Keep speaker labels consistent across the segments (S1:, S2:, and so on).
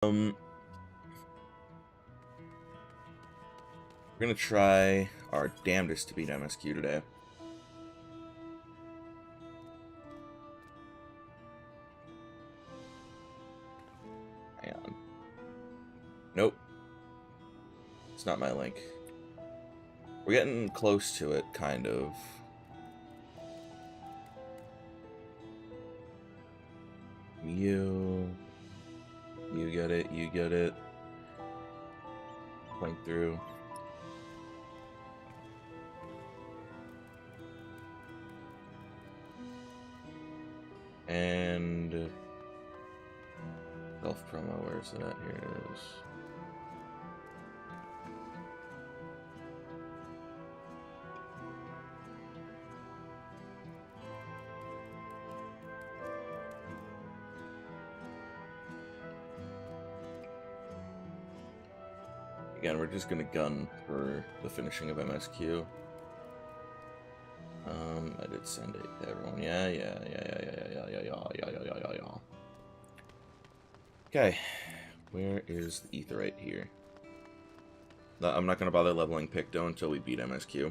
S1: We're gonna try our damnedest to beat MSQ today. Hang on. Nope. It's not my link. We're getting close to it, kind of. You get it, you get it. Point through. And self promo, where's that? Here it is. Again, we're just gonna gun for the finishing of MSQ. I did send it to everyone. Yeah. Okay, where is the Aetheryte here? I'm not gonna bother leveling Picto until we beat MSQ.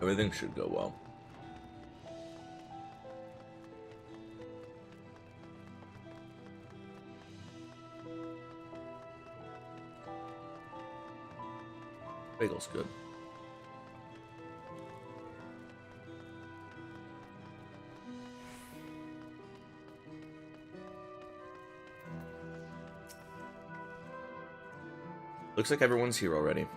S1: Everything should go well. Bagel's good. Looks like everyone's here already.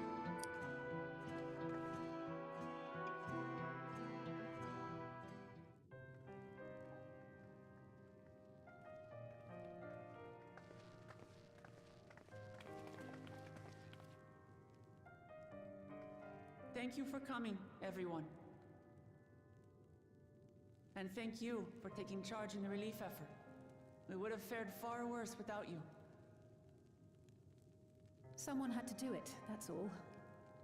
S2: Thank you for coming, everyone. And thank you for taking charge in the relief effort. We would have fared far worse without you.
S3: Someone had to do it, that's all.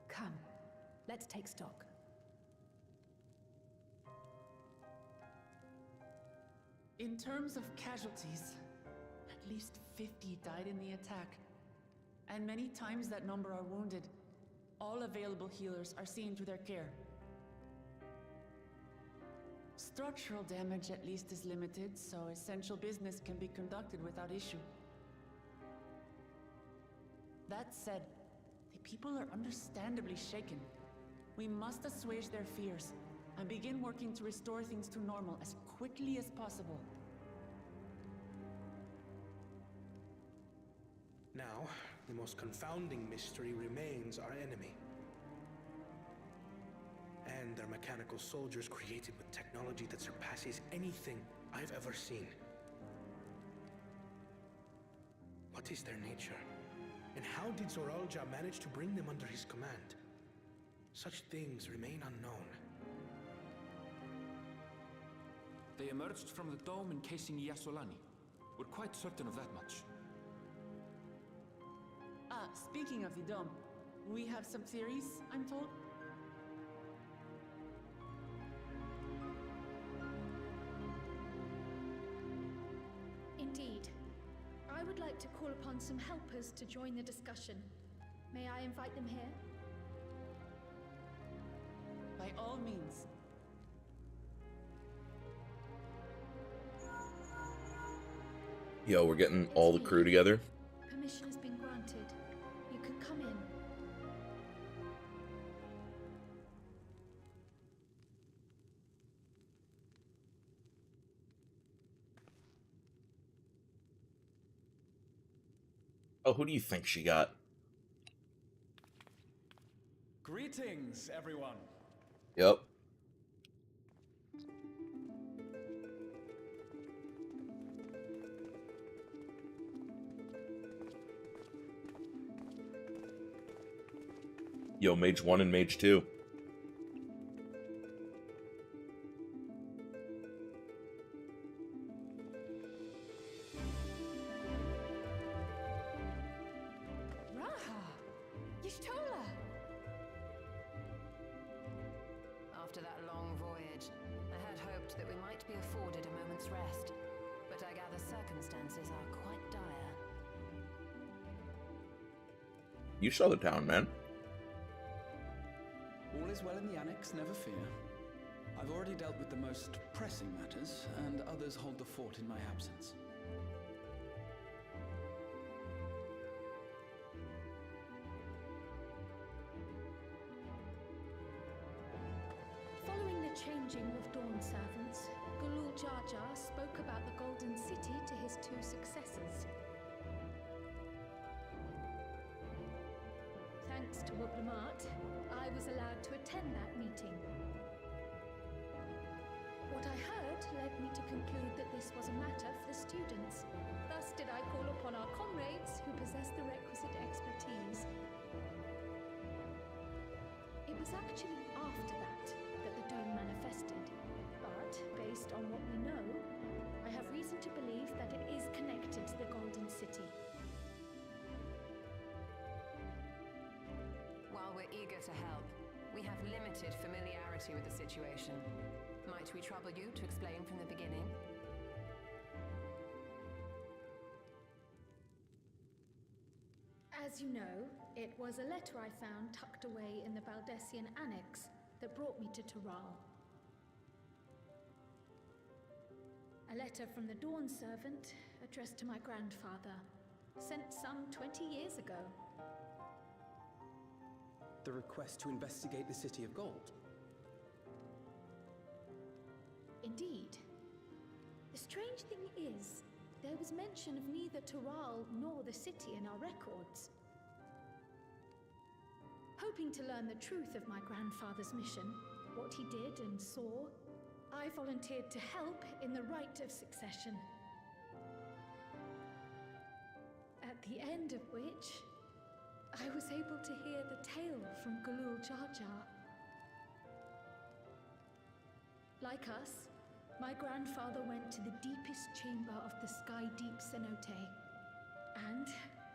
S3: Come, let's take stock.
S2: In terms of casualties, at least 50 died in the attack. And many times that number are wounded. All available healers are seen to their care. Structural damage at least is limited, so essential business can be conducted without issue. That said, the people are understandably shaken. We must assuage their fears and begin working to restore things to normal as quickly as possible.
S4: Now, the most confounding mystery remains our enemy. And their mechanical soldiers created with technology that surpasses anything I've ever seen. What is their nature? And how did Zoralja manage to bring them under his command? Such things remain unknown.
S5: They emerged from the dome encasing Yasolani. We're quite certain of that much.
S2: Speaking of the dome, we have some theories, I'm told?
S6: Indeed. I would like to call upon some helpers to join the discussion. May I invite them here?
S2: By all means.
S1: Yo, we're getting all the crew together.
S6: Permission has been granted. You can come in.
S1: Oh, who do you think she got?
S7: Greetings, everyone.
S1: Yep. Yo, Mage 1 and Mage 2.
S3: Raha! Y'shtola!
S7: After that long voyage, I had hoped that we might be afforded a moment's rest, but I gather circumstances are quite dire.
S1: You saw the town, man.
S8: All is well in the annex, never fear. I've already dealt with the most pressing matters, and others hold the fort in my absence.
S6: Following the changing of Dawn servants, Gulul Jar Jar spoke about the Golden City to his two successors. Thanks to Wublamat, I was allowed to attend that meeting. What I heard led me to conclude that this was a matter for the students. Thus did I call upon our comrades who possess the requisite expertise. It was actually after that the Dome manifested, but based on what we know, I have reason to believe that it is connected to the Golden City.
S7: While we're eager to help, we have limited familiarity with the situation. Might we trouble you to explain from the beginning?
S6: As you know, it was a letter I found tucked away in the Baldessian Annex that brought me to Taral. A letter from the Dawn servant addressed to my grandfather, sent some 20 years ago.
S8: The request to investigate the City of Gold.
S6: Indeed. The strange thing is, there was mention of neither Taral nor the city in our records. Hoping to learn the truth of my grandfather's mission, what he did and saw, I volunteered to help in the rite of succession. At the end of which, I was able to hear the tale from Gulul Jar Jar. Like us, my grandfather went to the deepest chamber of the Sky Deep cenote. And,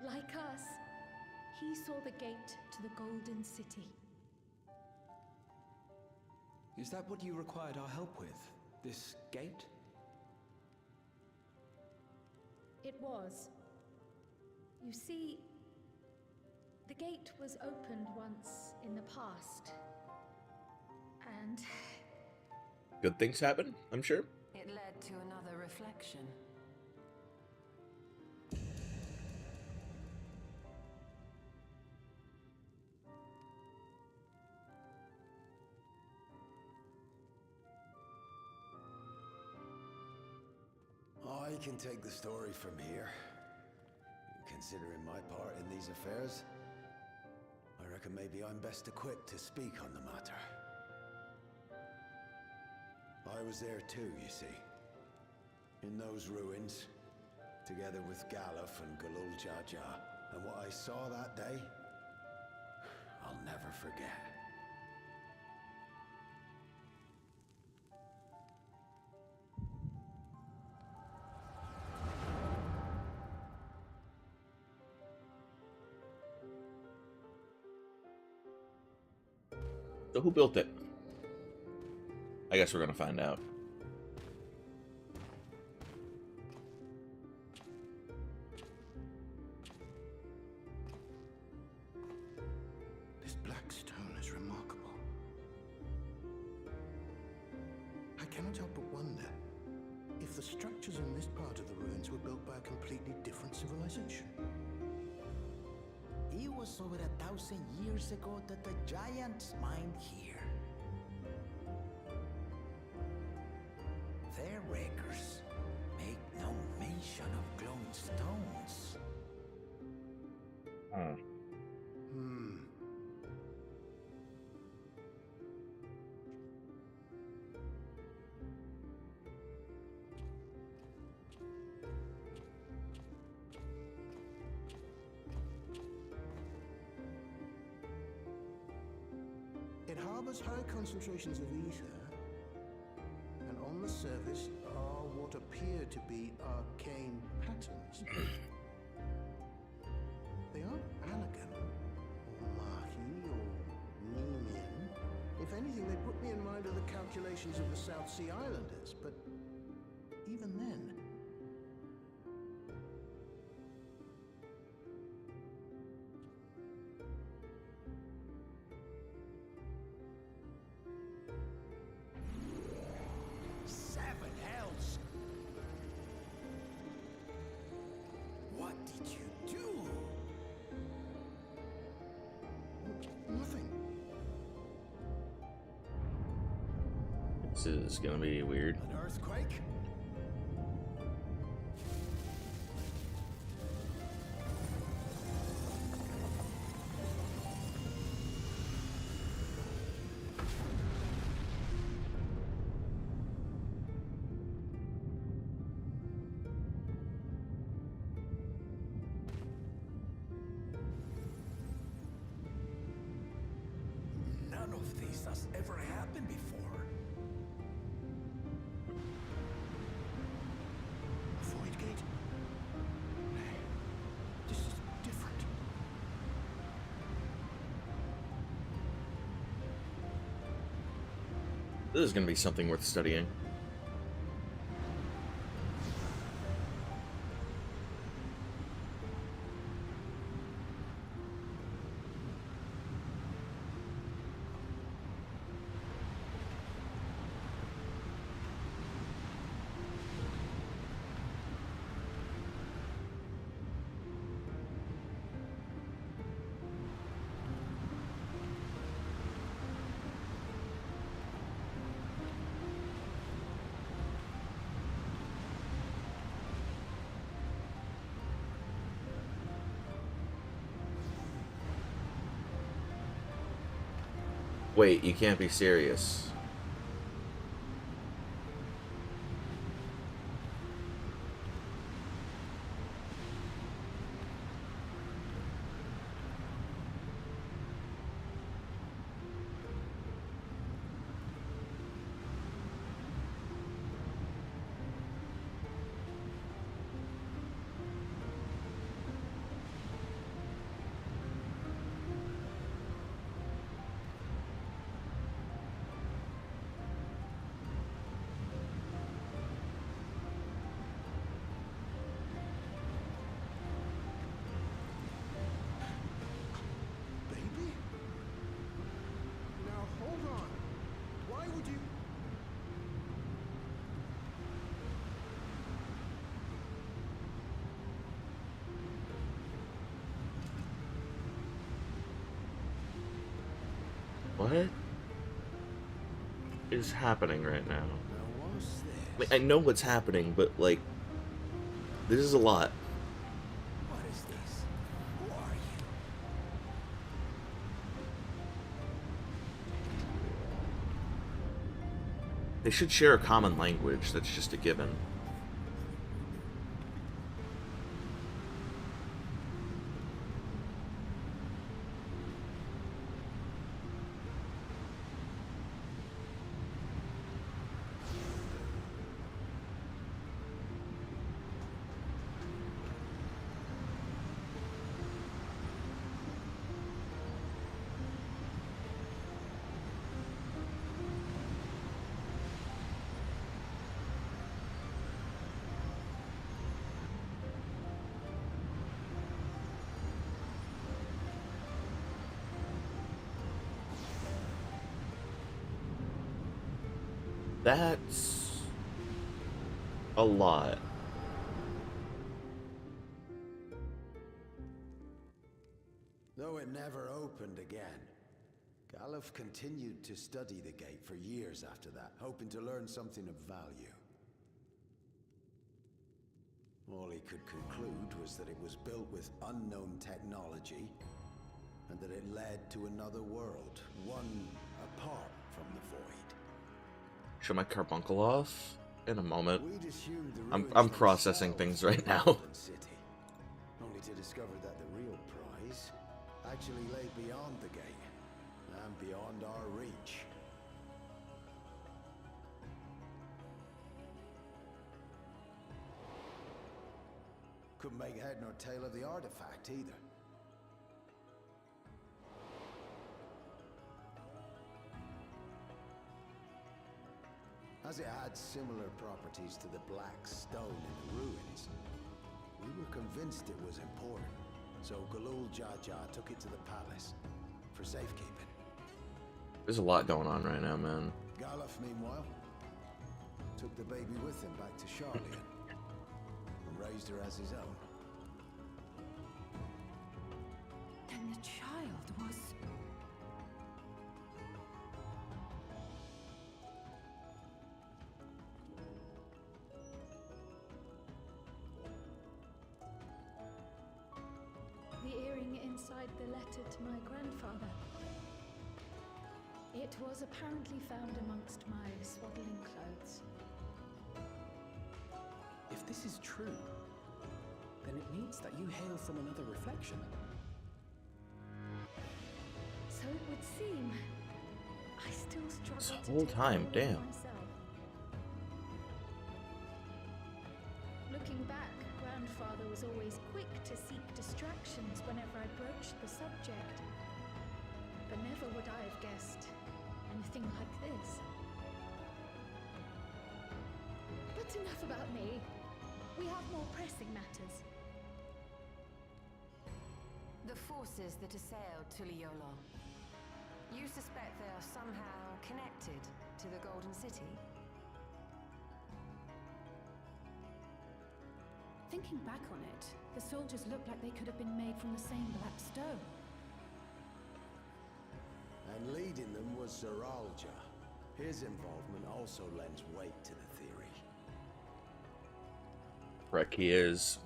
S6: like us, he saw the gate to the Golden City.
S8: Is that what you required our help with? This gate?
S6: It was. You see, the gate was opened once in the past. And
S1: Good things happen, I'm sure.
S7: It led to another reflection.
S9: I can take the story from here. Considering my part in these affairs, I reckon maybe I'm best equipped to speak on the matter. I was there too, you see. In those ruins, together with Galuf and Gulul Jar Jar. And what I saw that day, I'll never forget.
S1: So who built it? I guess we're gonna find out.
S4: This black stone is remarkable. I cannot help but wonder if the structures in this part of the ruins were built by a completely different civilization.
S10: It was over 1,000 years ago that the giants mined here. Their records make no mention of glowing stones.
S4: harbors high concentrations of ether, and on the surface are what appear to be arcane patterns. They aren't elegant, or marquee, or Nemean. If anything, they put me in mind of the calculations of the South Sea Islanders, but even then...
S10: Seven hells! What did you do?
S4: Nothing.
S1: This is gonna be weird.
S10: An earthquake? None of this has ever happened before.
S4: A void gate? This is different.
S1: This is gonna be something worth studying. Wait, you can't be serious.
S4: Baby? Now hold on. Why would you...
S1: What is happening right now?
S9: Now what's
S1: I
S9: this?
S1: mean, I know what's happening, but like, this is a lot.
S10: What is this? Who are you?
S1: They should share a common language, that's just a given. That's a lot.
S9: Though it never opened again, Galuf continued to study the gate for years after that, hoping to learn something of value. All he could conclude was that it was built with unknown technology, and that it led to another world, one apart from the void.
S1: Show my carbuncle off in a moment.
S9: We'd assumed the
S1: I'm
S9: ruins
S1: processing
S9: themselves
S1: things right
S9: were
S1: now.
S9: Golden City, only to discover that the real prize actually lay beyond the gate, and beyond our reach. Couldn't make head nor tail of the artifact either. As it had similar properties to the black stone in the ruins, we were convinced it was important. So Galul Jaja took it to the palace for safekeeping.
S1: There's a lot going on right now, man.
S9: Galuf, meanwhile, took the baby with him back to Charlian and raised her as his own.
S3: Then the child was...
S6: The earring inside the letter to my grandfather. It was apparently found amongst my swaddling clothes.
S8: If this is true, then it means that you hail from another reflection.
S6: So it would seem. I still struggle
S1: This
S6: to
S1: whole
S6: take
S1: time,
S6: it all
S1: damn.
S6: myself. Looking back, grandfather was always quick to seek distractions whenever I broached the subject. But never would I have guessed anything like this. But enough about me. We have more pressing matters.
S7: The forces that assailed Tuliyola. You suspect they are somehow connected to the Golden City?
S3: Thinking back on it, the soldiers looked like they could have been made from the same black stone.
S9: And leading them was Zeralja. His involvement also lends weight to the theory.
S1: Wreck he is.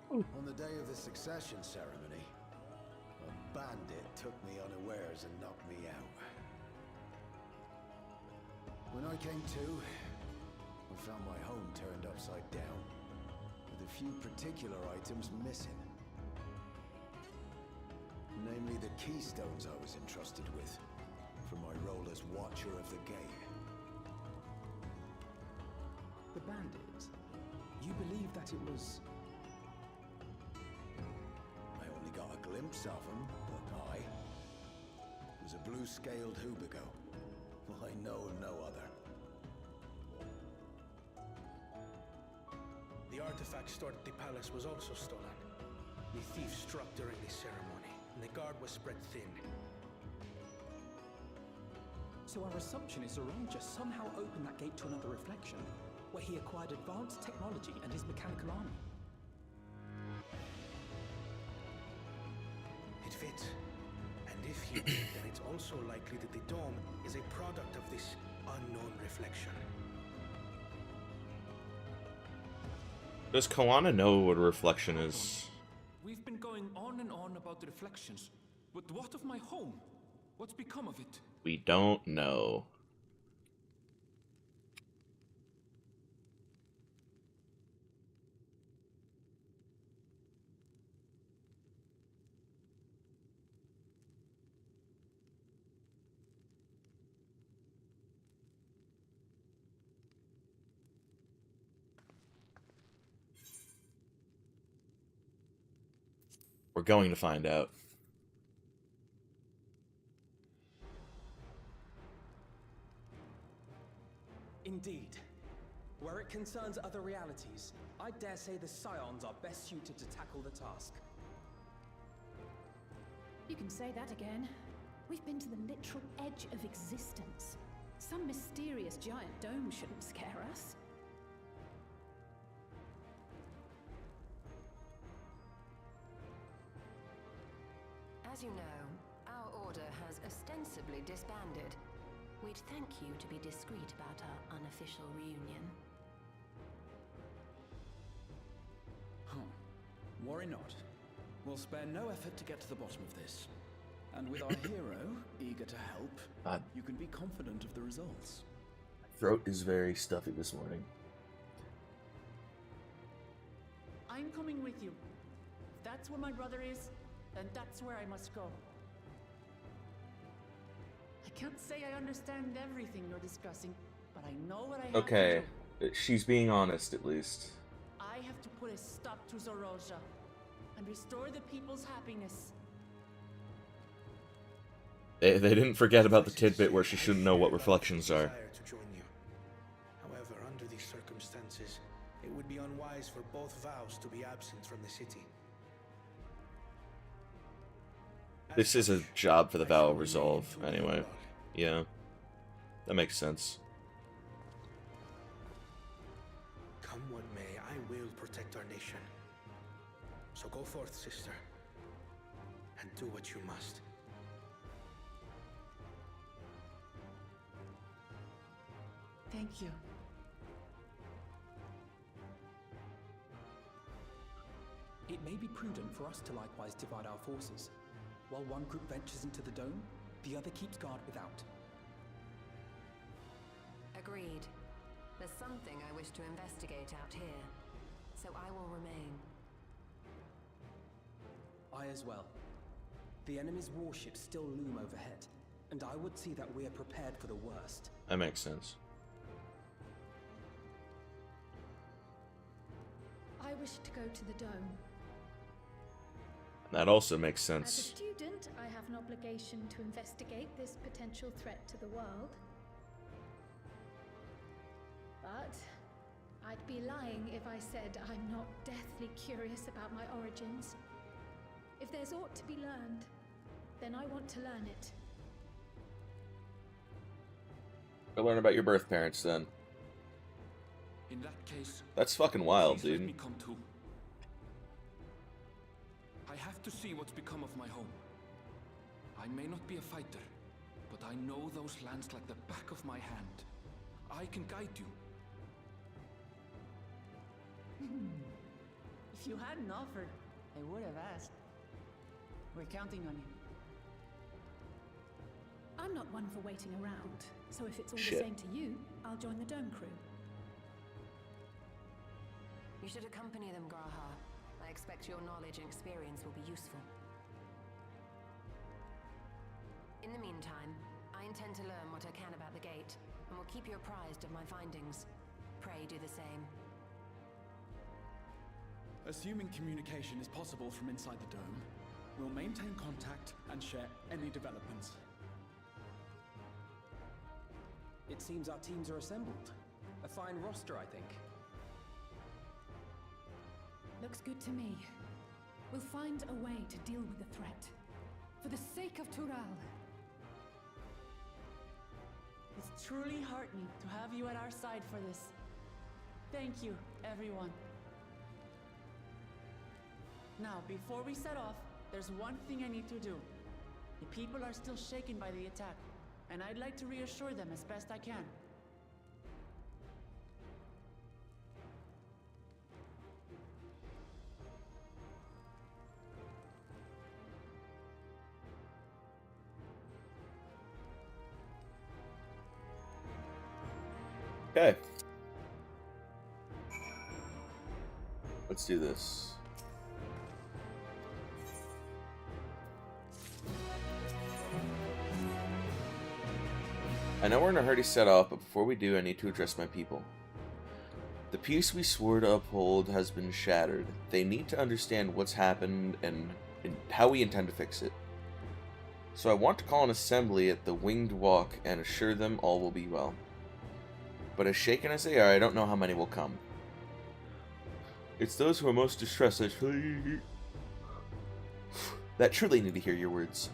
S9: On the day of the succession ceremony, a bandit took me unawares and knocked me out. When I came to, I found my home turned upside down, with a few particular items missing. Namely the keystones I was entrusted with, for my role as Watcher of the Gate.
S8: The bandit, you believe that it was...
S9: I only got a glimpse of him, but it was a blue-scaled Hubigo. I know of no other.
S4: The artifact stored at the palace was also stolen. The thief struck during the ceremony, and the guard was spread thin.
S8: So our assumption is Zeralja somehow opened that gate to another reflection, where he acquired advanced technology and his mechanical army.
S4: It fits. And if he did, then it's also likely that the dome is a product of this unknown reflection.
S1: Does Kalana know what a reflection is?
S5: We've been going on and on about the reflections, but what of my home? What's become of it?
S1: We don't know. We're going to find out.
S11: Indeed. Where it concerns other realities, I dare say the Scions are best suited to tackle the task.
S3: You can say that again. We've been to the literal edge of existence. Some mysterious giant dome shouldn't scare us.
S7: As you know, our order has ostensibly disbanded. We'd thank you to be discreet about our unofficial reunion.
S8: Worry not. We'll spare no effort to get to the bottom of this. And with our hero eager to help, you can be confident of the results.
S1: Throat is very stuffy this morning.
S2: I'm coming with you. If that's where my brother is, then that's where I must go. I can't say I understand everything you're discussing, but I know what I have
S1: Okay,
S2: to do.
S1: she's being honest at least.
S2: I have to put a stop to Zoroja and restore the people's happiness.
S1: They didn't forget about the tidbit where she shouldn't know what reflections are.
S4: To join you. However, under these circumstances, it would be unwise for both vows to be absent from the city.
S1: This is a job for the vow of resolve, anyway. Yeah, that makes sense.
S4: Come what may, I will protect our nation. So go forth, sister, and do what you must.
S2: Thank you.
S11: It may be prudent for us to likewise divide our forces. While one group ventures into the dome, the other keeps guard without.
S7: Agreed. There's something I wish to investigate out here, so I will remain.
S11: I as well. The enemy's warships still loom overhead, and I would see that we are prepared for the worst.
S1: That makes sense.
S6: I wish to go to the dome.
S1: That also makes
S6: As a
S1: sense.
S6: student, I have an obligation to investigate this potential threat to the world. But I'd be lying if I said I'm not deathly curious about my origins. If there's aught to be learned, then I want to learn it.
S1: Go learn about your birth parents then.
S5: In that case,
S1: That's fucking wild,
S5: please let
S1: dude.
S5: me come too. I have to see what's become of my home. I may not be a fighter, but I know those lands like the back of my hand. I can guide you.
S2: If you hadn't offered, I would have asked. We're counting on you.
S3: I'm not one for waiting around, so if it's all
S1: Shit.
S3: the same to you, I'll join the Dome crew.
S7: You should accompany them, Graha. I expect your knowledge and experience will be useful. In the meantime, I intend to learn what I can about the gate, and will keep you apprised of my findings. Pray do the same.
S8: Assuming communication is possible from inside the dome, we'll maintain contact and share any developments.
S11: It seems our teams are assembled. A fine roster, I think.
S3: Looks good to me. We'll find a way to deal with the threat. For the sake of Tural.
S2: It's truly heartening to have you at our side for this. Thank you, everyone. Now, before we set off, there's one thing I need to do. The people are still shaken by the attack, and I'd like to reassure them as best I can.
S1: Okay. Let's do this. I know we're in a hurry to set off, but before we do, I need to address my people. The peace we swore to uphold has been shattered. They need to understand what's happened and how we intend to fix it. So I want to call an assembly at the Winged Walk and assure them all will be well. But as shaken as they are, I don't know how many will come. It's those who are most distressed that truly need to hear your words.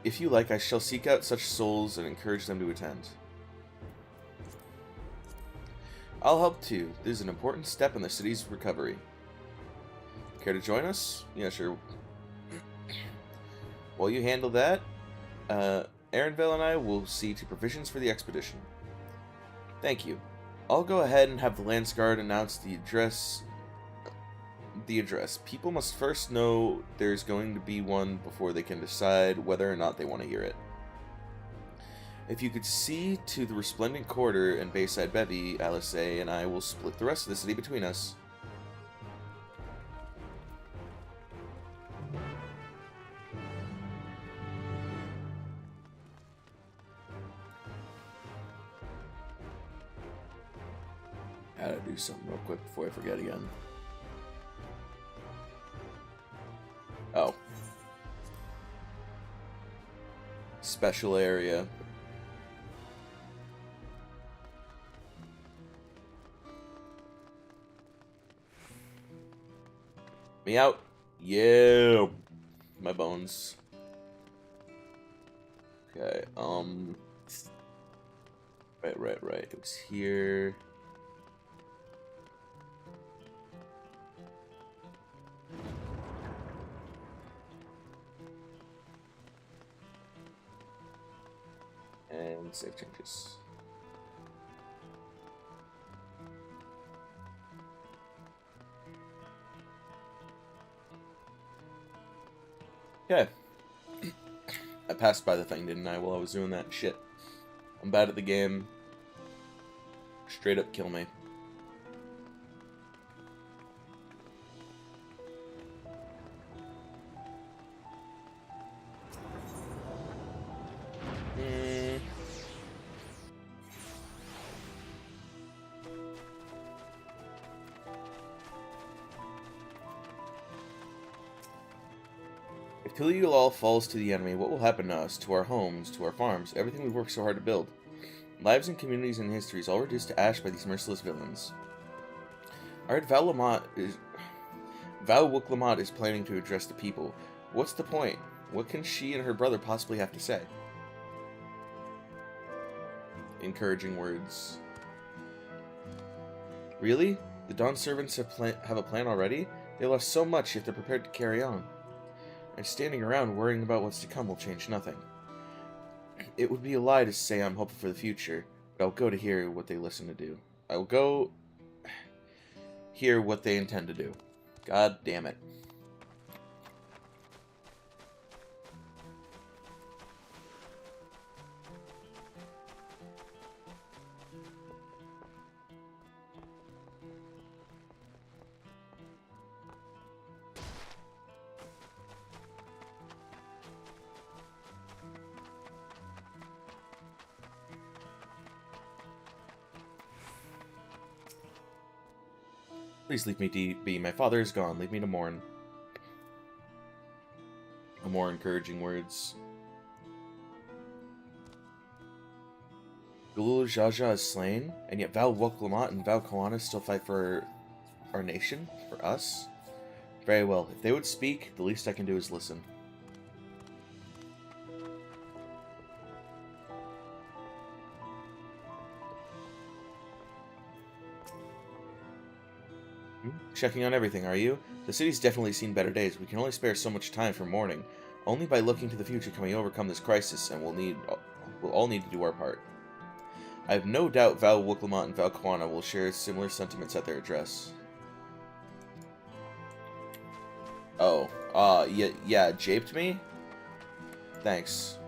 S1: If you like, I shall seek out such souls and encourage them to attend. I'll help too. This is an important step in the city's recovery. Care to join us? Yeah, sure. While you handle that, Aaronvale and I will see to provisions for the expedition. Thank you. I'll go ahead and have the Lance Guard announce the address. People must first know there's going to be one before they can decide whether or not they want to hear it. If you could see to the Resplendent Quarter and Bayside BAYBEE, Alice and I will split the rest of the city between us. Gotta do something real quick before I forget again. Oh. Special area. Me out. Yeah. My bones. Okay, Right. It was here. And save changes. Okay. I passed by the thing, didn't I, while I was doing that? Shit. I'm bad at the game. Straight up kill me. If Piliul falls to the enemy, what will happen to us, to our homes, to our farms, everything we've worked so hard to build? Lives and communities and histories all reduced to ash by these merciless villains. I heard Val Wuk-Lamont is planning to address the people. What's the point? What can she and her brother possibly have to say? Encouraging words. Really? The Dawn servants have a plan already? They lost so much, yet they're prepared to carry on. And standing around worrying about what's to come will change nothing. It would be a lie to say I'm hopeful for the future, but I'll go to hear what they listen to do. I will go hear what they intend to do. God damn it. Please leave me be. My father is gone. Leave me to mourn. More encouraging words. Galul Jaja is slain, and yet Val Wuk-Lamont and Val Koana still fight for our nation? For us? Very well. If they would speak, the least I can do is listen. Checking on everything, are you? The city's definitely seen better days. We can only spare so much time for mourning. Only by looking to the future can we overcome this crisis, and we'll all need to do our part. I have no doubt Val Wuk-Lamont and Val Koana will share similar sentiments at their address. Oh, yeah, japed me? Thanks.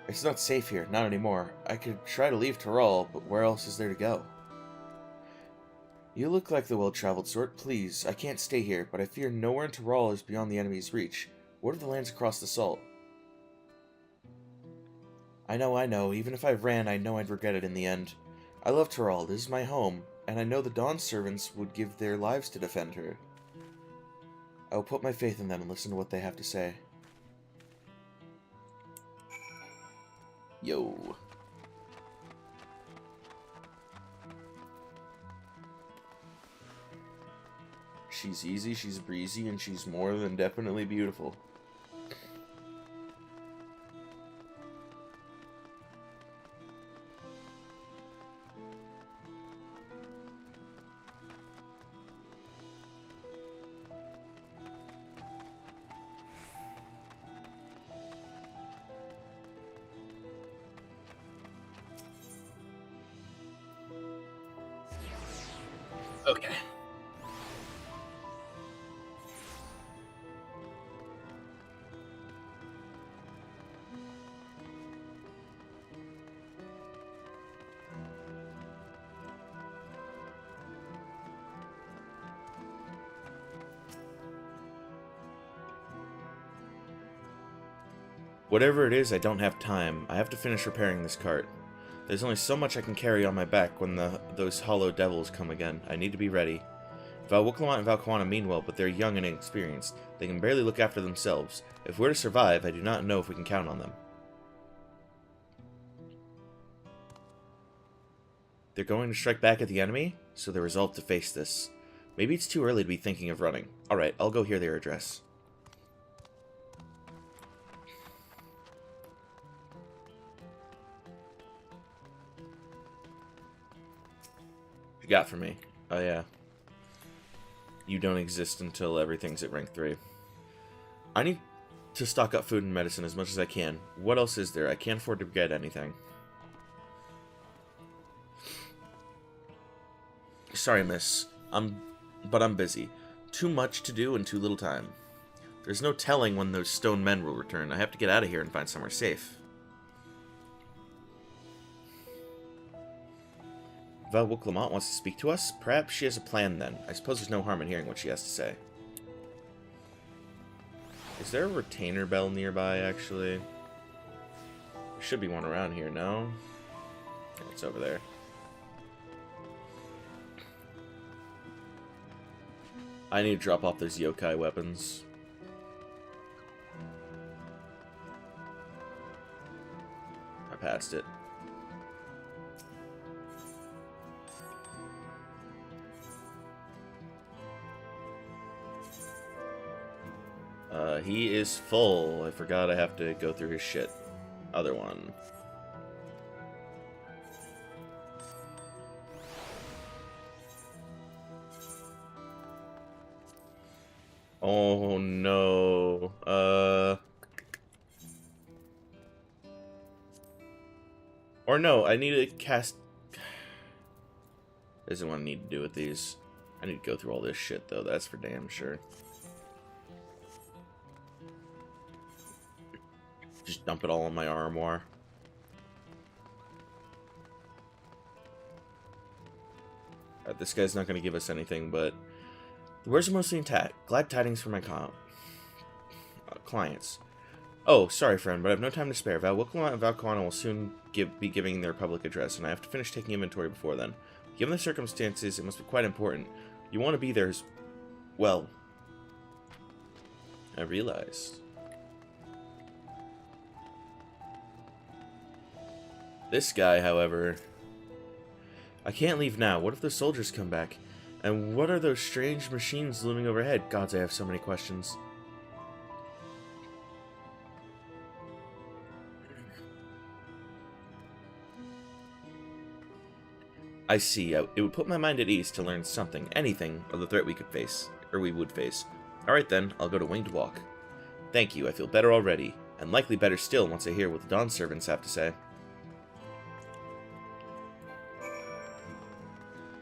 S1: It's not safe here, not anymore. I could try to leave Tyrol, but where else is there to go? You look like the well-traveled sort. Please, I can't stay here, but I fear nowhere in Tyrol is beyond the enemy's reach. What are the lands across the Salt? I know. Even if I ran, I know I'd regret it in the end. I love Tyrol. This is my home, and I know the Dawn servants would give their lives to defend her. I will put my faith in them and listen to what they have to say. Yo. She's easy, she's breezy, and she's more than definitely beautiful. Okay. Whatever it is, I don't have time. I have to finish repairing this cart. There's only so much I can carry on my back when those hollow devils come again. I need to be ready. Val Wuklamont and Val Kwana mean well, but they're young and inexperienced. They can barely look after themselves. If we're to survive, I do not know if we can count on them. They're going to strike back at the enemy, so they're resolved to face this. Maybe it's too early to be thinking of running. Alright, I'll go hear their address. What you got for me? Oh yeah. You don't exist until everything's at rank 3. I need to stock up food and medicine as much as I can. What else is there? I can't afford to get anything. Sorry, miss. But I'm busy. Too much to do and too little time. There's no telling when those stone men will return. I have to get out of here and find somewhere safe. Val Wuklamont wants to speak to us? Perhaps she has a plan then. I suppose there's no harm in hearing what she has to say. Is there a retainer bell nearby, actually? There should be one around here, no? It's over there. I need to drop off those yokai weapons. I passed it. He is full. I forgot I have to go through his shit. Other one. Oh no. Or no, I need to cast... Isn't what I need to do with these. I need to go through all this shit though, that's for damn sure. Just dump it all in my armoire. This guy's not going to give us anything, but... The words are mostly intact. Glad tidings for my clients. Oh, sorry friend, but I have no time to spare. Val Wuklamont and Val Kwana will soon be giving their public address, and I have to finish taking inventory before then. Given the circumstances, it must be quite important. You want to be there as... Well... I realized... This guy, however... I can't leave now. What if the soldiers come back? And what are those strange machines looming overhead? Gods, I have so many questions. I see. It would put my mind at ease to learn something, anything, of the threat we could face, or we would face. Alright then, I'll go to Winged Walk. Thank you, I feel better already, and likely better still once I hear what the Dawn servants have to say.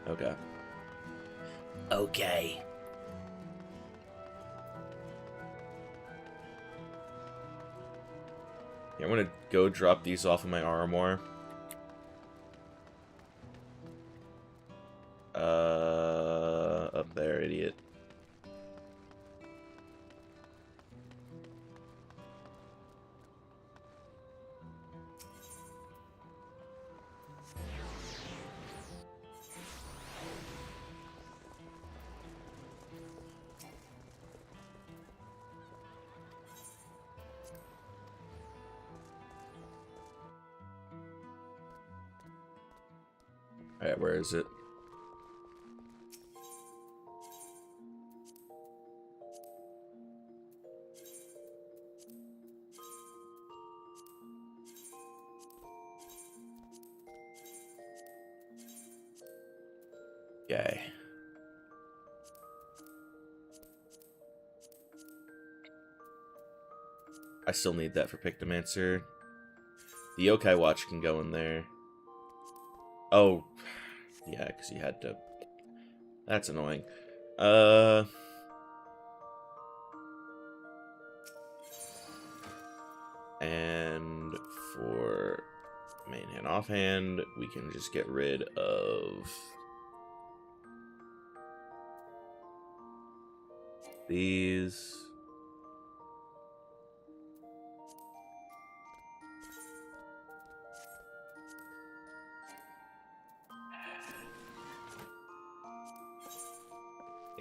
S1: Okay. Okay. Yeah, I'm gonna go drop these off in my armoire. Up there, idiot. Alright, where is it? Yay. I still need that for Pictomancer. The Yokai Watch can go in there. Oh, yeah, because he had to... That's annoying. And for main hand, offhand, we can just get rid of... these...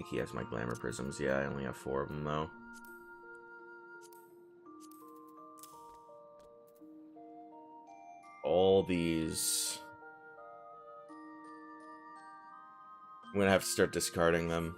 S1: think he has my glamour prisms. Yeah, I only have 4 of them, though. All these... I'm gonna have to start discarding them.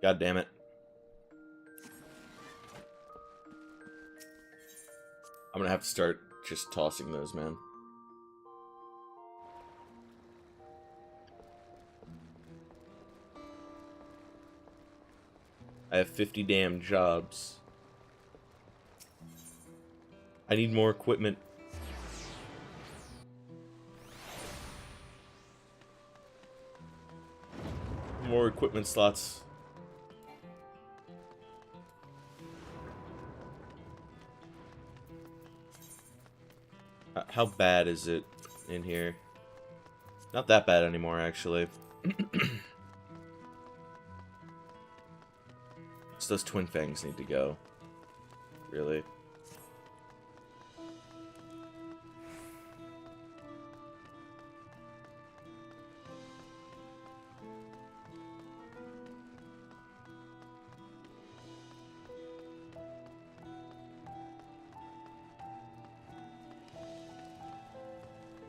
S1: God damn it. I'm gonna have to start just tossing those, man. I have 50 damn jobs. I need more equipment. More equipment slots. How bad is it in here? Not that bad anymore, actually. So those twin fangs need to go. Really?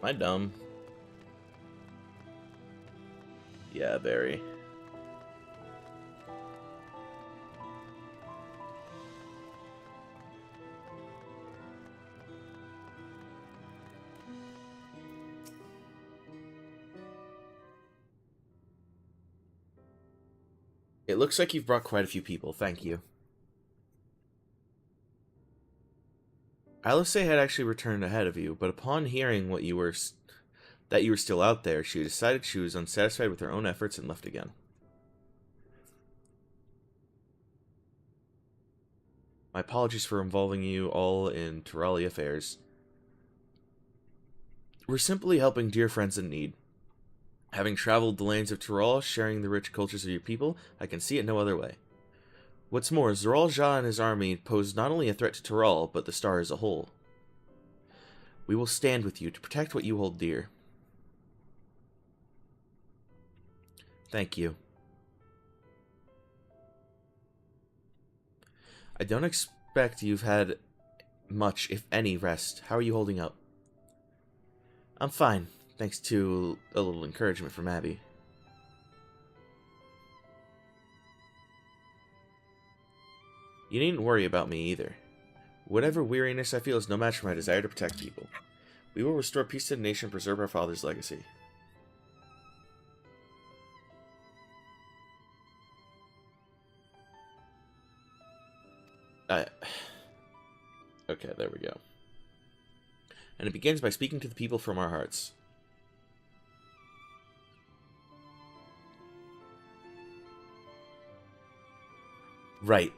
S1: Am I dumb? Yeah, very. It looks like you've brought quite a few people. Thank you. Alice had actually returned ahead of you, but upon hearing that you were still out there, she decided she was unsatisfied with her own efforts and left again. My apologies for involving you all in Turali affairs. We're simply helping dear friends in need. Having traveled the lanes of Tural, sharing the rich cultures of your people, I can see it no other way. What's more, Zoral Jah and his army pose not only a threat to Tural, but the star as a whole. We will stand with you to protect what you hold dear. Thank you. I don't expect you've had much, if any, rest. How are you holding up? I'm fine, thanks to a little encouragement from Abby. You needn't worry about me either. Whatever weariness I feel is no match for my desire to protect people. We will restore peace to the nation and preserve our father's legacy. Okay, there we go. And it begins by speaking to the people from our hearts. Right.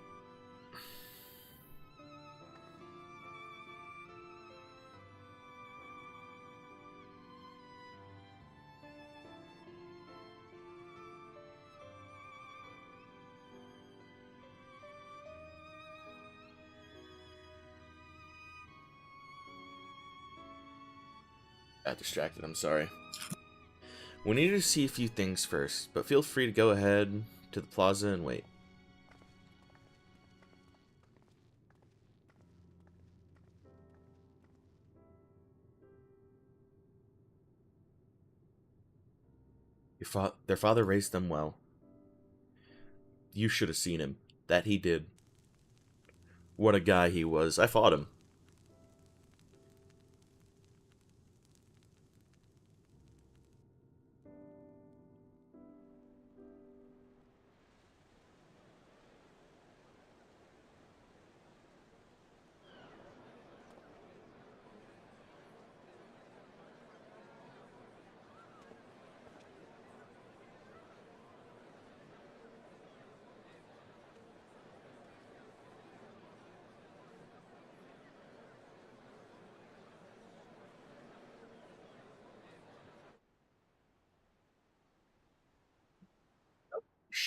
S1: Got distracted, I'm sorry. We need to see a few things first, but feel free to go ahead to the plaza and wait. Their father raised them well. You should have seen him. That he did. What a guy he was. I fought him.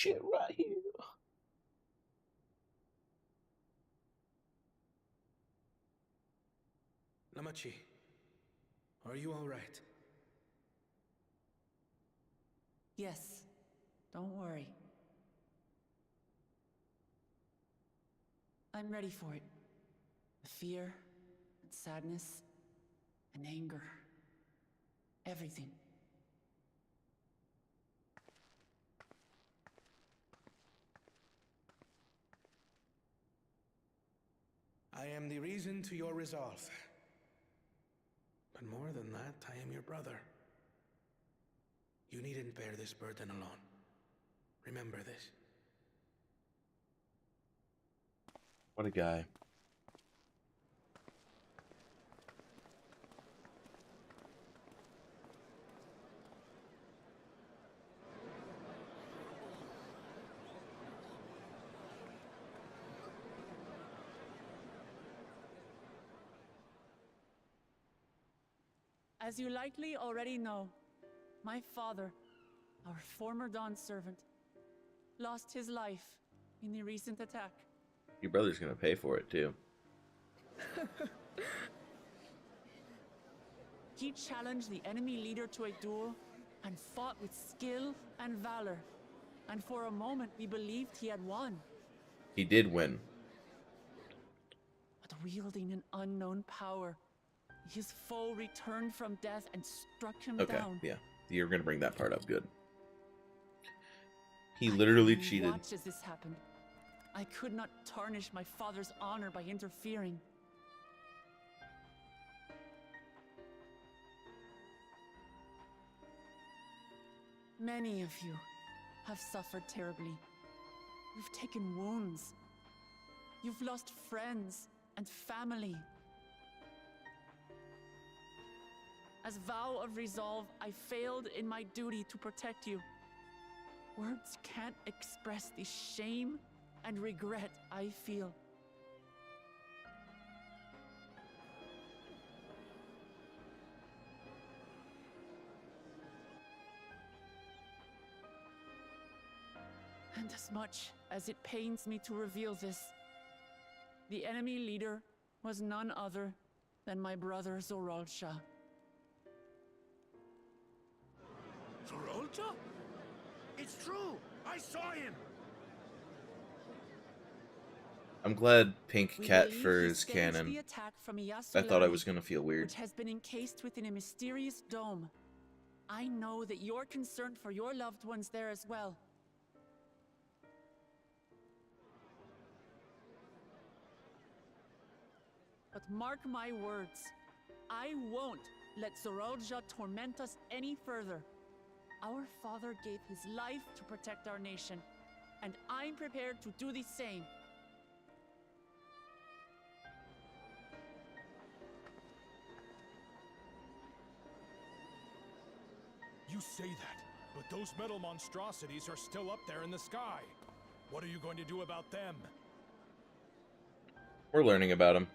S1: shit right here.
S11: Namachi, are you all right?
S2: Yes, don't worry. I'm ready for it. The fear, and sadness, and anger. Everything.
S11: I am the reason to your resolve. But more than that, I am your brother. You needn't bear this burden alone. Remember this.
S1: What a guy.
S2: As you likely already know, my father, our former Dawn servant, lost his life in the recent attack.
S1: Your brother's gonna pay for it, too.
S2: He challenged the enemy leader to a duel and fought with skill and valor. And for a moment, we believed he had won.
S1: He did win.
S2: But wielding an unknown power, his foe returned from death and struck him down.
S1: Yeah. You're gonna bring that part up. Good. He literally cheated.
S2: Watch as this happened. I could not tarnish my father's honor by interfering. Many of you have suffered terribly. You've taken wounds. You've lost friends and family. As vow of resolve, I failed in my duty to protect you. Words can't express the shame and regret I feel. And as much as it pains me to reveal this, the enemy leader was none other than my brother Zorolsha.
S4: Zorolcha? It's true! I saw him!
S1: I'm glad Pink
S2: We
S1: Cat
S2: believe
S1: Fur
S2: he
S1: is
S2: staged
S1: canon.
S2: the attack from
S1: I thought I was
S2: Iyasulani,
S1: gonna feel weird.
S2: which has been encased within a mysterious dome. I know that you're concerned for your loved ones there as well. But mark my words, I won't let Zorolja torment us any further. Our father gave his life to protect our nation, and I'm prepared to do the same.
S12: You say that, but those metal monstrosities are still up there in the sky. What are you going to do about them?
S1: We're learning about them.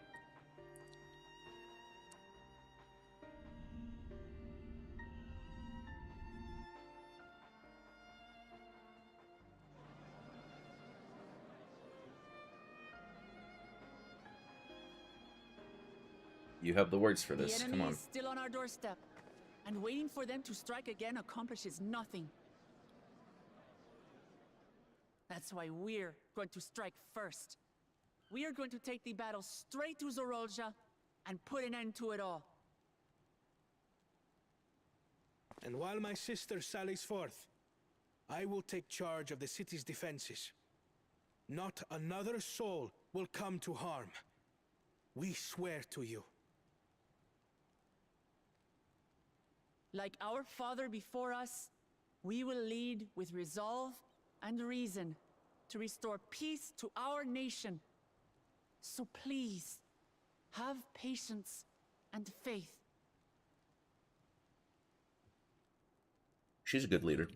S1: You have the words for this.
S2: The
S1: Come
S2: enemy
S1: on.
S2: is still on our doorstep, and waiting for them to strike again accomplishes nothing. That's why we're going to strike first. We are going to take the battle straight to Zorolja and put an end to it all.
S11: And while my sister sallies forth, I will take charge of the city's defenses. Not another soul will come to harm. We swear to you.
S2: Like our father before us, we will lead with resolve and reason to restore peace to our nation. So please, have patience and faith.
S1: She's a good leader.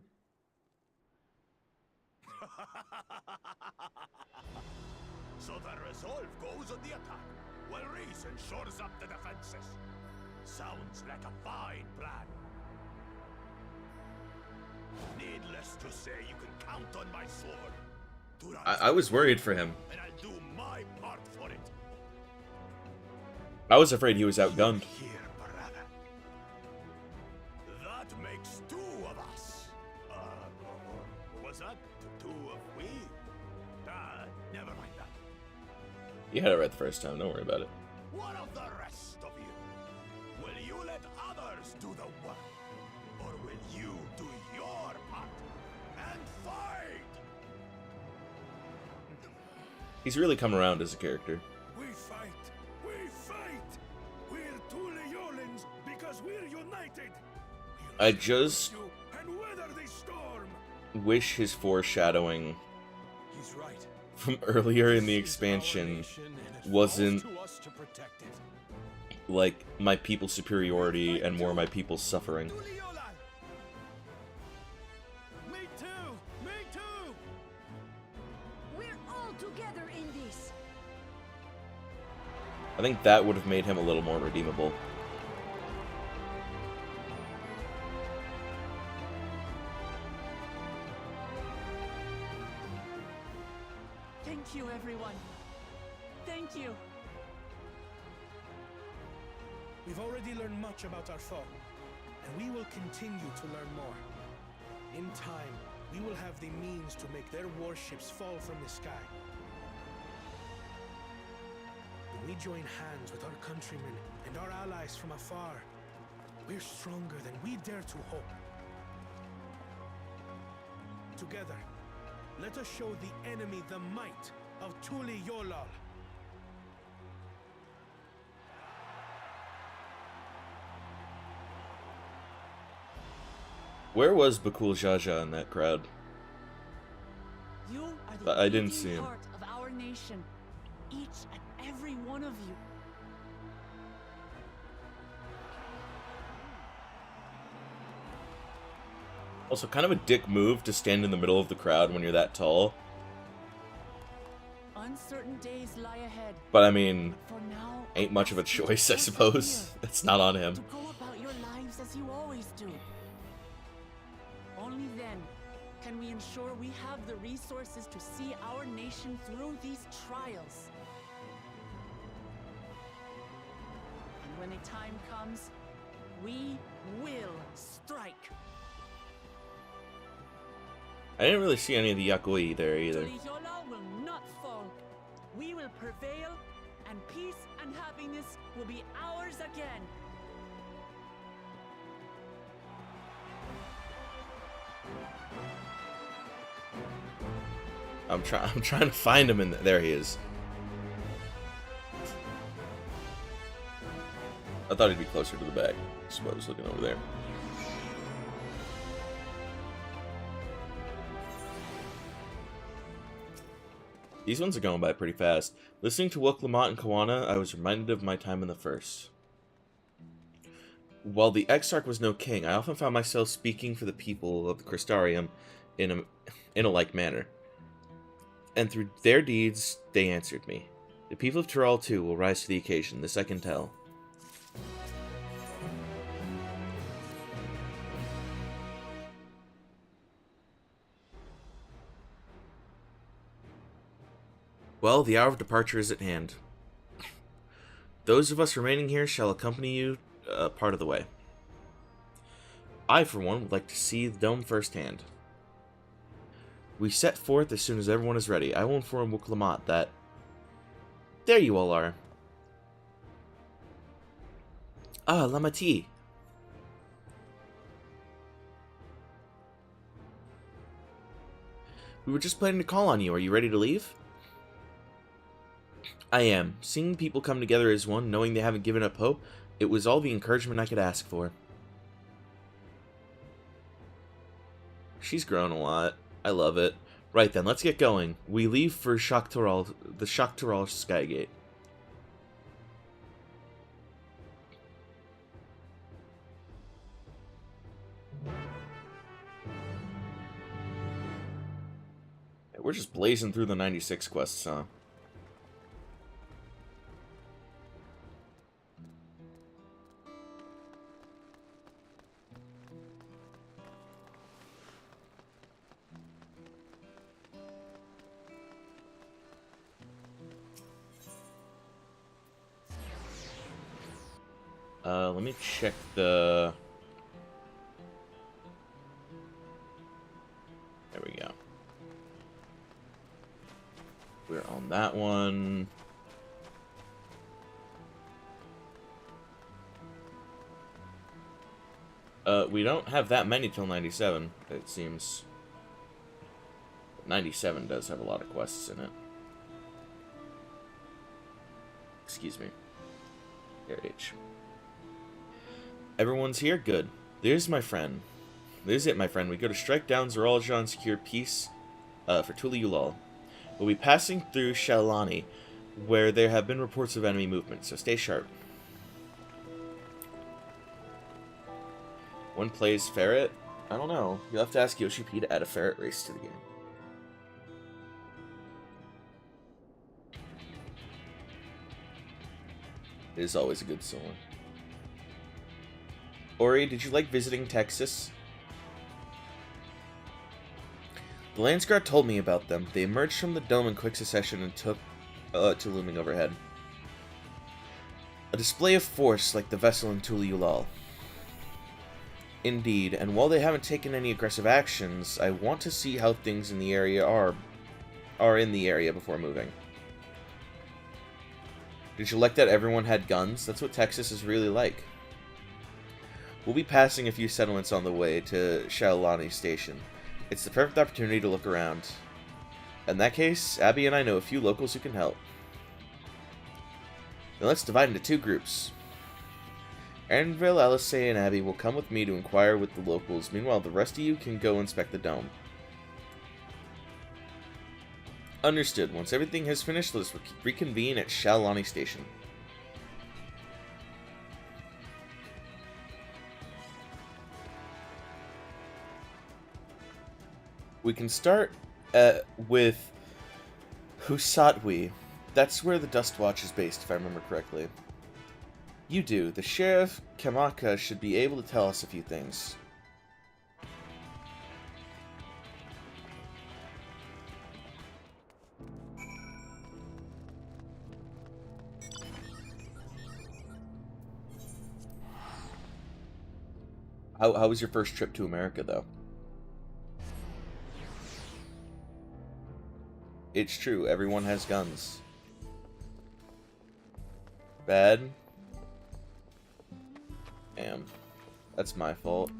S13: So the resolve goes on the attack, while reason shores up the defenses. Sounds like a fine plan. Needless to say, you can count on my sword.
S1: I was worried for him.
S13: And I'll do my part for it.
S1: I was afraid he was outgunned.
S13: Here, brother. That makes two of us. What was that? Two of we? Never mind that.
S1: You had it right the first time, don't worry about it.
S13: What of the rest of you? Will you let others do the work? Or will you do your part and fight?
S1: He's really come around as a character.
S11: We fight! We fight! We're two Leolans because we're united!
S1: I just
S11: And weather the storm!
S1: wish his foreshadowing
S11: He's right.
S1: from earlier in the expansion wasn't like my people's superiority and more my people's suffering.
S11: Me too! Me too!
S6: We're all together in this.
S1: I think that would have made him a little more redeemable.
S2: Thank you, everyone. Thank you.
S11: We've already learned much about our foe, and we will continue to learn more. In time, we will have the means to make their warships fall from the sky. When we join hands with our countrymen and our allies from afar, we're stronger than we dare to hope. Together, let us show the enemy the might of Tuli Yolal.
S1: Where was Bakul Jaja in that crowd?
S2: You are
S1: But
S2: the
S1: I didn't
S2: beating
S1: see him.
S2: heart of our nation. Each and every one of you.
S1: Also, kind of a dick move to stand in the middle of the crowd when you're that tall.
S2: Uncertain days lie ahead.
S1: But I mean,
S2: For now,
S1: ain't much of a choice, I suppose. It's not on him.
S2: to go about your lives as you always do. Only then can we ensure we have the resources to see our nation through these trials. And when the time comes, we will strike.
S1: I didn't really see any of the Yakoi there either.
S2: Tuliyola will not fall. We will prevail, and peace and happiness will be ours again.
S1: I'm trying to find him in there he is. I thought he'd be closer to the back. That's why I was looking over there. These ones are going by pretty fast. Listening to Wook Lamont and Kawana, I was reminded of my time in the First. While the Exarch was no king, I often found myself speaking for the people of the Crystarium in a like manner. And through their deeds, they answered me. The people of Tyrol, too, will rise to the occasion, this I can tell. Well, the hour of departure is at hand. Those of us remaining here shall accompany you part of the way. I, for one, would like to see the dome firsthand. We set forth as soon as everyone is ready. I will inform Wook Lamont that... There you all are. Ah, Lamati. We were just planning to call on you. Are you ready to leave? I am. Seeing people come together as one, knowing they haven't given up hope, it was all the encouragement I could ask for. She's grown a lot. I love it. Right then, let's get going. We leave for the Shaktaral Skygate. We're just blazing through the 96 quests, huh? Let me check the... There we go. We're on that one. We don't have that many till 97, it seems. 97 does have a lot of quests in it. Excuse me. Here, H. Everyone's here? Good. There's my friend. There's it, my friend. We go to strike down Zoology and secure peace for Tula Yulal. We'll be passing through Shalani, where there have been reports of enemy movement, so stay sharp. One plays Ferret? I don't know. You'll have to ask Yoshi P to add a ferret race to the game. It is always a good song. Ori, did you like visiting Texas? The Landsguard told me about them. They emerged from the dome in quick succession and took to looming overhead. A display of force like the vessel in Tula Yulal. Indeed, and while they haven't taken any aggressive actions, I want to see how things in the area are in the area before moving. Did you like that everyone had guns? That's what Texas is really like. We'll be passing a few settlements on the way to Shaolani Station. It's the perfect opportunity to look around. In that case, Abby and I know a few locals who can help. Then let's divide into two groups. Aaronville, Alisay, and Abby will come with me to inquire with the locals. Meanwhile, the rest of you can go inspect the dome. Understood. Once everything has finished, let's reconvene at Shaolani Station. We can start with Husatwi. That's where the Dust Watch is based, if I remember correctly. You do. The Sheriff Kamaka should be able to tell us a few things. How was your first trip to America, though? It's true, everyone has guns. Bad? Damn. That's my fault.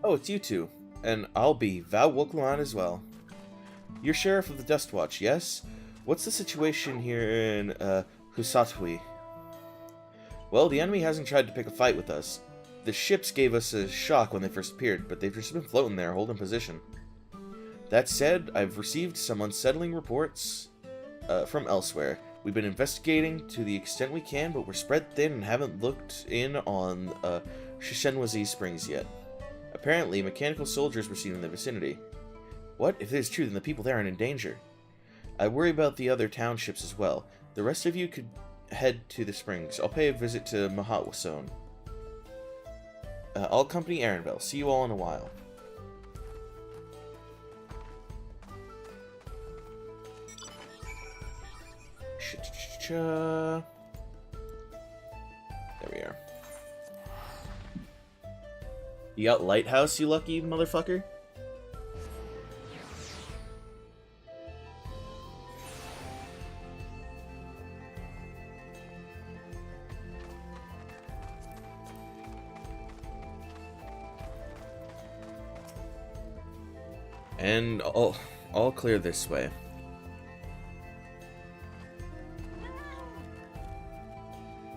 S1: Oh, it's you two. And I'll be Val Wokluan as well. You're Sheriff of the Dust Watch, yes? What's the situation here in, Husatwi? Well, the enemy hasn't tried to pick a fight with us. The ships gave us a shock when they first appeared, but they've just been floating there, holding position. That said, I've received some unsettling reports from elsewhere. We've been investigating to the extent we can, but we're spread thin and haven't looked in on Shishenwazi Springs yet. Apparently, mechanical soldiers were seen in the vicinity. What? If it is true, then the people there aren't in danger. I worry about the other townships as well. The rest of you could head to the springs. I'll pay a visit to Mahatwason. I'll accompany Aaronville. See you all in a while. There we are. You got Lighthouse, you lucky motherfucker? And all clear this way.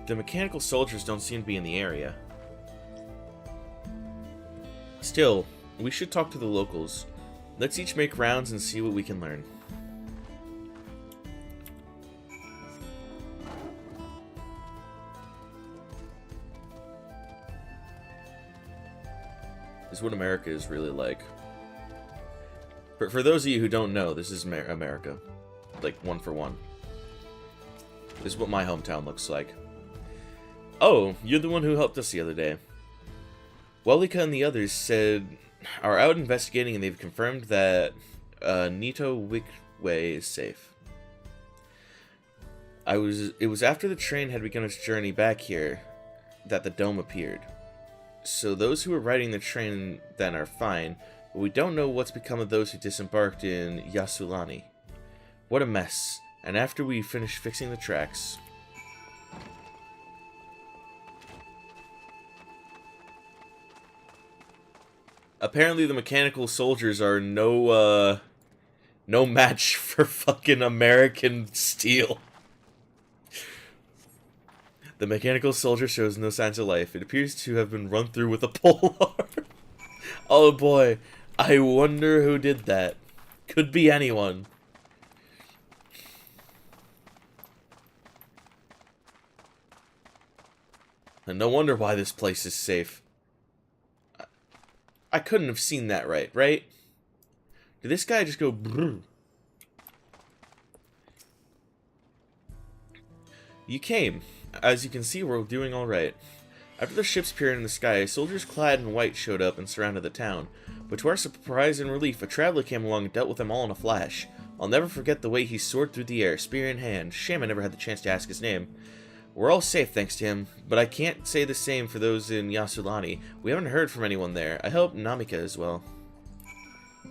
S1: The mechanical soldiers don't seem to be in the area. Still, we should talk to the locals. Let's each make rounds and see what we can learn. This is what America is really like. For those of you who don't know, this is America. Like, one for one. This is what my hometown looks like. Oh, you're the one who helped us the other day. Welika and the others are out investigating, and they've confirmed that Nito Wickway is safe. It was after the train had begun its journey back here that the dome appeared. So those who were riding the train then are fine, but we don't know what's become of those who disembarked in Yassulani. What a mess. And after we finish fixing the tracks... Apparently the mechanical soldiers are no match for fucking American steel. The mechanical soldier shows no signs of life. It appears to have been run through with a polearm. Oh boy, I wonder who did that. Could be anyone. And no wonder why this place is safe. I couldn't have seen that right? Did this guy just go brrr? You came. As you can see, we're doing alright. After the ships appeared in the sky, soldiers clad in white showed up and surrounded the town. But to our surprise and relief, a traveler came along and dealt with them all in a flash. I'll never forget the way he soared through the air, spear in hand. Shame I never had the chance to ask his name. We're all safe thanks to him, but I can't say the same for those in Yassulani. We haven't heard from anyone there. I hope Namika as well.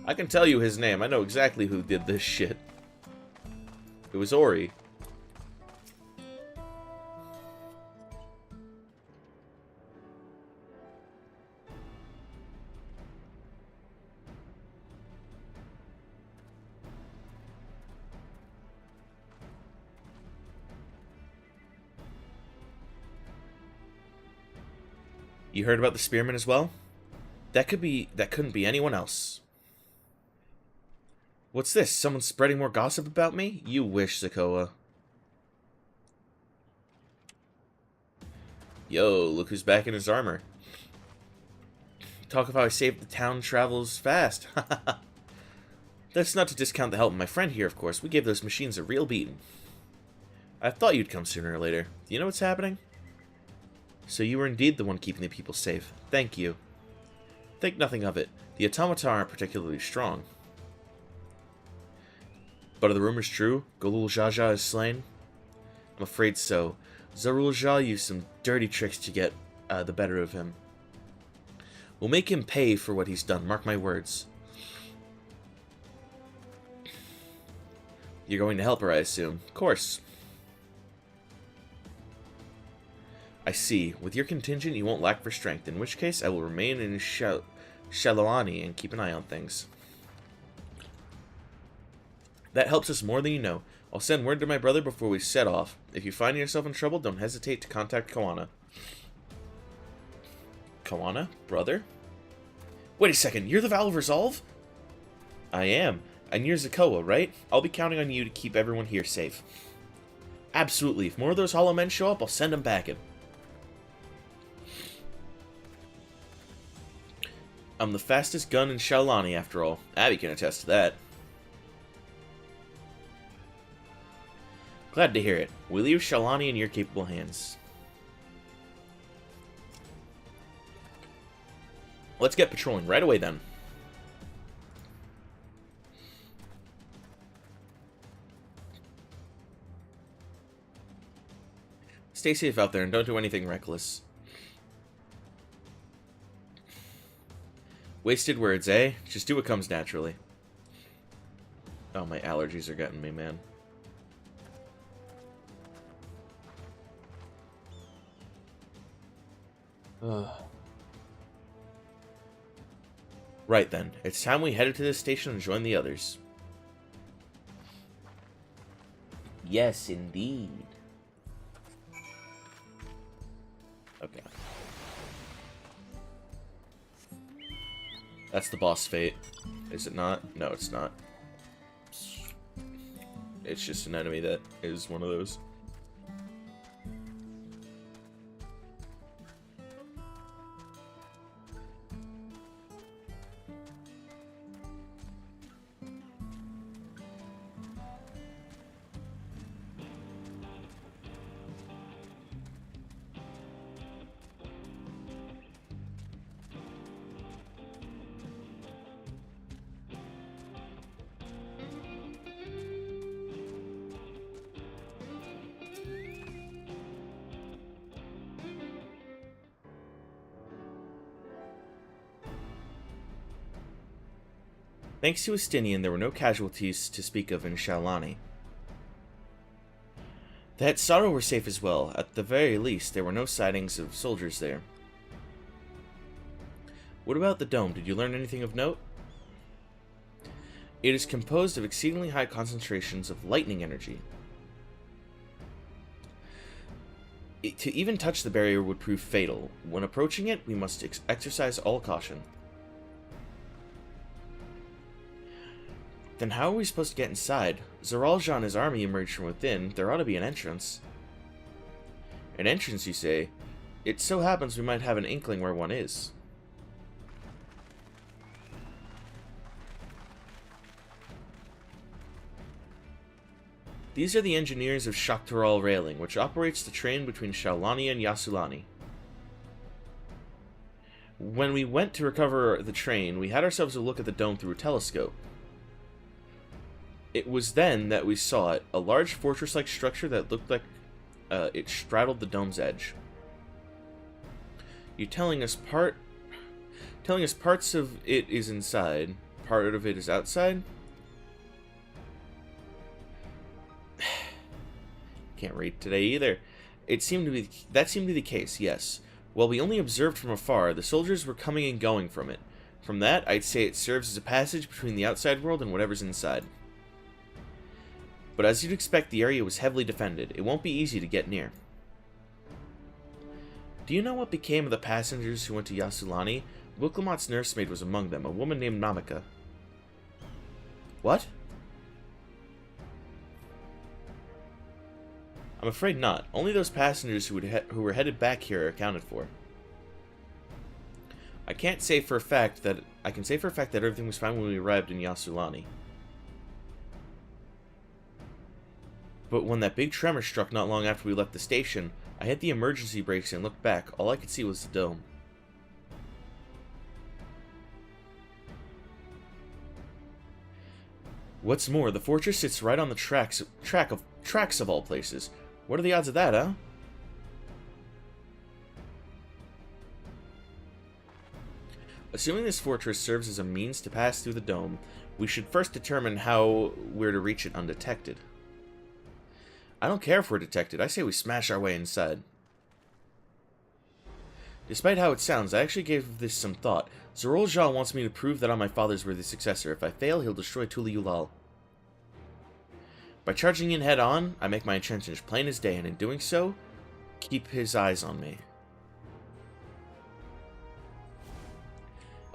S1: I can tell you his name. I know exactly who did this shit. It was Ori. You heard about the spearman as well? That couldn't be anyone else. What's this? Someone spreading more gossip about me? You wish, Zakoa. Yo, look who's back in his armor. Talk of how I saved the town travels fast. That's not to discount the help of my friend here, of course. We gave those machines a real beating. I thought you'd come sooner or later. Do you know what's happening? So you were indeed the one keeping the people safe. Thank you. Think nothing of it. The automata aren't particularly strong. But are the rumors true? Galul Jaja is slain? I'm afraid so. Zarul Jah used some dirty tricks to get the better of him. We'll make him pay for what he's done, mark my words. You're going to help her, I assume. Of course. I see. With your contingent, you won't lack for strength, in which case I will remain in Shaloani and keep an eye on things. That helps us more than you know. I'll send word to my brother before we set off. If you find yourself in trouble, don't hesitate to contact Kawana. Kawana? Brother? Wait a second, you're the Val of Resolve? I am. And you're Zakoa, right? I'll be counting on you to keep everyone here safe. Absolutely. If more of those hollow men show up, I'll send them back in. I'm the fastest gun in Shaolani, after all. Abby can attest to that. Glad to hear it. We leave Shaolani in your capable hands. Let's get patrolling right away, then. Stay safe out there and don't do anything reckless. Wasted words, eh? Just do what comes naturally. Oh, my allergies are getting me, man. Right then, it's time we headed to this station and join the others. Yes, indeed. Okay. That's the boss fate. Is it not? No, it's not. It's just an enemy that is one of those. Thanks to Estinian, there were no casualties to speak of in Shaolani. The Hetsaru were safe as well. At the very least, there were no sightings of soldiers there. What about the dome? Did you learn anything of note? It is composed of exceedingly high concentrations of lightning energy. To even touch the barrier would prove fatal. When approaching it, we must exercise all caution. Then how are we supposed to get inside? Zoralja and his army emerged from within. There ought to be an entrance. An entrance, you say? It so happens we might have an inkling where one is. These are the engineers of Shaktaral Railing, which operates the train between Shaolani and Yasulani. When we went to recover the train, we had ourselves a look at the dome through a telescope. It was then that we saw it, a large fortress-like structure that looked like it straddled the dome's edge. You're telling us parts of it is inside, part of it is outside? Can't read today either. That seemed to be the case, yes. While we only observed from afar, the soldiers were coming and going from it. From that, I'd say it serves as a passage between the outside world and whatever's inside. But as you'd expect, the area was heavily defended. It won't be easy to get near. Do you know what became of the passengers who went to Yasulani? Wuklamot's nursemaid was among them, a woman named Namika. What? I'm afraid not. Only those passengers who were headed back here are accounted for. I can say for a fact that everything was fine when we arrived in Yasulani. But when that big tremor struck not long after we left the station, I hit the emergency brakes and looked back. All I could see was the dome. What's more, the fortress sits right on the tracks of all places. What are the odds of that, huh? Assuming this fortress serves as a means to pass through the dome, we should first determine how we're to reach it undetected. I don't care if we're detected. I say we smash our way inside. Despite how it sounds, I actually gave this some thought. Zoralja wants me to prove that I'm my father's worthy successor. If I fail, he'll destroy Tuliulal. By charging in head-on, I make my intentions plain as day, and in doing so, keep his eyes on me.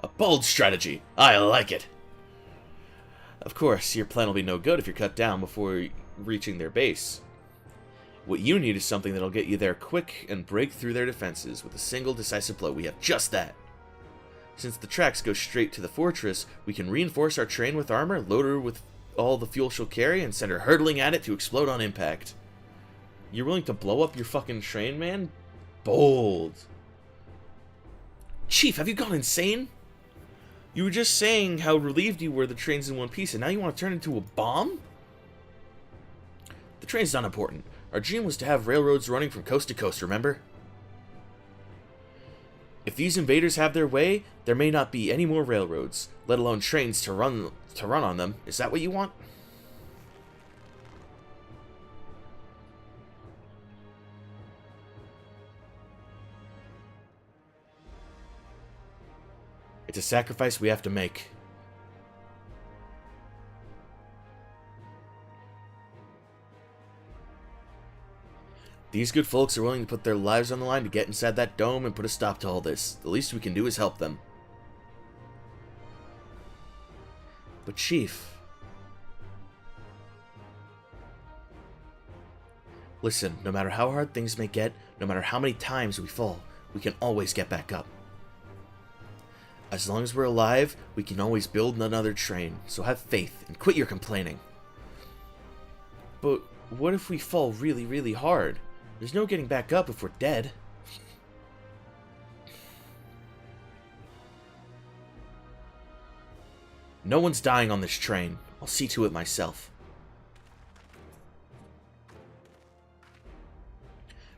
S1: A bold strategy! I like it! Of course, your plan will be no good if you're cut down before reaching their base. What you need is something that'll get you there quick and break through their defenses with a single decisive blow. We have just that. Since the tracks go straight to the fortress, we can reinforce our train with armor, load her with all the fuel she'll carry, and send her hurtling at it to explode on impact. You're willing to blow up your fucking train, man? Bold. Chief, have you gone insane? You were just saying how relieved you were the train's in one piece, and now you want to turn it into a bomb? The train's not important. Our dream was to have railroads running from coast to coast, remember? If these invaders have their way, there may not be any more railroads, let alone trains to run on them. Is that what you want? It's a sacrifice we have to make. These good folks are willing to put their lives on the line to get inside that dome and put a stop to all this. The least we can do is help them. But Chief... Listen, no matter how hard things may get, no matter how many times we fall, we can always get back up. As long as we're alive, we can always build another train, so have faith and quit your complaining. But what if we fall really, really hard? There's no getting back up if we're dead. No one's dying on this train. I'll see to it myself.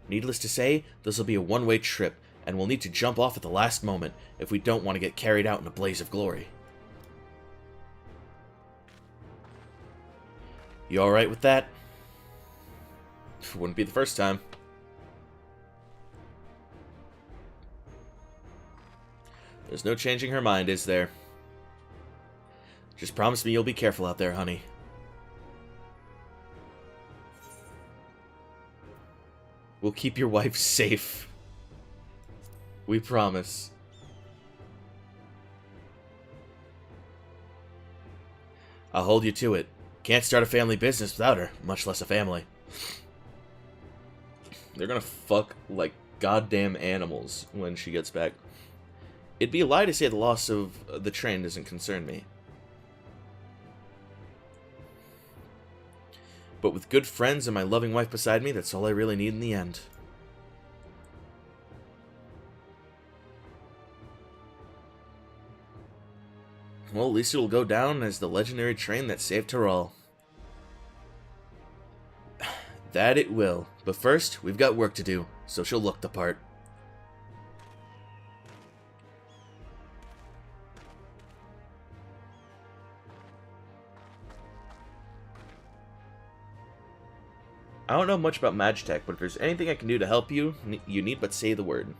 S1: Needless to say, this will be a one-way trip, and we'll need to jump off at the last moment if we don't want to get carried out in a blaze of glory. You alright with that? Wouldn't be the first time. There's no changing her mind, is there? Just promise me you'll be careful out there, honey. We'll keep your wife safe. We promise. I'll hold you to it. Can't start a family business without her, much less a family. They're gonna fuck like goddamn animals when she gets back. It'd be a lie to say the loss of the train doesn't concern me. But with good friends and my loving wife beside me, that's all I really need in the end. Well, at least it'll go down as the legendary train that saved Tyrol. That it will. But first, we've got work to do, so she'll look the part. I don't know much about Magitech, but if there's anything I can do to help you, you need but say the word.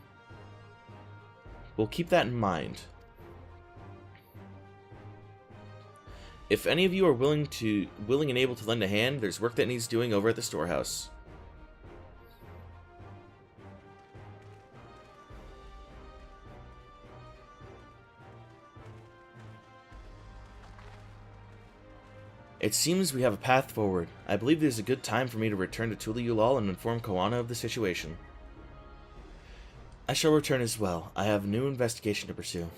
S1: We'll keep that in mind. If any of you are willing and able to lend a hand, there's work that needs doing over at the storehouse. It seems we have a path forward. I believe there's a good time for me to return to Tuliulal and inform Koana of the situation. I shall return as well. I have a new investigation to pursue.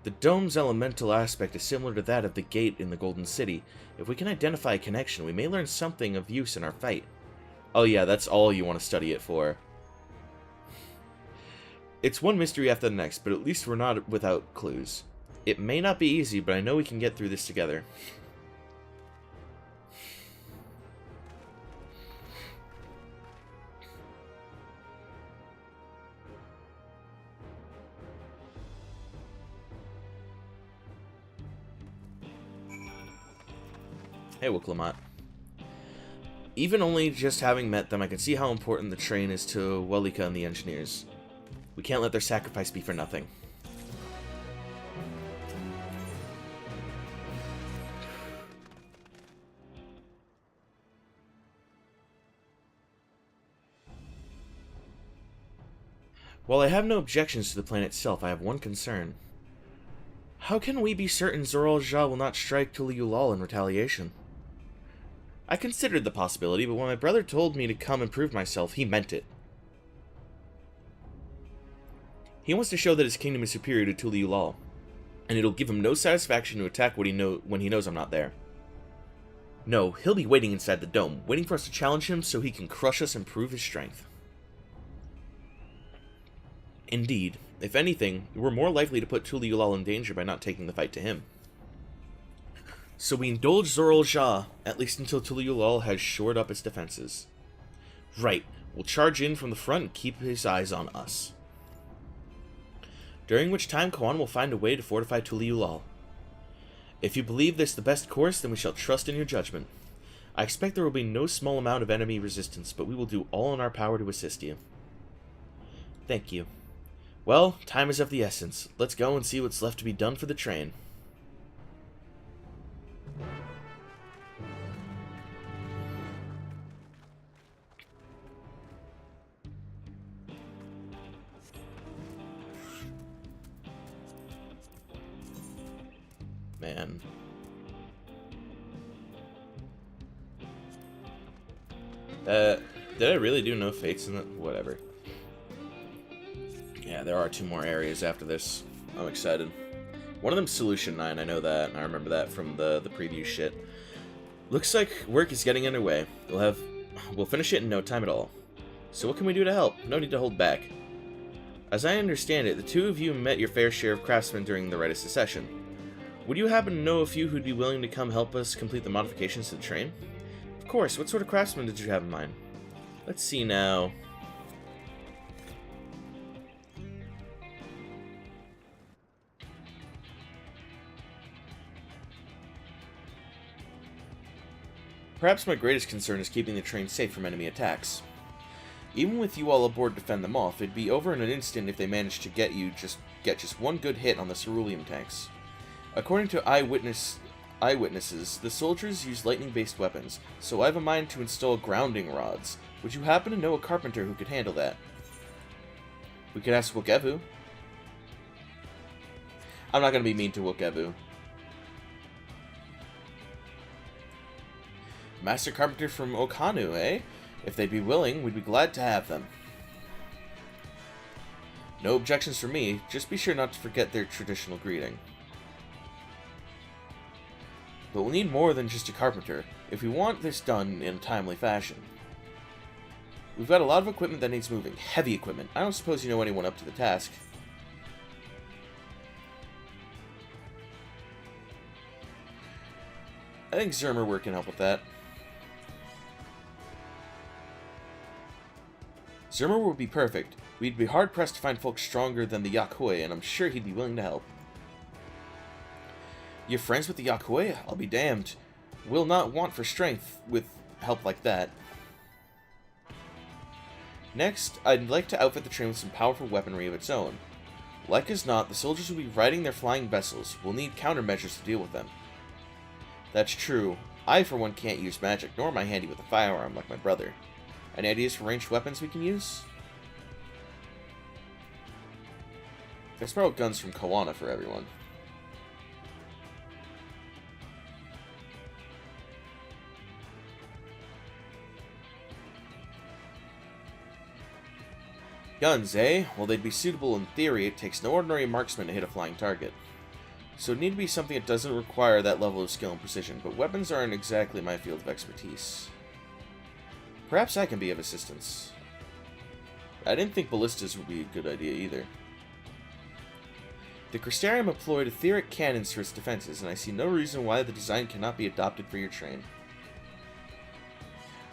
S1: The dome's elemental aspect is similar to that of the gate in the Golden City. If we can identify a connection, we may learn something of use in our fight. Oh yeah, that's all you want to study it for. It's one mystery after the next, but at least we're not without clues. It may not be easy, but I know we can get through this together. Hey, Wuklamot. Even only just having met them, I can see how important the train is to Walika and the engineers. We can't let their sacrifice be for nothing. While I have no objections to the plan itself, I have one concern. How can we be certain Zoral Ja will not strike Tuliulal in retaliation? I considered the possibility, but when my brother told me to come and prove myself, he meant it. He wants to show that his kingdom is superior to Tuliulal, and it'll give him no satisfaction to attack when he knows I'm not there. No, he'll be waiting inside the dome, waiting for us to challenge him so he can crush us and prove his strength. Indeed, if anything, we're more likely to put Tuliulal in danger by not taking the fight to him. So we indulge Zoral Ja, at least until Tuliulal has shored up its defenses. Right, we'll charge in from the front and keep his eyes on us. During which time Koana will find a way to fortify Tuliulal. If you believe this the best course, then we shall trust in your judgment. I expect there will be no small amount of enemy resistance, but we will do all in our power to assist you. Thank you. Well, time is of the essence. Let's go and see what's left to be done for the train. Man. Did I really do no fates in it? Whatever. Yeah, there are 2 more areas after this. I'm excited. One of them's Solution 9, I know that, and I remember that from the preview shit. Looks like work is getting underway. We'll finish it in no time at all. So what can we do to help? No need to hold back. As I understand it, the 2 of you met your fair share of craftsmen during the rite of secession. Would you happen to know a few who'd be willing to come help us complete the modifications to the train? Of course, what sort of craftsmen did you have in mind? Let's see now. Perhaps my greatest concern is keeping the train safe from enemy attacks. Even with you all aboard to fend them off, it'd be over in an instant if they managed to get just one good hit on the ceruleum tanks. According to eyewitnesses, the soldiers use lightning-based weapons, so I have a mind to install grounding rods. Would you happen to know a carpenter who could handle that? We could ask Wokevu. I'm not going to be mean to Wokevu. Master Carpenter from Okanu, eh? If they'd be willing, we'd be glad to have them. No objections from me, just be sure not to forget their traditional greeting. But we'll need more than just a carpenter, if we want this done in a timely fashion. We've got a lot of equipment that needs moving, heavy equipment. I don't suppose you know anyone up to the task. I think Zermerwer can help with that. Zermerwer would be perfect. We'd be hard-pressed to find folks stronger than the Yakuoi, and I'm sure he'd be willing to help. You're friends with the Yakuoi? I'll be damned. We'll not want for strength with help like that. Next, I'd like to outfit the train with some powerful weaponry of its own. Like as not, the soldiers will be riding their flying vessels. We'll need countermeasures to deal with them. That's true. I, for one, can't use magic, nor am I handy with a firearm like my brother. Any ideas for ranged weapons we can use? Let's borrow guns from Kawana for everyone. Guns, eh? Well, they'd be suitable in theory. It takes no ordinary marksman to hit a flying target. So it'd need to be something that doesn't require that level of skill and precision, but weapons aren't exactly my field of expertise. Perhaps I can be of assistance. I didn't think ballistas would be a good idea either. The Crystarium employed etheric cannons for its defenses, and I see no reason why the design cannot be adopted for your train.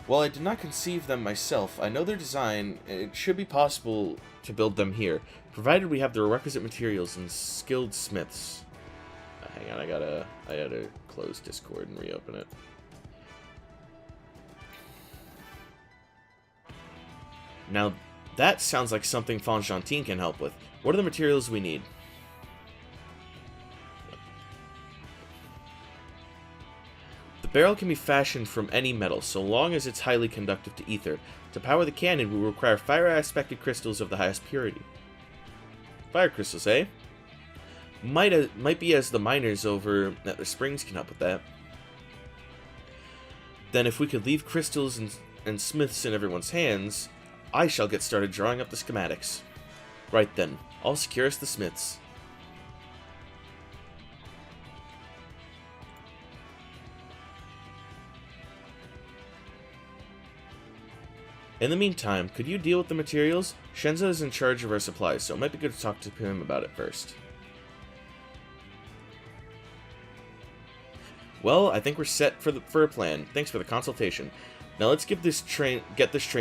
S1: While I did not conceive them myself, I know their design, and it should be possible to build them here, provided we have the requisite materials and skilled smiths. Hang on, I gotta close Discord and reopen it. Now, that sounds like something Fonjantine can help with. What are the materials we need? The barrel can be fashioned from any metal, so long as it's highly conductive to ether. To power the cannon, we require fire-aspected crystals of the highest purity. Fire crystals, eh? Might be as the miners over at the springs can help with that. Then if we could leave crystals and smiths in everyone's hands, I shall get started drawing up the schematics. Right then, I'll secure us the smiths. In the meantime, could you deal with the materials? Shenza is in charge of our supplies, so it might be good to talk to him about it first. Well, I think we're set for a plan. Thanks for the consultation. Now let's get this train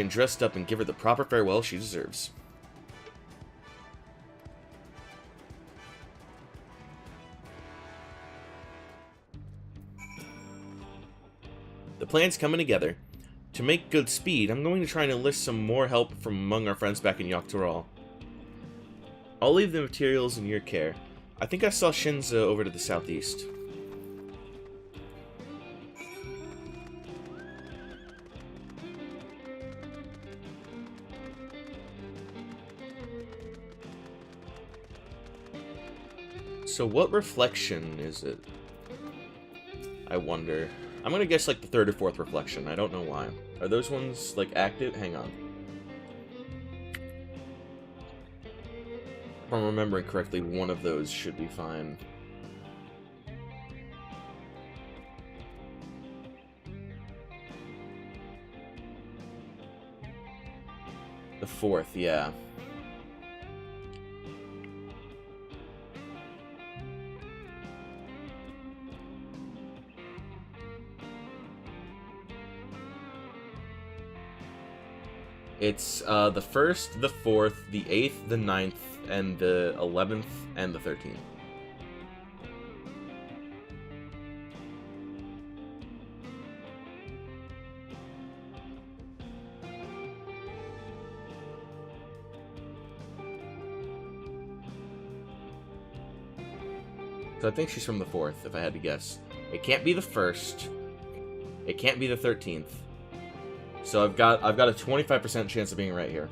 S1: dressed up and give her the proper farewell she deserves. The plan's coming together. To make good speed, I'm going to try and enlist some more help from among our friends back in Yogg-Toroil. I'll leave the materials in your care. I think I saw Shinza over to the southeast. So what reflection is it? I wonder. I'm gonna guess like the third or fourth reflection. I don't know why. Are those ones like active? Hang on. If I'm remembering correctly, one of those should be fine. The fourth, yeah. It's the 1st, the 4th, the 8th, the 9th, and the 11th, and the 13th. So I think she's from the 4th, if I had to guess. It can't be the 1st. It can't be the 13th. So I've got a 25% chance of being right here.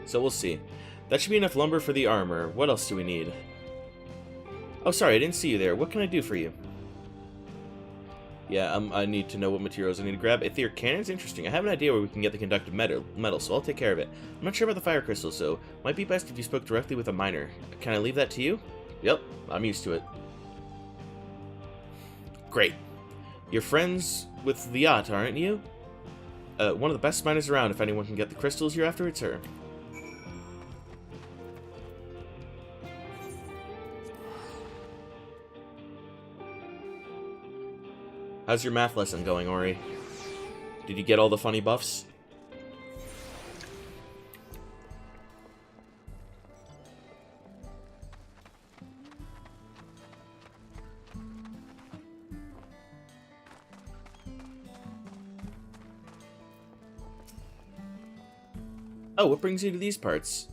S1: So we'll see. That should be enough lumber for the armor. What else do we need? Oh, sorry, I didn't see you there. What can I do for you? Yeah, I need to know what materials I need to grab. Etheric cannon's interesting. I have an idea where we can get the conductive metal, so I'll take care of it. I'm not sure about the fire crystals, so might be best if you spoke directly with a miner. Can I leave that to you? Yep, I'm used to it. Great. You're friends with the yacht, aren't you? One of the best miners around. If anyone can get the crystals you're after, it's her. How's your math lesson going, Ori? Did you get all the funny buffs? Oh, what brings you to these parts?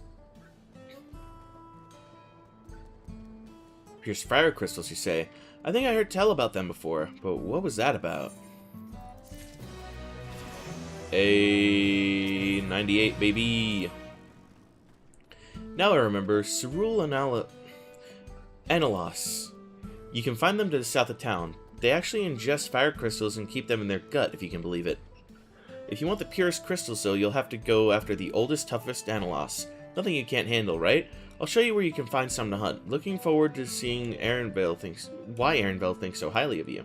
S1: Here's fire crystals, you say. I think I heard tell about them before, but what was that about? A 98, baby. Now I remember. Cerule Analos. You can find them to the south of town. They actually ingest fire crystals and keep them in their gut, if you can believe it. If you want the purest crystals, though, you'll have to go after the oldest, toughest Analos. Nothing you can't handle, right? I'll show you where you can find some to hunt. Looking forward to seeing why Aaronvale thinks so highly of you.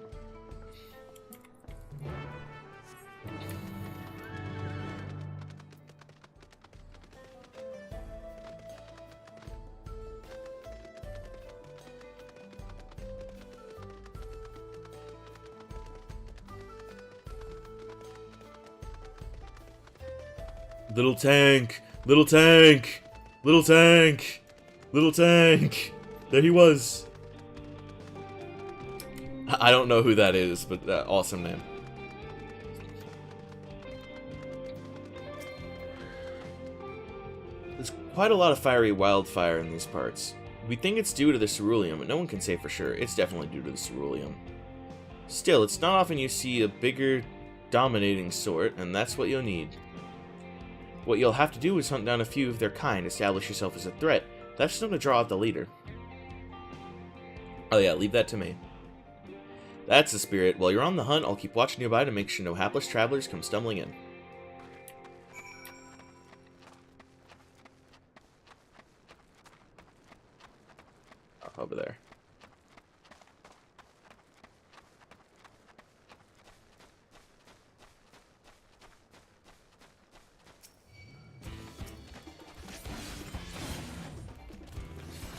S1: Little tank! Little tank! Little tank! Little tank! There he was! I don't know who that is, but awesome name. There's quite a lot of fiery wildfire in these parts. We think it's due to the ceruleum, but no one can say for sure. It's definitely due to the ceruleum. Still, it's not often you see a bigger, dominating sort, and that's what you'll need. What you'll have to do is hunt down a few of their kind, establish yourself as a threat. That's enough to draw out the leader. Oh yeah, leave that to me. That's the spirit. While you're on the hunt, I'll keep watch nearby to make sure no hapless travelers come stumbling in. Oh, over there.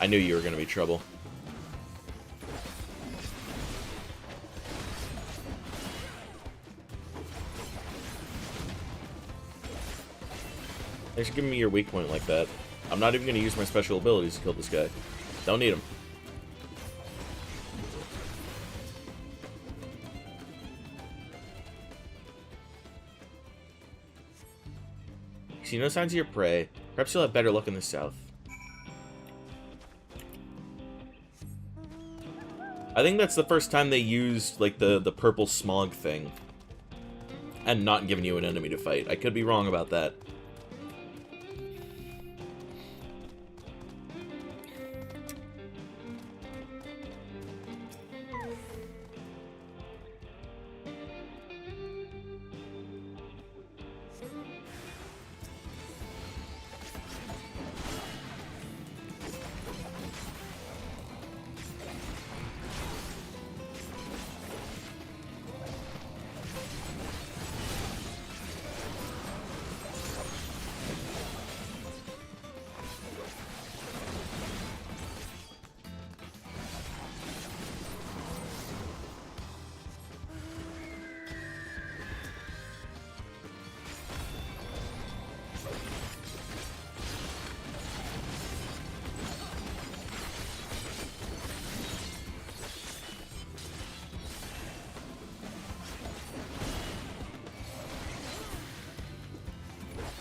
S1: I knew you were going to be trouble. Thanks for giving me your weak point like that. I'm not even going to use my special abilities to kill this guy. Don't need him. See no signs of your prey. Perhaps you'll have better luck in the south. I think that's the first time they used, like, the purple smog thing. And not giving you an enemy to fight. I could be wrong about that.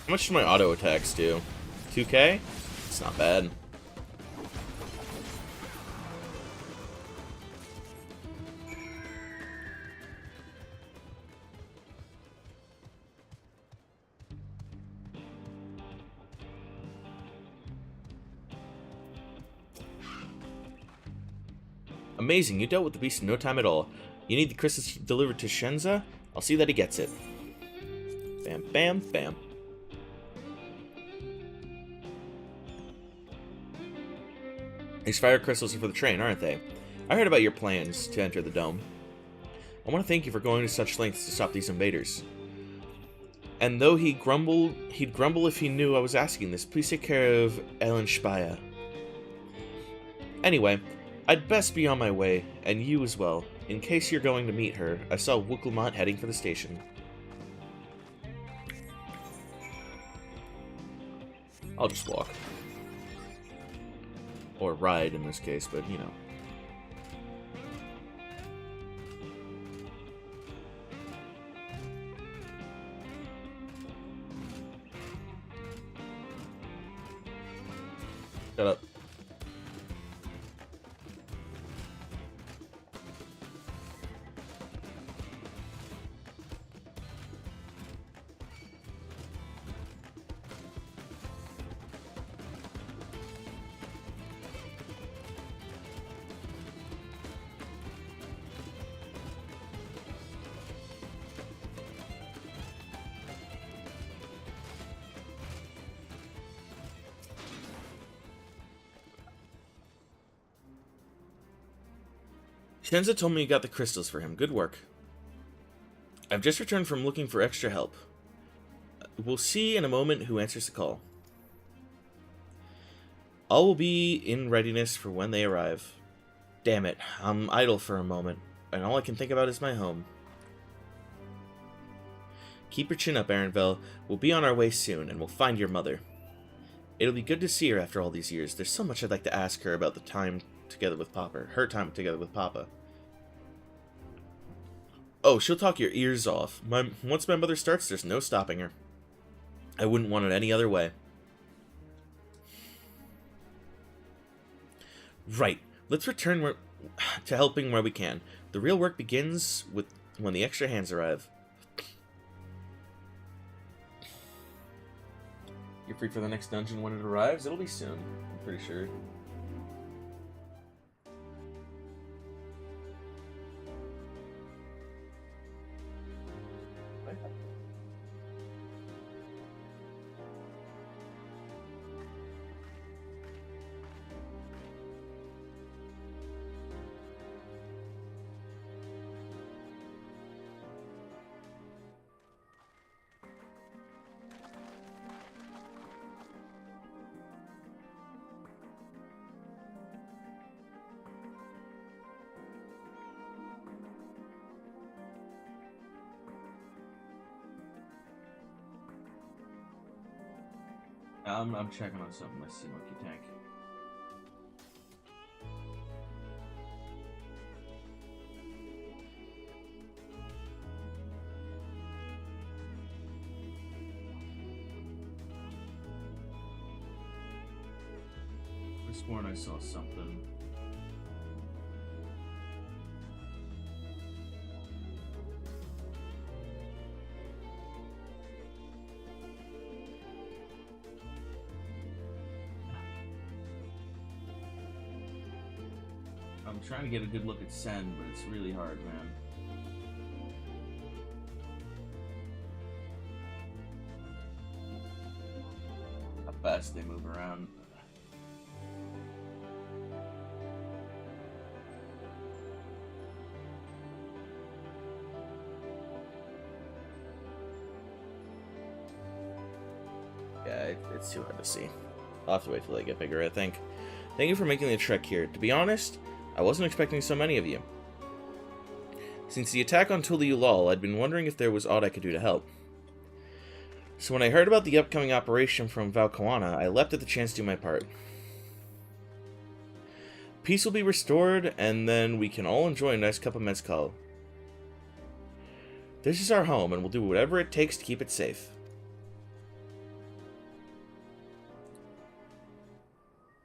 S1: How much do my auto attacks do? 2k? It's not bad. Amazing, you dealt with the beast in no time at all. You need the crystals delivered to Shenza? I'll see that he gets it. Bam, bam, bam. These fire crystals are for the train, aren't they? I heard about your plans to enter the dome. I want to thank you for going to such lengths to stop these invaders. And though he'd grumble if he knew I was asking this, please take care of Ellen Speyer. Anyway, I'd best be on my way, and you as well. In case you're going to meet her, I saw Wookelmont heading for the station. I'll just walk. Or ride in this case, but you know. Shut up. Shenza told me you got the crystals for him. Good work. I've just returned from looking for extra help. We'll see in a moment who answers the call. All will be in readiness for when they arrive. Damn it, I'm idle for a moment, and all I can think about is my home. Keep your chin up, Arenville. We'll be on our way soon, and we'll find your mother. It'll be good to see her after all these years. There's so much I'd like to ask her about the time together with Papa. Her time together with Papa. Oh, she'll talk your ears off. Once my mother starts, there's no stopping her. I wouldn't want it any other way. Right. Let's return to helping where we can. The real work begins when the extra hands arrive. You're free for the next dungeon when it arrives? It'll be soon, I'm pretty sure. I'm checking on something. Let's see, Monkey Tank. I sworn I saw something. I'm trying to get a good look at Sen, but it's really hard, man. How fast they move around. Yeah, it's too hard to see. I'll have to wait till they get bigger, I think. Thank you for making the trek here. To be honest, I wasn't expecting so many of you. Since the attack on Tula-Ulal, I'd been wondering if there was aught I could do to help. So when I heard about the upcoming operation from Valkoana, I leapt at the chance to do my part. Peace will be restored, and then we can all enjoy a nice cup of mezcal. This is our home, and we'll do whatever it takes to keep it safe.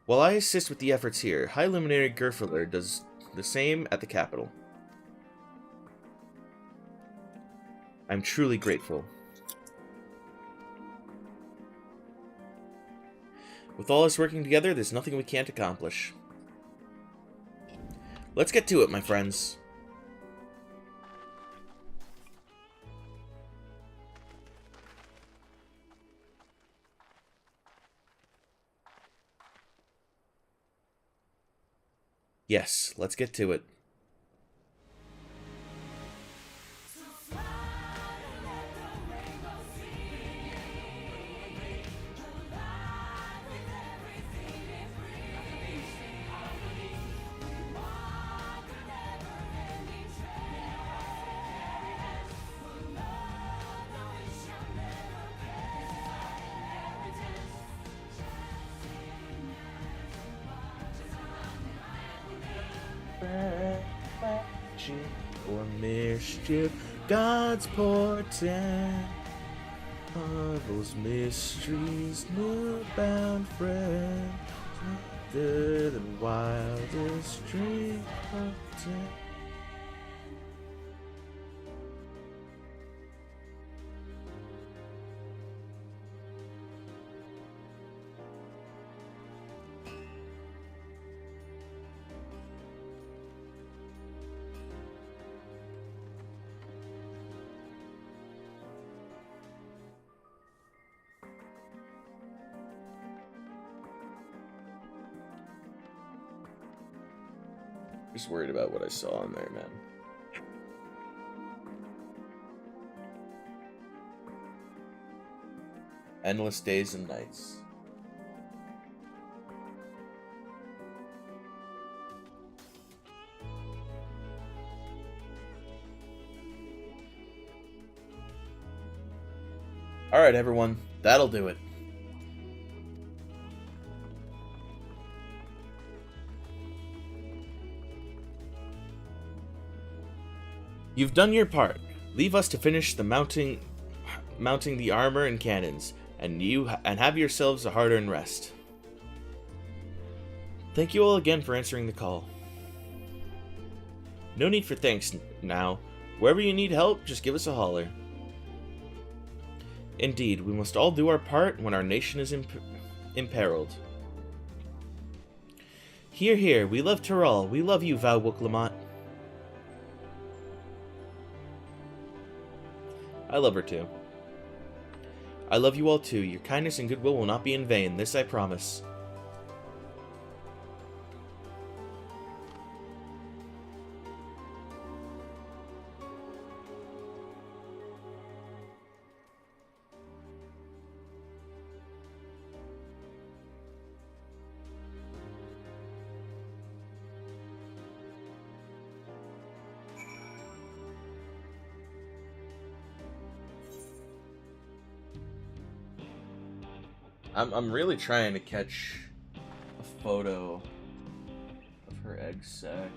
S1: While I assist with the efforts here, High Luminary Gerfeller does the same at the capital. I'm truly grateful. With all us working together, there's nothing we can't accomplish. Let's get to it, my friends. Yes, let's get to it. Or mischief, God's portent, marvel's mysteries, new-bound friend, good and wildest dream content. Just worried about what I saw in there, man. Endless days and nights. Alright, everyone. That'll do it. You've done your part. Leave us to finish the mounting the armor and cannons, and have yourselves a hard-earned rest. Thank you all again for answering the call. No need for thanks now. Wherever you need help, just give us a holler. Indeed, we must all do our part when our nation is imperiled. Hear, hear. We love Tyrell. We love you, Valwook Lamont. I love her too. I love you all too. Your kindness and goodwill will not be in vain. This I promise. I'm really trying to catch a photo of her egg sac.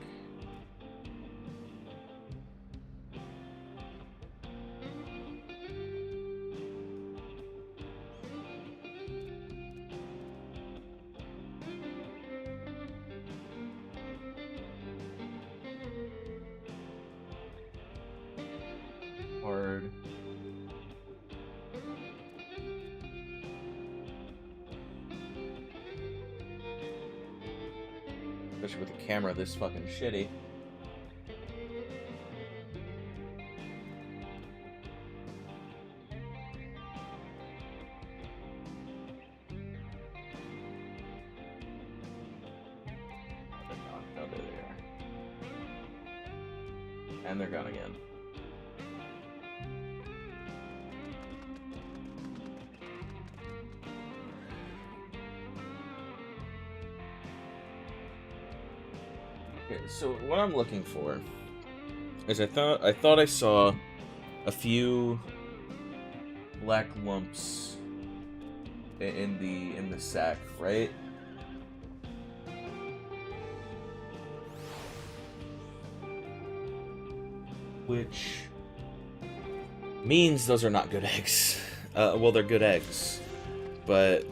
S1: Hard. Especially with a camera this fucking shitty. Oh, there they are. And they're gone again. Okay, so what I'm looking for is I thought I saw a few black lumps in the sack, right? Which means those are not good eggs. Well, they're good eggs, but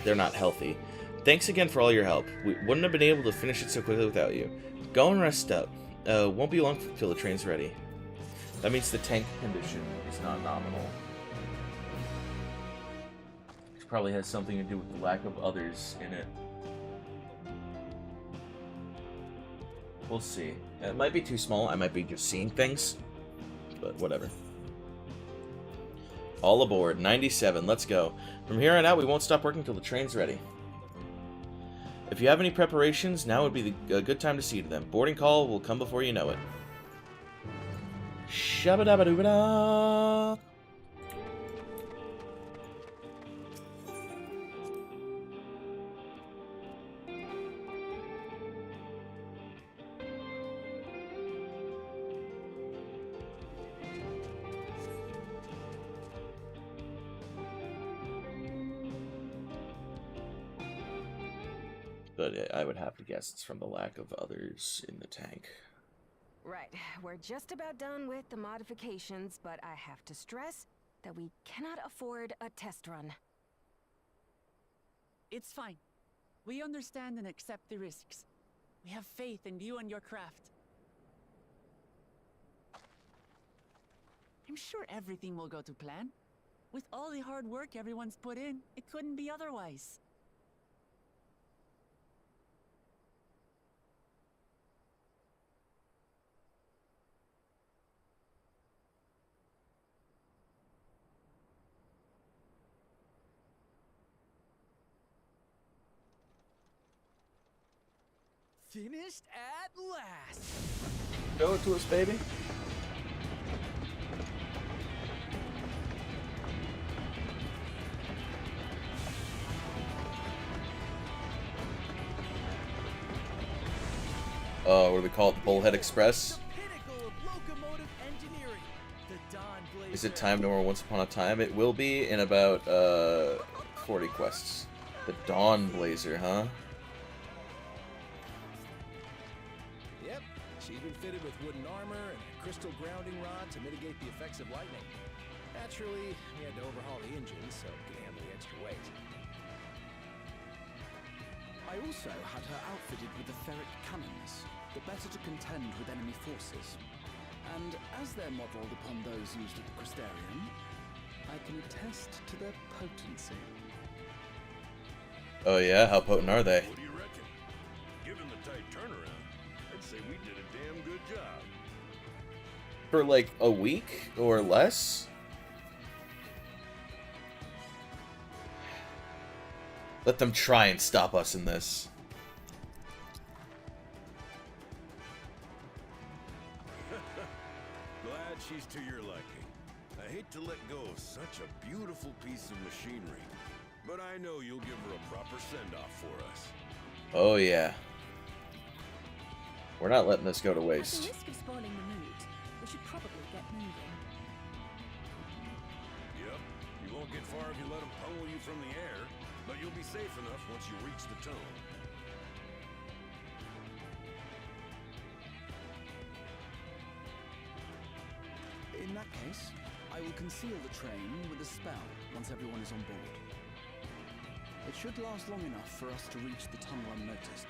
S1: they're not healthy. Thanks again for all your help. We wouldn't have been able to finish it so quickly without you. Go and rest up. Won't be long till the train's ready. That means the tank condition is not nominal. Which probably has something to do with the lack of others in it. We'll see. It might be too small. I might be just seeing things. But whatever. All aboard. 97. Let's go. From here on out, we won't stop working till the train's ready. If you have any preparations, now would be a good time to see to them. Boarding call will come before you know it. Shabba-dabba-doo-ba-da! But I would have to guess it's from the lack of others in the tank.
S7: Right, we're just about done with the modifications, but I have to stress that we cannot afford a test run.
S2: It's fine. We understand and accept the risks. We have faith in you and your craft. I'm sure everything will go to plan. With all the hard work everyone's put in, it couldn't be otherwise.
S14: Finished at last!
S1: Show it to us, baby. Oh, what do we call it? The Bullhead Express? Is it timed or Once Upon a Time? It will be in about 40 quests. The Dawn Blazer, huh?
S8: Yep, she's been fitted with wooden armor and a crystal grounding rod to mitigate the effects of lightning. Naturally, we had to overhaul the engine so it could handle the extra weight. I also had her outfitted with the ferric cannons, the better to contend with enemy forces. And as they're modelled upon those used at the Crystarium, I can attest to their potency.
S1: Oh yeah? How potent are they?
S13: What do you reckon? Given the tight turnaround, I'd say we did a damn good job.
S1: For like a week or less? Let them try and stop us in this.
S13: Glad she's to your liking. I hate to let go of such a beautiful piece of machinery, but I know you'll give her a proper send-off for us.
S1: Oh yeah. We're not letting this go to
S3: At the
S1: waste.
S3: risk of spoiling the mood, we should probably get moving.
S13: Yep, you won't get far if you let them pummel you from the air, but you'll be safe enough once you reach the tunnel.
S8: In that case, I will conceal the train with a spell once everyone is on board. It should last long enough for us to reach the tunnel unnoticed.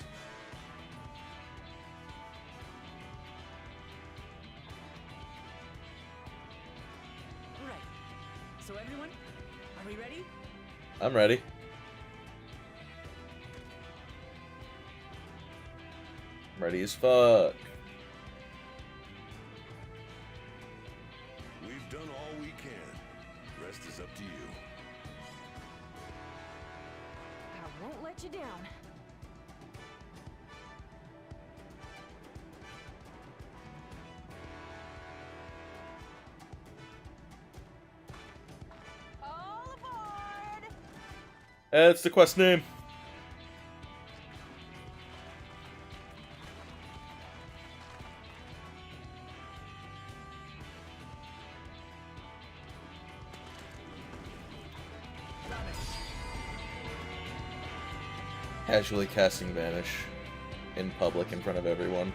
S2: Right. So everyone, are we ready?
S1: I'm ready. Ready as fuck.
S13: We've done all we can. Rest is up to you.
S7: I won't let you down. All aboard!
S1: That's the quest name. Casually casting Vanish in public in front of everyone.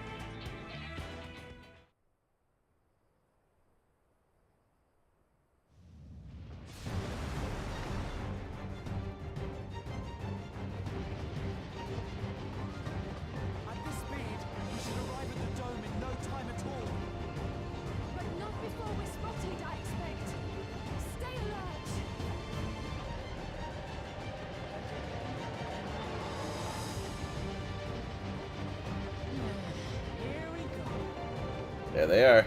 S1: There they are.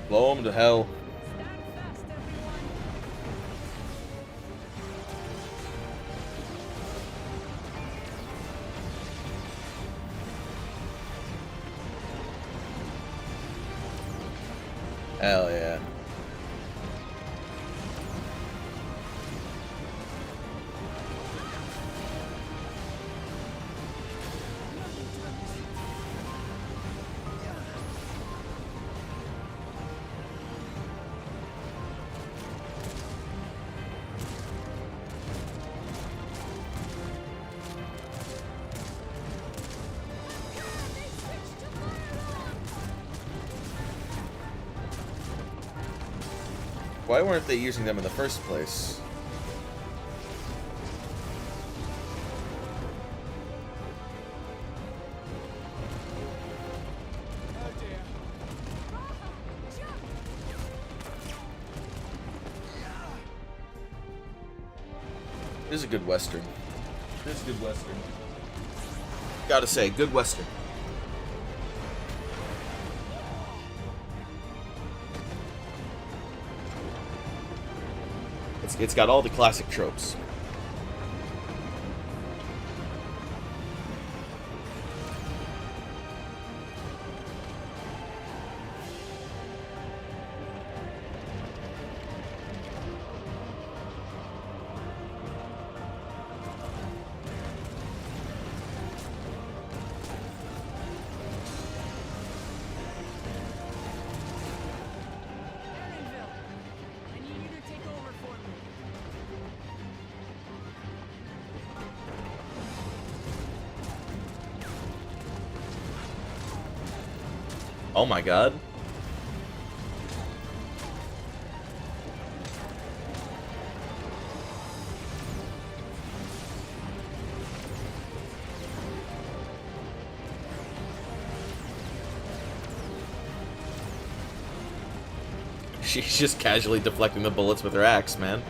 S1: Blow them to hell. Hell yeah. Why weren't they using them in the first place? This is a good Western. This is a good Western. Gotta say, good Western. It's got all the classic tropes. Oh my god. She's just casually deflecting the bullets with her axe, man.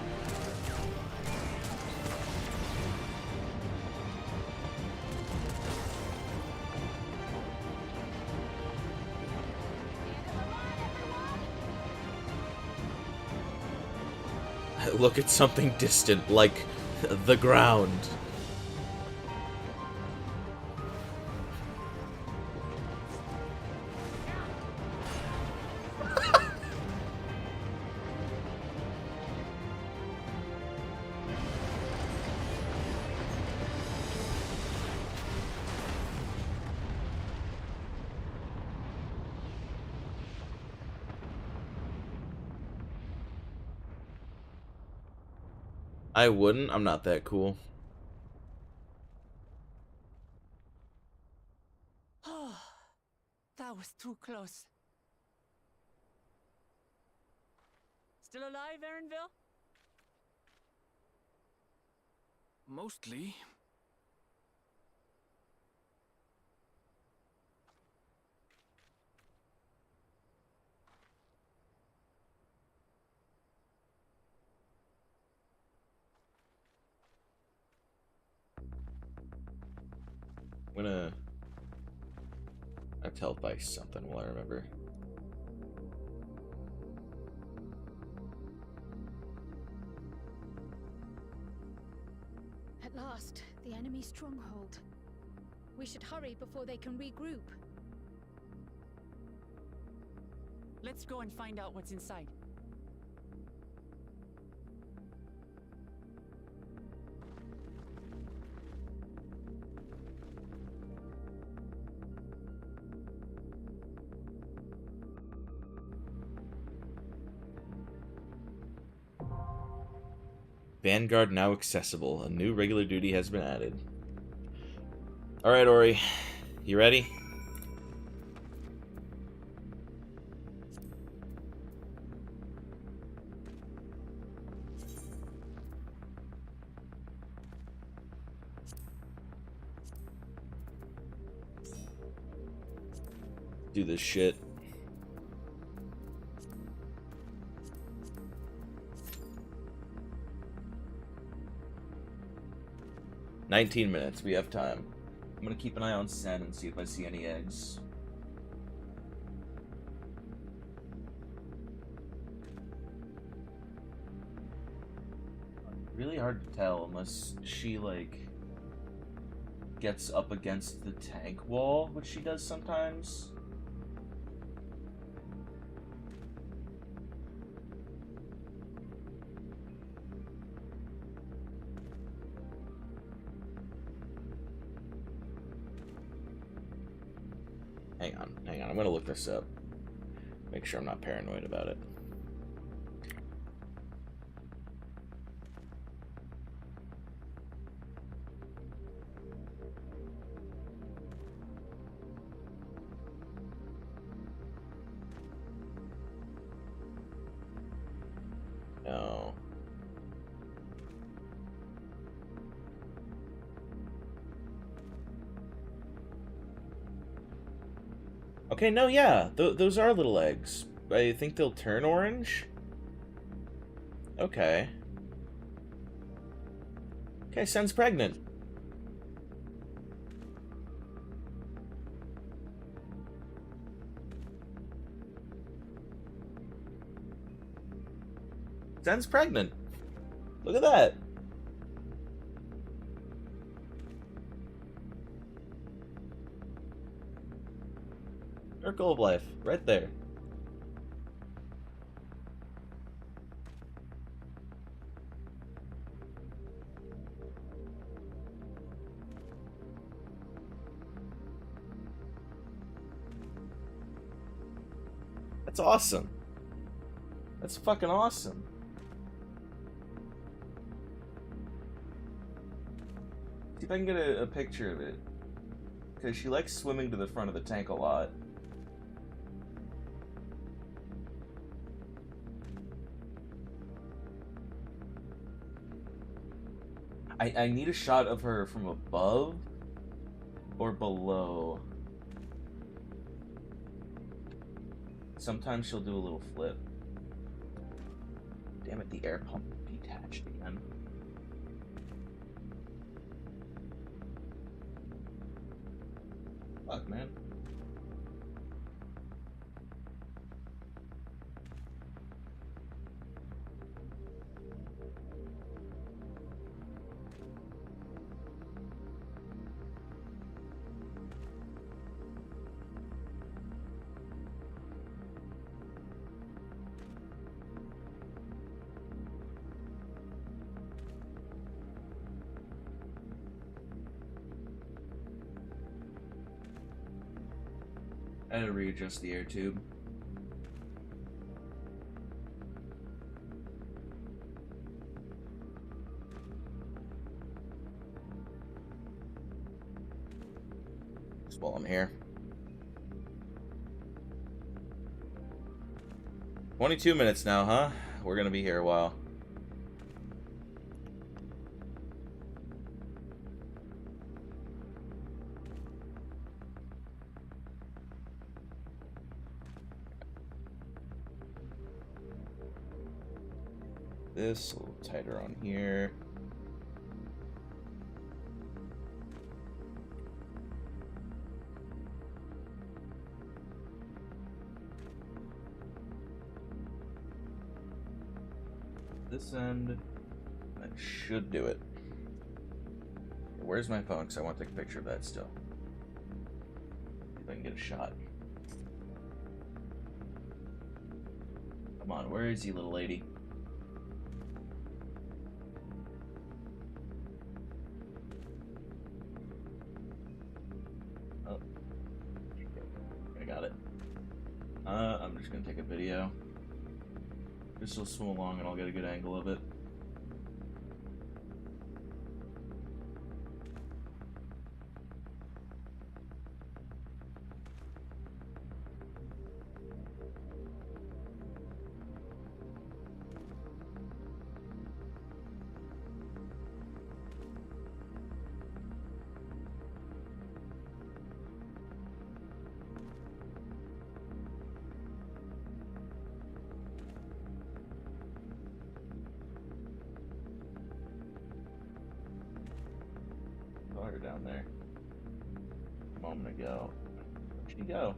S1: Look at something distant, like the ground. I wouldn't. I'm not that cool.
S2: Oh, that was too close. Still alive, Erinville?
S5: Mostly.
S1: I'm gonna tell Vice something while I remember.
S6: At last, the enemy stronghold. We should hurry before they can regroup.
S2: Let's go and find out what's inside.
S1: Vanguard now accessible. A new regular duty has been added. Alright, Ori. You ready? Do this shit. $19 We have time. I'm gonna keep an eye on Sen and see if I see any eggs. really hard to tell unless she, like, gets up against the tank wall, which she does sometimes. Hang on, I'm gonna look this up. Make sure I'm not paranoid about it. No. Okay, no, yeah, those are little eggs. I think they'll turn orange. Okay. Okay, Sen's pregnant. Sen's pregnant. Look at that. Circle of life, right there. That's awesome. That's fucking awesome. See if I can get a picture of it. Because she likes swimming to the front of the tank a lot. I need a shot of her from above or below. Sometimes she'll do a little flip. Damn it, the air pump detached again. Fuck, man. I had to readjust the air tube. Just while I'm here. 22 minutes now, huh? We're gonna be here a while. This a little tighter on here. This end, that should do it. Where's my phone? Because I want to take a picture of that still. See if I can get a shot. Come on, where is he, little lady? Oh. I got it. I'm just gonna take a video. Just will swim along and I'll get a good angle of it. Saw her down there a moment ago. Where'd she go?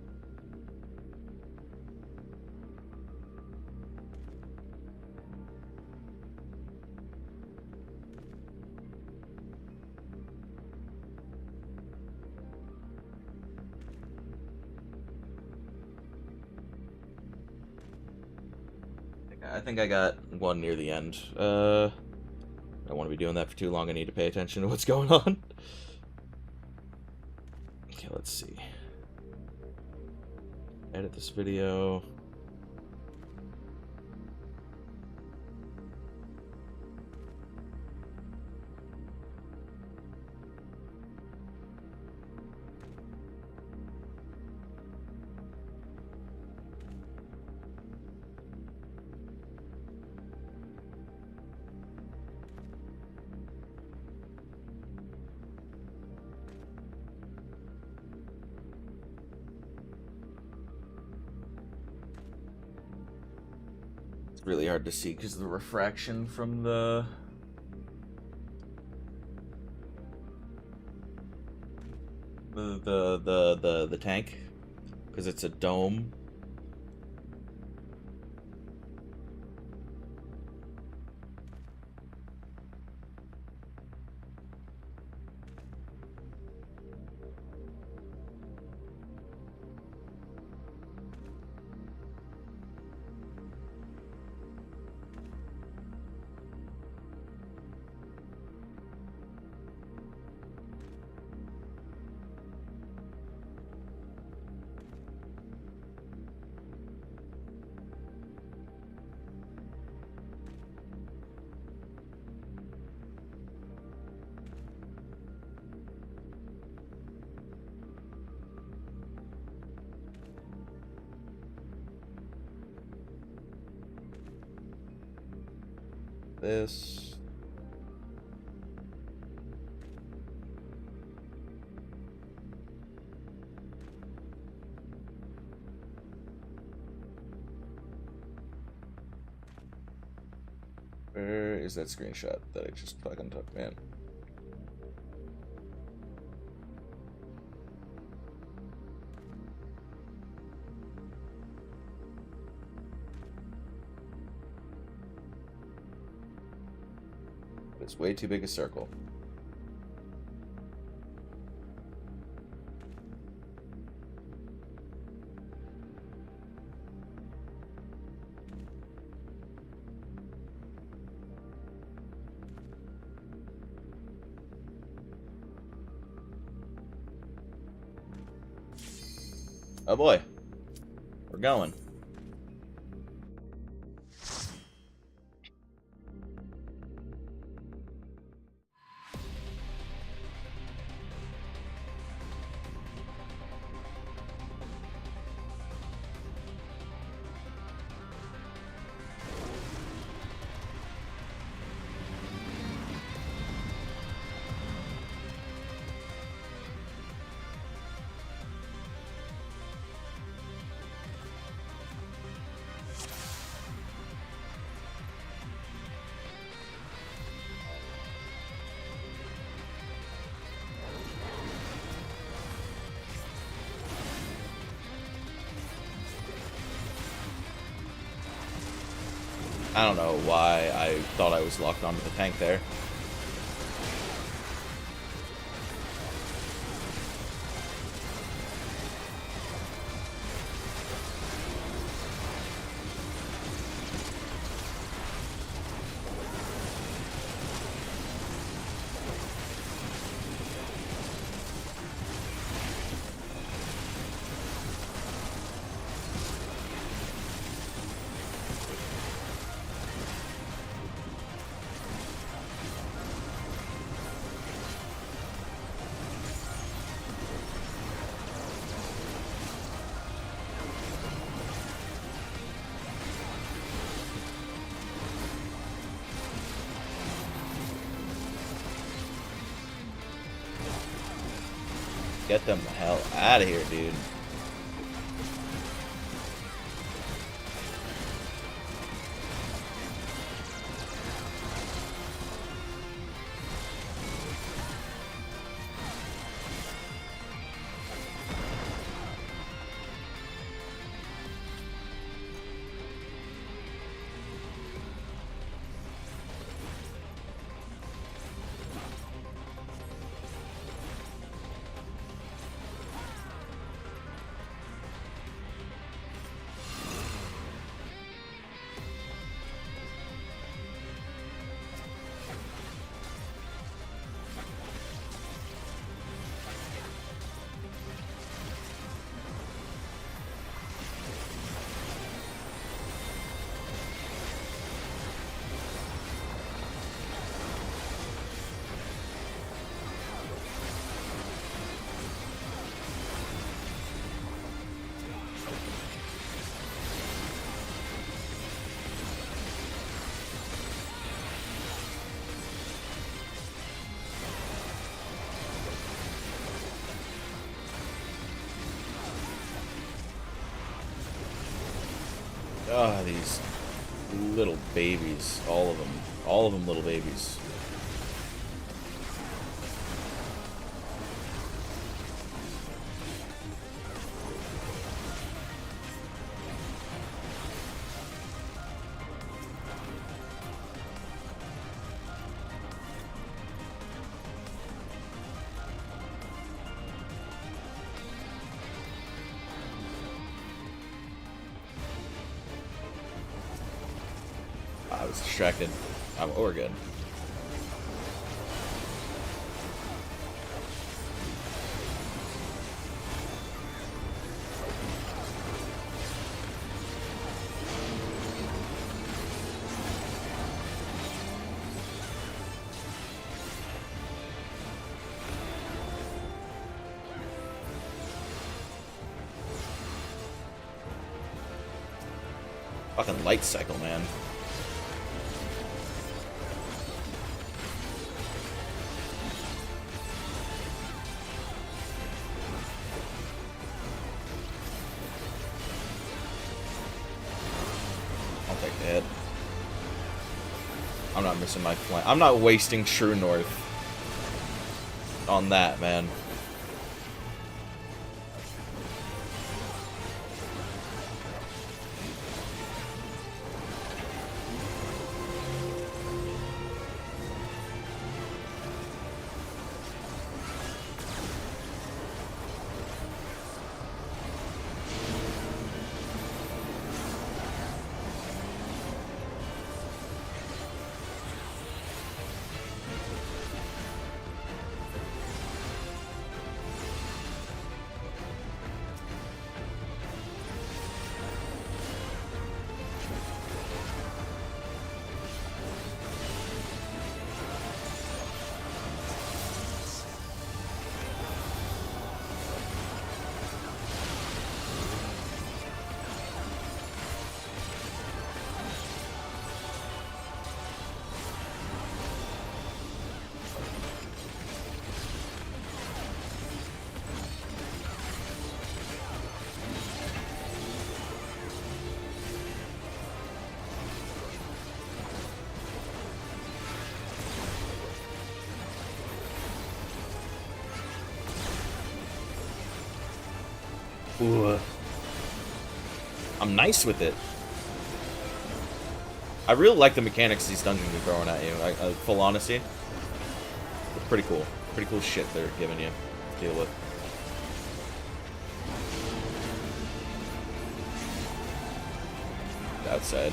S1: think I got one near the end. I don't want to be doing that for too long. I need to pay attention to what's going on. Okay, let's see. Edit this video. Really hard to see because of the refraction from the tank, because it's a dome. This. Where is that screenshot that I just fucking took, man? It's way too big a circle. Oh boy, we're going. I don't know why I thought I was locked onto the tank there. Get them the hell out of here, dude. Ah, these little babies. All of them. All of them little babies. I was distracted. Oh, we're good. Fucking light cycle, man. I'll take the hit. I'm not missing my flank. I'm not wasting True North on that, man. Ooh. I'm nice with it. I really like the mechanics these dungeons are throwing at you. Full honesty, they're pretty cool. Pretty cool shit they're giving you to deal with. Outside.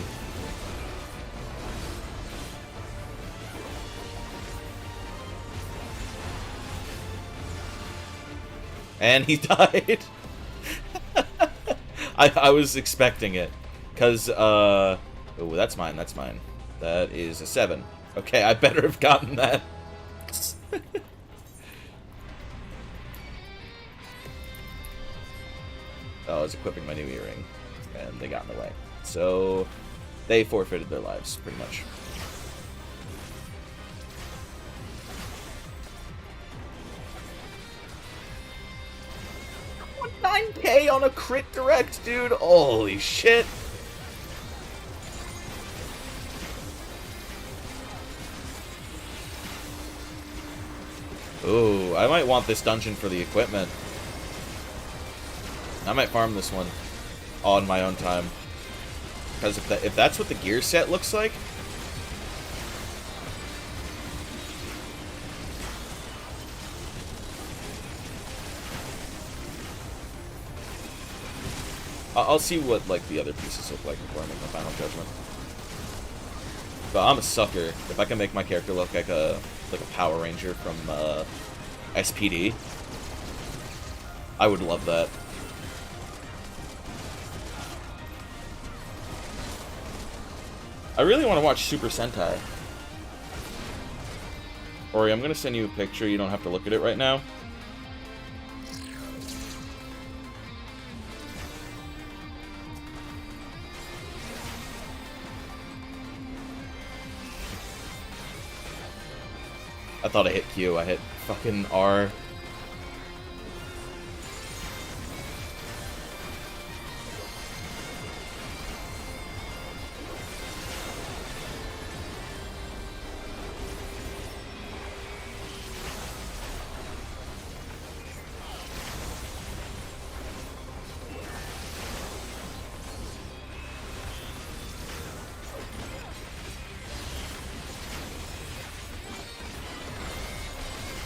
S1: And he died. I was expecting it. Because, oh, that's mine, that's mine. That is a 7. Okay, I better have gotten that. Oh, I was equipping my new earring. And they got in the way. So, they forfeited their lives, pretty much. 9K on a crit direct, dude. Holy shit. Ooh, I might want this dungeon for the equipment. I might farm this one on my own time. Because if that's what the gear set looks like... I'll see what, like, the other pieces look like before I make my final judgment. But I'm a sucker. If I can make my character look like a Power Ranger from SPD, I would love that. I really want to watch Super Sentai. Ori, I'm going to send you a picture. You don't have to look at it right now. I thought I hit Q. I hit fucking R.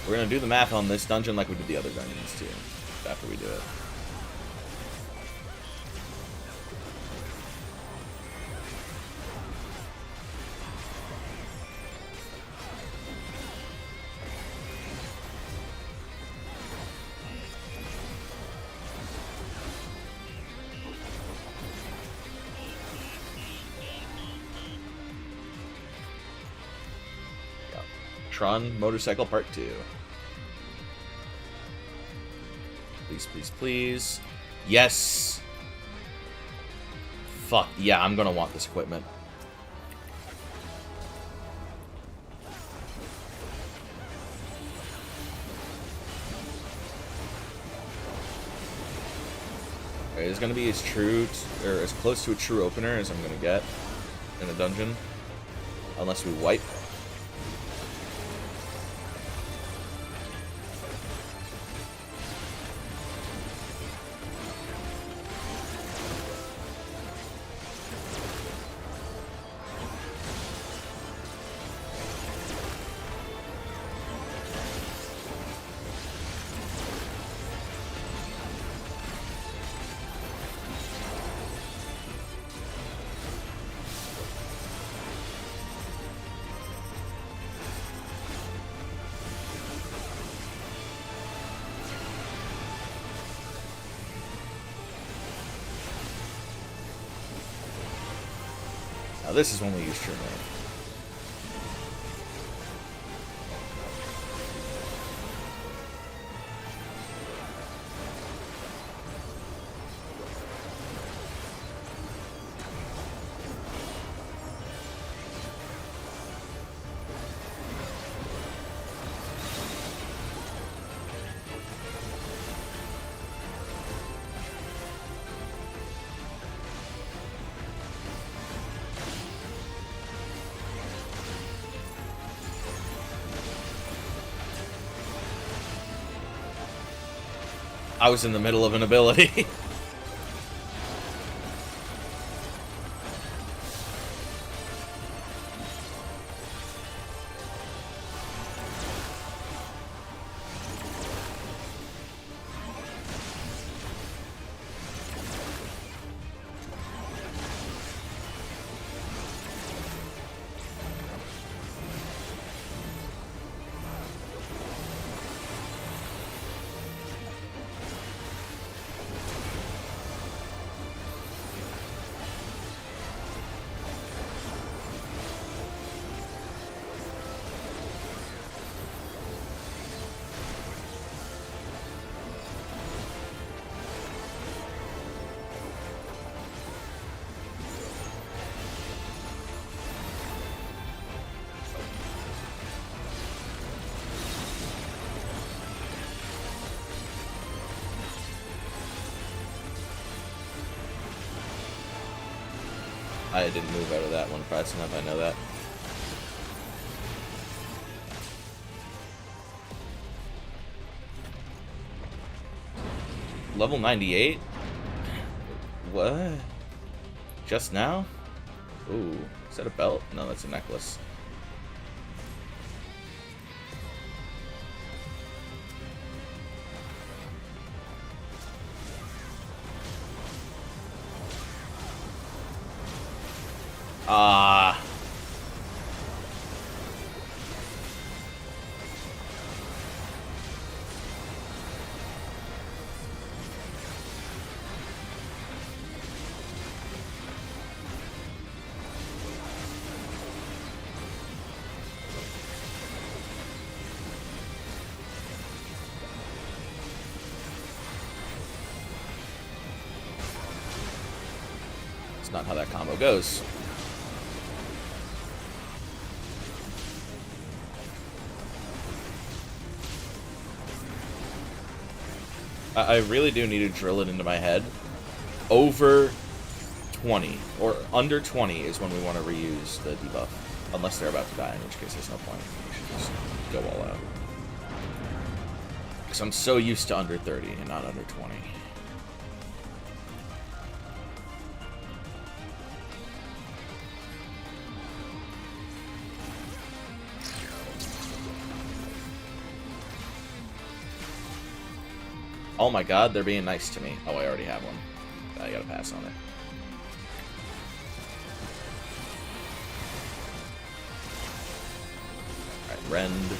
S1: We're gonna do the math on this dungeon like we did the other dungeons too, after we do it. Tron Motorcycle Part 2. Please, please, please. Yes! Fuck, yeah, I'm gonna want this equipment. Okay, it's gonna be as true, or as close to a true opener as I'm gonna get in a dungeon. Unless we wipe. Now this is when we use True Nerve. I was in the middle of an ability. I didn't move out of that one fast enough, I know that. Level 98? What? Just now? Ooh, is that a belt? No, that's a necklace. It's not how that combo goes. I really do need to drill it into my head. Over 20, or under 20 is when we want to reuse the debuff. Unless they're about to die, in which case there's no point. We should just go all out. Because I'm so used to under 30 and not under 20. Oh my god, they're being nice to me. Oh, I already have one. I gotta pass on it. Alright, Rend.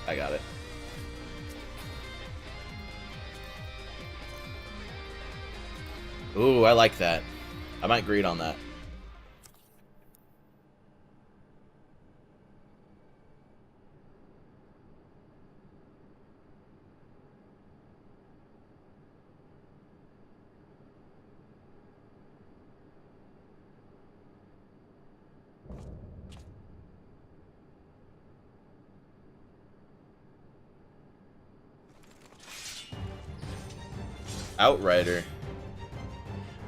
S1: I got it. Ooh, I like that. I might greed on that. Outrider.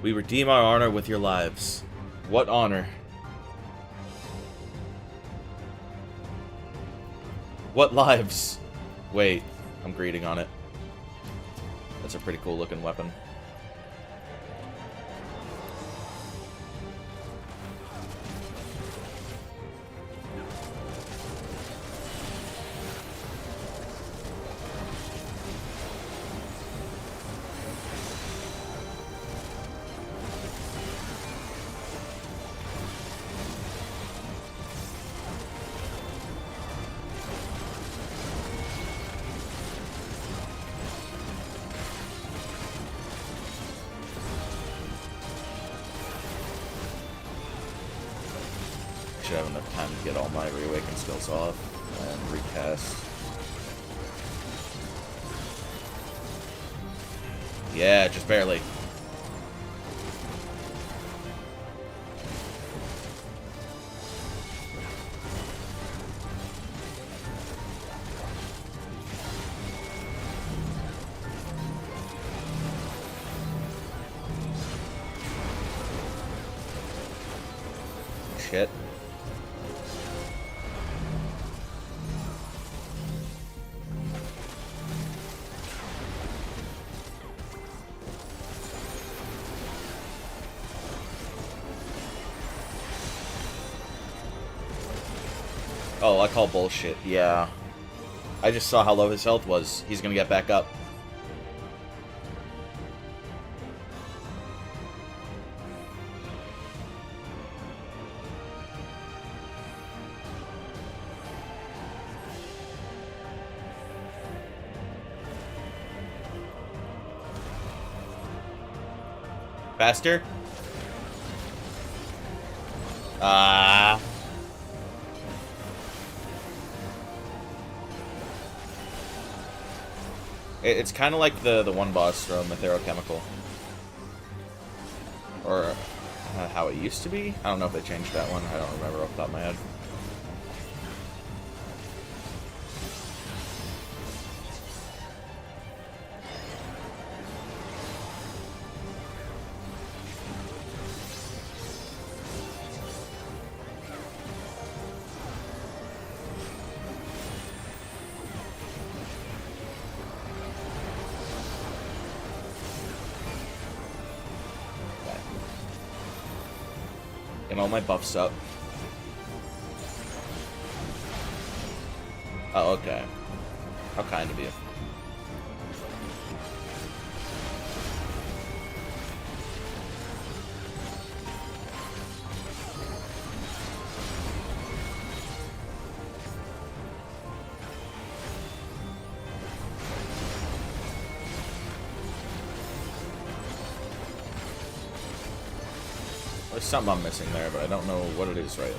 S1: We redeem our honor with your lives. What honor? What lives? Wait, I'm greeting on it. That's a pretty cool looking weapon. Should have enough time to get all my reawaken skills off and recast. Yeah, just barely. Shit. Oh, I call bullshit. Yeah. I just saw how low his health was. He's gonna get back up. Faster? Ah. It's kind of like the one boss from Etherochemical. Or how it used to be? I don't know if they changed that one. I don't remember off the top of my head. Getting all my buffs up. Oh, okay. How kind of you. There's something I'm missing there, but I don't know what it is rightly.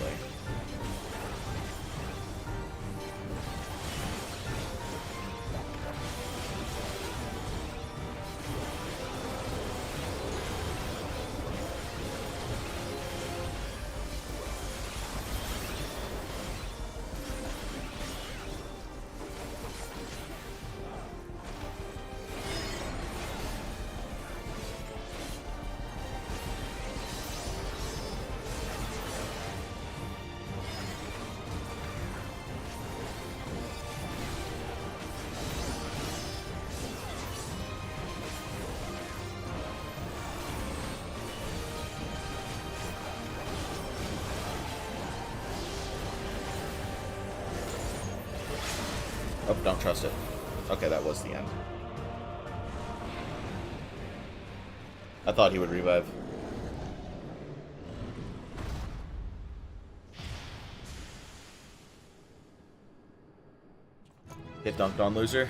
S1: Oh, don't trust it. Okay, that was the end. I thought he would revive. Get dunked on, loser.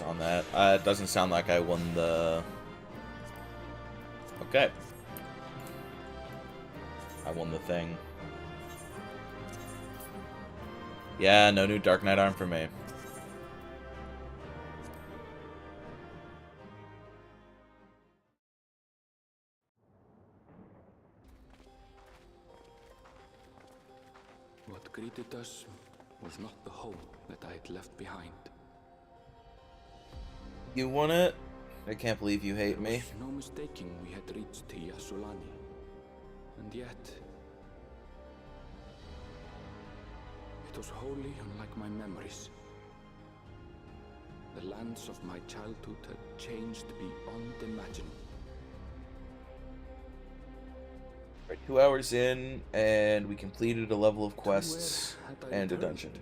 S1: On that. It doesn't sound like I won the... Okay. I won the thing. Yeah, no new Dark Knight arm for me.
S5: What greeted us was not the home that I had left behind.
S1: You won it? I can't believe you hate me.
S5: No mistaking we had reached Yasulani. And yet... it was wholly unlike my memories. The lands of my childhood had changed beyond imagining.
S1: We're 2 hours in, and we completed a level of quests and a dungeon.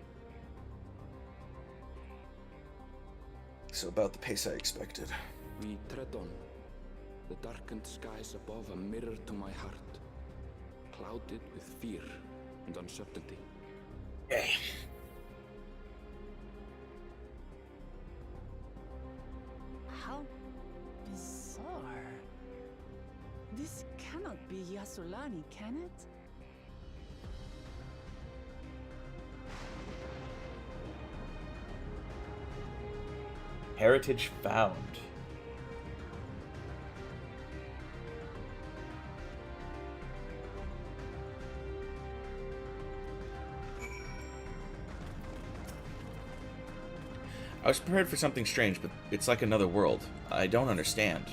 S1: So about the pace I expected.
S5: We tread on. The darkened skies above a mirror to my heart, clouded with fear and uncertainty.
S1: Yay.
S2: How bizarre. This cannot be Yasulani, can it?
S1: Heritage found. I was prepared for something strange, but it's like another world. I don't understand.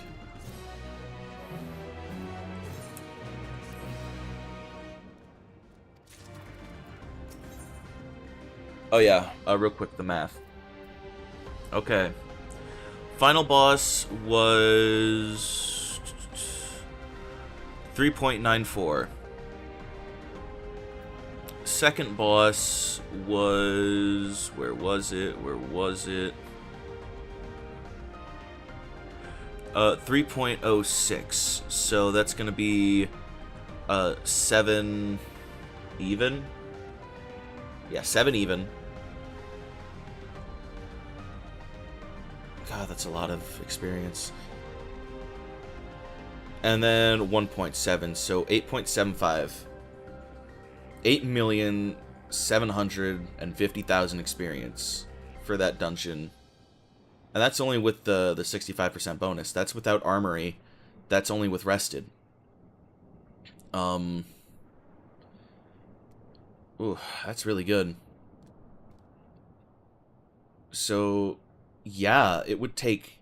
S1: Oh yeah, real quick, the math. Okay. Final boss was 3.94. Second boss was... Where was it? 3.06. So that's gonna be 7 even. Yeah, 7 even. God, that's a lot of experience. And then 1.7, so 8.75. 8,750,000 experience for that dungeon. And that's only with the 65% bonus. That's without armory. That's only with rested. Ooh, that's really good. So, yeah, it would take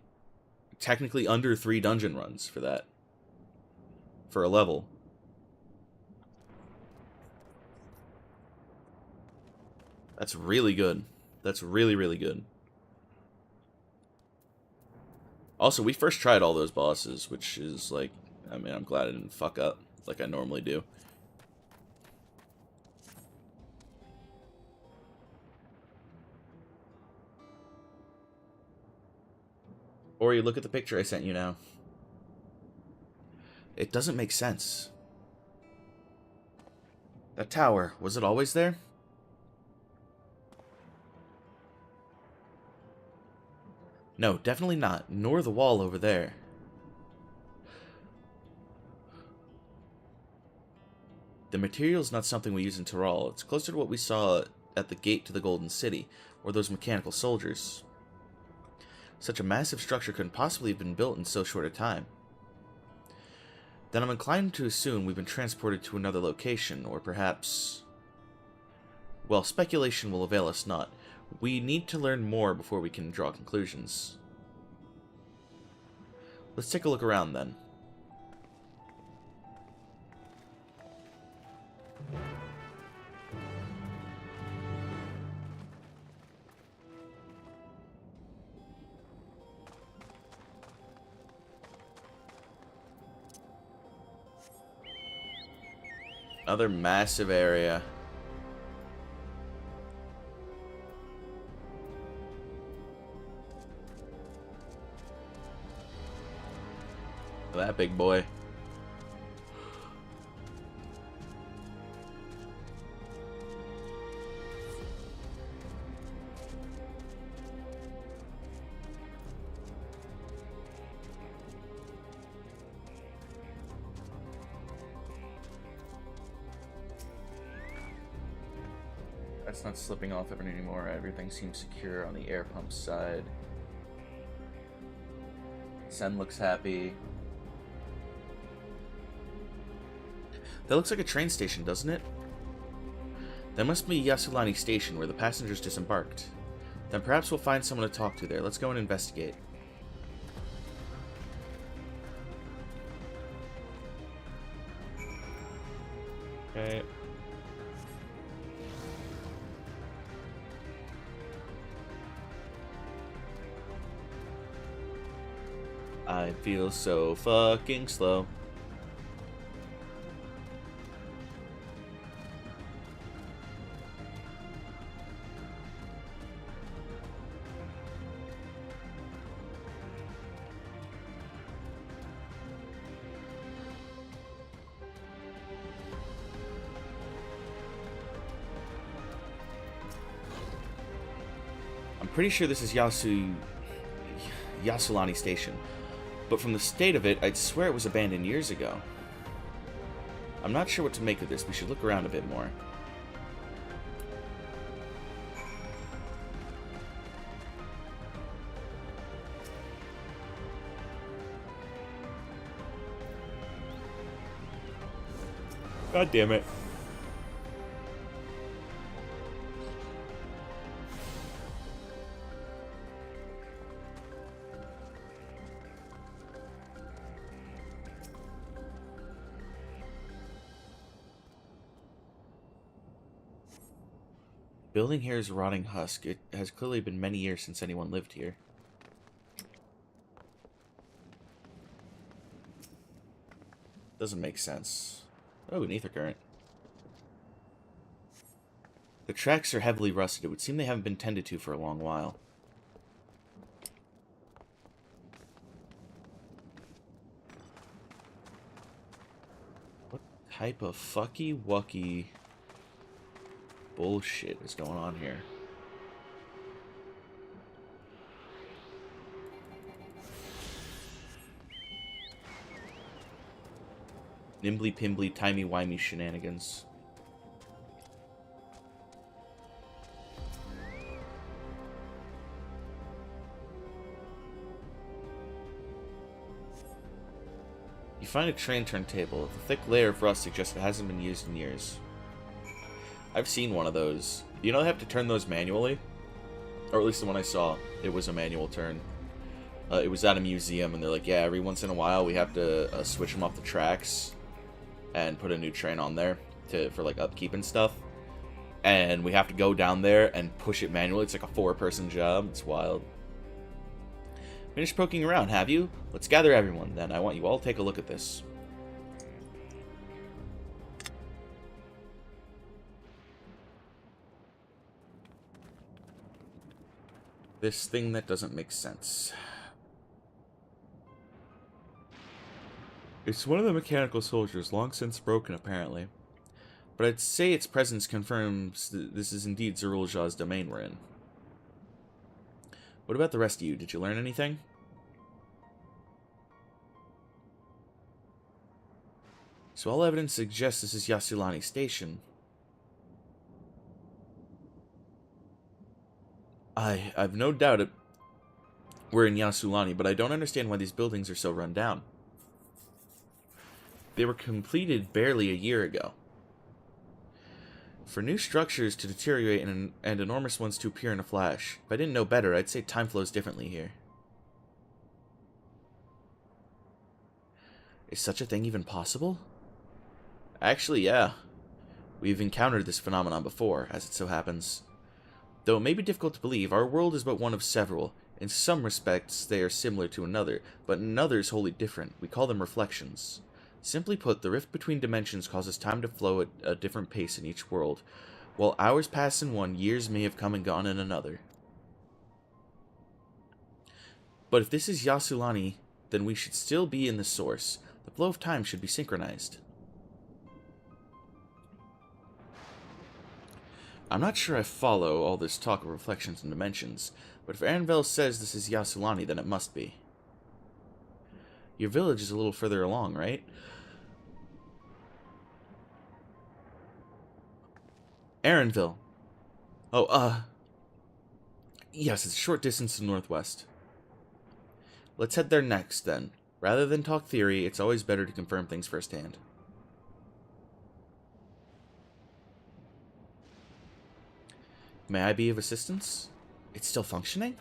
S1: technically under 3 dungeon runs for that. For a level. That's really good. That's really, really good. Also, we first tried all those bosses, which is like, I mean, I'm glad I didn't fuck up like I normally do. Ori, look at the picture I sent you now. It doesn't make sense. That tower, was it always there? No, definitely not. Nor the wall over there. The material's not something we use in Tyrol. It's closer to what we saw at the gate to the Golden City, or those mechanical soldiers. Such a massive structure couldn't possibly have been built in so short a time. Then I'm inclined to assume we've been transported to another location, or perhaps... Well, speculation will avail us not. We need to learn more before we can draw conclusions. Let's take a look around then. Another massive area. That big boy. That's not slipping off ever anymore. Everything seems secure on the air pump side. Sen looks happy. That looks like a train station, doesn't it? That must be Yasulani Station, where the passengers disembarked. Then perhaps we'll find someone to talk to there. Let's go and investigate. Okay. I feel so fucking slow. I'm pretty sure this is Yasulani Station. But from the state of it, I'd swear it was abandoned years ago. I'm not sure what to make of this. We should look around a bit more. God damn it. Building here is a rotting husk. It has clearly been many years since anyone lived here. Doesn't make sense. Oh, an ether current. The tracks are heavily rusted. It would seem they haven't been tended to for a long while. What type of fucky-wucky bullshit is going on here? Nimbly-pimbly, timey-wimey shenanigans. You find a train turntable. The thick layer of rust suggests it hasn't been used in years. I've seen one of those. You know they have to turn those manually? Or at least the one I saw, it was a manual turn. It was at a museum, and they're like, yeah, every once in a while we have to switch them off the tracks and put a new train on there for like upkeep and stuff. And we have to go down there and push it manually. It's like a 4-person job. It's wild. Finished poking around, have you? Let's gather everyone, then. I want you all to take a look at this. This thing that doesn't make sense. It's one of the mechanical soldiers, long since broken apparently. But I'd say its presence confirms that this is indeed Zeruljah's domain we're in. What about the rest of you? Did you learn anything? So all evidence suggests this is Yassulani Station. I've no doubt we're in Yassulani, but I don't understand why these buildings are so run down. They were completed barely a year ago. For new structures to deteriorate and enormous ones to appear in a flash, if I didn't know better, I'd say time flows differently here. Is such a thing even possible? Actually, yeah. We've encountered this phenomenon before, as it so happens. Though it may be difficult to believe, our world is but one of several. In some respects, they are similar to another, but in others wholly different. We call them reflections. Simply put, the rift between dimensions causes time to flow at a different pace in each world. While hours pass in one, years may have come and gone in another. But if this is Yassulani, then we should still be in the source. The flow of time should be synchronized. I'm not sure I follow all this talk of reflections and dimensions, but if Arenville says this is Yassulani, then it must be. Your village is a little further along, right? Arenville. Oh, yes, it's a short distance to the northwest. Let's head there next, then. Rather than talk theory, it's always better to confirm things firsthand. May I be of assistance? It's still functioning?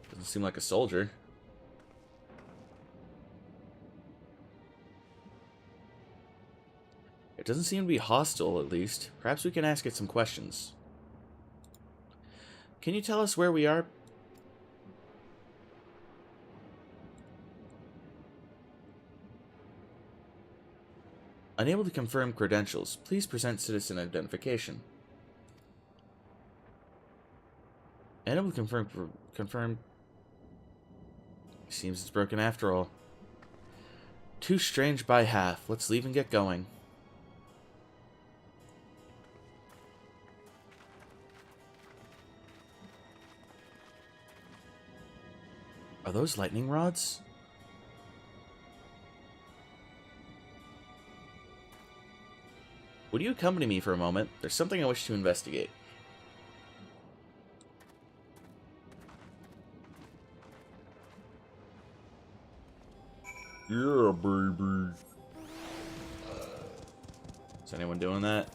S1: Doesn't seem like a soldier. It doesn't seem to be hostile, at least. Perhaps we can ask it some questions. Can you tell us where we are? Unable to confirm credentials. Please present citizen identification. Unable to confirm. Seems it's broken after all. Too strange by half. Let's leave and get going. Are those lightning rods? Would you accompany me for a moment? There's something I wish to investigate. Yeah, baby. Is anyone doing that?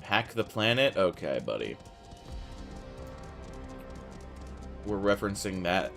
S1: Hack the planet? Okay, buddy. We're referencing that.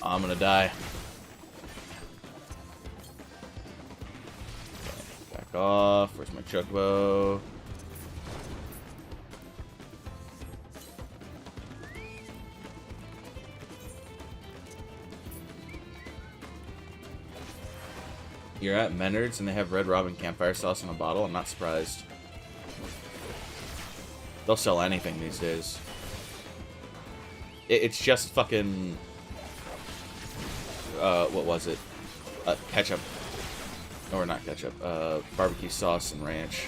S1: I'm gonna die. Back off. Where's my chocobo? You're at Menard's and they have Red Robin campfire sauce in a bottle. I'm not surprised. They'll sell anything these days. It's just fucking... what was it? Ketchup. Or not ketchup. Barbecue sauce and ranch.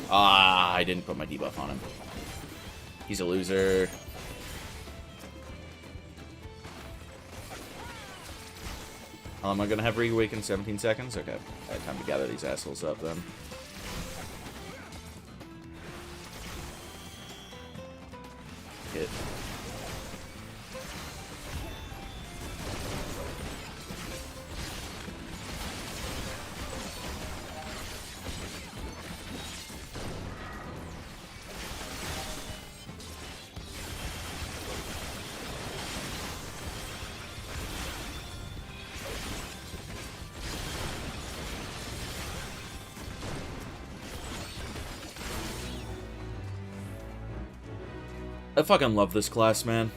S1: Ah, I didn't put my debuff on him. He's a loser. How am I gonna have reawaken? 17 seconds? Okay. I had time to gather these assholes up then. Hit. I fucking love this class, man.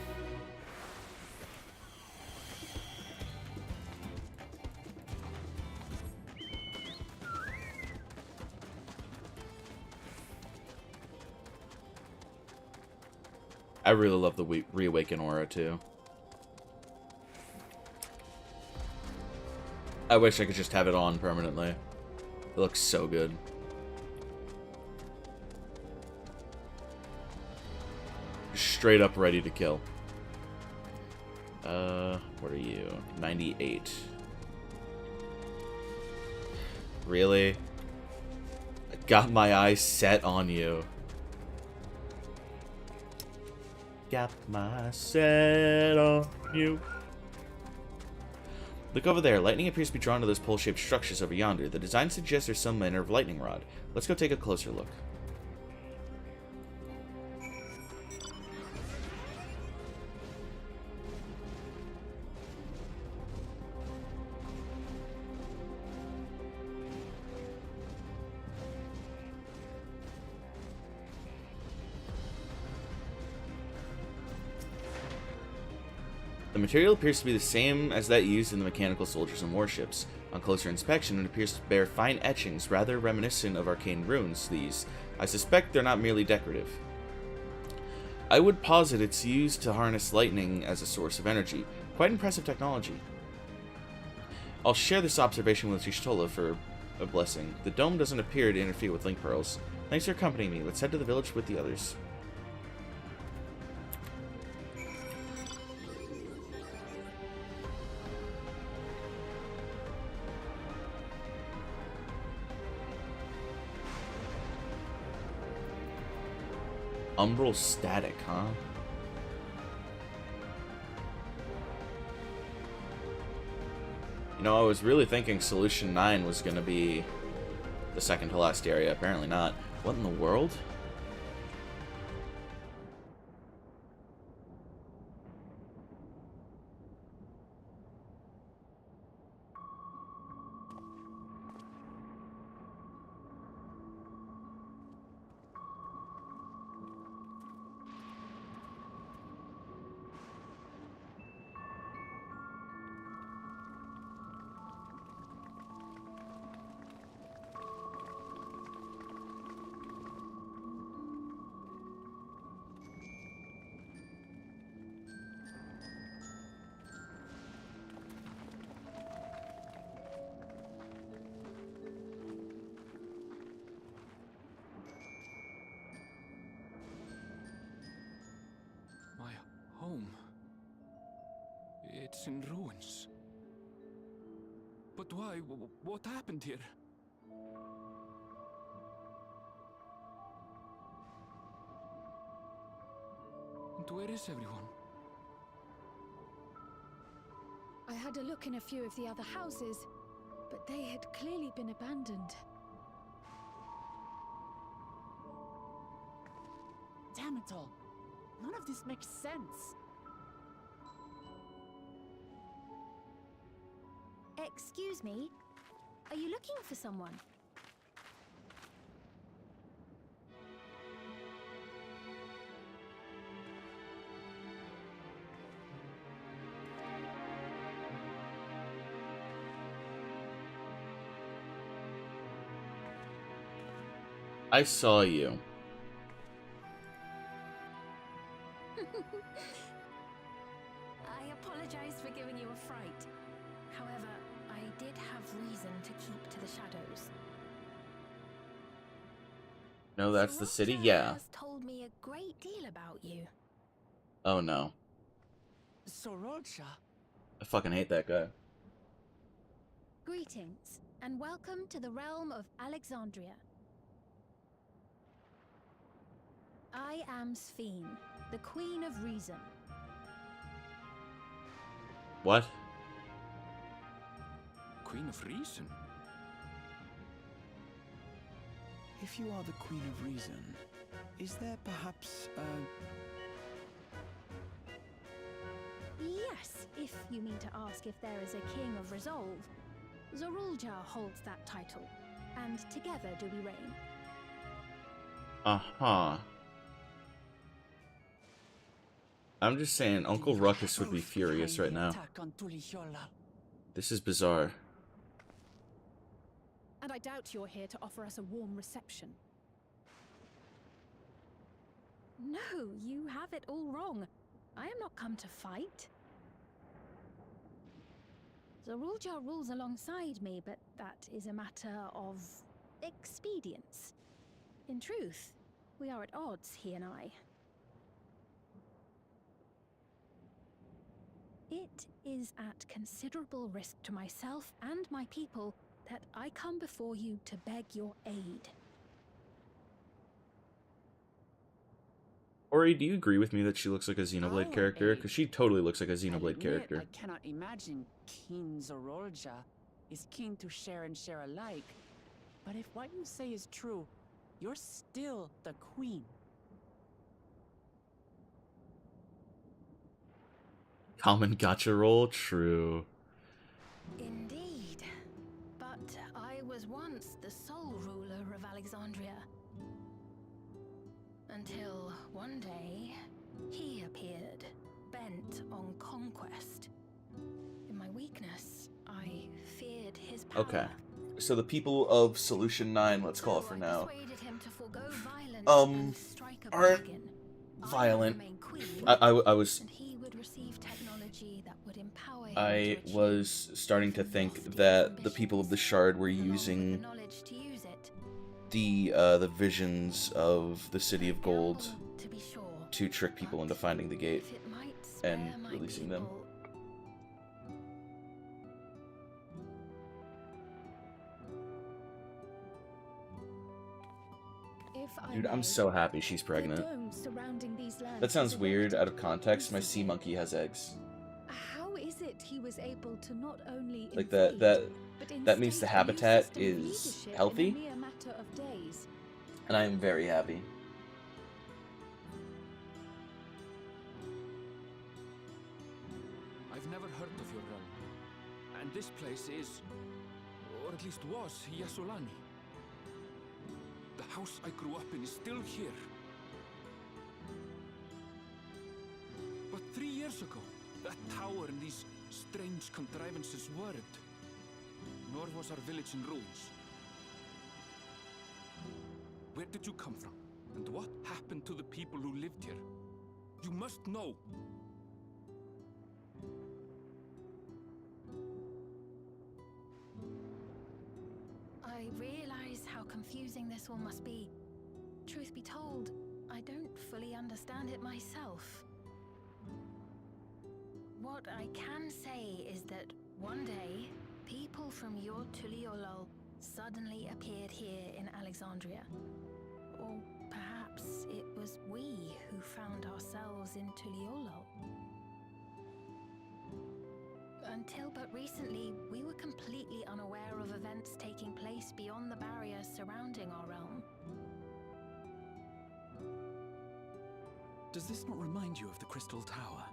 S1: I really love the reawaken aura, too. I wish I could just have it on permanently. It looks so good. Straight up ready to kill. What are you? 98. Really? I got my eyes set on you. Got my set on you. Look over there. Lightning appears to be drawn to those pole-shaped structures over yonder. The design suggests there's some manner of lightning rod. Let's go take a closer look. The material appears to be the same as that used in the mechanical soldiers and warships. On closer inspection, it appears to bear fine etchings, rather reminiscent of arcane runes. These, I suspect they're not merely decorative. I would posit it's used to harness lightning as a source of energy. Quite impressive technology. I'll share this observation with Y'shtola for a blessing. The dome doesn't appear to interfere with link pearls. Thanks for accompanying me. Let's head to the village with the others. Umbral static, huh? You know, I was really thinking Solution 9 was going to be the second to last area. Apparently not. What in the world?
S5: Home. It's in ruins. But why? What happened here? But where is everyone?
S6: I had a look in a few of the other houses, but they had clearly been abandoned.
S2: Damn it all. None of this makes sense.
S6: Excuse me? Are you looking for someone?
S1: I saw you.
S6: I apologize for giving you a fright. However, I did have reason to keep to the shadows.
S1: No, that's the city? Yeah.
S6: Has told me a great deal about you.
S1: Oh no.
S2: Sorolcha?
S1: I fucking hate that guy.
S6: Greetings, and welcome to the realm of Alexandria. I am Sphene, the Queen of Reason.
S1: What?
S5: Queen of Reason?
S8: If you are the Queen of Reason, is there perhaps
S6: Yes, if you mean to ask if there is a King of Resolve. Zorulja holds that title, and together do we reign.
S1: Uh-huh. I'm just saying, Uncle Ruckus would be furious right now. This is bizarre.
S3: And I doubt you're here to offer us a warm reception.
S6: No, you have it all wrong. I am not come to fight. Zorulja rules alongside me, but that is a matter of expedience. In truth, we are at odds, he and I. It is at considerable risk to myself and my people that I come before you to beg your aid.
S1: Ori, do you agree with me that she looks like a Xenoblade character? Because she totally looks like a Xenoblade character.
S2: I cannot imagine King Zorolja is keen to share and share alike. But if what you say is true, you're still the queen.
S1: Common gotcha roll? True.
S6: Indeed. But I was once the sole ruler of Alexandria. Until one day, he appeared, bent on conquest. In my weakness, I feared his power.
S1: Okay. So the people of Solution 9, let's call it for now, aren't violent. I was starting to think that the people of the Shard were using the visions of the City of Gold to trick people into finding the gate and releasing them. Dude, I'm so happy she's pregnant. That sounds weird out of context. My sea monkey has eggs.
S3: How is it he was able to not only
S1: Like that means the habitat is healthy, and I am very happy.
S5: I've never heard of your realm. And this place is, or at least was, Yasolani. The house I grew up in is still here. But 3 years ago, that tower and these strange contrivances weren't. Nor was our village in ruins. Where did you come from? And what happened to the people who lived here? You must know.
S6: I realize how confusing this all must be. Truth be told, I don't fully understand it myself. What I can say is that one day, people from your Tuliolol suddenly appeared here in Alexandria. Or perhaps it was we who found ourselves in Tuliolo. Until but recently, we were completely unaware of events taking place beyond the barriers surrounding our realm.
S8: Does this not remind you of the Crystal Tower?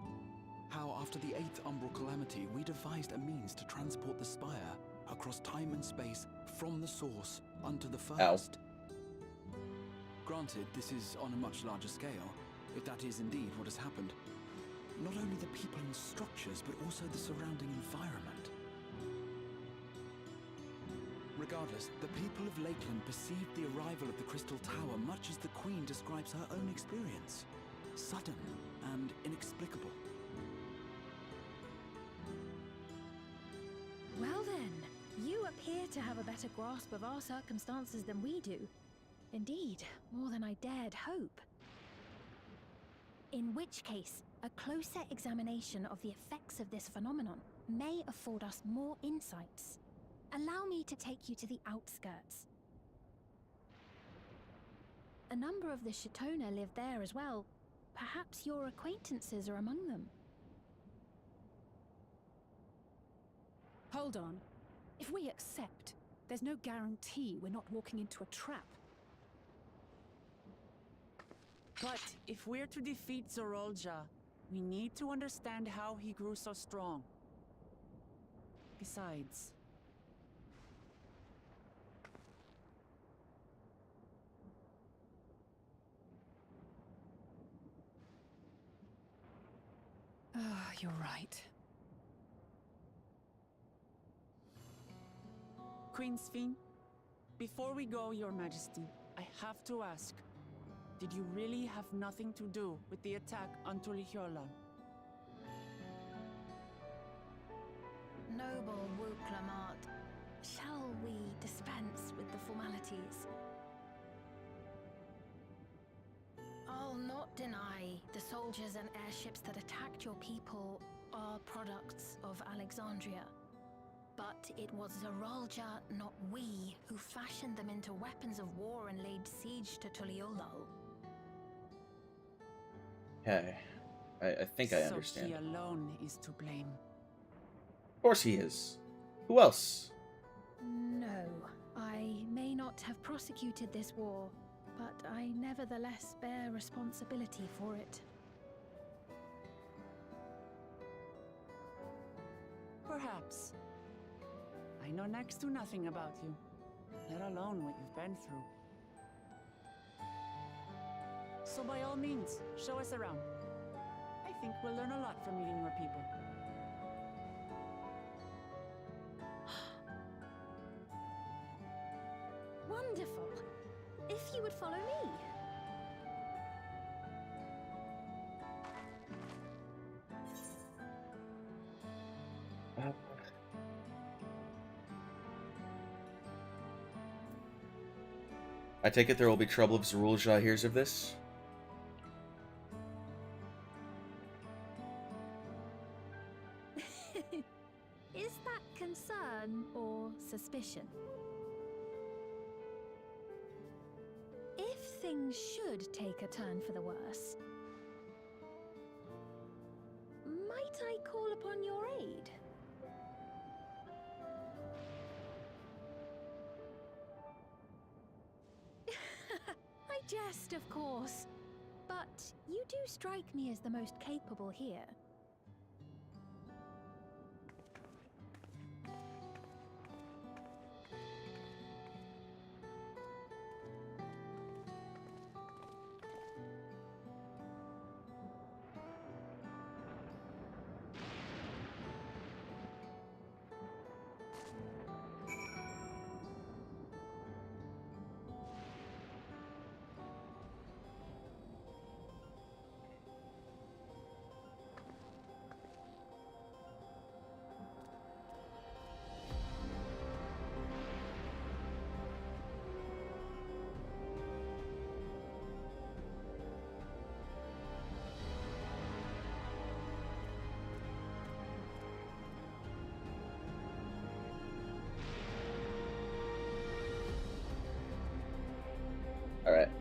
S8: How after the 8th Umbral Calamity, we devised a means to transport the Spire across time and space from the source unto the first? Granted, this is on a much larger scale, if that is indeed what has happened. Not only the people and structures, but also the surrounding environment. Regardless, the people of Lakeland perceived the arrival of the Crystal Tower much as the Queen describes her own experience. Sudden and inexplicable.
S6: Well then, you appear to have a better grasp of our circumstances than we do. Indeed, more than I dared hope. In which case, a closer examination of the effects of this phenomenon may afford us more insights. Allow me to take you to the outskirts. A number of the Shitona live there as well. Perhaps your acquaintances are among them.
S3: Hold on. If we accept, there's no guarantee we're not walking into a trap.
S2: But if we're to defeat Zorolja, we need to understand how he grew so strong. Besides...
S3: You're right.
S2: Queen Sphene, before we go, Your Majesty, I have to ask, did you really have nothing to do with the attack on Tuliholan?
S6: Noble Wuklamat, shall we dispense with the formalities? I'll not deny the soldiers and airships that attacked your people are products of Alexandria. But it was Zorolja, not we, who fashioned them into weapons of war and laid siege to Tuliolo.
S1: Okay. I think I understand.
S2: So he alone is to blame.
S1: Of course he is. Who else?
S6: No, I may not have prosecuted this war, but I nevertheless bear responsibility for it.
S2: Perhaps. I know next to nothing about you, let alone what you've been through. So by all means, show us around. I think we'll learn a lot from meeting your people.
S6: Wonderful! If you would follow me.
S1: I take it there will be trouble if Zorolja hears of this?
S6: Is that concern or suspicion? If things should take a turn for the worse, might I call upon your aid? I jest, of course, but you do strike me as the most capable here.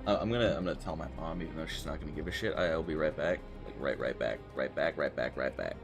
S1: right. I'm gonna tell my mom, even though she's not gonna give a shit. I'll be right back. Like right back. Right back.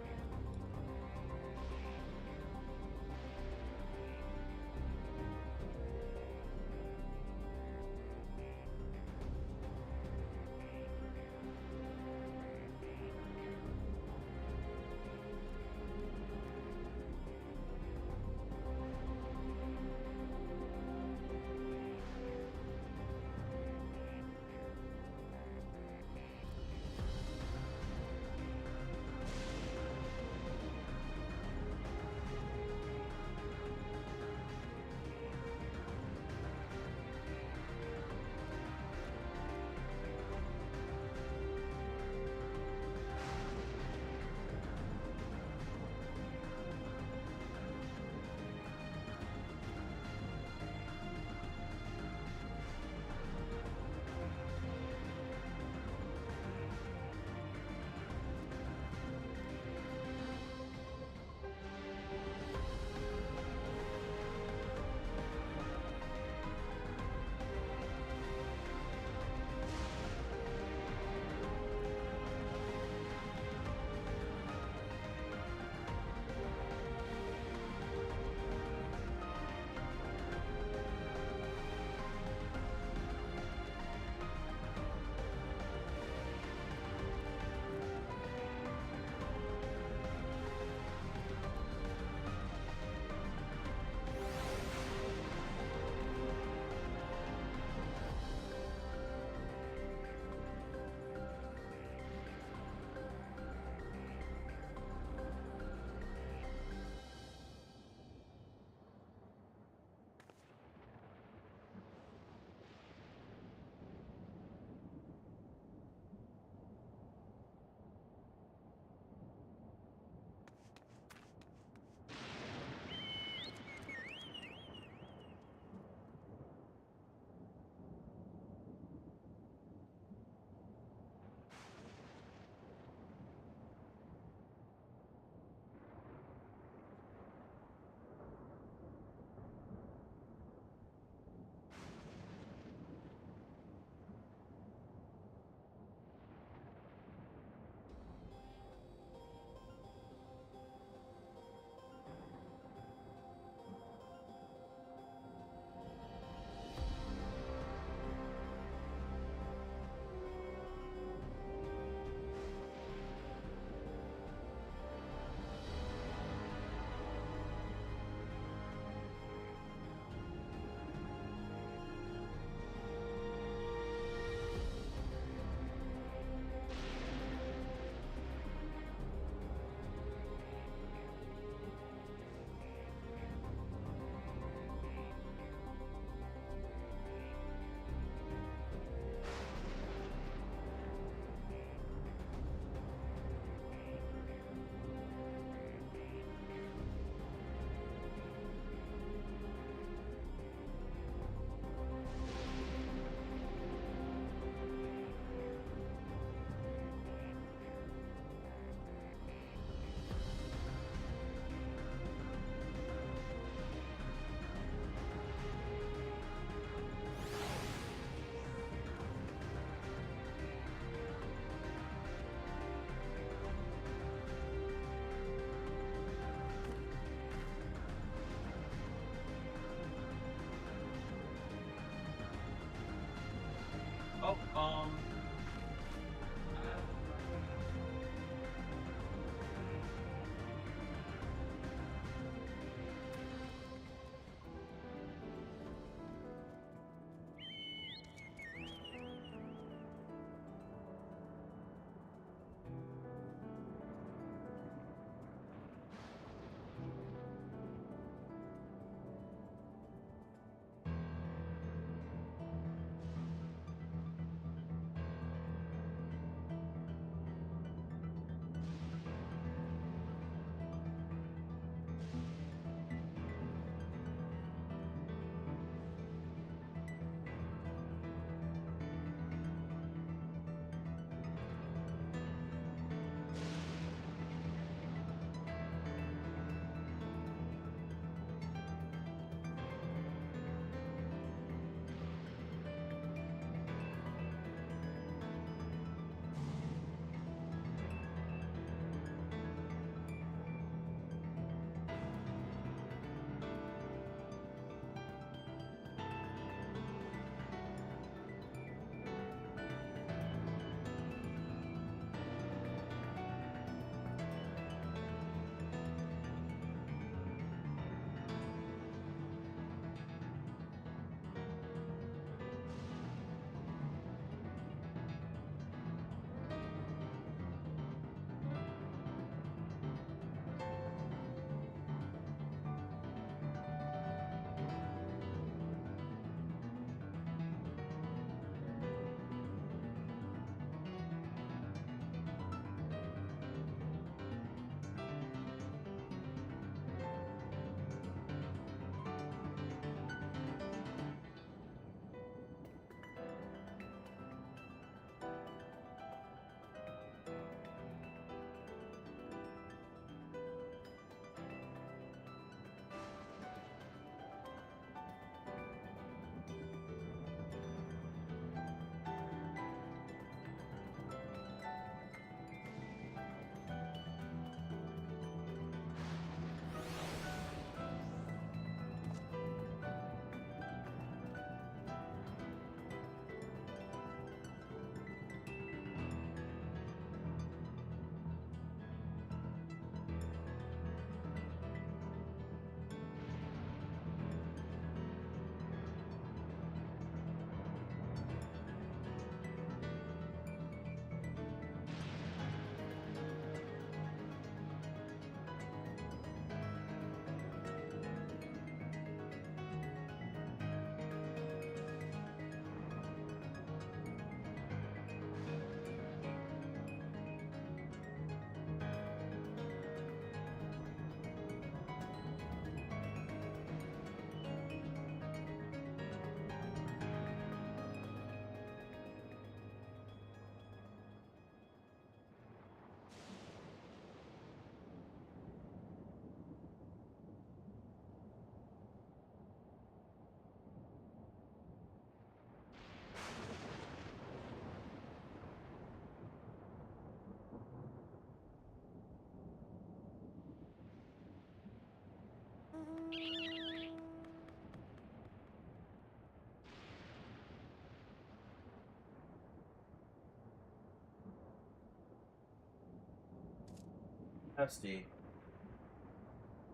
S1: Dusty.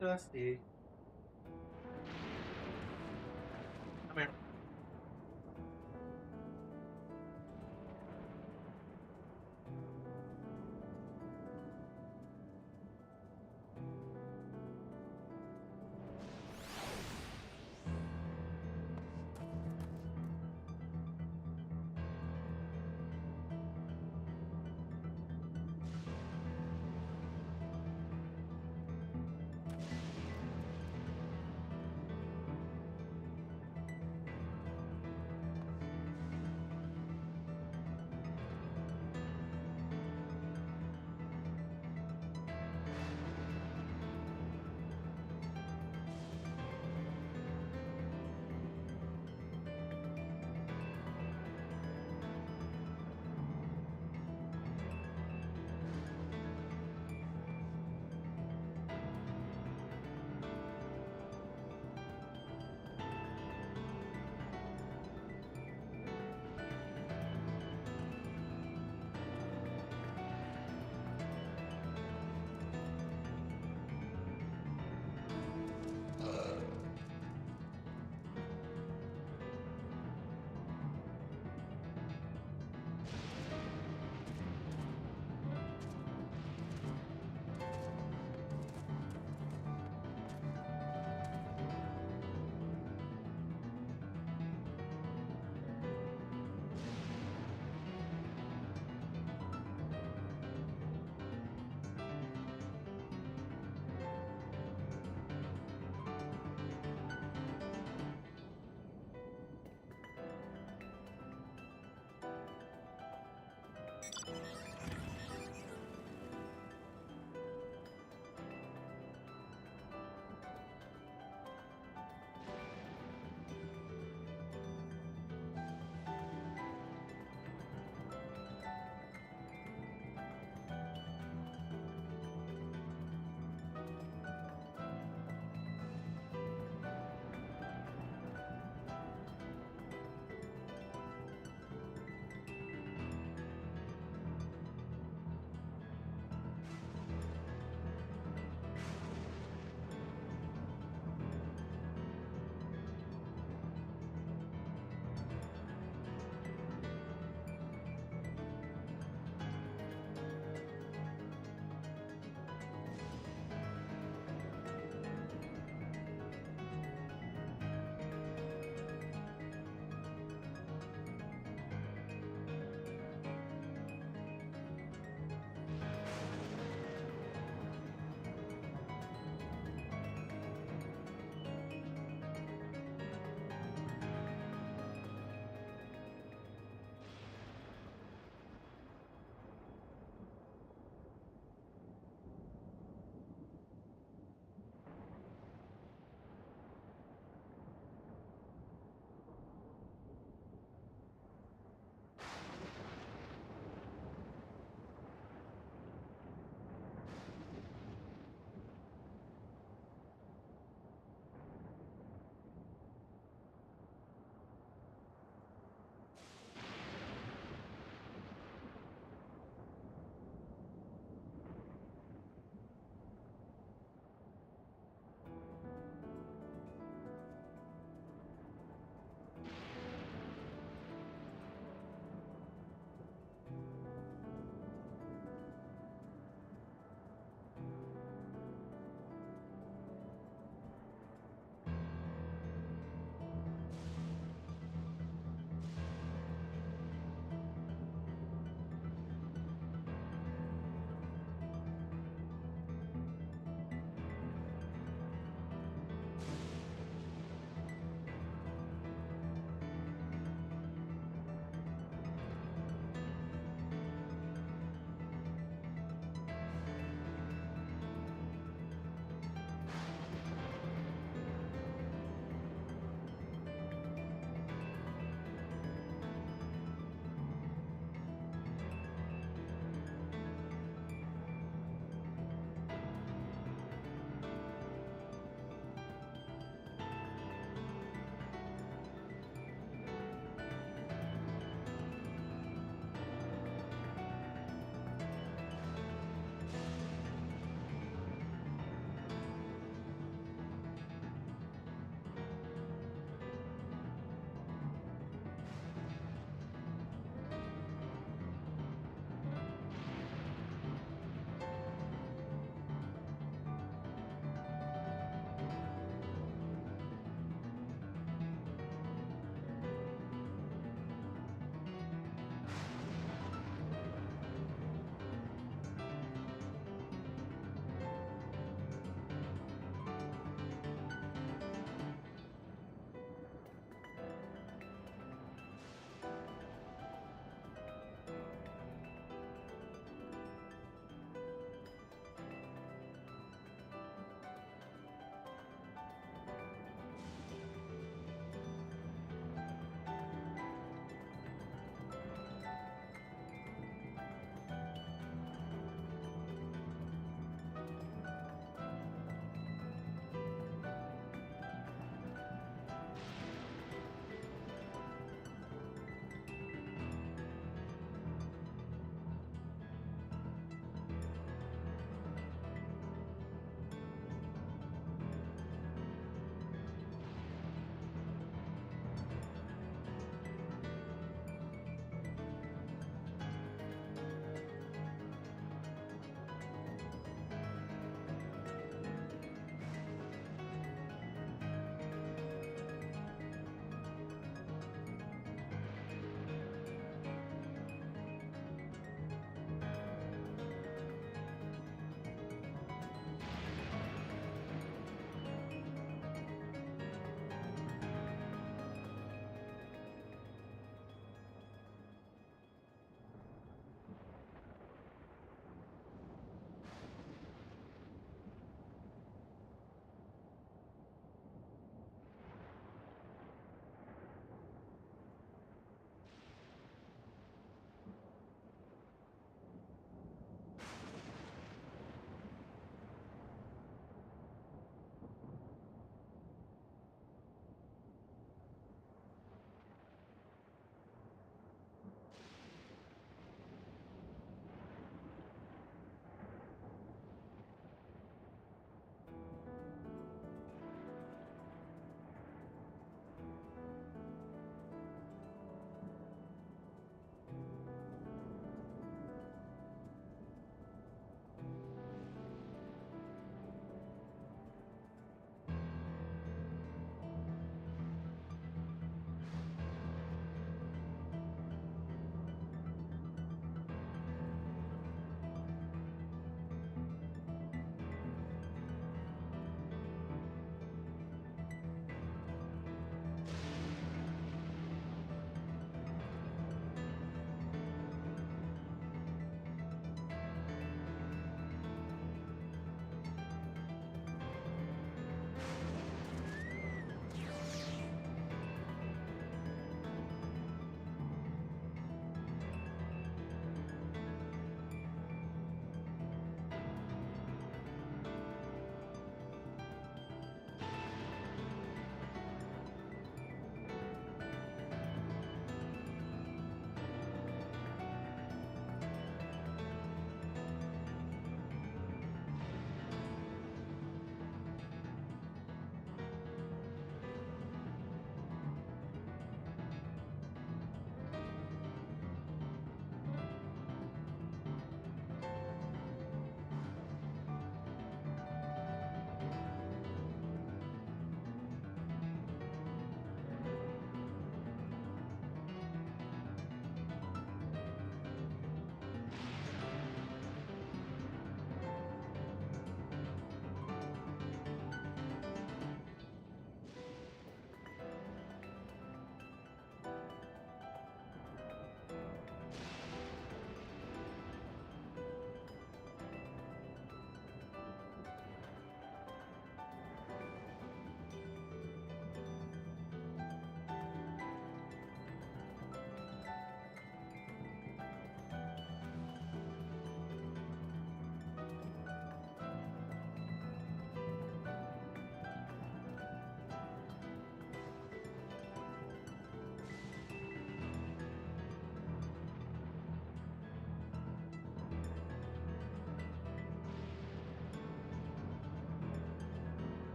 S1: Dusty. Come here.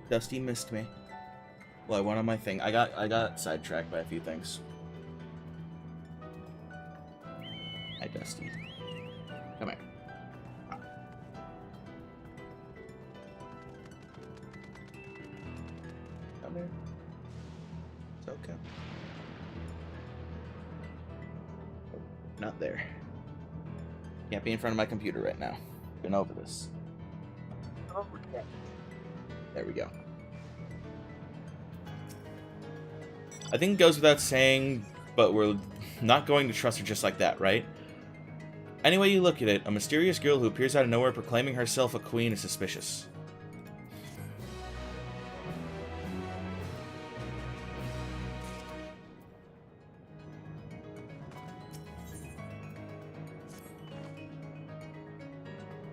S1: Dusty missed me. Well, I went on my thing. I got sidetracked by a few things. Hi, Dusty. Come here. Come here. It's okay. Oh, not there. Can't be in front of my computer right now. Been over this. Okay. There we go. I think it goes without saying, but we're not going to trust her just like that, right? Any way you look at it, a mysterious girl who appears out of nowhere proclaiming herself a queen is suspicious.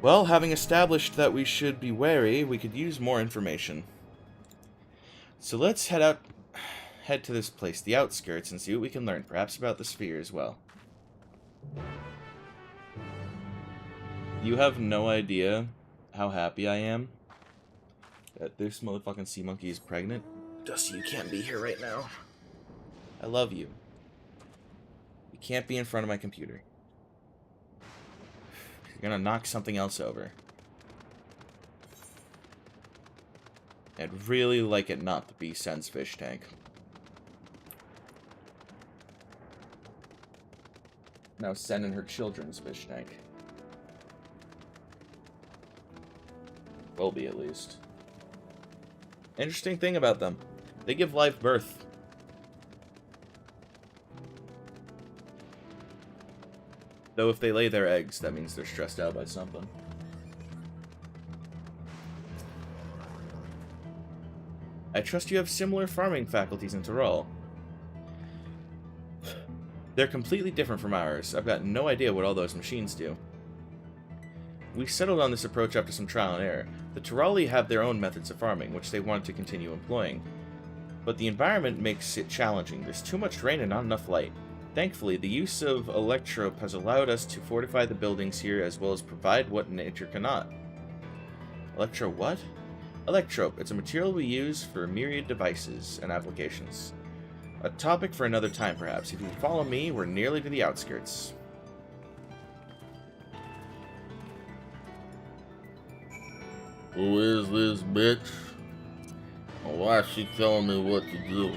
S1: Well, having established that we should be wary, we could use more information. So let's head to this place, the outskirts, and see what we can learn, perhaps about the sphere as well. You have no idea how happy I am that this motherfucking sea monkey is pregnant. Dusty, you can't be here right now. I love you. You can't be in front of my computer. You're gonna knock something else over. I'd really like it not to be Sen's fish tank. Now Sen and her children's fish tank. Will be, at least. Interesting thing about them. They give live birth. Though if they lay their eggs, that means they're stressed out by something. I trust you have similar farming faculties in Tyrol. They're completely different from ours. I've got no idea what all those machines do. We settled on this approach after some trial and error. The Tyroli have their own methods of farming, which they want to continue employing. But the environment makes it challenging. There's too much rain and not enough light. Thankfully, the use of electrope has allowed us to fortify the buildings here as well as provide what nature cannot. Electro what? Electrope. It's a material we use for myriad devices and applications. A topic for another time, perhaps. If you follow me, we're nearly to the outskirts.
S15: Who is this bitch? And why is she telling me what to do?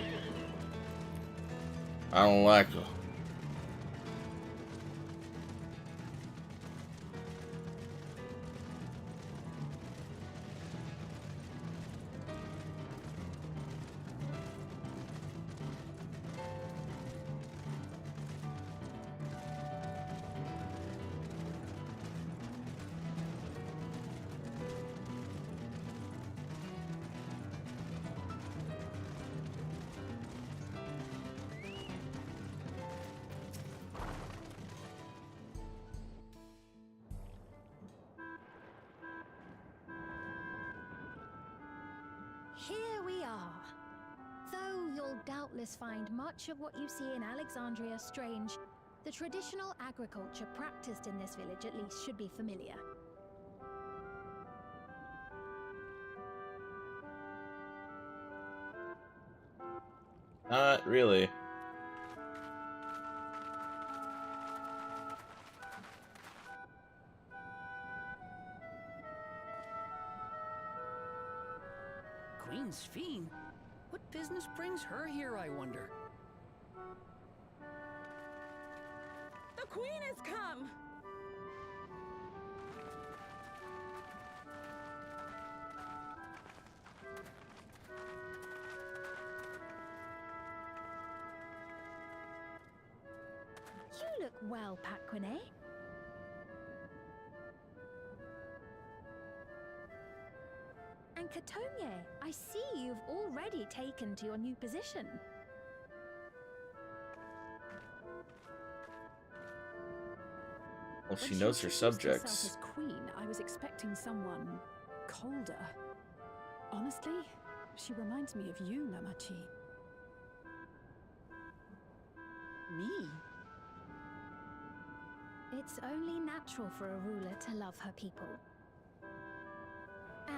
S15: I don't like her.
S6: Here we are. Though you'll doubtless find much of what you see in Alexandria strange, the traditional agriculture practiced in this village at least should be familiar.
S1: Not really.
S14: Queen's Fiend? What business brings her here, I wonder?
S16: The Queen has come!
S6: You look well, Paquine. And Katonye, I see you've already taken to your new position.
S1: Well, she knows her subjects.
S3: As queen, I was expecting someone colder. Honestly, she reminds me of you, Namachi.
S2: Me?
S6: It's only natural for a ruler to love her people.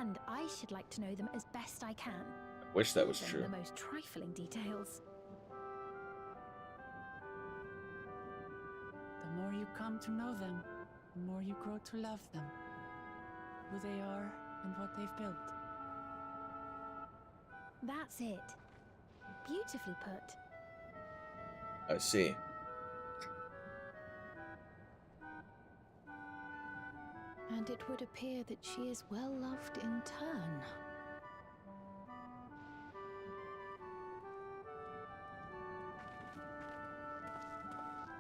S3: and I should like to know them as best I can.
S1: Wish that was
S3: Even
S1: true.
S3: the most trifling details.
S2: The more you come to know them, the more you grow to love them. Who they are and what they've built.
S3: That's it. Beautifully put.
S1: I see.
S3: And it would appear that she is well loved in turn.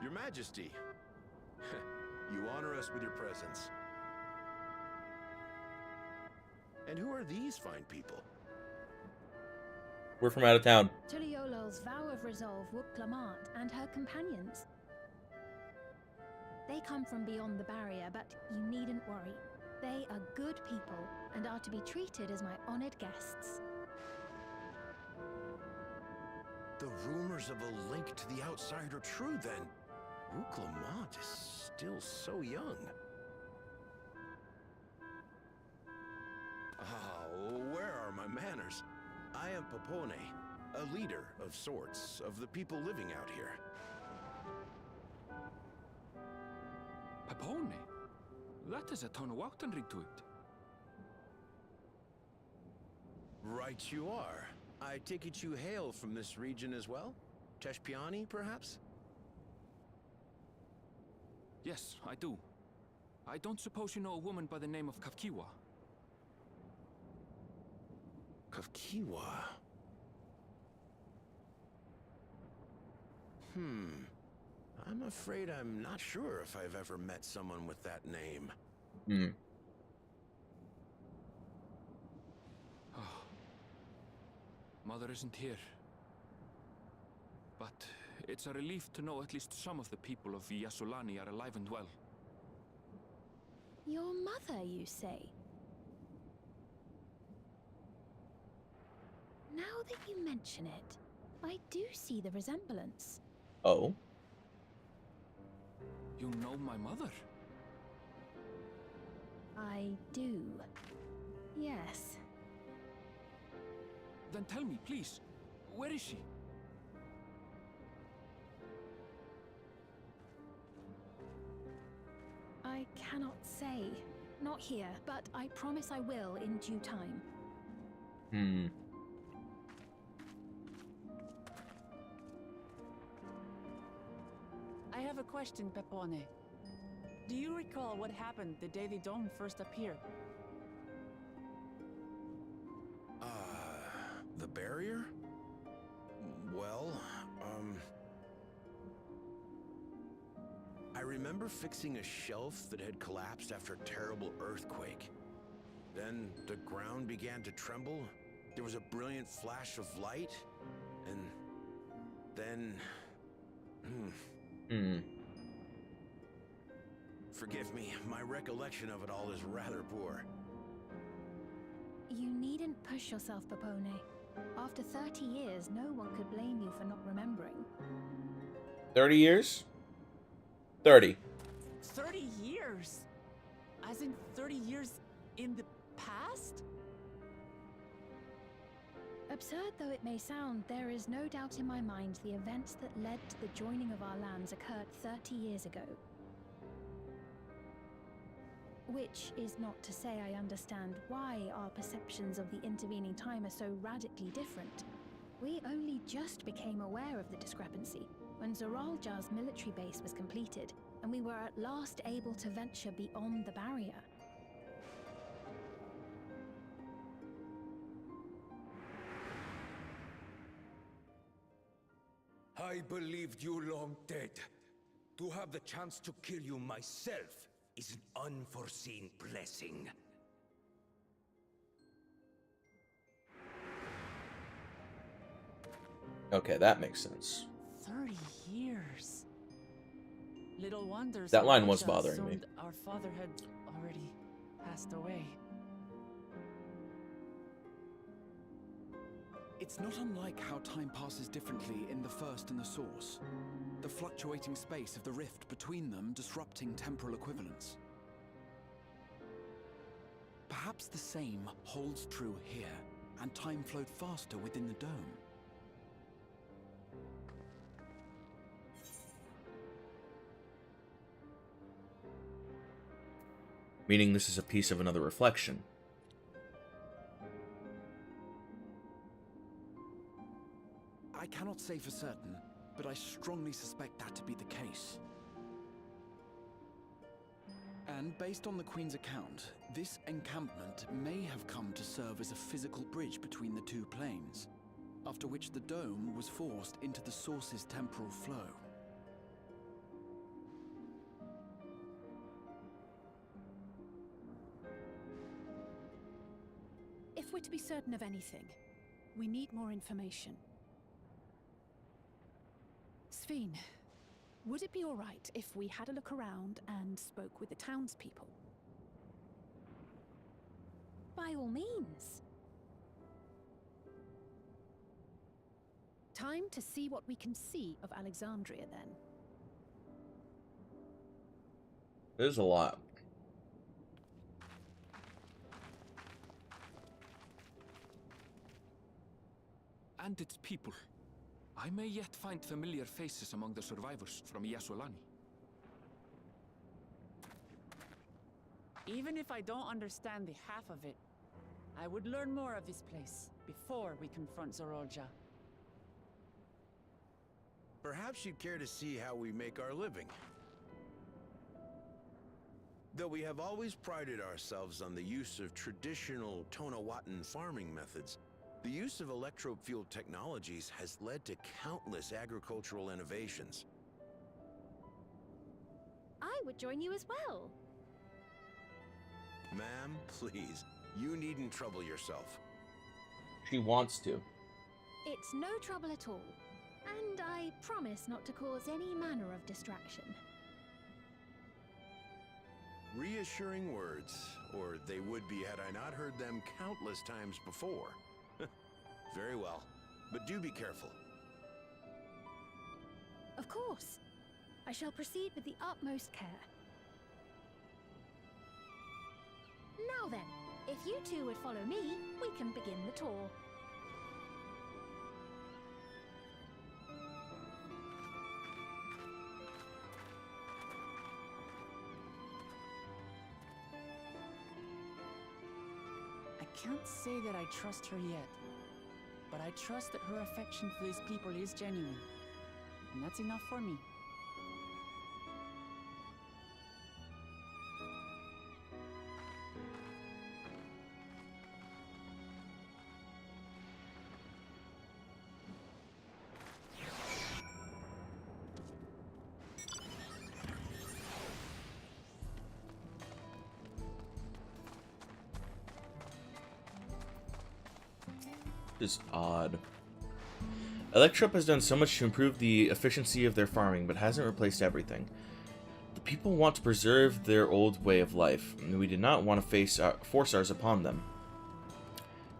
S9: Your Majesty, you honor us with your presence. And who are these fine people?
S1: We're from out of town.
S3: Tuliolol's vow of resolve would Clement and her companions. They come from beyond the barrier, but you needn't worry. They are good people and are to be treated as my honored guests.
S9: The rumors of a link to the outside are true, then. Rue Clement is still so young. Where are my manners? I am Popone, a leader of sorts of the people living out here.
S5: Popone? That is a Tonawautan ring to it.
S9: Right you are. I take it you hail from this region as well? Teshpiani, perhaps?
S5: Yes, I do. I don't suppose you know a woman by the name of Kafkiwa?
S9: Kafkiwa? I'm afraid I'm not sure if I've ever met someone with that name.
S5: Oh. Mother isn't here. But it's a relief to know at least some of the people of Yasulani are alive and well.
S3: Your mother, you say? Now that you mention it, I do see the resemblance.
S1: Oh?
S5: You know my mother?
S3: I do. Yes.
S5: Then tell me, please, where is she?
S3: I cannot say. Not here, but I promise I will in due time.
S2: I have a question, Pepone. Do you recall what happened the day the dome first appeared?
S9: The barrier? Well, I remember fixing a shelf that had collapsed after a terrible earthquake. Then the ground began to tremble. There was a brilliant flash of light, and then... Forgive me, my recollection of it all is rather poor.
S3: You needn't push yourself, Popone. After 30 years, no one could blame you for not remembering.
S1: 30 years? 30.
S2: 30 years? As in 30 years in the past?
S3: Absurd though it may sound, there is no doubt in my mind the events that led to the joining of our lands occurred 30 years ago. Which is not to say I understand why our perceptions of the intervening time are so radically different. We only just became aware of the discrepancy when Zoraljar's military base was completed, and we were at last able to venture beyond the barrier.
S10: I believed you long dead. To have the chance to kill you myself is an unforeseen blessing.
S1: Okay, that makes sense.
S2: 30 years. Little wonder
S1: That line was
S2: Zoraljar
S1: bothering me.
S2: assumed our father had already passed away.
S8: It's not unlike how time passes differently in the First and the Source. The fluctuating space of the rift between them disrupting temporal equivalence. Perhaps perhaps the same holds true here, and time flowed faster within the dome.
S1: Meaning this is a piece of another reflection.
S8: I cannot say for certain, but I strongly suspect that to be the case. And based on the Queen's account, this encampment may have come to serve as a physical bridge between the two planes, after which the dome was forced into the source's temporal flow.
S17: If we're to be certain of anything, we need more information. Sphene, would it be all right if we had a look around and spoke with the townspeople?
S3: By all means.
S17: Time to see what we can see of Alexandria, then.
S1: There's a lot.
S5: And its people. I may yet find familiar faces among the survivors from Yasolani.
S2: Even if I don't understand the half of it, I would learn more of this place before we confront Zorolja.
S10: Perhaps you'd care to see how we make our living. Though we have always prided ourselves on the use of traditional Tonawatan farming methods, the use of electro-fueled technologies has led to countless agricultural innovations.
S3: I would join you as well.
S10: Ma'am, please, you needn't trouble yourself.
S1: She wants to.
S3: It's no trouble at all. And I promise not to cause any manner of distraction.
S10: Reassuring words, or they would be had I not heard them countless times before. Very well, but do be careful.
S3: Of course. I shall proceed with the utmost care. Now then, if you two would follow me, we can begin the tour.
S2: I can't say that I trust her yet, but I trust that her affection for these people is genuine, and that's enough for me.
S1: Is odd. Electrop has done so much to improve the efficiency of their farming, but hasn't replaced everything. The people want to preserve their old way of life, and we did not want to force ours upon them.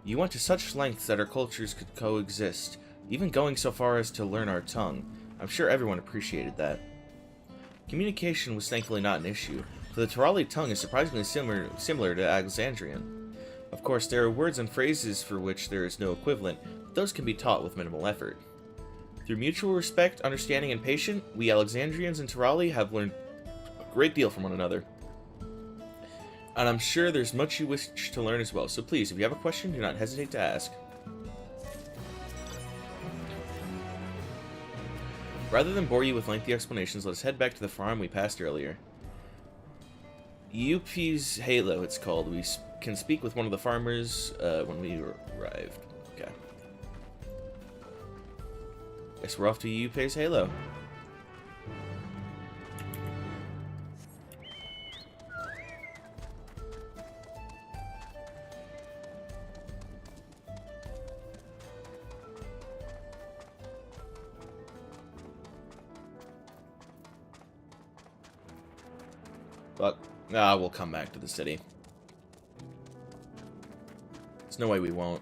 S1: You went to such lengths that our cultures could coexist, even going so far as to learn our tongue. I'm sure everyone appreciated that. Communication was thankfully not an issue, for the Tirali tongue is surprisingly similar to Alexandrian. Of course, there are words and phrases for which there is no equivalent, but those can be taught with minimal effort. Through mutual respect, understanding, and patience, we Alexandrians and Tirali have learned a great deal from one another. And I'm sure there's much you wish to learn as well, so please, if you have a question, do not hesitate to ask. Rather than bore you with lengthy explanations, let us head back to the farm we passed earlier. UP's Halo, it's called. We can speak with one of the farmers when we arrived. Okay. Guess we're off to UP's Halo. But, we'll come back to the city. There's no way we won't.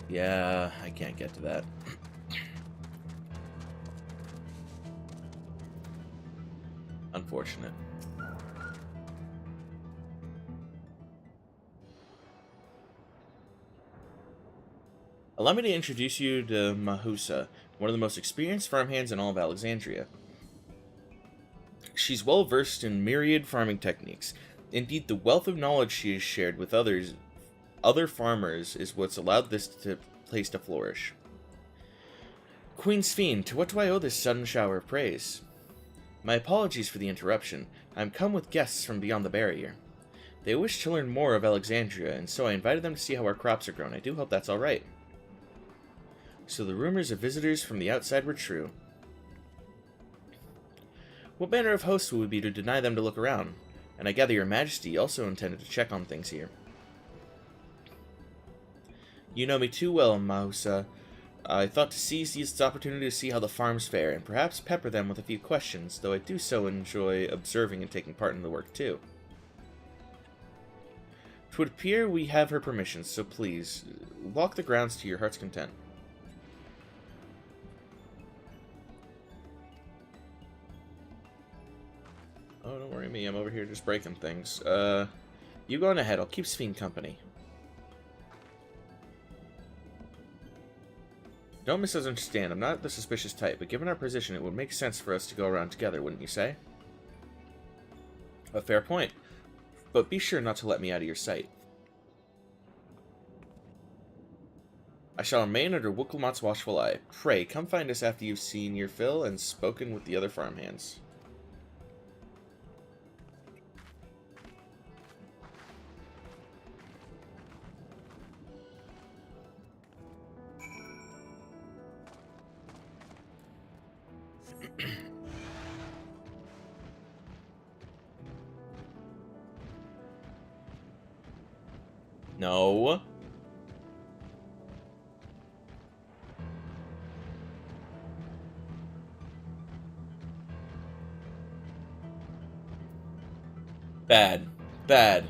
S1: Yeah, I can't get to that. Unfortunate. Allow me to introduce you to Mahusa, one of the most experienced farmhands in all of Alexandria. She's well versed in myriad farming techniques. Indeed, the wealth of knowledge she has shared with other farmers is what's allowed this place to flourish. Queen's Fiend, to what do I owe this sudden shower of praise? My apologies for the interruption. I am come with guests from beyond the barrier. They wish to learn more of Alexandria, and so I invited them to see how our crops are grown. I do hope that's all right. So the rumors of visitors from the outside were true. What manner of host would we be to deny them to look around? And I gather your majesty also intended to check on things here. You know me too well, Mahusa. I thought to seize this opportunity to see how the farms fare, and perhaps pepper them with a few questions, though I do so enjoy observing and taking part in the work too. 'Twould appear we have her permission, so please, walk the grounds to your heart's content. Oh, don't worry me, I'm over here just breaking things. You go on ahead, I'll keep Sphene company. Don't misunderstand, I'm not the suspicious type, but given our position, it would make sense for us to go around together, wouldn't you say? A fair point, but be sure not to let me out of your sight. I shall remain under Wookelmot's watchful eye. Pray, come find us after you've seen your fill and spoken with the other farmhands. No. Bad. Bad.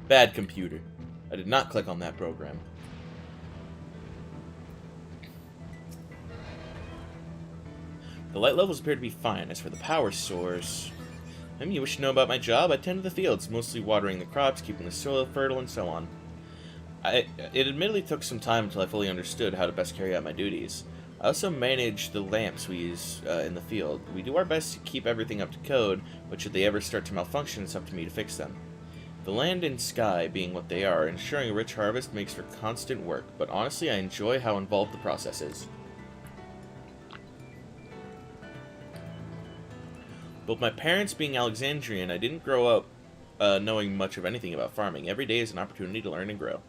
S1: Bad computer. I did not click on that program. The light levels appear to be fine. As for the power source... You wish to know about my job? I tend to the fields, mostly watering the crops, keeping the soil fertile, and so on. It admittedly took some time until I fully understood how to best carry out my duties. I also manage the lamps we use in the field. We do our best to keep everything up to code, but should they ever start to malfunction, it's up to me to fix them. The land and sky being what they are, ensuring a rich harvest makes for constant work, but honestly I enjoy how involved the process is. But my parents being Alexandrian, I didn't grow up knowing much of anything about farming. Every day is an opportunity to learn and grow.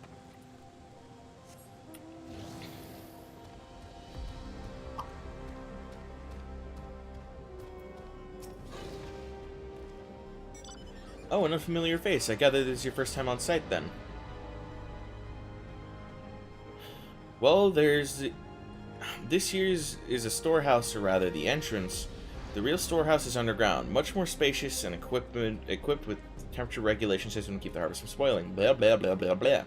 S1: Oh, an unfamiliar face. I gather this is your first time on site, then. Well, this year's is a storehouse, or rather the entrance. The real storehouse is underground, much more spacious and equipped with temperature regulation system to keep the harvest from spoiling. Blah, blah, blah, blah, blah.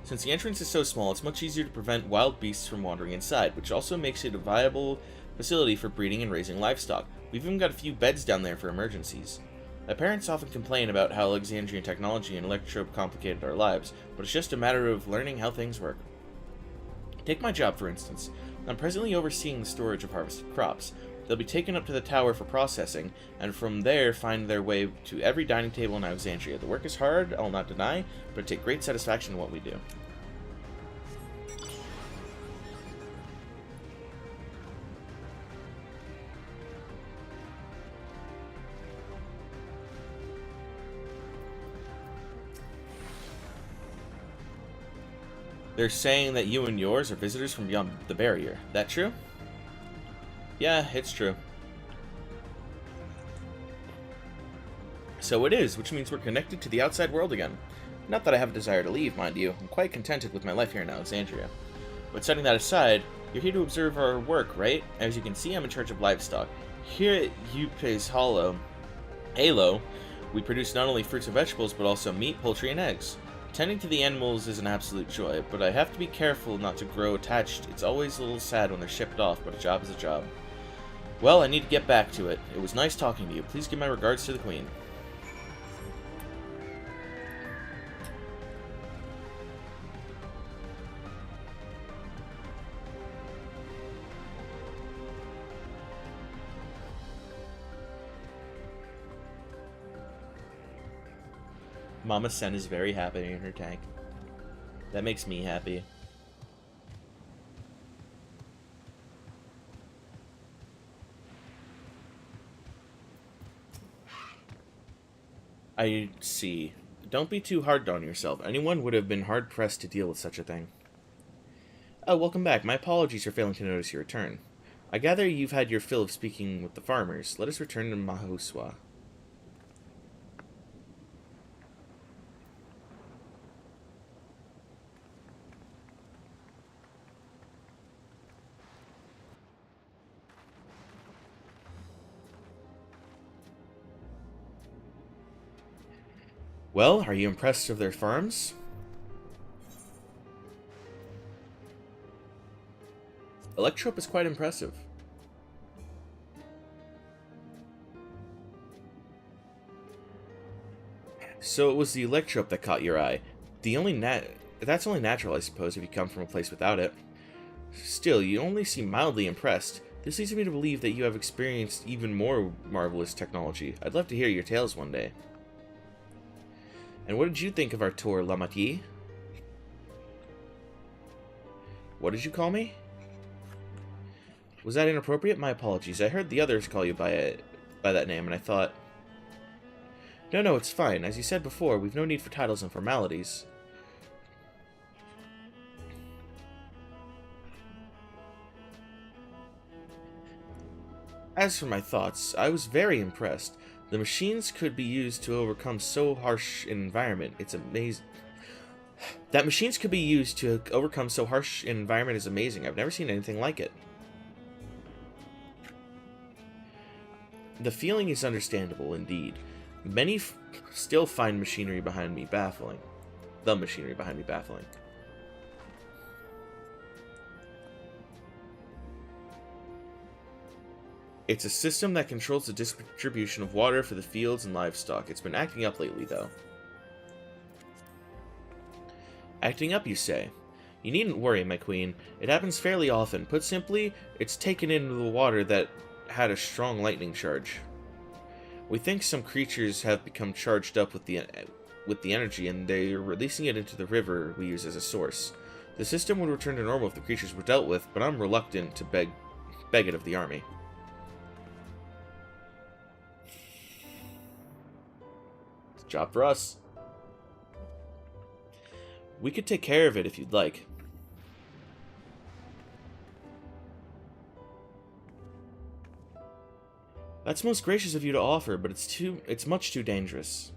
S1: Since the entrance is so small, it's much easier to prevent wild beasts from wandering inside, which also makes it a viable facility for breeding and raising livestock. We've even got a few beds down there for emergencies. My parents often complain about how Alexandrian technology and electrope complicated our lives, but it's just a matter of learning how things work. Take my job, for instance. I'm presently overseeing the storage of harvested crops. They'll be taken up to the tower for processing, and from there find their way to every dining table in Alexandria. The work is hard, I'll not deny, but I take great satisfaction in what we do. They're saying that you and yours are visitors from beyond the barrier. That true? Yeah, it's true. So it is, which means we're connected to the outside world again. Not that I have a desire to leave, mind you. I'm quite contented with my life here in Alexandria. But setting that aside, you're here to observe our work, right? As you can see, I'm in charge of livestock. Here at Yupe's Halo, we produce not only fruits and vegetables, but also meat, poultry, and eggs. Tending to the animals is an absolute joy, but I have to be careful not to grow attached. It's always a little sad when they're shipped off, but a job is a job. Well, I need to get back to it. It was nice talking to you. Please give my regards to the Queen. Mama Sen is very happy in her tank. That makes me happy. I see. Don't be too hard on yourself. Anyone would have been hard-pressed to deal with such a thing. Oh, welcome back. My apologies for failing to notice your return. I gather you've had your fill of speaking with the farmers. Let us return to Mahuswa. Well, are you impressed with their farms? Electrope is quite impressive. So it was the Electrope that caught your eye. That's only natural, I suppose, if you come from a place without it. Still, you only seem mildly impressed. This leads me to believe that you have experienced even more marvelous technology. I'd love to hear your tales one day. And what did you think of our tour, Lamati? What did you call me? Was that inappropriate? My apologies. I heard the others call you by that name, and I thought... No, it's fine. As you said before, we've no need for titles and formalities. As for my thoughts, I was very impressed. The machines could be used to overcome so harsh an environment. It's amazing. That machines could be used to overcome so harsh an environment is amazing. I've never seen anything like it. The feeling is understandable, indeed. Many still find machinery behind me baffling. The machinery behind me baffling. It's a system that controls the distribution of water for the fields and livestock. It's been acting up lately, though. Acting up, you say? You needn't worry, my queen. It happens fairly often. Put simply, it's taken into the water that had a strong lightning charge. We think some creatures have become charged up with the energy, and they are releasing it into the river we use as a source. The system would return to normal if the creatures were dealt with, but I'm reluctant to beg it of the army. It's a job for us. We could take care of it if you'd like. That's most gracious of you to offer, but it's much too dangerous.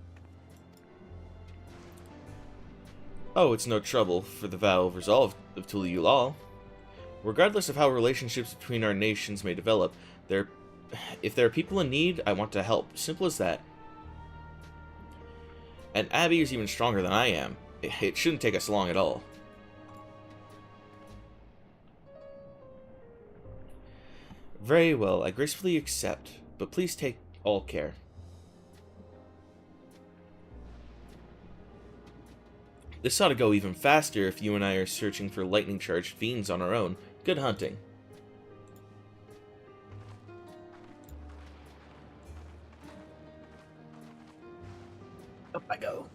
S1: Oh, it's no trouble for the vow of resolve of Tuli-Ulal. Regardless of how relationships between our nations may develop, if there are people in need, I want to help. Simple as that. And Abby is even stronger than I am. It shouldn't take us long at all. Very well, I gracefully accept, but please take all care. This ought to go even faster if you and I are searching for lightning-charged fiends on our own. Good hunting. Up I go.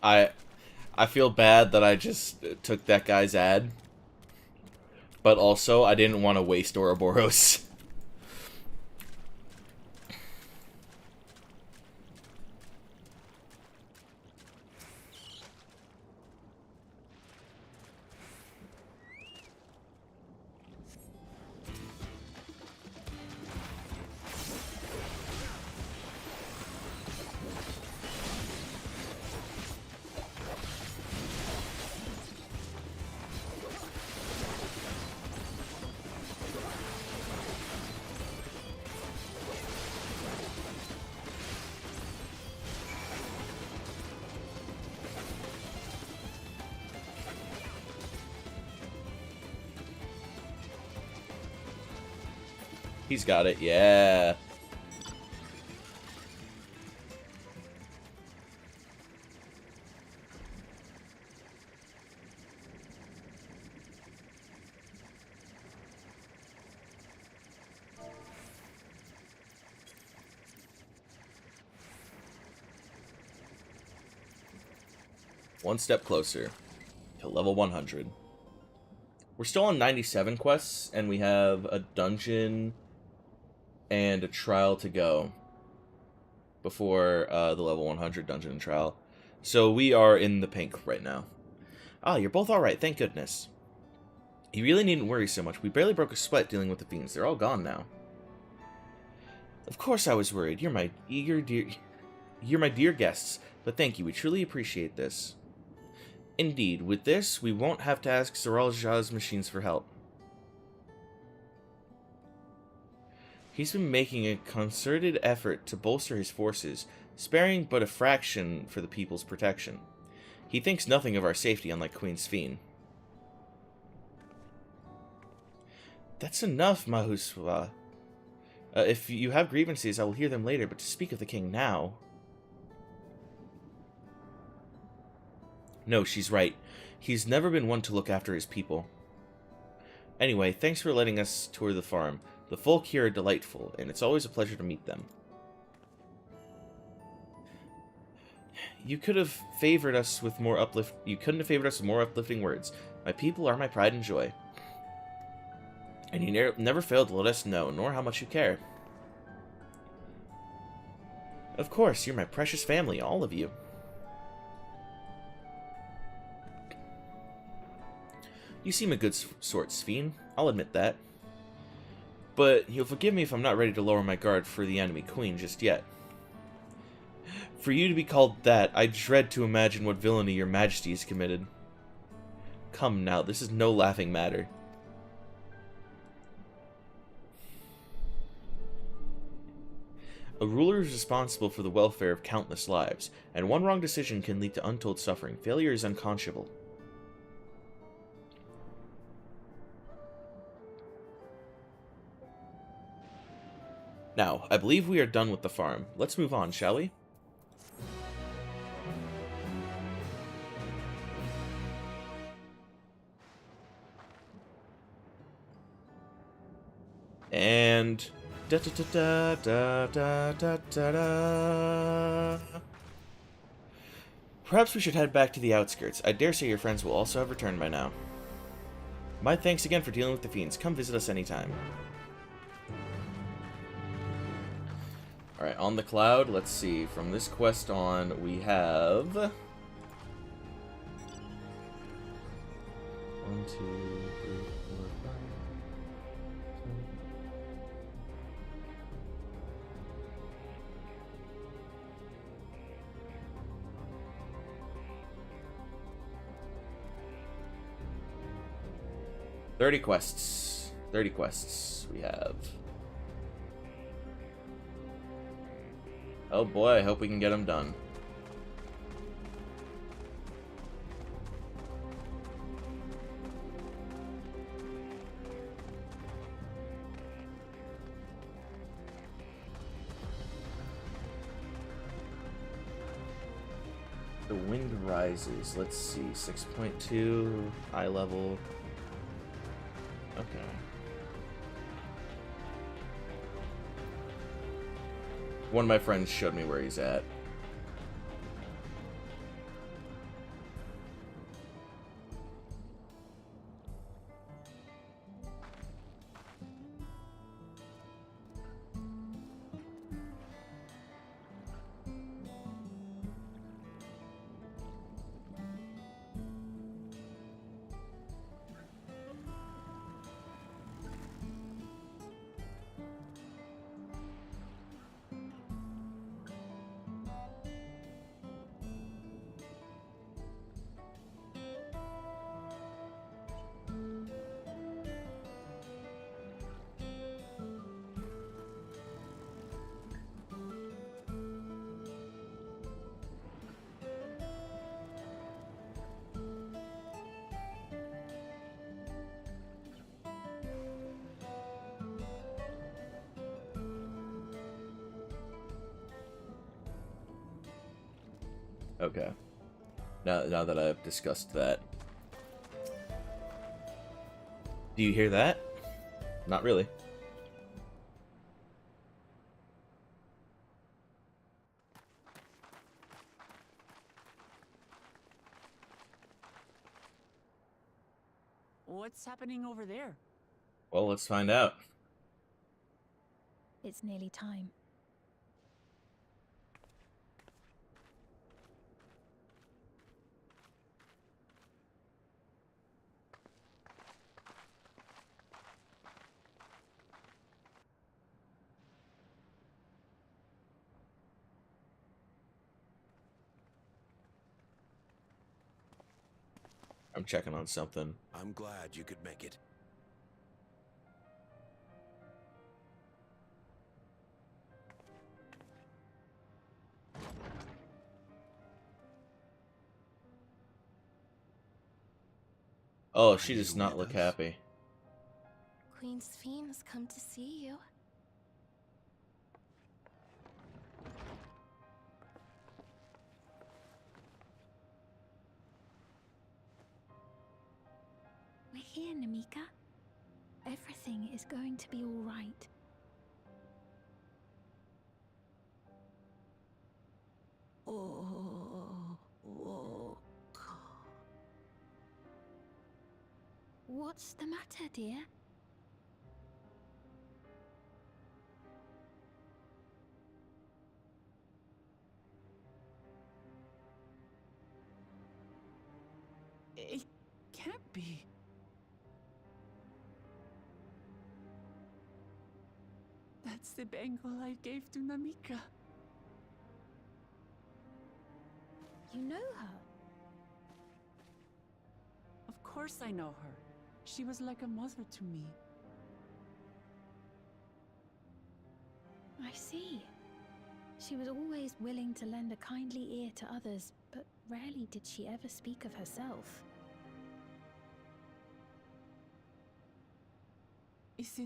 S1: I feel bad that I just took that guy's ad. But also, I didn't want to waste Ouroboros. He's got it, yeah. One step closer to level 100. We're still on 97 quests, and we have a dungeon and a trial to go before the level 100 dungeon and trial. So we are in the pink right now. Ah, you're both alright, thank goodness. You really needn't worry so much. We barely broke a sweat dealing with the fiends. They're all gone now. Of course I was worried. You're my dear guests. But thank you, we truly appreciate this. Indeed, with this, we won't have to ask Zoral Jah's machines for help. He's been making a concerted effort to bolster his forces, sparing but a fraction for the people's protection. He thinks nothing of our safety, unlike Queen Sphene. That's enough, Mahuswa. If you have grievances, I will hear them later, but to speak of the king now... No, she's right. He's never been one to look after his people. Anyway, thanks for letting us tour the farm. The folk here are delightful, and it's always a pleasure to meet them. You could have favored us with more You couldn't have favored us with more uplifting words. My people are my pride and joy. And you never failed to let us know, nor how much you care. Of course, you're my precious family, all of you. You seem a good sort, Sphene. I'll admit that. But you'll forgive me if I'm not ready to lower my guard for the enemy queen just yet. For you to be called that, I dread to imagine what villainy your majesty has committed. Come now, this is no laughing matter. A ruler is responsible for the welfare of countless lives, and one wrong decision can lead to untold suffering. Failure is unconscionable. Now, I believe we are done with the farm. Let's move on, shall we? And... Perhaps we should head back to the outskirts. I dare say your friends will also have returned by now. My thanks again for dealing with the fiends. Come visit us anytime. Alright, on the cloud, let's see. From this quest on, we have... 1, 2, 3, 4, 5... 30 quests. 30 quests we have. Oh boy, I hope we can get them done. The wind rises. Let's see. 6.2, high level. Okay. One of my friends showed me where he's at. Okay. Now that I've discussed that. Do you hear that? Not really.
S2: What's happening over there?
S1: Well, let's find out.
S3: It's nearly time.
S1: I'm checking on something.
S10: I'm glad you could make it.
S1: Oh, she does not look happy.
S18: Queen Sphene has come to see you.
S3: We're here, Namika. Everything is going to be all right. What's the matter, dear?
S2: It can't be. That's the bangle I gave to Namika.
S3: You know her?
S2: Of course I know her. She was like a mother to me.
S3: I see. She was always willing to lend a kindly ear to others, but rarely did she ever speak of herself.
S2: Is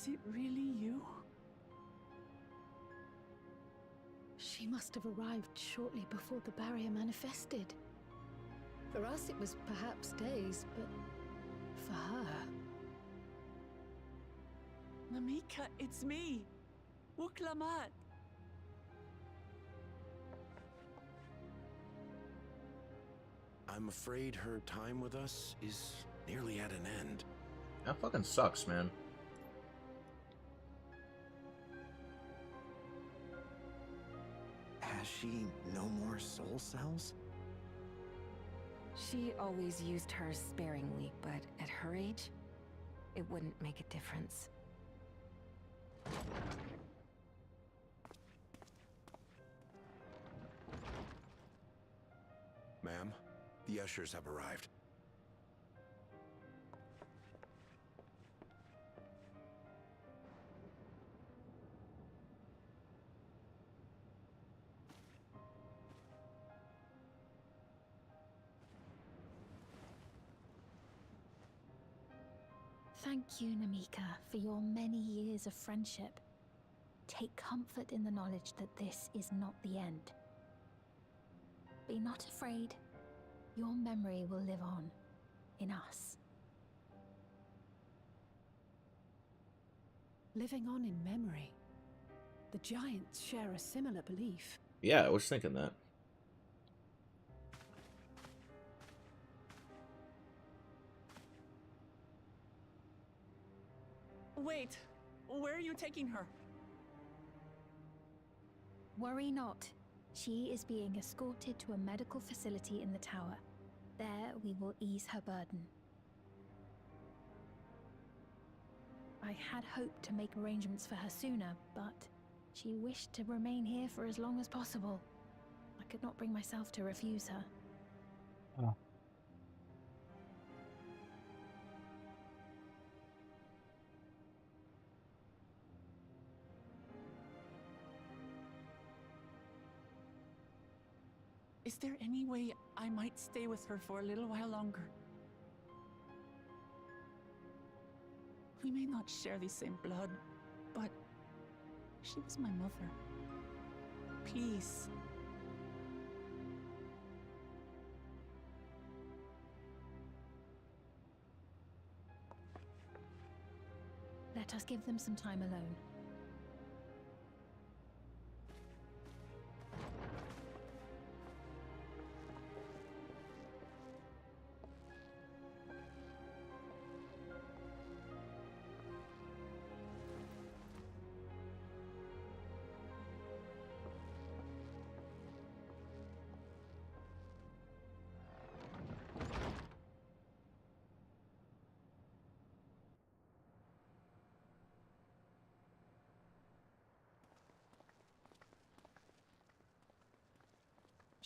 S2: it really you?
S6: She must have arrived shortly before the barrier manifested. For us, it was perhaps days, but for her...
S2: Namika, it's me! Wuklamat!
S10: I'm afraid her time with us is nearly at an end.
S1: That fucking sucks, man.
S9: Has she no more soul cells?
S7: She always used hers sparingly, but at her age, it wouldn't make a difference.
S10: Ma'am, the ushers have arrived.
S3: Thank you, Namika, for your many years of friendship. Take comfort in the knowledge that this is not the end. Be not afraid. Your memory will live on in us.
S17: Living on in memory. The giants share a similar belief.
S1: Yeah, I was thinking that.
S2: Wait, where are you taking her?
S3: Worry not. She is being escorted to a medical facility in the tower. There we will ease her burden. I had hoped to make arrangements for her sooner, but she wished to remain here for as long as possible. I could not bring myself to refuse her.
S2: Is there any way I might stay with her for a little while longer? We may not share the same blood, but she was my mother. Please,
S3: Let us give them some time alone.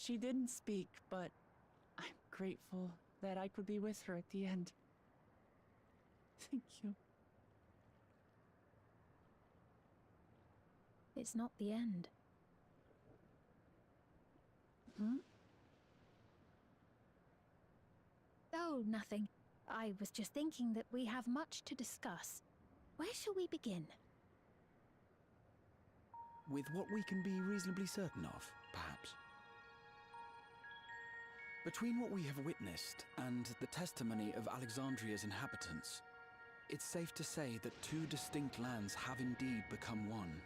S2: She didn't speak, but I'm grateful that I could be with her at the end. Thank you.
S3: It's not the end.
S2: Hmm?
S3: Oh, nothing. I was just thinking that we have much to discuss. Where shall we begin?
S8: With what we can be reasonably certain of, perhaps. Between what we have witnessed and the testimony of Alexandria's inhabitants, it's safe to say that two distinct lands have indeed become one.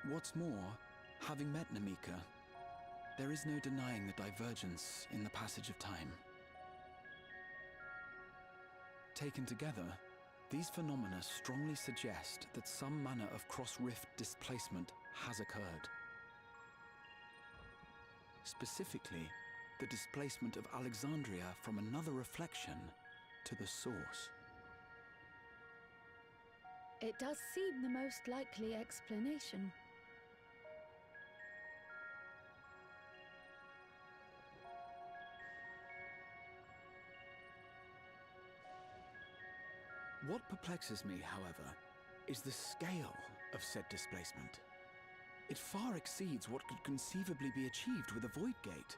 S8: What's more, having met Namika, there is no denying the divergence in the passage of time. Taken together, these phenomena strongly suggest that some manner of cross-rift displacement has occurred. Specifically, the displacement of Alexandria from another reflection to the source.
S6: It does seem the most likely explanation.
S8: What perplexes me, however, is the scale of said displacement. It far exceeds what could conceivably be achieved with a Void Gate,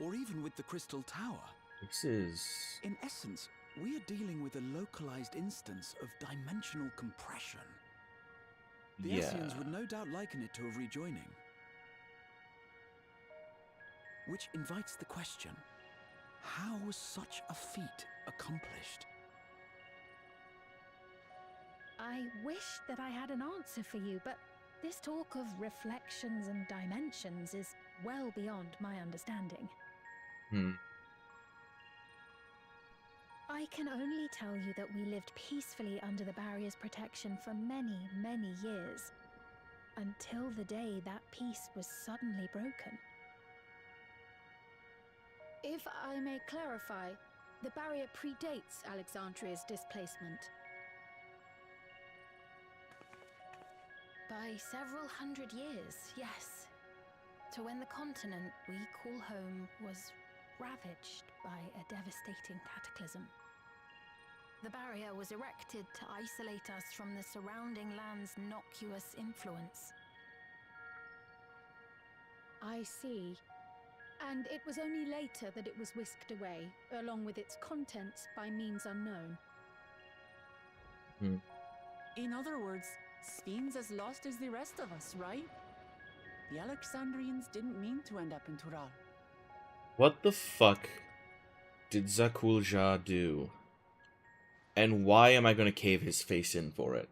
S8: or even with the Crystal Tower.
S1: This is...
S8: In essence, we are dealing with a localized instance of dimensional compression. The Esseans would no doubt liken it to a rejoining. Which invites the question, how was such a feat accomplished?
S3: I wish that I had an answer for you, but this talk of reflections and dimensions is well beyond my understanding. I can only tell you that we lived peacefully under the barrier's protection for many, many years, until the day that peace was suddenly broken.
S6: If I may clarify, the barrier predates Alexandria's displacement.
S3: By several hundred years, yes. To when the continent we call home was ravaged by a devastating cataclysm. The barrier was erected to isolate us from the surrounding land's innocuous influence.
S6: I see. And it was only later that it was whisked away, along with its contents, by means unknown.
S2: In other words, Sphene's as lost as the rest of us, right? The Alexandrians didn't mean to end up in Tural.
S1: What the fuck did Zakulja do? And why am I going to cave his face in for it?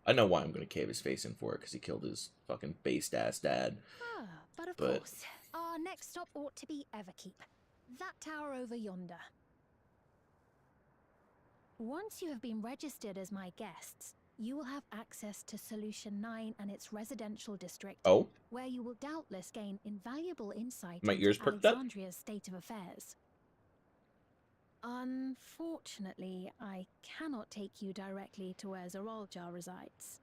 S1: I know why I'm going to cave his face in for it, because he killed his fucking based-ass dad.
S3: But of course, our next stop ought to be Everkeep. That tower over yonder. Once you have been registered as my guests, you will have access to Solution 9 and its residential district, where you will doubtless gain invaluable insight into Alexandria's state of affairs. Unfortunately, I cannot take you directly to where Zoralja resides.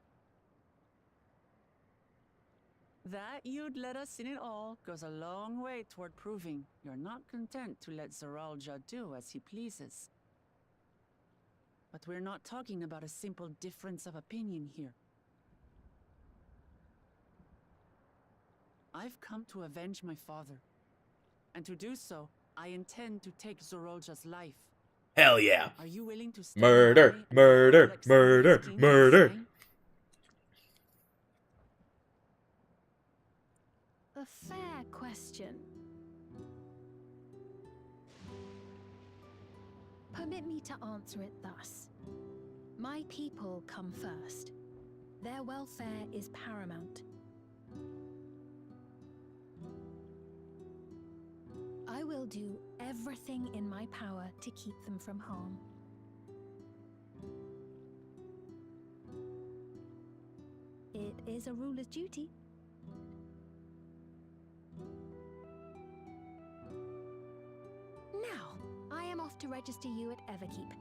S2: That you'd let us in it all goes a long way toward proving you're not content to let Zoralja do as he pleases. But we're not talking about a simple difference of opinion here. I've come to avenge my father. And to do so, I intend to take Zoralja's life.
S1: Hell yeah.
S2: Are you willing to stand
S1: murder,
S2: by and
S1: murder,
S2: follow
S1: murder,
S2: Alexandria's king
S1: murder.
S2: to
S3: A fair question. Permit me to answer it thus. My people come first. Their welfare is paramount. I will do everything in my power to keep them from harm. It is a ruler's duty. Now, I am off to register you at Everkeep.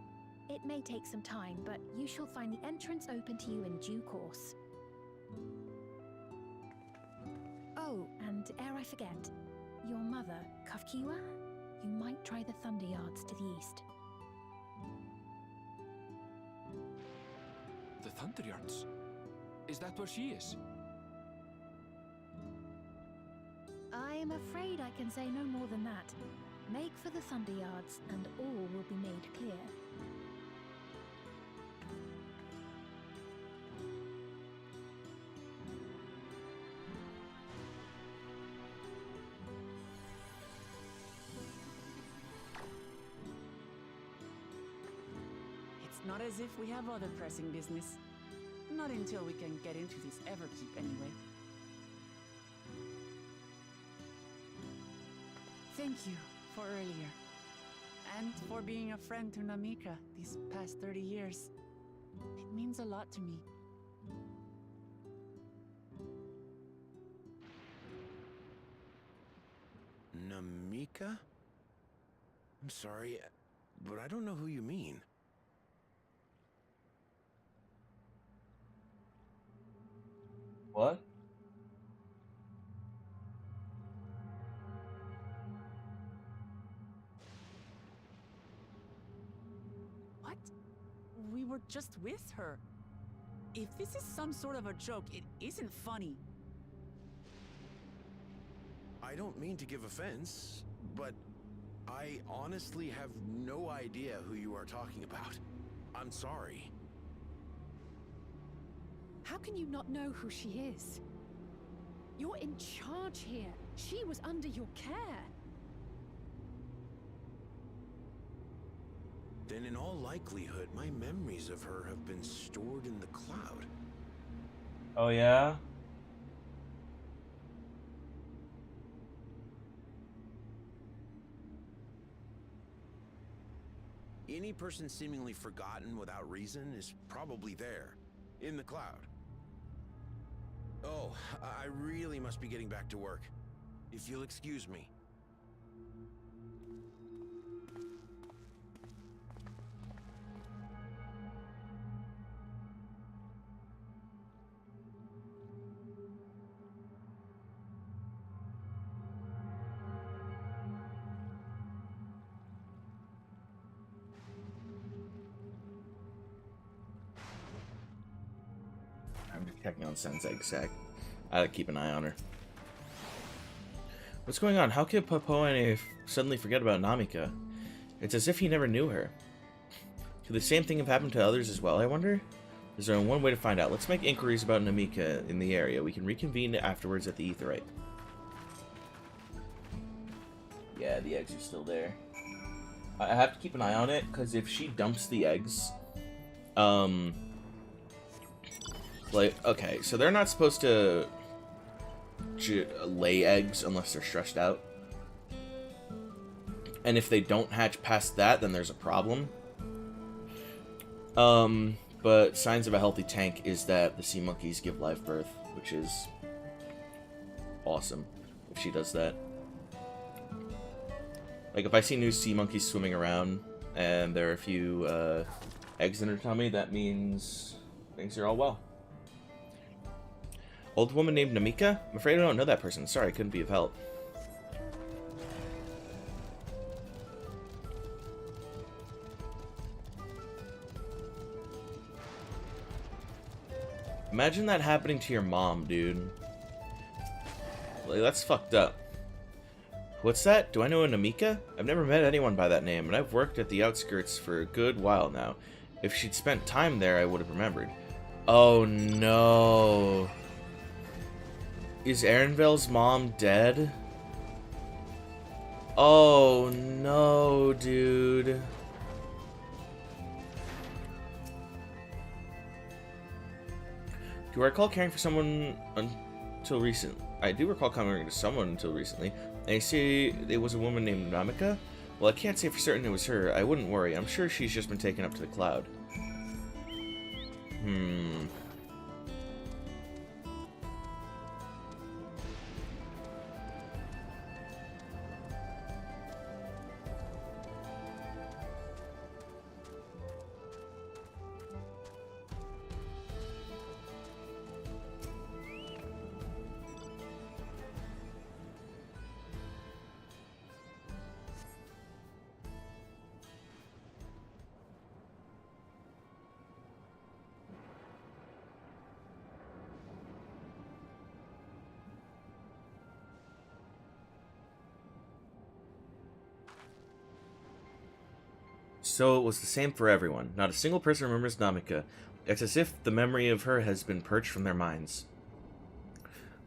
S3: It may take some time, but you shall find the entrance open to you in due course. Oh, and ere I forget, your mother, Kafkiwa, you might try the Thunder Yards to the east.
S5: The Thunder Yards? Is that where she is?
S3: I am afraid I can say no more than that. Make for the Thunder Yards, and all will be made clear.
S2: It's not as if we have other pressing business. Not until we can get into this Everkeep, anyway. Thank you for earlier. And for being a friend to Namika these past 30 years. It means a lot to me.
S10: Namika? I'm sorry, but I don't know who you mean.
S1: What?
S2: What? We were just with her. If this is some sort of a joke, it isn't funny.
S10: I don't mean to give offense, but I honestly have no idea who you are talking about. I'm sorry.
S17: How can you not know who she is? You're in charge here. She was under your care.
S10: Then in all likelihood, my memories of her have been stored in the cloud.
S1: Oh, yeah?
S10: Any person seemingly forgotten without reason is probably there, in the cloud. Oh, I really must be getting back to work. If you'll excuse me.
S1: I'm just checking on Sensei Sec. I like to keep an eye on her. What's going on? How could Popoane suddenly forget about Namika? It's as if he never knew her. Could the same thing have happened to others as well, I wonder? There's only one way to find out. Let's make inquiries about Namika in the area. We can reconvene afterwards at the Aetheryte. Yeah, the eggs are still there. I have to keep an eye on it, because if she dumps the eggs... like, okay, so they're not supposed to lay eggs unless they're stressed out. And if they don't hatch past that, then there's a problem. But signs of a healthy tank is that the sea monkeys give live birth, which is awesome if she does that. Like, if I see new sea monkeys swimming around and there are a few eggs in her tummy, that means things are all well. Old woman named Namika? I'm afraid I don't know that person. Sorry, I couldn't be of help. Imagine that happening to your mom, dude. Like, that's fucked up. What's that? Do I know a Namika? I've never met anyone by that name, and I've worked at the outskirts for a good while now. If she'd spent time there, I would have remembered. Oh no. Is Erenvel's mom dead? Oh no, dude. Do I recall caring for someone until recent? I do recall caring to someone until recently. They say it was a woman named Namika? Well, I can't say for certain it was her. I wouldn't worry. I'm sure she's just been taken up to the cloud. So it was the same for everyone. Not a single person remembers Namika. It's as if the memory of her has been purged from their minds.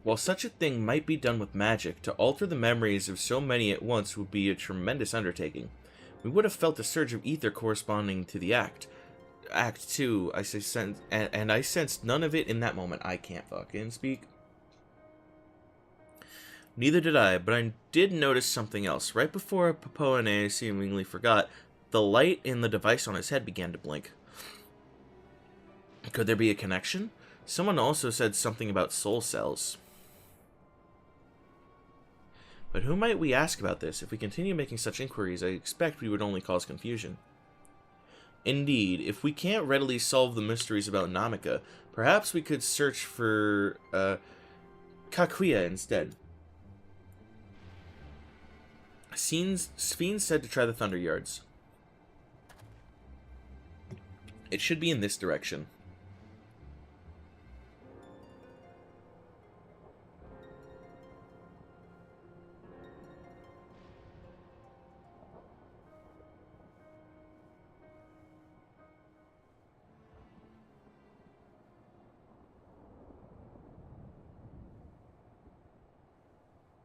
S1: While such a thing might be done with magic, to alter the memories of so many at once would be a tremendous undertaking. We would have felt a surge of ether corresponding to the act. Act 2, I sensed none of it in that moment. I can't fucking speak. Neither did I, but I did notice something else. Right before Popoane seemingly forgot, the light in the device on his head began to blink. Could there be a connection? Someone also said something about soul cells. But who might we ask about this? If we continue making such inquiries, I expect we would only cause confusion. Indeed, if we can't readily solve the mysteries about Namika, perhaps we could search for Kakuya instead. Sphene said to try the Thunder Yards. It should be in this direction.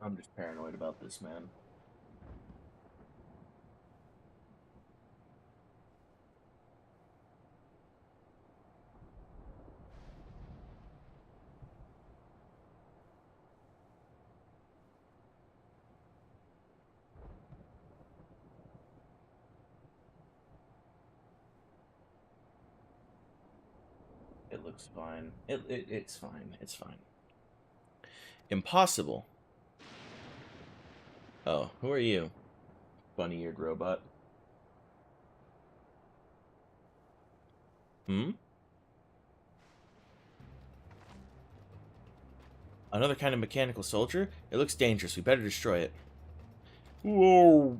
S1: I'm just paranoid about this, man. It looks fine. It's fine. It's fine. Impossible. Oh, who are you? Bunny-eared robot. Another kind of mechanical soldier? It looks dangerous. We better destroy it. Whoa.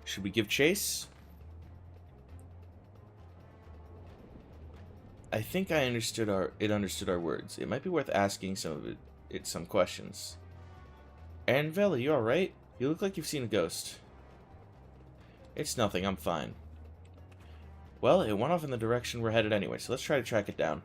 S1: Should we give chase? I think it understood our words. It might be worth asking some questions. Annabelle, you alright? You look like you've seen a ghost. It's nothing, I'm fine. Well, it went off in the direction we're headed anyway, so let's try to track it down.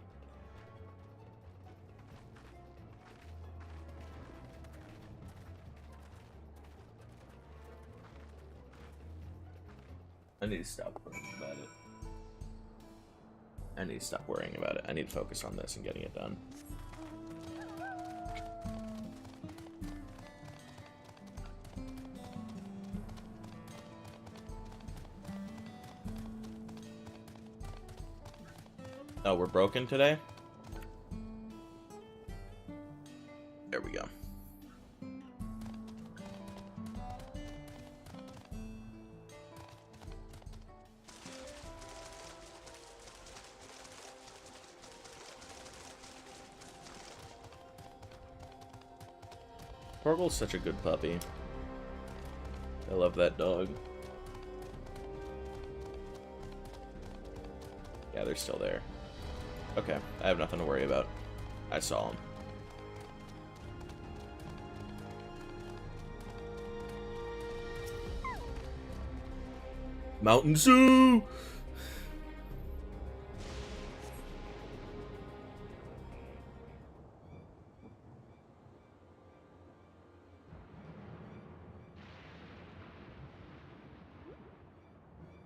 S1: I need to stop worrying about it. I need to stop worrying about it. I need to focus on this and getting it done. Oh, we're broken today? There we go. Porgal's such a good puppy. I love that dog. Yeah, they're still there. Okay, I have nothing to worry about. I saw him. Mountain Zoo!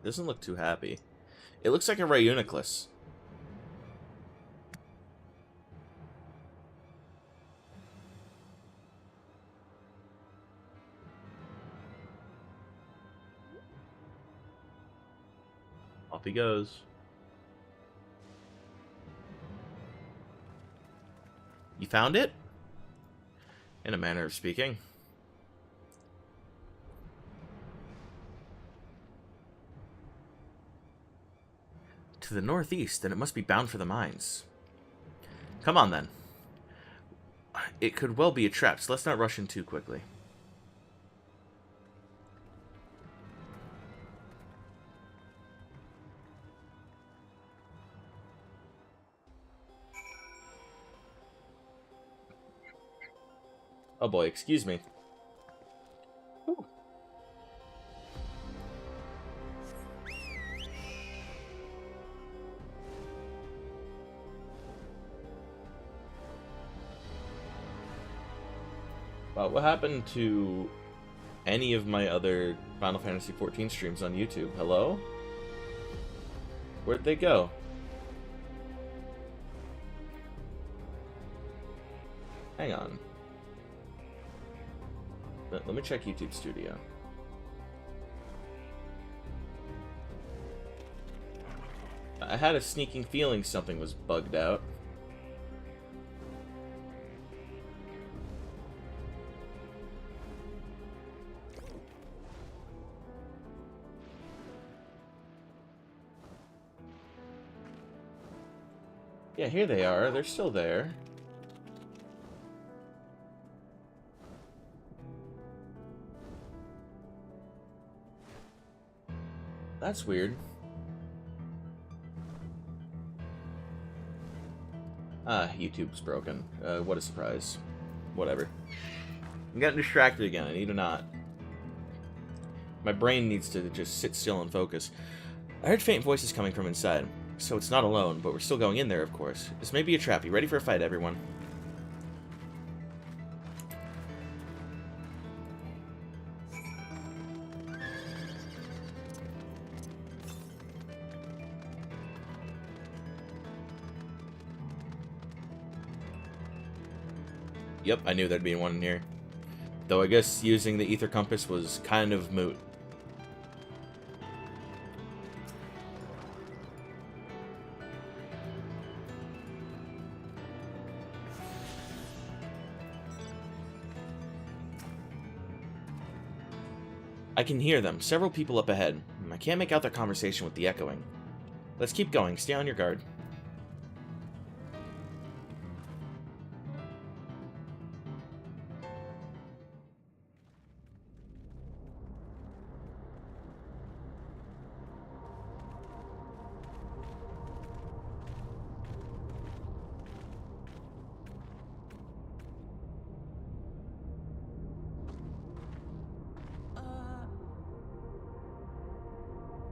S1: Doesn't look too happy. It looks like a Reuniclus. Off he goes. You found it? In a manner of speaking. To the northeast, then it must be bound for the mines. Come on, then. It could well be a trap, so let's not rush in too quickly. Oh boy, excuse me. Ooh. Wow, what happened to any of my other Final Fantasy XIV streams on YouTube? Hello? Where'd they go? Hang on. Let me check YouTube Studio. I had a sneaking feeling something was bugged out. Yeah, here they are. They're still there. That's weird. Ah, YouTube's broken. What a surprise. Whatever. I'm getting distracted again. I need to not. My brain needs to just sit still and focus. I heard faint voices coming from inside, so it's not alone, but we're still going in there, of course. This may be a trap. You ready for a fight, everyone? Yep, I knew there'd be one in here. Though I guess using the ether compass was kind of moot. I can hear them. Several people up ahead. I can't make out their conversation with the echoing. Let's keep going. Stay on your guard.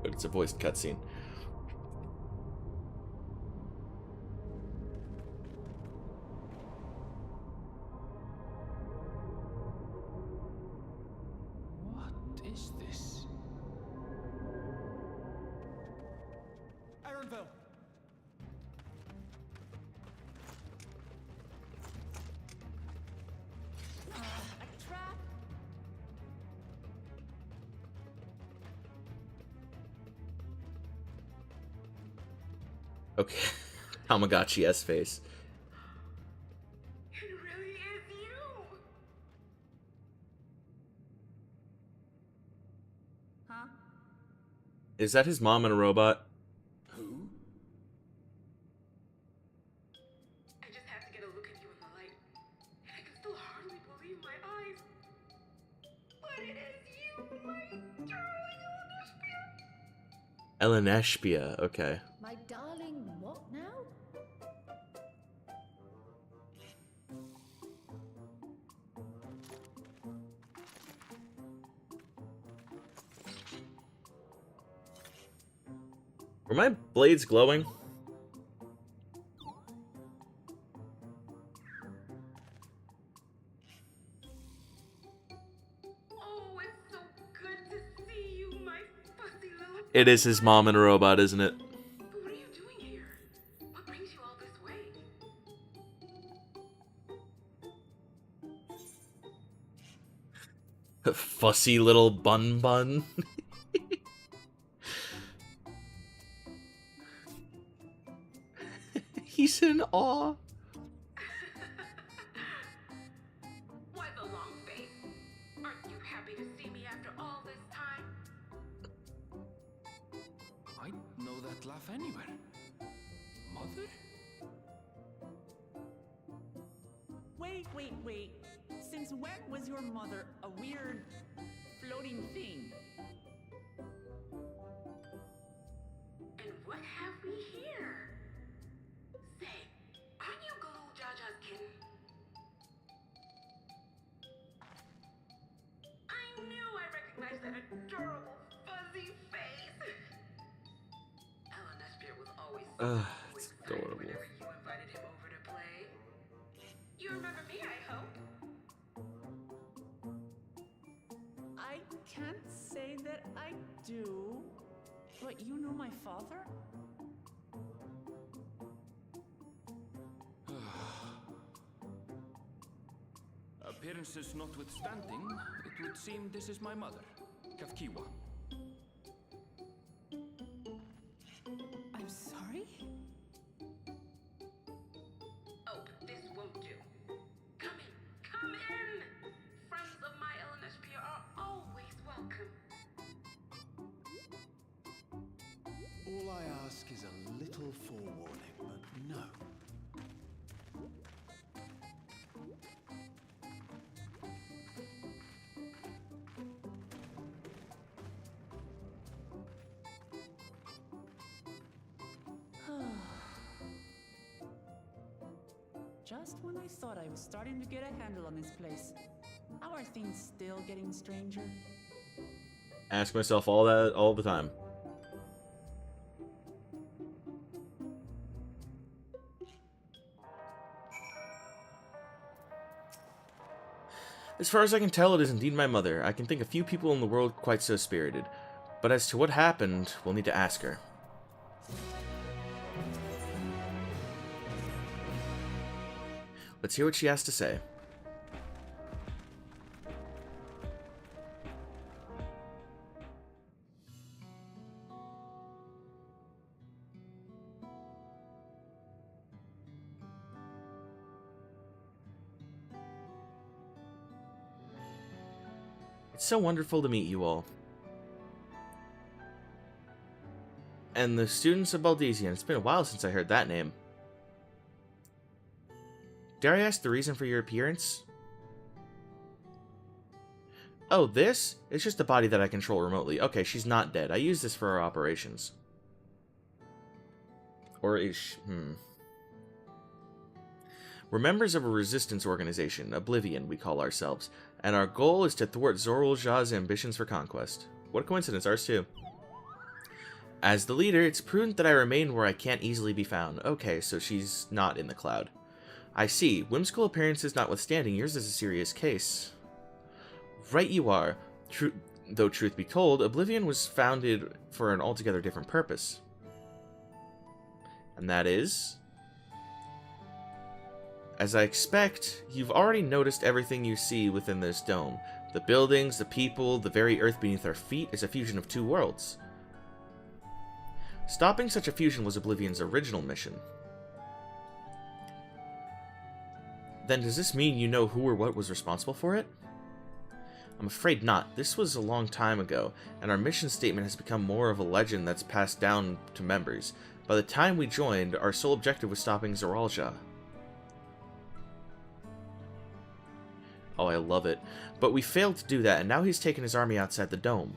S1: But it's a voiced cutscene.
S5: What is this?
S12: Ironville!
S16: A trap?
S1: Okay. Tamagotchi S face.
S16: It really is you! Huh?
S1: Is that his mom and a robot?
S5: Who?
S16: I just had to get a look at you in the light. And I can still hardly believe my eyes. But it is you, my darling Elenespia.
S1: Elenespia, okay.
S6: My darling, what now?
S1: Were my blades glowing?
S16: Oh, it's so good to see you, my fussy little
S1: It is his mom and a robot, isn't it?
S16: But what are you doing here? What brings you all this way?
S1: Fussy little bun bun. He's in awe.
S16: Why the long face? Aren't you happy to see me after all this time?
S5: I know that laugh anywhere. Mother?
S2: Wait. Since when was your mother a weird floating thing?
S16: And what have we here? Say, aren't you Galul Jaja's kitten? I knew I recognized that adorable fuzzy face. Ellen Spirit was always so
S1: It's
S16: excited
S1: adorable.
S16: whenever you invited him over to play. You remember me, I hope.
S2: I can't say that I do, but you know my father?
S5: Appearances notwithstanding, it would seem this is my mother, Kafkiwa.
S2: I'm sorry?
S16: Oh, this won't do. Come in! Friends of my LNSP are always welcome.
S9: All I ask is a little forewarning, but no.
S2: Just when I thought I was starting to get a handle on this place, how are things still getting stranger?
S1: Ask myself all that all the time. As far as I can tell, it is indeed my mother. I can think of few people in the world quite so spirited. But as to what happened, we'll need to ask her. Let's hear what she has to say. It's so wonderful to meet you all. And the students of Baldesian. It's been a while since I heard that name. Dare I ask the reason for your appearance? Oh, this? It's just a body that I control remotely. Okay, she's not dead. I use this for our operations. Or is she? We're members of a resistance organization, Oblivion, we call ourselves, and our goal is to thwart Zorul Jah's ambitions for conquest. What a coincidence, ours too. As the leader, it's prudent that I remain where I can't easily be found. Okay, so she's not in the cloud. I see. Whimsical appearances notwithstanding, yours is a serious case. Right you are. Though truth be told, Oblivion was founded for an altogether different purpose. And that is... As I expect, you've already noticed everything you see within this dome. The buildings, the people, the very earth beneath our feet is a fusion of two worlds. Stopping such a fusion was Oblivion's original mission. Then does this mean you know who or what was responsible for it? I'm afraid not. This was a long time ago, and our mission statement has become more of a legend that's passed down to members. By the time we joined, our sole objective was stopping Zorul Jah. Oh, I love it. But we failed to do that, and now he's taken his army outside the dome.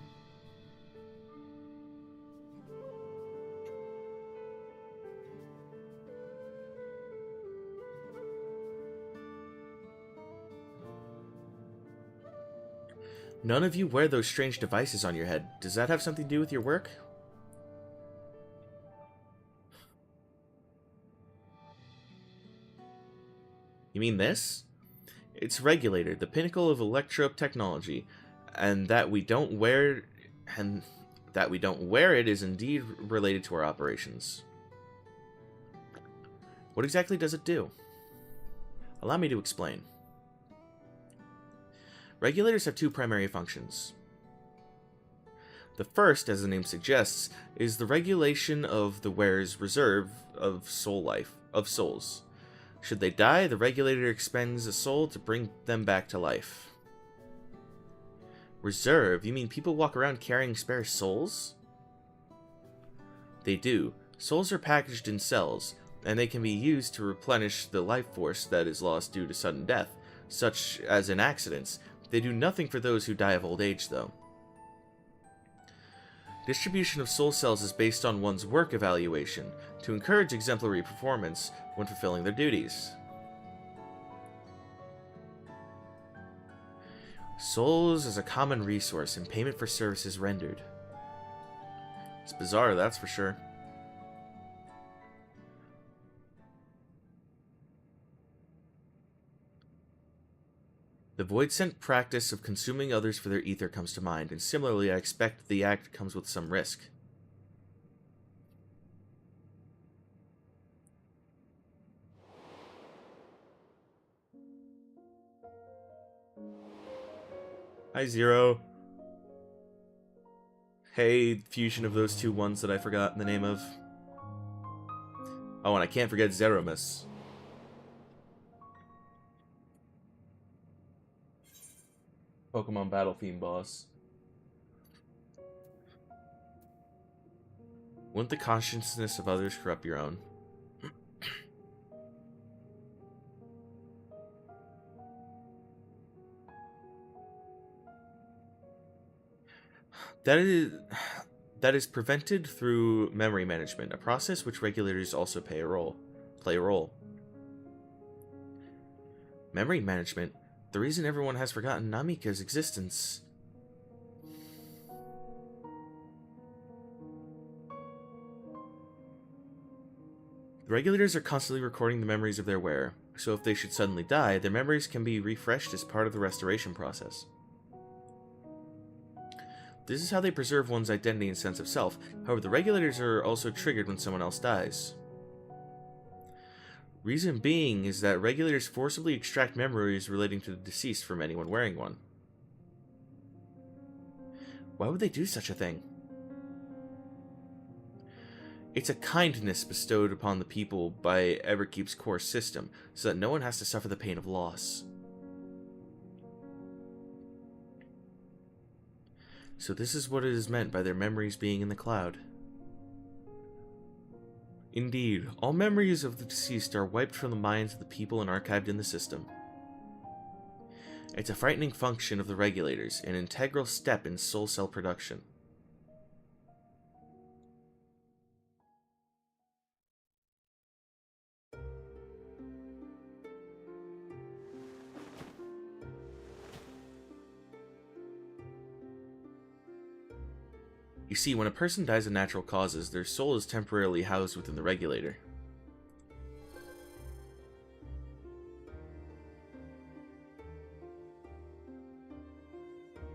S1: None of you wear those strange devices on your head. Does that have something to do with your work? You mean this? It's Regulator, the pinnacle of electro technology, and that we don't wear... and that we don't wear it is indeed related to our operations. What exactly does it do? Allow me to explain. Regulators have two primary functions. The first, as the name suggests, is the regulation of the wearer's reserve of souls. Should they die, the regulator expends a soul to bring them back to life. Reserve? You mean people walk around carrying spare souls? They do. Souls are packaged in cells, and they can be used to replenish the life force that is lost due to sudden death, such as in accidents. They do nothing for those who die of old age, though. Distribution of soul cells is based on one's work evaluation, to encourage exemplary performance when fulfilling their duties. Souls is a common resource in payment for services rendered. It's bizarre, that's for sure. The void-sent practice of consuming others for their ether comes to mind, and similarly I expect the act comes with some risk. Hi, Zero. Hey, fusion of those two ones that I forgot the name of. Oh, and I can't forget Zeromus. Pokemon battle theme boss. Wouldn't the consciousness of others corrupt your own? That is prevented through memory management, a process which regulators also play a role. Memory management? The reason everyone has forgotten Namika's existence. The regulators are constantly recording the memories of their wearer, so if they should suddenly die, their memories can be refreshed as part of the restoration process. This is how they preserve one's identity and sense of self. However, the regulators are also triggered when someone else dies. Reason being is that regulators forcibly extract memories relating to the deceased from anyone wearing one. Why would they do such a thing? It's a kindness bestowed upon the people by Everkeep's core system, so that no one has to suffer the pain of loss. So this is what it is meant by their memories being in the cloud. Indeed, all memories of the deceased are wiped from the minds of the people and archived in the system. It's a frightening function of the regulators, an integral step in soul cell production. You see, when a person dies of natural causes, their soul is temporarily housed within the regulator.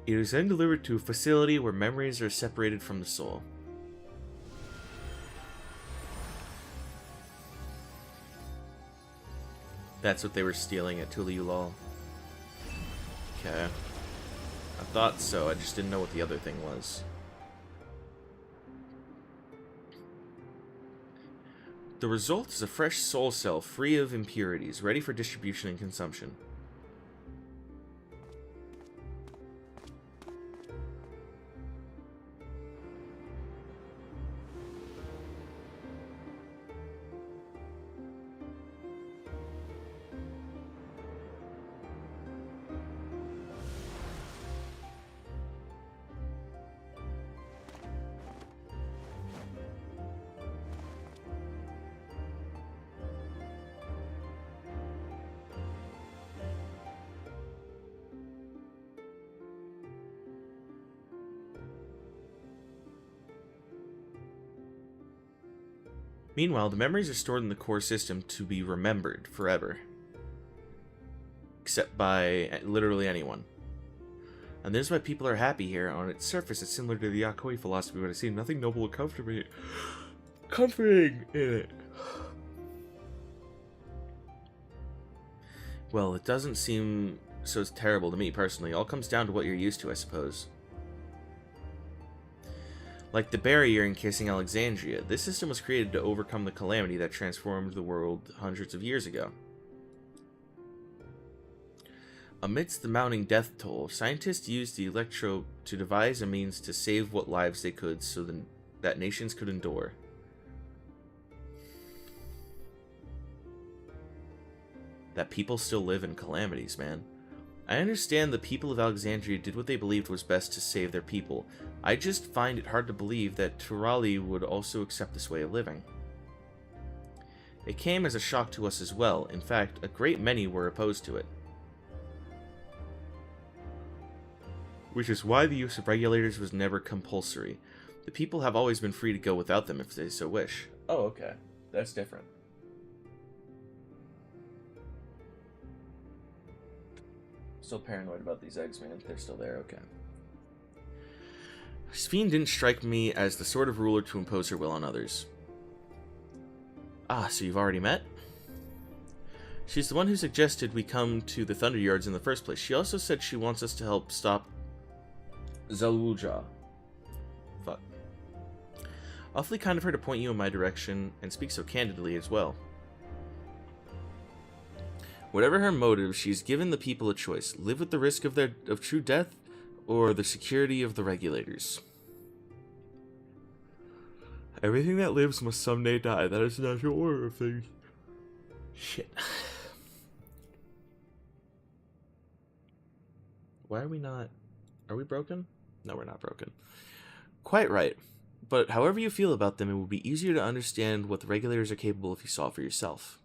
S1: It is then delivered to a facility where memories are separated from the soul. That's what they were stealing at Tuliulal. Okay. I thought so, I just didn't know what the other thing was. The result is a fresh soul cell free of impurities, ready for distribution and consumption. Meanwhile, the memories are stored in the core system to be remembered forever. Except by literally anyone. And this is why people are happy here. On its surface, it's similar to the Yakoi philosophy, but I see nothing noble or comforting in it. Well, it doesn't seem so terrible to me, personally. It all comes down to what you're used to, I suppose. Like the barrier encasing Alexandria, this system was created to overcome the calamity that transformed the world hundreds of years ago. Amidst the mounting death toll, scientists used the electrope to devise a means to save what lives they could so that nations could endure. That people still live in calamities, man. I understand the people of Alexandria did what they believed was best to save their people. I just find it hard to believe that Turali would also accept this way of living. It came as a shock to us as well. In fact, a great many were opposed to it. Which is why the use of regulators was never compulsory. The people have always been free to go without them if they so wish. Oh, okay. That's different. Still paranoid about these eggs, man. They're still there, okay. Sphene didn't strike me as the sort of ruler to impose her will on others. Ah, so you've already met? She's the one who suggested we come to the Thunder Yards in the first place. She also said she wants us to help stop Zalwuja. Fuck. Awfully kind of her to point you in my direction, and speak so candidly as well. Whatever her motive, she's given the people a choice. Live with the risk of true death, or the security of the regulators. Everything that lives must someday die. That is the natural order of things. Shit. Why are we not... Are we broken? No, we're not broken. Quite right. But however you feel about them, it would be easier to understand what the regulators are capable if you saw for yourself.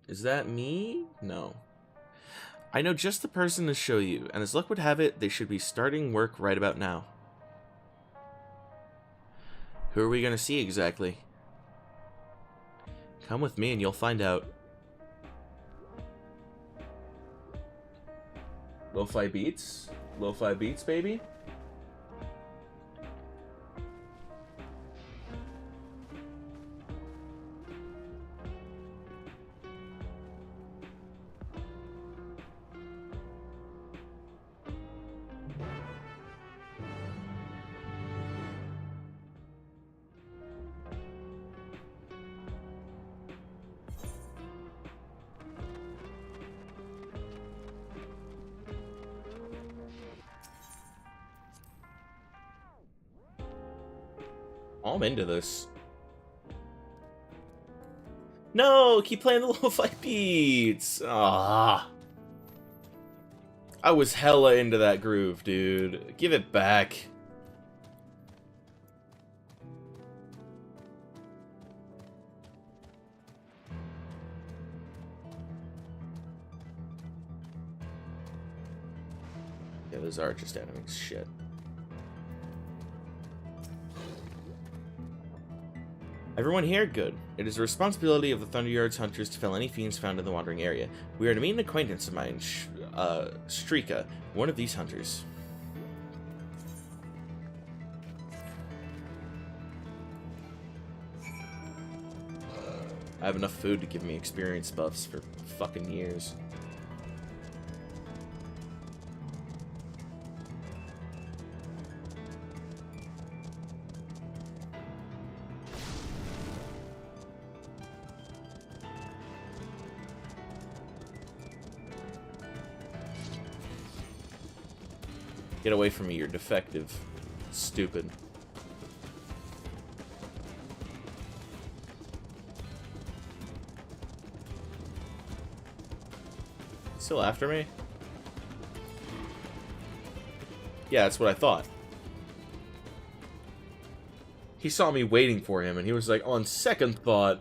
S1: Is that me? No. I know just the person to show you, and as luck would have it, they should be starting work right about now. Who are we going to see exactly? Come with me and you'll find out. Lo-fi beats? Lo-fi beats, baby? I'm into this. No, keep playing the lo-fi beats. Ah, I was hella into that groove, dude. Give it back. Yeah, those are just enemies. Shit. Everyone here? Good. It is the responsibility of the Thunderyard's hunters to fell any fiends found in the wandering area. We are to meet an acquaintance of mine, Strika, one of these hunters. I have enough food to give me experience buffs for fucking years. Get away from me, you're defective. Stupid. Still after me? Yeah, that's what I thought. He saw me waiting for him, and he was like, on second thought...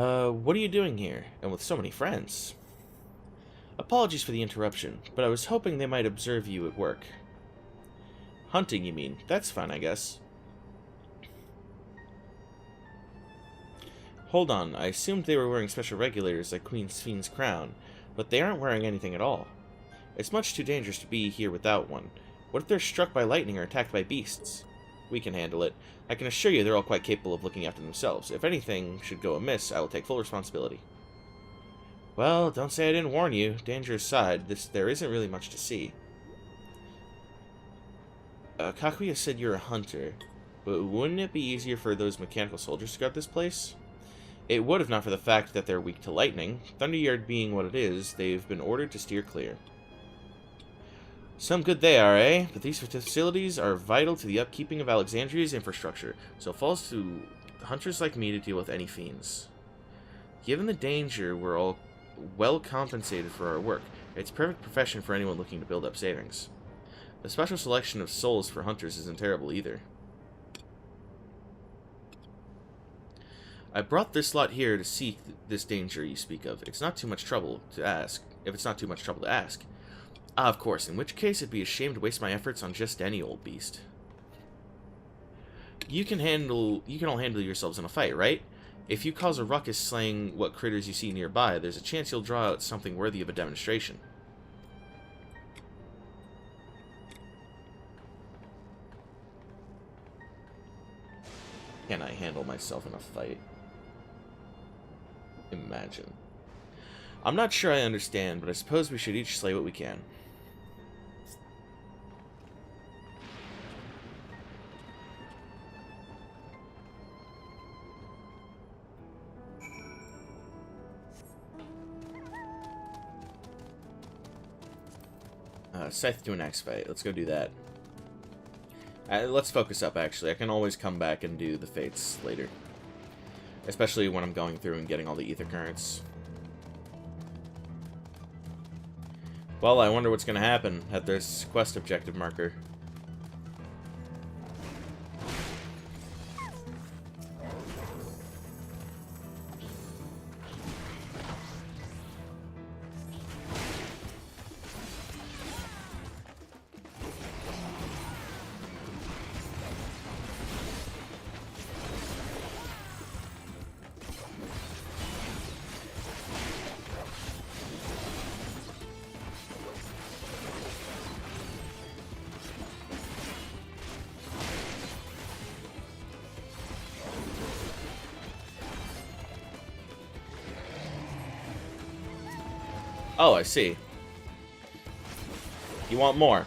S1: What are you doing here? And with so many friends? Apologies for the interruption, but I was hoping they might observe you at work. Hunting, you mean? That's fun, I guess. Hold on, I assumed they were wearing special regulators like Queen Sphne's crown, but they aren't wearing anything at all. It's much too dangerous to be here without one. What if they're struck by lightning or attacked by beasts? We can handle it. I can assure you they're all quite capable of looking after themselves. If anything should go amiss, I will take full responsibility. Well, don't say I didn't warn you. Danger aside, there isn't really much to see. Kakuya said you're a hunter, but wouldn't it be easier for those mechanical soldiers to guard this place? It would if not for the fact that they're weak to lightning. Thunderyard being what it is, they've been ordered to steer clear. Some good they are, eh? But these facilities are vital to the upkeeping of Alexandria's infrastructure, so it falls to hunters like me to deal with any fiends. Given the danger, we're all well compensated for our work. It's a perfect profession for anyone looking to build up savings. The special selection of souls for hunters isn't terrible either. I brought this lot here to seek this danger you speak of. It's not too much trouble to ask. If it's not too much trouble to ask. Ah, of course, in which case it'd be a shame to waste my efforts on just any old beast. You can all handle yourselves in a fight, right? If you cause a ruckus slaying what critters you see nearby, there's a chance you'll draw out something worthy of a demonstration. Can I handle myself in a fight? Imagine. I'm not sure I understand, but I suppose we should each slay what we can. Scythe to an axe fight. Let's go do that. Let's focus up, actually. I can always come back and do the fates later. Especially when I'm going through and getting all the ether currents. Well, I wonder what's going to happen at this quest objective marker. Oh, I see. You want more?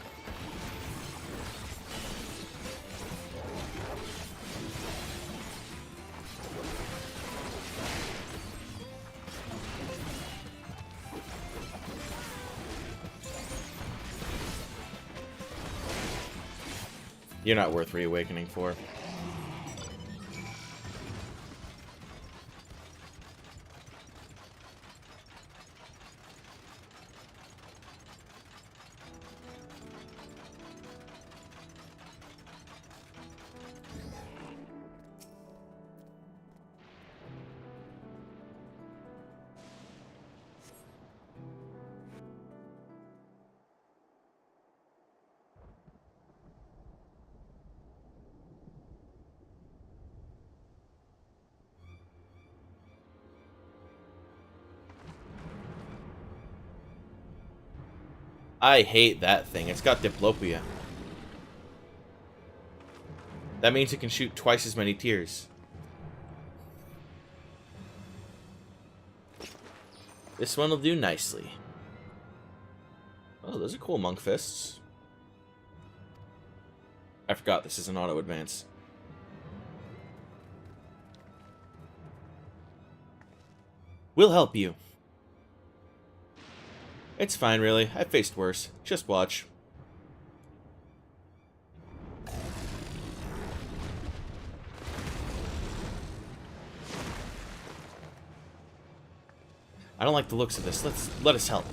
S1: You're not worth reawakening for. I hate that thing. It's got diplopia. That means it can shoot twice as many tiers. This one will do nicely. Oh, those are cool monk fists. I forgot this is an auto advance. We'll help you. It's fine, really. I've faced worse. Just watch. I don't like the looks of this. Let us help.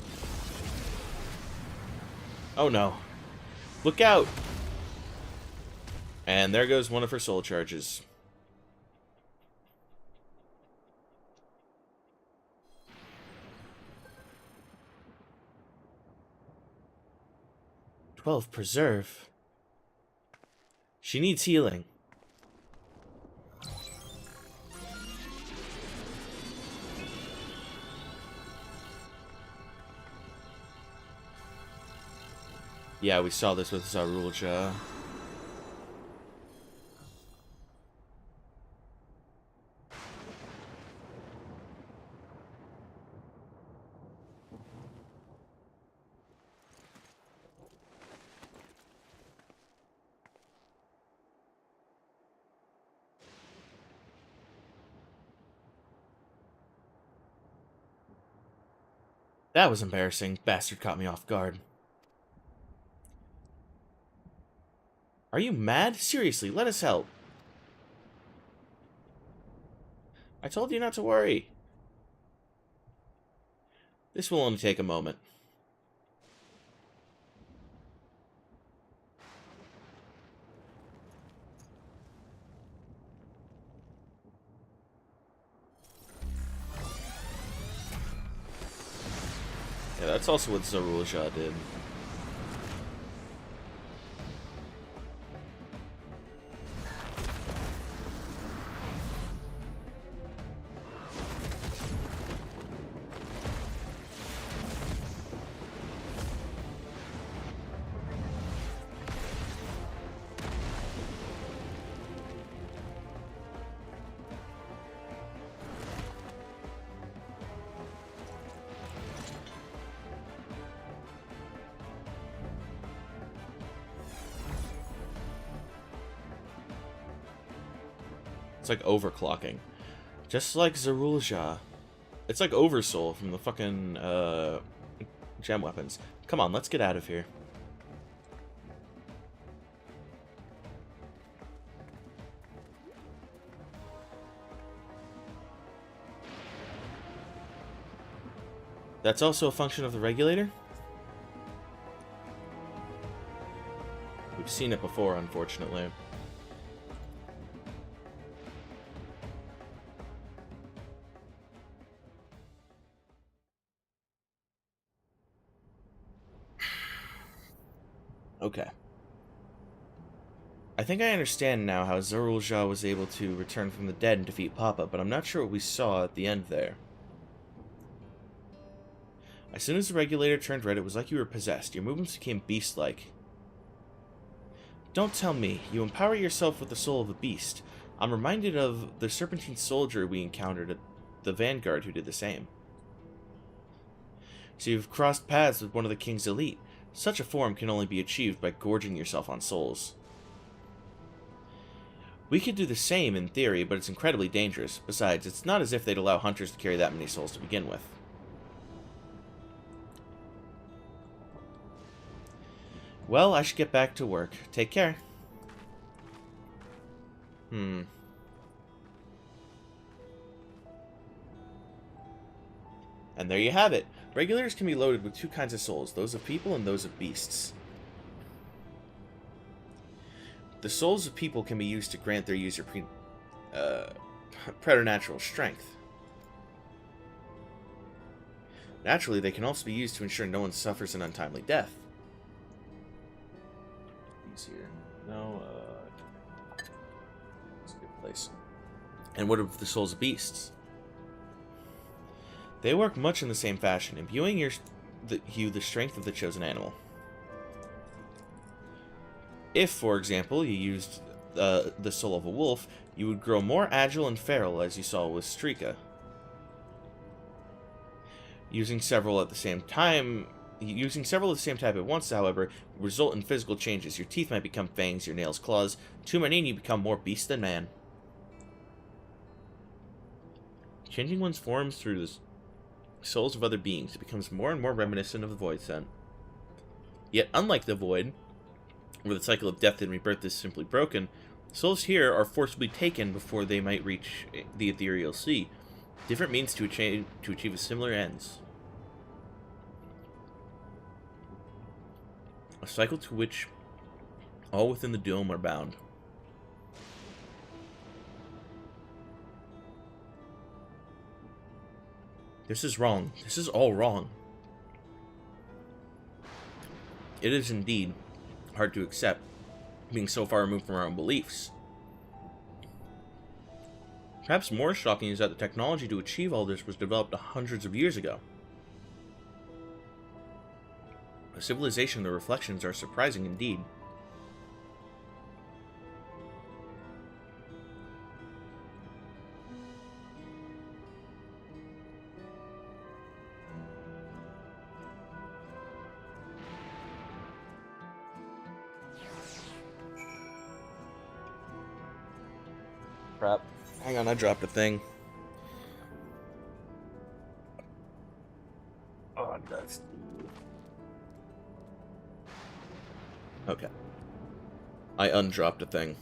S1: Oh no. Look out! And there goes one of her soul charges. 12 preserve. She needs healing. Yeah, we saw this with Zarulja. That was embarrassing. Bastard caught me off guard. Are you mad? Seriously, let us help. I told you not to worry. This will only take a moment. Yeah, that's also what Zarulja did. It's like overclocking. Just like Zarulja. It's like Oversoul from the fucking gem weapons. Come on, let's get out of here. That's also a function of the regulator? We've seen it before, unfortunately. Okay. I think I understand now how Zarulja was able to return from the dead and defeat Papa, but I'm not sure what we saw at the end there. As soon as the regulator turned red, it was like you were possessed. Your movements became beast-like. Don't tell me. You empower yourself with the soul of a beast. I'm reminded of the serpentine soldier we encountered at the Vanguard who did the same. So you've crossed paths with one of the King's elite. Such a form can only be achieved by gorging yourself on souls. We could do the same in theory, but it's incredibly dangerous. Besides, it's not as if they'd allow hunters to carry that many souls to begin with. Well, I should get back to work. Take care. And there you have it. Regulators can be loaded with two kinds of souls, those of people and those of beasts. The souls of people can be used to grant their user preternatural strength. Naturally, they can also be used to ensure no one suffers an untimely death. These here. No, it's a good place. And what of the souls of beasts? They work much in the same fashion, imbuing you the strength of the chosen animal. If, for example, you used the soul of a wolf, you would grow more agile and feral, as you saw with Strika. Using several at the same type at once, however, would result in physical changes. Your teeth might become fangs, your nails claws. Too many and you become more beast than man. Changing one's forms through the souls of other beings, it becomes more and more reminiscent of the Void Scent. Yet, unlike the Void, where the cycle of death and rebirth is simply broken, souls here are forcibly taken before they might reach the ethereal sea. Different means to achieve similar ends. A cycle to which all within the dome are bound. This is wrong. This is all wrong. It is indeed. hard to accept, being so far removed from our own beliefs. Perhaps more shocking is that the technology to achieve all this was developed hundreds of years ago. A civilization, the reflections are surprising indeed. Crap. Hang on, I dropped a thing. Oh, that's... Okay. I undropped a thing.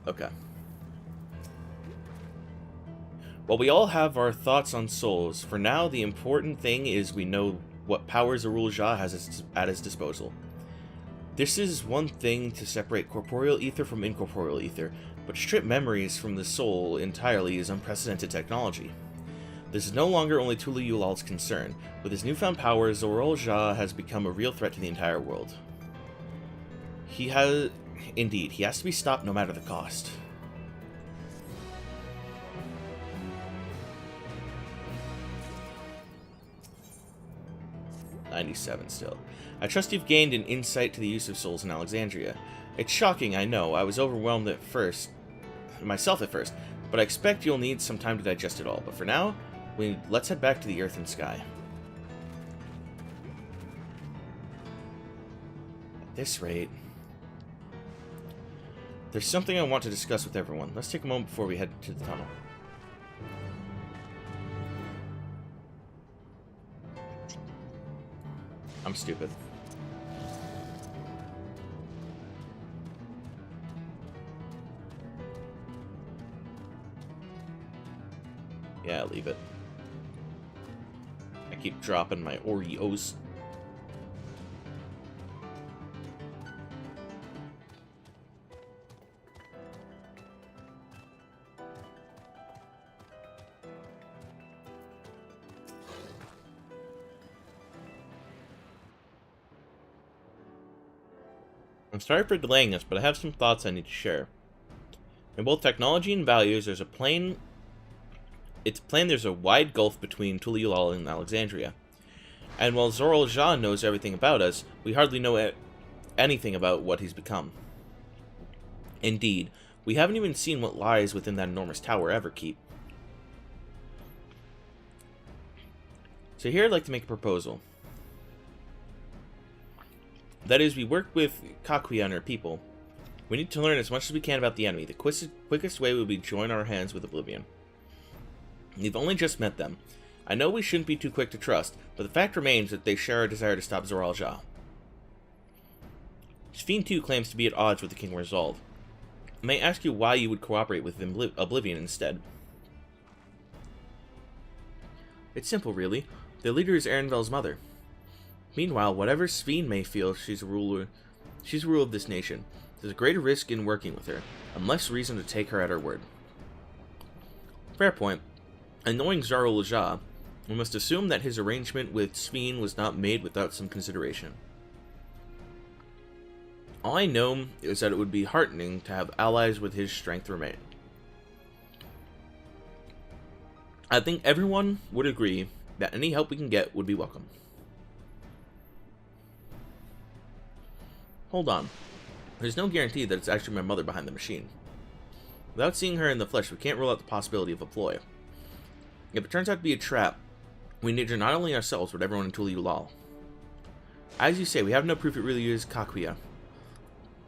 S1: Okay. Well, we all have our thoughts on souls. For now, the important thing is we know what powers Zorul Jah has at his disposal. This is one thing to separate corporeal ether from incorporeal ether, but to strip memories from the soul entirely is unprecedented technology. This is no longer only Tula Yulal's concern. With his newfound powers, Zorul Jah has become a real threat to the entire world. He has to be stopped no matter the cost. .97 still. I trust you've gained an insight to the use of souls in Alexandria. It's shocking, I know. I was overwhelmed myself at first, but I expect you'll need some time to digest it all. But for now, let's head back to the Earth and Sky. At this rate, there's something I want to discuss with everyone. Let's take a moment before we head to the tunnel. I'm stupid. Yeah, leave it. I keep dropping my Oreos. I'm sorry for delaying this, but I have some thoughts I need to share. In both technology and values, it's plain there's a wide gulf between Tula Yulal and Alexandria. And while Zorul Jah knows everything about us, we hardly know anything about what he's become. Indeed, we haven't even seen what lies within that enormous tower Everkeep. So here I'd like to make a proposal. That is, we work with Kakuya and her people. We need to learn as much as we can about the enemy. The quickest way would be to join our hands with Oblivion. We've only just met them. I know we shouldn't be too quick to trust, but the fact remains that they share a desire to stop Zorul Jah. Sphene too claims to be at odds with the King Resolve. I may ask you why you would cooperate with Oblivion instead. It's simple, really. The leader is Erenvel's mother. Meanwhile, whatever Sphene may feel, she's the ruler of this nation. There's a greater risk in working with her, and less reason to take her at her word. Fair point. And knowing Zorul Jah, we must assume that his arrangement with Sphene was not made without some consideration. All I know is that it would be heartening to have allies with his strength remain. I think everyone would agree that any help we can get would be welcome. Hold on. There's no guarantee that it's actually my mother behind the machine. Without seeing her in the flesh, we can't rule out the possibility of a ploy. If it turns out to be a trap, we endanger not only ourselves, but everyone in Tula Yulal. As you say, we have no proof it really is Kakuya,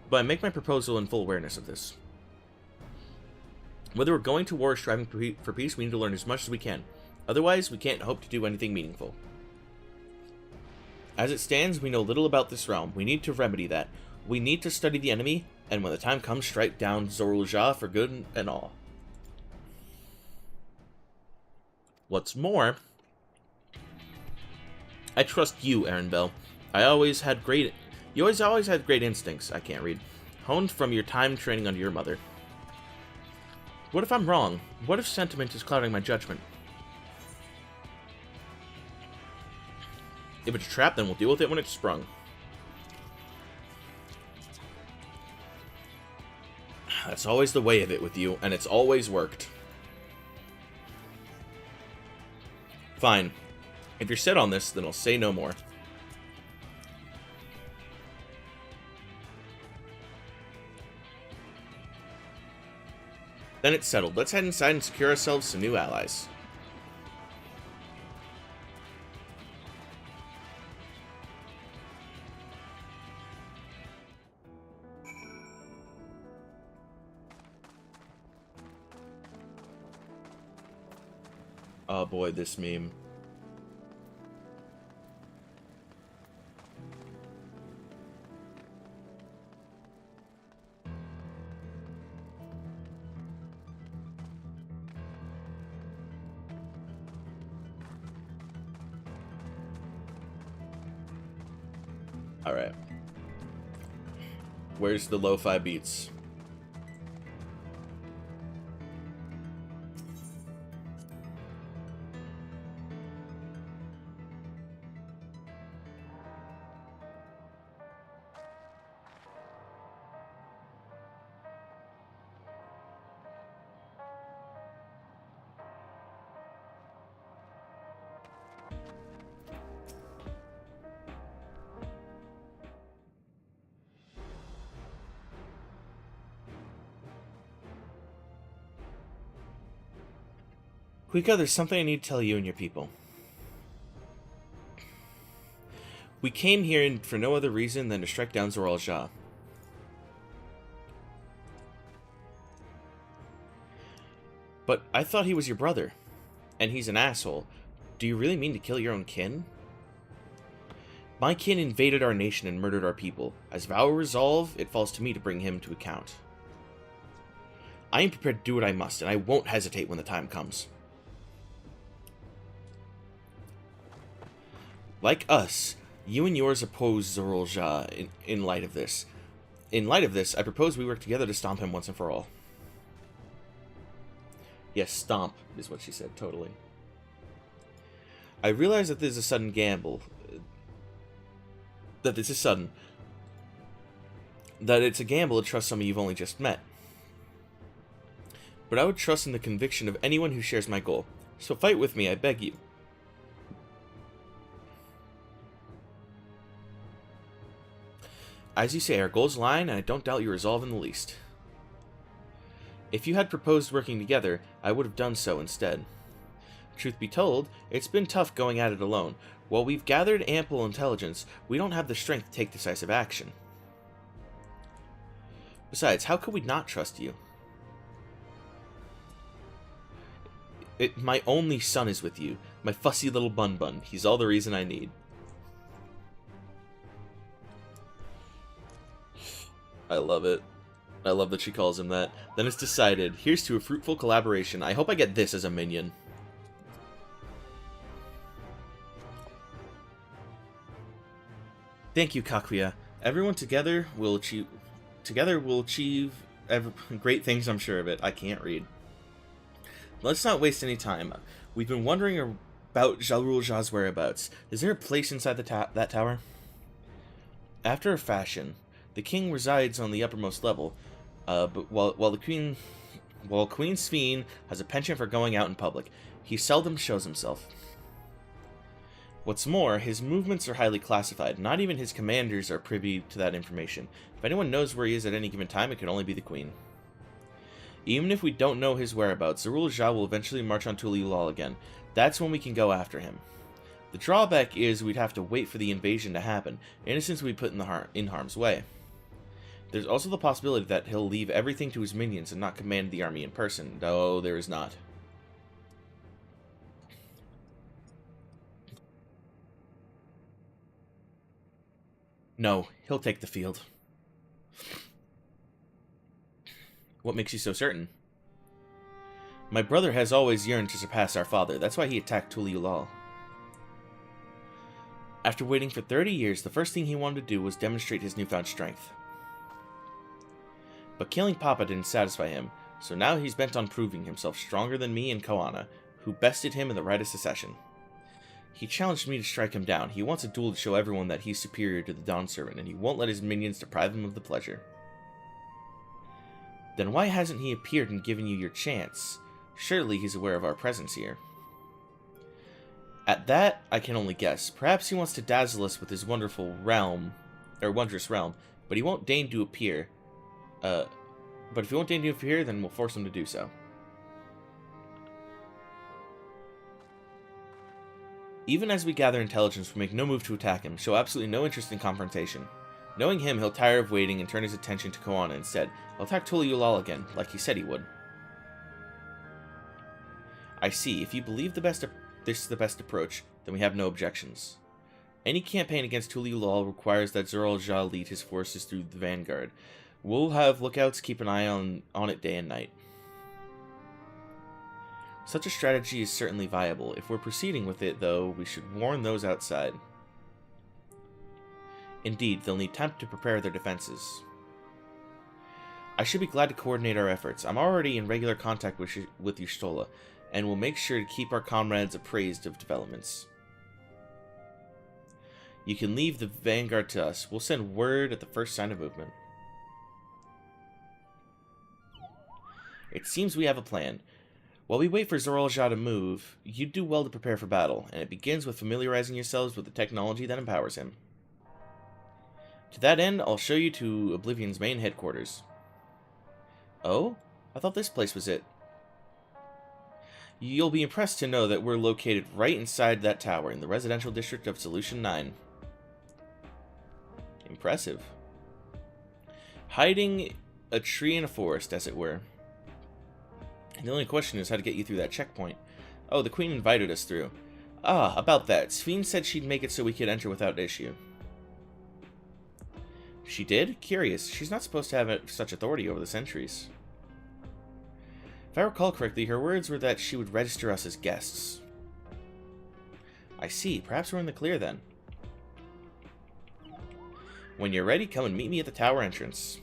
S1: but I make my proposal in full awareness of this. Whether we're going to war or striving for peace, we need to learn as much as we can. Otherwise, we can't hope to do anything meaningful. As it stands, we know little about this realm. We need to remedy that. We need to study the enemy, and when the time comes, strike down Zorul Jah for good and all. What's more, I trust you, Erenvel. You always had great instincts, I can't read, honed from your time training under your mother. What if I'm wrong? What if sentiment is clouding my judgment? If it's a trap, then we'll deal with it when it's sprung. That's always the way of it with you, and it's always worked. Fine. If you're set on this, then I'll say no more. Then it's settled. Let's head inside and secure ourselves some new allies. Oh boy, this meme. Alright. Where's the lo-fi beats? Kuika, there's something I need to tell you and your people. We came here for no other reason than to strike down Zoral Ja. But I thought he was your brother, and he's an asshole. Do you really mean to kill your own kin? My kin invaded our nation and murdered our people. As vow of resolve, it falls to me to bring him to account. I am prepared to do what I must, and I won't hesitate when the time comes. Like us, you and yours oppose Zoral Ja in light of this. In light of this, I propose we work together to stomp him once and for all. Yes, stomp is what she said, totally. I realize that this is a sudden gamble. That this is sudden. That it's a gamble to trust someone you've only just met. But I would trust in the conviction of anyone who shares my goal. So fight with me, I beg you. As you say, our goals align, and I don't doubt your resolve in the least. If you had proposed working together, I would have done so instead. Truth be told, it's been tough going at it alone. While we've gathered ample intelligence, we don't have the strength to take decisive action. Besides, how could we not trust you? My only son is with you. My fussy little bun-bun. He's all the reason I need. I love it. I love that she calls him that. Then it's decided. Here's to a fruitful collaboration. I hope I get this as a minion. Thank you, Kakuya. Everyone together will achieve great things, I'm sure of it. I can't read. Let's not waste any time. We've been wondering about Zoral Ja's whereabouts. Is there a place inside that tower? After a fashion. The king resides on the uppermost level, but while Queen Sphene has a penchant for going out in public, he seldom shows himself. What's more, his movements are highly classified. Not even his commanders are privy to that information. If anyone knows where he is at any given time, it can only be the Queen. Even if we don't know his whereabouts, Zoral Ja will eventually march on Tuliulal again. That's when we can go after him. The drawback is we'd have to wait for the invasion to happen. Innocents will be put in harm's way. There's also the possibility that he'll leave everything to his minions and not command the army in person, though there is not. No, he'll take the field. What makes you so certain? My brother has always yearned to surpass our father. That's why he attacked Tuliulal. After waiting for 30 years, the first thing he wanted to do was demonstrate his newfound strength. But killing Papa didn't satisfy him, so now he's bent on proving himself stronger than me and Koana, who bested him in the rite of secession. He challenged me to strike him down. He wants a duel to show everyone that he's superior to the Dawn Servant, and he won't let his minions deprive him of the pleasure. Then why hasn't he appeared and given you your chance? Surely he's aware of our presence here. At that, I can only guess. Perhaps he wants to dazzle us with his wonderful realm, or wondrous realm, but he won't deign to appear. But if he won't deign to appear, then we'll force him to do so. Even as we gather intelligence, we make no move to attack him, show absolutely no interest in confrontation. Knowing him, he'll tire of waiting and turn his attention to Koana instead. He'll attack Tuliulal again, like he said he would. I see. If you believe this is the best approach, then we have no objections. Any campaign against Tuliulal requires that Zoral-Ja lead his forces through the vanguard. We'll have lookouts keep an eye on it day and night. Such a strategy is certainly viable. If we're proceeding with it, though, we should warn those outside. Indeed, they'll need time to prepare their defenses. I should be glad to coordinate our efforts. I'm already in regular contact with Y'shtola, and will make sure to keep our comrades appraised of developments. You can leave the vanguard to us. We'll send word at the first sign of movement. It seems we have a plan. While we wait for Zoral-Ja to move, you do well to prepare for battle, and it begins with familiarizing yourselves with the technology that empowers him. To that end, I'll show you to Oblivion's main headquarters. Oh? I thought this place was it. You'll be impressed to know that we're located right inside that tower, in the residential district of Solution 9. Impressive. Hiding a tree in a forest, as it were. The only question is how to get you through that checkpoint. Oh, the Queen invited us through. Ah, about that. Sphene said she'd make it so we could enter without issue. She did? Curious. She's not supposed to have such authority over the sentries. If I recall correctly, her words were that she would register us as guests. I see. Perhaps we're in the clear then. When you're ready, come and meet me at the tower entrance.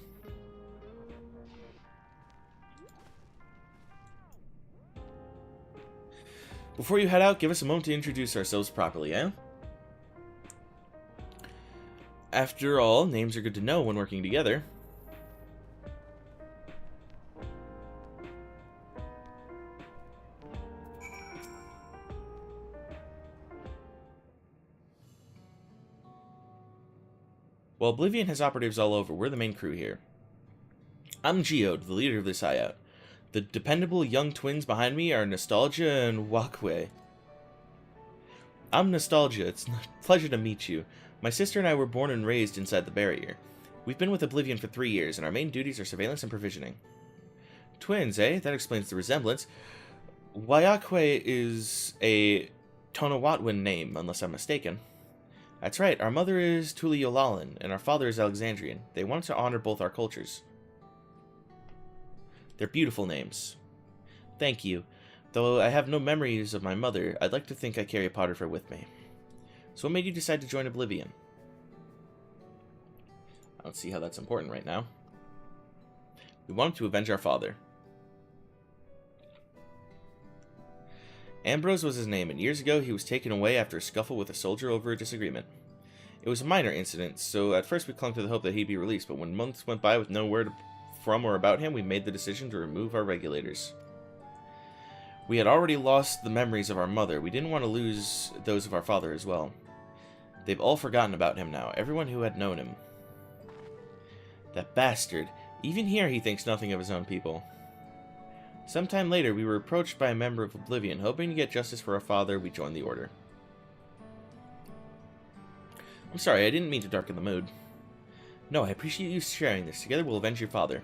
S1: Before you head out, give us a moment to introduce ourselves properly, eh? After all, names are good to know when working together. While Oblivion has operatives all over, we're the main crew here. I'm Geode, the leader of this hideout. The dependable young twins behind me are Nostalgia and Wakwe. I'm Nostalgia. It's a pleasure to meet you. My sister and I were born and raised inside the barrier. We've been with Oblivion for 3 years, and our main duties are surveillance and provisioning. Twins, eh? That explains the resemblance. Wayakwe is a Tonawatwin name, unless I'm mistaken. That's right, our mother is Tuliulalan, and our father is Alexandrian. They wanted to honor both our cultures. They're beautiful names. Thank you. Though I have no memories of my mother, I'd like to think I carry a part of her with me. So what made you decide to join Oblivion? I don't see how that's important right now. We wanted to avenge our father. Ambrose was his name, and years ago he was taken away after a scuffle with a soldier over a disagreement. It was a minor incident, so at first we clung to the hope that he'd be released, but when months went by with no word from or about him, we made the decision to remove our regulators. We had already lost the memories of our mother. We didn't want to lose those of our father as well. They've all forgotten about him now, everyone who had known him. That bastard. Even here he thinks nothing of his own people. Sometime later, we were approached by a member of Oblivion. Hoping to get justice for our father, we joined the Order. I'm sorry, I didn't mean to darken the mood. No, I appreciate you sharing this. Together we'll avenge your father.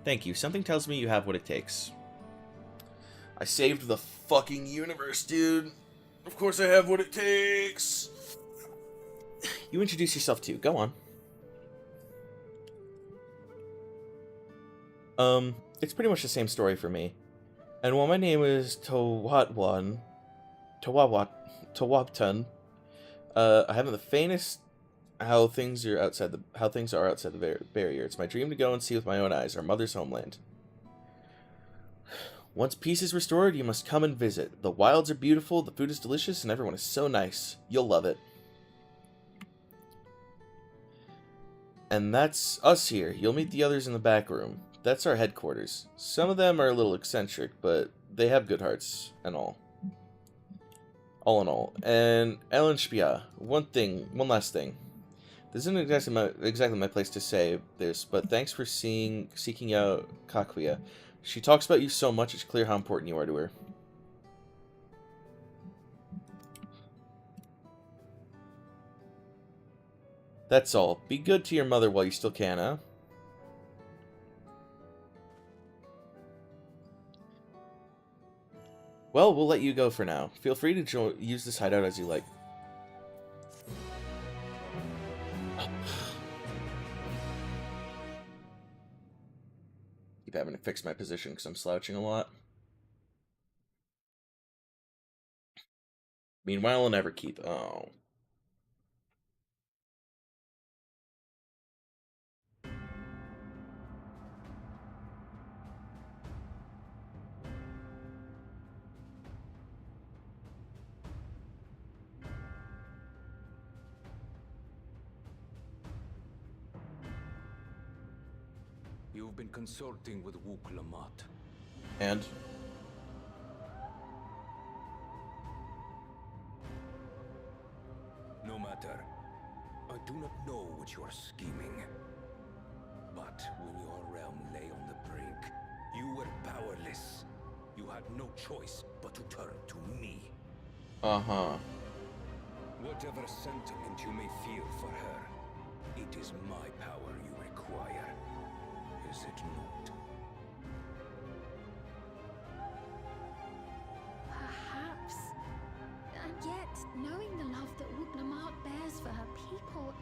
S1: Thank you. Something tells me you have what it takes. I saved the fucking universe, dude. Of course I have what it takes. You introduce yourself too. Go on. It's pretty much the same story for me. And while my name is Tawatun, I haven't the faintest how things are outside the barrier. It's my dream to go and see with my own eyes our mother's homeland. Once peace is restored, you must come and visit. The wilds are beautiful, the food is delicious, and everyone is so nice. You'll love it. And that's us here. You'll meet the others in the back room. That's our headquarters. Some of them are a little eccentric, but they have good hearts and all. All in all. And Ellen Spia, one last thing. This isn't exactly my place to say this, but thanks for seeking out Kakuya. She talks about you so much, it's clear how important you are to her. That's all. Be good to your mother while you still can, huh? Well, we'll let you go for now. Feel free to use this hideout as you like. Keep having to fix my position because I'm slouching a lot. Meanwhile, I'll never keep. Oh.
S5: You've been consulting with Wook Lamont.
S1: And?
S5: No matter. I do not know what you are scheming. But when your realm lay on the brink, you were powerless. You had no choice but to turn to me.
S1: Uh-huh.
S5: Whatever sentiment you may feel for her, it is my power you require. Is it not?
S6: Perhaps. And yet, knowing the love that Wook Lamont bears for her people,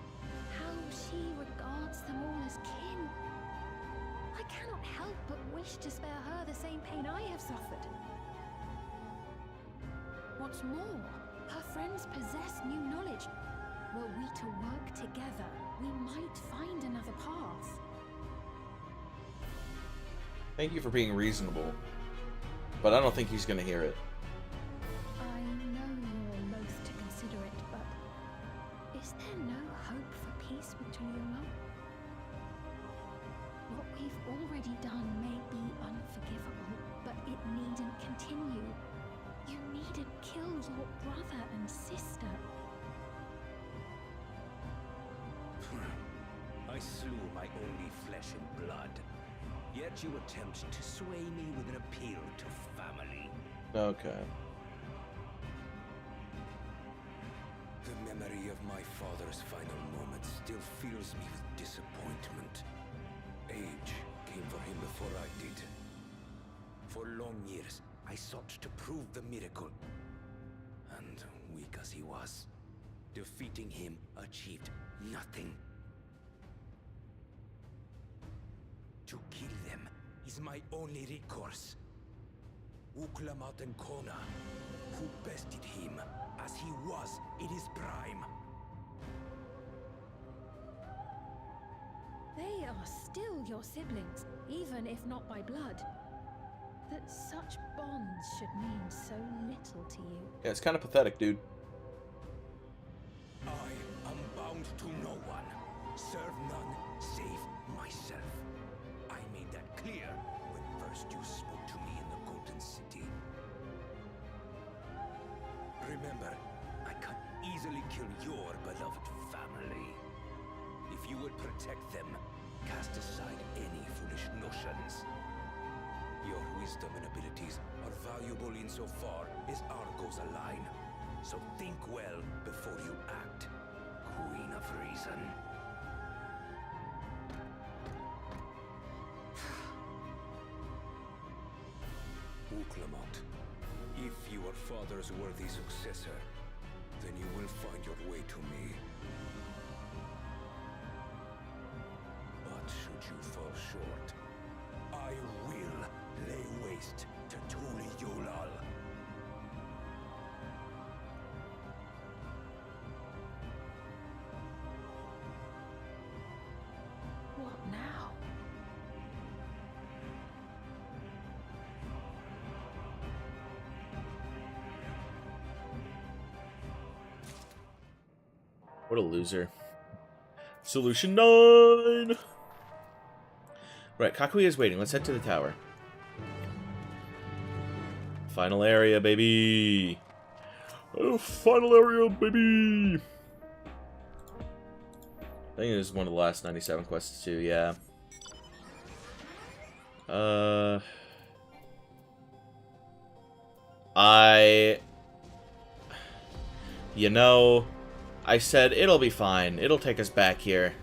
S6: how she regards them all as kin, I cannot help but wish to spare her the same pain I have suffered. What's more, her friends possess new knowledge. Were we to work together, we might find another path.
S1: Thank you for being reasonable. But I don't think he's gonna hear it.
S6: I know you're loath to consider it, but is there no hope for peace between you all? What we've already done may be unforgivable, but it needn't continue. You needn't kill your brother and sister.
S5: I slew my only flesh and blood. Yet you attempt to sway me with an appeal to family.
S1: Okay.
S5: The memory of my father's final moments still fills me with disappointment. Age came for him before I did. For long years, I sought to prove the miracle. And weak as he was, defeating him achieved nothing. To kill them is my only recourse. Wook Lamont and Kona, who bested him as he was in his prime.
S6: They are still your siblings, even if not by blood. That such bonds should mean so little to you.
S1: Yeah, it's kind of pathetic, dude.
S5: I am bound to no one. Serve none save myself. I made that clear when first you spoke to me in the Golden City. Remember, I can easily kill your beloved family. If you would protect them, cast aside any foolish notions. Your wisdom and abilities are valuable insofar as our goals align. So think well before you act, Queen of Reason. Wook Lamont, if you are father's worthy successor, then you will find your way to me. But should you fall short, I will lay waste to Tuli Yulal.
S6: What now?
S1: What a loser. Solution 9! Right, Kakuya is waiting. Let's head to the tower. Final area, baby! Oh, final area, baby! I think this is one of the last 97 quests, too, yeah. You know, I said it'll be fine. It'll take us back here.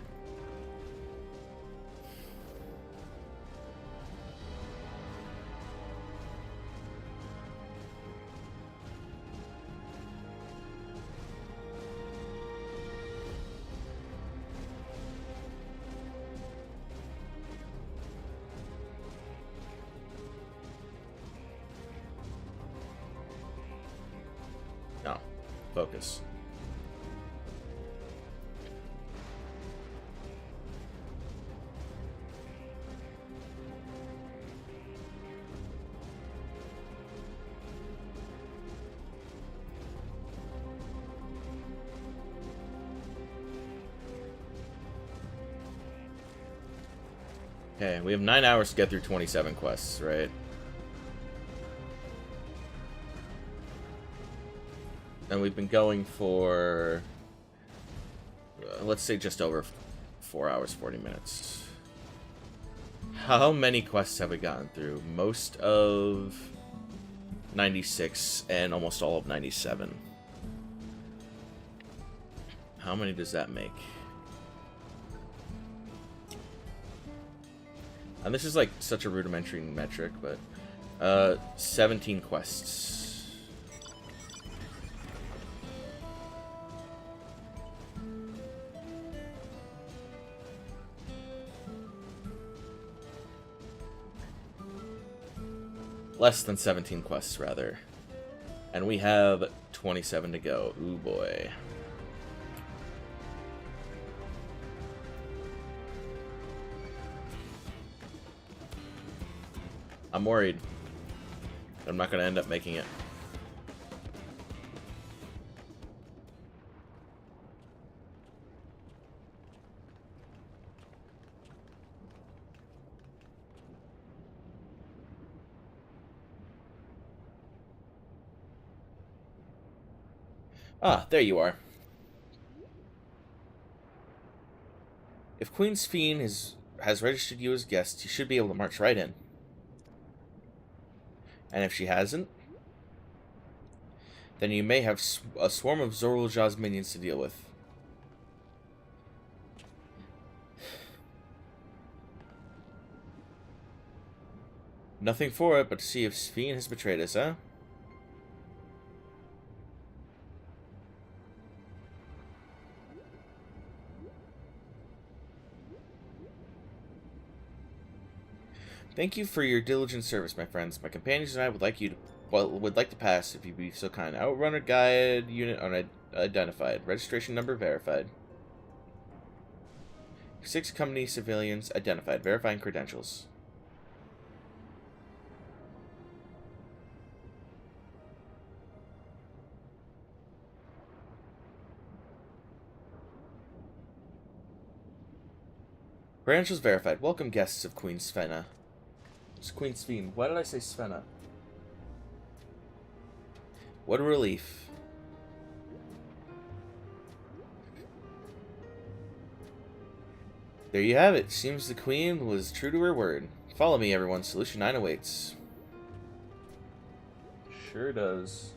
S1: No. Focus. Okay, we have 9 hours to get through 27 quests, right? And we've been going for, let's say just over 4 hours, 40 minutes. How many quests have we gotten through? Most of 96 and almost all of 97. How many does that make? And this is like such a rudimentary metric, but 17 quests. Less than 17 quests, rather. And we have 27 to go. Ooh, boy. I'm worried. I'm not going to end up making it. Ah, there you are. If Queen's Fiend has registered you as guest, you should be able to march right in. And if she hasn't, then you may have a swarm of Zoruljah's minions to deal with. Nothing for it but to see if Fiend has betrayed us, huh? Thank you for your diligent service, my friends. My companions and I would like to pass, if you'd be so kind. Outrunner guide unit unidentified. Registration number verified. 6 company civilians identified. Verifying credentials. Credentials verified. Welcome guests of Queen Svenna. It's Queen Fiend. Why did I say Svenna? What a relief. There you have it. Seems the Queen was true to her word. Follow me, everyone. Solution 9 awaits. Sure does.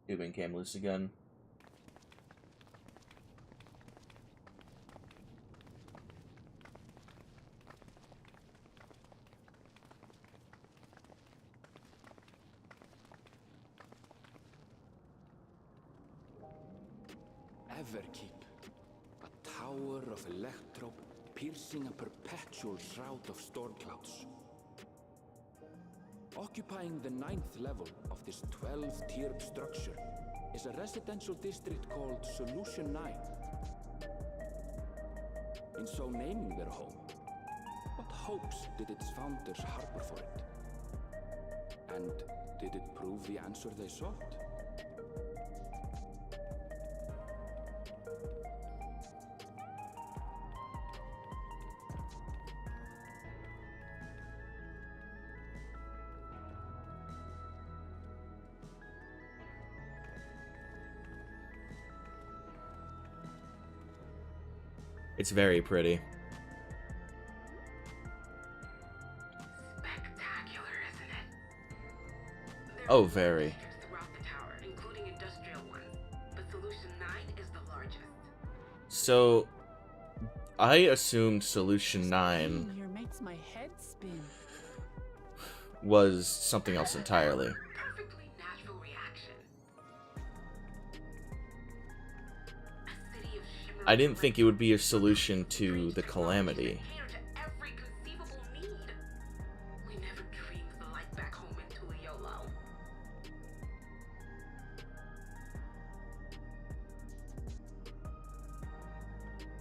S1: Tubing came loose again.
S8: Everkeep. A tower of electro piercing a perpetual shroud of storm clouds. Occupying the 9th level of this 12-tiered structure is a residential district called Solution 9. in so naming their home? What hopes did its founders harbor for it? And did it prove the answer they sought?
S1: It's very pretty.
S16: Spectacular, isn't it?
S1: Oh, very.
S16: Throughout the tower, including industrial ones, but Solution 9 is the largest.
S1: So, I assumed Solution 9
S2: Here makes my head spin.
S1: was something else entirely.
S16: Perfectly natural reaction. A city of shimmering
S1: I didn't think it would be a solution to the calamity.
S16: cater to every conceivable need. We never dreamed the light back home in Tuliolo.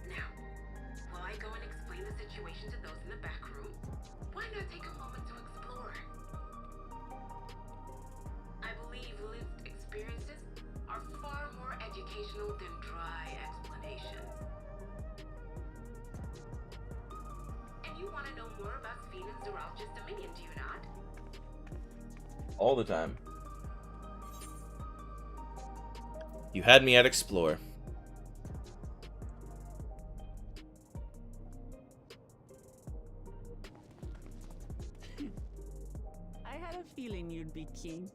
S16: Now, while I go and explain the situation to those in the back room, why not take a moment to explore? I believe lived experiences are far more educational than dry explanations. And you want to know more about Sphene and Zoral just a minion, do you not?
S1: All the time. You had me at explore.
S2: I had a feeling you'd be keen.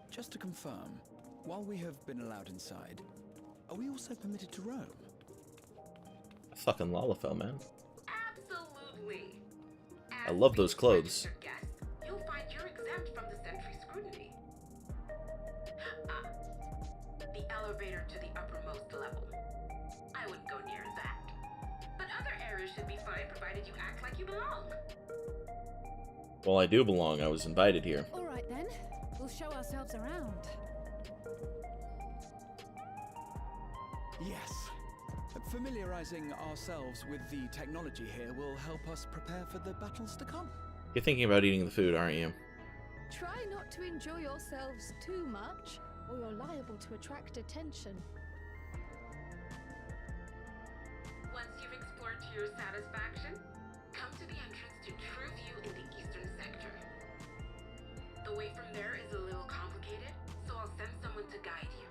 S8: Just to confirm, while we have been allowed inside, are we also permitted to roam?
S1: Fucking Lalafell, man.
S16: Absolutely.
S1: I love those clothes.
S16: Guest, you'll find you're exempt from the sentry scrutiny. The elevator to the uppermost level. I wouldn't go near that. But other areas should be fine provided you act like you belong.
S1: Well, I do belong. I was invited here.
S17: All right then, we'll show ourselves around.
S8: Yes. Familiarizing ourselves with the technology here will help us prepare for the battles to come.
S1: You're thinking about eating the food, aren't you?
S6: Try not to enjoy yourselves too much, or you're liable to attract attention.
S16: Once you've explored to your satisfaction, come to the entrance to True View in the eastern sector. The way from there is a little complicated, so I'll send someone to guide you.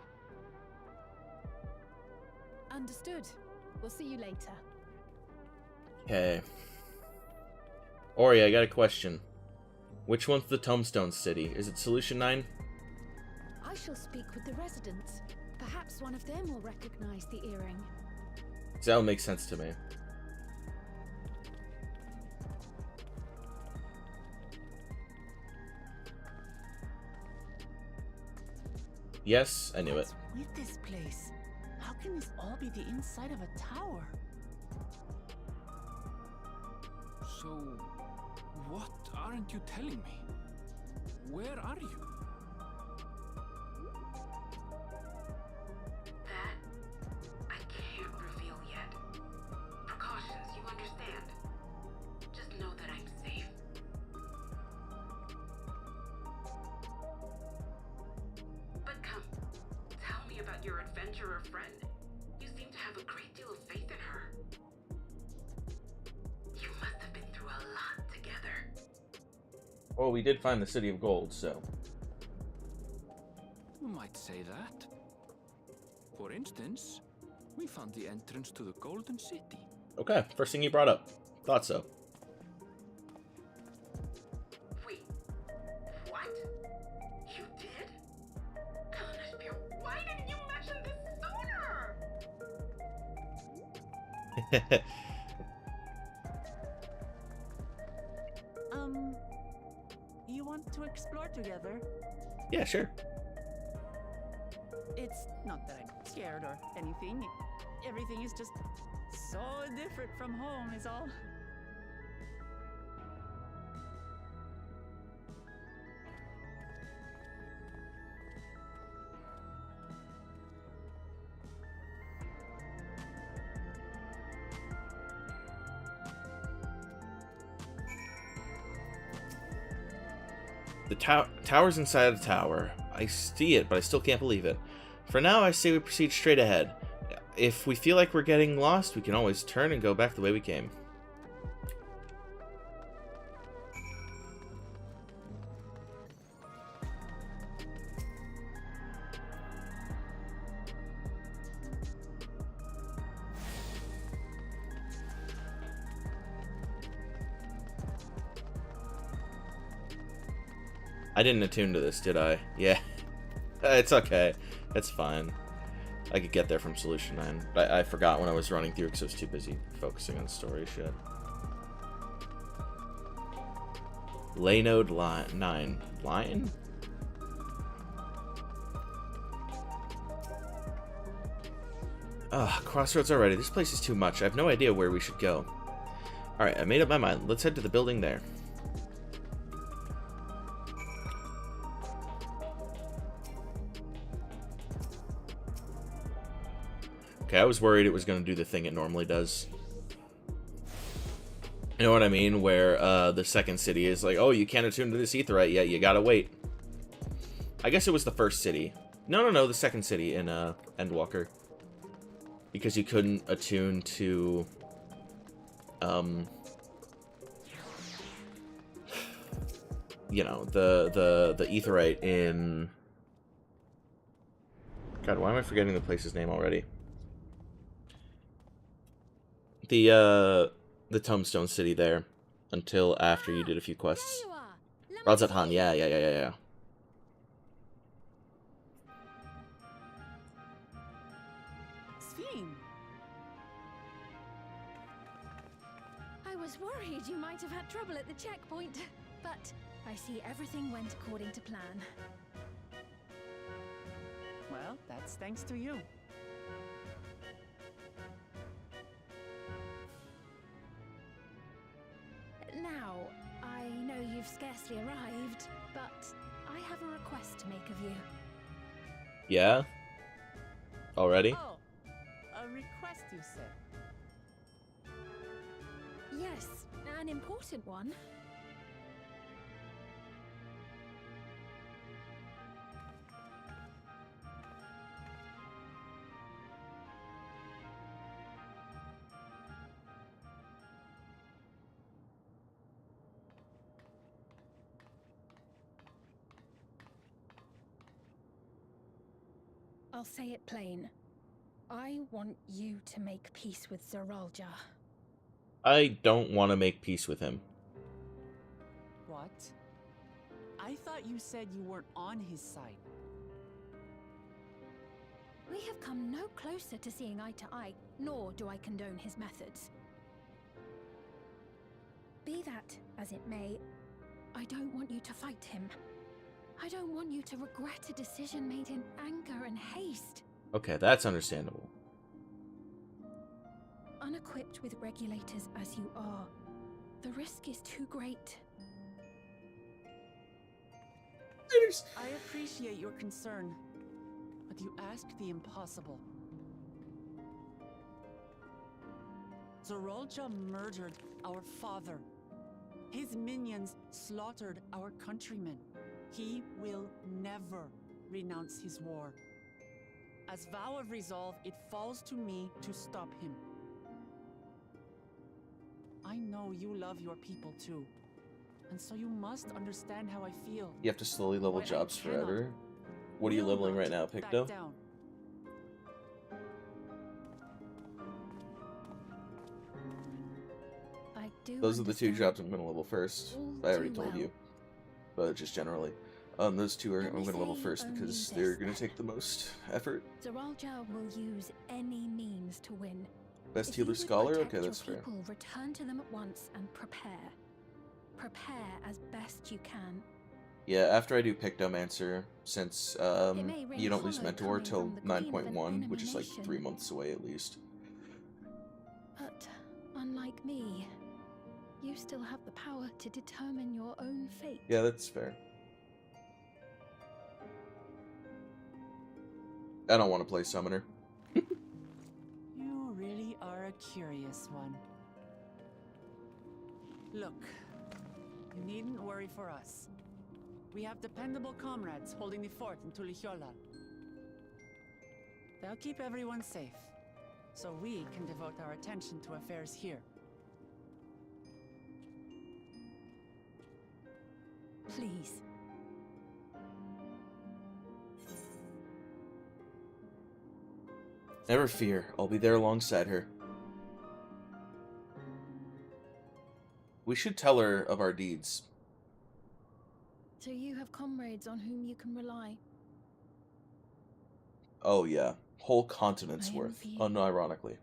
S17: Understood. We'll see you later.
S1: Okay. Ori, I got a question. Which one's the Tombstone City? Is it Solution 9?
S17: I shall speak with the residents. Perhaps one of them will recognize the earring.
S1: That'll make sense to me. Yes, I knew it.
S2: What's with this place? How can this all be the inside of a tower?
S5: So, what aren't you telling me? Where are you?
S16: That I can't reveal yet. Precautions, you understand. Just know that I'm safe. But come, tell me about your adventurer friend. You seem to have a great deal of faith in her. You must have been through a lot together.
S1: Well, we did find the City of Gold, so...
S5: You might say that. For instance, we found the entrance to the Golden City.
S1: Okay, first thing you brought up. Thought so.
S16: Wait, what? You did? Kalashpir, why didn't you mention this sooner?
S2: You want to explore together?
S1: Yeah, sure.
S2: It's not that I'm scared or anything. Everything is just so different from home is all.
S1: The tower's inside the tower. I see it, but I still can't believe it. For now, I say we proceed straight ahead. If we feel like we're getting lost, we can always turn and go back the way we came. I didn't attune to this, did I? Yeah. It's okay. It's fine. I could get there from Solution 9. But I forgot when I was running through because I was too busy focusing on story shit. Laynode 9. Lion? Ugh, crossroads already. This place is too much. I have no idea where we should go. Alright, I made up my mind. Let's head to the building there. Okay, I was worried it was going to do the thing it normally does. You know what I mean? Where the second city is like, oh, you can't attune to this aetherite yet. You gotta wait. I guess it was the first city. No, the second city in Endwalker. Because you couldn't attune to... you know, the aetherite in... God, why am I forgetting the place's name already? The Tombstone City there until after you did a few quests. Rods at Han, yeah.
S2: Sphene!
S3: I was worried you might have had trouble at the checkpoint, but I see everything went according to plan.
S2: Well, that's thanks to you.
S3: Now, I know you've scarcely arrived, but I have a request to make of you.
S1: Yeah? Already?
S2: Oh, a request you said.
S3: Yes, an important one. I'll say it plain. I want you to make peace with Zeralja.
S1: I don't want to make peace with him.
S2: What? I thought you said you weren't on his side.
S3: We have come no closer to seeing eye to eye, nor do I condone his methods. Be that as it may, I don't want you to fight him. I don't want you to regret a decision made in anger and haste.
S1: Okay, that's understandable.
S3: Unequipped with regulators as you are, the risk is too great.
S2: I appreciate your concern, but you asked the impossible. Zeralja murdered our father. His minions slaughtered our countrymen. He will never renounce his war. As vow of resolve, it falls to me to stop him. I know you love your people too, and so you must understand how I feel.
S1: You have to slowly level jobs forever. What are you leveling right now, Picto? Those are the two jobs I'm going to level first. I already told you. But just generally. Those two are I'm going to level first because they're going to take the most effort.
S3: Zeralja will use any means to win.
S1: Best healer scholar? Okay, that's fair.
S3: People, return to them at once and prepare. Prepare as best you can.
S1: Yeah, after I do Pictomancer, since you don't lose Mentor till 9.1, which is like 3 months away at least.
S3: But unlike me, you still have the power to determine your own fate.
S1: Yeah, that's fair. I don't want to play Summoner.
S2: You really are a curious one. Look, you needn't worry for us. We have dependable comrades holding the fort in Tulihiola. They'll keep everyone safe, so we can devote our attention to affairs here.
S3: Please.
S1: Never fear, I'll be there alongside her. We should tell her of our deeds.
S3: So you have comrades on whom you can rely.
S1: Oh yeah, whole continent's
S3: I
S1: worth,
S3: envy you.
S1: unironically.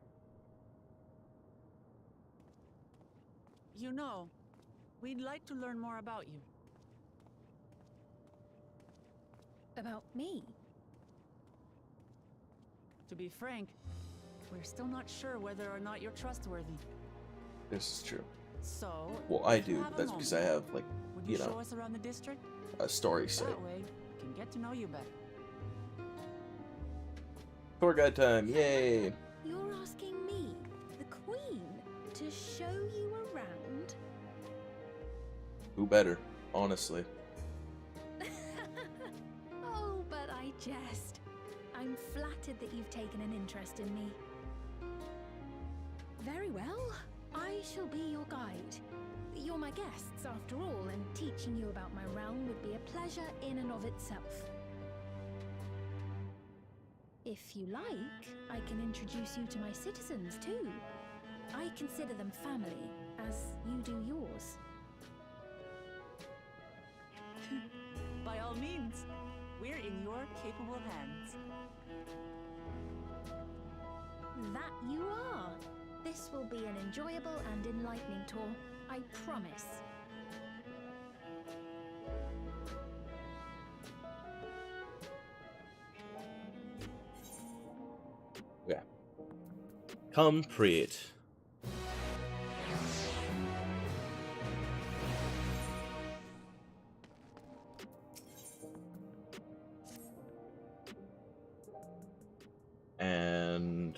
S2: You know, we'd like to learn more about you.
S3: About me?
S2: To be frank, we're still not sure whether or not you're trustworthy.
S1: This is true.
S2: So,
S1: Well, I
S2: if you
S1: do.
S2: have a
S1: That's because I
S2: moment,
S1: have, like,
S2: would
S1: you
S2: show
S1: know,
S2: us around the district?
S1: a story site.
S2: That way, we can get to know you better.
S1: Tour guide time, yay!
S3: You're asking me, the Queen, to show you around?
S1: Who better, honestly.
S3: Oh, but I jest. I'm flattered that you've taken an interest in me. Very well. I shall be your guide. You're my guests, after all, and teaching you about my realm would be a pleasure in and of itself. If you like, I can introduce you to my citizens, too. I consider them family, as you do yours.
S2: By all means, we're in your capable hands.
S3: That you are. This will be an enjoyable and enlightening tour, I promise.
S1: Yeah. Complete. And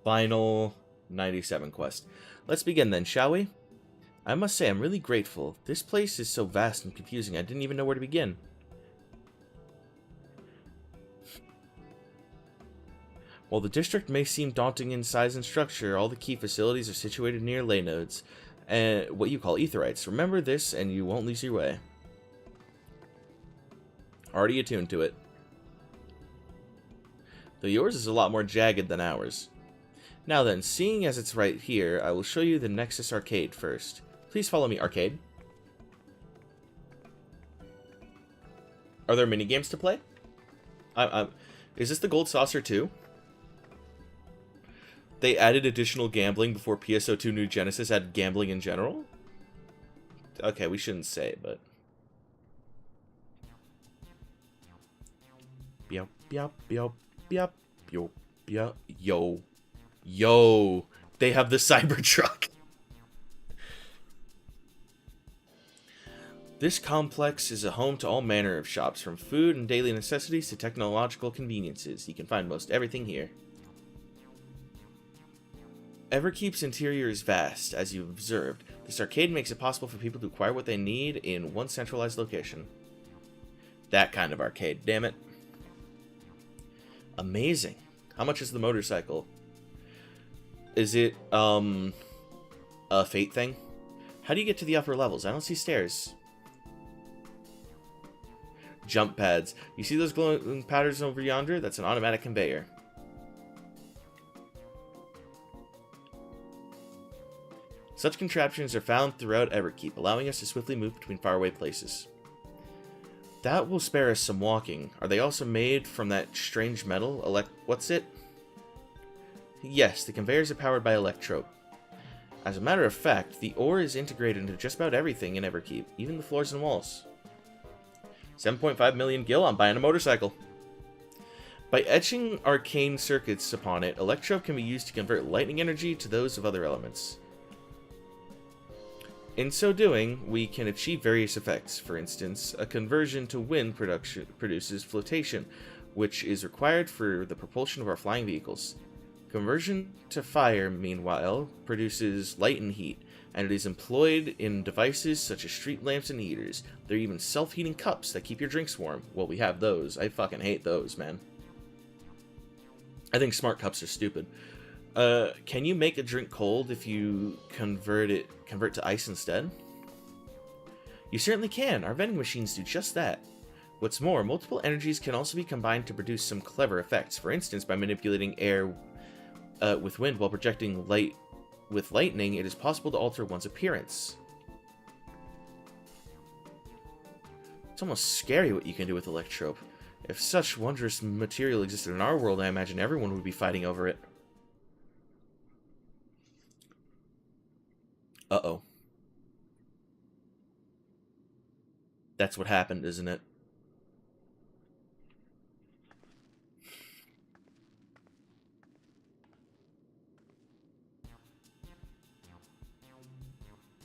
S1: final 97 quest. Let's begin then, shall we? I must say I'm really grateful. This place is so vast and confusing I didn't even know where to begin. While the district may seem daunting in size and structure, all the key facilities are situated near ley nodes, and what you call etherites. Remember this and you won't lose your way. Already attuned to it. Though yours is a lot more jagged than ours. Now then, seeing as it's right here, I will show you the Nexus Arcade first. Please follow me, Arcade. Are there minigames to play? Is this the Gold Saucer too? They added additional gambling before PSO2 New Genesis added gambling in general? Okay, we shouldn't say, but... Yo, yo, yo, yo, yo, yo, yo. Yo, they have the Cybertruck. This complex is a home to all manner of shops, from food and daily necessities to technological conveniences. You can find most everything here. Everkeep's interior is vast, as you've observed. This arcade makes it possible for people to acquire what they need in one centralized location. That kind of arcade, damn it. Amazing. How much is the motorcycle? Is it, a fate thing? How do you get to the upper levels? I don't see stairs. Jump pads. You see those glowing patterns over yonder? That's an automatic conveyor. Such contraptions are found throughout Everkeep, allowing us to swiftly move between faraway places. That will spare us some walking. Are they also made from that strange metal? What's it? Yes, the conveyors are powered by electrope. As a matter of fact, the ore is integrated into just about everything in Everkeep, even the floors and walls. 7.5 million gil, I'm buying a motorcycle. By etching arcane circuits upon it, electrope can be used to convert lightning energy to those of other elements. In so doing, we can achieve various effects. For instance, a conversion to wind produces flotation, which is required for the propulsion of our flying vehicles. Conversion to fire, meanwhile, produces light and heat, and it is employed in devices such as street lamps and heaters. There are even self-heating cups that keep your drinks warm. Well, we have those. I fucking hate those, man. I think smart cups are stupid. Can you make a drink cold if you convert to ice instead? You certainly can. Our vending machines do just that. What's more, multiple energies can also be combined to produce some clever effects. For instance, by manipulating air with wind while projecting light with lightning, it is possible to alter one's appearance. It's almost scary what you can do with Electrope. If such wondrous material existed in our world, I imagine everyone would be fighting over it. Uh-oh. That's what happened, isn't it?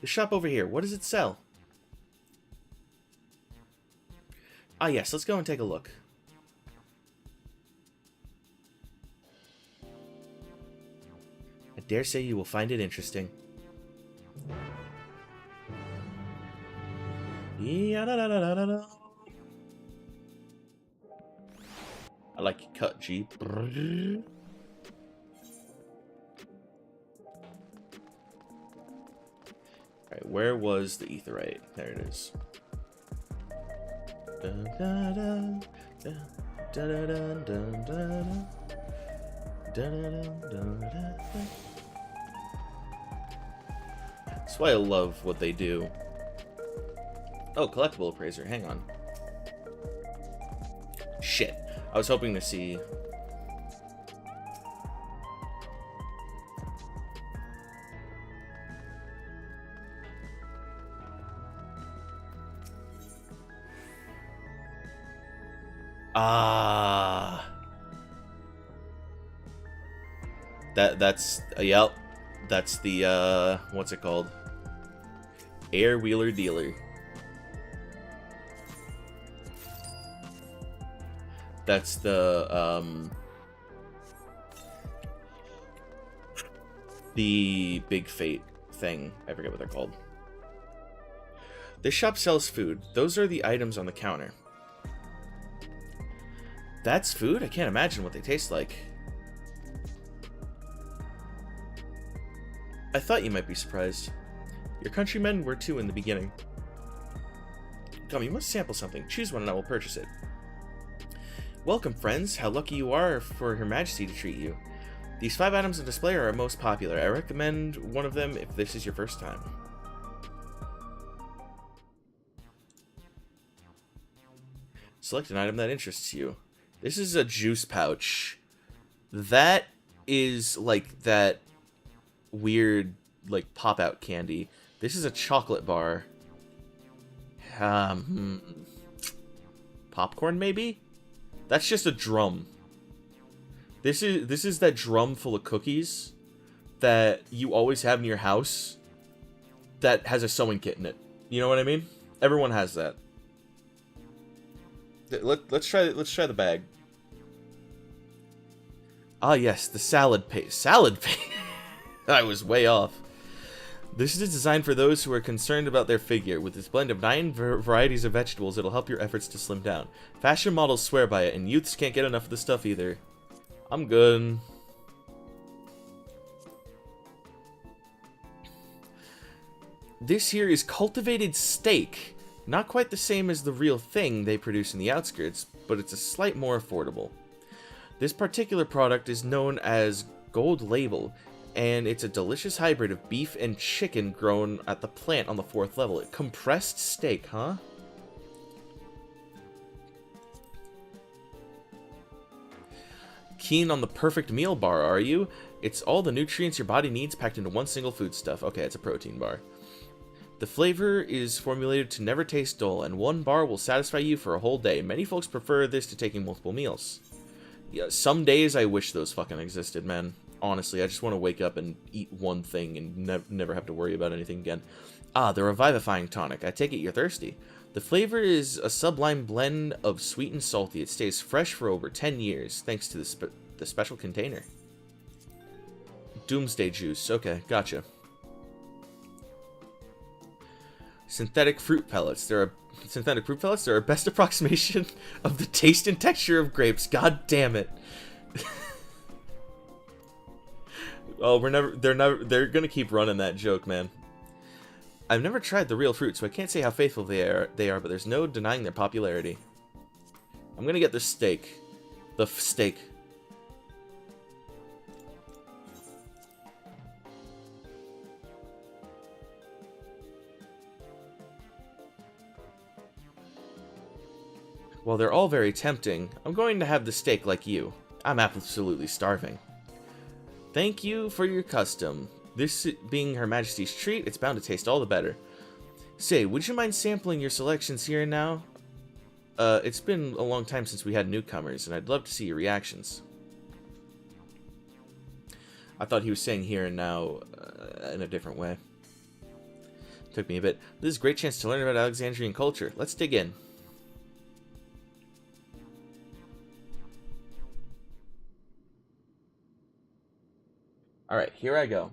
S1: The shop over here, what does it sell? Ah yes, let's go and take a look. I dare say you will find it interesting. I like your cut, Jeep. Alright, where was the etherite? There it is. That's why I love what they do. Oh, collectible appraiser. Hang on. Shit. I was hoping to see... That's yep. That's the what's it called? Air Wheeler Dealer. That's the Big Fate thing. I forget what they're called. This shop sells food. Those are the items on the counter. That's food? I can't imagine what they taste like. I thought you might be surprised. Your countrymen were too in the beginning. Come, you must sample something. Choose one and I will purchase it. Welcome, friends. How lucky you are for Her Majesty to treat you. These 5 items on display are our most popular. I recommend one of them if this is your first time. Select an item that interests you. This is a juice pouch. That is like that weird, like, pop-out candy. This is a chocolate bar. Popcorn, maybe? That's just a drum. This is that drum full of cookies that you always have in your house that has a sewing kit in it. You know what I mean? Everyone has that. Let's try the bag. Ah yes, the salad paste. Salad paste. I was way off. This is designed for those who are concerned about their figure. With this blend of 9 varieties of vegetables, it'll help your efforts to slim down. Fashion models swear by it, and youths can't get enough of the stuff either. I'm good. This here is cultivated steak. Not quite the same as the real thing they produce in the outskirts, but it's a slight more affordable. This particular product is known as Gold Label, and it's a delicious hybrid of beef and chicken grown at the plant on the 4th level. Compressed steak, huh? Keen on the perfect meal bar, are you? It's all the nutrients your body needs packed into one single foodstuff. Okay, it's a protein bar. The flavor is formulated to never taste dull, and one bar will satisfy you for a whole day. Many folks prefer this to taking multiple meals. Yeah, some days I wish those fucking existed, man. Honestly, I just want to wake up and eat one thing and never have to worry about anything again. Ah, the Revivifying Tonic. I take it you're thirsty. The flavor is a sublime blend of sweet and salty. It stays fresh for over 10 years, thanks to the special container. Doomsday juice. Okay, gotcha. Synthetic fruit pellets. Synthetic fruit pellets. They're a best approximation of the taste and texture of grapes. God damn it. Oh, they're gonna keep running that joke, man. I've never tried the real fruit, so I can't say how faithful they are, but there's no denying their popularity. I'm gonna get the steak. The steak. While they're all very tempting, I'm going to have the steak like you. I'm absolutely starving. Thank you for your custom. This being Her Majesty's treat, it's bound to taste all the better. Say, would you mind sampling your selections here and now? It's been a long time since we had newcomers, and I'd love to see your reactions. I thought he was saying here and now in a different way. Took me a bit. This is a great chance to learn about Alexandrian culture. Let's dig in. Alright, here I go.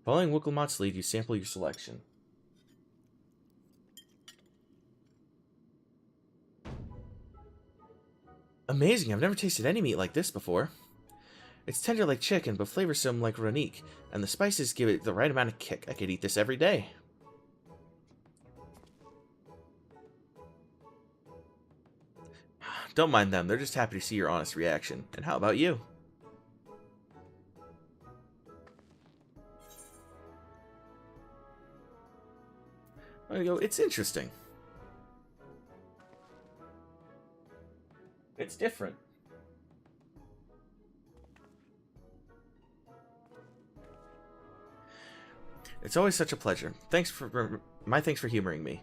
S1: Following Wickelmot's lead, you sample your selection. Amazing, I've never tasted any meat like this before. It's tender like chicken, but flavorsome like Ronique, and the spices give it the right amount of kick. I could eat this every day. Don't mind them, they're just happy to see your honest reaction. And how about you? There you go, it's interesting. It's different. It's always such a pleasure. Thanks for humoring me.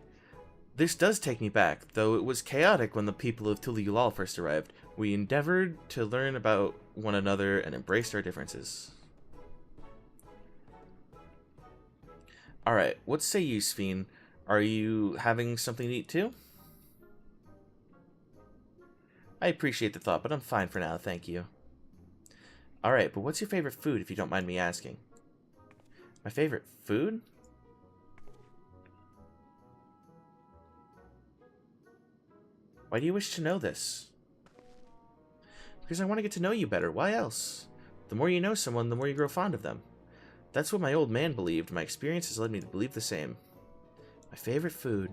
S1: This does take me back, though it was chaotic when the people of Tuliyulal first arrived. We endeavored to learn about one another and embraced our differences. Alright, what say you, Sphene? Are you having something to eat too? I appreciate the thought, but I'm fine for now, thank you. Alright, but what's your favorite food, if you don't mind me asking? My favorite food? Why do you wish to know this? Because I want to get to know you better. Why else? The more you know someone, the more you grow fond of them. That's what my old man believed. My experience has led me to believe the same. My favorite food.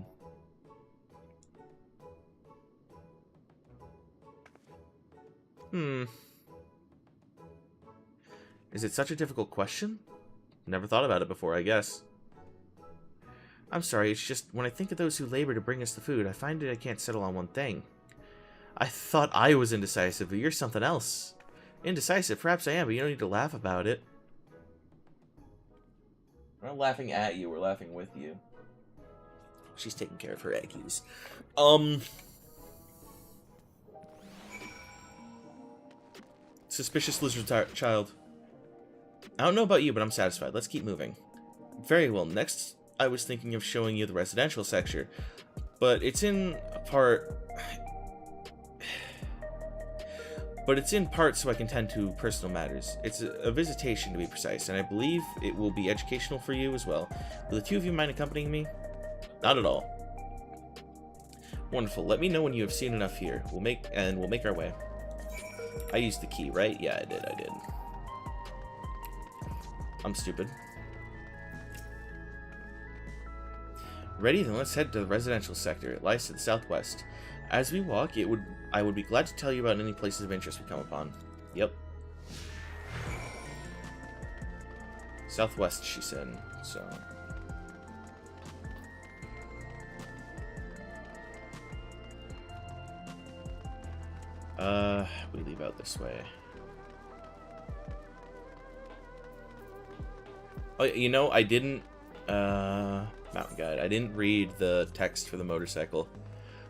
S1: Is it such a difficult question? Never thought about it before, I guess. I'm sorry, it's just, when I think of those who labor to bring us the food, I find I can't settle on one thing. I thought I was indecisive, but you're something else. Indecisive? Perhaps I am, but you don't need to laugh about it. We're not laughing at you, we're laughing with you. She's taking care of her eggies. Suspicious lizard child. I don't know about you, but I'm satisfied. Let's keep moving. Very well, next I was thinking of showing you the residential sector, but it's in part so I can tend to personal matters. It's a visitation, to be precise, and I believe it will be educational for you as well. Will the two of you mind accompanying me? Not at all. Wonderful. Let me know when you have seen enough here. We'll make our way. I used the key, right? Yeah, I did. I'm stupid. Ready? Then let's head to the residential sector. It lies to the southwest. As we walk, I would be glad to tell you about any places of interest we come upon. Yep. Southwest, she said, so... we leave out this way. Oh, you know, I didn't, Mountain Guide, I didn't read the text for the motorcycle.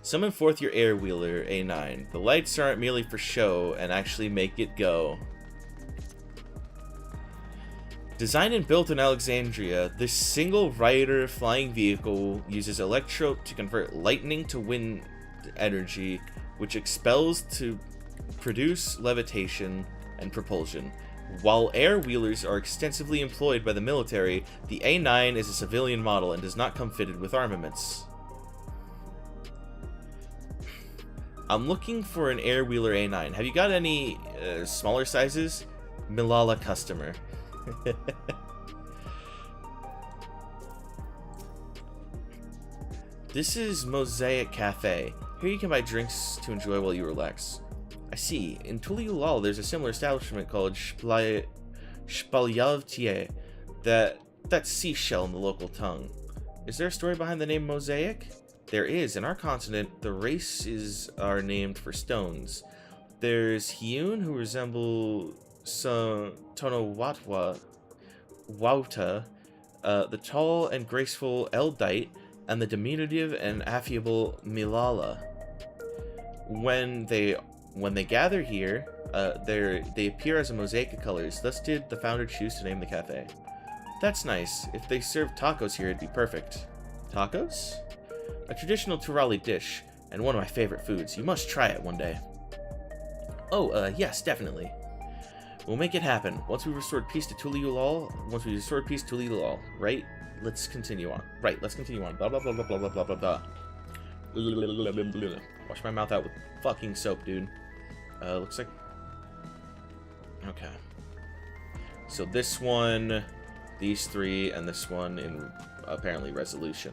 S1: Summon forth your air wheeler, A9. The lights aren't merely for show and actually make it go. Designed and built in Alexandria, this single-rider flying vehicle uses electrope to convert lightning to wind energy which expels to produce levitation and propulsion. While air wheelers are extensively employed by the military, the A9 is a civilian model and does not come fitted with armaments. I'm looking for an air wheeler A9. Have you got any smaller sizes? Milala customer. This is Mosaic Cafe. Here you can buy drinks to enjoy while you relax. I see. In Tuliulal, there's a similar establishment called Shpalyavtier. That's seashell in the local tongue. Is there a story behind the name Mosaic? There is. In our continent, the races are named for stones. There's Hyun, who resemble Tonawatwa Wauta, the tall and graceful Eldite, and the diminutive and affable Milala. When they gather here, they appear as a mosaic of colors. Thus did the founder choose to name the cafe. That's nice. If they served tacos here, it'd be perfect. Tacos? A traditional Turali dish, and one of my favorite foods. You must try it one day. Oh, yes, definitely. We'll make it happen. Once we've restored peace to Tuliulal, right? Let's continue on. Right, let's continue on. Blah, blah, blah, blah, blah, blah, blah, blah. Wash my mouth out with fucking soap, dude. Looks like... Okay. So this one, these three, and this one in, apparently, resolution.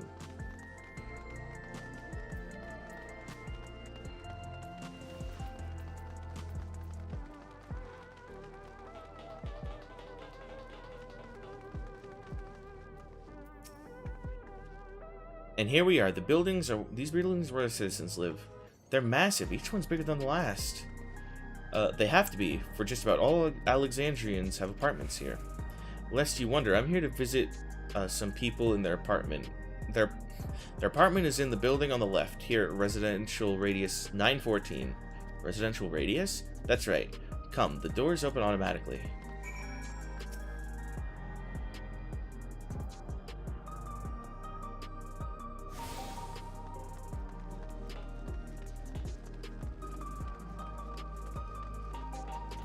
S1: And here we are. These buildings where the citizens live. They're massive. Each one's bigger than the last. They have to be, for just about all Alexandrians have apartments here. Lest you wonder, I'm here to visit some people in their apartment. Their apartment is in the building on the left, here at Residential Radius 914. Residential Radius? That's right. Come, the doors open automatically.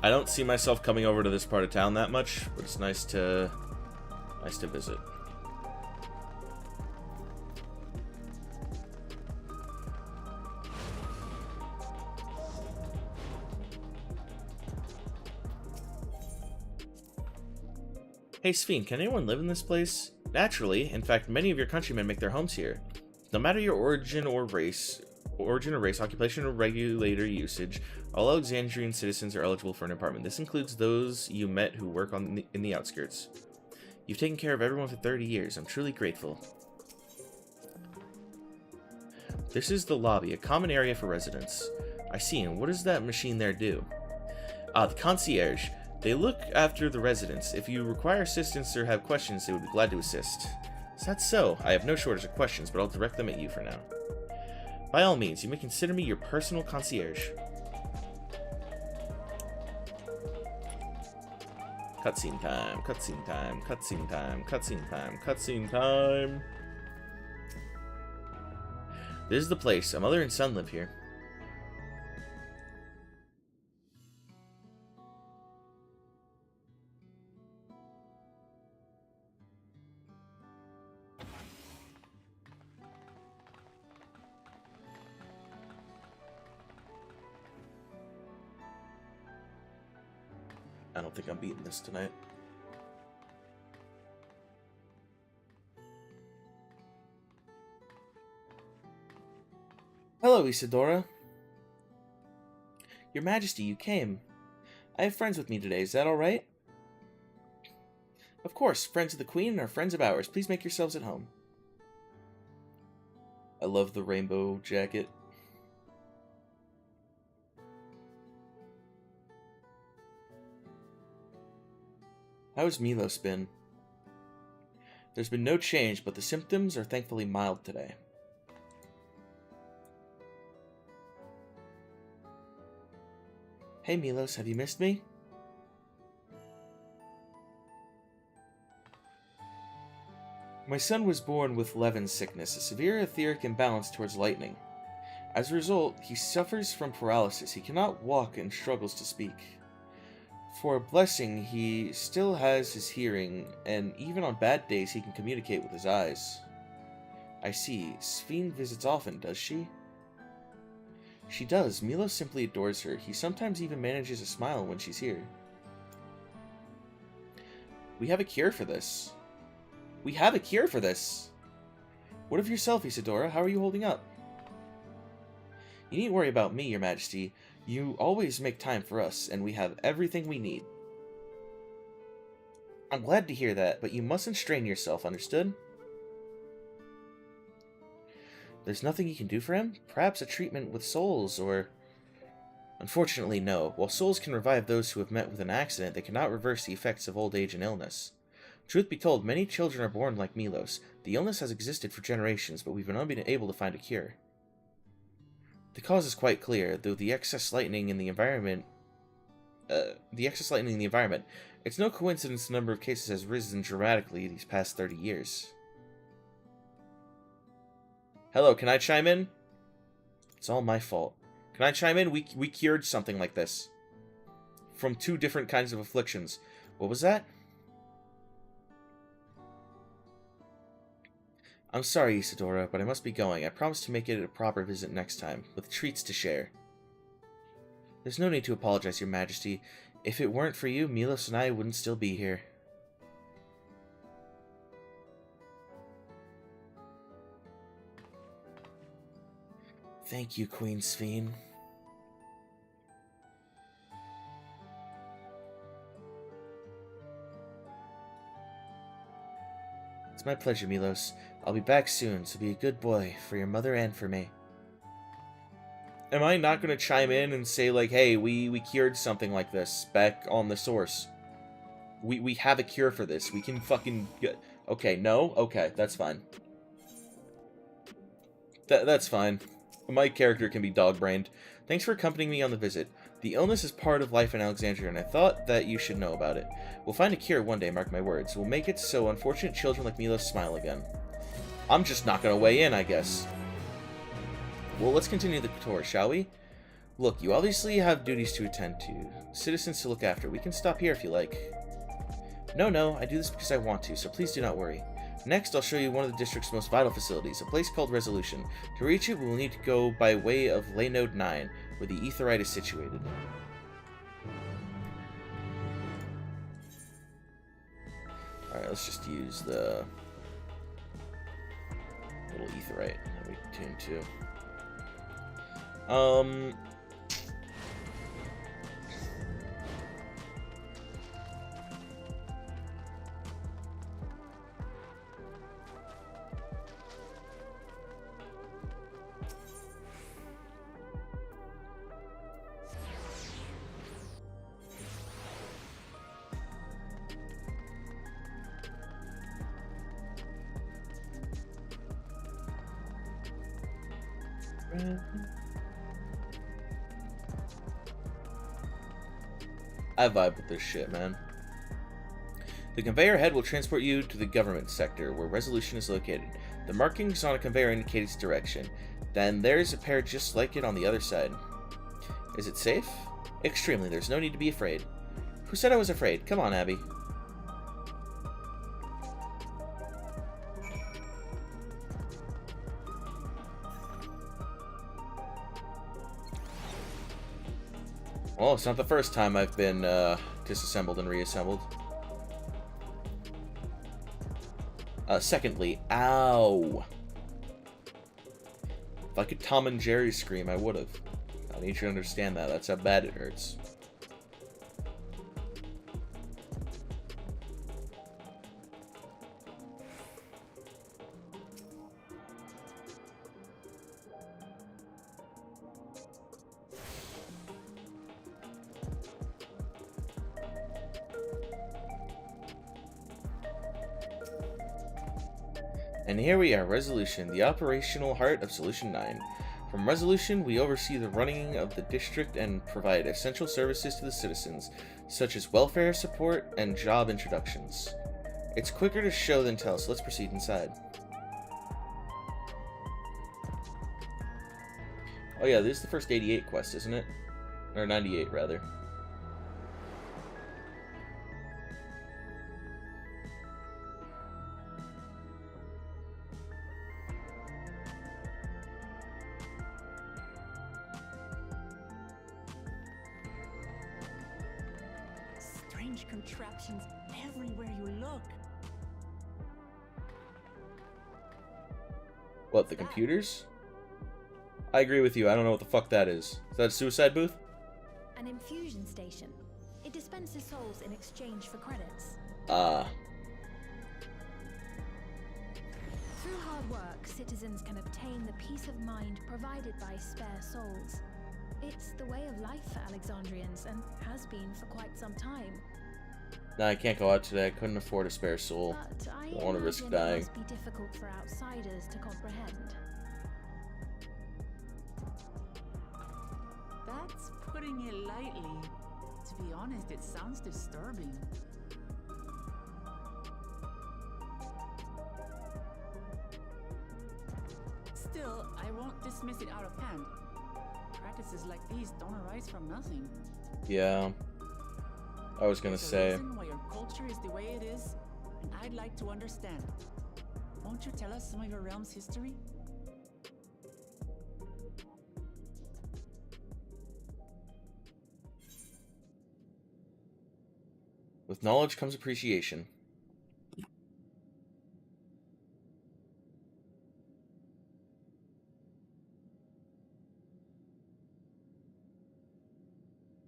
S1: I don't see myself coming over to this part of town that much, but it's nice to visit. Hey Sphene, can anyone live in this place? Naturally, in fact, many of your countrymen make their homes here. No matter your origin or race, occupation, or regulator usage, all Alexandrian citizens are eligible for an apartment. This includes those you met who work in the outskirts. You've taken care of everyone for 30 years. I'm truly grateful. This is the lobby, a common area for residents. I see, and what does that machine there do? Ah, the concierge. They look after the residents. If you require assistance or have questions, they would be glad to assist. Is that so? I have no shortage of questions, but I'll direct them at you for now. By all means, you may consider me your personal concierge. Cutscene time, cutscene time, cutscene time, cutscene time, cutscene time. This is the place. A mother and son live here. I don't think I'm beating this tonight. Hello, Isadora. Your Majesty, you came. I have friends with me today. Is that all right? Of course, friends of the Queen are friends of ours. Please make yourselves at home. I love the rainbow jacket. How's Milos been? There's been no change, but the symptoms are thankfully mild today. Hey Milos, have you missed me? My son was born with Levin's sickness, a severe etheric imbalance towards lightning. As a result, he suffers from paralysis. He cannot walk and struggles to speak. For a blessing, he still has his hearing, and even on bad days he can communicate with his eyes. I see. Sphene visits often, does she? She does. Milos simply adores her. He sometimes even manages a smile when she's here. We have a cure for this. We have a cure for this! What of yourself, Isadora? How are you holding up? You needn't worry about me, Your Majesty. You always make time for us, and we have everything we need. I'm glad to hear that, but you mustn't strain yourself, understood? There's nothing you can do for him? Perhaps a treatment with souls, or... Unfortunately, no. While souls can revive those who have met with an accident, they cannot reverse the effects of old age and illness. Truth be told, many children are born like Milos. The illness has existed for generations, but we've been unable to find a cure. The cause is quite clear, though the excess lightning in the environment... It's no coincidence the number of cases has risen dramatically these past 30 years. Hello, can I chime in? It's all my fault. Can I chime in? We cured something like this. From 2 different kinds of afflictions. What was that? I'm sorry, Isadora, but I must be going. I promise to make it a proper visit next time, with treats to share. There's no need to apologize, Your Majesty. If it weren't for you, Milos and I wouldn't still be here. Thank you, Queen Sphene. It's my pleasure, Milos. I'll be back soon, so be a good boy for your mother and for me. Am I not going to chime in and say, like, hey, we cured something like this back on the source? We have a cure for this. We can fucking... Okay, no? Okay, that's fine. That's fine. My character can be dog-brained. Thanks for accompanying me on the visit. The illness is part of life in Alexandria, and I thought that you should know about it. We'll find a cure one day, mark my words. We'll make it so unfortunate children like Milos smile again. I'm just not going to weigh in, I guess. Well, let's continue the tour, shall we? Look, you obviously have duties to attend to, citizens to look after. We can stop here if you like. No, I do this because I want to, so please do not worry. Next, I'll show you one of the district's most vital facilities, a place called Resolution. To reach it, we will need to go by way of Ley Node 9, where the Aetheryte is situated. Alright, let's just use the little Aetheryte that we tuned to. I vibe with this shit, man. The conveyor head will transport you to the government sector, where Resolution is located. The markings on a conveyor indicate its direction. Then there's a pair just like it on the other side. Is it safe? Extremely. There's no need to be afraid. Who said I was afraid? Come on, Abby. Well, it's not the first time I've been disassembled and reassembled. Secondly, ow! If I could Tom and Jerry scream, I would've. I need you to understand that. That's how bad it hurts. And here we are, Resolution, the operational heart of Solution 9. From Resolution, we oversee the running of the district and provide essential services to the citizens, such as welfare support and job introductions. It's quicker to show than tell, so let's proceed inside. Oh yeah, this is the first 88 quest, isn't it? Or 98, rather.
S2: Strange contraptions everywhere you look.
S1: What, the computers? I agree with you. I don't know what the fuck that is. Is that a suicide booth?
S3: An infusion station. It dispenses souls in exchange for credits. Through hard work, citizens can obtain the peace of mind provided by spare souls. It's the way of life for Alexandrians, and has been for quite some time.
S1: Nah, I can't go out today. I couldn't afford a spare soul.
S3: But I
S1: Don't want to risk
S3: imagine it
S1: dying.
S3: must be difficult for outsiders to comprehend.
S2: That's putting it lightly. To be honest, it sounds disturbing. Still, I won't dismiss it out of hand. Practices like these don't arise from nothing.
S1: Yeah. I was gonna
S2: There's a
S1: say.
S2: reason why your culture is the way it is, and I'd like to understand. Won't you tell us some of your realm's history?
S1: With knowledge comes appreciation.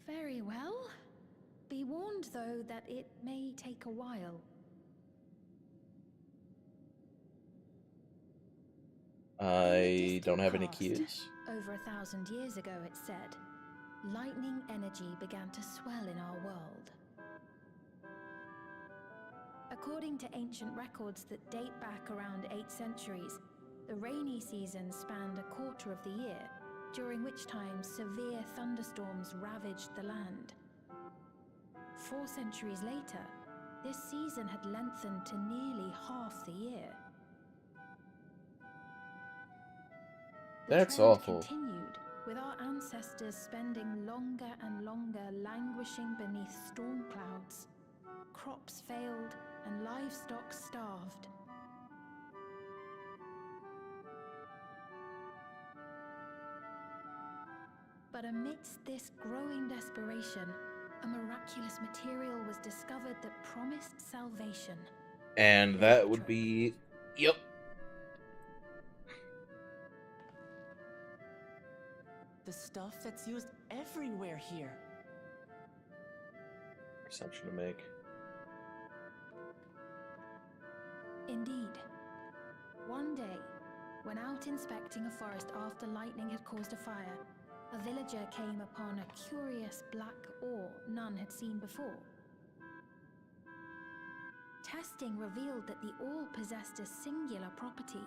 S3: Very well. Be warned, though, that it may take a while.
S1: I don't have any keys.
S3: Over 1,000 years ago, it said, lightning energy began to swell in our world. According to ancient records that date back around 8 centuries, the rainy season spanned a quarter of the year, during which time severe thunderstorms ravaged the land. 4 centuries later, this season had lengthened to nearly half the year.
S1: That's
S3: trend
S1: awful.
S3: Continued, with our ancestors spending longer and longer languishing beneath storm clouds. Crops failed and livestock starved. But amidst this growing desperation, a miraculous material was discovered that promised salvation.
S1: And that would be... Yep.
S2: The stuff that's used everywhere here.
S1: Assumption to make.
S3: Indeed. One day, when out inspecting a forest after lightning had caused a fire, a villager came upon a curious black ore none had seen before. Testing revealed that the ore possessed a singular property.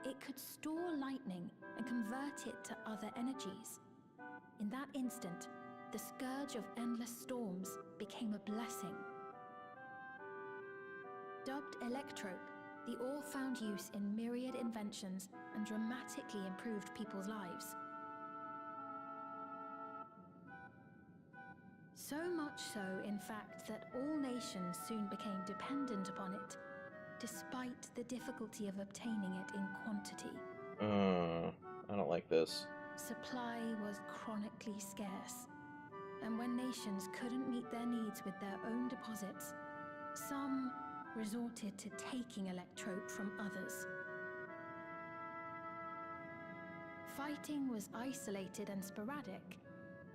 S3: It could store lightning and convert it to other energies. In that instant, the scourge of endless storms became a blessing. Dubbed electrope, the ore found use in myriad inventions and dramatically improved people's lives. So much so, in fact, that all nations soon became dependent upon it, despite the difficulty of obtaining it in quantity.
S1: I don't like this.
S3: Supply was chronically scarce, and when nations couldn't meet their needs with their own deposits, some resorted to taking electrope from others. Fighting was isolated and sporadic,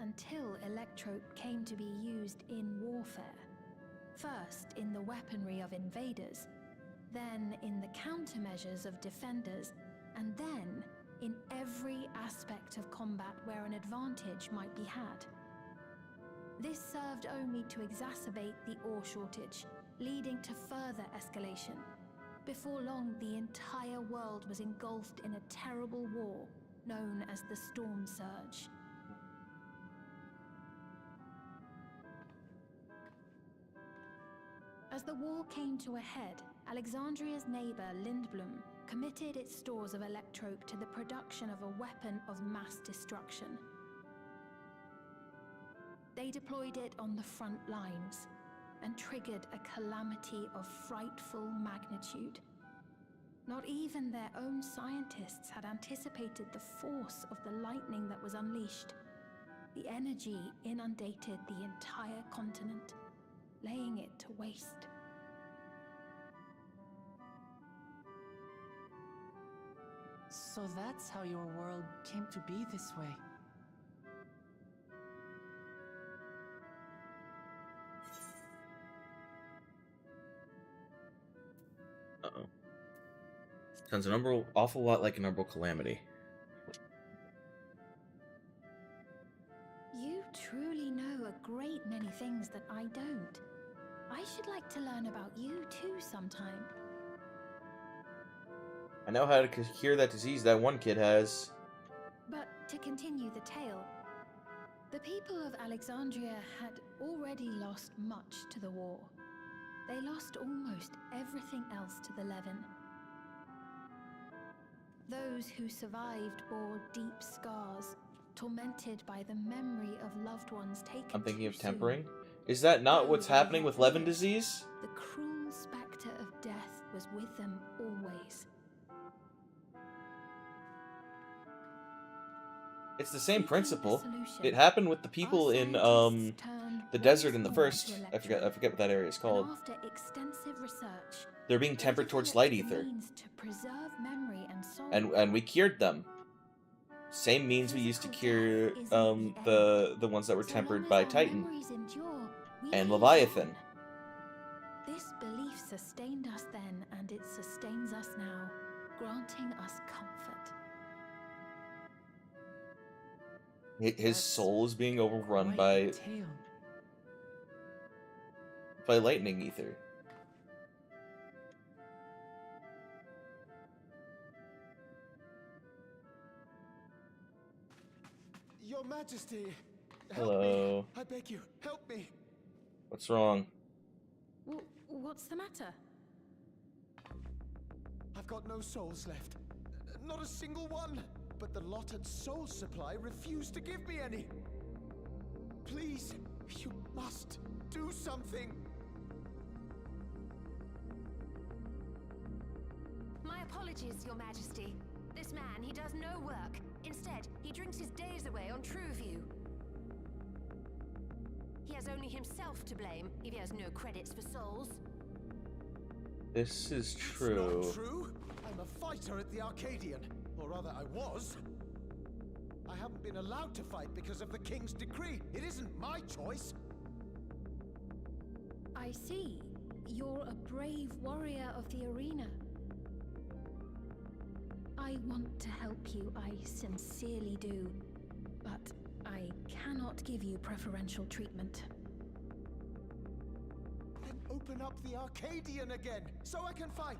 S3: until electrope came to be used in warfare. First in the weaponry of invaders, then in the countermeasures of defenders, and then in every aspect of combat where an advantage might be had. This served only to exacerbate the ore shortage, leading to further escalation. Before long, the entire world was engulfed in a terrible war known as the Storm Surge. As the war came to a head, Alexandria's neighbor, Lindblom, committed its stores of electrope to the production of a weapon of mass destruction. They deployed it on the front lines and triggered a calamity of frightful magnitude. Not even their own scientists had anticipated the force of the lightning that was unleashed. The energy inundated the entire continent, laying it to waste.
S2: So that's how your world came to be this way.
S1: Uh-oh. Sounds an awful lot like an Umbral Calamity.
S3: You truly know a great many things that I don't. I should like to learn about you too sometime.
S1: I know how to cure that disease that one kid has.
S3: But to continue the tale, the people of Alexandria had already lost much to the war. They lost almost everything else to the Levin. Those who survived bore deep scars, tormented by the memory of loved ones taken.
S1: I'm thinking of
S3: too soon.
S1: tempering. Is that not what's
S3: Though
S1: happening
S3: they
S1: with
S3: had
S1: Levin
S3: lived,
S1: disease?
S3: The cruel specter of death was with them always.
S1: It's the same principle.
S3: solution,
S1: It happened with the people in
S3: scientists turned
S1: the desert in
S3: once
S1: the
S3: more
S1: first.
S3: to
S1: I forget what that area is
S3: And
S1: called.
S3: after extensive research,
S1: They're being
S3: they
S1: tempered towards
S3: developed
S1: light
S3: the
S1: ether,
S3: means to preserve memory and soul.
S1: and we cured them. Same means we used to cure the ones that were
S3: So
S1: tempered
S3: long
S1: by
S3: as our
S1: Titan
S3: memories endure, we
S1: and
S3: may
S1: Leviathan.
S3: learn. This belief sustained us then, and it sustains us now, granting us comfort.
S1: His soul is being overrun
S2: Quite the tale.
S1: by lightning ether.
S4: Your Majesty,
S1: Hello.
S4: me. I beg you, help me.
S1: What's wrong?
S3: What's the matter?
S4: I've got no souls left. Not a single one. But the allotted soul supply refused to give me any. Please, you must do something.
S7: My apologies, Your Majesty. This man, he does no work. Instead, he drinks his days away on Trueview. He has only himself to blame if he has no credits for souls.
S1: This is true.
S4: Not true. I'm a fighter at the Arcadian. Or rather, I was. I haven't been allowed to fight because of the King's decree. It isn't my choice.
S3: I see. You're a brave warrior of the arena. I want to help you, I sincerely do. But I cannot give you preferential treatment.
S4: Then open up the Arcadian again, so I can fight.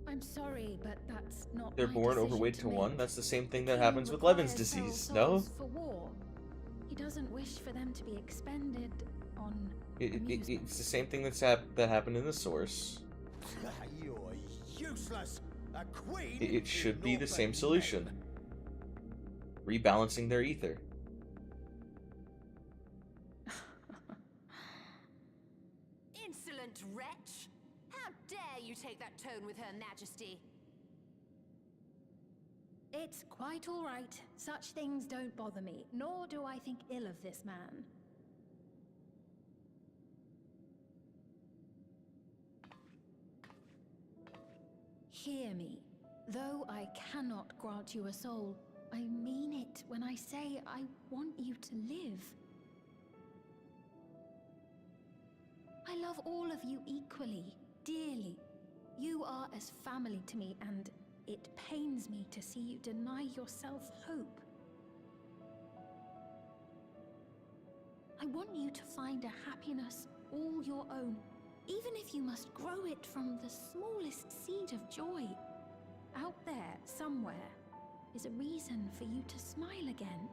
S3: I'm sorry, but that's not
S1: They're
S3: my
S1: born
S3: decision
S1: overweight
S3: to
S1: to one.
S3: make.
S1: That's the same thing
S3: The
S1: that
S3: king
S1: happens with Levin's
S3: requires
S1: disease,
S3: cell
S1: no?
S3: souls for war. He doesn't wish for them to be expended on
S1: It's the same thing that happened in the source.
S4: You're useless. A queen.
S1: It should be the
S4: Ignore
S1: same
S4: the
S1: solution. Rebalancing their ether.
S7: Insolent wretch! How dare you take that tone with Her Majesty?
S3: It's quite all right. Such things don't bother me, nor do I think ill of this man. Hear me. Though I cannot grant you a soul, I mean it when I say I want you to live. I love all of you equally, dearly. You are as family to me, and it pains me to see you deny yourself hope. I want you to find a happiness all your own, even if you must grow it from the smallest seed of joy. Out there, somewhere, is a reason for you to smile again.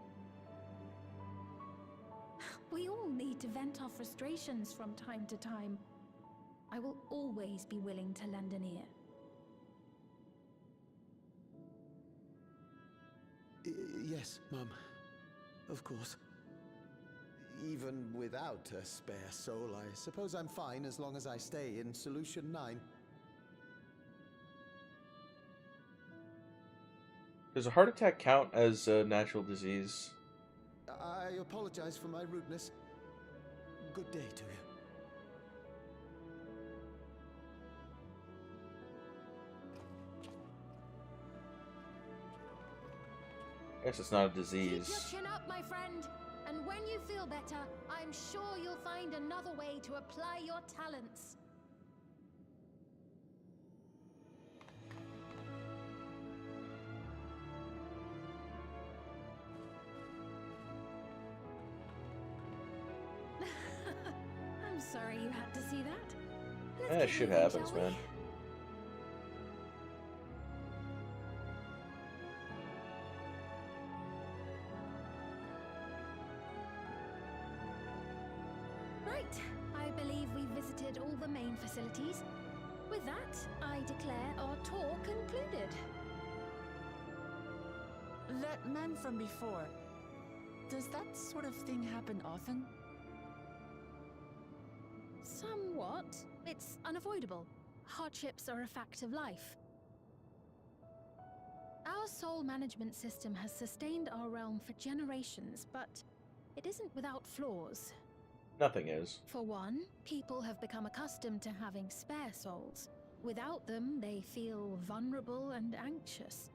S3: We all need to vent our frustrations from time to time. I will always be willing to lend an ear.
S9: Yes, Mum. Of course. Even without a spare soul, I suppose I'm fine as long as I stay in Solution 9.
S1: Does a heart attack count as a natural disease?
S9: I apologize for my rudeness. Good day to you.
S1: I guess it's not a
S3: Keep your
S1: disease.
S3: chin up, my friend. And when you feel better, I'm sure you'll find another way to apply your talents. I'm sorry you had to see that. Let's
S1: Yeah,
S3: get
S1: shit
S3: moving,
S1: happens,
S3: shall we?
S1: man.
S3: Right, I believe we've visited all the main facilities. With that, I declare our tour concluded.
S2: That man from before, does that sort of thing happen often?
S3: Somewhat. It's unavoidable. Hardships are a fact of life. Our soul management system has sustained our realm for generations, but it isn't without flaws.
S1: Nothing is.
S3: For one, people have become accustomed to having spare souls. Without them, they feel vulnerable and anxious.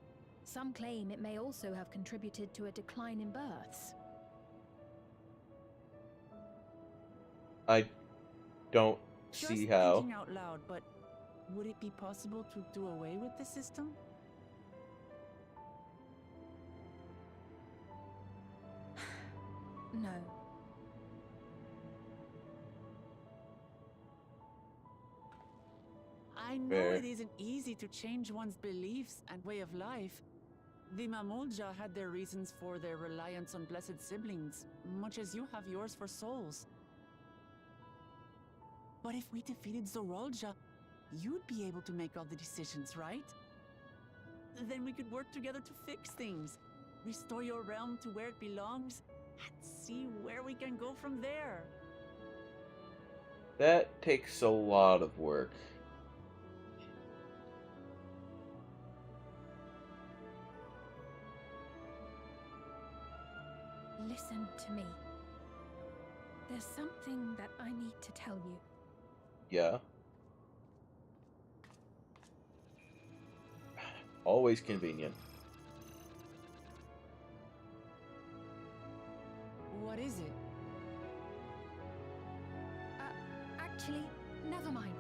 S3: Some claim it may also have contributed to a decline in births.
S1: I don't
S2: Just
S1: see how.
S2: thinking out loud, but would it be possible to do away with the system?
S3: No.
S2: I know
S1: Fair.
S2: it isn't easy to change one's beliefs and way of life. The Mamulja had their reasons for their reliance on blessed siblings, much as you have yours for souls. But if we defeated Zorolja, you'd be able to make all the decisions, right? Then we could work together to fix things, restore your realm to where it belongs, and see where we can go from there.
S1: That takes a lot of work.
S3: Listen to me. There's something that I need to tell you.
S1: Yeah. Always convenient.
S2: What is it?
S3: Actually, never mind.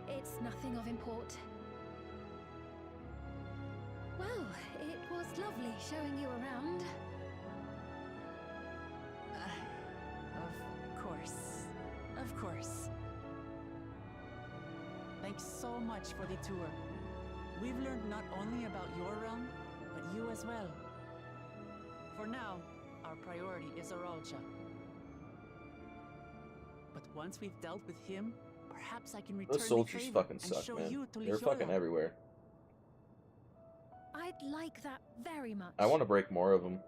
S3: It's nothing of import. Well, it was lovely showing you around.
S2: Of course. Of course. Thanks so much for the tour. We've learned not only about your realm, but you as well. For now, our priority is Aralja. But once we've dealt with him, perhaps I can return
S1: Those soldiers
S2: the favor
S1: fucking
S2: and
S1: suck,
S2: show
S1: man.
S2: you to
S1: They're fucking
S2: Lihiola.
S1: everywhere.
S3: I'd like that very much.
S1: I want to break more of them.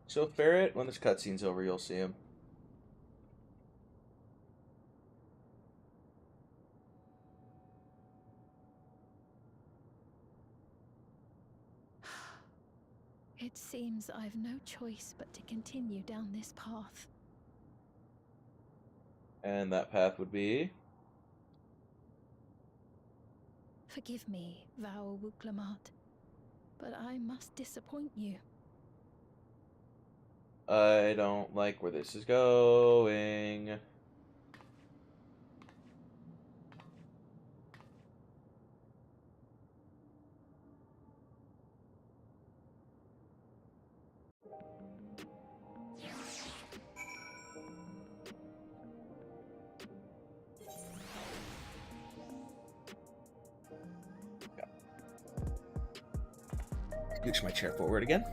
S1: So Ferret, when this cutscene's over, you'll see him.
S3: It seems I've no choice but to continue down this path.
S1: And that path would be...
S3: Forgive me, Vau Wuklamat, but I must disappoint you.
S1: I don't like where this is going. Reach my chair forward again.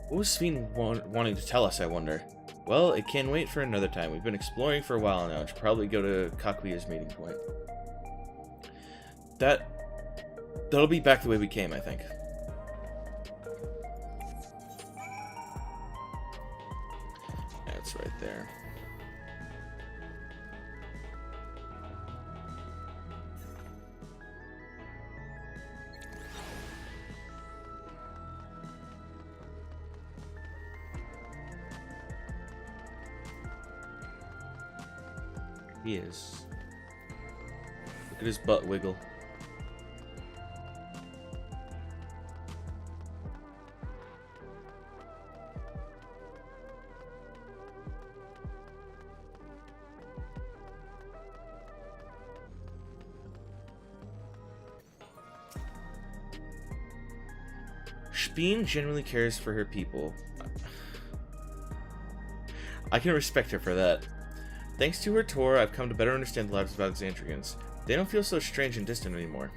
S1: What was Sven wanting to tell us, I wonder? Well, it can wait for another time. We've been exploring for a while now. I should probably go to Kakuya's meeting point. That'll be back the way we came, I think. That's right there. He is. Look at his butt wiggle. Speen generally cares for her people. I can respect her for that. Thanks to her tour, I've come to better understand the lives of Alexandrians. They don't feel so strange and distant anymore.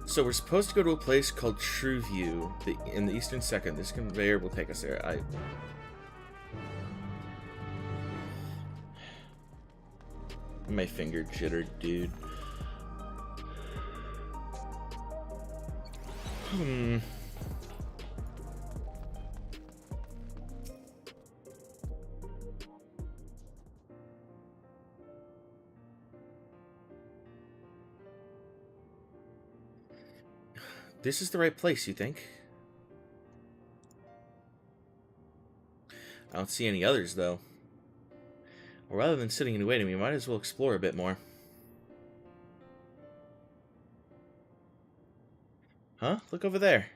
S1: So we're supposed to go to a place called Trueview in the Eastern Second. This conveyor will take us there. My finger jittered, dude. This is the right place, you think? I don't see any others, though. Well, rather than sitting and waiting, we might as well explore a bit more. Huh? Look over there.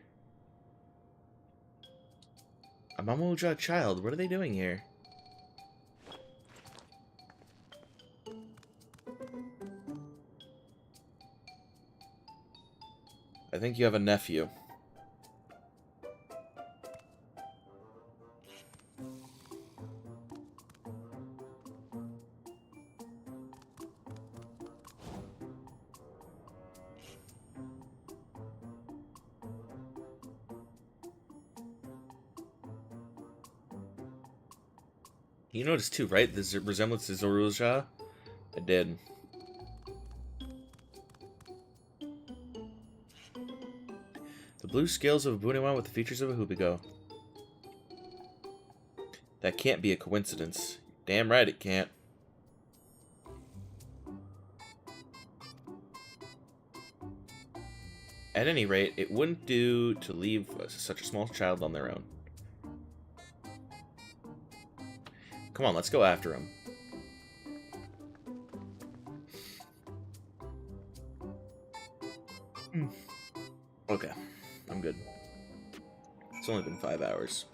S1: A Mamoja child. What are they doing here? I think you have a nephew. You noticed too, right? The resemblance to Zoruja? I did. The blue scales of a Bunewan with the features of a Hubigo. That can't be a coincidence. Damn right it can't. At any rate, it wouldn't do to leave such a small child on their own. Come on, let's go after him. Okay, I'm good. It's only been 5 hours.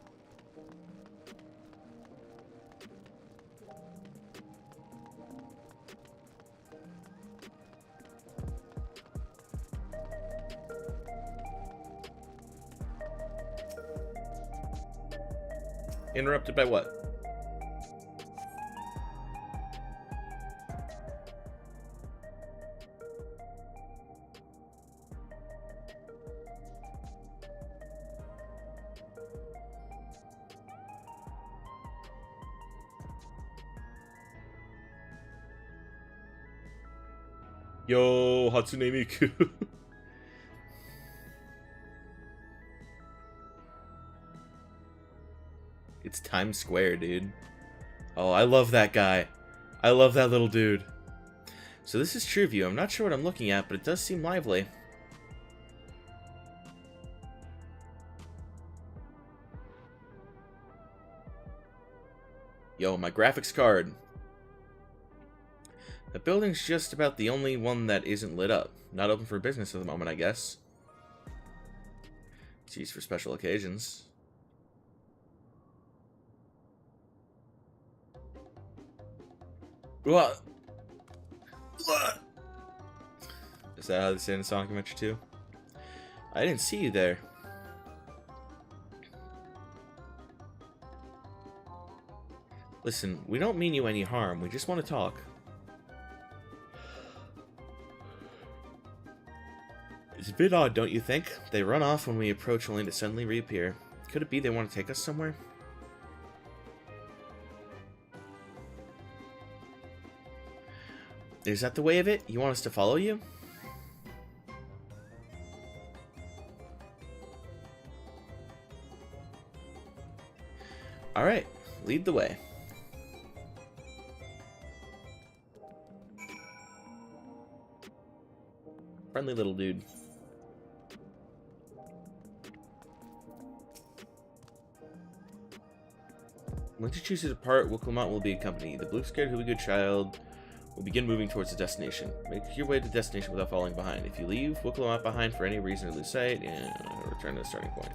S1: Interrupted by what? Yo, Hatsune Miku. It's Times Square, dude. Oh, I love that guy. I love that little dude. So this is Trueview. I'm not sure what I'm looking at, but it does seem lively. Yo, my graphics card. The building's just about the only one that isn't lit up. Not open for business at the moment, I guess. It's used for special occasions. What? Is that how they say in Sonic Adventure 2? I didn't see you there. Listen, we don't mean you any harm. We just want to talk. It's a bit odd, don't you think? They run off when we approach only to suddenly reappear. Could it be they want to take us somewhere? Is that the way of it? You want us to follow you? Alright, lead the way. Friendly little dude. Once you choose to depart, Wicklemont will be accompanied. The blue-scared Hooby-Good child will begin moving towards the destination. Make your way to the destination without falling behind. If you leave Wicklemont behind for any reason or lose sight, return to the starting point.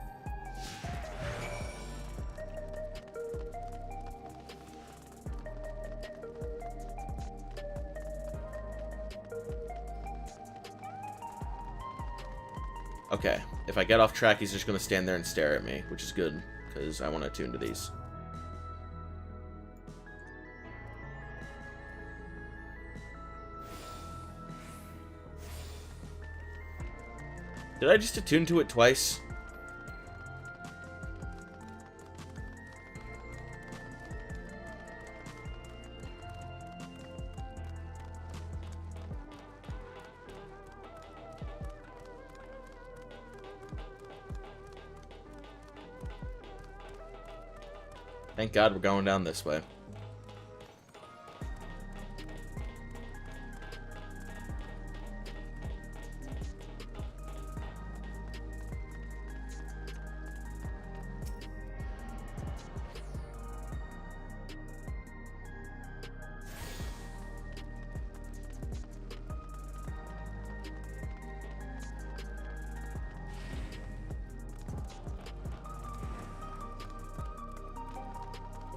S1: Okay, if I get off track, he's just going to stand there and stare at me, which is good, because I want to attune to these. Did I just attune to it twice? Thank God we're going down this way.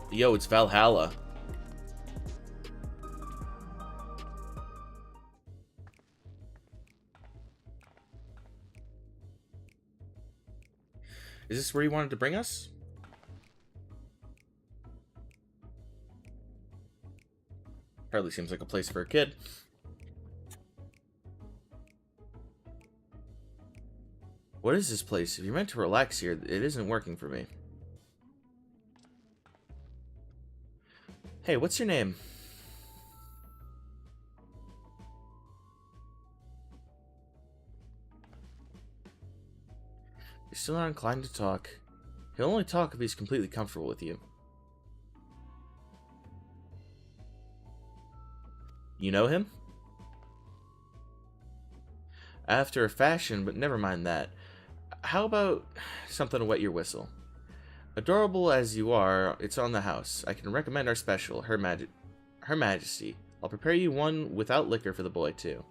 S1: Yo, it's Valhalla. Is this where you wanted to bring us? Hardly seems like a place for a kid. What is this place? If you're meant to relax here, it isn't working for me. Hey, what's your name? You're still not inclined to talk. He'll only talk if he's completely comfortable with you. You know him? After a fashion, but never mind that. How about something to wet your whistle? Adorable as you are, it's on the house. I can recommend our special, Her Majesty. I'll prepare you one without liquor for the boy, too.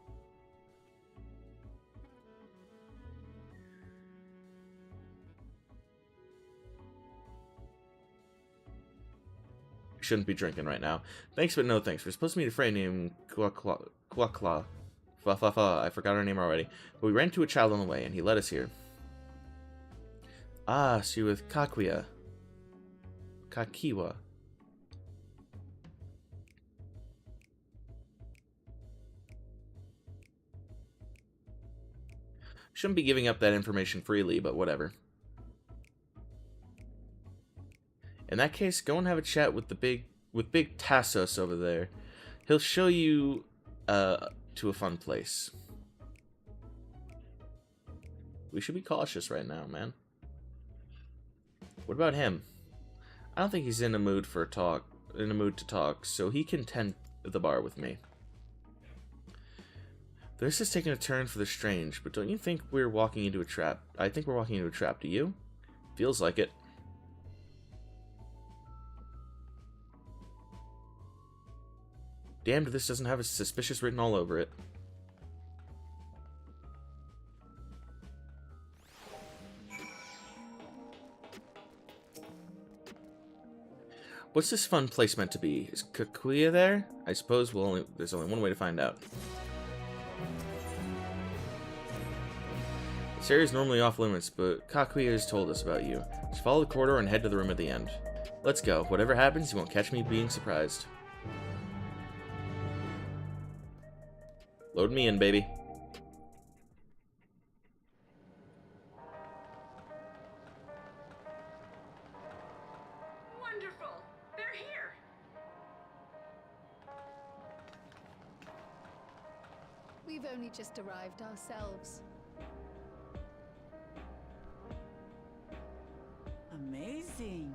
S1: Shouldn't be drinking right now. Thanks, but no thanks. We're supposed to meet a friend named Kwakla. I forgot her name already. But we ran into a child on the way, and he led us here. Ah, so you're with Kakiwa. Shouldn't be giving up that information freely, but whatever. In that case, go and have a chat with Big Tassos over there. He'll show you to a fun place. We should be cautious right now, man. What about him? I don't think he's in a mood to talk, so he can tend the bar with me. This is taking a turn for the strange, but don't you think we're walking into a trap? I think we're walking into a trap, do you? Feels like it. Damned if this doesn't have a suspicious written all over it. What's this fun place meant to be? Is Kakuya there? I suppose there's only one way to find out. This area is normally off limits, but Kakuya has told us about you. Just follow the corridor and head to the room at the end. Let's go. Whatever happens, you won't catch me being surprised. Load me in, baby.
S16: Wonderful! They're here!
S6: We've only just arrived ourselves.
S2: Amazing.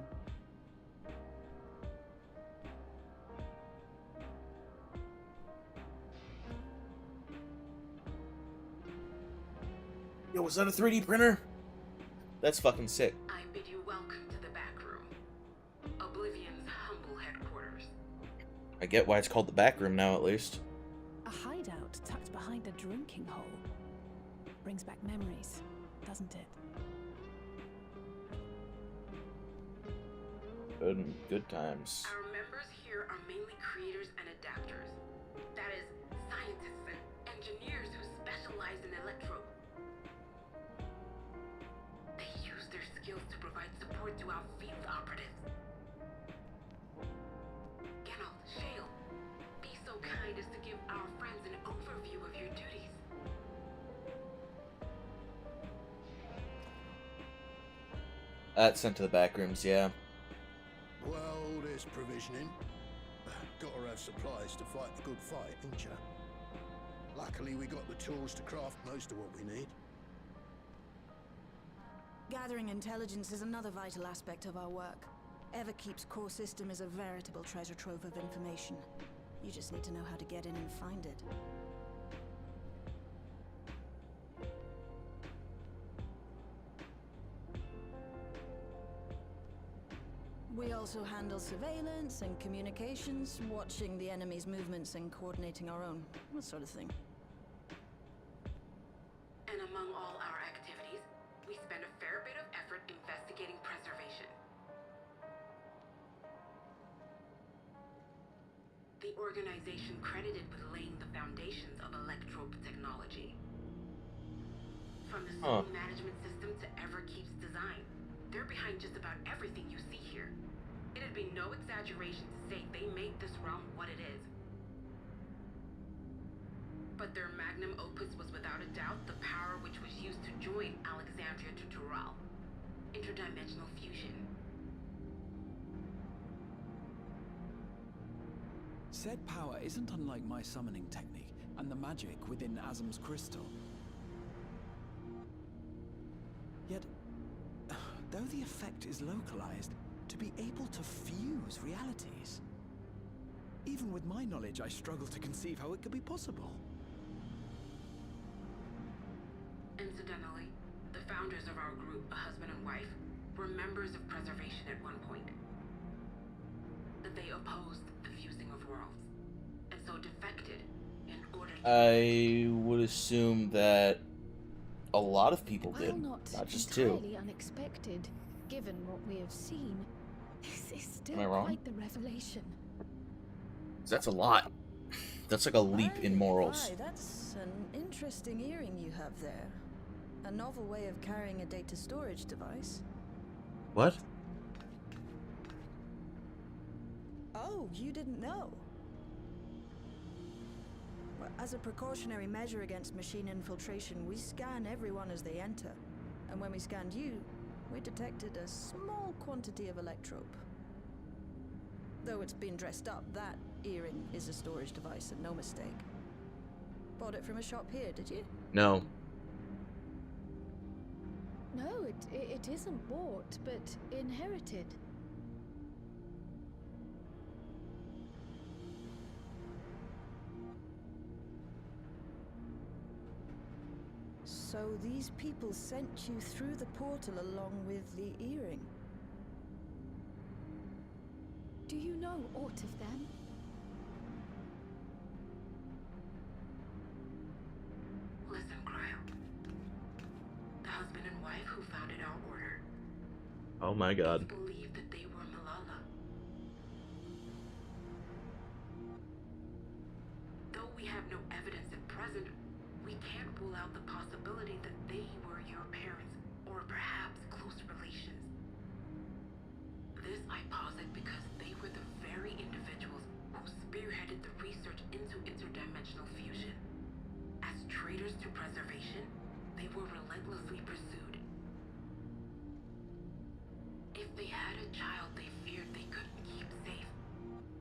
S1: Yo, was that a 3D printer? That's fucking sick.
S16: I bid you welcome to the back room. Oblivion's humble headquarters.
S1: I get why it's called the back room now, at least.
S17: A hideout tucked behind a drinking hole. Brings back memories, doesn't it?
S1: Good times.
S16: Our members here are mainly creators and adapters. That is, scientists and engineers who specialize in electro. They use their skills to provide support to our field operatives. Geralt, Shale, be so kind as to give our friends an overview of your duties.
S1: That's sent to the back rooms, yeah.
S4: Well, there's provisioning. Gotta have supplies to fight the good fight, ain't ya? Luckily, we got the tools to craft most of what we need.
S19: Gathering intelligence is another vital aspect of our work. Everkeep's core system is a veritable treasure trove of information. You just need to know how to get in and find it. We also handle surveillance and communications, watching the enemy's movements and coordinating our own, that sort of thing.
S16: And among all our activities, we spend a fair bit of effort investigating preservation. The organization credited with laying the foundations of electrope technology. From the school management system to Everkeep's design, they're behind just about everything you see here. It'd be no exaggeration to say they made this realm what it is. But their magnum opus was without a doubt the power which was used to join Alexandria to Tural. Interdimensional fusion.
S8: Said power isn't unlike my summoning technique and the magic within Azam's crystal. Yet, though the effect is localized, to be able to fuse realities. Even with my knowledge, I struggle to conceive how it could be possible.
S16: Incidentally, the founders of our group, a husband and wife, were members of preservation at one point. That they opposed the fusing of worlds, and so defected in order to...
S1: I would assume that a lot of people did,
S3: While
S1: not just two.
S3: entirely unexpected, given what we have seen, this is still
S1: Am I wrong?
S3: quite the revelation.
S1: That's a lot. That's like a leap in morals.
S19: Why, that's an interesting earring you have there. A novel way of carrying a data storage device.
S1: What?
S19: Oh, you didn't know? Well, as a precautionary measure against machine infiltration, we scan everyone as they enter. And when we scanned you, we detected a small quantity of electrope. Though it's been dressed up, that earring is a storage device and no mistake. Bought it from a shop here, did you?
S1: No.
S3: No, it isn't bought, but inherited.
S19: So these people sent you through the portal along with the earring?
S3: Do you know aught of them?
S16: Listen, Cryo. The husband and wife who founded our order
S1: Oh my god.
S16: believed that they were Malala. Though we have no evidence at present, we can't rule out the possibility that they were your parents, or perhaps close relations. This I posit because they were the very individuals who spearheaded the research into interdimensional fusion. As traitors to preservation, they were relentlessly pursued. If they had a child they feared they couldn't keep safe,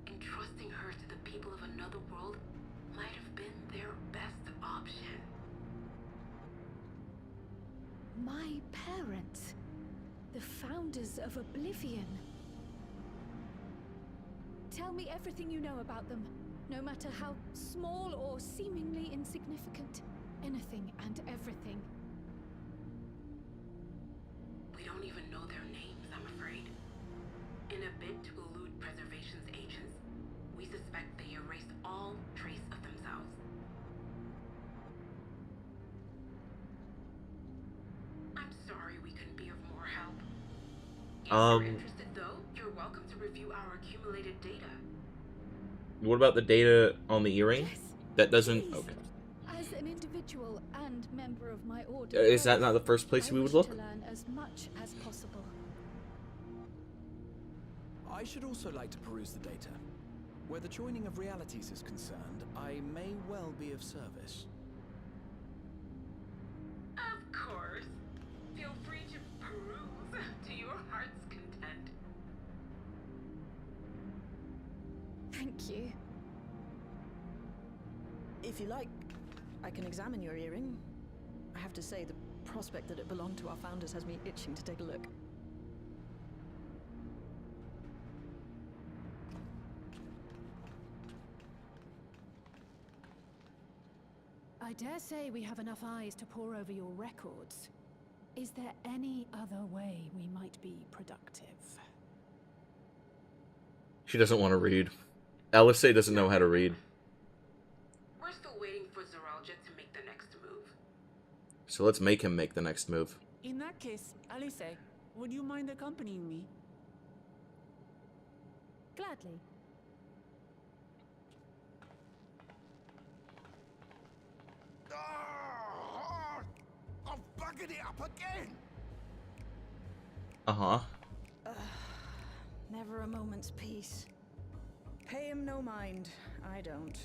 S16: entrusting her to the people of another world might have been their best option.
S6: My parents, the founders of Oblivion. Tell me everything you know about them, no matter how small or seemingly insignificant. Anything and everything.
S16: We don't even know their names, I'm afraid. In a bid to elude preservation's agents, we suspect they erased all trace of themselves. I'm sorry we couldn't be of more help. If you're interested though, you're welcome to review our accumulated data.
S1: What about the data on the earring?
S6: Yes,
S1: That doesn't...
S6: please.
S1: Okay.
S6: As an individual and member of my order,
S1: Is that not the first place
S6: I
S1: we would
S6: wish
S1: look?
S6: to learn as much as possible.
S8: I should also like to peruse the data. Where the joining of realities is concerned, I may well be of service.
S16: Of course. Feel free to peruse to your heart's content.
S6: Thank you.
S19: If you like, I can examine your earring. I have to say, the prospect that it belonged to our founders has me itching to take a look.
S17: I dare say we have enough eyes to pore over your records. Is there any other way we might be productive?
S1: She doesn't want to read. Alice doesn't know how to read.
S16: We're still waiting for Zoralja to make the next move.
S1: So let's make him make the next move.
S2: In that case, Alice, would you mind accompanying me?
S6: Gladly.
S13: I've buggered it up again!
S1: Uh-huh.
S19: Never a moment's peace. Pay him no mind. I don't.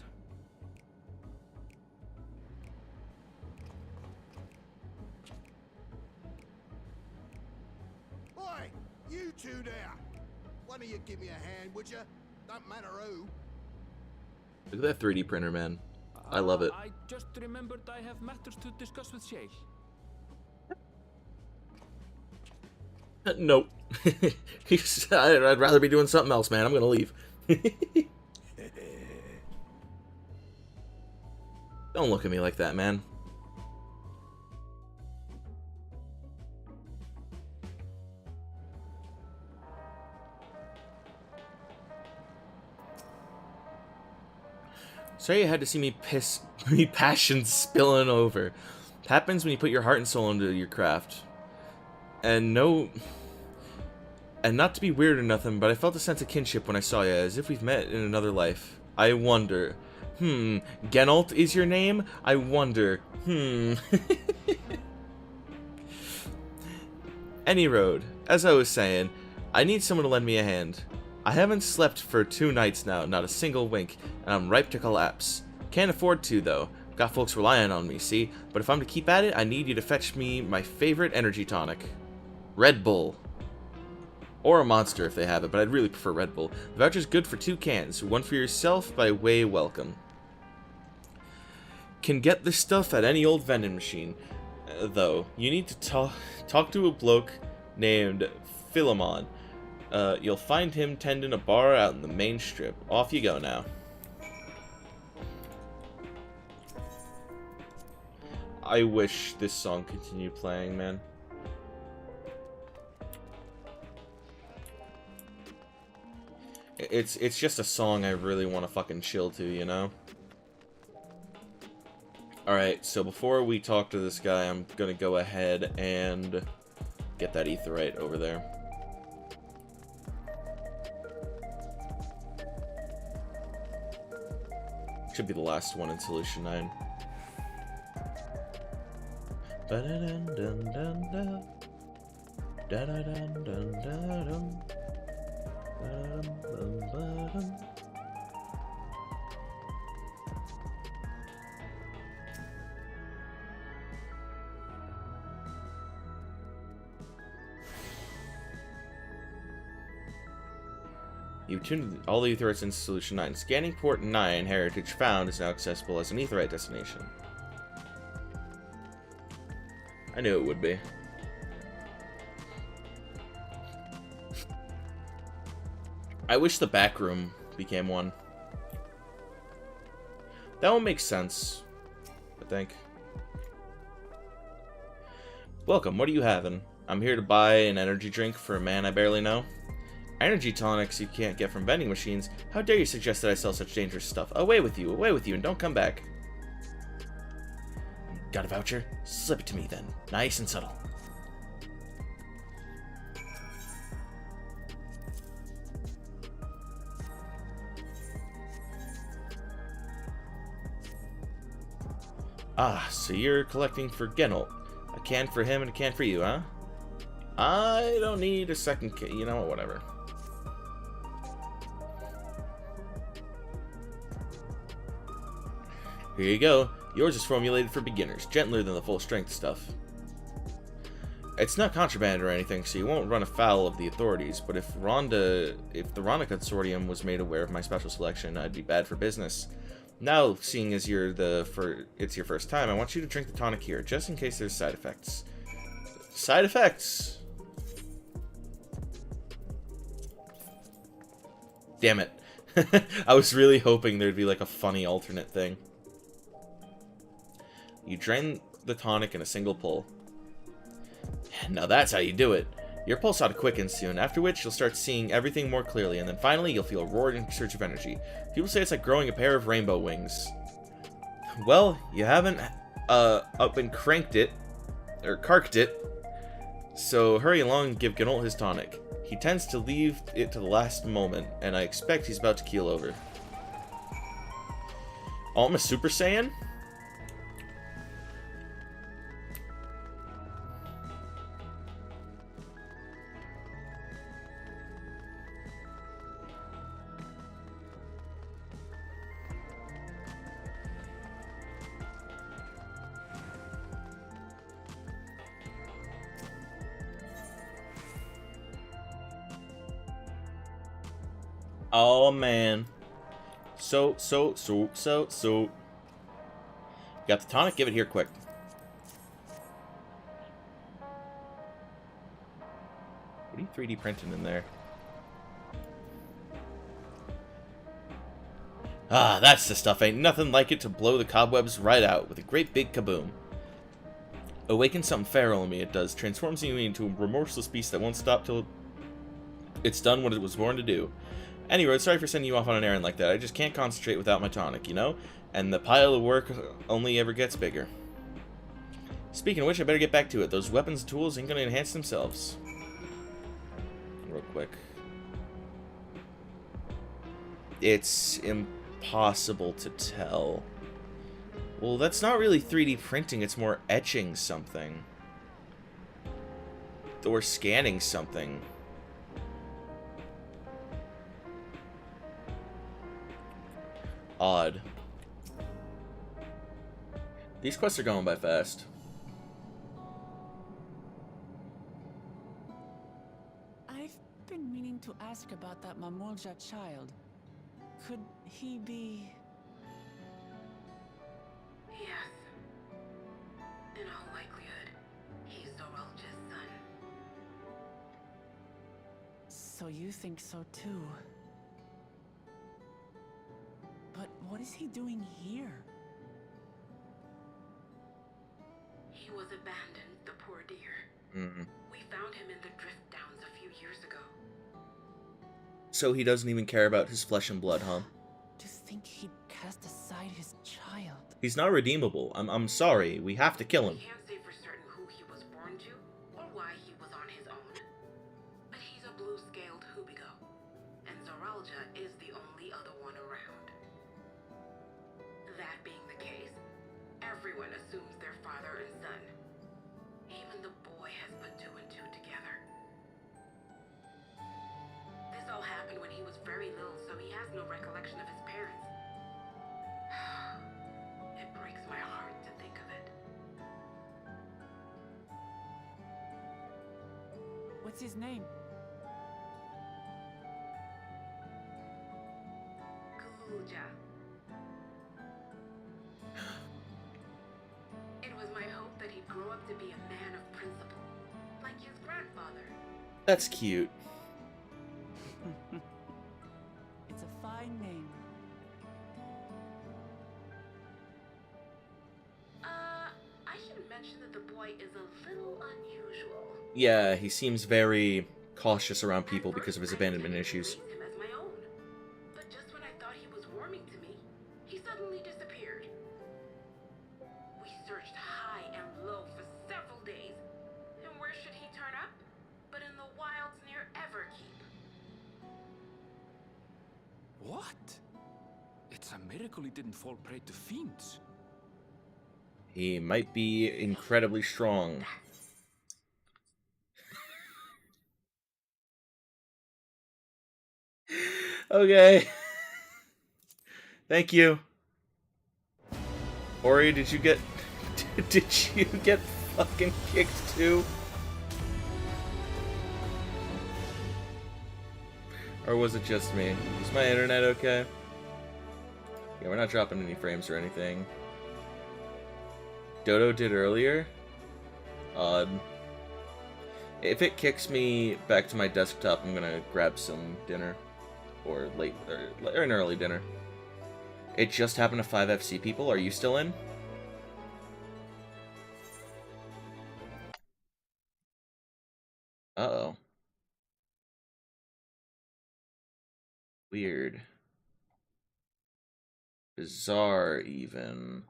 S13: Oi! You two there! One of you give me a hand, would you? Don't matter who.
S1: Look at that 3D printer, man. I love it.
S5: I just remembered I have matters to discuss with Shay.
S1: Nope. I'd rather be doing something else, man. I'm gonna leave. Don't look at me like that, man. Sorry you had to see me passion spilling over. It happens when you put your heart and soul into your craft. And not to be weird or nothing, but I felt a sense of kinship when I saw you, as if we've met in another life. I wonder. Genalt is your name? I wonder. Any road. As I was saying, I need someone to lend me a hand. I haven't slept for 2 nights now, not a single wink, and I'm ripe to collapse. Can't afford to, though. Got folks relying on me, see? But if I'm to keep at it, I need you to fetch me my favorite energy tonic. Red Bull. Or a Monster if they have it, but I'd really prefer Red Bull. The voucher's good for 2 cans, one for yourself by way welcome. Can get this stuff at any old vending machine. Though, you need to talk to a bloke named Philemon. You'll find him tending a bar out in the main strip. Off you go now. I wish this song continued playing, man. It's just a song I really want to fucking chill to, you know? Alright, so before we talk to this guy, I'm gonna go ahead and get that aetheryte over there. Should be the last one in Solution 9. Ba-da-dun-dun-dun-dun. Da-da-dun-dun-dun-dun. Ba-dum-bum-ba-dum. You've tuned all the aetherytes into Solution 9. Scanning Port 9 heritage found is now accessible as an aetherite destination. I knew it would be. I wish the back room became one. That one makes sense, I think. Welcome, what are you having? I'm here to buy an energy drink for a man I barely know. Energy tonics you can't get from vending machines. How dare you suggest that I sell such dangerous stuff? Away with you, and don't come back. Got a voucher? Slip it to me then. Nice and subtle. Ah, so you're collecting for Genolt. A can for him and a can for you, huh? I don't need a second can. You know what, whatever. Here you go. Yours is formulated for beginners, gentler than the full strength stuff. It's not contraband or anything, so you won't run afoul of the authorities, but if the Rhonda Consortium was made aware of my special selection, I'd be bad for business. Now, seeing as it's your first time, I want you to drink the tonic here, just in case there's side effects. Side effects! Damn it. I was really hoping there'd be like a funny alternate thing. You drain the tonic in a single pull. Now that's how you do it. Your pulse ought to quicken soon, after which you'll start seeing everything more clearly, and then finally you'll feel a roaring surge of energy. People say it's like growing a pair of rainbow wings. Well, you haven't up and cranked it, or carked it, so hurry along and give Genolt his tonic. He tends to leave it to the last moment, and I expect he's about to keel over. Oh, I'm a Super Saiyan? Oh man. So. Got the tonic? Give it here quick. What are you 3D printing in there? Ah, that's the stuff. Ain't nothing like it to blow the cobwebs right out with a great big kaboom. Awakens something feral in me, it does. Transforms you into a remorseless beast that won't stop till it's done what it was born to do. Anyway, sorry for sending you off on an errand like that. I just can't concentrate without my tonic, you know? And the pile of work only ever gets bigger. Speaking of which, I better get back to it. Those weapons and tools ain't gonna enhance themselves. Real quick. It's impossible to tell. Well, that's not really 3D printing, it's more etching something. Or scanning something. Odd. These quests are going by fast.
S2: I've been meaning to ask about that Mamulja child. Could he be...
S16: Yes. In all likelihood, he's Zoralja's son.
S2: So you think so too? But what is he doing here?
S16: He was abandoned, the poor dear. We found him in the Drift Downs a few years ago.
S1: So he doesn't even care about his flesh and blood, huh?
S2: To think he'd cast aside his child.
S1: He's not redeemable. I'm sorry. We have to kill him.
S16: We can't say for certain who he was born to, or why he was on his own. But he's a blue-scaled Hubigo, and Zoralja is the only other one around. That being the case, everyone assumes they're father and son. Even the boy has put two and two together. This all happened when he was very little, so he has no recollection of his parents. It breaks my heart to think of it.
S2: What's his name?
S16: Gulja. It was my hope that he'd grow up to be a man of principle, like his grandfather.
S1: That's cute.
S2: It's a fine name.
S16: I should mention that the boy is a little unusual.
S1: Yeah, he seems very cautious around people because of his abandonment issues.
S16: Him as my own. But just when I thought he was warming to me, he suddenly disappeared. We searched high and low for several days. And where should he turn up? But in the wilds near Everkeep.
S8: What? It's a miracle he didn't fall prey to fiends.
S1: He might be incredibly strong. Okay. Thank you. Ori, did you get fucking kicked too? Or was it just me? Is my internet okay? Yeah, we're not dropping any frames or anything. Dodo did earlier? Odd. If it kicks me back to my desktop, I'm gonna grab some dinner. Or an early dinner. It just happened to 5FC people. Are you still in? Uh-oh. Weird. Bizarre, even.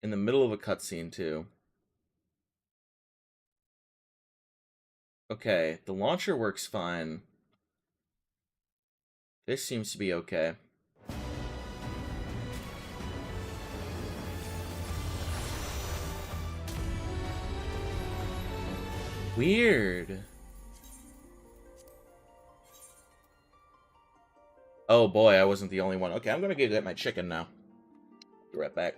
S1: In the middle of a cutscene, too. Okay, the launcher works fine. This seems to be okay. Weird. Oh boy, I wasn't the only one. Okay, I'm gonna go get my chicken now. Be right back.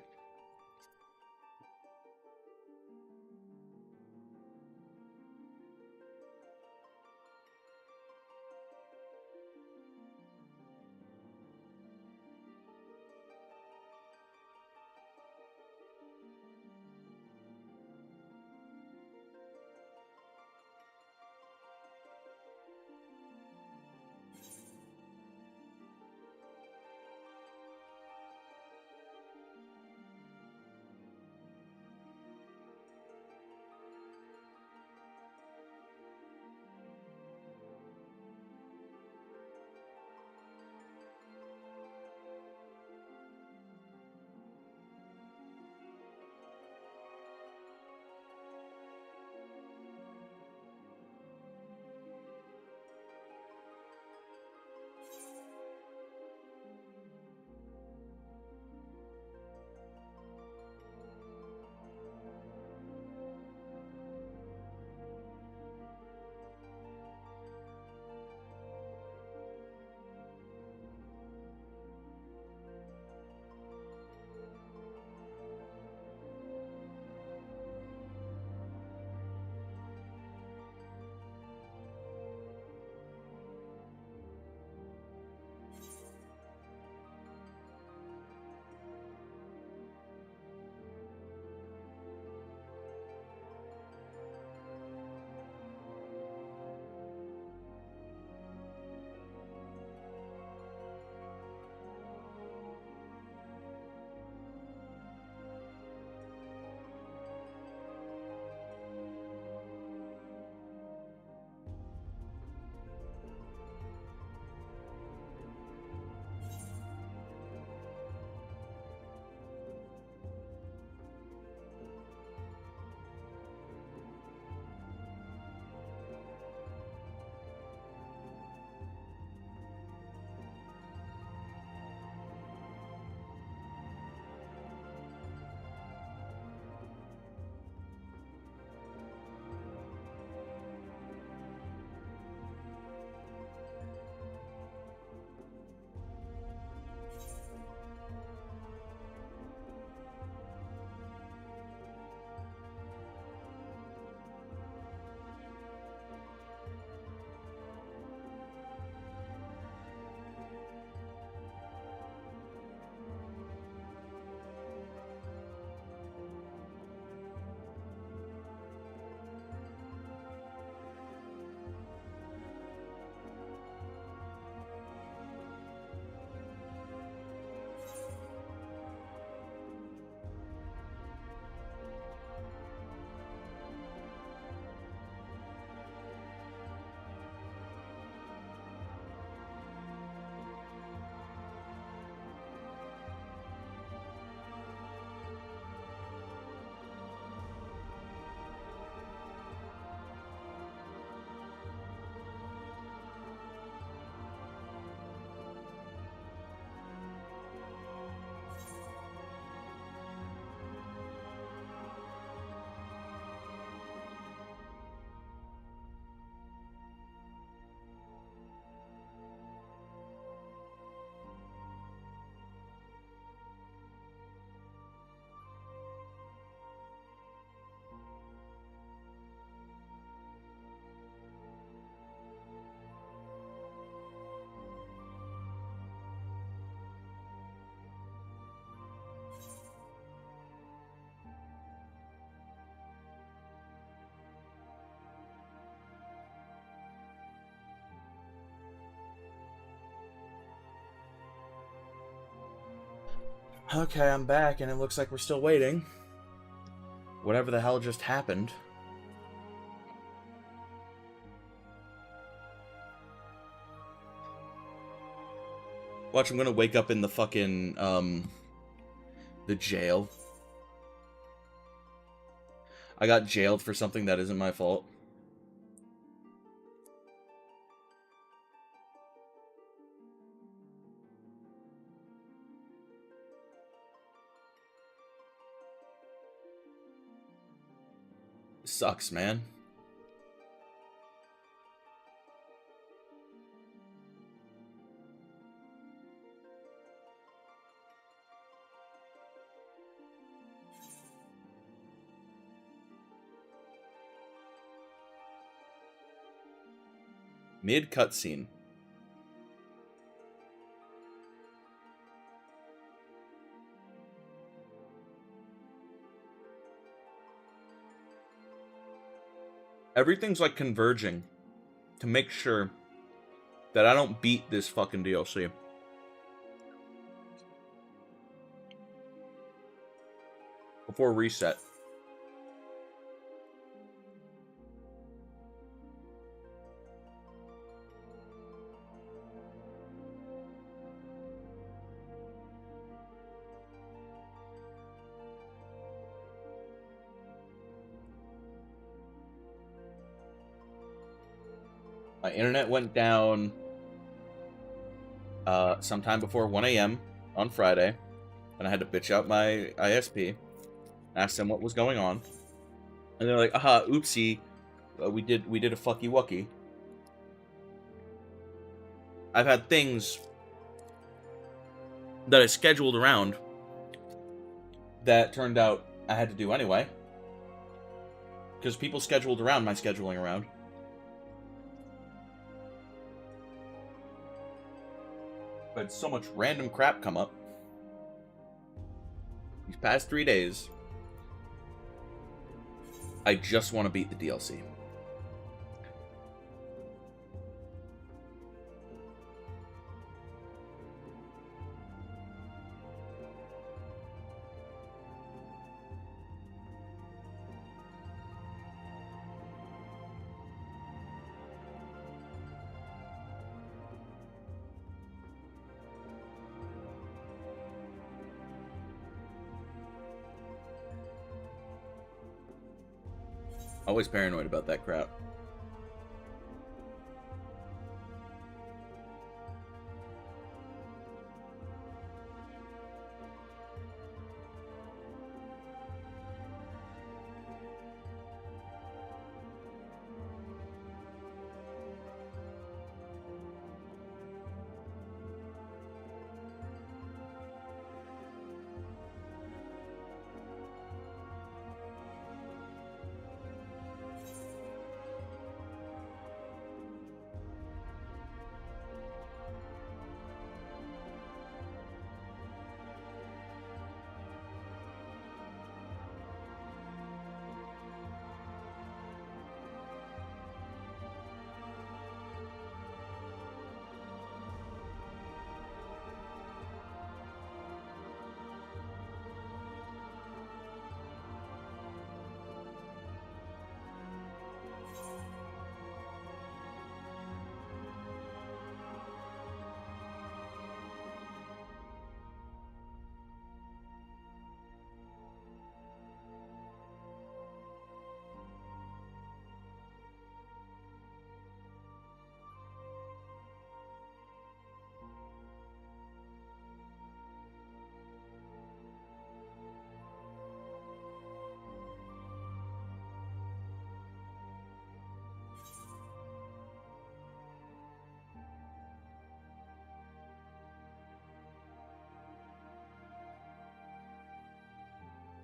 S1: Okay, I'm back, and it looks like we're still waiting. Whatever the hell just happened. Watch, I'm gonna wake up in the fucking, the jail. I got jailed for something that isn't my fault. Sucks, man. Mid cutscene. Everything's like converging to make sure that I don't beat this fucking DLC. Before reset. My internet went down sometime before 1 a.m. on Friday, and I had to bitch out my ISP, ask them what was going on, and they're like, "Aha, oopsie, we did a fucky wucky." I've had things that I scheduled around that turned out I had to do anyway, because people scheduled around my scheduling around. But so much random crap come up these past 3 days. I just want to beat the DLC. Always paranoid about that crap.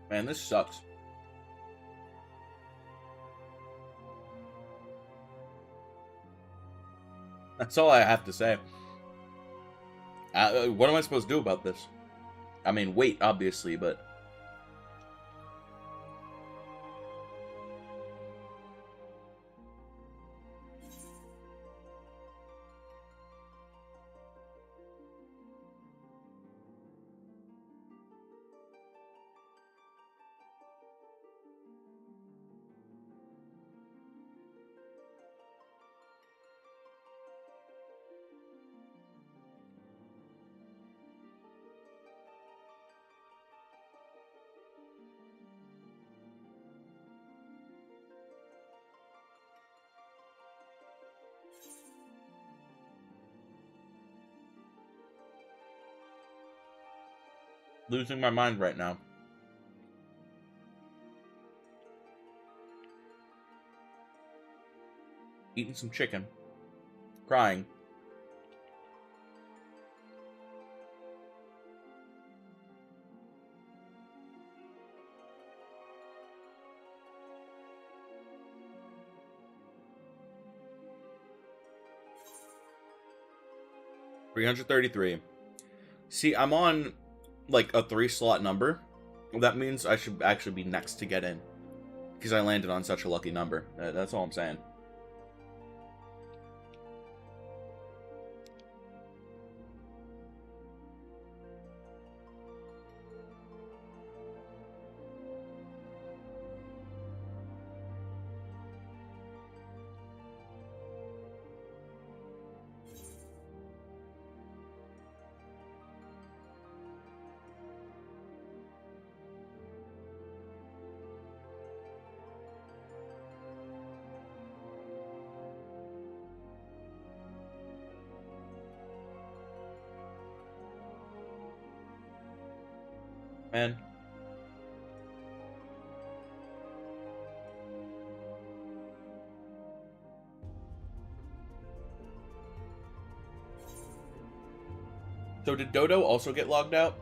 S1: Man, this sucks. That's all I have to say. What am I supposed to do about this? I mean, wait, obviously, but... Losing my mind right now. Eating some chicken. Crying. $333. See, I'm on like a 3-slot number. That means I should actually be next to get in. Because I landed on such a lucky number. That's all I'm saying. Man. So did Dodo also get logged out?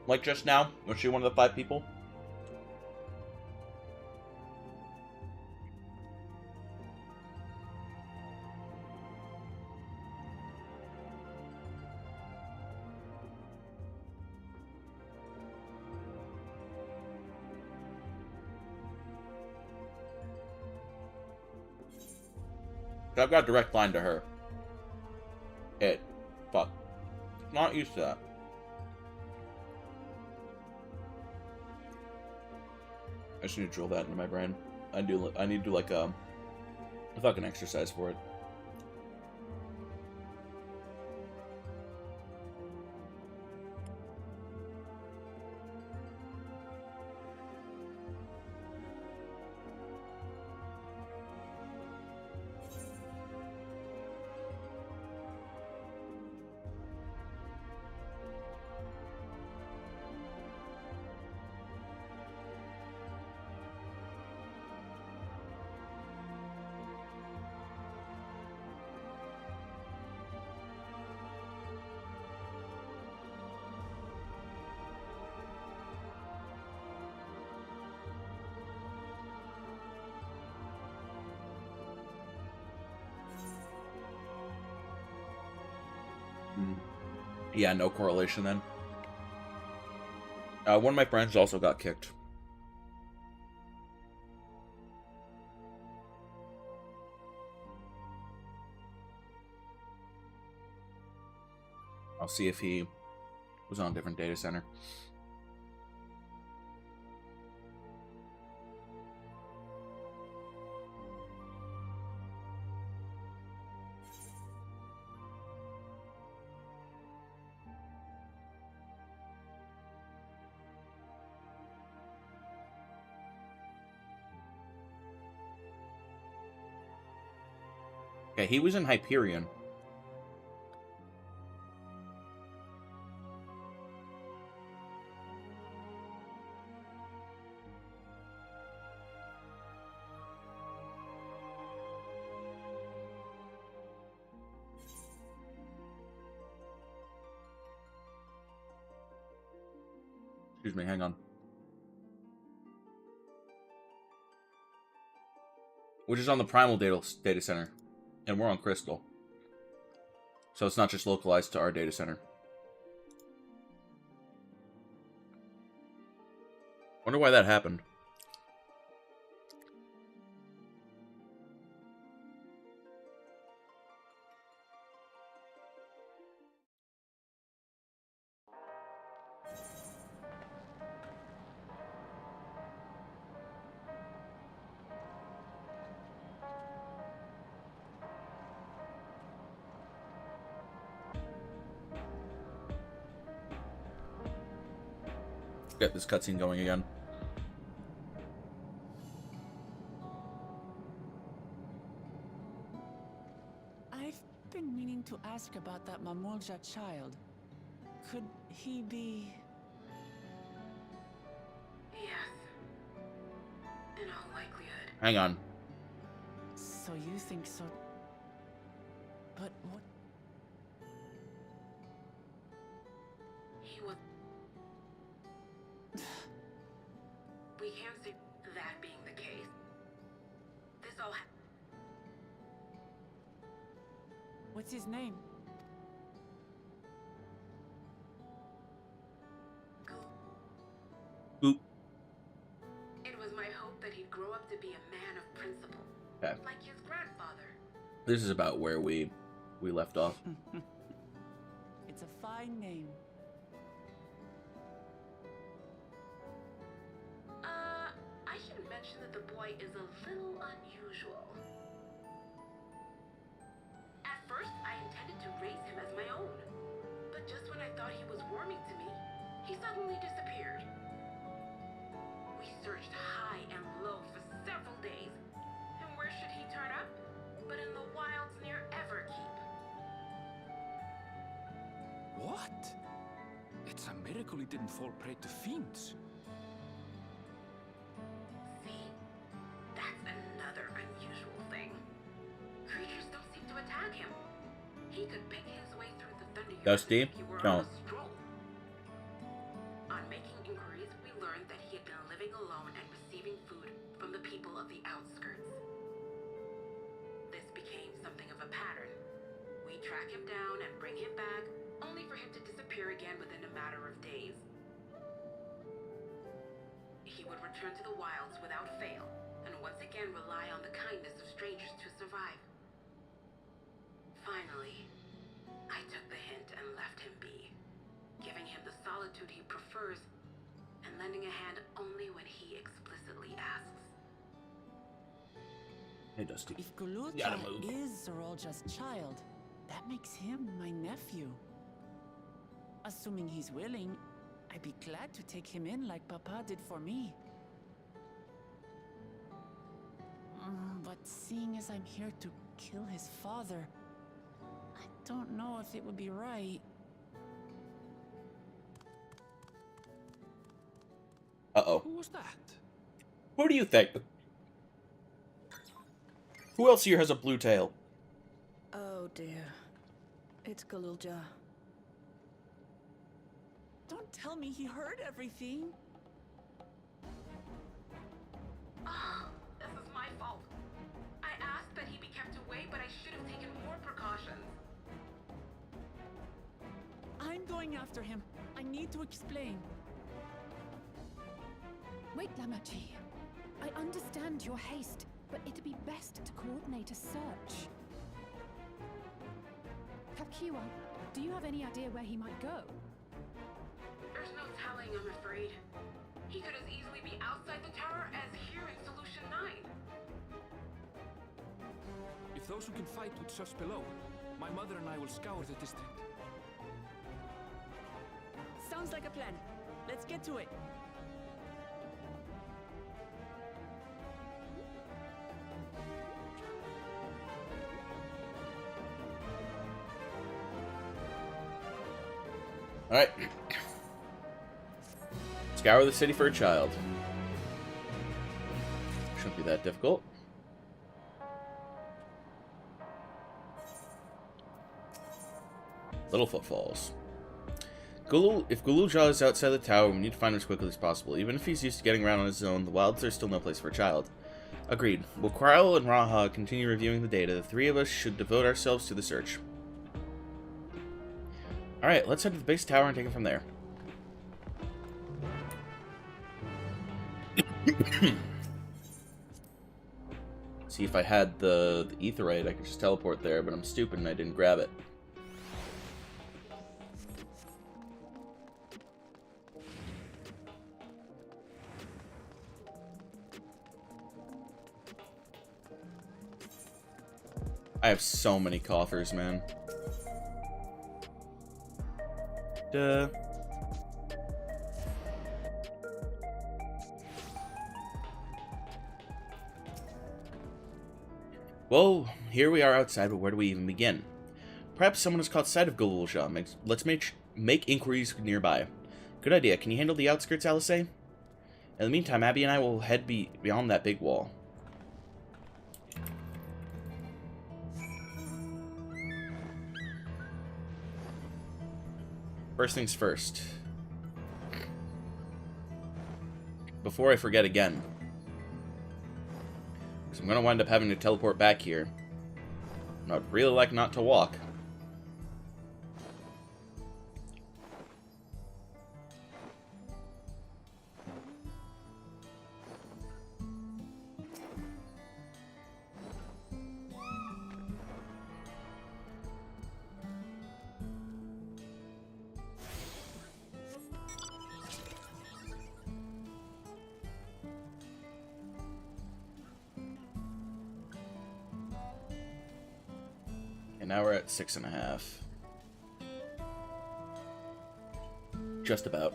S1: Like just now? Was she one of the 5 people? I've got a direct line to her. Fuck. Not used to that. I just need to drill that into my brain. I need to do like a fucking exercise for it. Yeah, no correlation then. One of my friends also got kicked. I'll see if he was on a different data center. Okay, he was in Hyperion. Excuse me, hang on. Which is on the Primal data center. And we're on Crystal. So it's not just localized to our data center. Wonder why that happened. Get this cutscene going again.
S2: I've been meaning to ask ask about that Mamulja child. Could he be...
S16: Yes. In all likelihood.
S1: Hang on.
S2: So you think so? But what?
S16: He was... We can't see that being the case. This all
S2: What's his name?
S1: Oop.
S16: It was my hope that he'd grow up to be a man of principle.
S1: Okay.
S16: Like his grandfather.
S1: This is about where we left off.
S2: It's a fine name.
S16: I should mention that the boy is a little unusual. At first, I intended to raise him as my own. But just when I thought he was warming to me, he suddenly disappeared. We searched high and low for several days. And where should he turn up? But in the wilds near Everkeep.
S5: What? It's a miracle he didn't fall prey to fiends.
S16: See? That's another unusual thing. Creatures don't seem to attack him. He could pick his way through the thunder
S1: Dusty?
S16: if he were
S1: No.
S16: on a stroll. On making inquiries, we learned that he had been living alone and receiving food from the people of the outskirts. This became something of a pattern. We track him down and bring him back, only for him to disappear again within a matter of days. He would return to the wilds without fail, and once again rely on the kindness of strangers to survive. Finally, I took the hint and left him be, giving him the solitude he prefers, and lending a hand only when he explicitly asks.
S1: Hey, Dusty.
S2: If Gululja
S1: Gotta move.
S2: is Zorolja's child, that makes him my nephew. Assuming he's willing, I'd be glad to take him in like Papa did for me. But seeing as I'm here to kill his father, I don't know if it would be right.
S1: Uh-oh.
S5: Who was that?
S1: Who do you think? Who else here has a blue tail?
S19: Oh dear. It's Galulja.
S2: Don't tell me he heard everything.
S16: This is my fault. I asked that he be kept away, but I should have taken more precautions.
S2: I'm going after him. I need to explain.
S17: Wait, Lamachi. I understand your haste, but it'd be best to coordinate a search. Kakiwa, do you have any idea where he might go?
S16: There's no telling, I'm afraid. He could as easily be outside the tower as here in Solution 9.
S5: If those who can fight would search below, my mother and I will scour the district.
S2: Sounds like a plan. Let's get to it.
S1: Alright. Scour the city for a child. Shouldn't be that difficult. Little footfalls. If Gululja is outside the tower, we need to find him as quickly as possible. Even if he's used to getting around on his own, the wilds are still no place for a child. Agreed. While Kryle and Raha continue reviewing the data, the three of us should devote ourselves to the search. Alright, let's head to the base tower and take it from there. See, if I had the aetherite, I could just teleport there, but I'm stupid and I didn't grab it. I have so many coffers, man. Duh. Well, here we are outside, but where do we even begin? Perhaps someone has caught sight of Galulja. Let's make inquiries nearby. Good idea. Can you handle the outskirts, Alice? In the meantime, Abby and I will head beyond that big wall. First things first. Before I forget again. Because I'm going to wind up having to teleport back here. And I'd really like not to walk. Now we're at 6.5. Just about.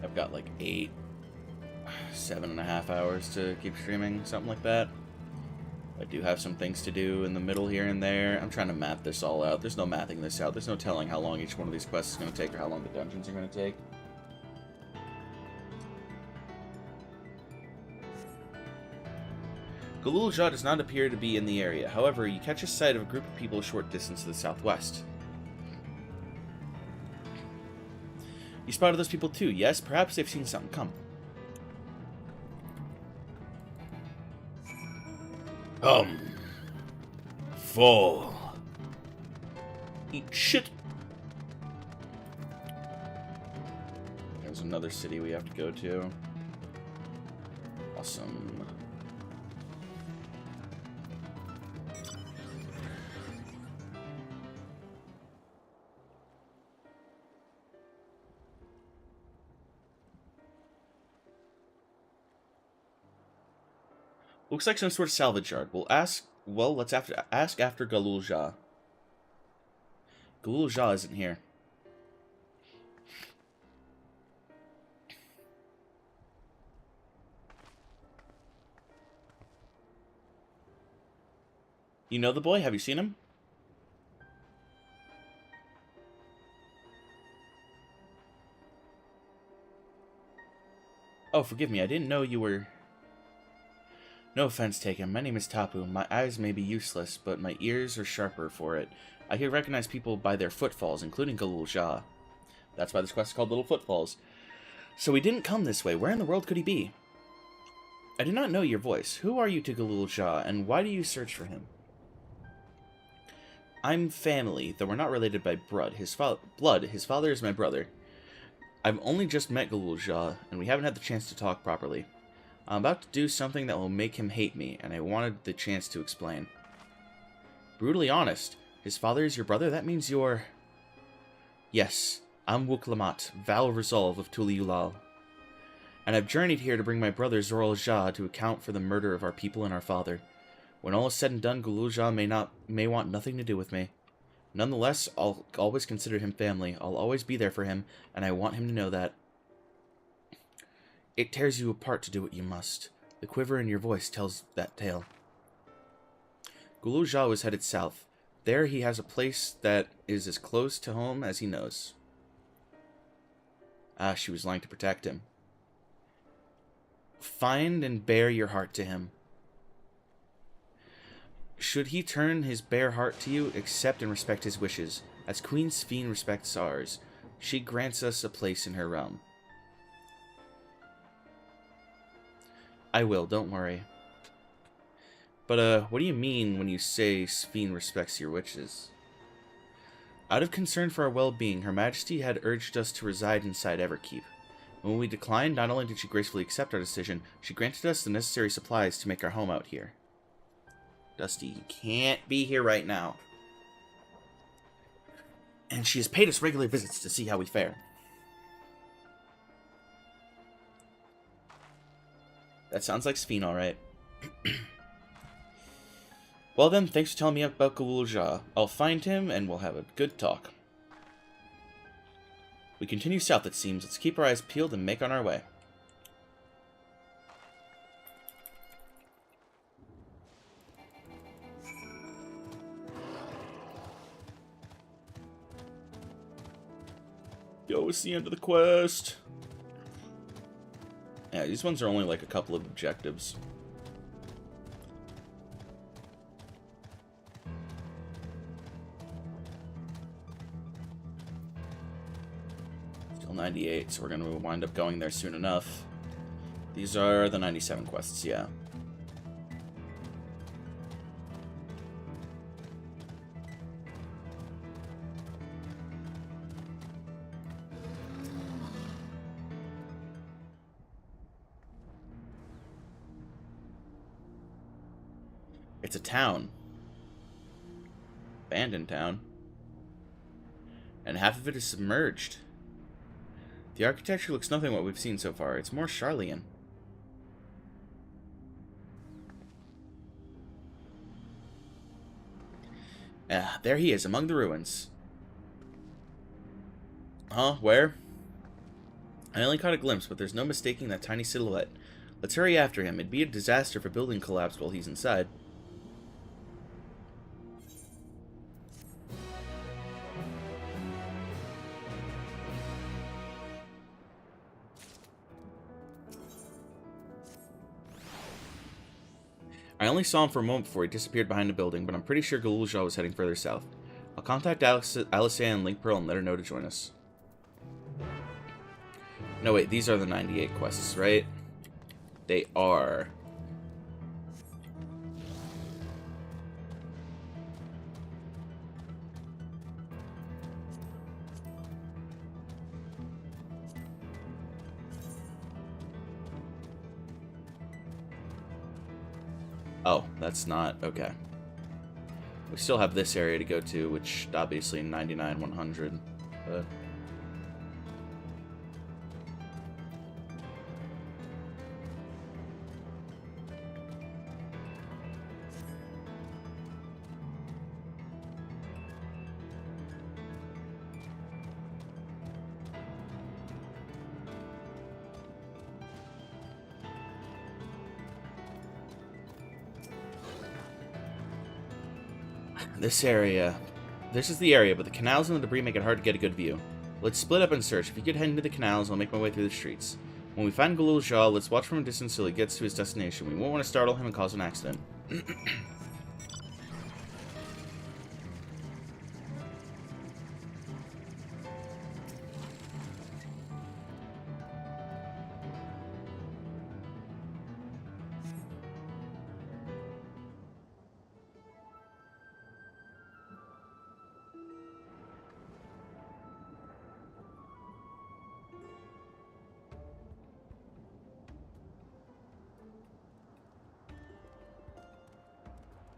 S1: I've got like 7.5 hours to keep streaming, something like that. I do have some things to do in the middle here and there. I'm trying to map this all out. There's no mapping this out. There's no telling how long each one of these quests is going to take or how long the dungeons are going to take. Galulja does not appear to be in the area. However, you catch a sight of a group of people a short distance to the southwest. You spotted those people too, yes? Perhaps they've seen something come.
S15: Fall.
S1: Eat shit! There's another city we have to go to. Awesome. Looks like some sort of salvage yard. Let's ask after Galulja. Galulja isn't here. You know the boy? Have you seen him? Oh, forgive me. I didn't know you were... No offense taken. My name is Tapu. My eyes may be useless, but my ears are sharper for it. I can recognize people by their footfalls, including Galulja. That's why this quest is called Little Footfalls. So he didn't come this way. Where in the world could he be? I do not know your voice. Who are you to Galulja, and why do you search for him? I'm family, though we're not related by blood. His father is my brother. I've only just met Galulja, and we haven't had the chance to talk properly. I'm about to do something that will make him hate me, and I wanted the chance to explain. Brutally honest. His father is your brother? That means you're... Yes, I'm Wuklamat, Val Resolve of Tuliulal. And I've journeyed here to bring my brother Zoral Jah to account for the murder of our people and our father. When all is said and done, Galulja may want nothing to do with me. Nonetheless, I'll always consider him family. I'll always be there for him, and I want him to know that. It tears you apart to do what you must. The quiver in your voice tells that tale. Galulja was headed south. There he has a place that is as close to home as he knows. Ah, she was lying to protect him. Find and bare your heart to him. Should he turn his bare heart to you, accept and respect his wishes. As Queen Sphene respects ours, she grants us a place in her realm. I will, don't worry. But, what do you mean when you say Sphene respects your wishes? Out of concern for our well-being, Her Majesty had urged us to reside inside Everkeep. When we declined, not only did she gracefully accept our decision, she granted us the necessary supplies to make our home out here. Dusty, you can't be here right now. And she has paid us regular visits to see how we fare. That sounds like Sphene, alright. Well then, thanks for telling me about Galulja. I'll find him and we'll have a good talk. We continue south, it seems. Let's keep our eyes peeled and make on our way. Yo, it's the end of the quest. Yeah, these ones are only like a couple of objectives. Still 98, so we're going to wind up going there soon enough. These are the 97 quests, yeah. It's a town. Abandoned town. And half of it is submerged. The architecture looks nothing like what we've seen so far. It's more Charlian. Ah, there he is, among the ruins. Huh? Where? I only caught a glimpse, but there's no mistaking that tiny silhouette. Let's hurry after him. It'd be a disaster if a building collapsed while he's inside. I only saw him for a moment before he disappeared behind a building, but I'm pretty sure Galulja was heading further south. I'll contact Alicia and Link Pearl and let her know to join us. No, wait, these are the 98 quests, right? They are. Oh, that's not... okay. We still have this area to go to, which obviously 99, 100, but... This area. This is the area, but the canals and the debris make it hard to get a good view. Let's split up and search. If you could head into the canals, I'll make my way through the streets. When we find Galulja, let's watch from a distance till he gets to his destination. We won't want to startle him and cause an accident.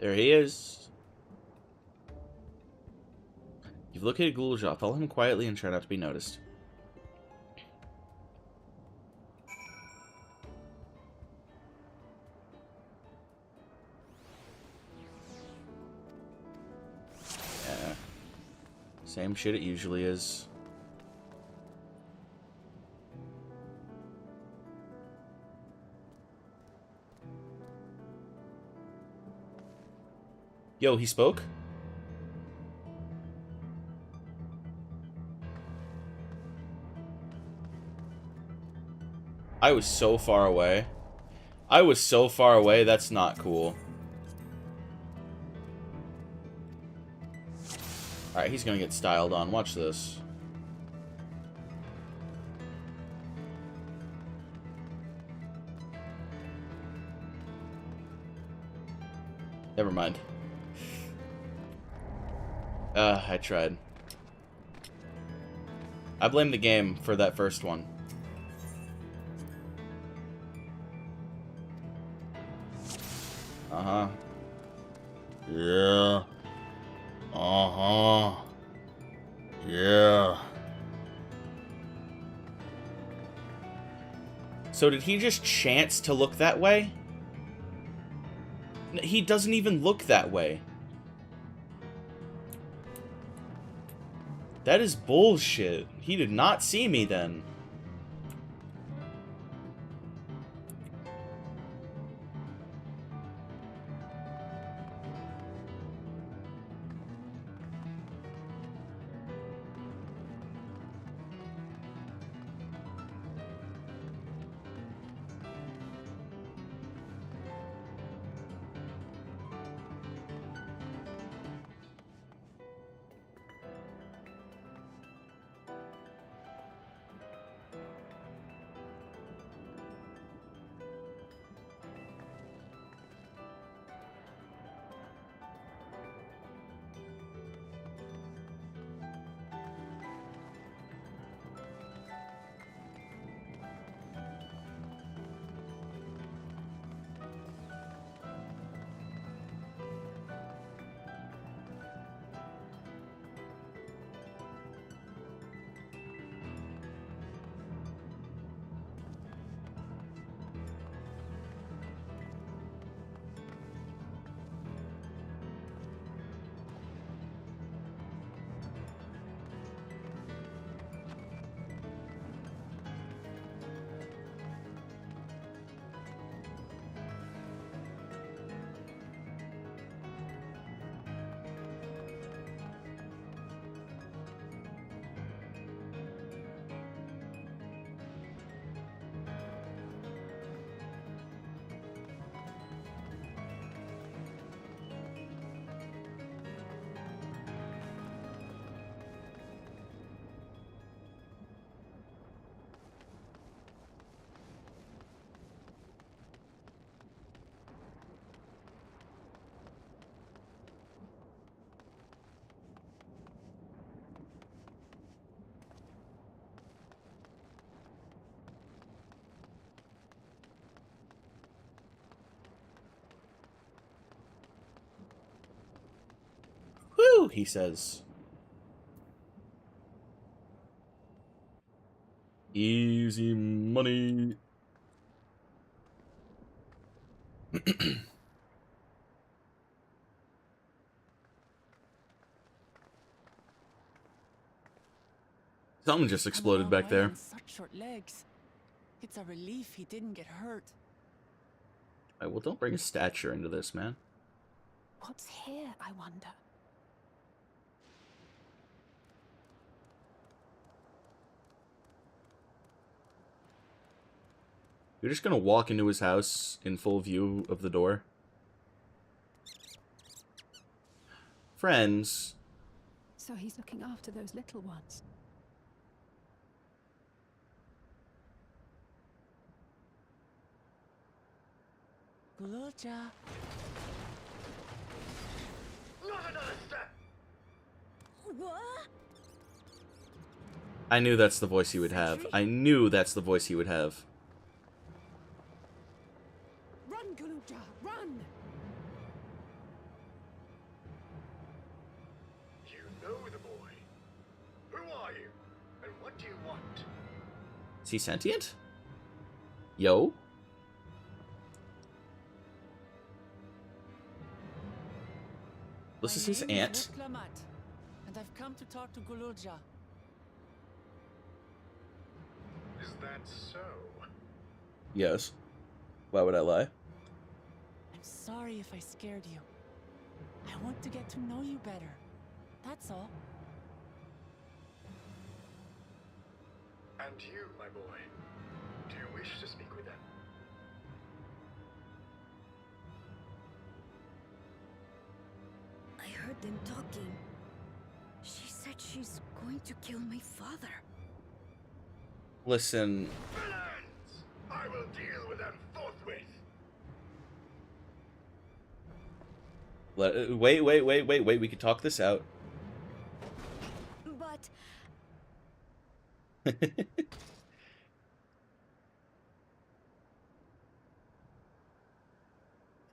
S1: There he is. You've located Galulja. Follow him quietly and try not to be noticed. Yeah. Same shit it usually is. Yo, he spoke? I was so far away. I was so far away, that's not cool. Alright, he's gonna get styled on. Watch this. Never mind. I tried. I blame the game for that first one. Uh-huh.
S15: Yeah. Uh-huh. Yeah.
S1: So did he just chance to look that way? He doesn't even look that way. That is bullshit. He did not see me then. Whew, he says. Easy money. Something just exploded back there.
S2: Such short legs. It's a relief he didn't get hurt.
S1: Well, don't bring his stature into this, man.
S17: What's here, I wonder?
S1: You're just gonna walk into his house in full view of the door? Friends.
S17: So he's looking after those little ones.
S2: Gululja.
S13: Not another step!
S19: What?
S1: I knew that's the voice he would have. I knew that's the voice he would have.
S17: Run, Gululja, run!
S13: You know the boy. Who are you? And what do you want?
S1: Is he sentient? Yo? This is his aunt.
S2: And I've come to talk to Gululja.
S13: Is that so?
S1: Yes. Why would I lie?
S2: I'm sorry if I scared you. I want to get to know you better. That's all.
S13: And you, my boy, do you wish to speak with them?
S19: I heard them talking. She said she's going to kill my father.
S1: Listen.
S13: Villains! I will deal with them forthwith.
S1: Wait. We can talk this out.
S19: But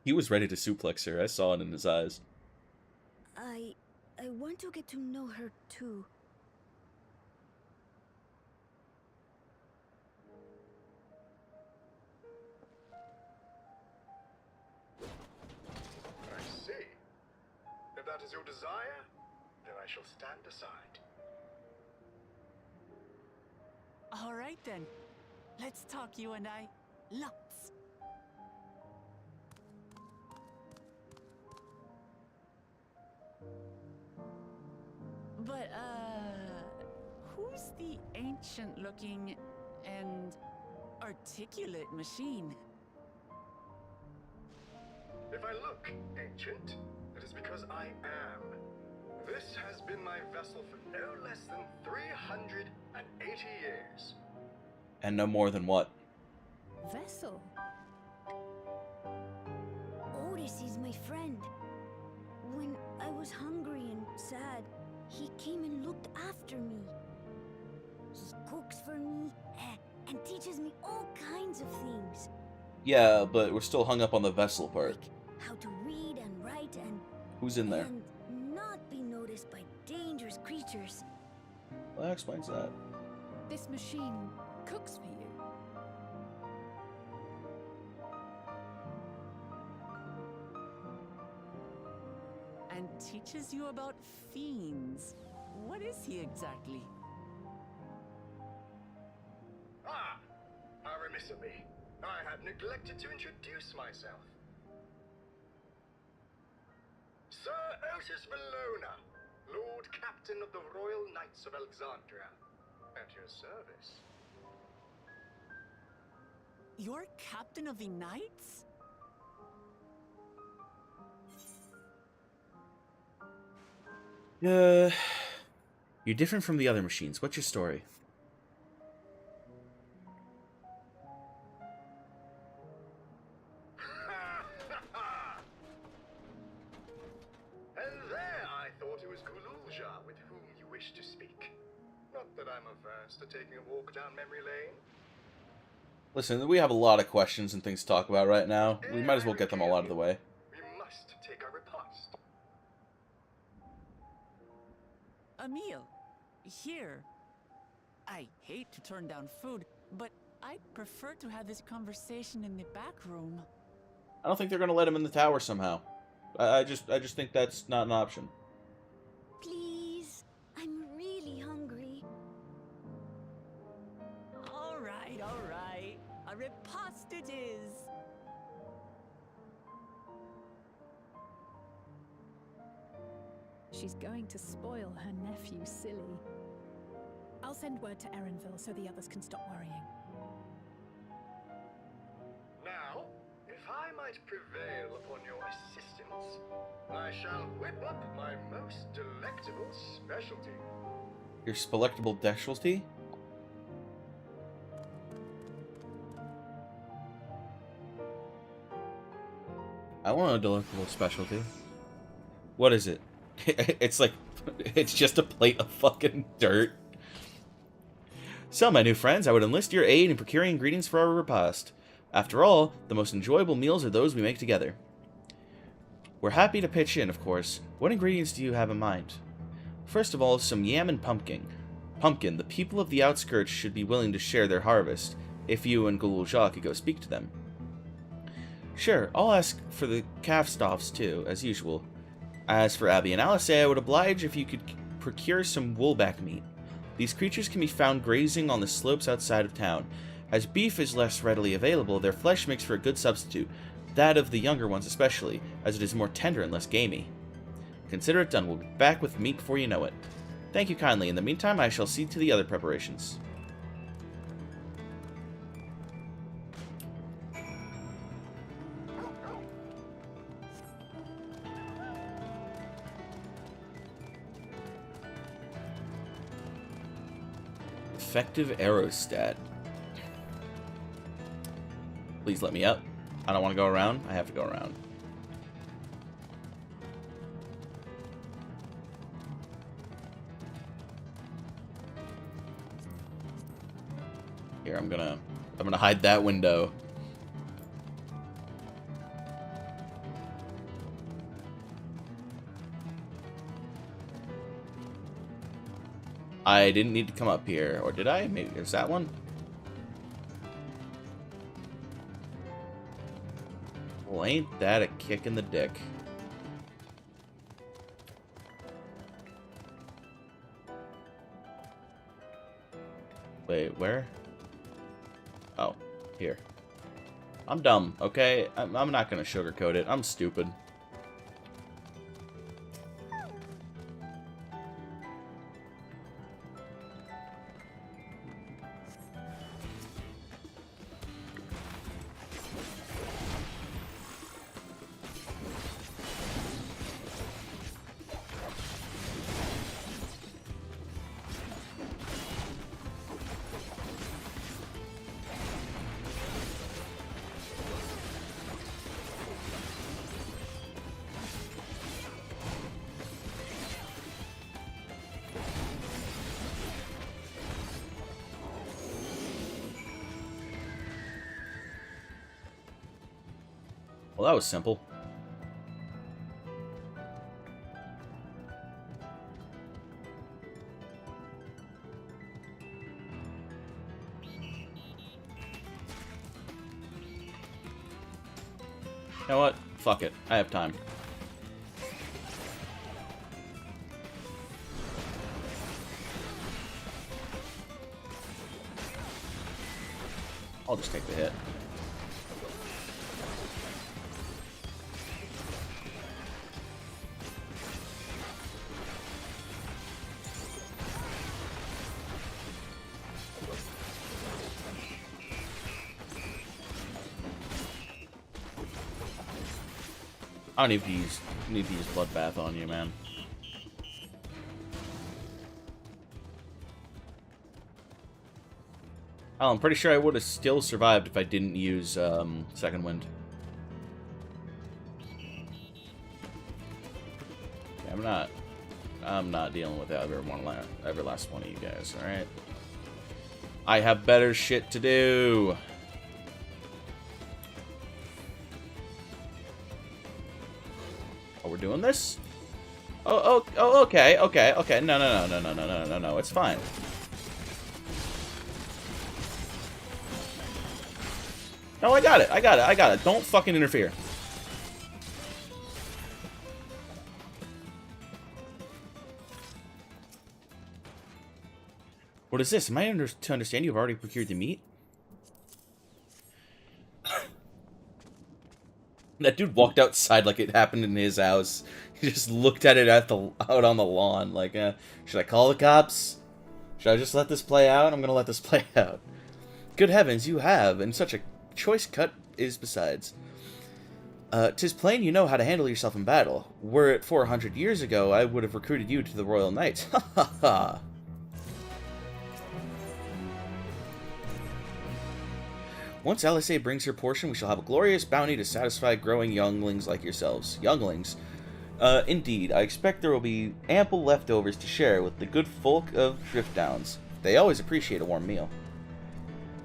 S1: He was ready to suplex her. I saw it in his eyes.
S19: I want to get to know her too.
S13: I see. If that is your desire, then I shall stand aside.
S2: All right then. Let's talk, you and I. Lots. But, who's the ancient-looking and articulate machine?
S20: If I look ancient, it is because I am. This has been my vessel for no less than 380 years.
S1: And no more than what?
S17: Vessel?
S21: Otis is my friend. When I was hungry and sad, he came and looked after me. He cooks for me and teaches me all kinds of things.
S1: Yeah, but we're still hung up on the vessel part.
S21: How to read and write and...
S1: Who's in there?
S21: And not be noticed by dangerous creatures.
S1: Well, that explains that.
S17: This machine cooks for you.
S2: And teaches you about fiends. What is he exactly?
S20: Ah! How remiss of me. I had neglected to introduce myself. Sir Otis Valona, Lord Captain of the Royal Knights of Alexandria. At your service.
S2: You're Captain of the Knights?
S1: You're different from the other machines. What's your story?
S20: And there I thought it was Gululja with whom you wished to speak. Not that I'm averse to taking a walk down memory lane.
S1: Listen, we have a lot of questions and things to talk about right now. We might as well get them all out of the way.
S20: We must take our repast.
S2: A meal. Here. I hate to turn down food, but I'd prefer to have this conversation in the back room.
S1: I don't think they're gonna let him in the tower somehow. I just think that's not an option.
S21: Please, I'm really hungry.
S2: All right, all right. A repast it is.
S17: She's going to spoil her nephew silly. I'll send word to Erenville so the others can stop worrying.
S20: Now, if I might prevail upon your assistance, I shall whip up my most delectable specialty.
S1: Your delectable specialty? I want a delectable specialty. What is it? It's like, it's just a plate of fucking dirt. So, my new friends, I would enlist your aid in procuring ingredients for our repast. After all, the most enjoyable meals are those we make together. We're happy to pitch in, of course. What ingredients do you have in mind? First of all, some yam and pumpkin. Pumpkin, the people of the outskirts should be willing to share their harvest, if you and Gululja could go speak to them. Sure, I'll ask for the calf stuffs too, as usual. As for Abby and Alice, I would oblige if you could procure some woolback meat. These creatures can be found grazing on the slopes outside of town. As beef is less readily available, their flesh makes for a good substitute, that of the younger ones especially, as it is more tender and less gamey. Consider it done. We'll be back with meat before you know it. Thank you kindly. In the meantime, I shall see to the other preparations. Effective aerostat. Please let me up. I don't want to go around. I have to go around. Here, I'm gonna hide that window. I didn't need to come up here, or did I? Maybe there's that one. Well, ain't that a kick in the dick?
S11: Wait, where? Oh, here. I'm dumb, okay? I'm not gonna sugarcoat it. I'm stupid. Well, that was simple. You know what? Fuck it. I have time. I'll just take the hit. I don't need to use Bloodbath on you, man. Oh, I'm pretty sure I would have still survived if I didn't use Second Wind. Yeah, I'm not dealing with every last one of you guys, alright? I have better shit to do. Oh, we're doing this? Oh, okay. No, it's fine. No, I got it. Don't fucking interfere. What is this? Am I to understand you've already procured the meat? That dude walked outside like it happened in his house. He just looked at it out on the lawn like, should I call the cops? Should I just let this play out? I'm gonna let this play out. Good heavens, you have, and such a choice cut is besides. 'Tis plain you know how to handle yourself in battle. Were it 400 years ago, I would have recruited you to the Royal Knights. Ha ha ha. Once LSA brings her portion, we shall have a glorious bounty to satisfy growing younglings like yourselves. Younglings? Indeed, I expect there will be ample leftovers to share with the good folk of Driftdowns. They always appreciate a warm meal.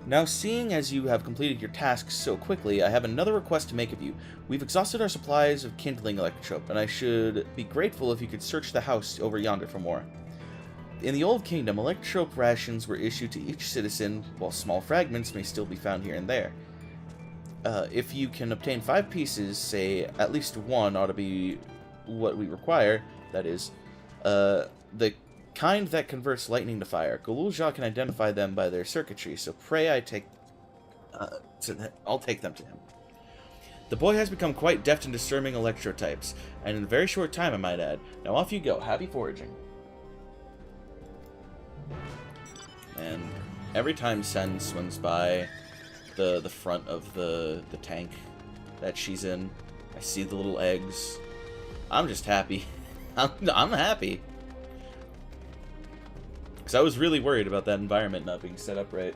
S11: Now, seeing as you have completed your tasks so quickly, I have another request to make of you. We've exhausted our supplies of kindling electrope, and I should be grateful if you could search the house over yonder for more. In the Old Kingdom, electrope rations were issued to each citizen, while small fragments may still be found here and there. If you can obtain 5 pieces, say at least 1 ought to be what we require, that is, the kind that converts lightning to fire. Gululja can identify them by their circuitry, so pray I'll take them to him. The boy has become quite deft in discerning electrotypes, and in a very short time, I might add. Now off you go. Happy foraging. And every time Sen swims by the front of the tank that she's in, I see the little eggs. I'm just happy. I'm happy. Because I was really worried about that environment not being set up right.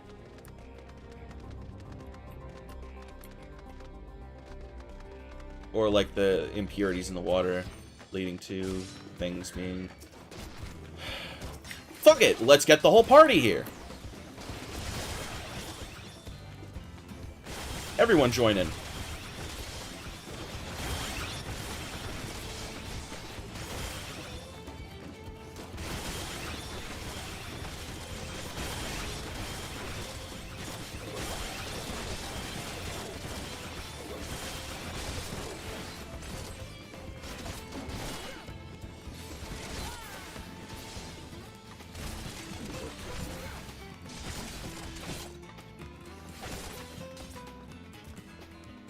S11: Or like the impurities in the water leading to things being... Fuck it! Let's get the whole party here! Everyone join in.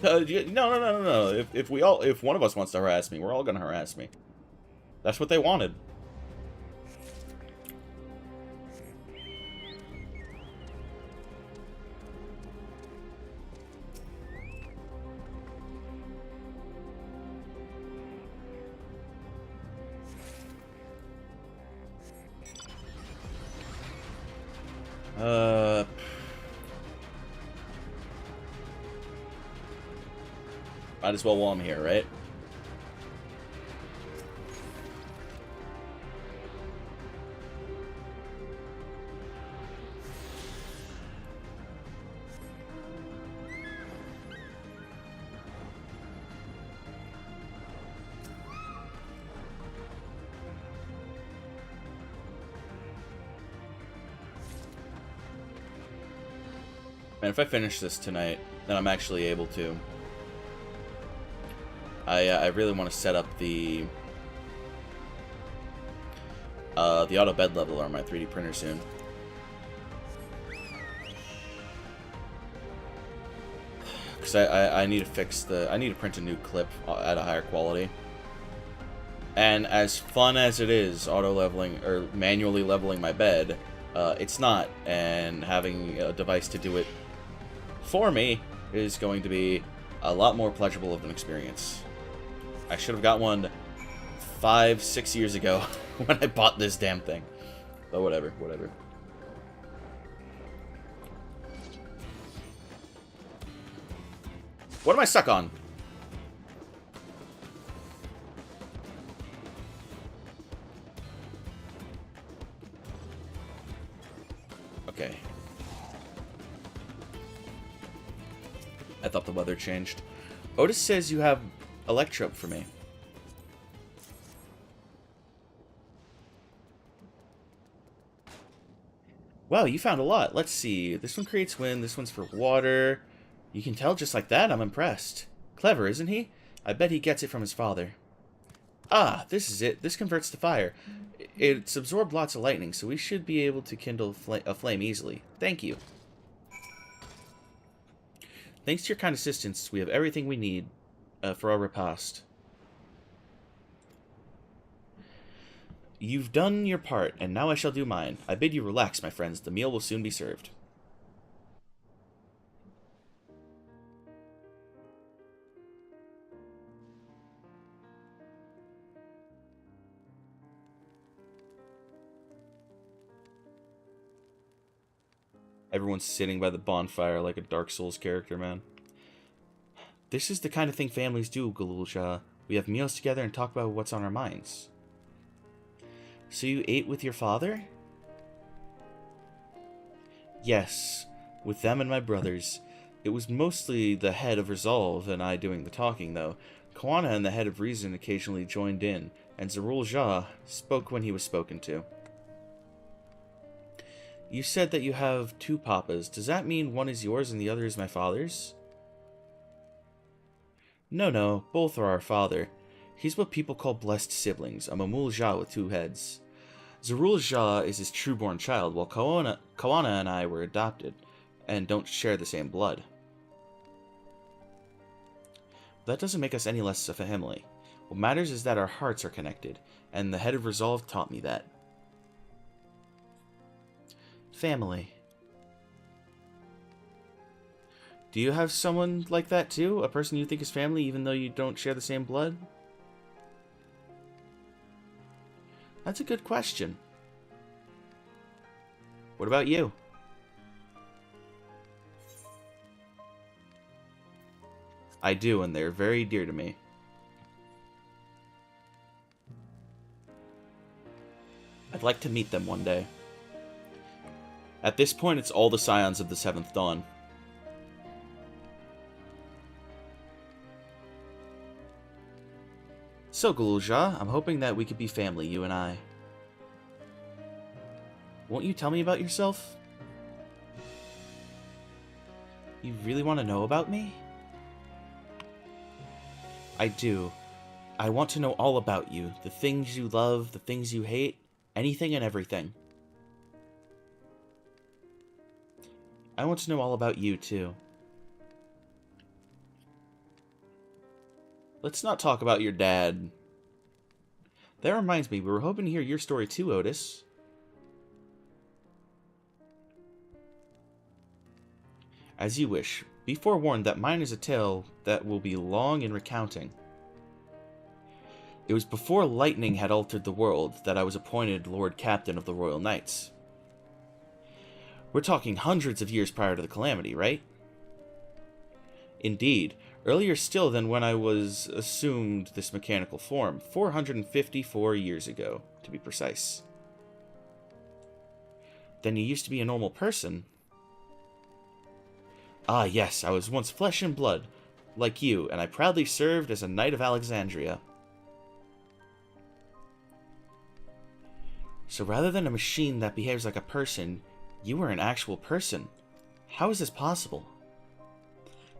S11: No. If one of us wants to harass me, we're all gonna harass me. That's what they wanted. Might as well while I'm here, right? Man, if I finish this tonight, then I'm actually able to. I really want to set up the auto bed level on my 3D printer soon. Because I need to fix I need to print a new clip at a higher quality. And as fun as it is auto leveling or manually leveling my bed, it's not. And having a device to do it for me is going to be a lot more pleasurable of an experience. I should have got one 5-6 years ago when I bought this damn thing. But whatever. What am I stuck on? Okay. I thought the weather changed. Otis says you have Electrope for me. Wow, you found a lot. Let's see. This one creates wind. This one's for water. You can tell just like that? I'm impressed. Clever, isn't he? I bet he gets it from his father. Ah, this is it. This converts to fire. It's absorbed lots of lightning, so we should be able to kindle a flame easily. Thank you. Thanks to your kind assistance, we have everything we need for our repast. You've done your part, and now I shall do mine. I bid you relax, my friends. The meal will soon be served. Everyone's sitting by the bonfire like a Dark Souls character, man. This is the kind of thing families do, Galulja. We have meals together and talk about what's on our minds. So you ate with your father? Yes, with them and my brothers. It was mostly the head of Resolve and I doing the talking, though. Koana and the head of Reason occasionally joined in, and Zerul Jah spoke when he was spoken to. You said that you have 2 papas. Does that mean one is yours and the other is my father's? No, both are our father. He's what people call blessed siblings, a Mamul Jah with 2 heads. Zerul Jah is his true-born child, while Koana and I were adopted, and don't share the same blood. That doesn't make us any less of a family. What matters is that our hearts are connected, and the head of Resolve taught me that. Family. Do you have someone like that too? A person you think is family even though you don't share the same blood? That's a good question. What about you? I do, and they're very dear to me. I'd like to meet them one day. At this point, it's all the scions of the 7th Dawn. So, Galulja, I'm hoping that we could be family, you and I. Won't you tell me about yourself? You really want to know about me? I do. I want to know all about you. The things you love, the things you hate, anything and everything. I want to know all about you, too. Let's not talk about your dad. That reminds me, we were hoping to hear your story too, Otis. As you wish. Be forewarned that mine is a tale that will be long in recounting. It was before lightning had altered the world that I was appointed Lord Captain of the Royal Knights. We're talking hundreds of years prior to the calamity, right? Indeed, earlier still than when I was assumed this mechanical form, 454 years ago, to be precise. Then you used to be a normal person. Ah yes, I was once flesh and blood, like you, and I proudly served as a Knight of Alexandria. So rather than a machine that behaves like a person, you were an actual person. How is this possible?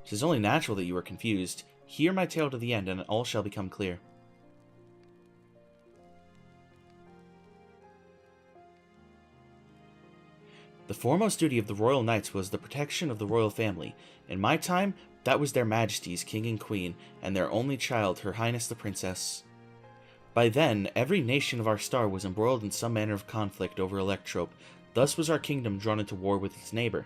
S11: It is only natural that you are confused. Hear my tale to the end, and all shall become clear. The foremost duty of the Royal Knights was the protection of the royal family. In my time, that was their Majesties, King and Queen, and their only child, Her Highness the Princess. By then, every nation of our star was embroiled in some manner of conflict over Electrope. Thus was our kingdom drawn into war with its neighbor.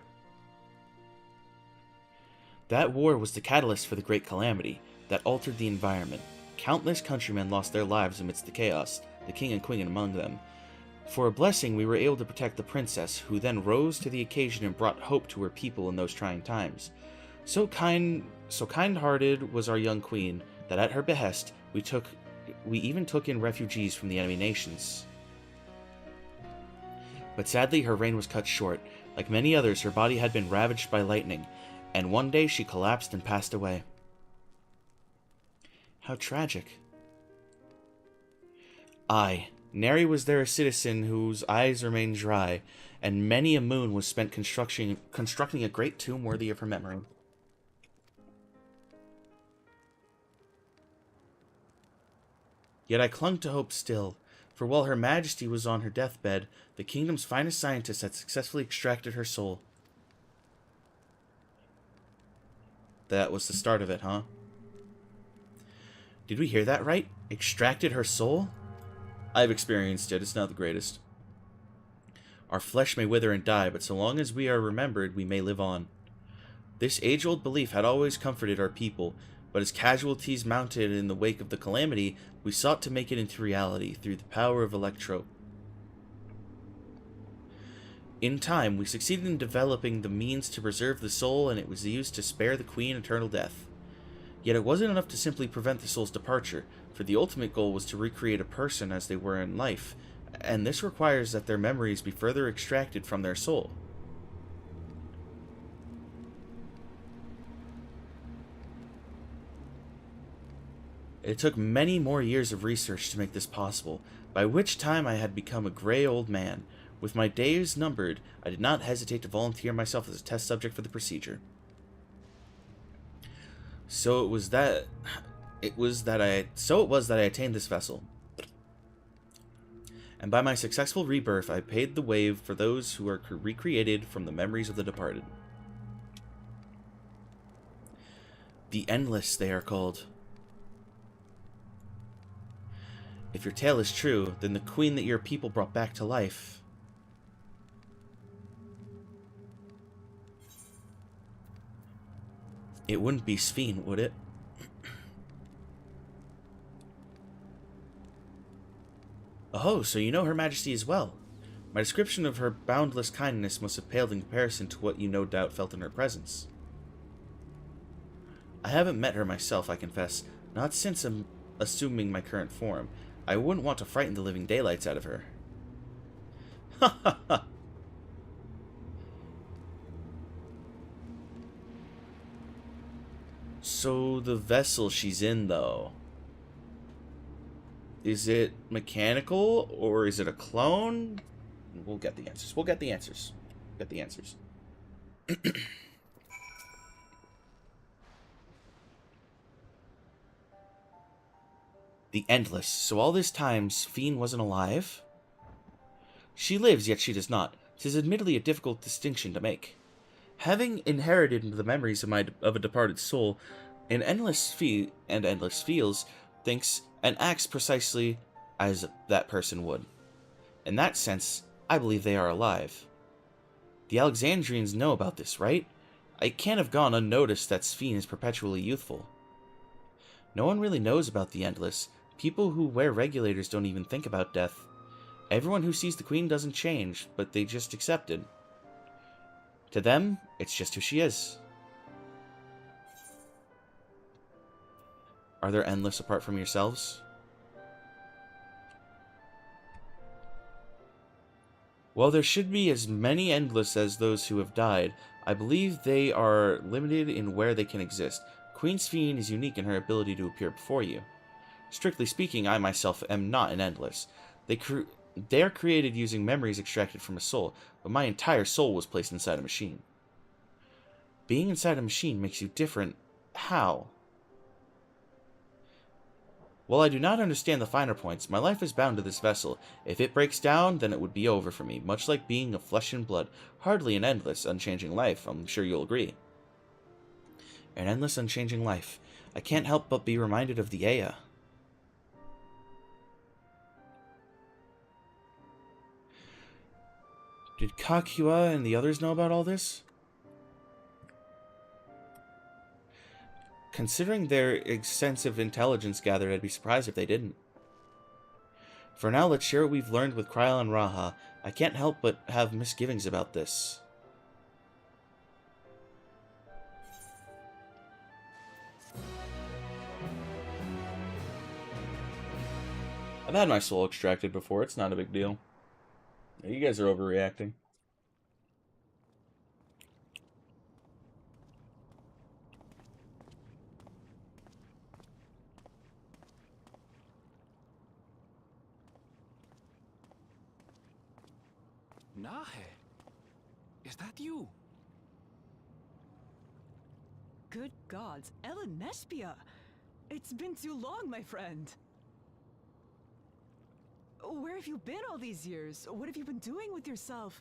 S11: That war was the catalyst for the Great Calamity that altered the environment. Countless countrymen lost their lives amidst the chaos, the king and queen among them. For a blessing, we were able to protect the princess, who then rose to the occasion and brought hope to her people in those trying times. So kind-hearted was our young queen that at her behest we even took in refugees from the enemy nations. But sadly, her reign was cut short. Like many others, her body had been ravaged by lightning, and one day she collapsed and passed away. How tragic. Aye, nary was there a citizen whose eyes remained dry, and many a moon was spent constructing a great tomb worthy of her memory. Yet I clung to hope still, for while Her Majesty was on her deathbed, the kingdom's finest scientists had successfully extracted her soul. That was the start of it, huh? Did we hear that right? Extracted her soul? I've experienced it. It's not the greatest. Our flesh may wither and die, but so long as we are remembered, we may live on. This age-old belief had always comforted our people, but as casualties mounted in the wake of the calamity, we sought to make it into reality through the power of Electrope. In time, we succeeded in developing the means to preserve the soul, and it was used to spare the Queen eternal death. Yet it wasn't enough to simply prevent the soul's departure, for the ultimate goal was to recreate a person as they were in life, and this requires that their memories be further extracted from their soul. It took many more years of research to make this possible, by which time I had become a gray old man. With my days numbered, I did not hesitate to volunteer myself as a test subject for the procedure. So it was that I attained this vessel. And by my successful rebirth, I paid the wave for those who are recreated from the memories of the departed. The Endless, they are called. If your tale is true, then the queen that your people brought back to life... It wouldn't be Sphene, would it? Oh, so you know Her Majesty as well. My description of her boundless kindness must have paled in comparison to what you no doubt felt in her presence. I haven't met her myself, I confess, not since assuming my current form. I wouldn't want to frighten the living daylights out of her. Ha ha ha! So the vessel she's in, though, is it mechanical or is it a clone? We'll get the answers. We'll get the answers. Get the answers. The Endless. So all this time, Sphene wasn't alive? She lives, yet she does not. 'Tis admittedly a difficult distinction to make. Having inherited the memories of a departed soul, An endless feels, thinks, and acts precisely as that person would. In that sense, I believe they are alive. The Alexandrians know about this, right? It can't have gone unnoticed that Sphene is perpetually youthful. No one really knows about the Endless. People who wear regulators don't even think about death. Everyone who sees the Queen doesn't change, but they just accept it. To them, it's just who she is. Are there Endless apart from yourselves? While there should be as many Endless as those who have died, I believe they are limited in where they can exist. Queen Sphene is unique in her ability to appear before you. Strictly speaking, I myself am not an Endless. They are created using memories extracted from a soul, but my entire soul was placed inside a machine. Being inside a machine makes you different. How? While I do not understand the finer points, my life is bound to this vessel. If it breaks down, then it would be over for me, much like being of flesh and blood. Hardly an endless, unchanging life, I'm sure you'll agree. An endless, unchanging life. I can't help but be reminded of the Aya. Did Kakua and the others know about all this? Considering their extensive intelligence gathered, I'd be surprised if they didn't. For now, let's share what we've learned with Kryl and Raha. I can't help but have misgivings about this. I've had my soul extracted before, it's not a big deal. You guys are overreacting.
S14: Nahe, is that you?
S22: Good gods, Ellen Nespia! It's been too long, my friend. Where have you been all these years? What have you been doing with yourself?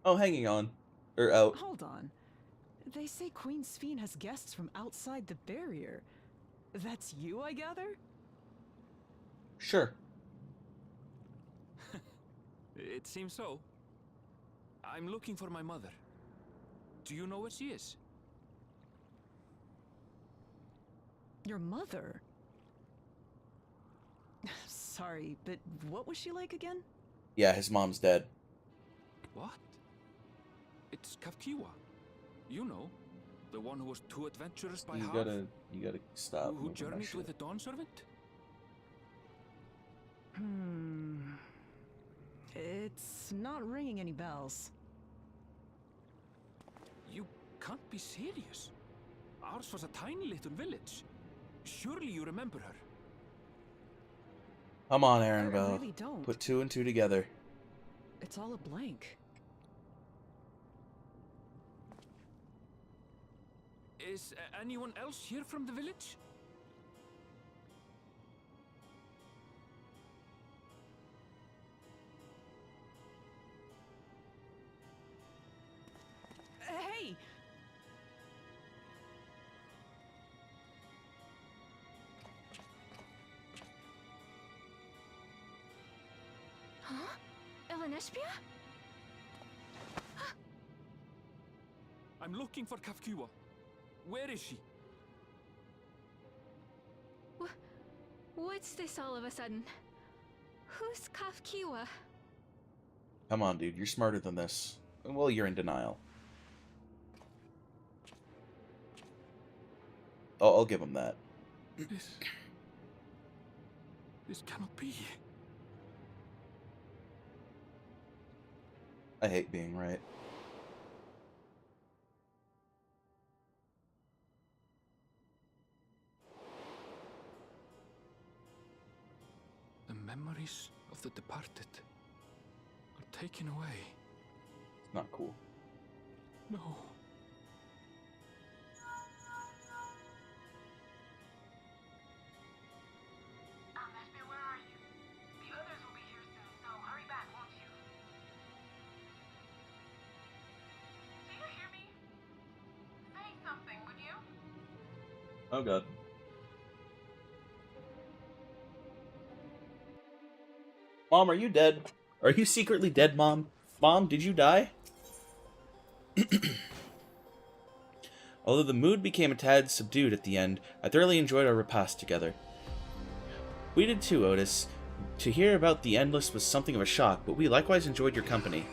S11: Oh, hanging on. Or out.
S22: Hold on. They say Queen Sphene has guests from outside the barrier. That's you, I gather?
S11: Sure.
S14: It seems so. I'm looking for my mother. Do you know where she is?
S22: Your mother? Sorry, but what was she like again?
S11: Yeah, his mom's dead.
S14: What? It's Kafkiwa. You know, the one who was too adventurous by half.
S11: You gotta stop.
S14: Who journeyed with the Dawn Servant?
S22: It's not ringing any bells.
S14: You can't be serious. Ours was a tiny little village. Surely you remember her.
S11: Come on,
S22: I
S11: Erenville.
S22: really don't.
S11: Put two and two together.
S22: It's all a blank.
S14: Is anyone else here from the village?
S22: Hey!
S6: Huh? Ellen Nespia?
S14: I'm looking for Kafkiwa. Where is she?
S6: What's this all of a sudden? Who's Kafkiwa?
S11: Come on, dude. You're smarter than this. Well, you're in denial. Oh, I'll give him that.
S14: This cannot be.
S11: I hate being right.
S14: The memories of the departed are taken away.
S11: It's not cool.
S14: No.
S16: Nespia, where are you? The others will be here soon, so hurry back, won't you? Do you hear me? Say something, would you?
S11: Oh god. Mom, are you dead? Are you secretly dead, Mom? Mom, did you die? Although the mood became a tad subdued at the end, I thoroughly enjoyed our repast together. We did too, Otis. To hear about the Endless was something of a shock, but we likewise enjoyed your company.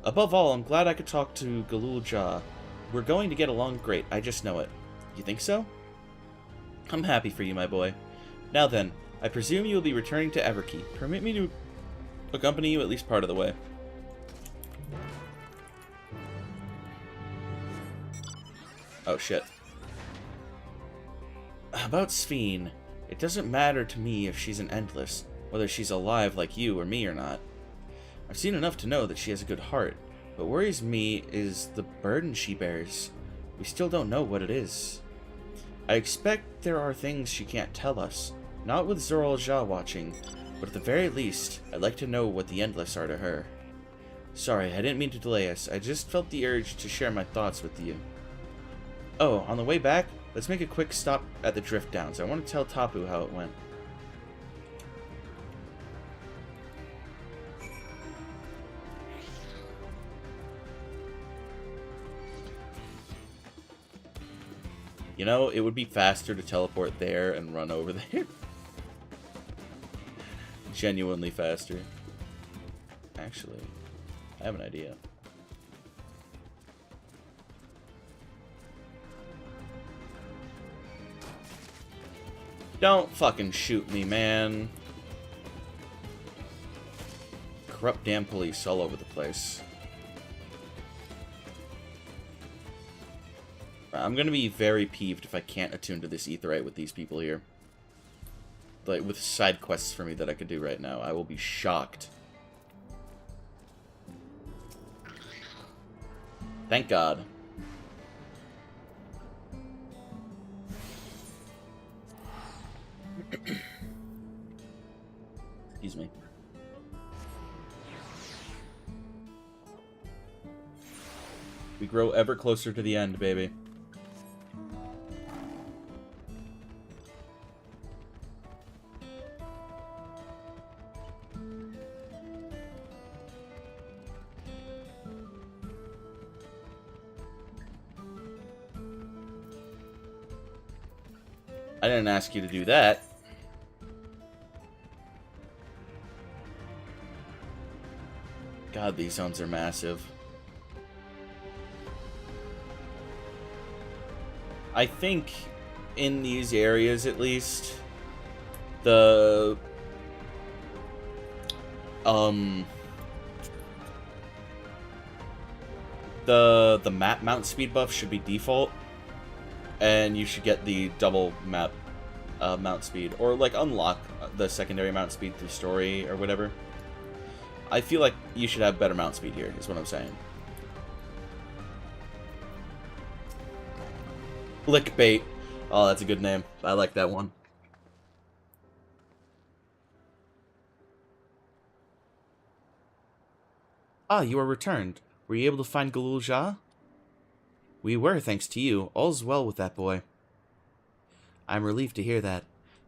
S11: Above all, I'm glad I could talk to Galul Jah. We're going to get along great, I just know it. You think so? I'm happy for you, my boy. Now then, I presume you will be returning to Everkey. Permit me to accompany you at least part of the way. Oh, shit. About Sphene, it doesn't matter to me if she's an Endless, whether she's alive like you or me or not. I've seen enough to know that she has a good heart. What worries me is the burden she bears. We still don't know what it is. I expect there are things she can't tell us, not with Zoral Jah watching, but at the very least, I'd like to know what the Endless are to her. Sorry, I didn't mean to delay us. I just felt the urge to share my thoughts with you. Oh, on the way back, let's make a quick stop at the Drift Downs. I want to tell Tapu how it went. You know, it would be faster to teleport there and run over there. Genuinely faster. Actually, I have an idea. Don't fucking shoot me, man. Corrupt damn police all over the place. I'm gonna be very peeved if I can't attune to this Aetheryte with these people here. Like, with side quests for me that I could do right now. I will be shocked. Thank God. Excuse me. We grow ever closer to the end, baby. I didn't ask you to do that. God, these zones are massive. I think in these areas, at least, the map mount speed buff should be default, and you should get the double map mount speed, or like unlock the secondary mount speed through story or whatever. I feel like you should have better mount speed here, is what I'm saying. Lickbait. Oh, that's a good name. I like that one. Ah, you are returned. Were you able to find Galul Jah? We were, thanks to you. All's well with that boy. I'm relieved to hear that.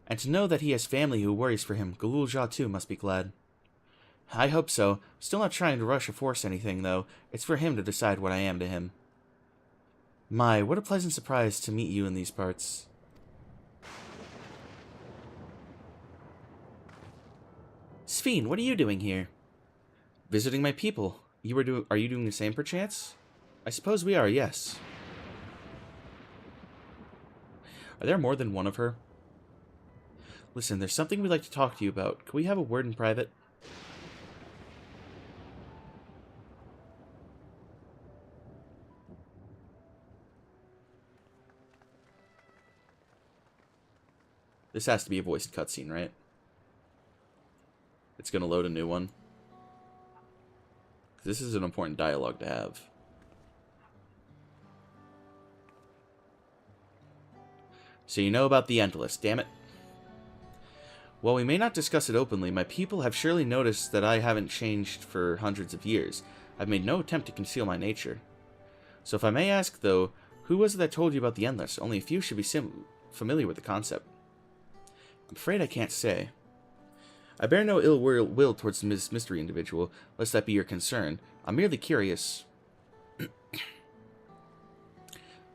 S11: And to know that he has family who worries for him. Galul Jah too must be glad. I hope so. Still not trying to rush or force anything, though. It's for him to decide what I am to him. My, what a pleasant surprise to meet you in these parts. Sphene, what are you doing here? Visiting my people. Are you doing the same perchance? I suppose we are, yes. Are there more than one of her? Listen, there's something we'd like to talk to you about. Can we have a word in private? This has to be a voiced cutscene, right? It's gonna load a new one. This is an important dialogue to have. So you know about the Endless, damn it. While we may not discuss it openly, my people have surely noticed that I haven't changed for hundreds of years. I've made no attempt to conceal my nature. So if I may ask, though, who was it that told you about the Endless? Only a few should be familiar with the concept. I'm afraid I can't say. I bear no ill will towards this mystery individual, lest that be your concern. I'm merely curious.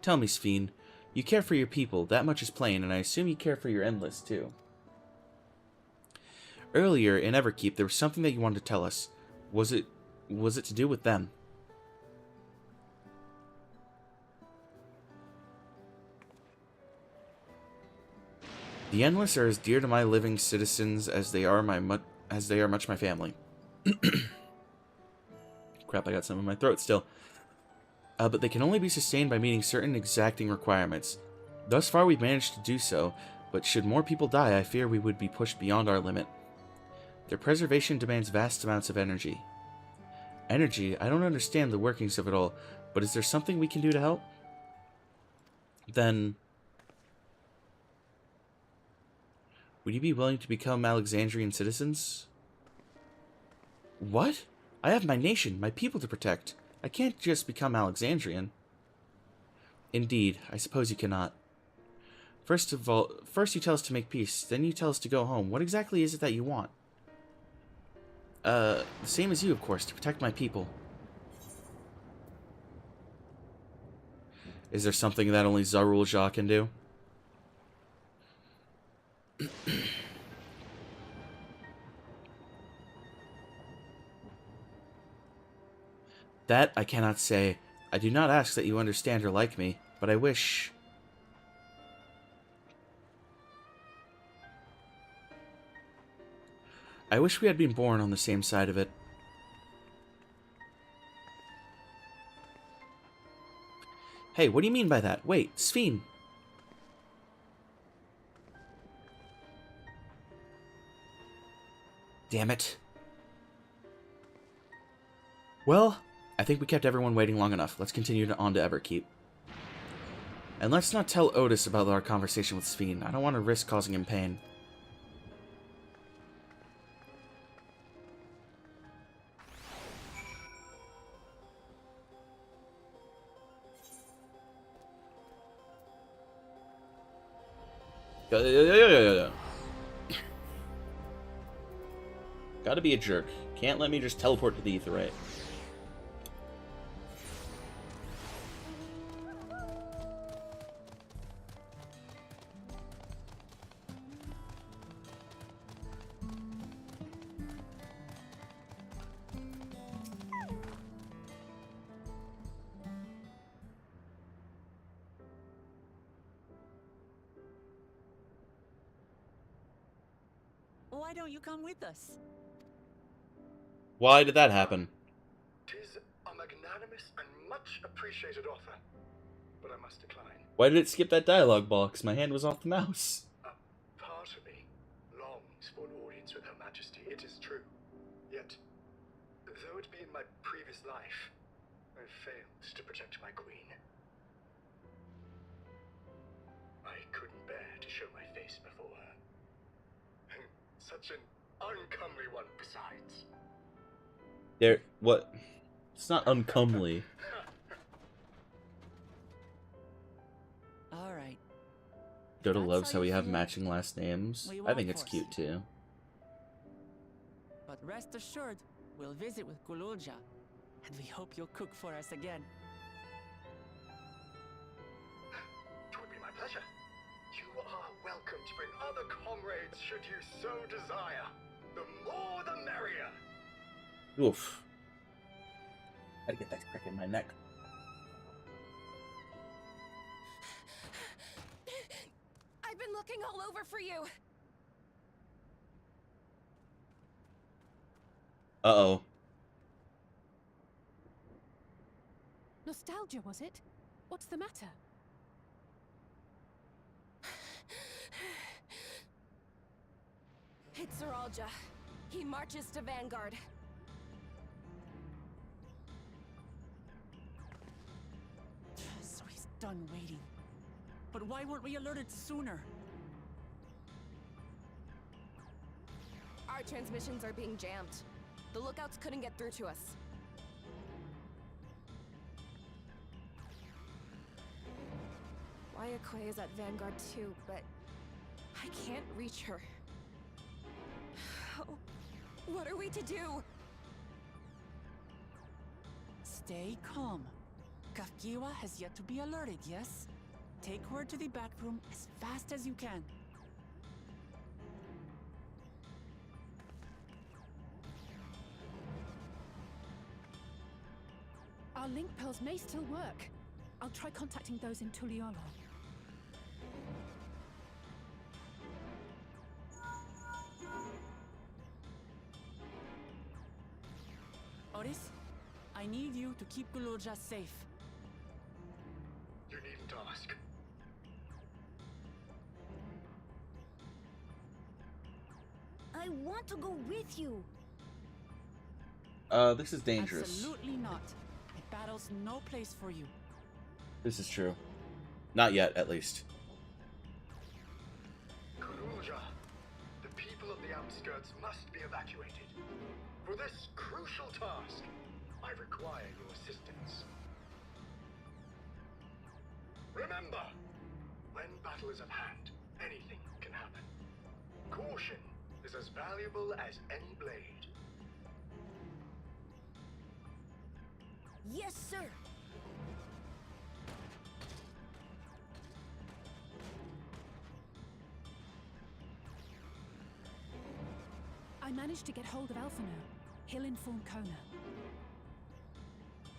S11: Tell me, Sphene, you care for your people, that much is plain, and I assume you care for your Endless, too. Earlier, in Everkeep, there was something that you wanted to tell us. Was it to do with them? The Endless are as dear to my living citizens as they are much my family. Crap, I got some in my throat still. But they can only be sustained by meeting certain exacting requirements. Thus far, we've managed to do so, but should more people die, I fear we would be pushed beyond our limit. Their preservation demands vast amounts of energy. Energy? I don't understand the workings of it all, but is there something we can do to help? Then, would you be willing to become Alexandrian citizens? What? I have my nation, my people to protect. I can't just become Alexandrian. Indeed, I suppose you cannot. First you tell us to make peace, then you tell us to go home. What exactly is it that you want? The same as you, of course, to protect my people. Is there something that only Zarul Jah can do? That I cannot say. I do not ask that you understand or like me, but I wish... I wish we had been born on the same side of it. Hey, what do you mean by that? Wait, Sphene! Damn it. Well, I think we kept everyone waiting long enough. Let's continue on to Everkeep. And let's not tell Otis about our conversation with Sphene. I don't want to risk causing him pain. Gotta be a jerk. Can't let me just teleport to the Aetheryte.
S2: Why don't you come with us?
S11: Why did that happen?
S20: 'Tis a magnanimous and much appreciated offer, but I must decline.
S11: Why did it skip that dialogue box? My hand was off the mouse.
S20: A part of me longs for an audience with Her Majesty, it is true. Yet, though it be in my previous life, I failed to protect my queen. I couldn't bear to show my face before her. And such an uncomely one besides.
S11: What? It's not uncomely.
S2: Alright.
S11: Dota loves how we have matching last names. I think it's cute too.
S2: But rest assured, we'll visit with Gululja, and we hope you'll cook for us again.
S20: It would be my pleasure. You are welcome to bring other comrades should you so desire. The more the merrier.
S11: Oof. Gotta get that crick in my neck.
S7: I've been looking all over for you.
S11: Uh-oh.
S17: Nostalgia, was it? What's the matter?
S7: It's Zaralja. He marches to Vanguard.
S2: So he's done waiting. But why weren't we alerted sooner?
S7: Our transmissions are being jammed. The lookouts couldn't get through to us.
S17: Wayakwe is at Vanguard too, but I can't reach her. Oh, what are we to do?
S2: Stay calm. Kafkiwa has yet to be alerted, yes? Take her to the back room as fast as you can.
S17: Our link pearls may still work. I'll try contacting those in Tuliolo.
S2: Otis, I need you to keep Gululja safe.
S20: You needn't ask.
S21: I want to go with you.
S11: This is dangerous.
S2: Absolutely not. A battle's no place for you.
S11: This is true. Not yet, at least.
S20: Gululja, the people of the outskirts must be evacuated. For this crucial task, I require your assistance. Remember, when battle is at hand, anything can happen. Caution is as valuable as any blade.
S21: Yes, sir.
S17: I managed to get hold of Alphino. He'll inform Kona.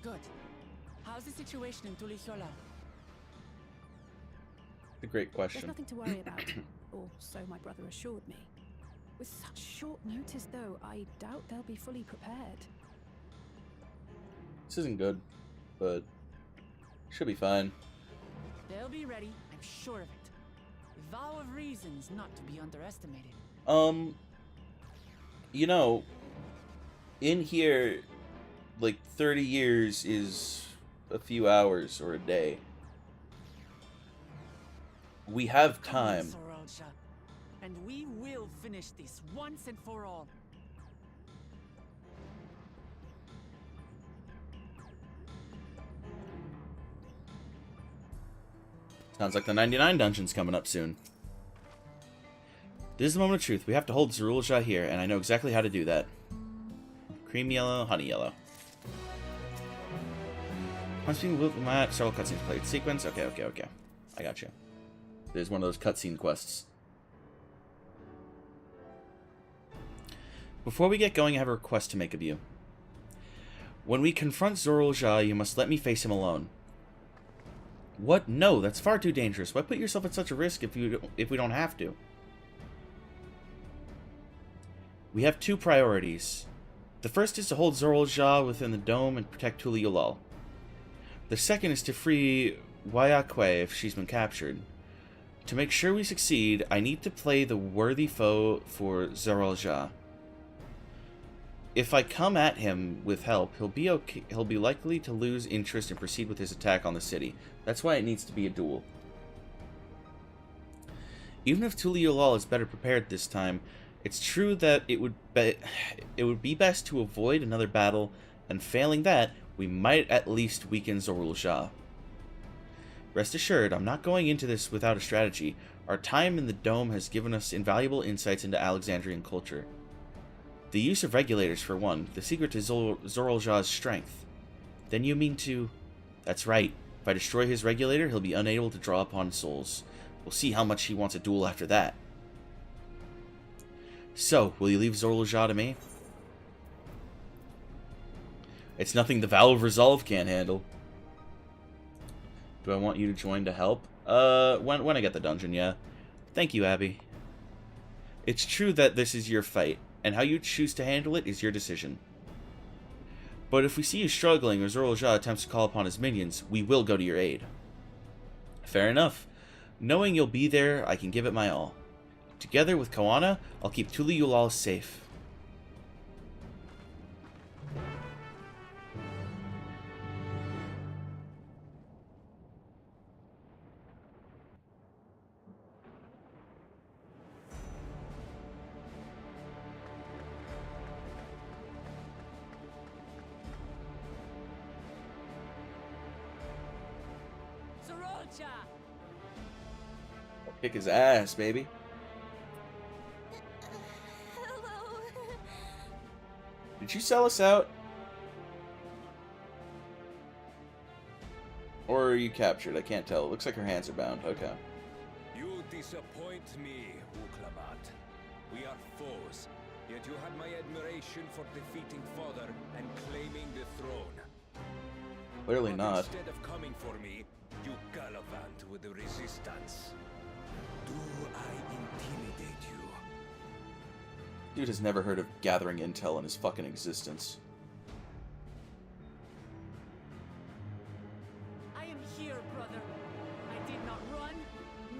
S2: Good. How's the situation in Tulihiola?
S11: A great
S17: There's
S11: question.
S17: nothing to worry about, or so my brother assured me. With such short notice, though, I doubt they'll be fully prepared.
S11: This isn't good, but should be fine.
S2: They'll be ready, I'm sure of it. The vow of reason is not to be underestimated.
S11: You know, in here, like 30 years is a few hours or a day. We have time.
S2: Come on, Sorolja, and we will finish this once and for all.
S11: Sounds like the 99 dungeon's coming up soon. This is the moment of truth. We have to hold Zorulja here, and I know exactly how to do that. Cream yellow, honey yellow. Once being with my several cutscenes played. Sequence? Okay. I got you. There's one of those cutscene quests. Before we get going, I have a request to make of you. When we confront Zorulja, you must let me face him alone. What? No, that's far too dangerous. Why put yourself at such a risk if we don't have to? We have two priorities. The first is to hold Zorulja within the dome and protect Tuliolal. The second is to free Wayakwe if she's been captured. To make sure we succeed, I need to play the worthy foe for Zorulja. If I come at him with help, he'll be likely to lose interest and proceed with his attack on the city. That's why it needs to be a duel. Even if Tuliolal is better prepared this time, it's true that it would be best to avoid another battle, and failing that, we might at least weaken Zorulja. Rest assured, I'm not going into this without a strategy. Our time in the dome has given us invaluable insights into Alexandrian culture. The use of regulators, for one, the secret to Zorulja's strength. Then you mean to... That's right. If I destroy his regulator, he'll be unable to draw upon souls. We'll see how much he wants a duel after that. So, will you leave Zorulja to me? It's nothing the Vow of Resolve can't handle. Do I want you to join to help? When I get the dungeon, yeah. Thank you, Abby. It's true that this is your fight, and how you choose to handle it is your decision. But if we see you struggling or Zorulja attempts to call upon his minions, we will go to your aid. Fair enough. Knowing you'll be there, I can give it my all. Together with Kawana, I'll keep Tuliolal safe.
S2: Sorolja!
S11: Kick his ass, baby.
S21: Hello.
S11: Did you sell us out? Or are you captured? I can't tell. It looks like her hands are bound. Okay.
S5: You disappoint me, Uklamat. We are foes, yet you had my admiration for defeating Father and claiming the throne.
S11: Clearly
S5: But
S11: not.
S5: instead of coming for me, you gallivant with the resistance. Do I intimidate you?
S11: Dude has never heard of gathering intel in his fucking existence.
S2: I am here, brother. I did not run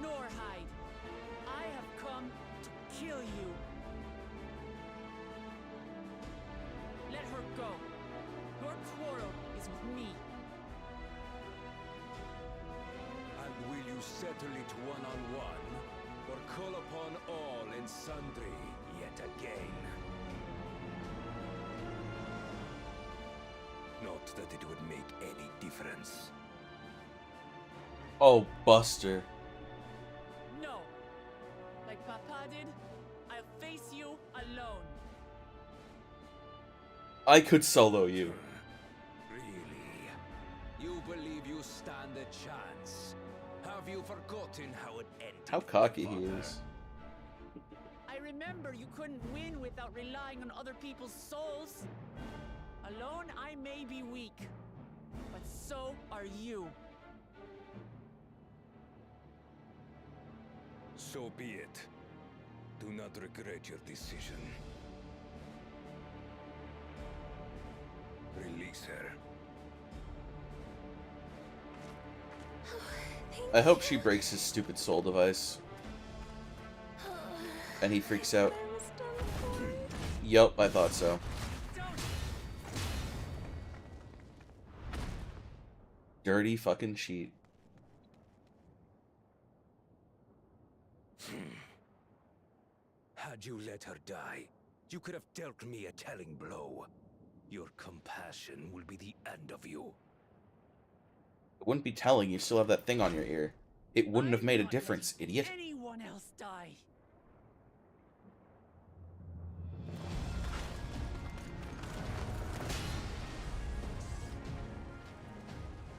S2: nor hide. I have come to kill you. Let her go. Your quarrel is with me.
S5: And will you settle it one-on-one, or call upon all and sundry yet again? Not that it would make any difference.
S11: Oh, Buster.
S2: No. Like Papa did, I'll face you alone.
S11: I could solo you.
S5: Really? You believe you stand a chance? Have you forgotten how it ended?
S11: How cocky he is.
S2: I remember you couldn't win without relying on other people's souls. Alone, I may be weak, but so are you.
S5: So be it. Do not regret your decision. Release her.
S11: I hope she breaks his stupid soul device. And he freaks out. Yup, I thought so. Dirty fucking cheat.
S5: Had you let her die, you could have dealt me a telling blow. Your compassion will be the end of you.
S11: It wouldn't be telling, you still have that thing on your ear. It wouldn't have made a difference, idiot.
S2: Anyone else die?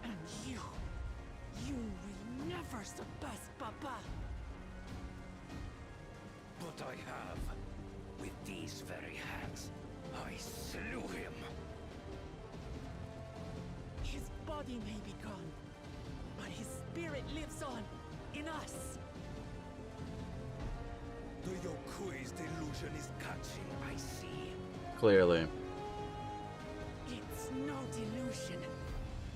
S2: And you will never surpass Papa.
S5: But I have. With these very hands, I slew him.
S2: His body may be gone, but his spirit lives on in us.
S5: The Yokui's delusion is catching, I see.
S11: Clearly.
S2: It's no delusion.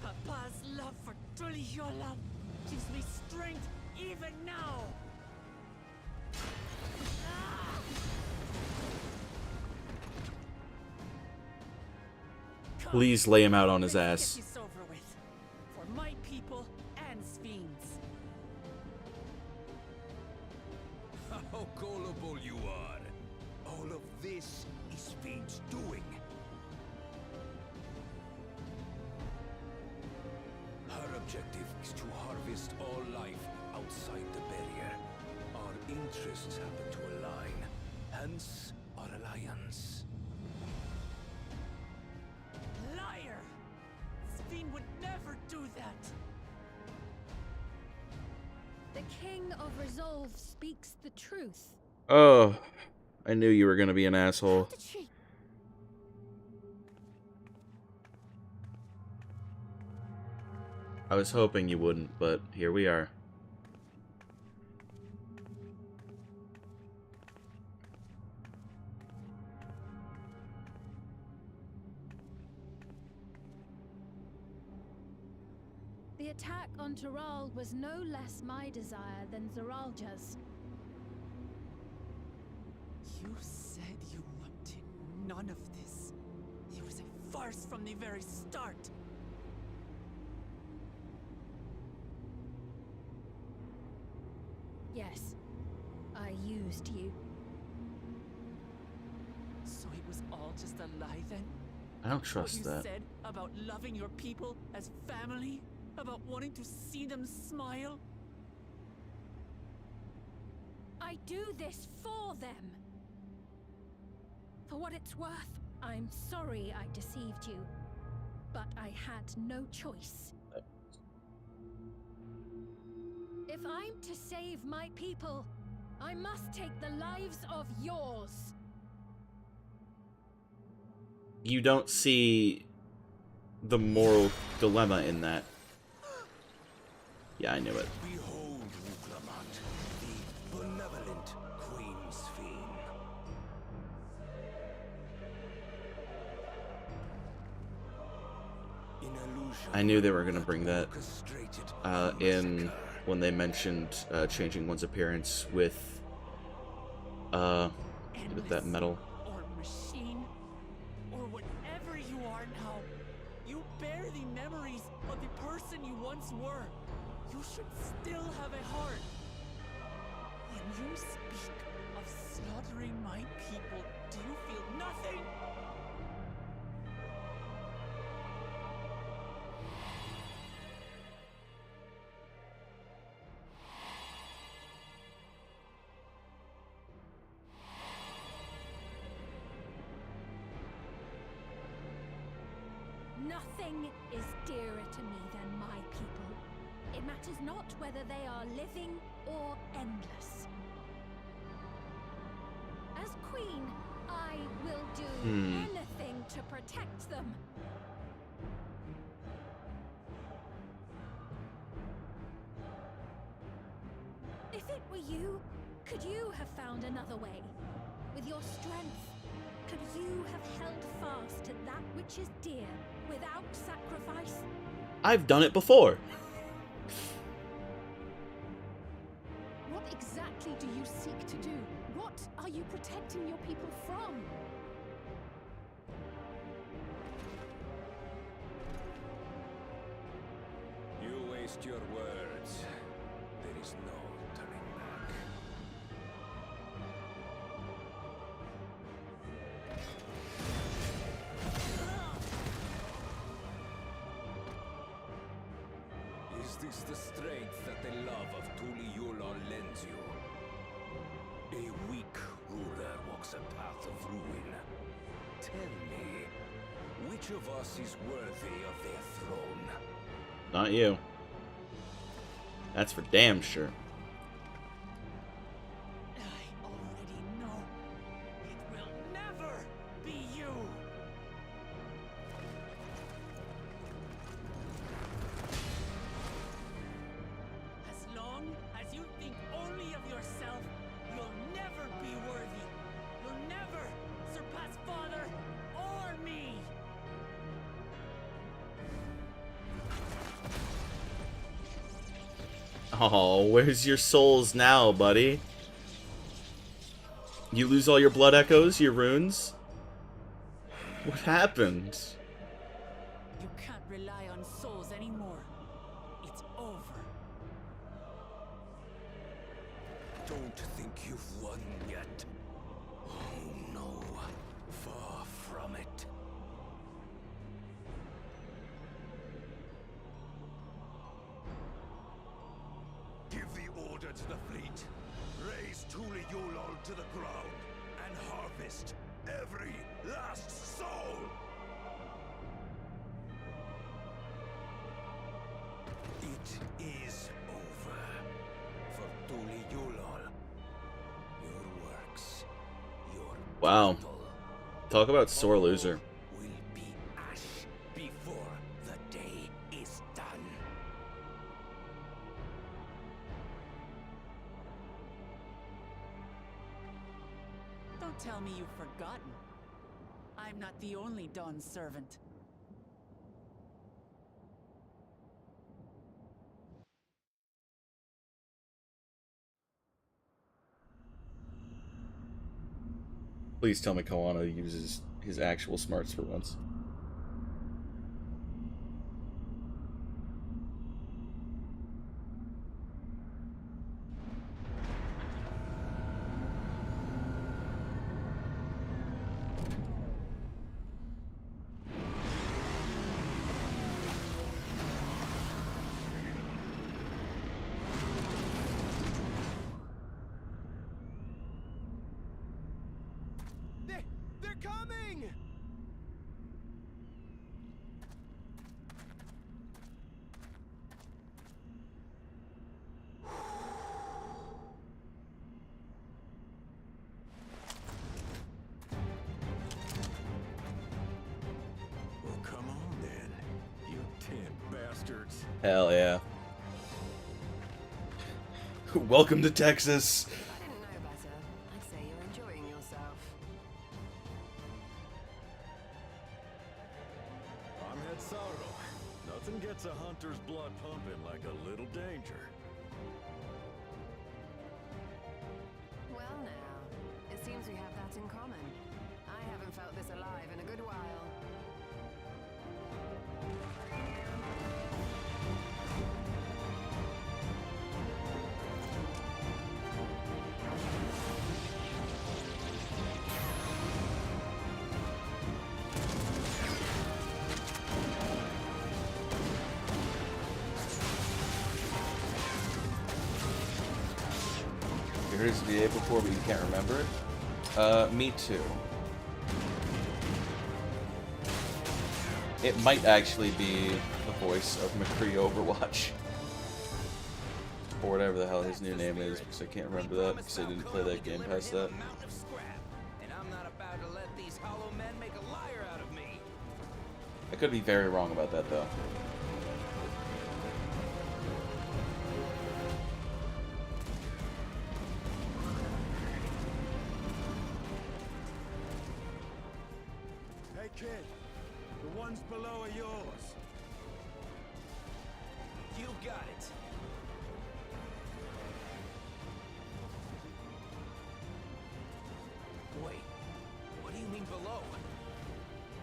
S2: Papa's love for Tulihiola gives me strength even now.
S11: Please lay him out on his ass.
S2: Get this over with. For my people and Sphyn's.
S5: How gullible you are. All of this is Sphyn's doing. Her objective is to harvest all life outside the barrier. Our interests happen to align, hence our alliance.
S2: Liar! Sphyn would never do that.
S3: The King of Resolve speaks the truth.
S11: Oh, I knew you were gonna be an asshole. I was hoping you wouldn't, but here we are.
S3: The attack on Taral was no less my desire than Zaralja's.
S2: You said you wanted none of this. It was a farce from the very start.
S3: Yes, I used you.
S2: So it was all just a lie then?
S11: I don't trust
S2: what you
S11: that.
S2: said about loving your people as family? About wanting to see them smile?
S3: I do this for them. For what it's worth, I'm sorry I deceived you, but I had no choice. If I'm to save my people, I must take the lives of yours.
S11: You don't see the moral dilemma in that. Yeah, I knew it.
S5: Behold, Wuklamant, the benevolent Queen's Fiend.
S11: I knew they were going to bring that in when they mentioned changing one's appearance with that metal.
S2: Or machine, or whatever you are now, you bear the memories of the person you once were. You should still have a heart. When you speak of slaughtering my people, do you feel nothing?
S3: Nothing is dearer to me than my people. It matters not whether they are living or endless. As queen, I will do anything to protect them. If it were you, could you have found another way? With your strength, could you have held fast to that which is dear without sacrifice?
S11: I've done it before.
S17: What exactly do you seek to do? What are you protecting your people from?
S5: You waste your words. There is no turning back. Is this the strength that the love of Tuliyola lends you? A weak ruler walks a path of ruin. Tell me, which of us is worthy of their throne?
S11: Not you. That's for damn sure.
S2: I already know. It will never be you. As long as you think only of yourself, you'll never be worthy. You'll never surpass Father or me.
S11: Oh, where's your souls now, buddy? You lose all your blood echoes, your runes? What happened?
S2: You can't rely on souls anymore. It's over.
S5: Don't think you've won yet. Oh no, far from it. Give the order to the fleet. Raise Tuliyola to the ground and harvest every last soul. It is over for Tuliyola. Your works, your
S11: Wow. Talk about sore loser.
S5: will be ash before the day is done.
S2: Don't tell me you've forgotten. I'm not the only Dawn's servant.
S11: Please tell me Kawana uses his actual smarts for once.
S8: bastards.
S11: Hell yeah. Welcome to Texas.
S7: If I didn't know better, I'd say you're enjoying yourself.
S10: I'm Head Sardo. Nothing gets a hunter's blood pumping like a little danger.
S7: Well now, it seems we have that in common. I haven't felt this alive in a good while.
S11: You heard his VA before, but you can't remember it? Me too. It might actually be the voice of McCree Overwatch. Or whatever the hell his new name is, because I can't remember that, because I didn't play that game past that.
S5: And I'm not about to let these hollow men make a liar out of me.
S11: I could be very wrong about that, though.
S10: Hey kid, the ones below are yours.
S5: You got it. Wait, what do you mean below?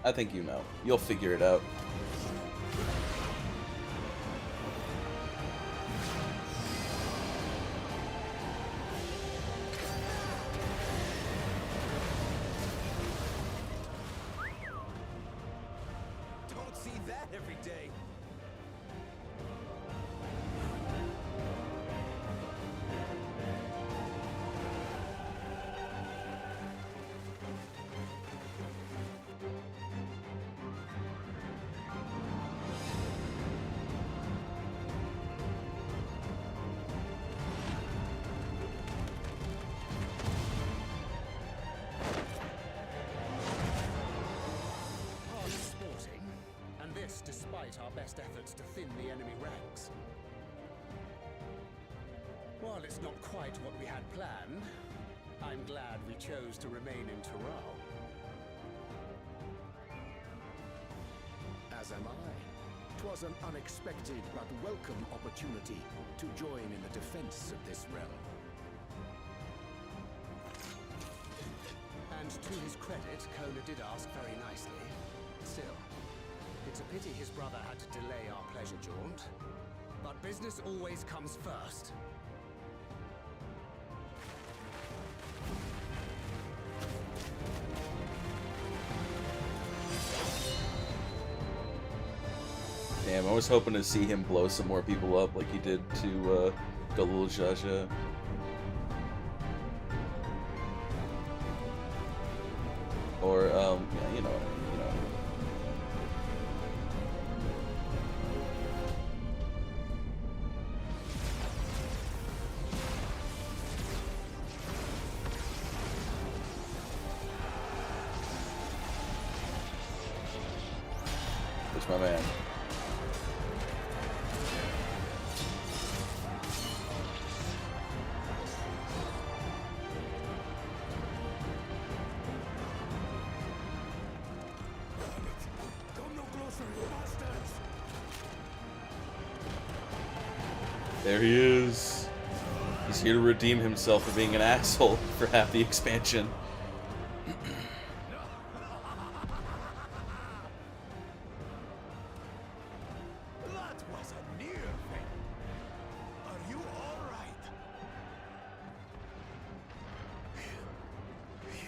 S11: I think you know. You'll figure it out.
S5: Don't see that every day.
S8: Hard sporting, and this despite our best efforts to thin the enemy ranks. While it's not quite what we had planned, I'm glad we chose to remain in Taral.
S18: As am I. 'Twas an unexpected but welcome opportunity to join in the defense of this realm.
S8: And to his credit, Kona did ask very nicely. Still, it's a pity his brother had to delay our pleasure jaunt. But business always comes first.
S11: Damn, I was hoping to see him blow some more people up like he did to Galul Jaja. Or, yeah, you know. Where's my man?
S10: Come no closer, you bastards!
S11: There he is. He's here to redeem himself for being an asshole for half the expansion.
S13: That was a near thing. Are you all right?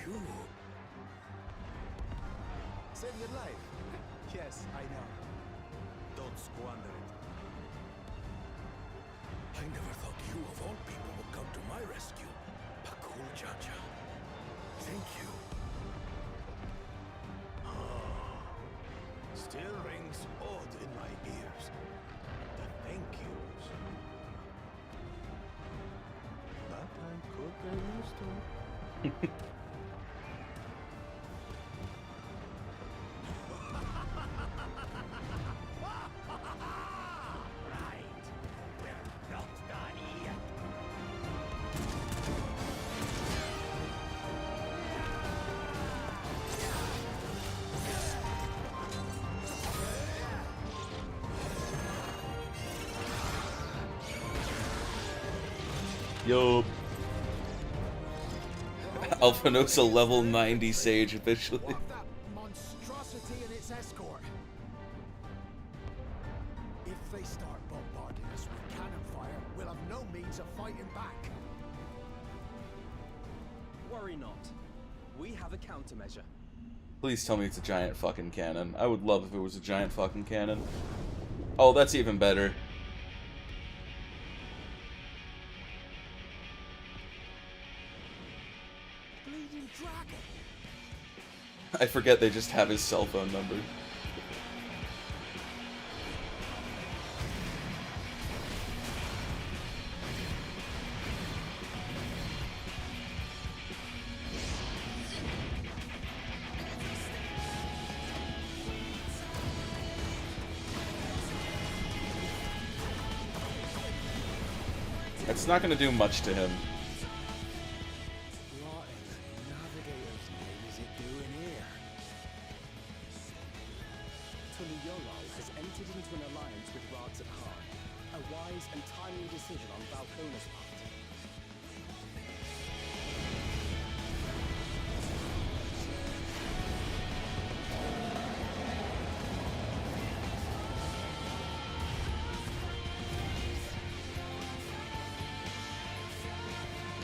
S10: You...
S13: Saved your life. Yes, I know. Don't squander it.
S10: I never thought you of all people would come to my rescue. Pakul Jaja. Thank you.
S13: Still rings odd in my ears. The thank yous. But I could get used to it.
S11: Yo. Alphinosa level 90 sage officially.
S18: That monstrosity and its escort. If they start bombarding us with cannon fire, we'll have no means of fighting back.
S9: Worry not. We have a countermeasure.
S11: Please tell me it's a giant fucking cannon. I would love if it was a giant fucking cannon. Oh, that's even better.
S18: Bleeding dragon.
S11: I forget they just have his cell phone number. It's not going to do much to him.
S18: What in the navigator's name is it doing here?
S8: Tuliyolal has entered into an alliance with Rads at Heart. A wise and timely decision on Valkona's part.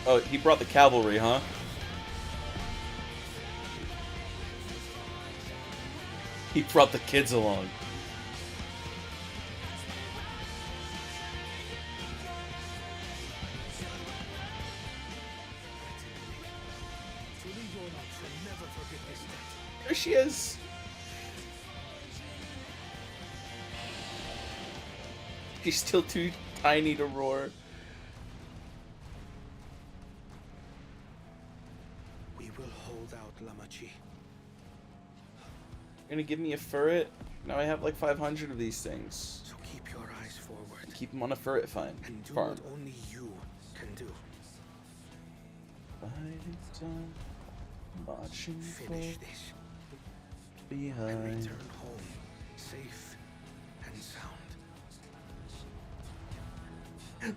S11: Oh, he brought the cavalry, huh? He brought the kids along. There she is. She's still too tiny to roar. You're gonna give me a ferret? Now I have like 500 of these things.
S10: So keep your eyes forward.
S11: Keep them on a ferret farm.
S10: And do what only you can do.
S11: Marching
S10: Finish this.
S11: behind.
S10: And return home, safe and sound.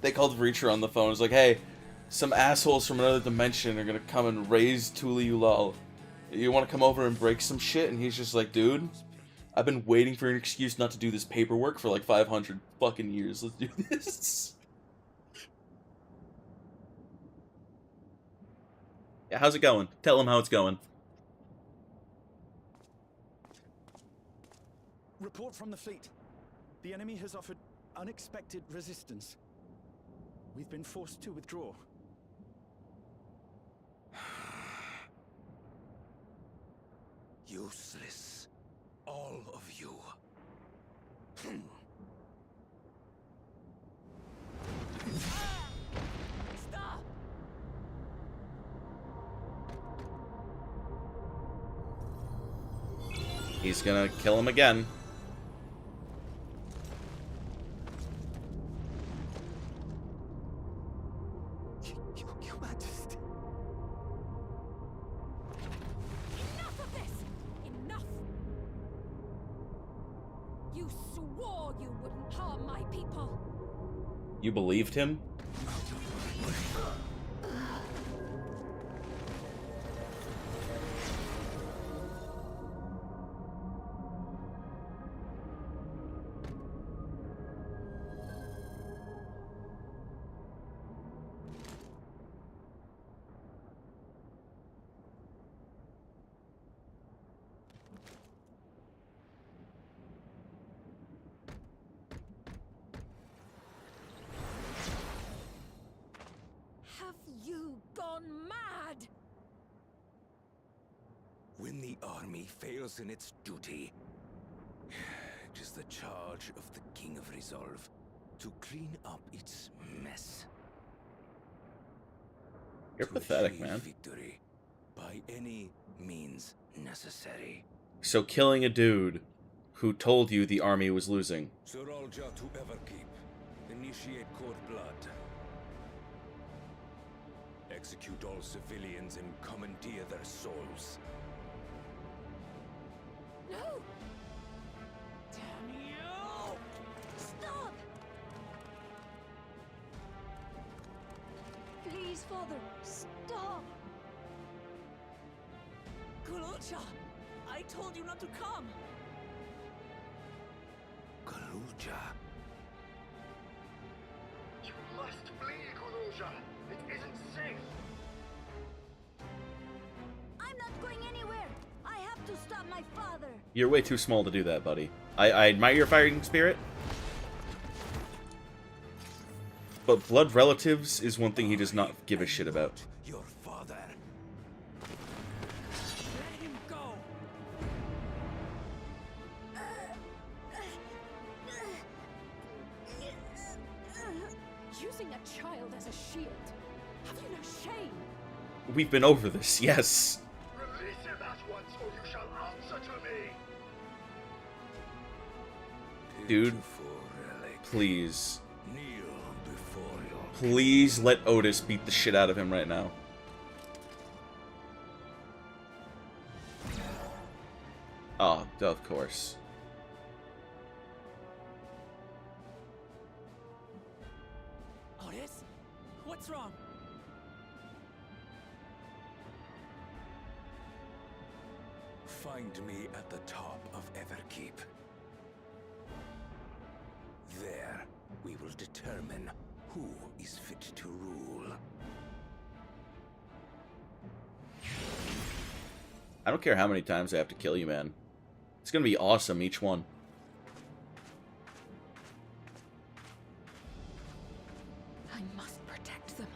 S11: They called Reacher on the phone. It's like, hey, some assholes from another dimension are gonna come and raise Tuliyolal. You want to come over and break some shit? And he's just like, dude, I've been waiting for an excuse not to do this paperwork for like 500 fucking years. Let's do this. Yeah, how's it going? Tell him how it's going.
S8: Report from the fleet. The enemy has offered unexpected resistance. We've been forced to withdraw.
S5: Useless. All of you.
S6: Stop!
S11: He's gonna kill him again.
S8: Your Majesty.
S6: Enough of this! Enough! You swore you wouldn't harm my people.
S11: You believed him?
S6: Have you gone mad?
S5: When the army fails in its duty, it is the charge of the King of Resolve to clean up its mess.
S11: You're
S5: To
S11: pathetic,
S5: achieve
S11: man.
S5: Victory by any means necessary.
S11: So killing a dude who told you the army was losing.
S5: Zeralja to Everkeep. Initiate cold blood. Execute all civilians and commandeer their souls.
S6: No! Damn you! Stop!
S21: Please, Father, stop!
S22: Kululcha! I told you not to come!
S5: Kululcha.
S20: You must flee, Kululja. It isn't safe.
S21: I'm not going anywhere. I have to stop my father.
S11: You're way too small to do that, buddy. I admire your fighting spirit. But blood relatives is one thing he does not give a shit about.
S5: Your father.
S22: Let him go! Using a child as a shield. Have you no shame?
S11: We've been over this, yes.
S20: Release him at once, or you shall answer to me.
S11: Dude, please. Please let Otis beat the shit out of him right now. Oh, of course.
S22: Otis? What's wrong?
S5: Find me at the top of Everkeep. There, we will determine who is fit to rule.
S11: I don't care how many times I have to kill you, man. It's gonna be awesome, each one.
S17: I must protect them.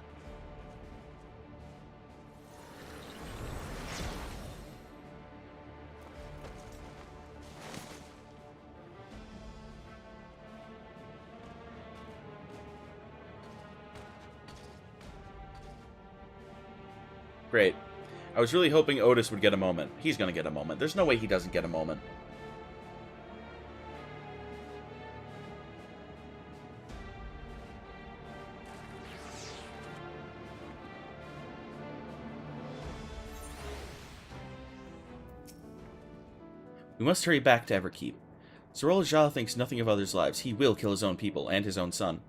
S11: Great. I was really hoping Otis would get a moment. He's gonna get a moment. There's no way he doesn't get a moment. We must hurry back to Everkeep. Zorel Jah thinks nothing of others' lives. He will kill his own people and his own son.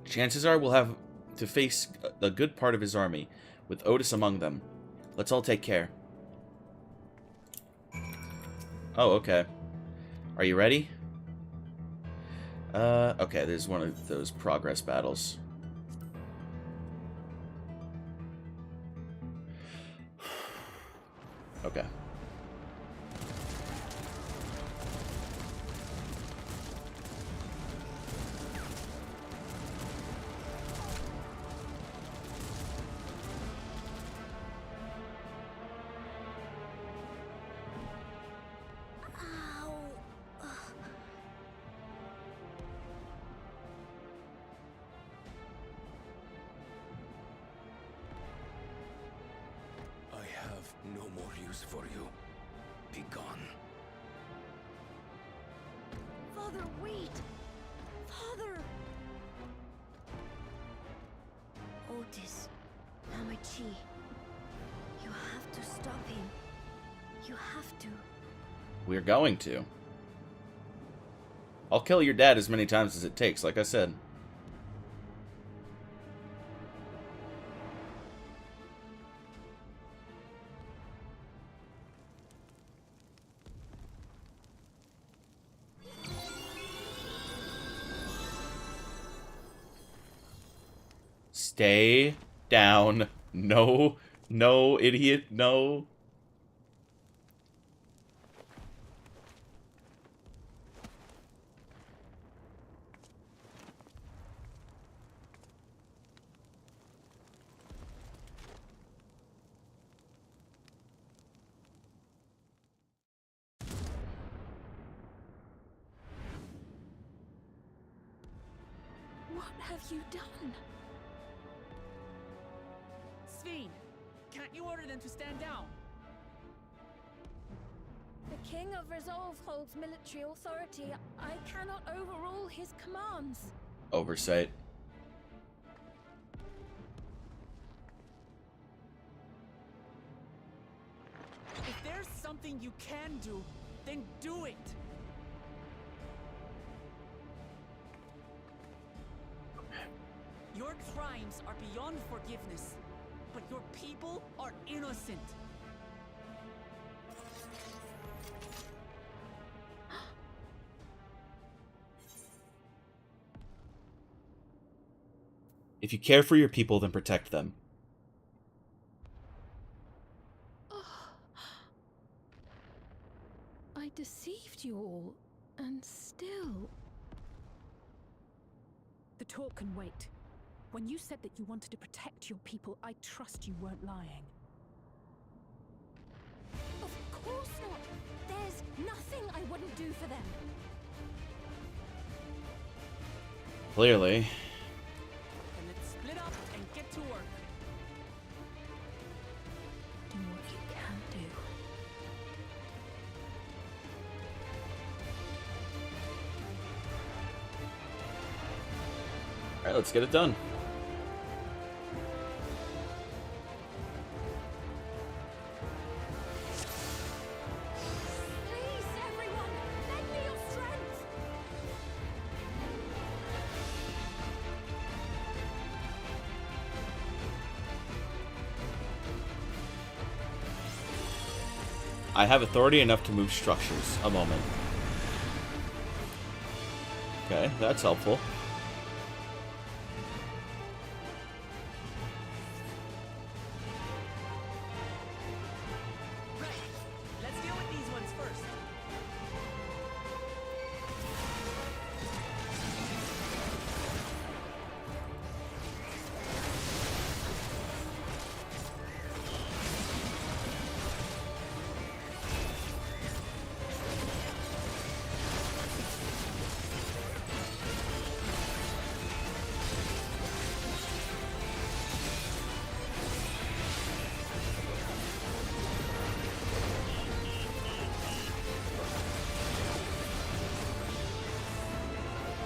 S11: Chances are we'll have to face a good part of his army, with Otis among them. Let's all take care. Oh, okay. Are you ready? Okay, there's one of those progress battles. Okay.
S5: No more use for you. Be gone.
S21: Father, wait! Father! Otis, Namachi, you have to stop him. You have to.
S11: We're going to. I'll kill your dad as many times as it takes, like I said. Stay down. No, no, idiot, no.
S17: What have you done?
S2: Sveen, can't you order them to stand down?
S3: The King of Resolve holds military authority. I cannot overrule his commands.
S11: Oversight.
S2: If there's something you can do, then do it! Your Your crimes are beyond forgiveness, but your people are innocent.
S11: If you care for your people, then protect them.
S17: I deceived you all, and still... The talk can wait. When you said that you wanted to protect your people, I trust you weren't lying.
S21: Of course not! There's nothing I wouldn't do for them!
S11: Clearly.
S2: Then let's split up and get to work.
S17: Do what you can do.
S11: Alright, let's get it done.
S21: Please, everyone! Lend me your strength!
S11: I have authority enough to move structures. A moment. Okay, that's helpful.
S2: Let's deal with these ones first.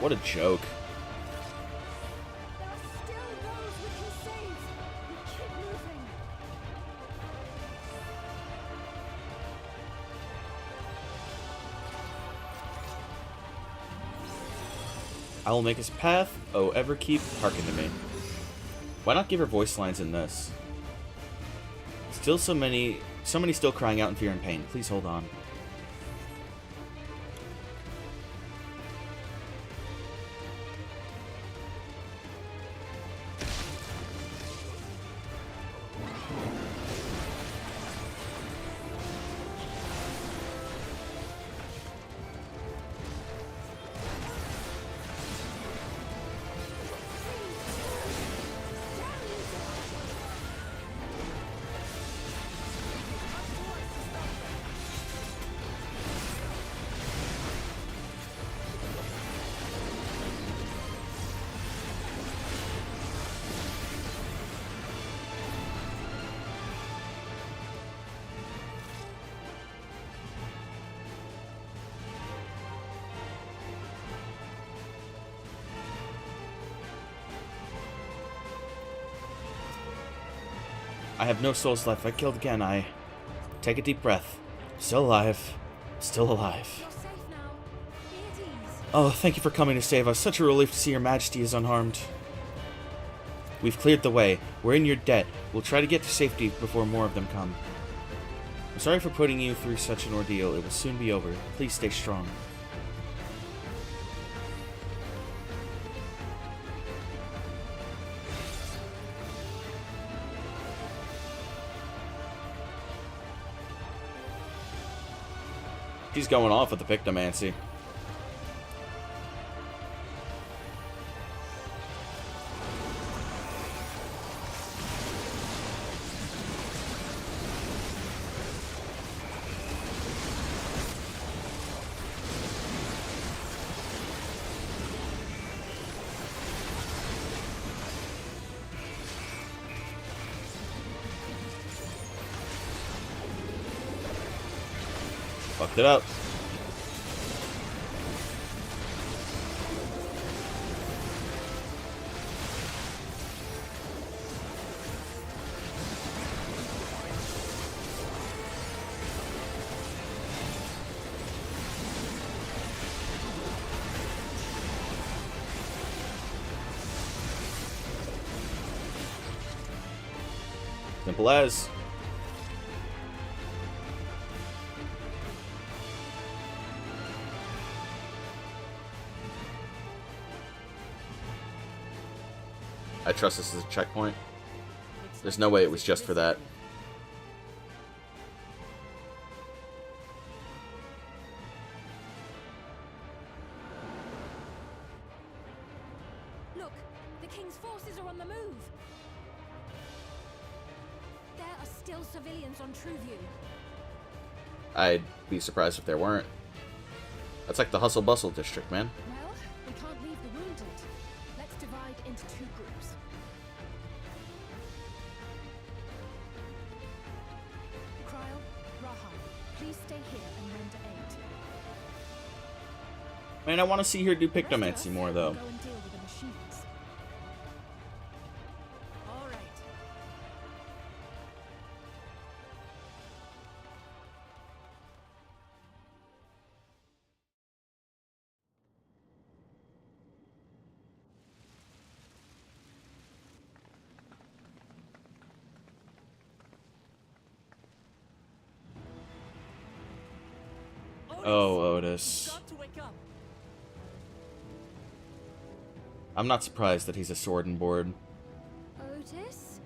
S11: What a joke.
S21: There are still those we can save! We keep moving!
S11: I will make his path. Oh, ever keep hearken to me. Why not give her voice lines in this? Still so many still crying out in fear and pain. Please hold on. I have no souls left. I killed again. I take a deep breath. Still alive. Still alive.
S21: You're safe now. Be at ease.
S11: Oh, thank you for coming to save us. Such a relief to see your majesty is unharmed. We've cleared the way. We're in your debt. We'll try to get to safety before more of them come. I'm sorry for putting you through such an ordeal. It will soon be over. Please stay strong. He's going off with the Pictomancy. Fucked it up. Simple as. I trust this is a checkpoint. There's no way it was just for that.
S6: Look, the King's forces are on the move. There are still civilians on Trueview.
S11: I'd be surprised if there weren't. That's like the hustle bustle district, man.
S17: Well, we can't leave the wounded. Let's divide into 2 groups. Cryle, Rahal, please stay here and render aid.
S11: Man, I want to see her do pictomancy more, though.
S17: Go and deal with the machines.
S6: All right.
S11: Oh, Otis. I'm not surprised that he's a sword and board.
S3: Otis?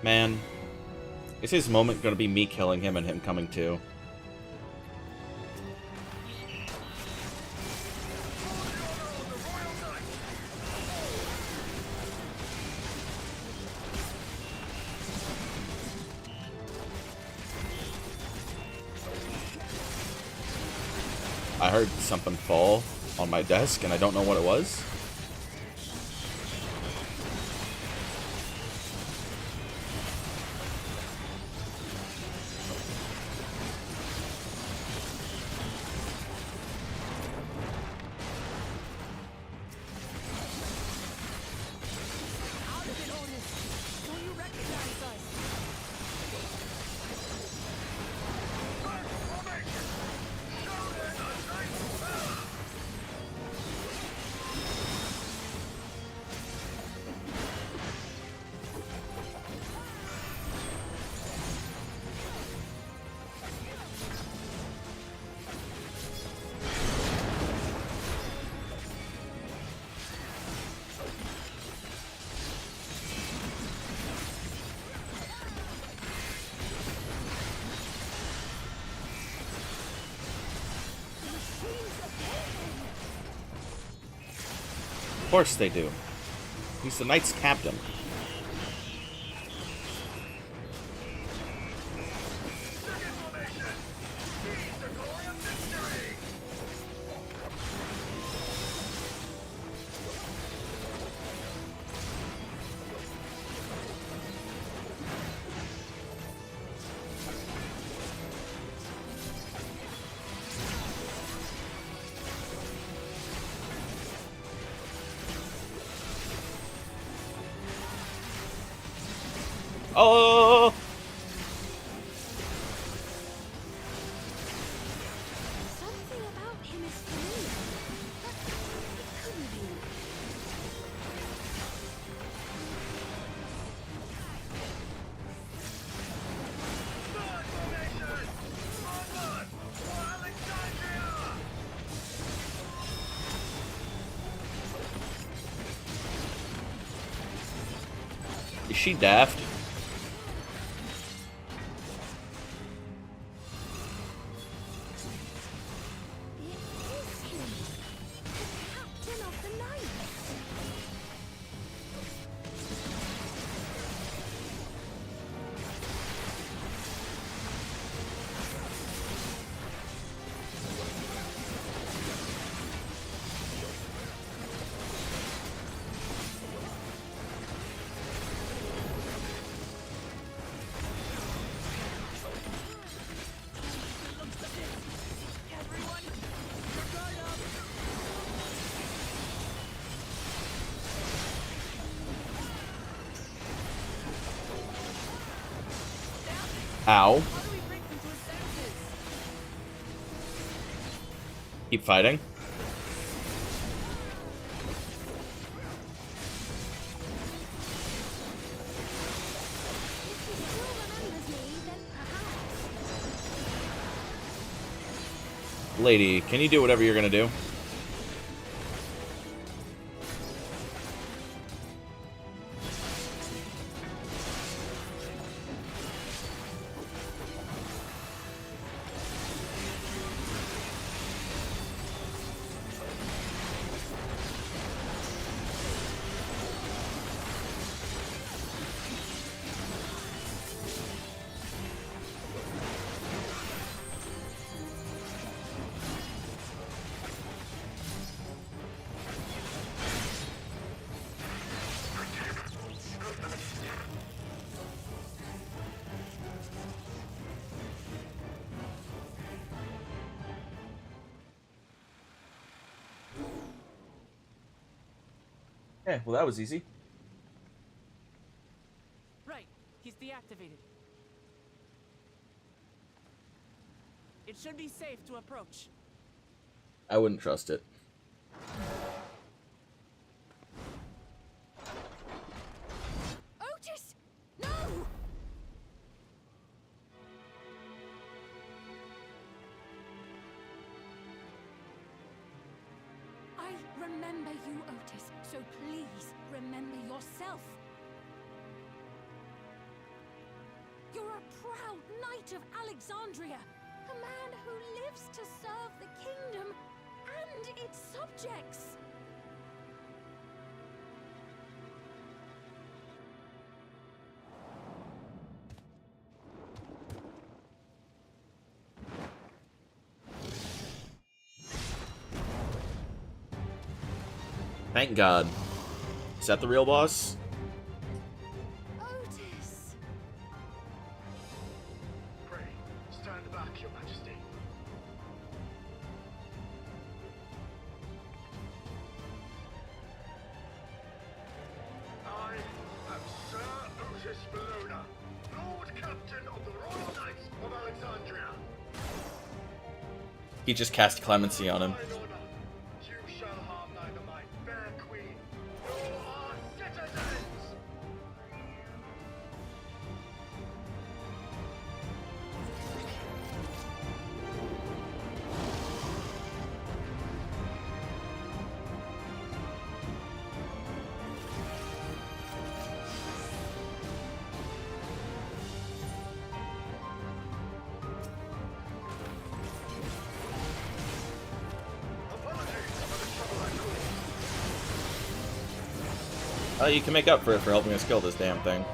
S11: Man, is his moment gonna be me killing him and him coming too? I heard something fall on my desk and I don't know what it was. Of course they do. He's the Knight's captain. Oh!
S6: Something about him is familiar, but it couldn't be.
S11: Is she daft? Ow. Keep fighting. Lady, can you do whatever you're gonna do? Yeah, well, that was easy.
S2: Right, he's deactivated. It should be safe to approach.
S11: I wouldn't trust it.
S6: Otis! No! I remember you, Otis, so please remember yourself. You're a proud knight of Alexandria, a man who lives to serve the kingdom and its subjects.
S11: Thank God. Is that the real boss?
S6: Otis!
S20: Pray, stand back, Your Majesty. I am Sir Otis Bologna, Lord Captain of the Royal Knights of Alexandria.
S11: He just cast clemency on him.
S20: You shall harm neither my fair queen nor our citizens.
S11: You can make up for it for helping us kill this damn thing.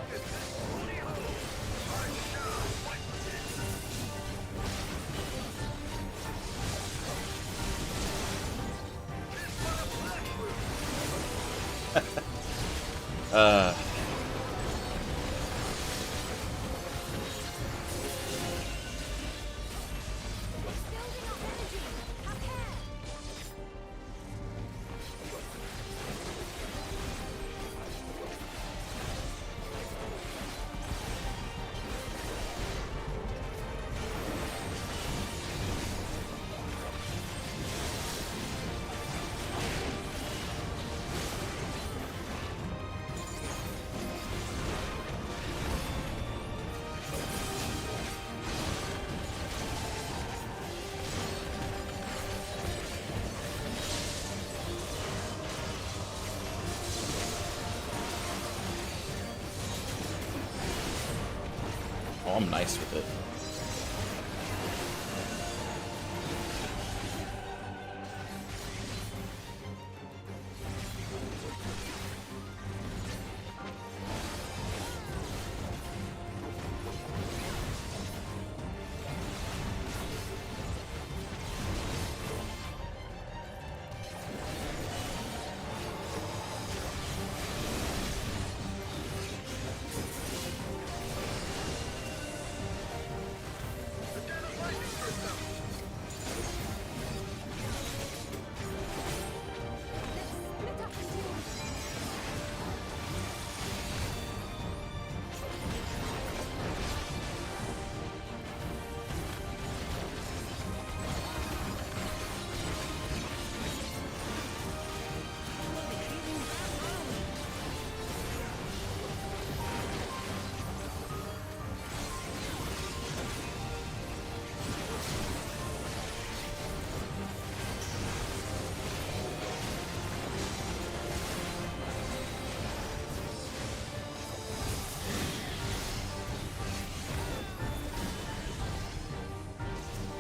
S11: Oh, I'm nice with it.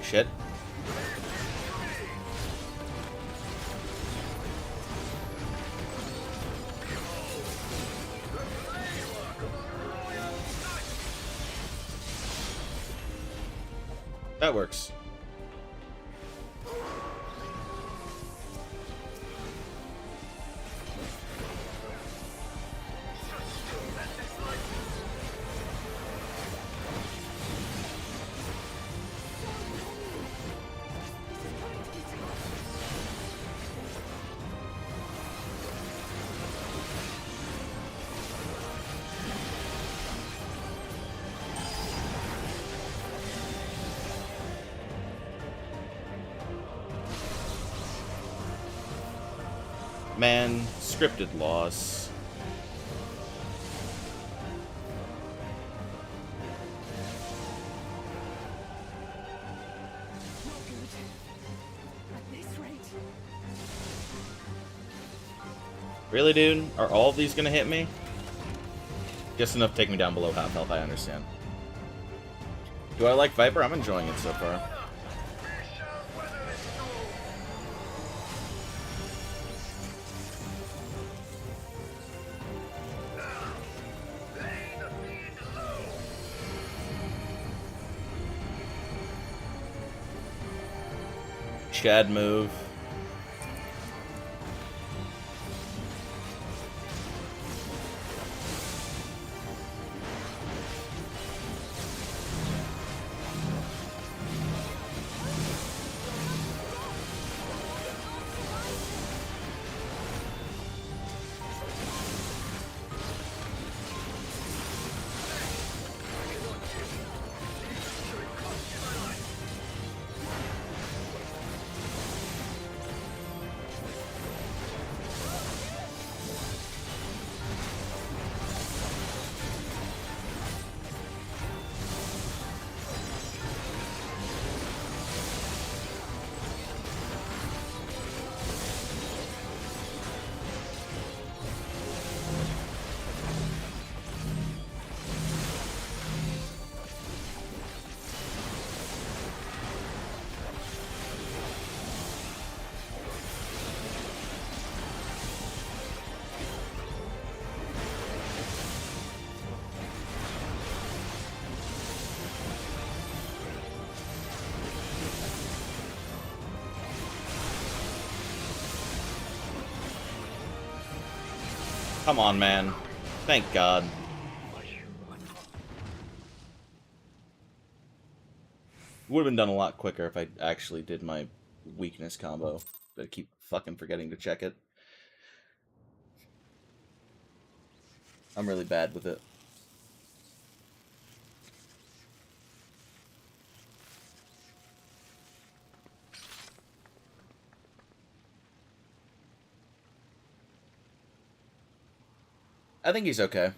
S11: Shit. That works. Man, scripted loss. Really, dude? Are all of these gonna hit me? Just enough to take me down below half health, I understand. Do I like Viper? I'm enjoying it so far. Chad move. Come on, man. Thank God. Would have been done a lot quicker if I actually did my weakness combo. But I keep fucking forgetting to check it. I'm really bad with it. I think he's okay.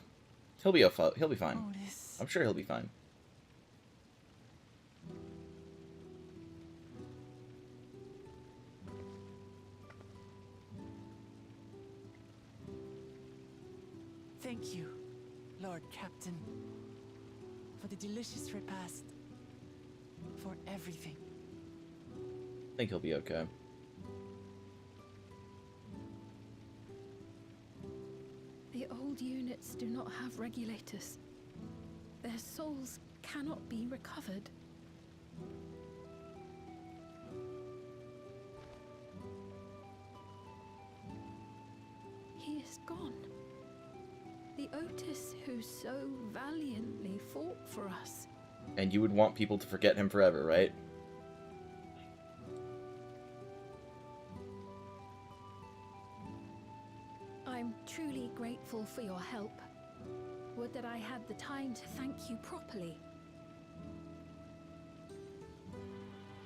S11: He'll be fine. I'm sure he'll be fine.
S2: Thank you, Lord Captain, for the delicious repast, for everything.
S11: I think he'll be okay.
S3: The old units do not have regulators. Their souls cannot be recovered. He is gone. The Otis who so valiantly fought for us.
S11: And you would want people to forget him forever, right?
S3: I'm truly grateful for your help. Would that I had the time to thank you properly.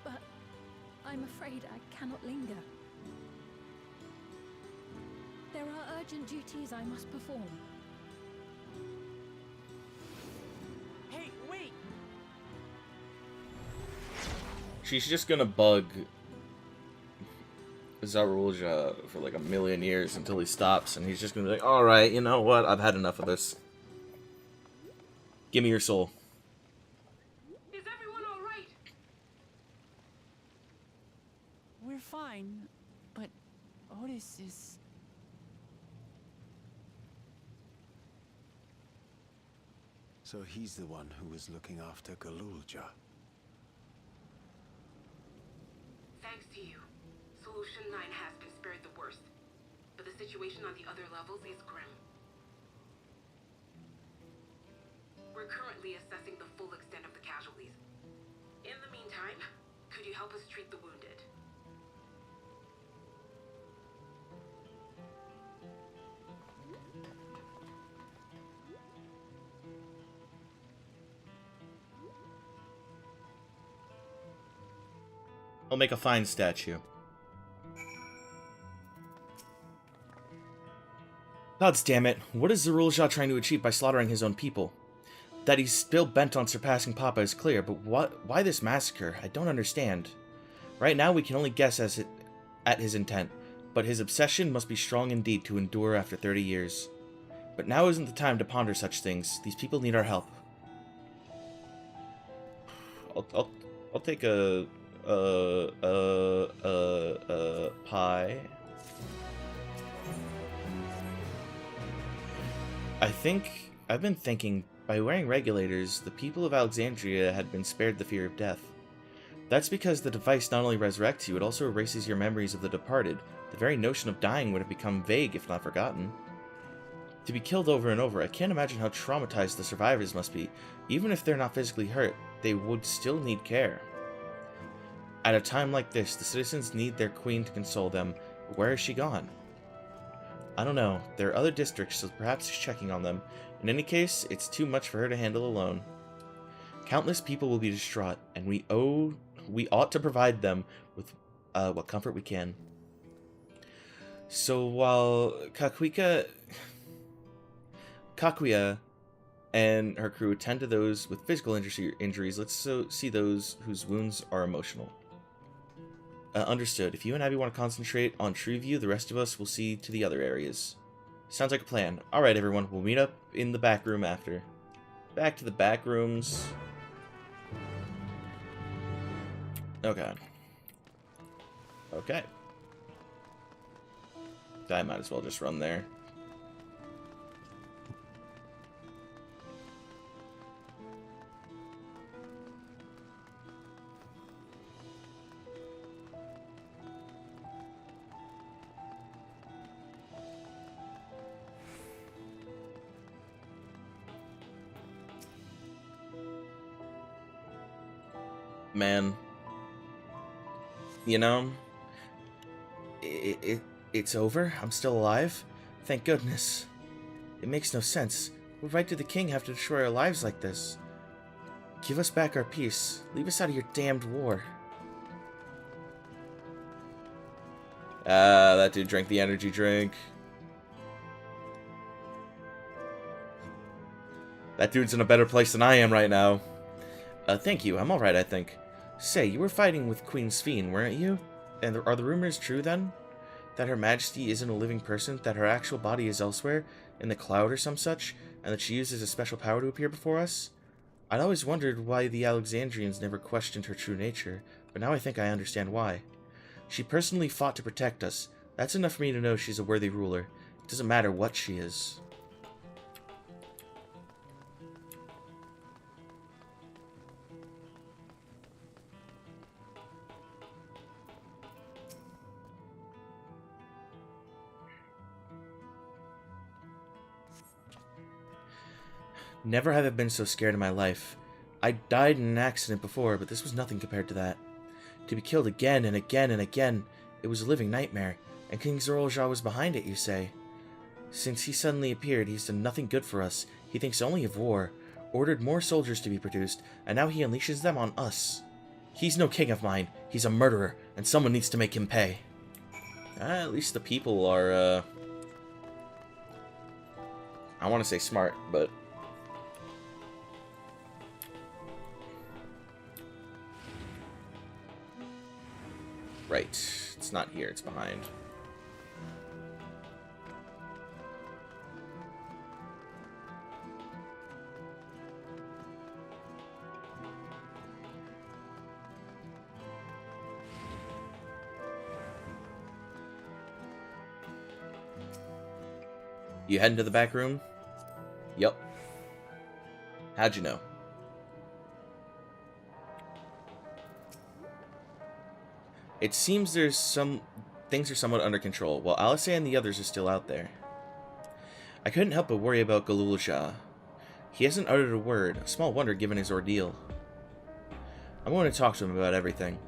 S3: But I'm afraid I cannot linger. There are urgent duties I must perform.
S2: Hey, wait!
S11: She's just gonna bug Zarulja for like 1,000,000 years until he stops, and he's just gonna be like, alright, you know what? I've had enough of this. Give me your soul.
S16: Is everyone alright?
S2: fine, but Otis is...
S18: So he's the one who was looking after Galulja.
S16: Thanks to you, Solution 9 has been spared the worst, but the situation on the other levels is grim. We're currently assessing the full extent of the casualties. In the meantime, could you help us treat the wounded?
S11: I'll make a fine statue. Gods damn it, what is Zerulja trying to achieve by slaughtering his own people? That he's still bent on surpassing Papa is clear, but why this massacre? I don't understand. Right now we can only guess at his intent, but his obsession must be strong indeed to endure after 30 years. But now isn't the time to ponder such things. These people need our help. I'll take a pie. I've been thinking, by wearing regulators, the people of Alexandria had been spared the fear of death. That's because the device not only resurrects you, it also erases your memories of the departed. The very notion of dying would have become vague if not forgotten. To be killed over and over, I can't imagine how traumatized the survivors must be. Even if they're not physically hurt, they would still need care. At a time like this, the citizens need their queen to console them. But where has she gone? I don't know. There are other districts, so perhaps she's checking on them. In any case, it's too much for her to handle alone. Countless people will be distraught, and we ought to provide them with what comfort we can. So while Kakuya and her crew attend to those with physical injuries, let's see those whose wounds are emotional. Understood. If you and Abby want to concentrate on Trueview, the rest of us will see to the other areas. Sounds like a plan. Alright everyone, we'll meet up in the back room after. Back to the back rooms. Okay. Okay. I might as well just run there. Man, you know, it's over. I'm still alive. Thank goodness. It makes no sense. What right did the king have to destroy our lives like this? Give us back our peace. Leave us out of your damned war. Ah, that dude drank the energy drink. That dude's in a better place than I am right now. Thank you. I'm alright, I think. Say, you were fighting with Queen Sphene, weren't you? And are the rumors true, then? That Her Majesty isn't a living person? That her actual body is elsewhere? In the cloud or some such? And that she uses a special power to appear before us? I'd always wondered why the Alexandrians never questioned her true nature, but now I think I understand why. She personally fought to protect us. That's enough for me to know she's a worthy ruler. It doesn't matter what she is. Never have I been so scared in my life. I died in an accident before, but this was nothing compared to that. To be killed again and again and again, it was a living nightmare, and King Zerulja was behind it, you say. Since he suddenly appeared, he's done nothing good for us. He thinks only of war, ordered more soldiers to be produced, and now he unleashes them on us. He's no king of mine. He's a murderer, and someone needs to make him pay. At least the people are, I want to say smart, but... Right. It's not here, it's behind. You heading to the back room? Yep. How'd you know? It seems things are somewhat under control, while Alice and the others are still out there. I couldn't help but worry about Galulja. He hasn't uttered a word, a small wonder given his ordeal. I'm going to talk to him about everything.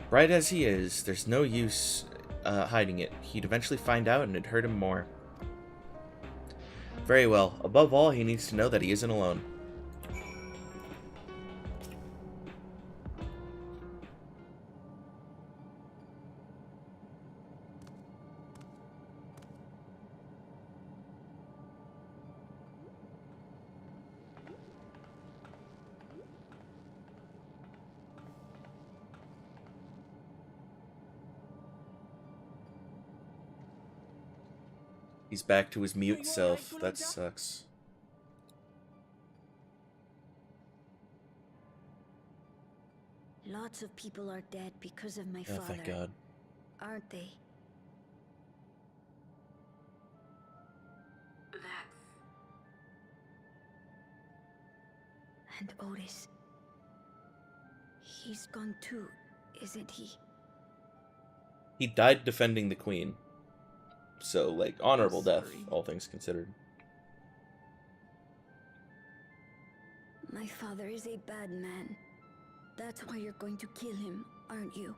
S11: Bright as he is, there's no use hiding it. He'd eventually find out and it'd hurt him more. Very well. Above all, he needs to know that he isn't alone. He's back to his mute self. That sucks.
S21: Lots of people are dead because of my
S11: Oh,
S21: father.
S11: thank God.
S21: Aren't they? And Otis. He's gone too, isn't he?
S11: He died defending the Queen. So, like, honorable death, all things considered.
S21: My father is a bad man. That's why you're going to kill him, aren't you?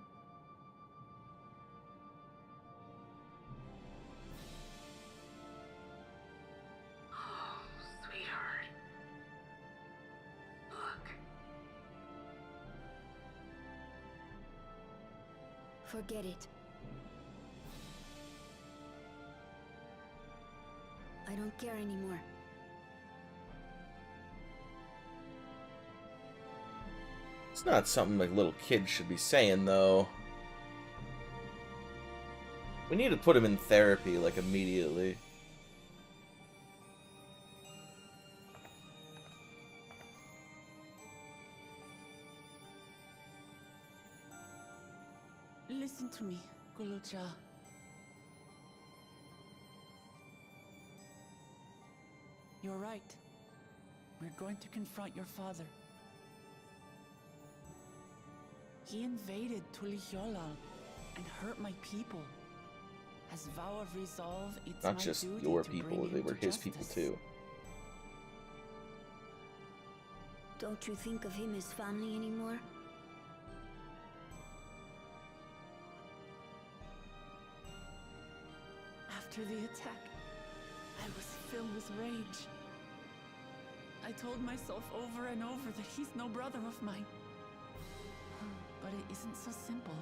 S16: Oh, sweetheart. Look.
S21: Forget it. I don't care anymore.
S11: It's not something like little kids should be saying, though. We need to put him in therapy, like, immediately.
S2: Listen to me, Gulucha. You're right. We're going to confront your father. He invaded Tulihyolal and hurt my people. As vow of resolve, it's
S11: Not
S2: my
S11: just
S2: duty
S11: your
S2: to
S11: people,
S2: bring
S11: they
S2: him
S11: were
S2: to
S11: his
S2: justice.
S11: people too.
S21: Don't you think of him as family anymore?
S2: After the attack, I was filled with rage. I told myself over and over that he's no brother of mine. But it isn't so simple.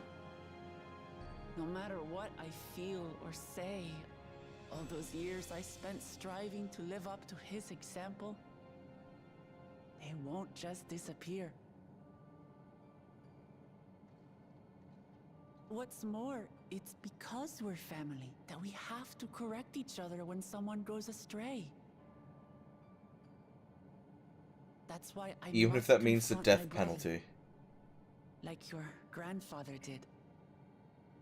S2: No matter what I feel or say, all those years I spent striving to live up to his example, they won't just disappear. What's more, it's because we're family that we have to correct each other when someone goes astray. That's why I
S11: Even if
S2: must
S11: that means the
S2: confront
S11: death
S2: my brother,
S11: penalty.
S2: like your grandfather did,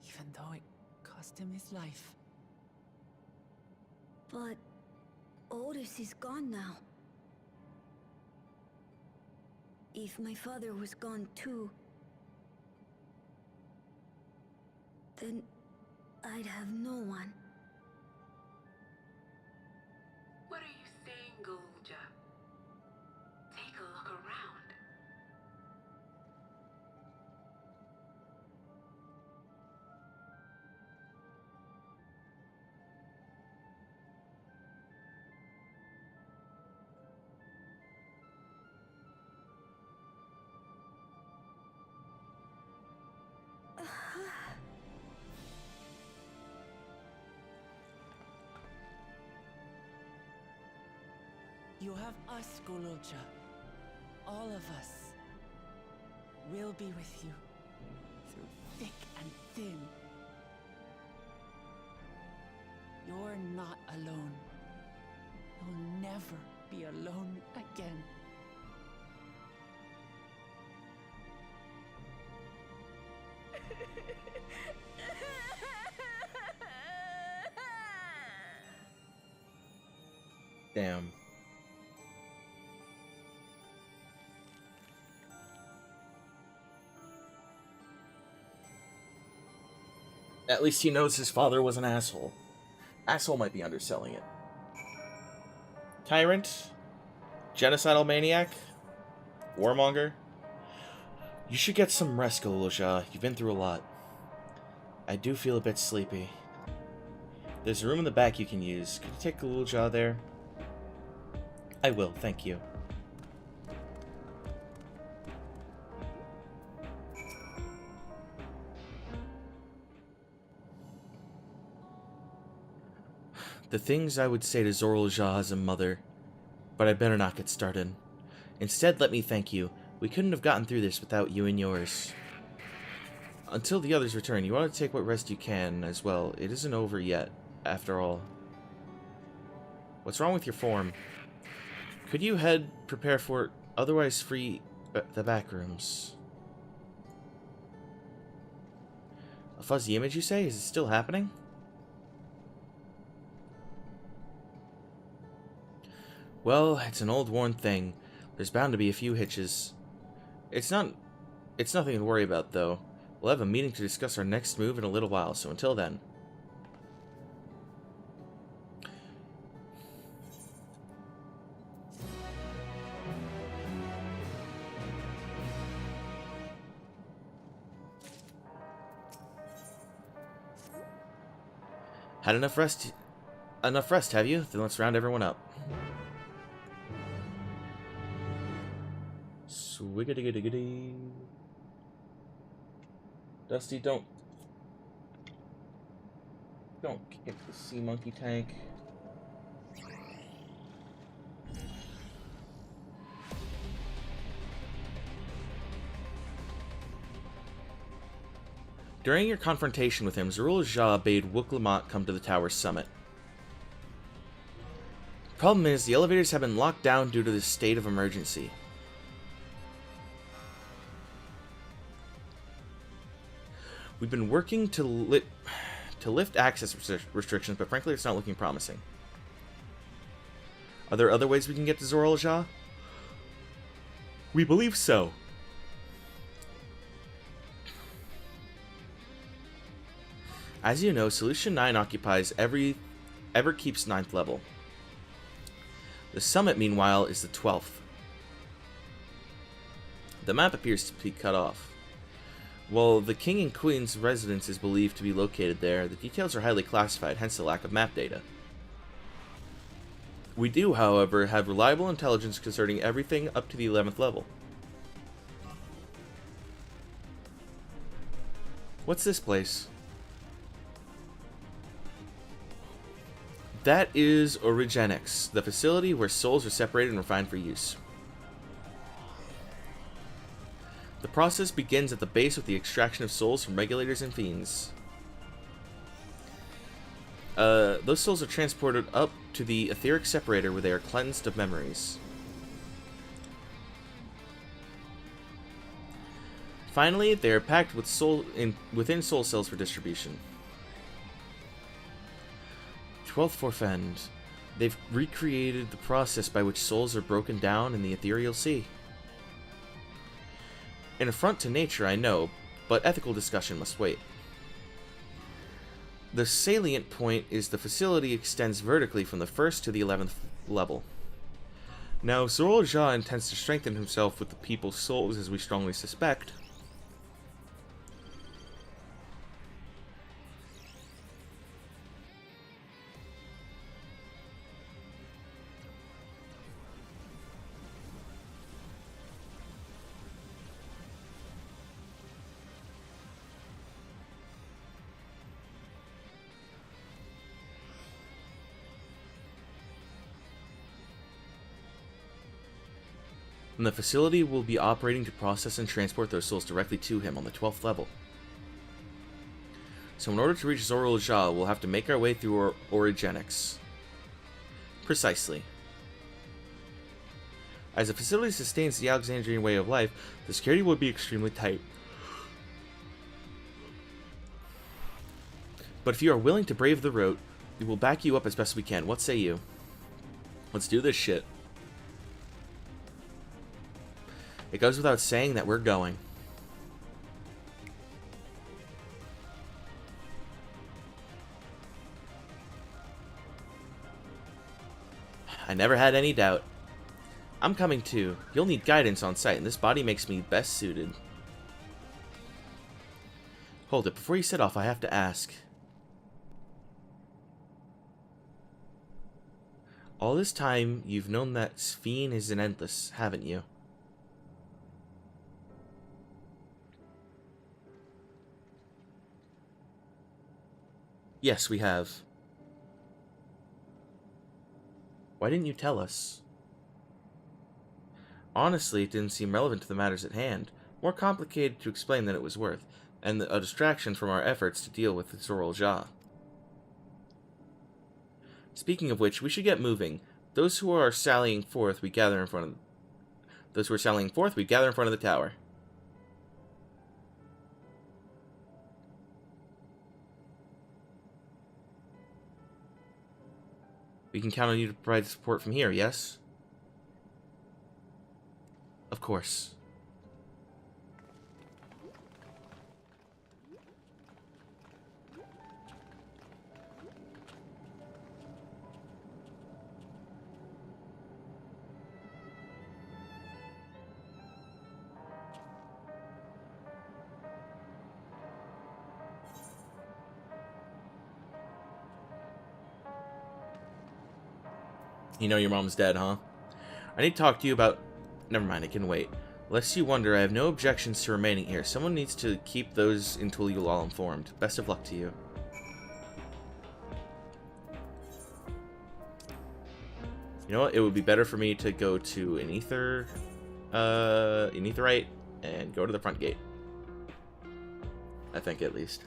S2: even though it cost him his life.
S21: But Otis is gone now. If my father was gone too, then I'd have no one.
S16: What are you saying, Golja? Take a look around.
S2: You have us, Golja. All of us. We'll be with you. Through thick and thin. You're not alone. You'll never be alone again.
S11: Damn. At least he knows his father was an asshole. Asshole might be underselling it. Tyrant? Genocidal maniac? Warmonger? You should get some rest, Golosha. You've been through a lot. I do feel a bit sleepy. There's a room in the back you can use. Could you take Golosha there? I will, thank you. The things I would say to Zorlja as a mother, but I better not get started. Instead, let me thank you. We couldn't have gotten through this without you and yours. Until the others return, you want to take what rest you can as well. It isn't over yet, after all. What's wrong with your form? Could you prepare for it, otherwise free the back rooms? A fuzzy image, you say? Is it still happening? Well, it's an old worn thing. There's bound to be a few hitches. It's nothing to worry about, though. We'll have a meeting to discuss our next move in a little while, so until then. Had enough rest? Enough rest, have you? Then let's round everyone up. Swiggity-giddy-giddy. Dusty, don't kick the sea monkey tank. During your confrontation with him, Zorlja bade Wuklamot come to the tower's summit. Problem is, the elevators have been locked down due to the state of emergency. We've been working to lift access restrictions, but frankly it's not looking promising. Are there other ways we can get to Zorlja? We believe so. As you know, Solution 9 occupies Everkeep's 9th level. The summit, meanwhile, is the 12th. The map appears to be cut off. While the King and Queen's residence is believed to be located there, the details are highly classified, hence the lack of map data. We do, however, have reliable intelligence concerning everything up to the 11th level. What's this place? That is Origenics, the facility where souls are separated and refined for use. The process begins at the base with the extraction of souls from regulators and fiends. Those souls are transported up to the etheric separator where they are cleansed of memories. Finally, they are packed with within soul cells for distribution. 12th Forfend. They've recreated the process by which souls are broken down in the ethereal sea. An affront to nature, I know, but ethical discussion must wait. The salient point is the facility extends vertically from the 1st to the 11th level. Now, Zorlja intends to strengthen himself with the people's souls, as we strongly suspect. And the facility will be operating to process and transport those souls directly to him on the 12th level. So in order to reach Zorlja, we'll have to make our way through Origenics. Precisely. As the facility sustains the Alexandrian way of life, the security will be extremely tight. But if you are willing to brave the road, we will back you up as best we can. What say you? Let's do this shit. It goes without saying that we're going. I never had any doubt. I'm coming too. You'll need guidance on site, and this body makes me best suited. Hold it, before you set off, I have to ask. All this time, you've known that Sphene is an Endless, haven't you? Yes, we have. Why didn't you tell us? Honestly, it didn't seem relevant to the matters at hand. More complicated to explain than it was worth, and a distraction from our efforts to deal with Zoral Ja. Speaking of which, we should get moving. Those who are sallying forth, we gather in front of the tower. We can count on you to provide support from here, yes? Of course. You know your mom's dead, huh? I need to talk to you about... Never mind, I can wait. Lest you wonder, I have no objections to remaining here. Someone needs to keep those in Tullule all informed. Best of luck to you. You know what? It would be better for me to go to an Aetherite and go to the front gate. I think, at least.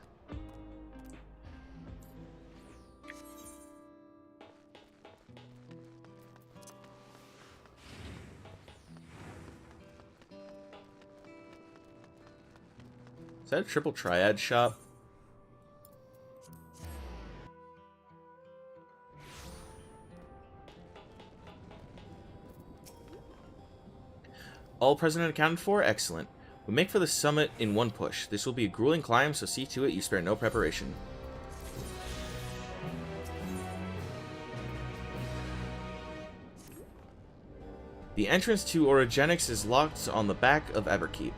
S11: Is that a triple triad shop? All present and accounted for? Excellent. We make for the summit in one push. This will be a grueling climb, so see to it you spare no preparation. The entrance to Orogenics is locked on the back of Everkeep.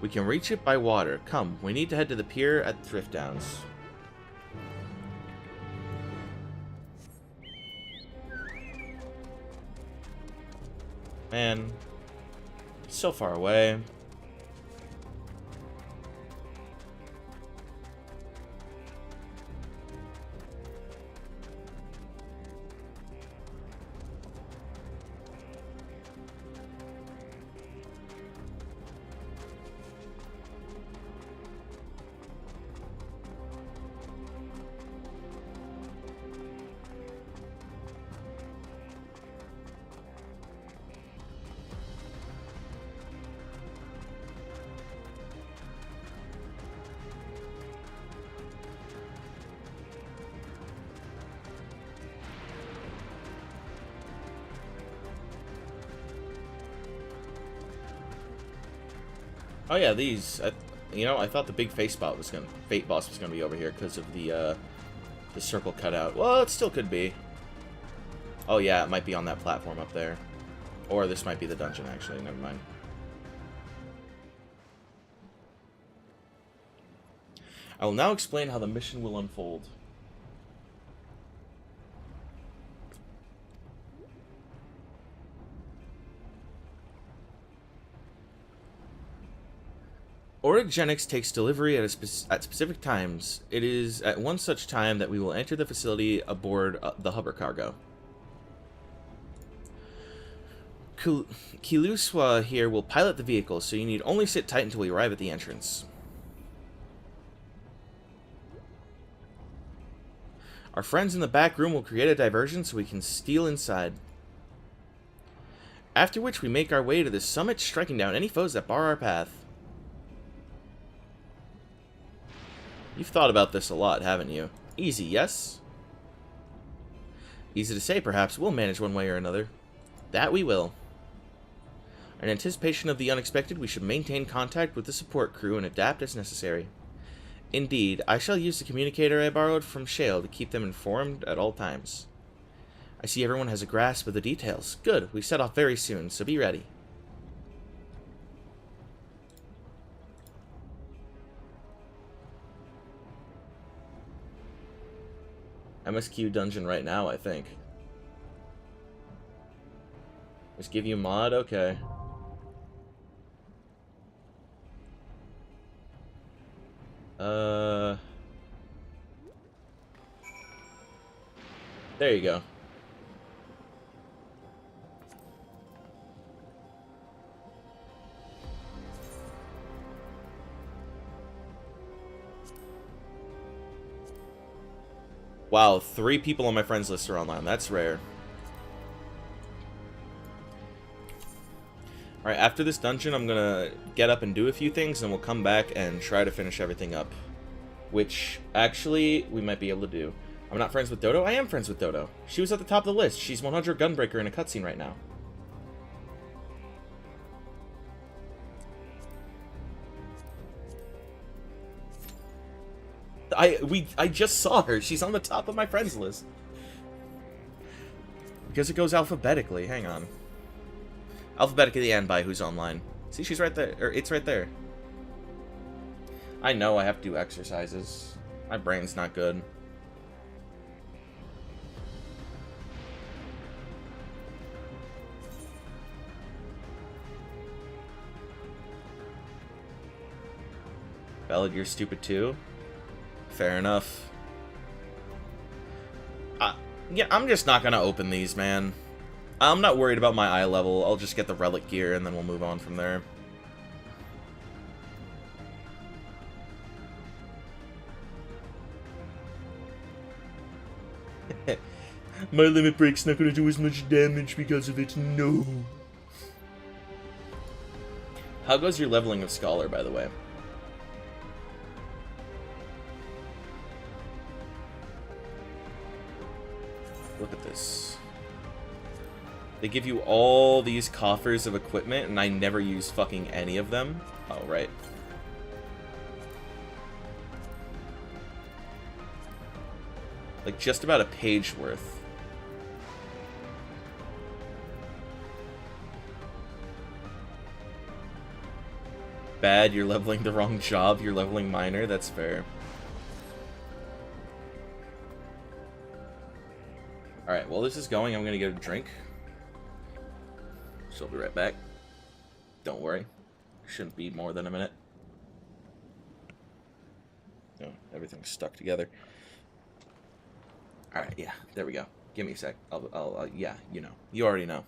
S11: We can reach it by water. Come, we need to head to the pier at Thrift Downs. Man, so far away. Oh yeah, these. You know, I thought the big fate boss was gonna be over here because of the circle cutout. Well, it still could be. Oh yeah, it might be on that platform up there, or this might be the dungeon. Actually, never mind. I will now explain how the mission will unfold. Orogenics takes delivery at specific times. It is at one such time that we will enter the facility aboard the hover cargo. Kiluswa here will pilot the vehicle, so you need only sit tight until we arrive at the entrance. Our friends in the back room will create a diversion so we can steal inside. After which we make our way to the summit, striking down any foes that bar our path. You've thought about this a lot, haven't you? Easy, yes? Easy to say, perhaps. We'll manage one way or another. That we will. In anticipation of the unexpected, we should maintain contact with the support crew and adapt as necessary. Indeed, I shall use the communicator I borrowed from Shale to keep them informed at all times. I see everyone has a grasp of the details. Good, we set off very soon, so be ready. MSQ dungeon right now, I think. Just give you mod? Okay. There you go. Wow, 3 people on my friends list are online. That's rare. Alright, after this dungeon, I'm gonna get up and do a few things, and we'll come back and try to finish everything up. Which, actually, we might be able to do. I'm not friends with Dodo? I am friends with Dodo. She was at the top of the list. She's 100 Gunbreaker in a cutscene right now. I just saw her. She's on the top of my friends list. Because it goes alphabetically. Hang on. Alphabetically and by who's online. See, she's right there. Or it's right there. I know I have to do exercises. My brain's not good. Ballad, you're stupid too? Fair enough. Yeah, I'm just not gonna open these, man. I'm not worried about my eye level. I'll just get the relic gear and then we'll move on from there. My limit break's not gonna do as much damage because of it. No. How goes your leveling of Scholar, by the way? Look at this. They give you all these coffers of equipment, and I never use fucking any of them. Oh, right. Like, just about a page worth. Bad, you're leveling the wrong job. You're leveling minor. That's fair. Alright, while this is going, I'm gonna get a drink. So I'll be right back. Don't worry. Shouldn't be more than a minute. Oh, everything's stuck together. Alright, yeah, there we go. Give me a sec. Yeah, you know. You already know.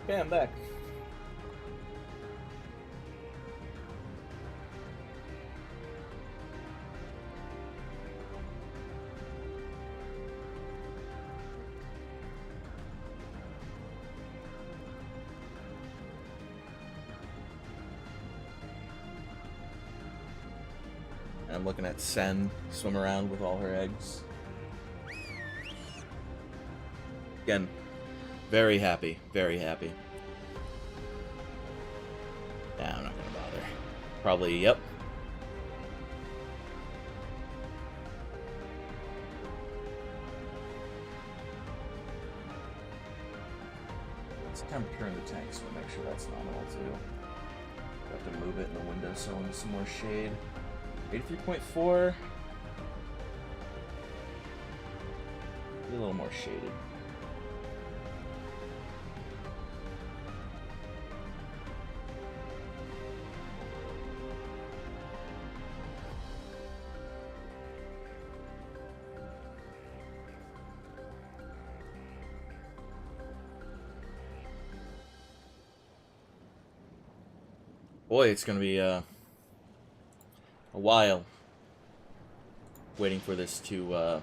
S11: Okay, I'm back. And I'm looking at Sen swim around with all her eggs. Again, very happy, very happy. Nah, I'm not gonna bother. Probably, yep. It's temperature in the tank, so we'll make sure that's nominal too. Have to move it in the windowsill into some more shade. 83.4. A little more shaded. Boy, it's gonna be a while waiting for this to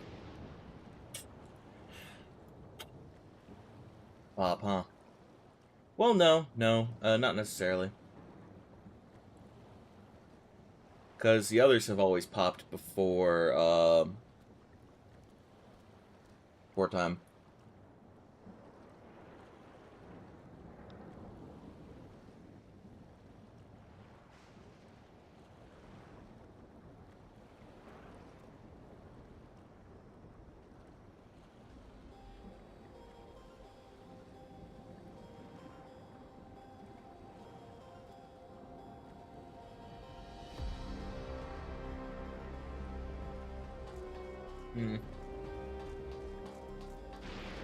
S11: pop, huh? Well, no, not necessarily. Because the others have always popped before time.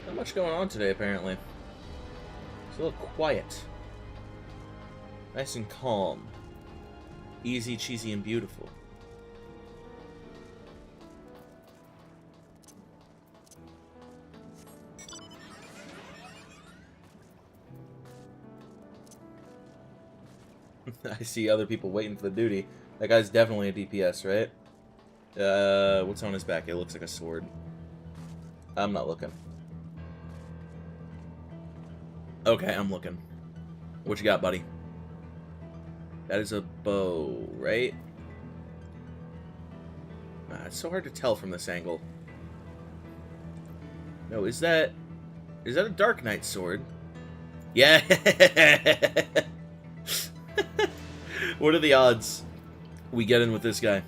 S11: Not much going on today, apparently. It's a little quiet. Nice and calm. Easy, cheesy, and beautiful. I see other people waiting for the duty. That guy's definitely a DPS, right? What's on his back? It looks like a sword. I'm not looking. Okay, I'm looking. What you got, buddy? That is a bow, right? It's so hard to tell from this angle. No, is that a Dark Knight sword? Yeah! What are the odds we get in with this guy?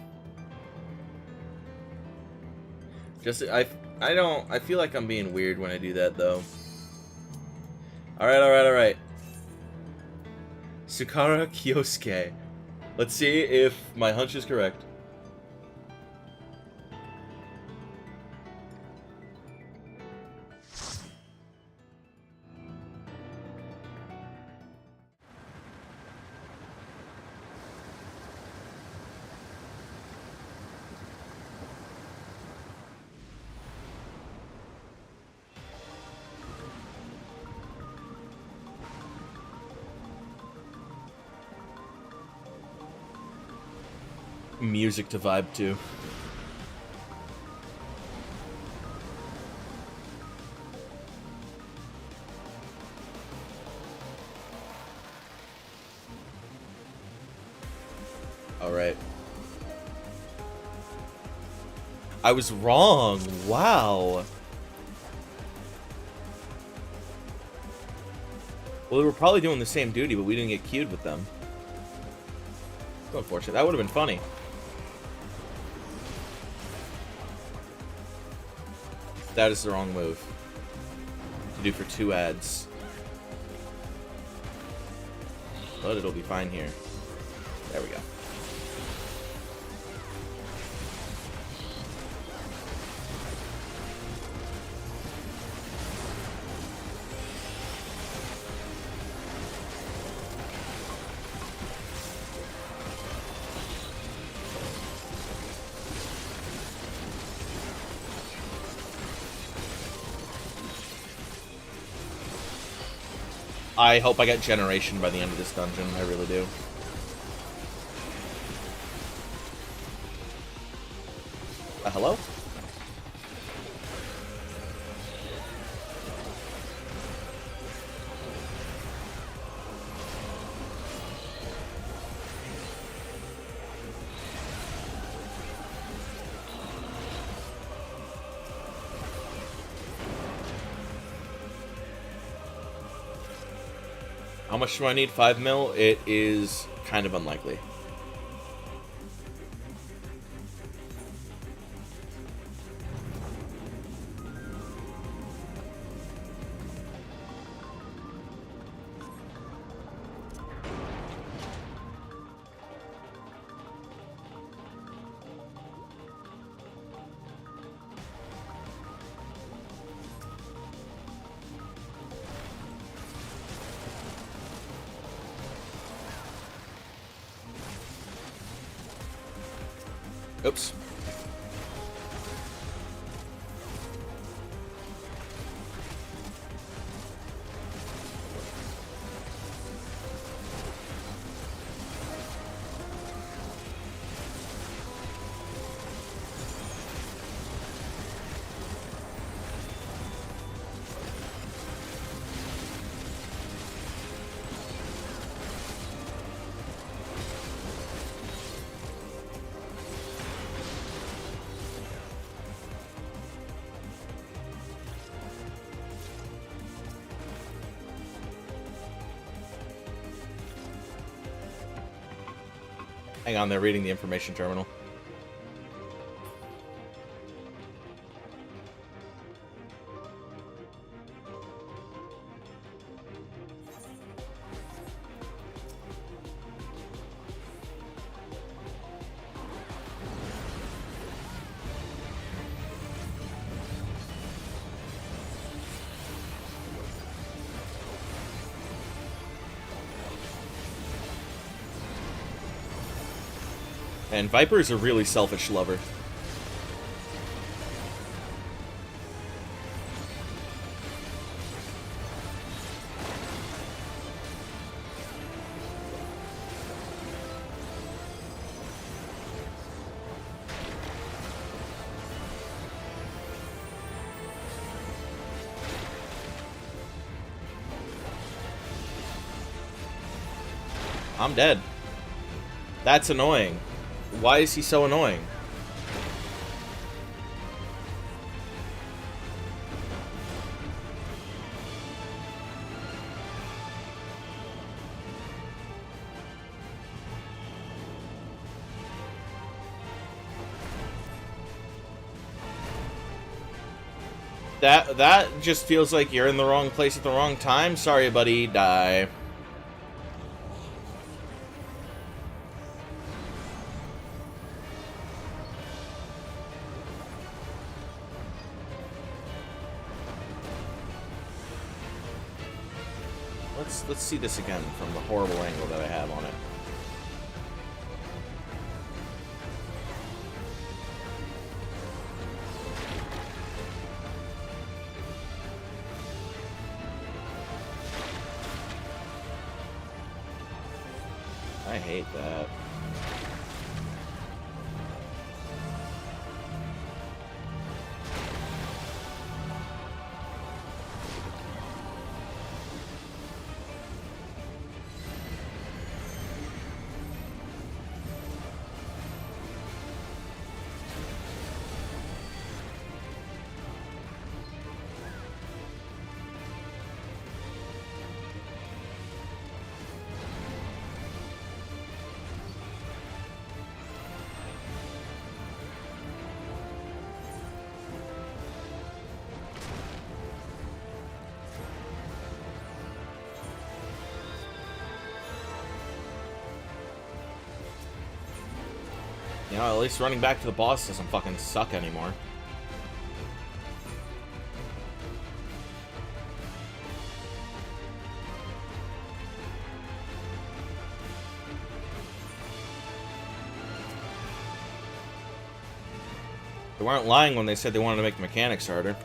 S11: I feel like I'm being weird when I do that, though. Alright. Sukara Kyosuke. Let's see if my hunch is correct. Music to vibe to. Alright. I was wrong. Wow. Well, they were probably doing the same duty, but we didn't get queued with them. It's unfortunate. That would have been funny. That is the wrong move to do for 2 ads. But it'll be fine here. There we go. I hope I get Generation by the end of this dungeon. I really do. Hello? How much do I need? 5 mil? It is kind of unlikely. Oops. Hang on, they're reading the information terminal. And Viper is a really selfish lover. I'm dead. That's annoying. Why is he so annoying? That just feels like you're in the wrong place at the wrong time. Sorry, buddy. Die. Let's see this again from the horrible angle that I have on it. I hate that. You know, at least running back to the boss doesn't fucking suck anymore. They weren't lying when they said they wanted to make the mechanics harder.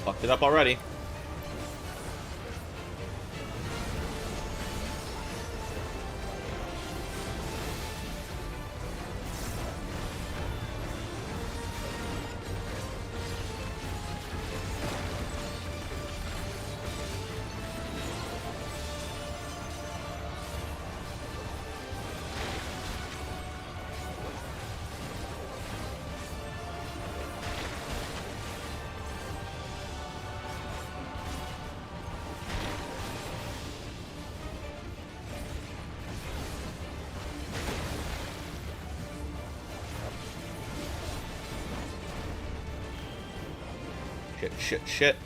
S11: Fucked it up already. Shit, shit, shit.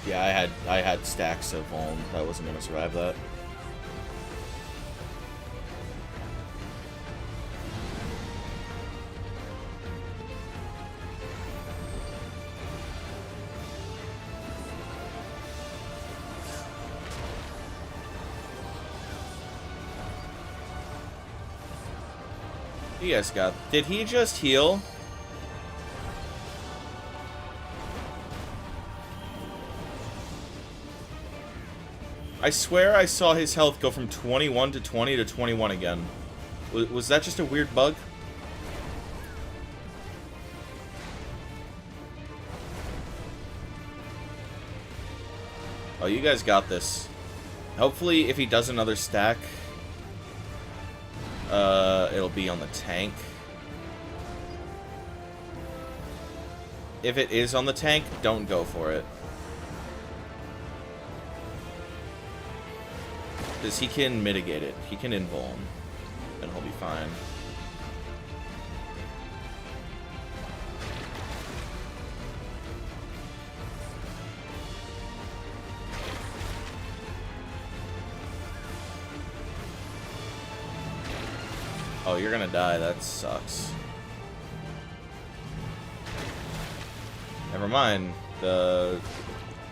S11: Yeah, I had stacks of Vuln. I wasn't gonna survive that. You guys got... Did he just heal? I swear I saw his health go from 21 to 20 to 21 again. Was that just a weird bug? Oh, you guys got this. Hopefully, if he does another stack, it'll be on the tank. If it is on the tank, don't go for it. Because he can mitigate it. He can invuln. And he'll be fine. Oh, you're gonna die. That sucks. Never mind. The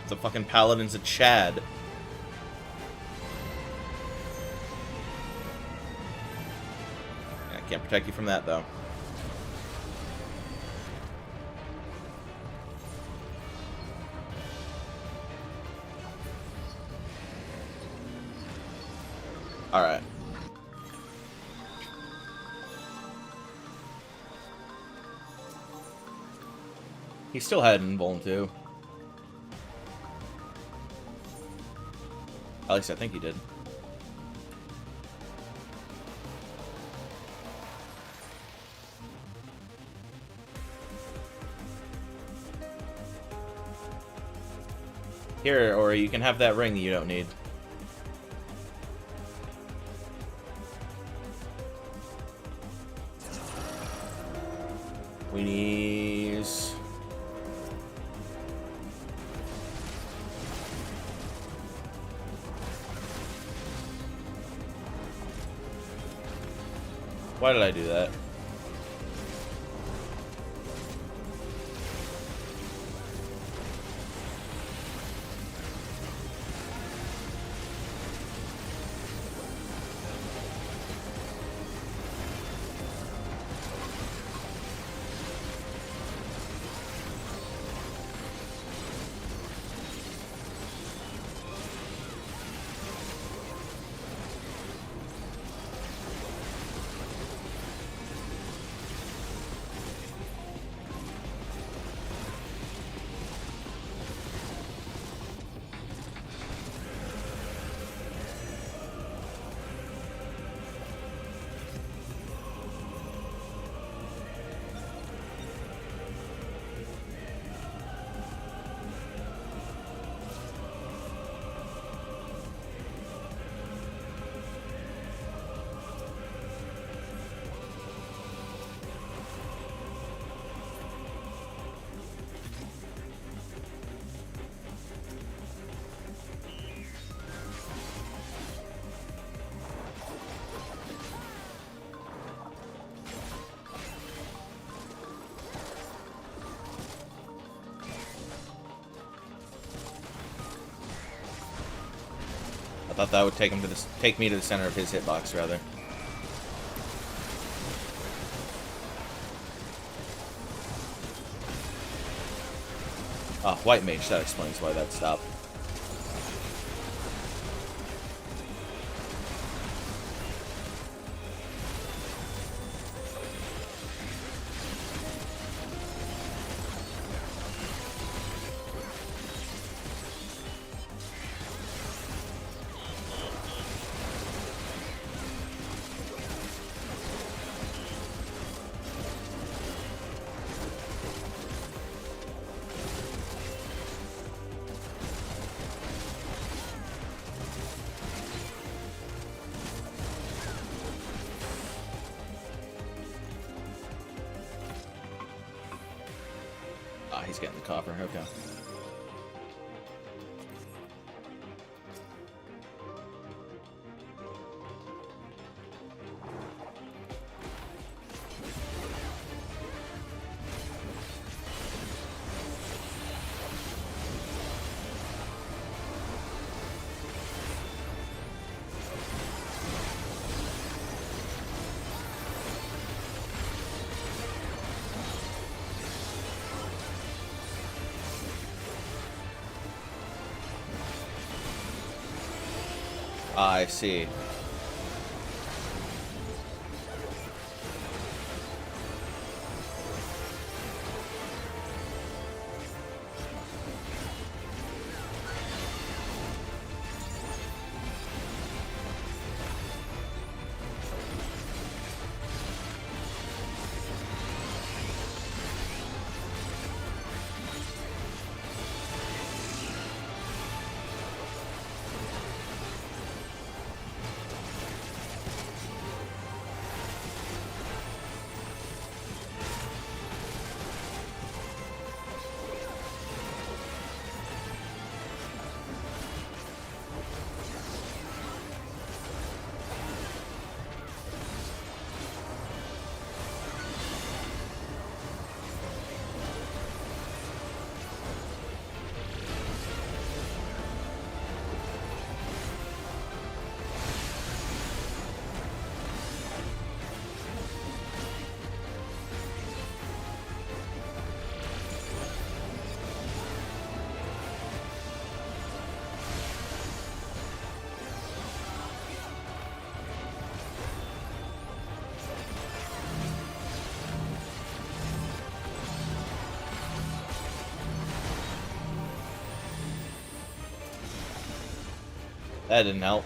S11: fucking paladin's a Chad. Can't protect you from that, though. Alright. He still had invuln, too. At least I think he did. Here, or you can have that ring that you don't need. Weenies. Why did I do that? I thought that would take me to the center of his hitbox, rather. Ah, white mage. That explains why that stopped. Ah, he's getting the copper. Okay. I see. That didn't help.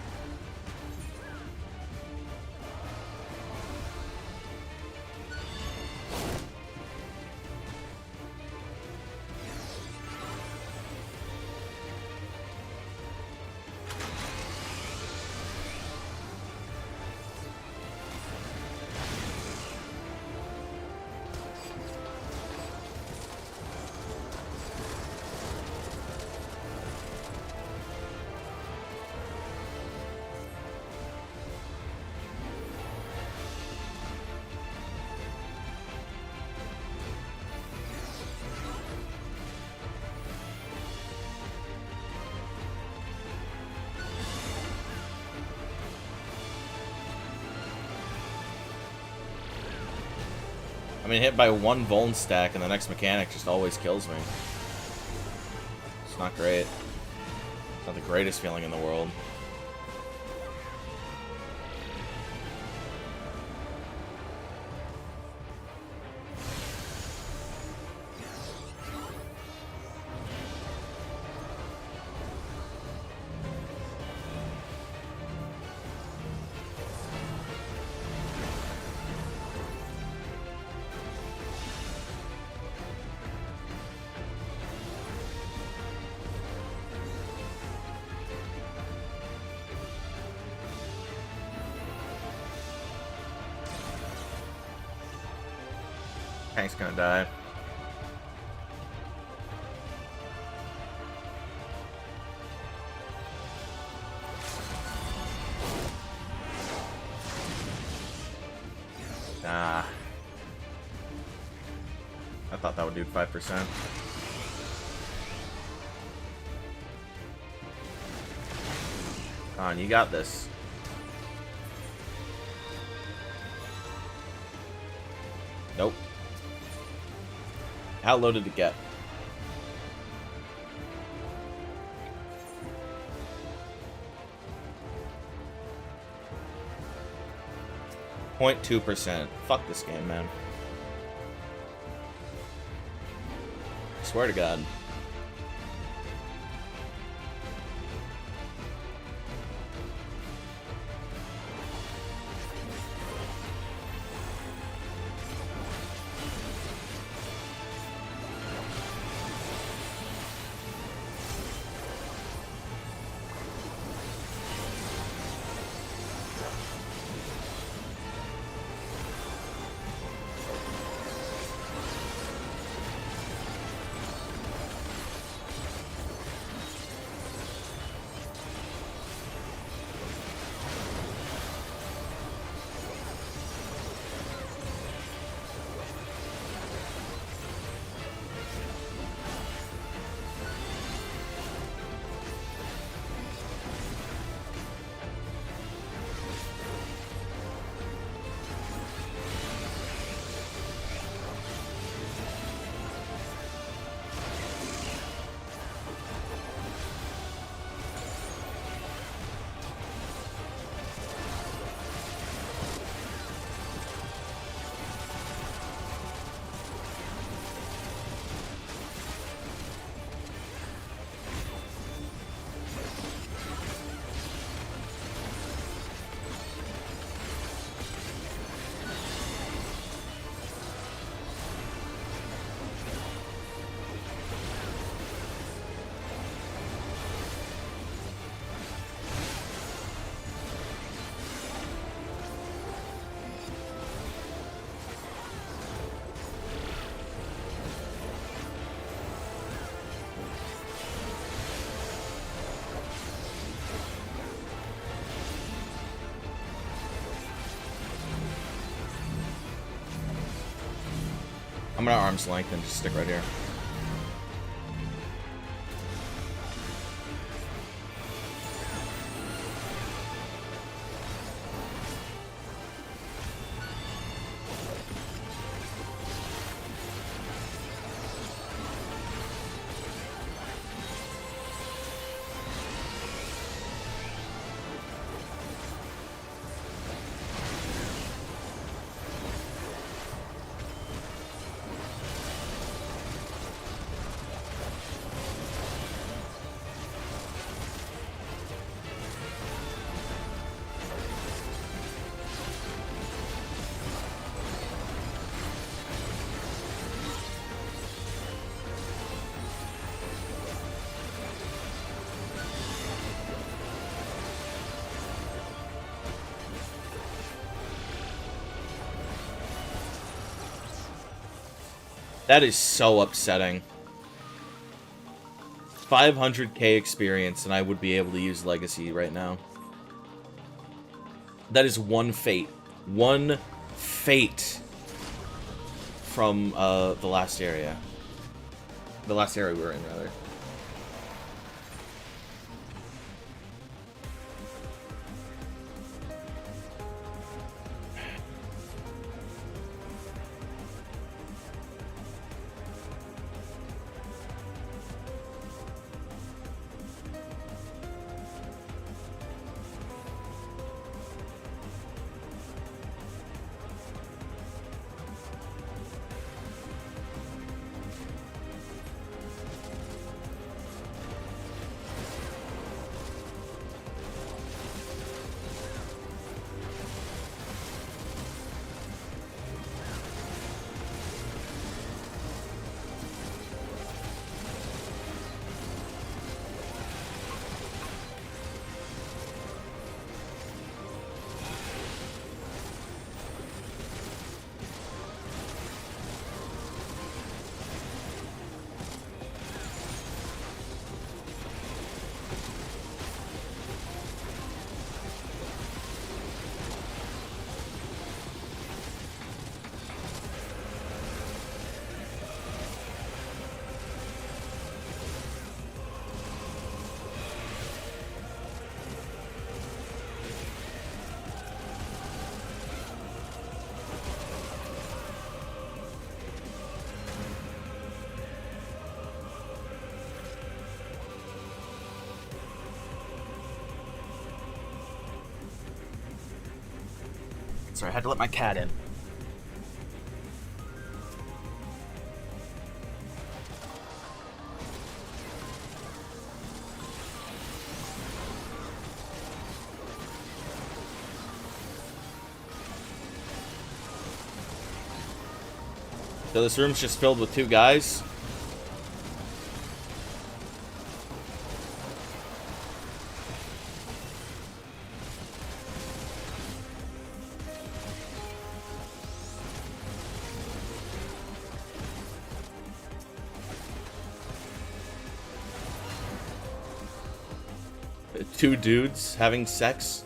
S11: I mean, hit by one Vuln stack and the next mechanic just always kills me. It's not great. It's not the greatest feeling in the world. Tank's gonna die. Nah. I thought that would do 5%. Come on, you got this. Nope. How low did it get? .2%. Fuck this game, man. Swear to God. I'm gonna arm's length and just stick right here. That is so upsetting. 500k experience and I would be able to use Legacy right now. That is one fate. One fate from the last area. The last area we were in, rather. Sorry, I had to let my cat in. So this room's just filled with 2 guys. Two dudes having sex.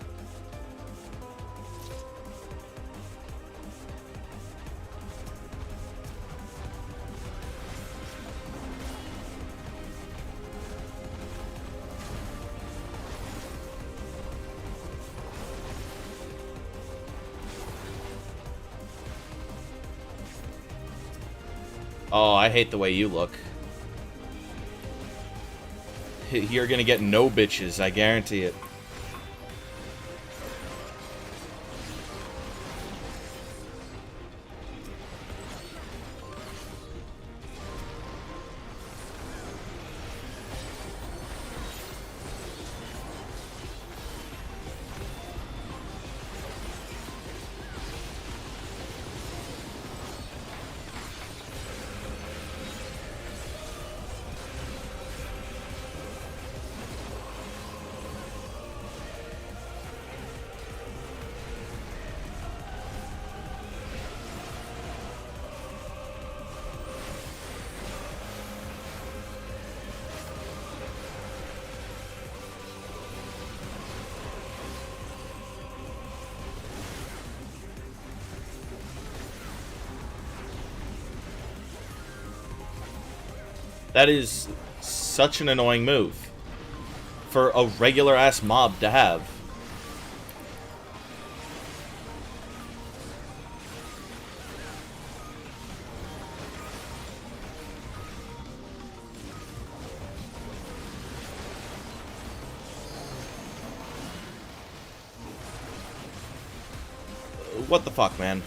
S11: Oh, I hate the way you look. You're gonna get no bitches, I guarantee it. That is such an annoying move for a regular-ass mob to have. What the fuck, man?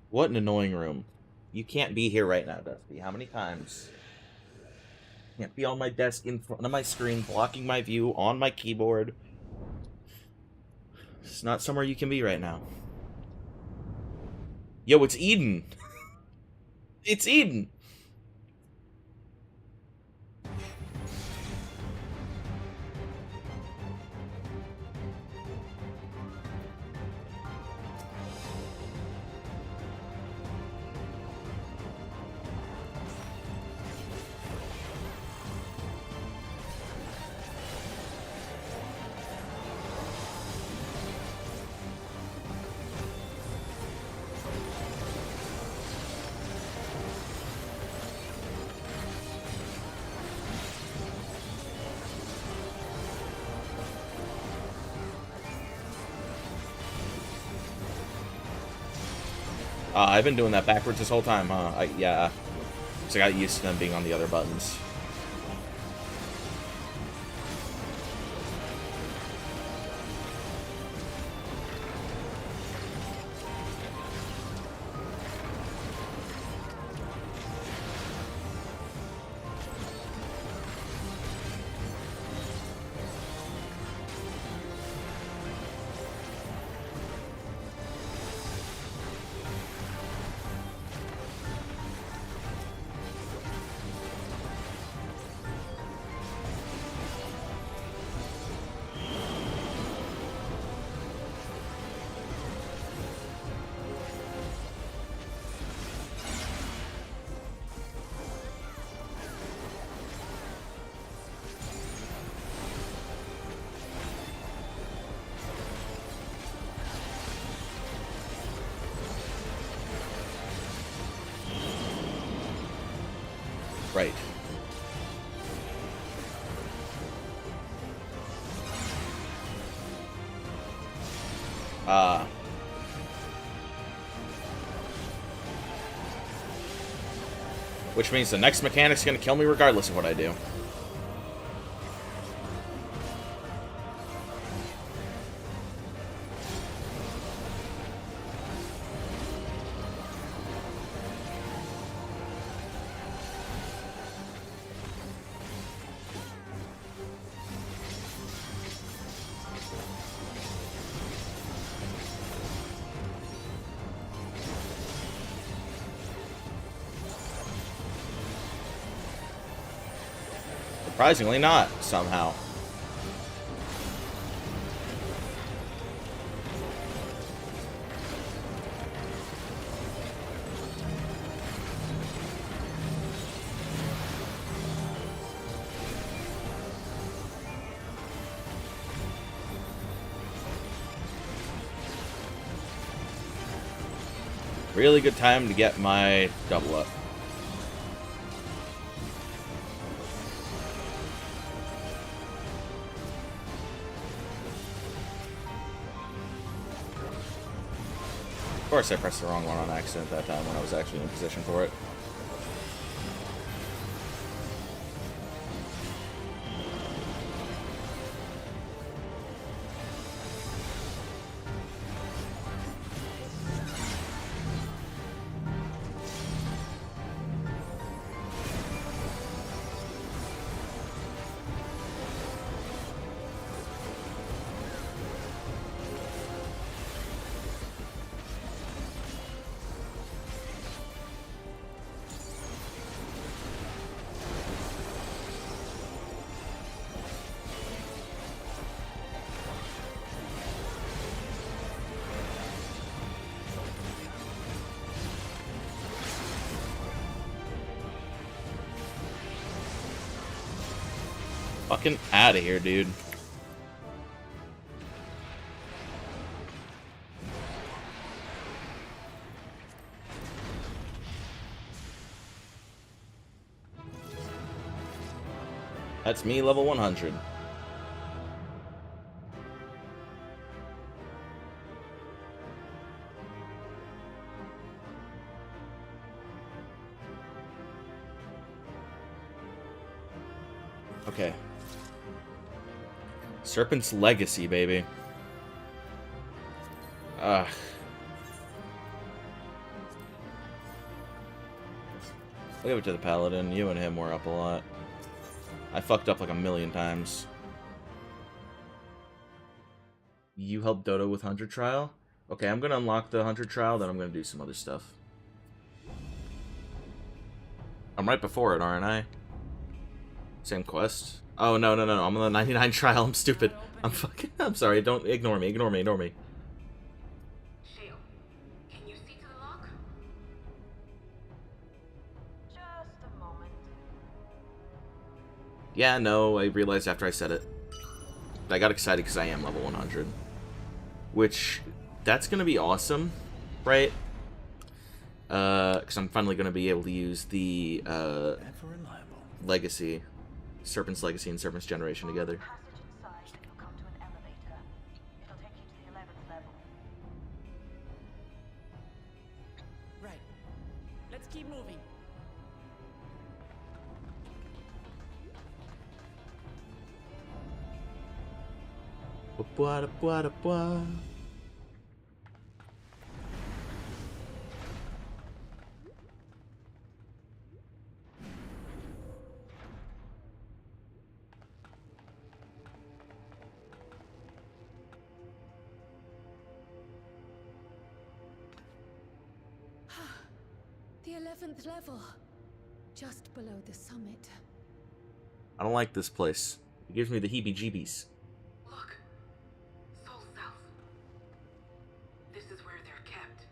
S11: What an annoying room. You can't be here right now, Dusty. How many times? Can't be on my desk in front of my screen, blocking my view on my keyboard. It's not somewhere you can be right now. Yo, it's Eden. It's Eden. I've been doing that backwards this whole time, huh? Yeah. So I got used to them being on the other buttons. Right. Which means the next mechanic's gonna kill me regardless of what I do. Surprisingly not, somehow. Really good time to get my double up. Of course, I pressed the wrong one on accident that time when I was actually in position for it. Fucking out of here, dude. That's me, level 100. Okay. Serpent's Legacy, baby. Ugh. I'll give it to the Paladin. You and him were up a lot. I fucked up like a million times. You helped Dodo with Hunter Trial? Okay, I'm gonna unlock the Hunter Trial, then I'm gonna do some other stuff. I'm right before it, aren't I? Same quest? Oh, no. I'm on the 99 trial. I'm stupid. I'm sorry. Don't ignore me. Ignore me.
S16: Shale, can you see to the lock? Just a moment.
S11: Yeah, no, I realized after I said it. I got excited because I am level 100. Which, that's going to be awesome, right? Because I'm finally going to be able to use the Legacy. Serpent's Legacy and Serpent's Generation together.
S2: Right. Let's keep moving.
S6: The 11th level. Just below the summit.
S11: I don't like this place. It gives me the heebie-jeebies.
S16: Look. Soul cells. This is where they're kept.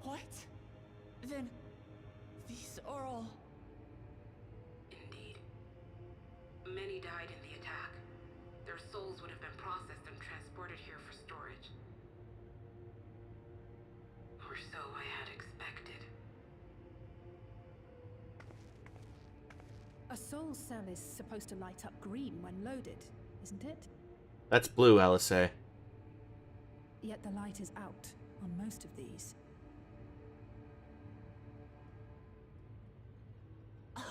S2: What? Then these are all...
S16: Indeed. Many died in the attack. Their souls would have been processed and transported here for storage. Or so I had expected.
S17: A soul cell is supposed to light up green when loaded, isn't it?
S11: That's blue, LSA.
S17: Yet the light is out on most of these.
S11: I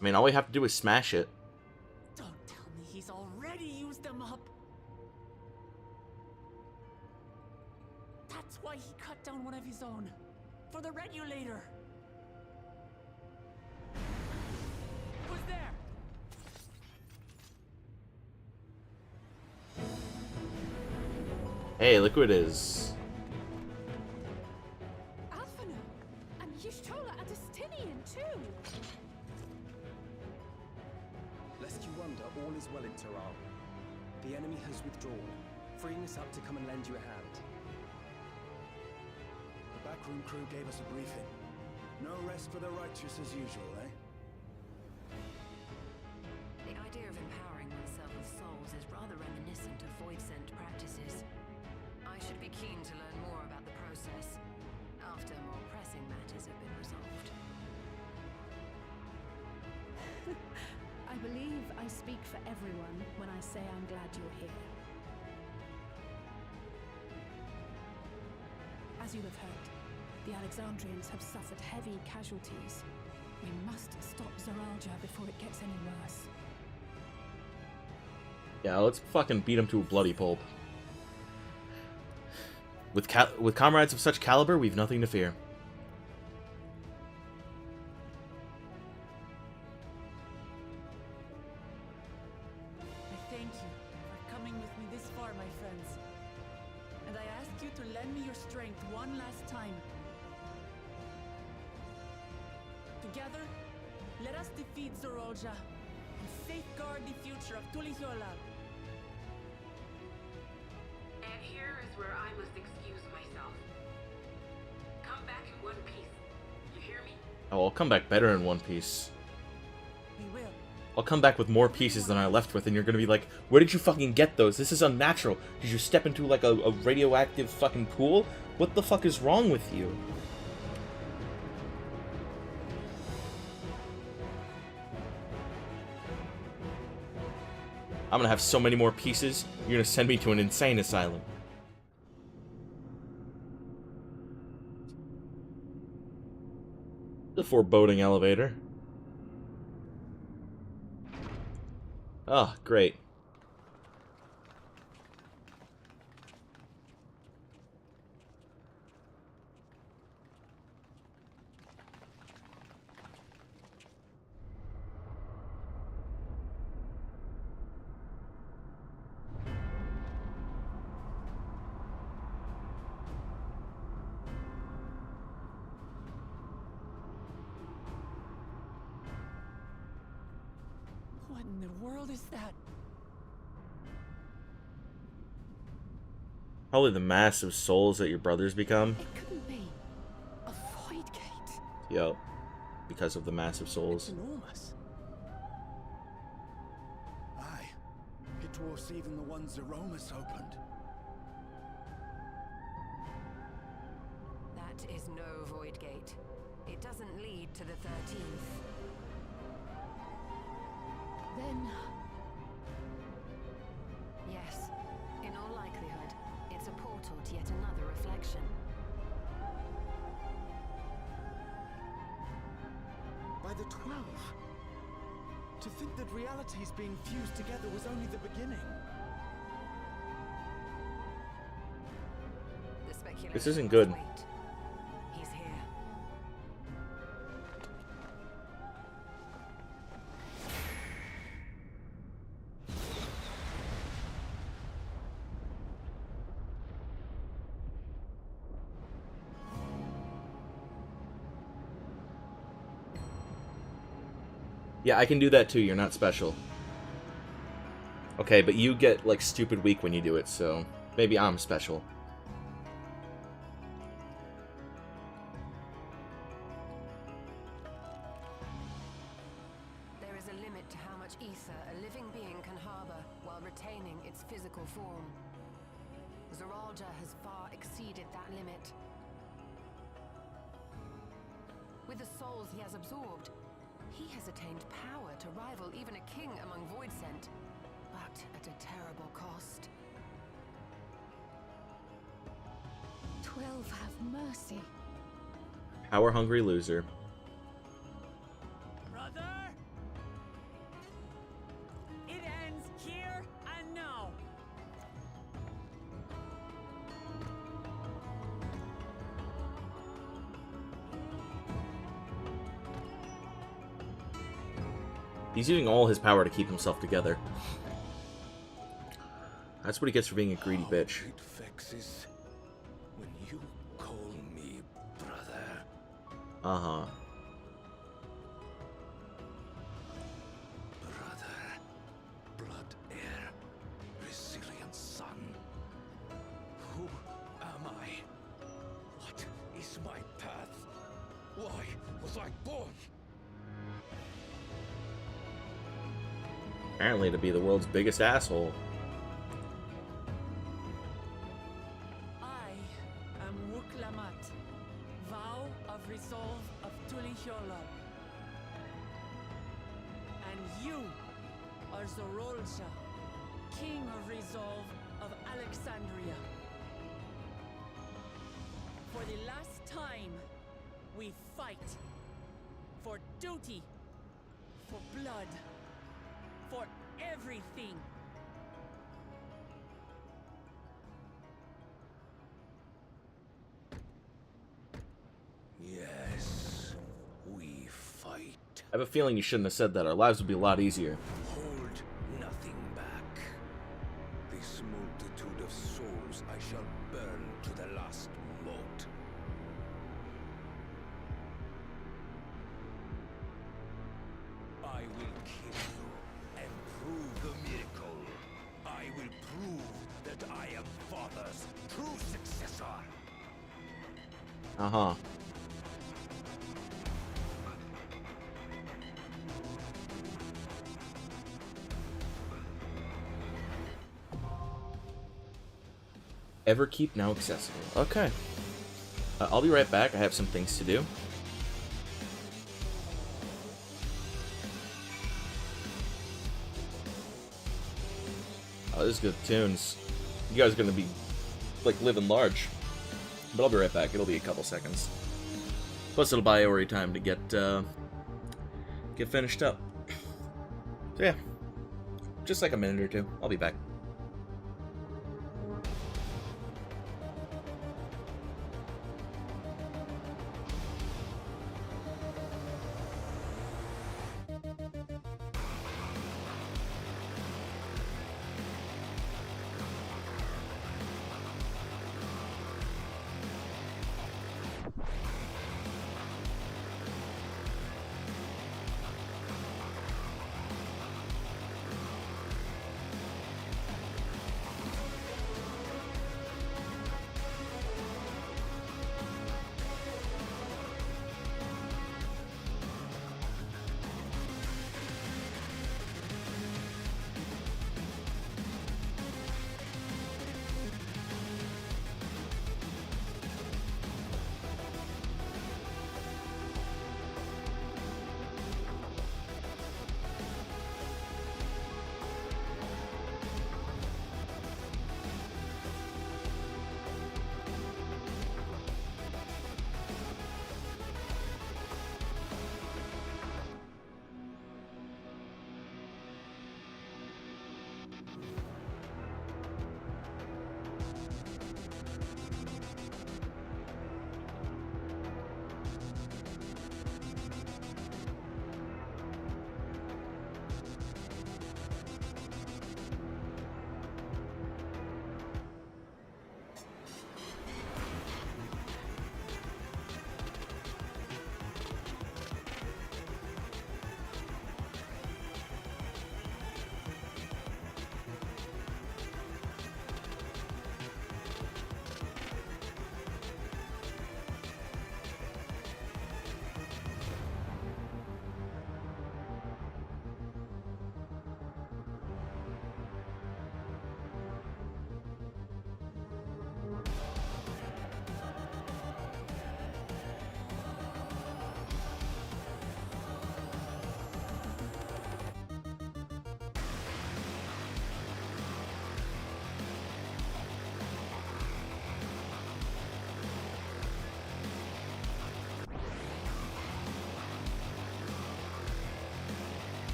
S11: mean, all we have to do is smash it.
S2: Don't tell me he's already used them up. That's why he cut down one of his own. For the regulator. Who's there?
S11: Hey, look who it is.
S17: Alphana! And Y'shtola and Justinian too!
S9: Lest you wonder, all is well in Terral. The enemy has withdrawn, freeing us up to come and lend you a hand.
S10: The backroom crew gave us a briefing. No rest for the righteous as usual, eh?
S7: The idea of empowering oneself with souls is rather reminiscent of void-sent practices. I should be keen to learn more about the process, after more pressing matters have been resolved.
S17: I believe I speak for everyone when I say I'm glad you're here. As you have heard, the Alexandrians have suffered heavy casualties. We must stop Zoralja before it gets any worse.
S11: Yeah, let's fucking beat him to a bloody pulp. With comrades of such caliber, we've nothing to fear.
S2: I thank you for coming with me this far, my friends. And I ask you to lend me your strength one last time. Together, let us defeat Zoralja and safeguard the future of Tulihiola.
S16: And here is where I must excuse myself. Come back in one piece. You hear me?
S11: Oh, I'll come back better in one piece.
S2: We will.
S11: I'll come back with more pieces than I left with, and you're gonna be like, where did you fucking get those? This is unnatural. Did you step into, like, a radioactive fucking pool? What the fuck is wrong with you? I'm gonna have so many more pieces, you're gonna send me to an insane asylum. The foreboding elevator. Ah, great.
S2: What in the world is that?
S11: Probably the massive souls that your brothers become.
S17: It couldn't be a void gate.
S11: Yup. Because of the massive souls.
S9: It's enormous.
S10: Aye. It dwarfs even the one Zeromus opened.
S7: That is no void gate. It doesn't lead to the 13th.
S17: Then...
S7: Yes, in all likelihood, it's a portal to yet another reflection.
S8: By the 12. To think that realities being fused together was only the beginning.
S7: The speculation
S11: This isn't good.
S7: must wait. He's here.
S11: Yeah, I can do that too. You're not special. Okay, but you get, like, stupid weak when you do it, so maybe I'm special.
S7: There is a limit to how much ether a living being can harbor while retaining its physical form. Zoralja has far exceeded that limit. With the souls he has absorbed, he has attained power to rival even a king among Voidsent, but at a terrible cost.
S17: 12 have mercy.
S11: Power-hungry loser.
S2: Brother? It ends here and now.
S11: He's using all his power to keep himself together. That's what he gets for being a greedy bitch.
S5: It vexes when you call me brother.
S11: Uh-huh.
S5: Brother, blood heir, resilient son. Who am I? What is my path? Why was I born?
S11: Apparently to be the world's biggest asshole.
S2: I am Wuklamat, vow of resolve of Tulihyolal. And you are Zorolja, king of resolve of Alexandria. For the last time, we fight. For duty. For blood. For everything.
S5: Yes, we fight.
S11: I have a feeling you shouldn't have said that. Our lives would be a lot easier.
S5: Hold nothing back. This multitude of souls I shall burn to the last mote. I will kill you and prove the miracle. I will prove that I am Father's true successor.
S11: Uh-huh. Everkeep now accessible. Okay. I'll be right back. I have some things to do. Oh, this is good tunes. You guys are gonna be like living large. But I'll be right back. It'll be a couple seconds. Plus, it'll buy Ori time to get finished up. So yeah, just like a minute or two. I'll be back.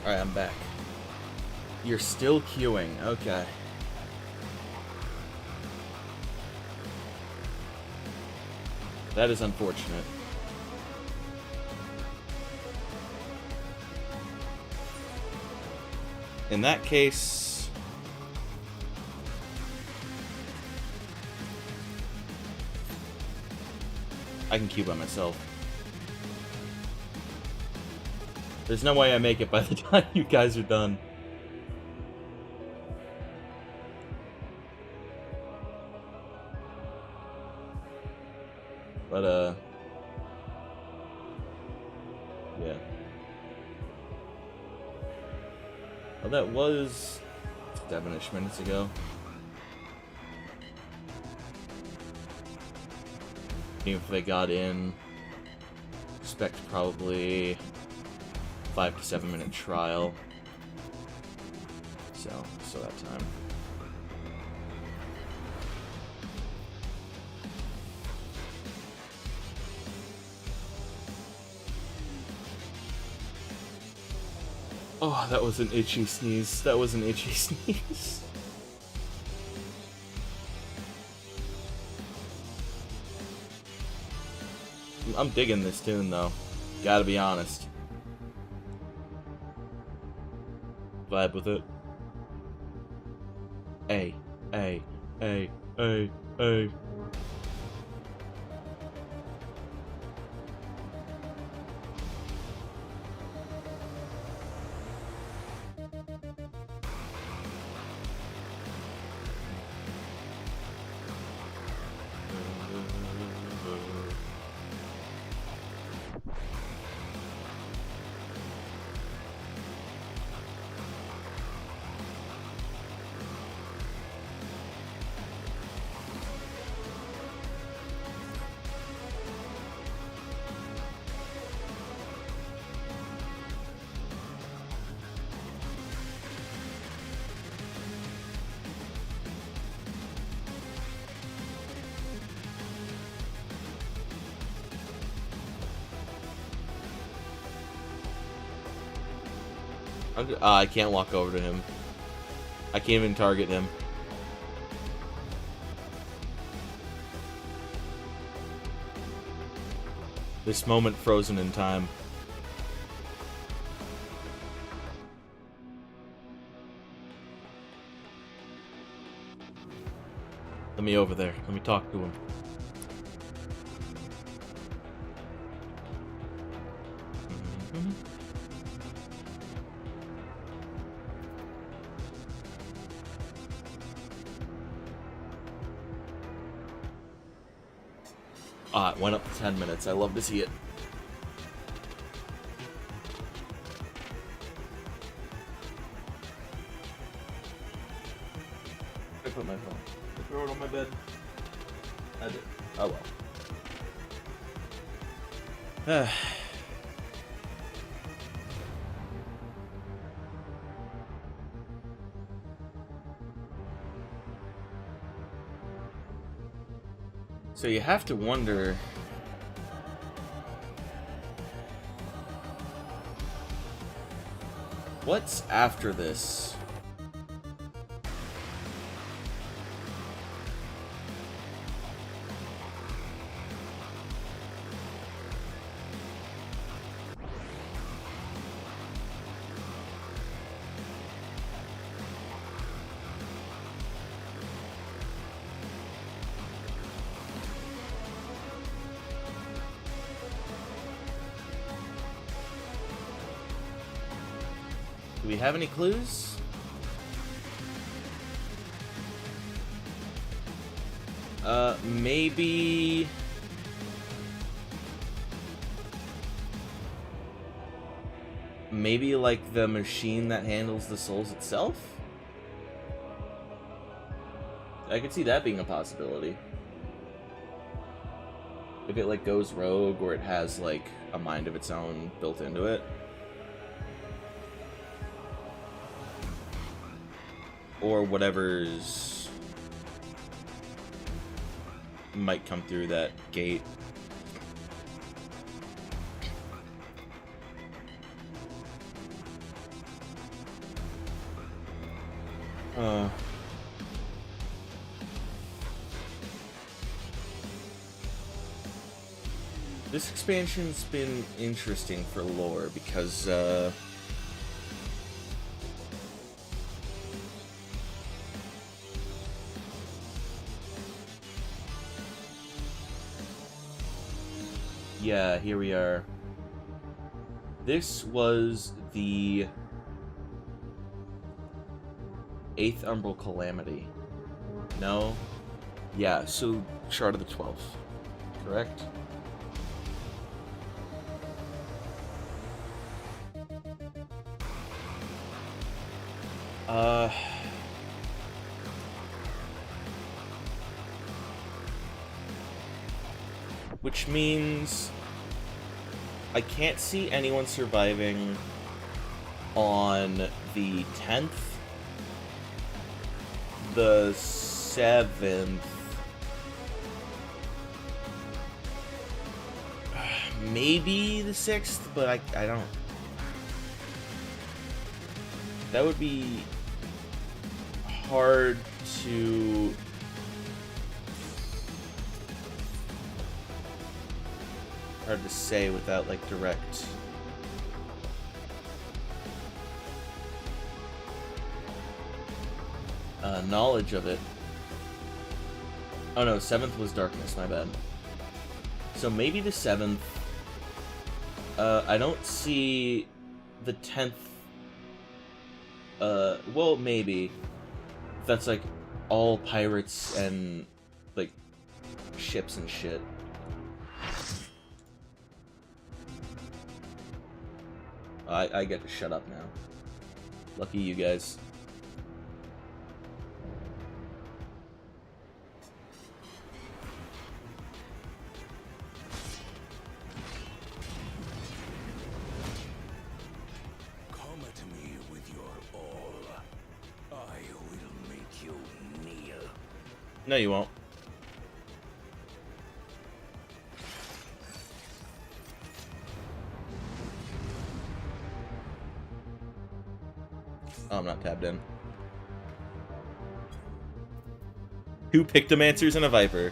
S11: Alright, I'm back. You're still queuing. Okay. That is unfortunate. In that case... I can queue by myself. There's no way I make it by the time you guys are done. But, yeah. Oh, that was 7-ish minutes ago. Even if they got in, expect probably 5 to 7 minute trial. So that time. Oh, that was an itchy sneeze. That was an itchy sneeze. I'm digging this tune, though. Gotta be honest. Vibe with it. Hey, hey, hey, hey, hey. I can't walk over to him. I can't even target him. This moment frozen in time. Let me over there. Let me talk to him. Ah, it went up to 10 minutes. I love to see it. I put my phone. I throw it on my bed. I did. Oh well. So you have to wonder... what's after this? Do we have any clues? Maybe... maybe like the machine that handles the souls itself? I could see that being a possibility. If it like goes rogue or it has like a mind of its own built into it. Or whatever's might come through that gate. This expansion's been interesting for lore because, yeah, here we are. This was the 8th Umbral Calamity. No? Yeah, so Shard of the 12th. Correct? Which means I can't see anyone surviving on the 10th, the 7th, maybe the 6th, but I don't. That would be hard to say without like direct knowledge of it. Oh no, 7th was Darkness, my bad. So maybe the 7th. I don't see the 10th. Well, maybe. That's like all pirates and like ships and shit. I get to shut up now. Lucky you guys.
S5: Come at me with your all. I will make you kneel.
S11: No, you won't. Oh, I'm not tabbed in. Who picked Mancers and a Viper?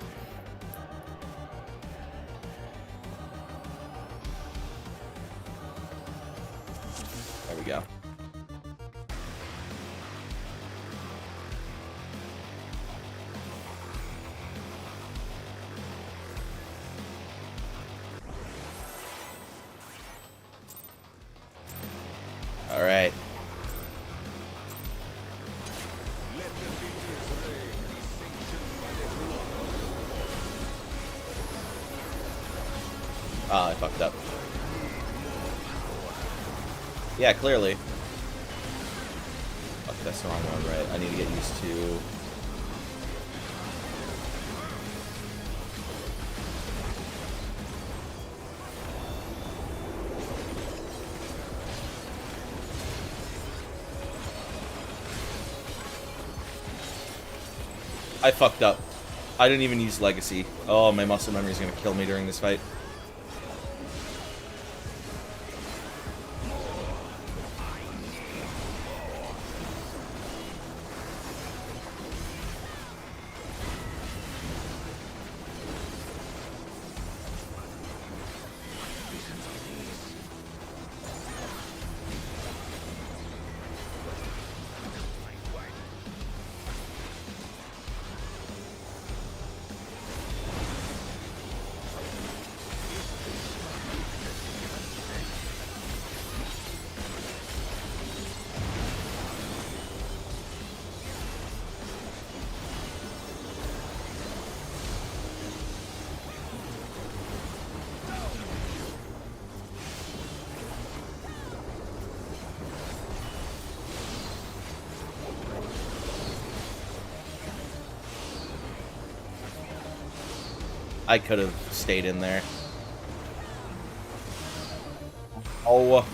S11: There we go. All right. Ah, I fucked up. Yeah, clearly. Fuck, that's the wrong one, right? I need to get used to... I fucked up. I didn't even use Legacy. Oh, my muscle memory is gonna kill me during this fight. I could have stayed in there. Oh.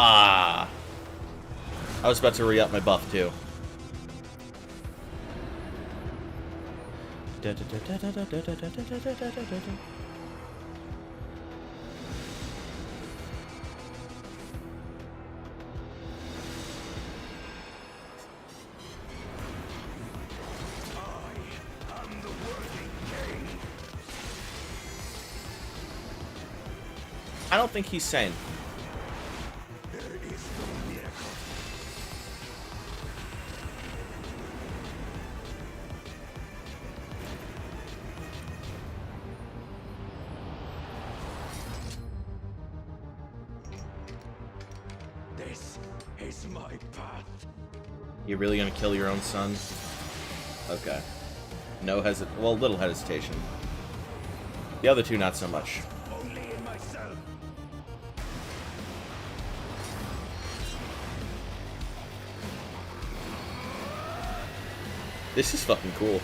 S11: Ah. I was about to re-up my buff, too. I don't think he's sane.
S5: This is my path.
S11: You really gonna kill your own son? Okay. No well, little hesitation. The other two, not so much.
S5: Only in myself.
S11: This is fucking cool.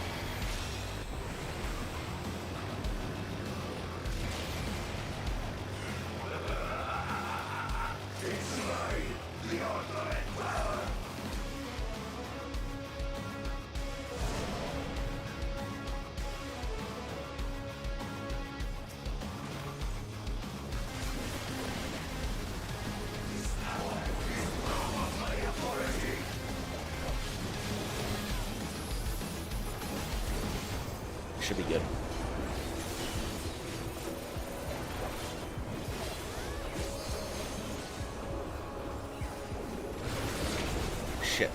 S11: Should be good. Shit.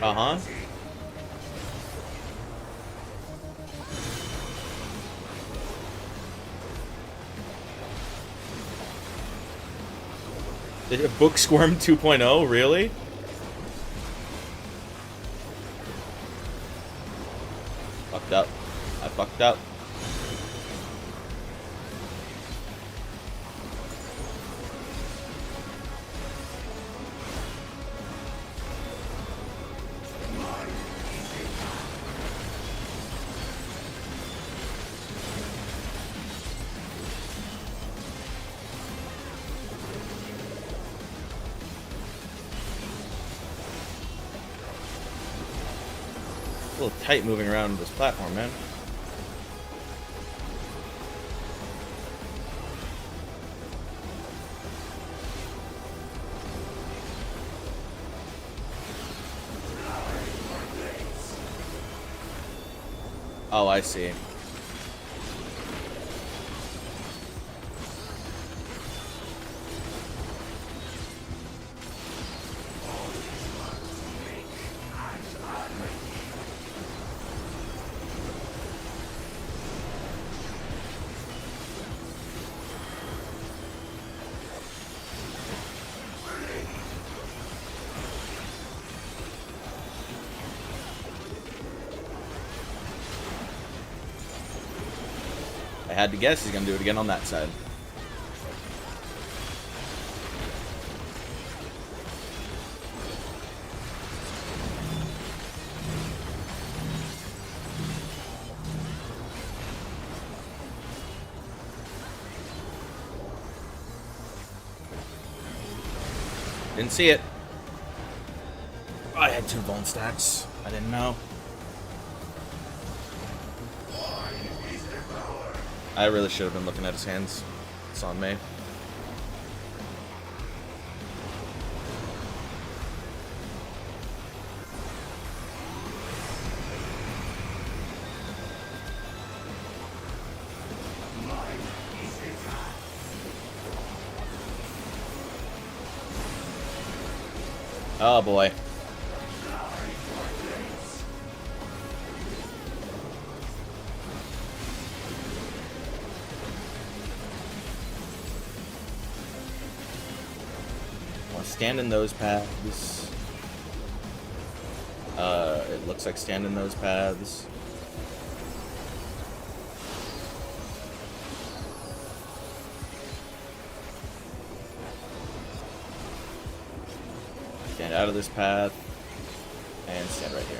S11: Uh-huh. Book Squirm 2.0, really? Fucked up. I fucked up. A little tight moving around this platform, man. Oh, I see. I had to guess he's gonna do it again on that side. Didn't see it. I had 2 bone stacks. I didn't know. I really should have been looking at his hands. It's on me. Oh boy. Want to stand in those paths. It looks like stand in those paths. Stand out of this path, and stand right here.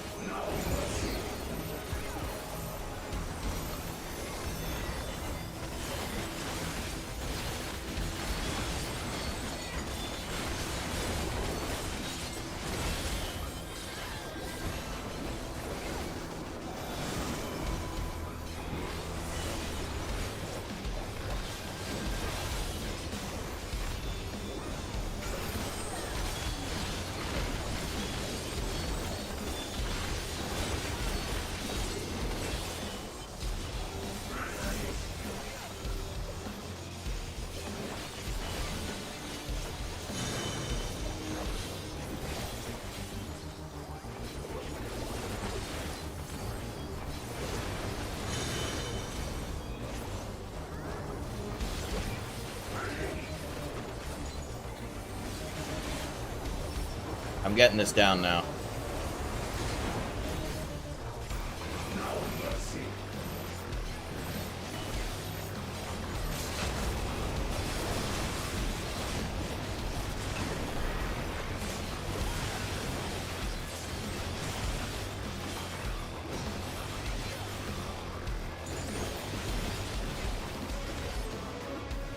S11: I'm getting this down now.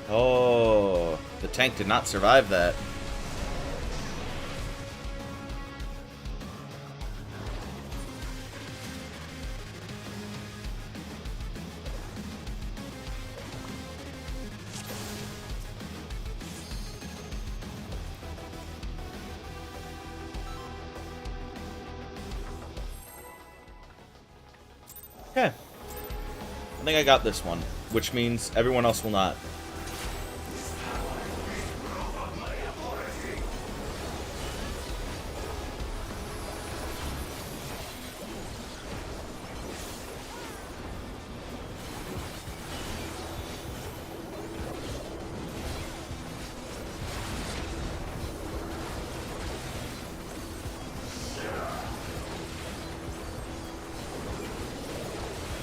S11: Oh, the tank did not survive that. Okay. I think I got this one, which means everyone else will not.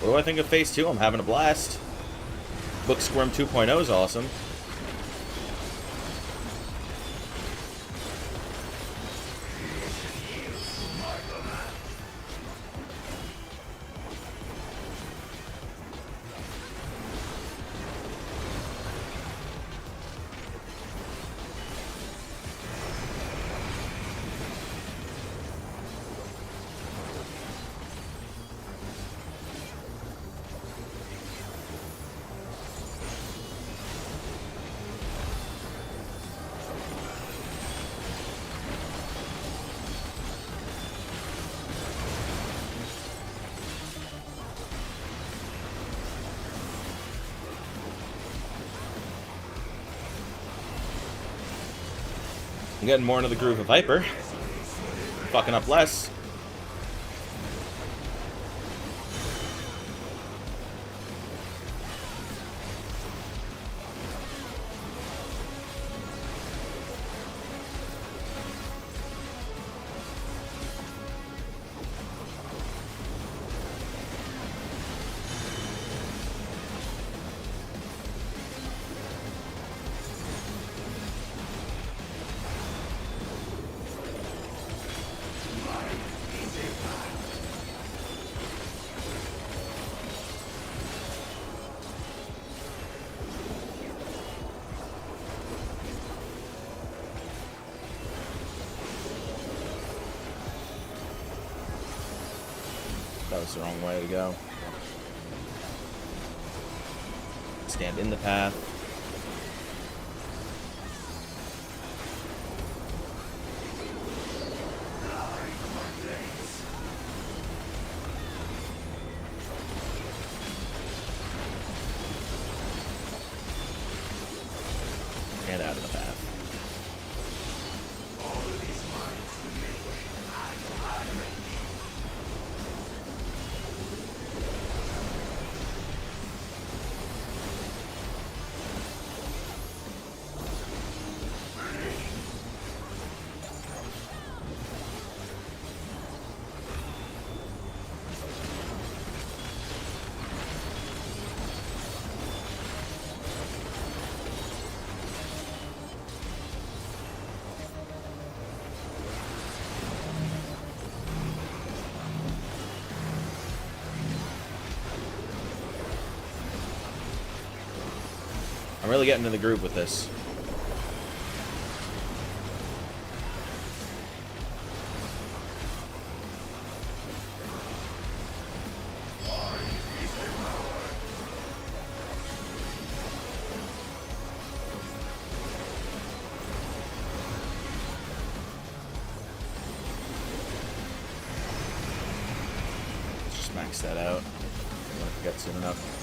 S11: What do I think of Phase 2? I'm having a blast. Book Squirm 2.0 is awesome. I'm getting more into the groove of Viper. Fucking up less. That was the wrong way to go. Stand in the path. Stand out of the path. I'm really getting into the groove with this. Just max that out. I don't forget soon enough.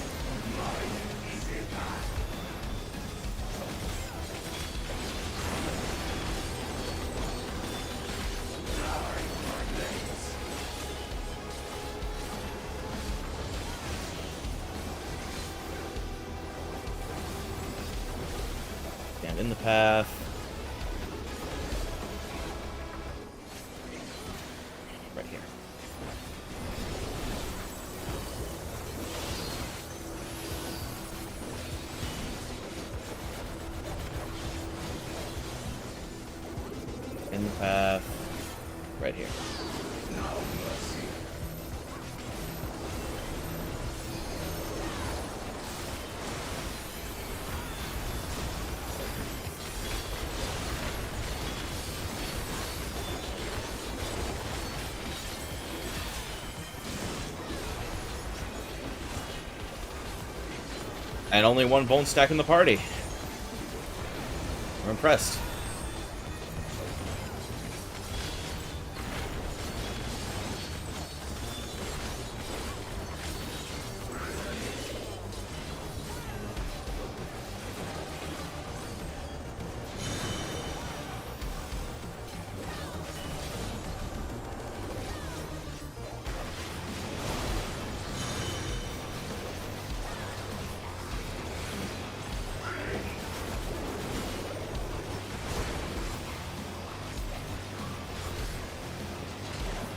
S11: Stand in the path. Right here. In the path. Right here. And only one bone stack in the party. I'm impressed.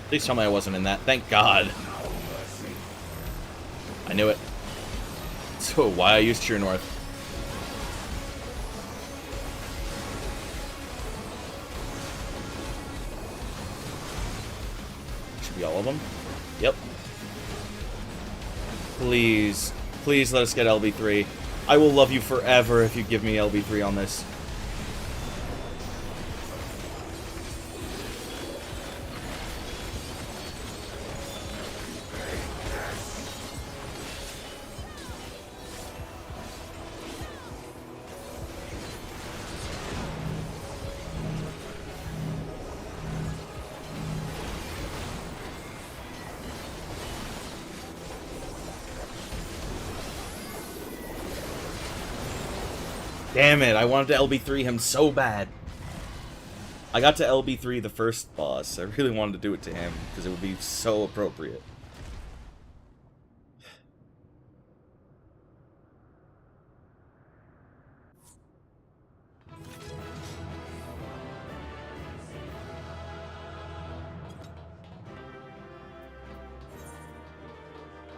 S11: Please tell me I wasn't in that. Thank God. I knew it. So why I used True North. Should be all of them. Yep. Please. Please let us get LB3. I will love you forever if you give me LB3 on this. Damn it, I wanted to LB3 him so bad. I got to LB3 the first boss. I really wanted to do it to him, because it would be so appropriate.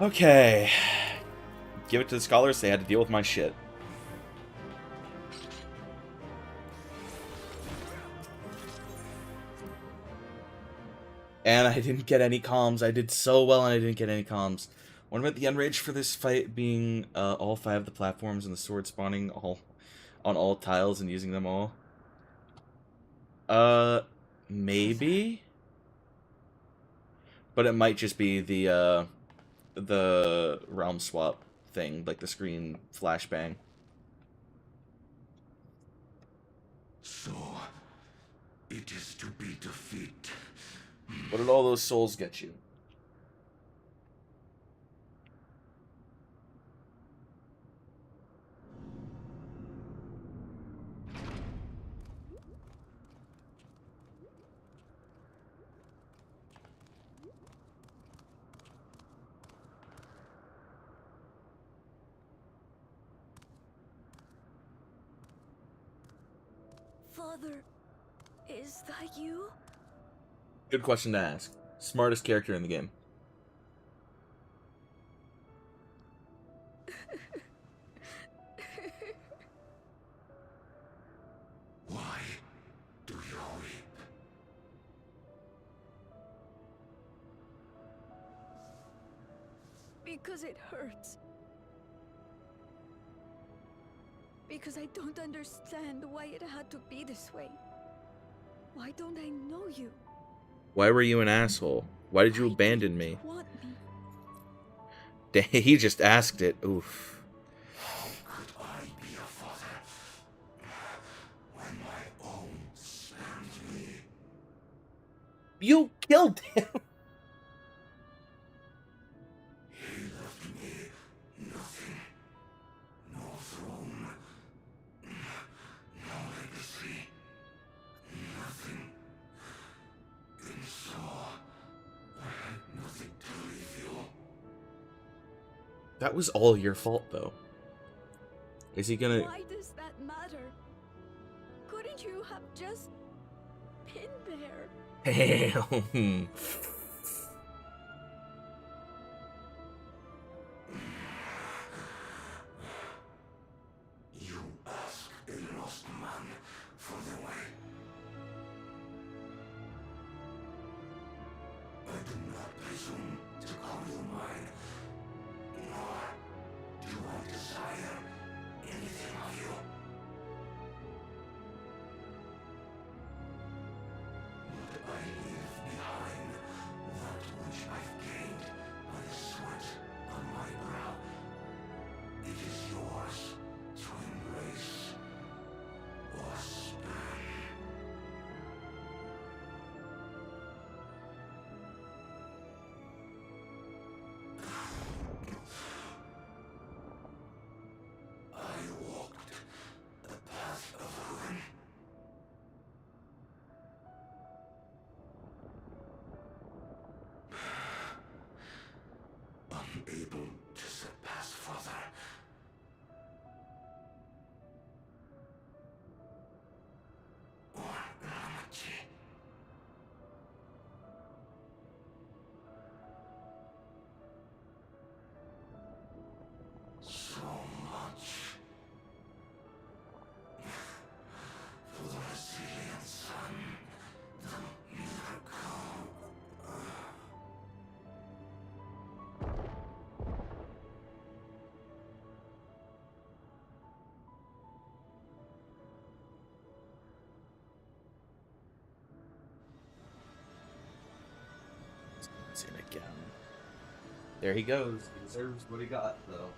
S11: Okay. Give it to the scholars, they had to deal with my shit. And I didn't get any comms. I did so well and I didn't get any comms. What about the enrage for this fight being all 5 of the platforms and the sword spawning all on all tiles and using them all? Maybe? But it might just be the realm swap thing, like the screen flashbang.
S10: So, it is to be defeated.
S1: What did all those souls get you?
S21: Father, is that you?
S1: Good question to ask. Smartest character in the game.
S10: Why do you weep?
S21: Because it hurts.
S6: Because I don't understand why it had to be this way. Why don't I know you?
S11: Why were you an asshole? Why did you abandon me?
S6: Want me?
S11: He just asked it. Oof.
S10: How could I be a father when my own spurned me?
S11: You killed him!
S10: He left me nothing. No throne. No legacy. Nothing. And so, I had nothing to leave you.
S11: That was all your fault, though. Is he gonna...
S6: Why does that matter? Couldn't you have just been there?
S11: Damn.
S10: You ask a lost man for the way. I do not presume to call you mine, nor do I desire anything of you. But I leave behind that which I've gained by the sweat on my brow. It is yours to embrace or spurn. I walked the path of ruin. Unable to surpass further. Or Ramachi. So much for the resilient sun, the miracle.
S11: It's in again. There he goes. He deserves what he got, though.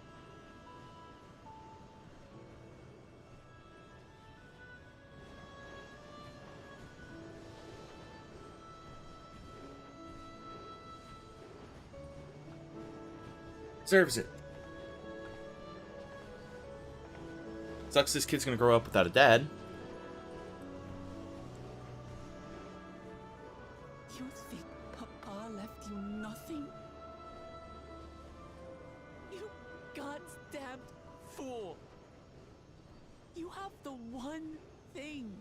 S11: Deserves it. Sucks this kid's gonna grow up without a dad.
S2: You think Papa left you nothing? You goddamn fool! You have the one thing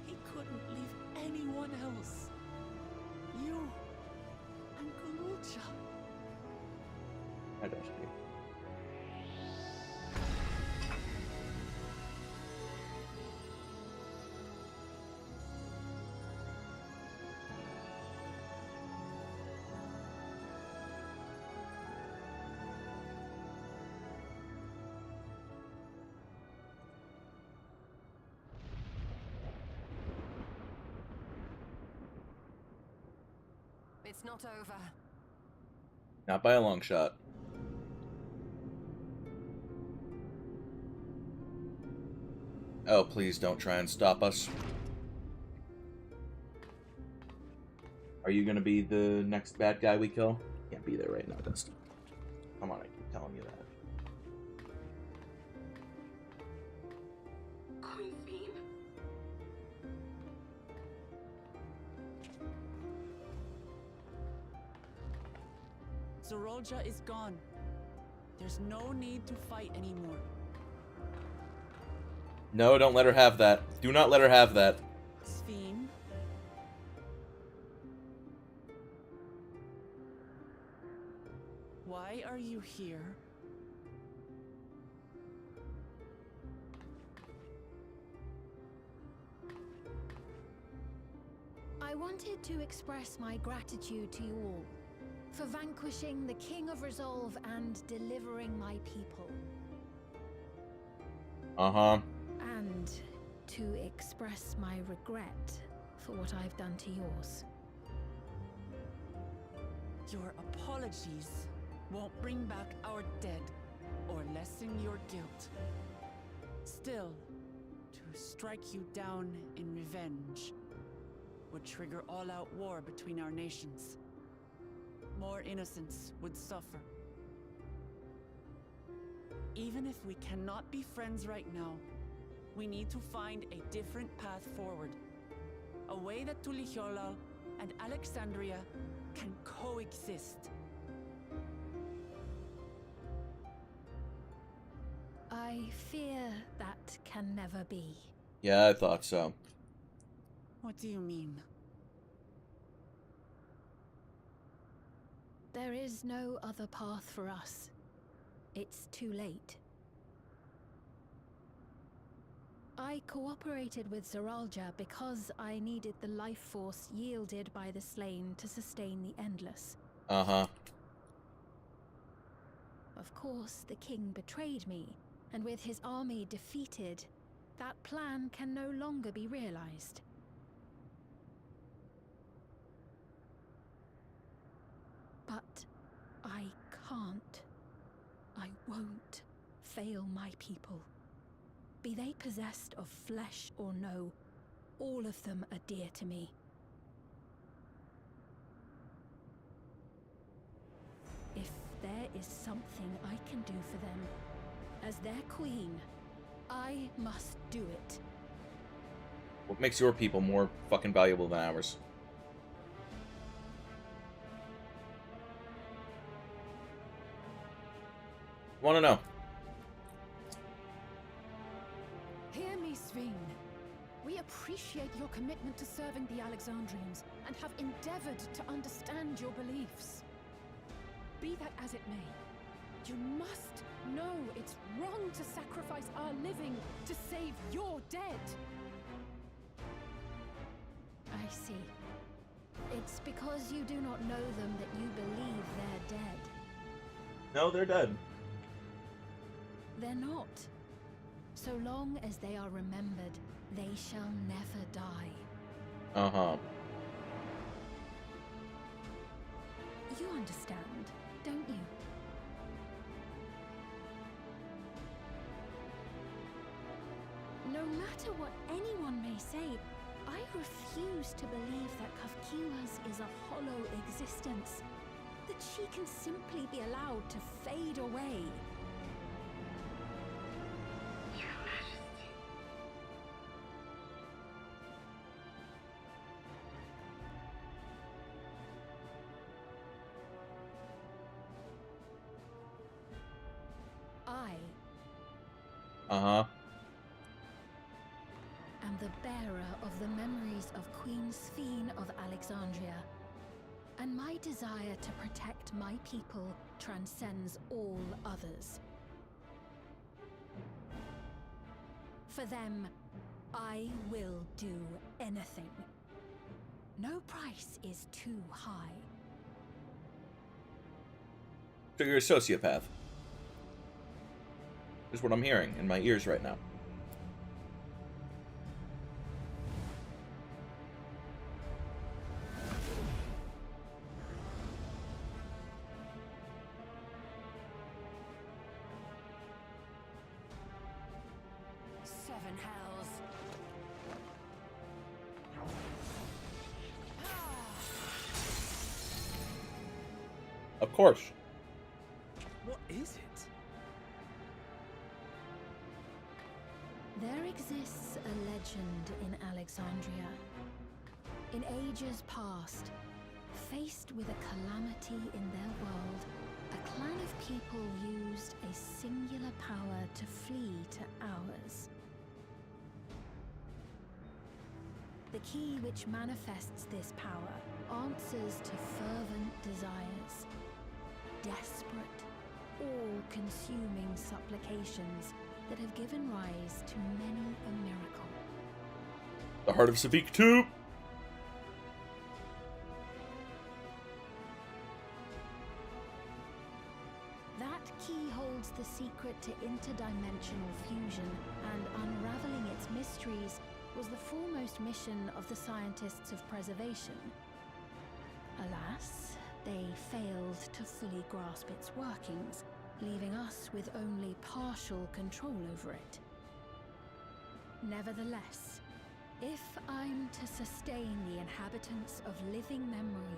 S2: he couldn't leave anyone else. You and Kalucha.
S11: I don't know.
S7: It's not over.
S11: Not by a long shot. Oh, please don't try and stop us. Are you gonna be the next bad guy we kill? Can't be there right now, Dustin. Come on, I keep telling you that.
S16: Queen's Beam?
S2: Zorolja is gone. There's no need to fight anymore.
S11: No, don't let her have that. Do not let her have that.
S2: Sphene? Why are you here?
S3: I wanted to express my gratitude to you all for vanquishing the King of Resolve and delivering my people.
S11: Uh-huh.
S3: And to express my regret for what I've done to yours.
S2: Your apologies won't bring back our dead or lessen your guilt. Still, to strike you down in revenge would trigger all-out war between our nations. More innocents would suffer. Even if we cannot be friends right now, we need to find a different path forward. A way that Tuliholal and Alexandria can coexist.
S3: I fear that can never be.
S11: Yeah, I thought so.
S2: What do you mean?
S3: There is no other path for us. It's too late. I cooperated with Zeralja because I needed the life force yielded by the slain to sustain the Endless.
S11: Uh-huh.
S3: Of course, the king betrayed me, and with his army defeated, that plan can no longer be realized. But I can't. I won't fail my people. Be they possessed of flesh or no, all of them are dear to me. If there is something I can do for them, as their queen, I must do it.
S11: What makes your people more fucking valuable than ours? Want to know?
S17: Hear me, Sven. We appreciate your commitment to serving the Alexandrians and have endeavored to understand your beliefs. Be that as it may, you must know it's wrong to sacrifice our living to save your dead.
S3: I see. It's because you do not know them that you believe they're dead.
S11: No, they're dead.
S3: They're not. So long as they are remembered, they shall never die.
S11: Uh-huh.
S3: You understand, don't you? No matter what anyone may say, I refuse to believe that Kafkiwa's is a hollow existence. That she can simply be allowed to fade away.
S16: Your Majesty.
S3: I
S11: Uh-huh.
S3: am the bearer of the memories of Queen Sven of Alexandria. And my desire to protect my people transcends all others. For them, I will do anything. No price is too high.
S11: So you're a sociopath. Is what I'm hearing in my ears right now.
S7: Seven hells.
S11: Of course.
S9: What is it?
S3: There exists a legend in Alexandria. In ages past, faced with a calamity in their world, a clan of people used a singular power to flee to ours. The key which manifests this power answers to fervent desires, desperate, all-consuming supplications that have given rise to many a miracle.
S11: The Heart of Savik 2!
S3: That That key holds the secret to interdimensional fusion, and unraveling its mysteries was the foremost mission of the scientists of preservation. Alas, they failed to fully grasp its workings, leaving us with only partial control over it. Nevertheless, if I'm to sustain the inhabitants of living memory,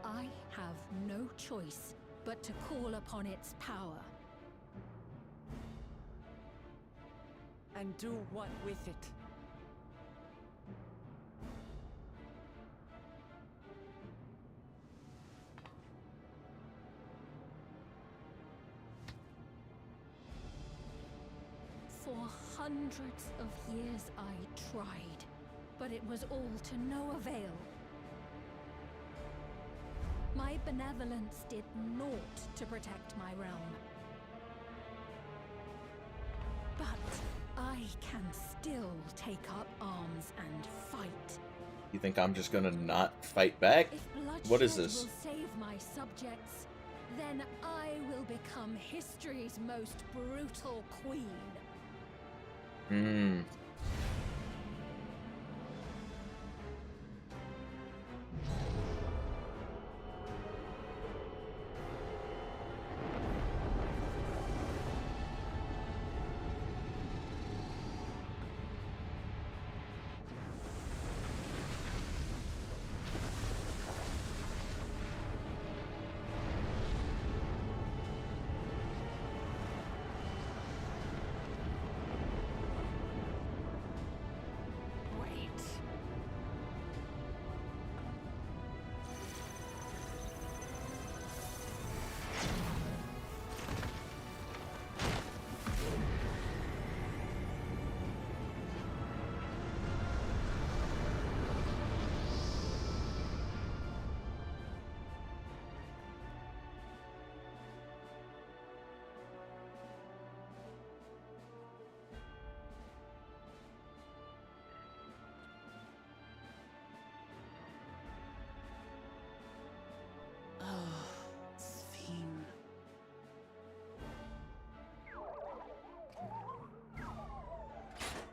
S3: I have no choice but to call upon its power.
S22: And do what with it?
S3: For hundreds of years I tried, but it was all to no avail. My benevolence did naught to protect my realm. But I can still take up arms and fight.
S11: You think I'm just gonna not fight back? What is this?
S3: If bloodshed will save my subjects, then I will become history's most brutal queen.
S11: Hmm.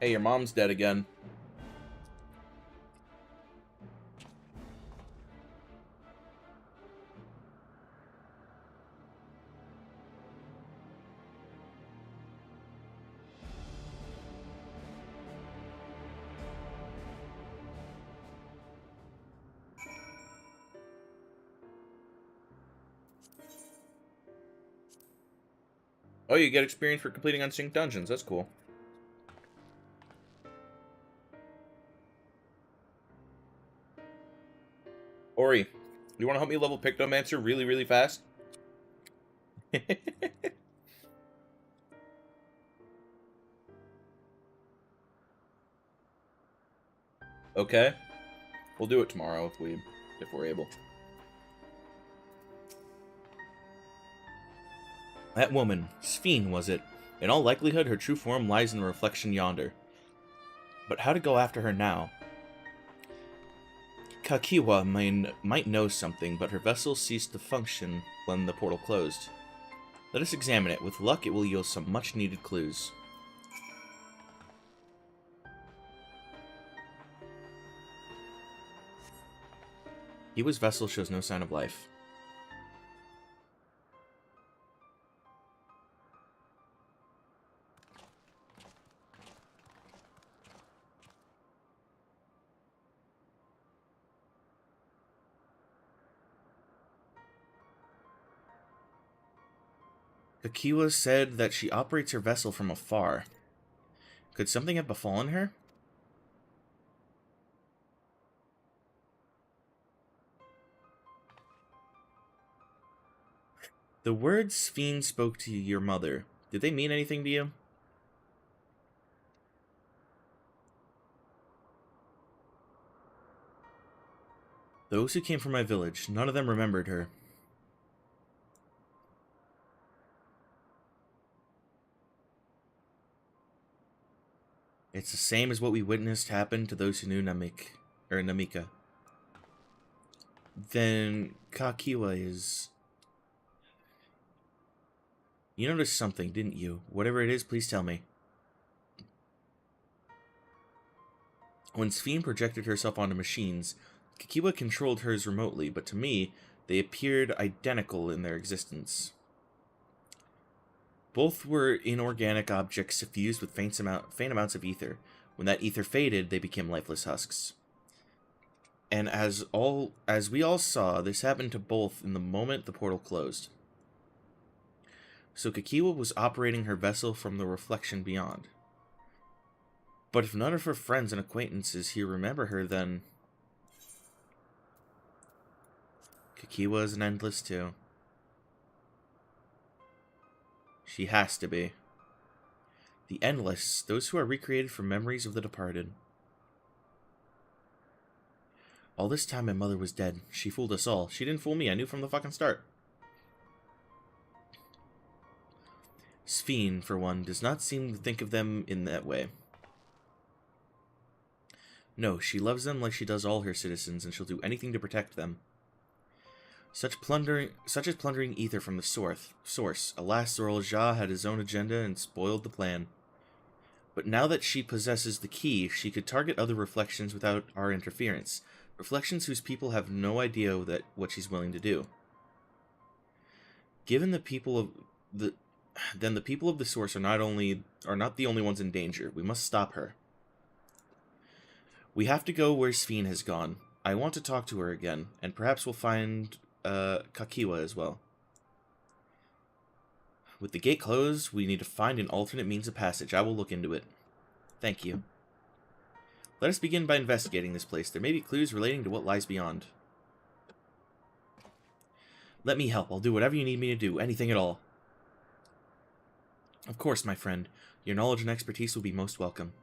S11: Hey, your mom's dead again. Oh, you get experience for completing unsynced dungeons. That's cool. Ori, you want to help me level Pictomancer really, really fast? Okay. We'll do it tomorrow if we're able. That woman, Sphene, was it? In all likelihood, her true form lies in the reflection yonder. But how to go after her now? Kakiwa might know something, but her vessel ceased to function when the portal closed. Let us examine it. With luck, it will yield some much-needed clues. Kiwa's vessel shows no sign of life. Kakiwa said that she operates her vessel from afar. Could something have befallen her? The words Sphene spoke to your mother, did they mean anything to you? Those who came from my village, none of them remembered her. It's the same as what we witnessed happen to those who knew Namika. Then Kakiwa is... You noticed something, didn't you? Whatever it is, please tell me. When Sphene projected herself onto machines, Kakiwa controlled hers remotely, but to me, they appeared identical in their existence. Both were inorganic objects suffused with faint amounts of ether. When that ether faded, they became lifeless husks. And as we all saw, this happened to both in the moment the portal closed. So Kakiwa was operating her vessel from the reflection beyond. But if none of her friends and acquaintances here remember her, then Kakiwa is an endless too. She has to be. The endless, those who are recreated from memories of the departed. All this time my mother was dead. She fooled us all. She didn't fool me. I knew from the fucking start. Sphene, for one, does not seem to think of them in that way. No, she loves them like she does all her citizens, and she'll do anything to protect them. Such as plundering ether from the source. Alas, Zoral Ja had his own agenda and spoiled the plan. But now that she possesses the key, she could target other reflections without our interference. Reflections whose people have no idea what she's willing to do. Given the people of then the people of the source are not the only ones in danger. We must stop her. We have to go where Sphene has gone. I want to talk to her again, and perhaps we'll find Kakiwa as well. With the gate closed, we need to find an alternate means of passage. I will look into it. Thank you. Let us begin by investigating this place. There may be clues relating to what lies beyond. Let me help. I'll do whatever you need me to do. Anything at all. Of course, my friend. Your knowledge and expertise will be most welcome.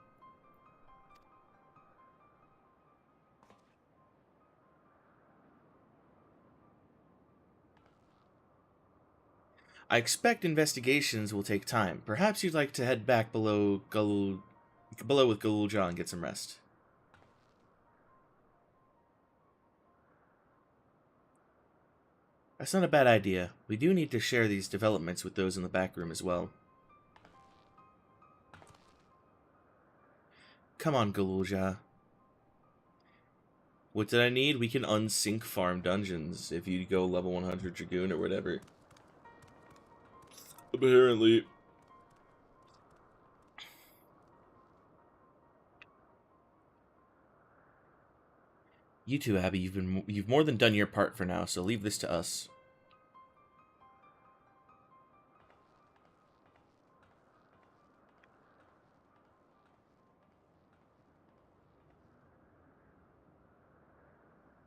S11: I expect investigations will take time. Perhaps you'd like to head back below with Galulja and get some rest. That's not a bad idea. We do need to share these developments with those in the back room as well. Come on, Galulja. What did I need? We can unsync farm dungeons if you go level 100 Dragoon or whatever. Apparently. You too, Abby. You've more than done your part for now, so leave this to us.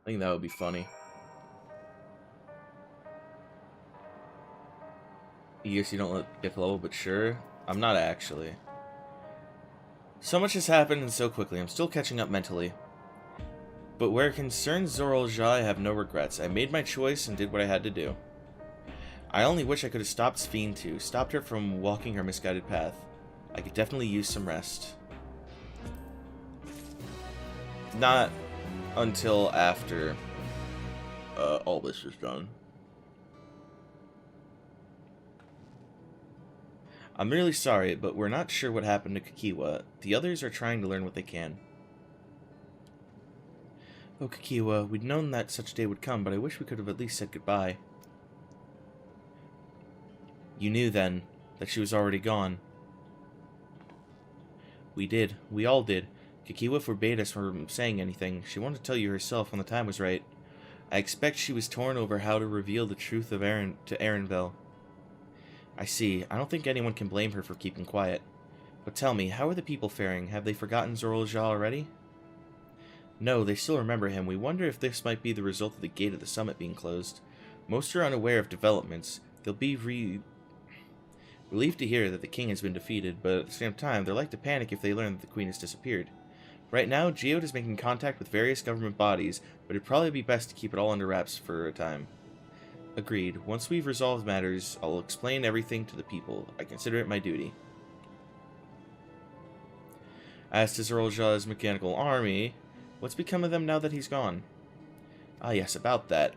S11: I think that would be funny. Yes, you don't let get level, but sure. I'm not actually. So much has happened and so quickly. I'm still catching up mentally. But where it concerns Zoral Ja, I have no regrets. I made my choice and did what I had to do. I only wish I could have stopped Sphene too. Stopped her from walking her misguided path. I could definitely use some rest. Not until after all this is done. I'm really sorry, but we're not sure what happened to Kakiwa. The others are trying to learn what they can. Oh, Kakiwa, we'd known that such a day would come, but I wish we could have at least said goodbye. You knew, then, that she was already gone. We did. We all did. Kakiwa forbade us from saying anything. She wanted to tell you herself when the time was right. I expect she was torn over how to reveal the truth of to Erenville. I see. I don't think anyone can blame her for keeping quiet. But tell me, how are the people faring? Have they forgotten Zoral Ja already? No, they still remember him. We wonder if this might be the result of the gate of the summit being closed. Most are unaware of developments. They'll be relieved to hear that the king has been defeated, but at the same time, they're like to panic if they learn that the queen has disappeared. Right now, Geode is making contact with various government bodies, but it'd probably be best to keep it all under wraps for a time. Agreed. Once we've resolved matters, I'll explain everything to the people. I consider it my duty. As to Zoral Ja's mechanical army, what's become of them now that he's gone? Ah yes, about that.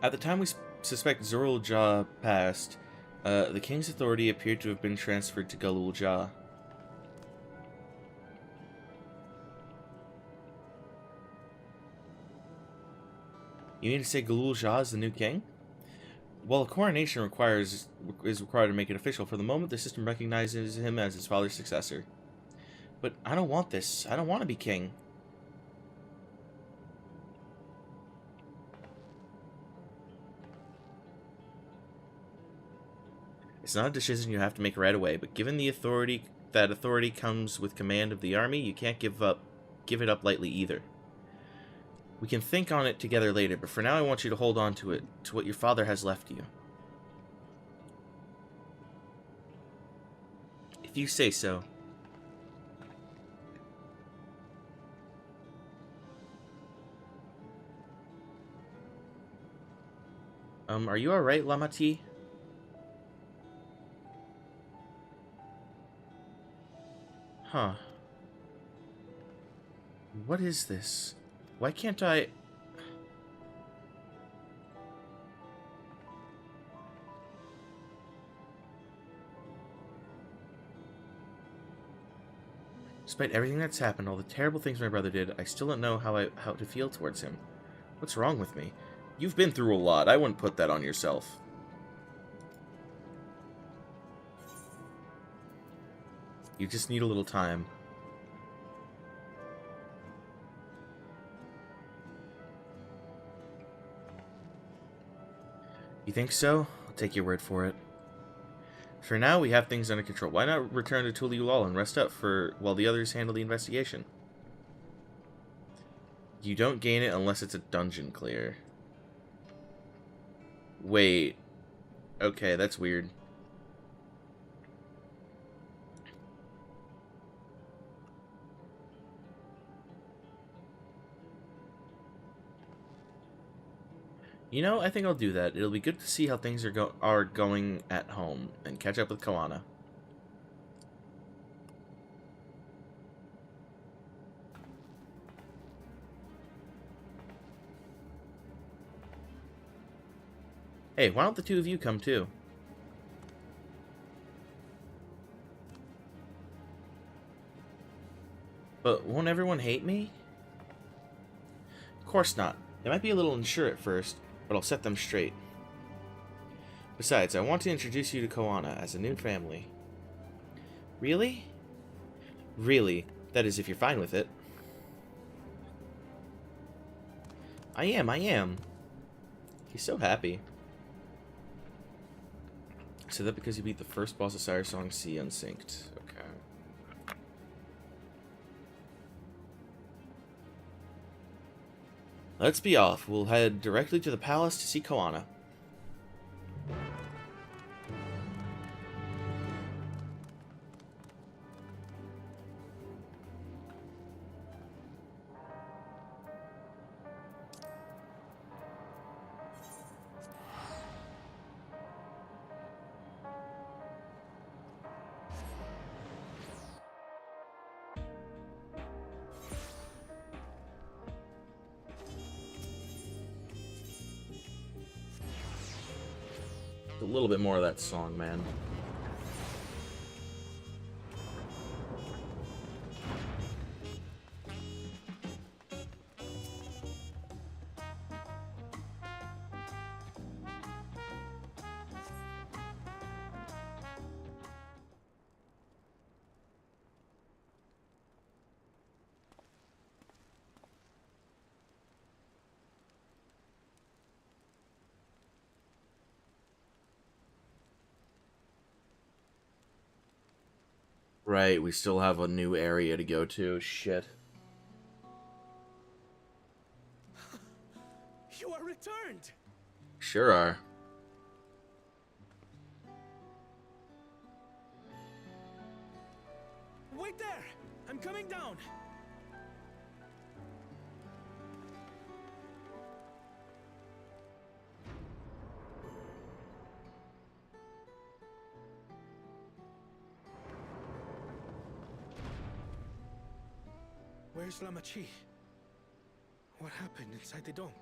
S11: At the time we suspect Zorul Jah passed, the king's authority appeared to have been transferred to Galul Jah. You mean to say Galul Jah is the new king? Well, a coronation is required to make it official. For the moment, the system recognizes him as his father's successor. But I don't want this. I don't want to be king. It's not a decision you have to make right away, but given the authority comes with command of the army, you can't give it up lightly either. We can think on it together later, but for now I want you to hold on to it, to what your father has left you. If you say so. Are you alright, Lamati? Huh. What is this? Why can't I... Despite everything that's happened, all the terrible things my brother did, I still don't know how to feel towards him. What's wrong with me? You've been through a lot. I wouldn't put that on yourself. You just need a little time. You think so? I'll take your word for it. For now, we have things under control. Why not return to Tuliulal and rest up while the others handle the investigation? You don't gain it unless it's a dungeon clear. Wait. Okay, that's weird. You know, I think I'll do that. It'll be good to see how things are going at home and catch up with Koana. Hey, why don't the two of you come too? But won't everyone hate me? Of course not. They might be a little unsure at first, but I'll set them straight. Besides, I want to introduce you to Koana as a new family. Really? Really. That is, if you're fine with it. I am. He's so happy. So that because you beat the first boss of Sire Song C unsynced. Okay. Let's be off. We'll head directly to the palace to see Koana. A little bit more of that song, man. Right, we still have a new area to go to. Shit.
S9: You are returned!
S11: Sure are.
S9: Wait there! I'm coming down! Where's Lamachi? What happened inside the dome?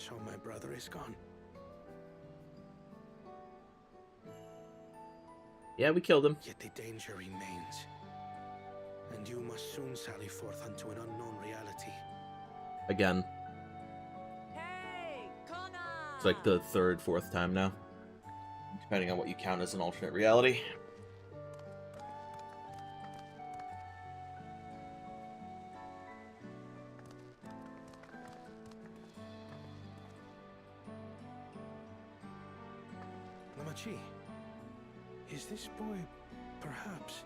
S18: So my brother is gone.
S11: Yeah, we killed him.
S18: Yet the danger remains. And you must soon sally forth unto an unknown reality.
S11: Again.
S2: Hey, Kona!
S11: It's like the third, fourth time now. Depending on what you count as an alternate reality.
S18: Namachi, is this boy perhaps...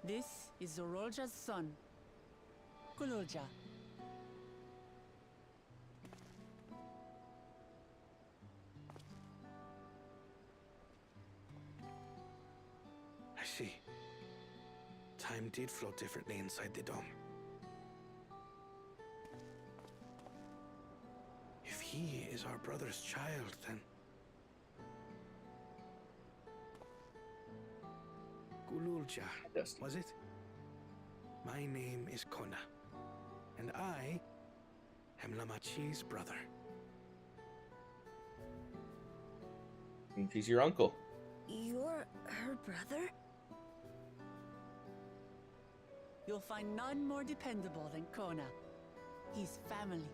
S2: This is Zorolja's son, Kululja.
S18: I see. Time did flow differently inside the dome. If he is our brother's child, then... Kululja, was it? My name is Kona, and I am Namachi's brother.
S11: And he's your uncle.
S21: You're her brother?
S2: You'll find none more dependable than Kona. He's family,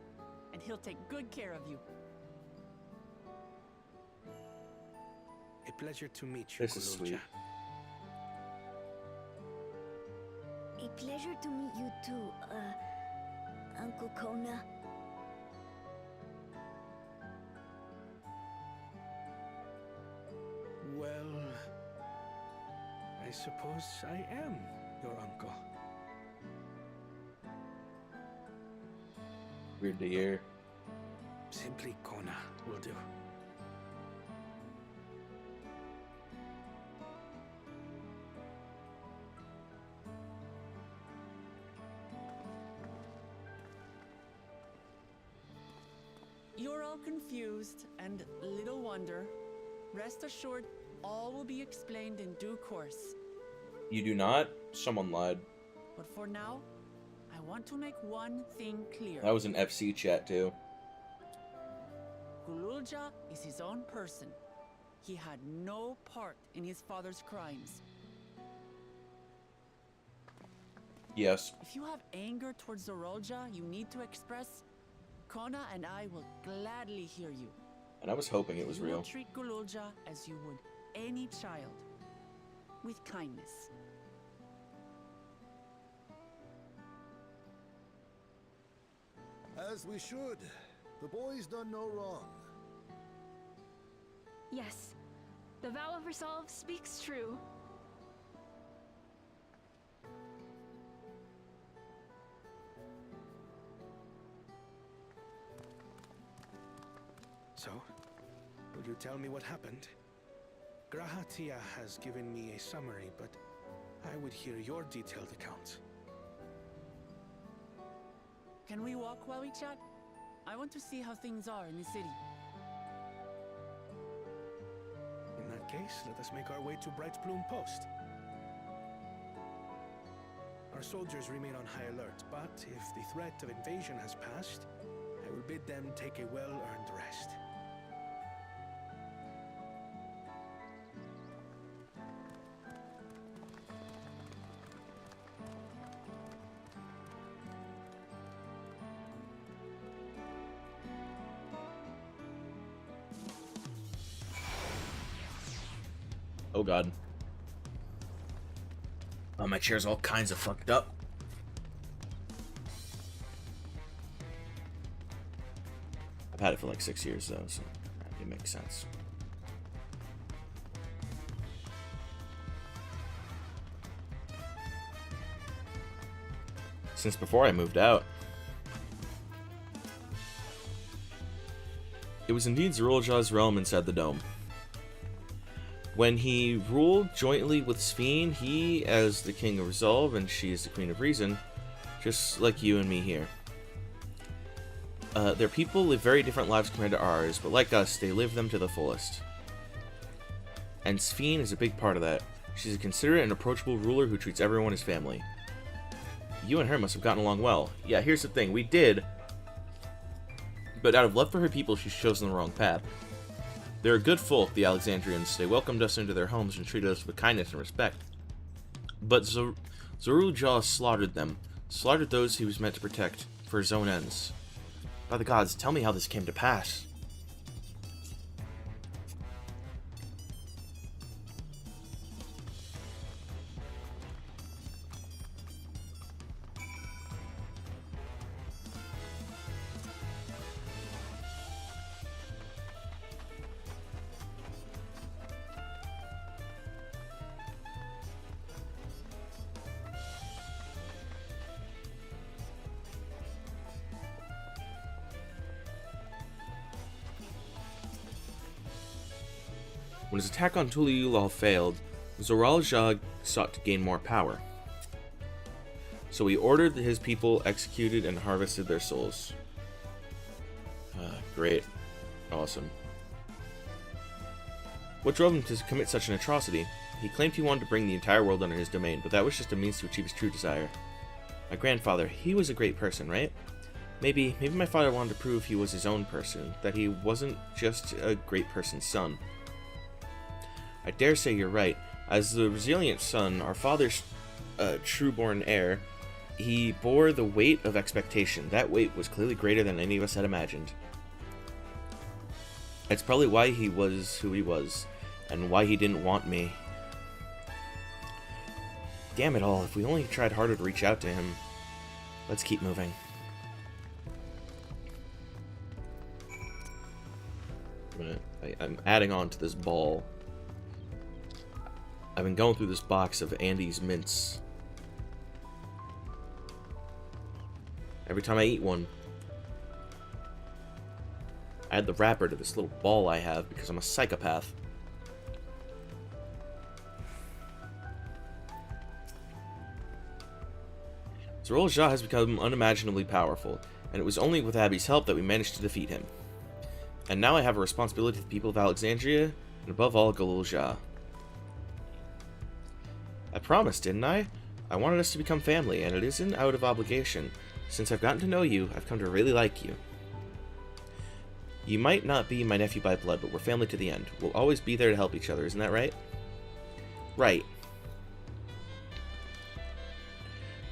S2: and he'll take good care of you.
S18: A pleasure to meet you,
S11: This is
S18: Kululja.
S11: sweet.
S21: A pleasure to meet you too, Uncle Kona.
S18: Well, I suppose I am your uncle.
S11: Weird to hear.
S18: Simply Kona will do.
S2: You're all confused, and little wonder. Rest assured, all will be explained in due course.
S11: You do not? Someone lied.
S2: But for now, I want to make one thing clear.
S11: That was an FC chat, too.
S2: Kululja is his own person. He had no part in his father's crimes.
S11: Yes.
S2: If you have anger towards Zorolja you need to express, Kona and I will gladly hear you.
S11: And I was hoping it was
S2: You will
S11: real.
S2: treat Kululja as you would any child, with kindness.
S4: As we should. The boy's done no wrong.
S6: Yes, the vow of resolve speaks true.
S18: So, will you tell me what happened? Grahatia has given me a summary, but I would hear your detailed account.
S2: Can we walk while we chat? I want to see how things are in the city.
S18: In that case, let us make our way to Bright Plume Post. Our soldiers remain on high alert, but if the threat of invasion has passed, I will bid them take a well-earned rest.
S11: Oh god. Oh, my chair's all kinds of fucked up. I've had it for like 6 years though, so it makes sense. Since before I moved out. It was indeed Zorolja's realm inside the dome. When he ruled jointly with Sphene, he as the King of Resolve and she as the Queen of Reason, just like you and me here. Their people live very different lives compared to ours, but like us, they live them to the fullest. And Sphene is a big part of that. She's a considerate and approachable ruler who treats everyone as family. You and her must have gotten along well. Yeah, here's the thing, we did, but out of love for her people, she's chosen the wrong path. They're a good folk, the Alexandrians. They welcomed us into their homes and treated us with kindness and respect. But Zorul Jah slaughtered them, slaughtered those he was meant to protect, for his own ends. By the gods, tell me how this came to pass. When his attack on Tuliulal failed, Zoral Jah sought to gain more power. So he ordered his people executed and harvested their souls. Great. Awesome. What drove him to commit such an atrocity? He claimed he wanted to bring the entire world under his domain, but that was just a means to achieve his true desire. My grandfather, he was a great person, right? Maybe my father wanted to prove he was his own person, that he wasn't just a great person's son. I dare say you're right. As the resilient son, our father's true-born heir, he bore the weight of expectation. That weight was clearly greater than any of us had imagined. That's probably why he was who he was, and why he didn't want me. Damn it all, if we only tried harder to reach out to him. Let's keep moving. I'm adding on to this ball. I've been going through this box of Andy's mints. Every time I eat one, I add the wrapper to this little ball I have because I'm a psychopath. Zoral Jah has become unimaginably powerful, and it was only with Abby's help that we managed to defeat him. And now I have a responsibility to the people of Alexandria, and above all, Galul Jah. I promised, didn't I? I wanted us to become family, and it isn't out of obligation. Since I've gotten to know you, I've come to really like you. You might not be my nephew by blood, but we're family to the end. We'll always be there to help each other, isn't that right? Right.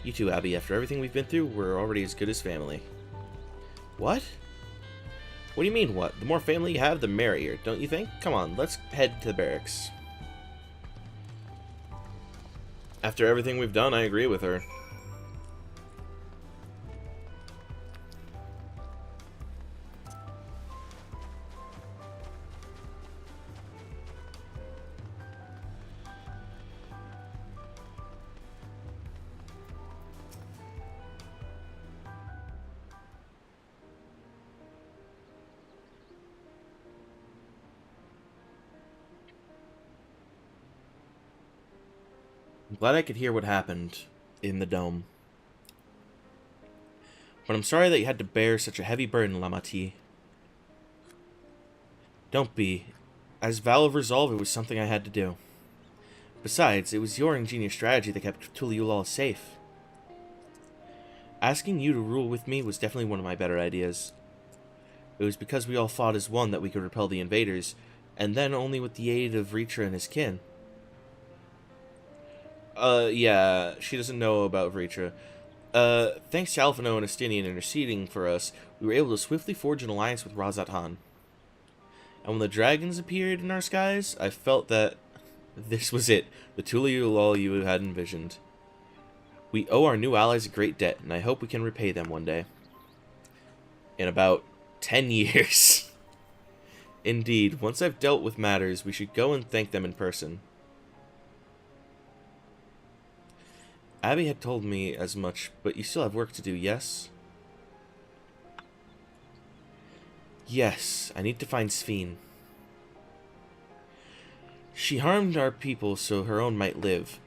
S11: You too, Abby. After everything we've been through, we're already as good as family. What? What do you mean, what? The more family you have, the merrier, don't you think? Come on, let's head to the barracks. After everything we've done, I agree with her. I'm glad I could hear what happened in the dome. But I'm sorry that you had to bear such a heavy burden, Lamati. Don't be. As vow of resolve, it was something I had to do. Besides, it was your ingenious strategy that kept Tuliulal safe. Asking you to rule with me was definitely one of my better ideas. It was because we all fought as one that we could repel the invaders, and then only with the aid of Vritra and his kin. Yeah, she doesn't know about Vritra. Thanks to Alphino and Estinian interceding for us, we were able to swiftly forge an alliance with Razat Han. And when the dragons appeared in our skies, I felt that this was it, the Tuliulal you had envisioned. We owe our new allies a great debt, and I hope we can repay them one day. In about 10 years. Indeed, once I've dealt with matters, we should go and thank them in person. Abby had told me as much, but you still have work to do, yes? Yes, I need to find Sphene. She harmed our people so her own might live.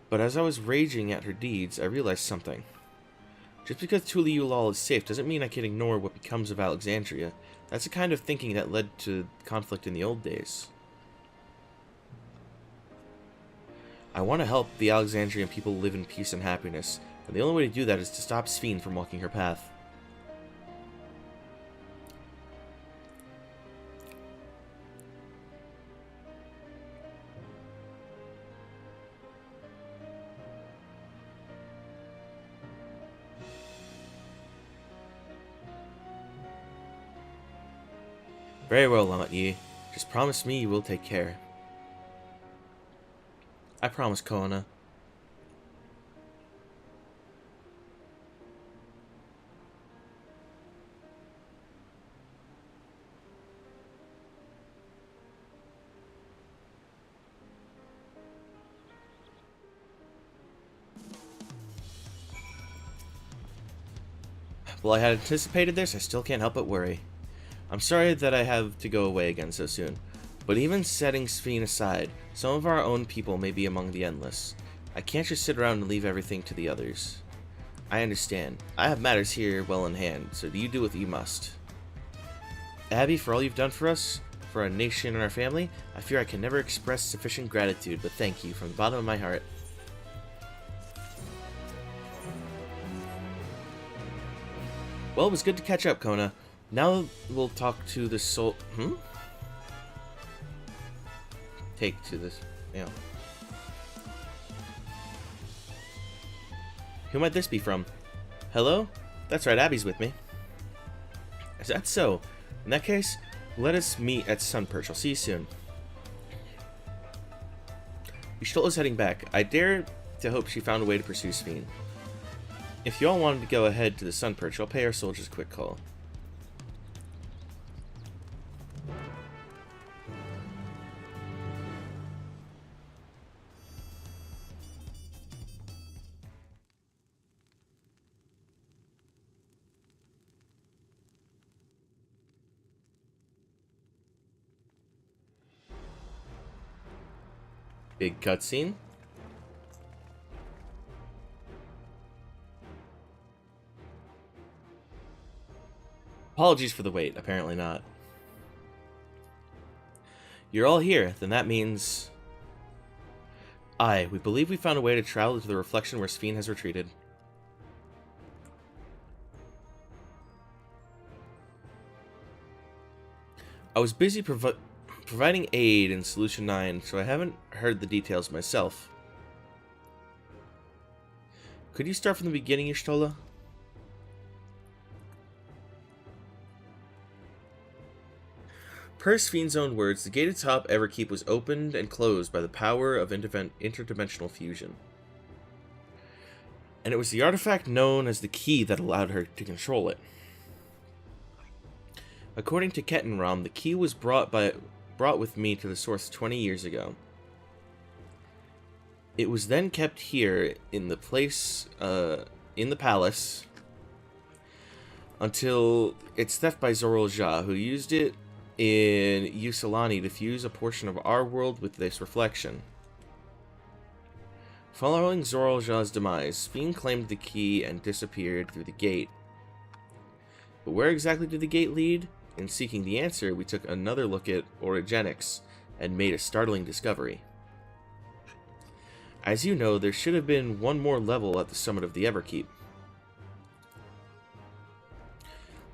S11: But as I was raging at her deeds, I realized something. Just because Tuliulal is safe doesn't mean I can ignore what becomes of Alexandria. That's the kind of thinking that led to conflict in the old days. I want to help the Alexandrian people live in peace and happiness, and the only way to do that is to stop Sphene from walking her path. Very well, Lamat-Yi. Just promise me you will take care. I promise, Koana. While I had anticipated this, I still can't help but worry. I'm sorry that I have to go away again so soon, but even setting Sphene aside, some of our own people may be among the Endless. I can't just sit around and leave everything to the others. I understand. I have matters here well in hand, so you do what you must. Abby, for all you've done for us, for our nation and our family, I fear I can never express sufficient gratitude, but thank you from the bottom of my heart. Well, it was good to catch up, Kona. Now we'll talk to the soul... Take to this... Yeah. Who might this be from? Hello? That's right, Abby's with me. Is that so? In that case, let us meet at Sunperch. I'll see you soon. Y'shtola's heading back. I dare to hope she found a way to pursue Sphene. If y'all wanted to go ahead to the Sunperch, I'll pay our soldiers a quick call. Big cutscene. Apologies for the wait, apparently not. You're all here, then that means... Aye, we believe we found a way to travel to the reflection where Sphene has retreated. I was busy providing aid in Solution 9, so I haven't heard the details myself. Could you start from the beginning, Y'shtola? Per Sphene's own words, the gate atop Everkeep was opened and closed by the power of interdimensional fusion. And it was the artifact known as the key that allowed her to control it. According to Kettenram, the key was brought with me to the source 20 years ago. It was then kept here in the in the palace, until its theft by Zoral Ja, who used it in Yusilani to fuse a portion of our world with this reflection. Following Zoral Ja's demise, Sphene claimed the key and disappeared through the gate. But where exactly did the gate lead? In seeking the answer, we took another look at orogenics and made a startling discovery. As you know, there should have been one more level at the summit of the Everkeep.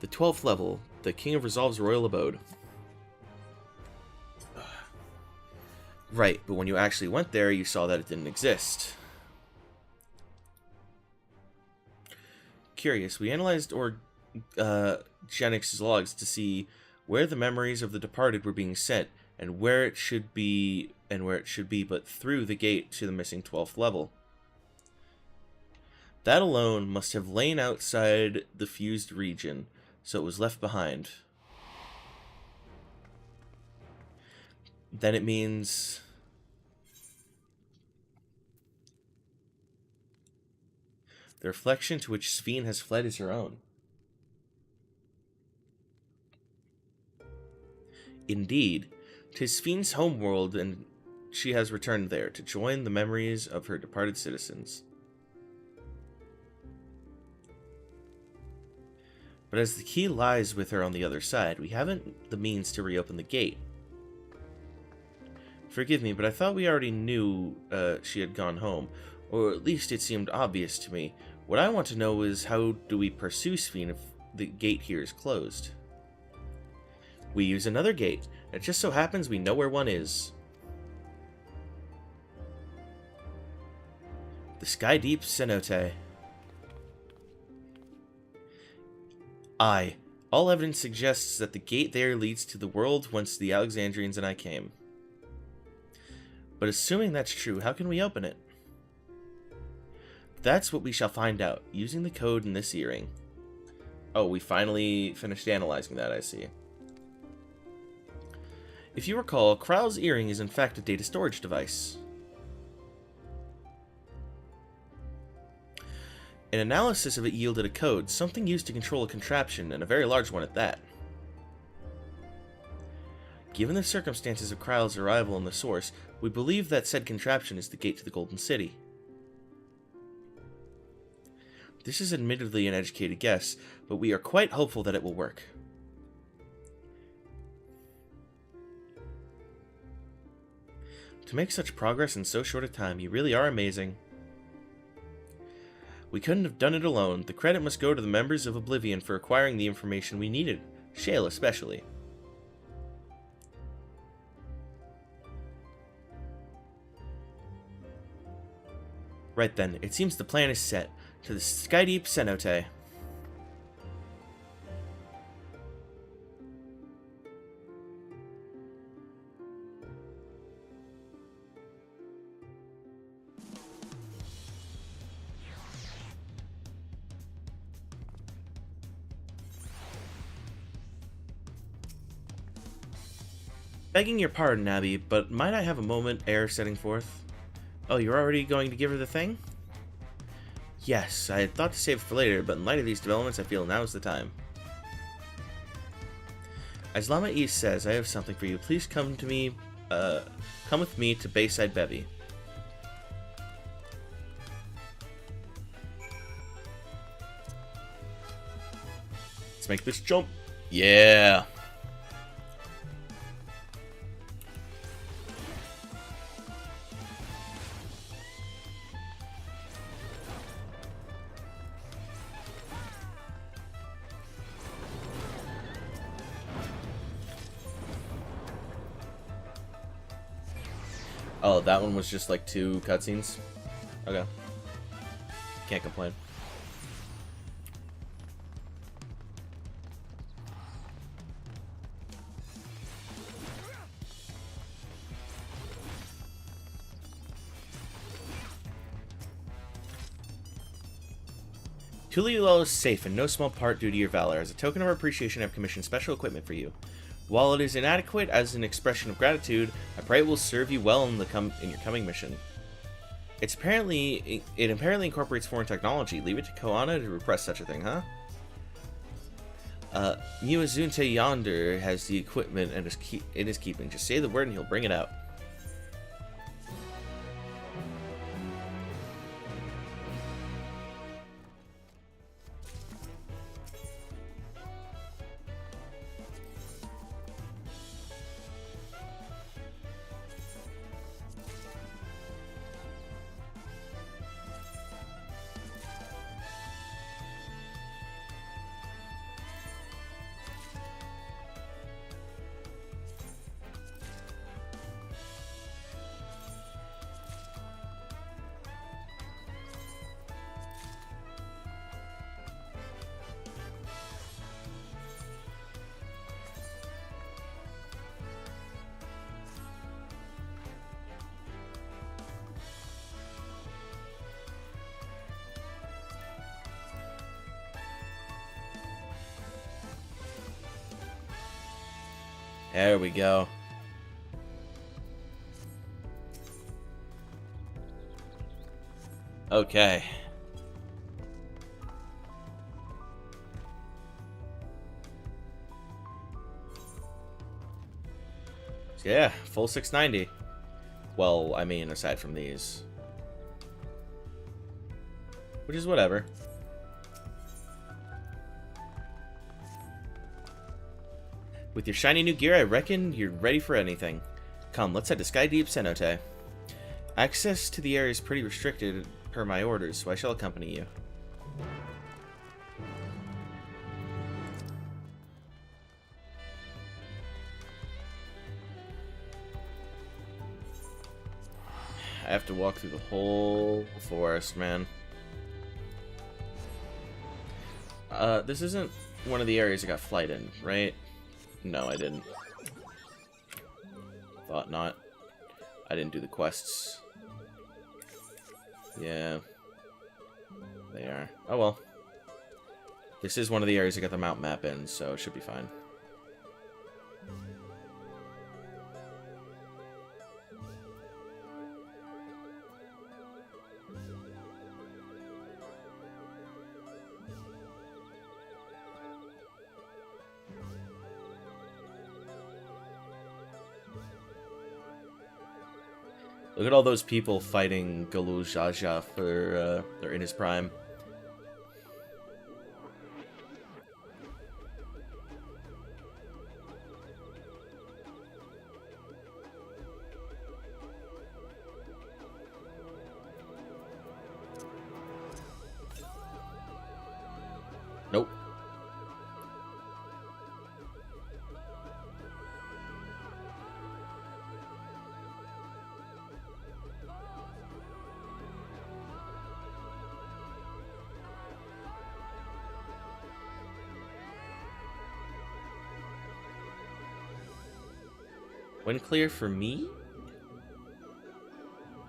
S11: The 12th level, the King of Resolve's royal abode. Right, but when you actually went there, you saw that it didn't exist. Curious, we analyzed Genix's logs to see where the memories of the departed were being sent, and where it should be, but through the gate to the missing 12th level. That alone must have lain outside the fused region, so it was left behind. Then it means... the reflection to which Sphene has fled is her own. Indeed, 'tis Sphene's homeworld, and she has returned there to join the memories of her departed citizens. But as the key lies with her on the other side, we haven't the means to reopen the gate. Forgive me, but I thought we already knew she had gone home, or at least it seemed obvious to me. What I want to know is how do we pursue Sphene if the gate here is closed? We use another gate. It just so happens we know where one is. The Sky Deep Cenote. Aye, all evidence suggests that the gate there leads to the world whence the Alexandrians and I came. But assuming that's true, how can we open it? That's what we shall find out, using the code in this earring. Oh, we finally finished analyzing that, I see. If you recall, Kral's earring is in fact a data storage device. An analysis of it yielded a code, something used to control a contraption, and a very large one at that. Given the circumstances of Kral's arrival in the source, we believe that said contraption is the gate to the Golden City. This is admittedly an educated guess, but we are quite hopeful that it will work. To make such progress in so short a time, you really are amazing. We couldn't have done it alone. The credit must go to the members of Oblivion for acquiring the information we needed, Shale especially. Right then, it seems the plan is set. To the Skydeep Cenote. Begging your pardon, Abby, but might I have a moment ere setting forth? Oh, you're already going to give her the thing? Yes, I had thought to save it for later, but in light of these developments, I feel now is the time. As Lama East says, I have something for you. Please come with me to Bayside BAYBEE. Let's make this jump. Yeah. Oh, that one was just like 2 cutscenes? Okay. Can't complain. Tulio is safe in no small part due to your valor. As a token of our appreciation, I've commissioned special equipment for you. While it is inadequate as an expression of gratitude, I pray it will serve you well in your coming mission. It apparently incorporates foreign technology. Leave it to Koana to repress such a thing, huh? Muazunte yonder has the equipment and is in his keeping. Just say the word and he'll bring it out. There we go. Okay. So yeah, full 690. Well, I mean, aside from these. Which is whatever. With your shiny new gear, I reckon you're ready for anything. Come, let's head to Sky Deep Cenote. Access to the area is pretty restricted per my orders, so I shall accompany you. I have to walk through the whole forest, man. This isn't one of the areas I got flight in, right? No, I didn't. Thought not. I didn't do the quests. Yeah. They are. Oh well. This is one of the areas I got the mount map in, so it should be fine. Look at all those people fighting Galul Jaja for, they're in his prime. Nope. Wind clear for me?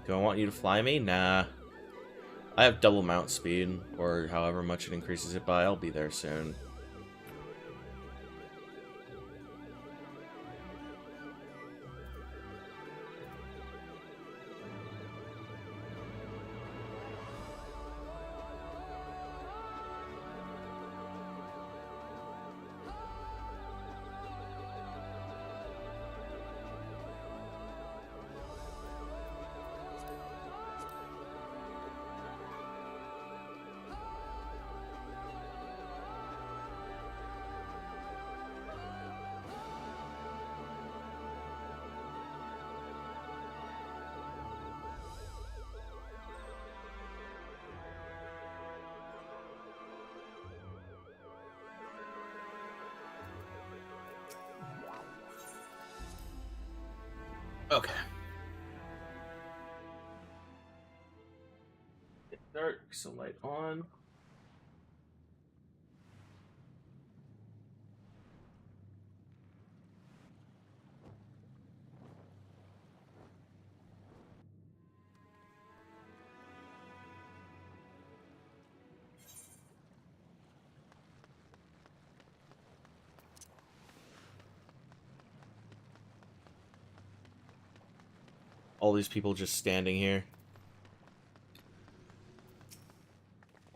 S11: Do I want you to fly me? Nah. I have double mount speed, or however much it increases it by. I'll be there soon. Okay. Get dark, so light on. All these people just standing here.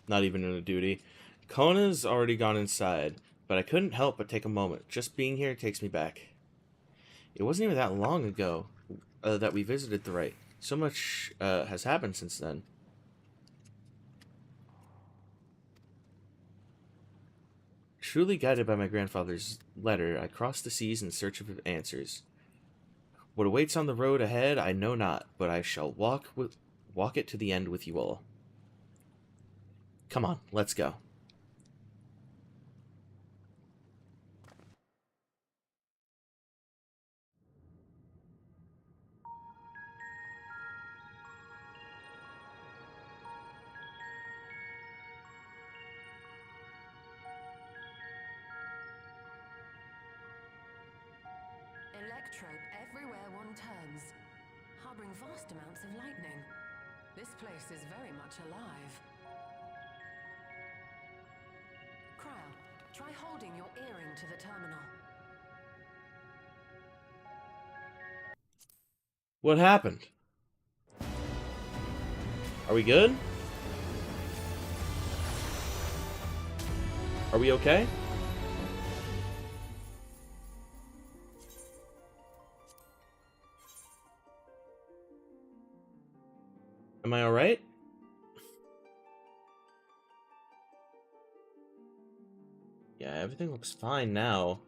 S11: Not even in a duty. Kona's already gone inside, but I couldn't help but take a moment. Just being here takes me back. It wasn't even that long ago that we visited the right. So much has happened since then. Truly guided by my grandfather's letter, I crossed the seas in search of answers. What awaits on the road ahead, I know not, but I shall walk it to the end with you all. Come on, let's go.
S7: Electrope everywhere one turns, harboring vast amounts of lightning. This place is very much alive. Crowd, try holding your earring to the terminal.
S11: What happened? Are we good? Are we okay? Am I alright? Yeah, everything looks fine now.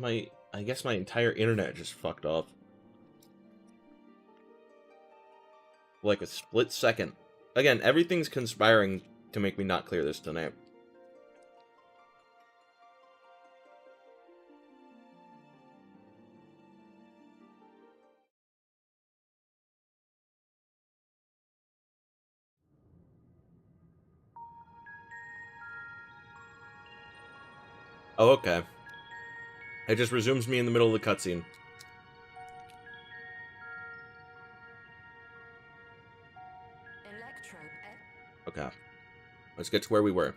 S11: I guess my entire internet just fucked off. Like a split second. Again, everything's conspiring to make me not clear this tonight. Oh, okay. It just resumes me in the middle of the cutscene. Okay. Let's get to where we were.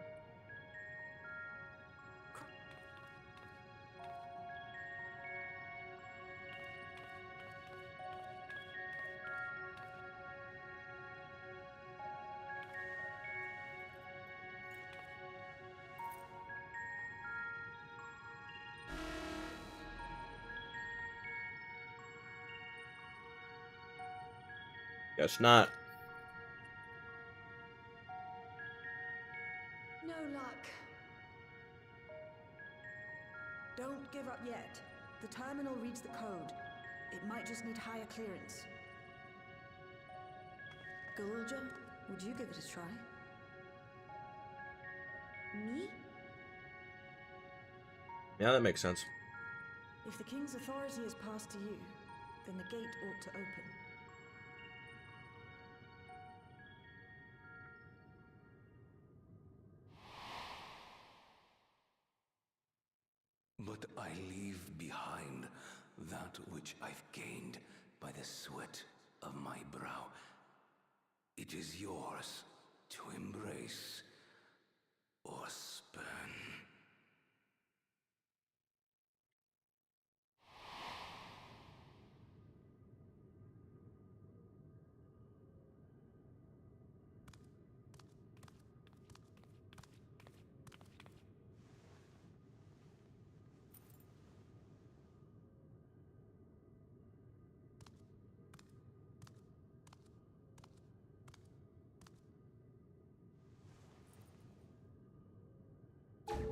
S11: Guess not.
S19: No luck. Don't give up yet. The terminal reads the code. It might just need higher clearance. Gulja, would you give it a try? Me?
S11: Yeah, that makes sense.
S19: If the king's authority is passed to you, then the gate ought to open.
S5: But I leave behind that which I've gained by the sweat of my brow. It is yours to embrace or spurn.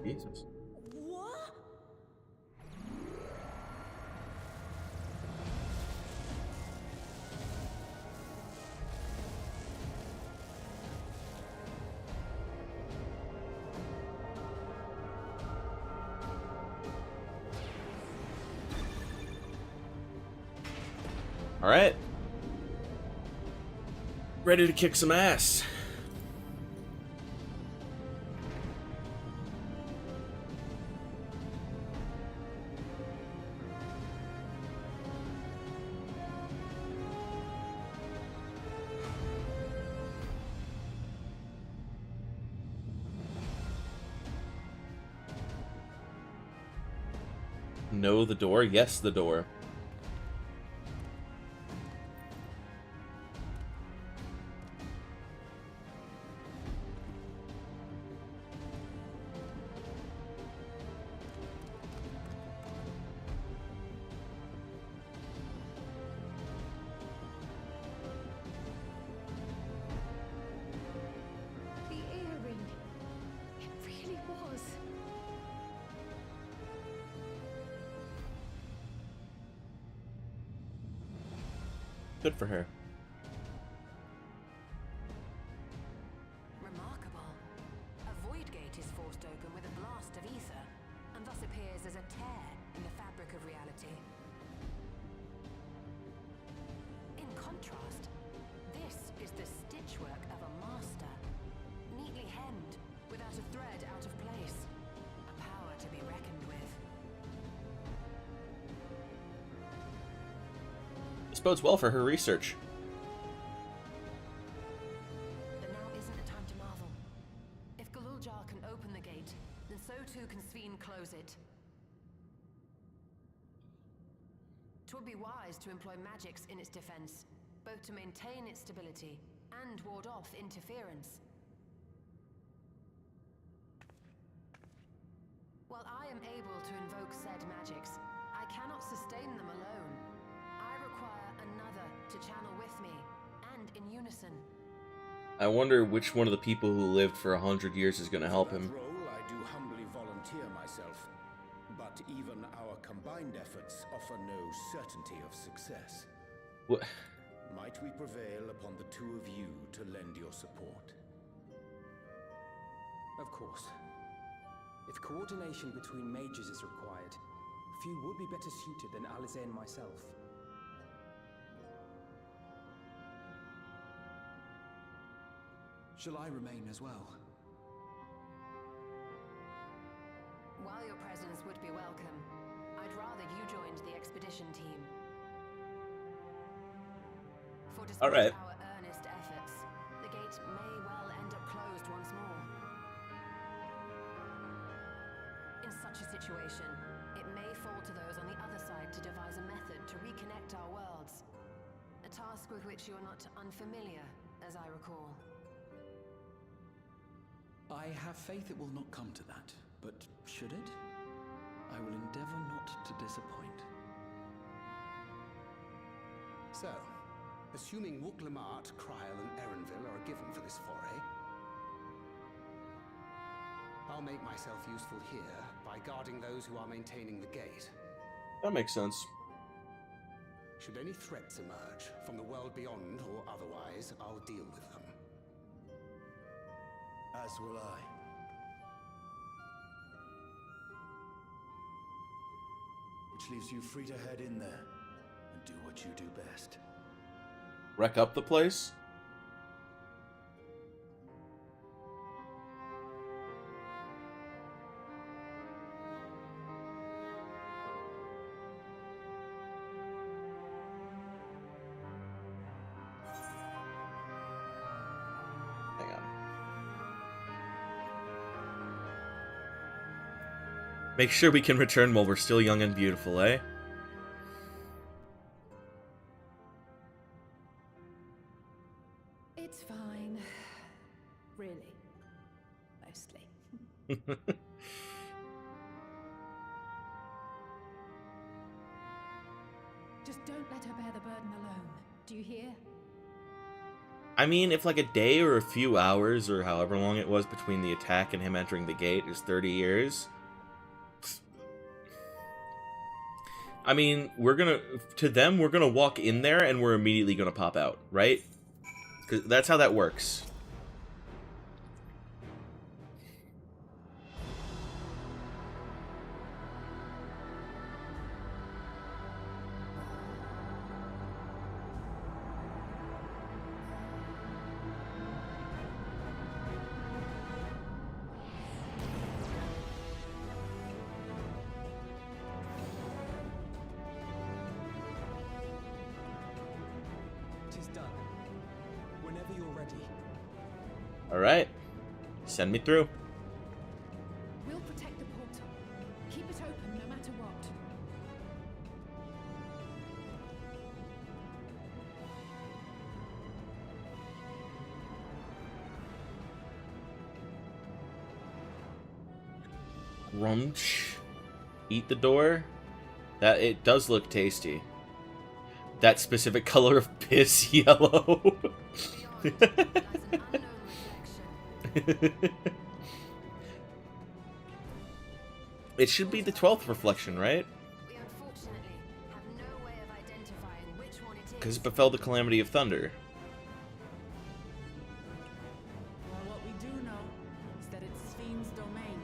S11: Jesus.
S19: What?
S11: Alright. Ready to kick some ass. No, the door? Yes, the door.
S6: The earring. It really was.
S11: Good for her.
S7: Remarkable. A void gate is forced open with a blast of ether, and thus appears as a tear in the fabric of reality. In contrast, this is the stitchwork of a master, neatly hemmed, without a thread out of place. A power to be reckoned with.
S11: This bodes well for her research.
S7: But now isn't the time to marvel. If Galuljar can open the gate, then so too can Sphene close it. 'Twould be wise to employ magics in its defense, both to maintain its stability and ward off interference. While I am able to invoke said magics, I cannot sustain them alone. I require another to channel with medicine.
S11: I wonder which one of the people who lived for 100 years is going to help him.
S12: For that role, I do humbly volunteer myself. But even our combined efforts offer no certainty of success.
S11: What?
S12: Might we prevail upon the two of you to lend your support?
S9: Of course. If coordination between mages is required, few would be better suited than Alice and myself.
S15: Shall I remain as well?
S7: While your presence would be welcome, I'd rather you joined the expedition team. For despite our earnest efforts, the gate may well end up closed once more. In such a situation, it may fall to those on the other side to devise a method to reconnect our worlds. A task with which you're not unfamiliar, as I recall.
S15: I have faith it will not come to that, but should it? I will endeavor not to disappoint.
S23: So, assuming Wooklamart, Kryl, and Erenville are given for this foray, I'll make myself useful here by guarding those who are maintaining the gate.
S11: That makes sense.
S23: Should any threats emerge, from the world beyond or otherwise, I'll deal with them.
S13: As will I. Which leaves you free to head in there and do what you do best.
S11: Wreck up the place? Hang on. Make sure we can return while we're still young and beautiful, eh?
S6: It's fine. Really. Mostly. Just don't let her bear the burden alone. Do you hear?
S11: I mean, if like a day or a few hours or however long it was between the attack and him entering the gate is 30 years... I mean, we're gonna walk in there and we're immediately gonna pop out, right? Because that's how that works. Alright. Send me through.
S6: We'll protect the portal. Keep it open no matter what.
S11: Rumch. Eat the door. That it does look tasty. That specific color of piss yellow. It should be the 12th reflection, right? Because it befell the calamity of thunder.
S2: Well, what we do know is that it's Fiend's domain.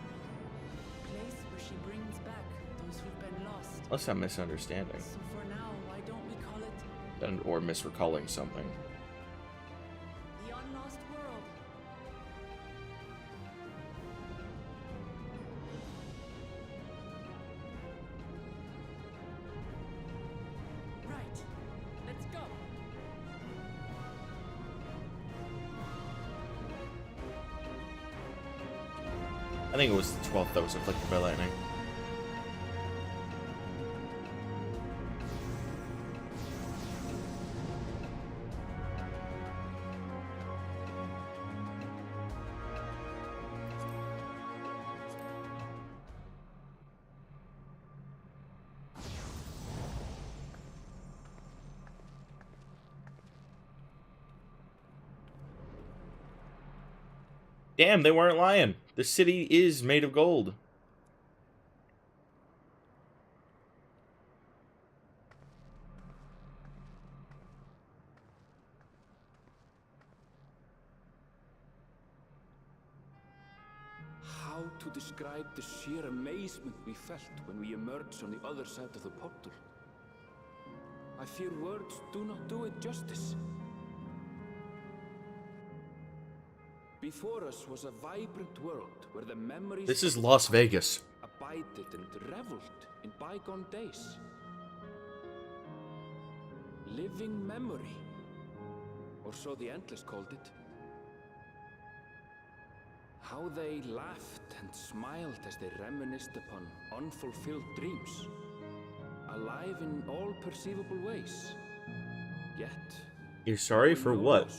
S2: A place where she brings back those who've been lost.
S11: Unless I'm misunderstanding.
S2: So for now, why don't we call it
S11: Or misrecalling something.
S2: the Unlost World? Right. Let's go.
S11: I think it was the 12th that was afflicted by lightning. Damn, they weren't lying. The city is made of gold.
S5: How to describe the sheer amazement we felt when we emerged on the other side of the portal? I fear words do not do it justice. Before us was a vibrant world where the memories...
S11: This is Las Vegas.
S5: ...abided and reveled in bygone days. Living memory. Or so the Endless called it. How they laughed and smiled as they reminisced upon unfulfilled dreams. Alive in all perceivable ways. Yet...
S11: You're sorry for what?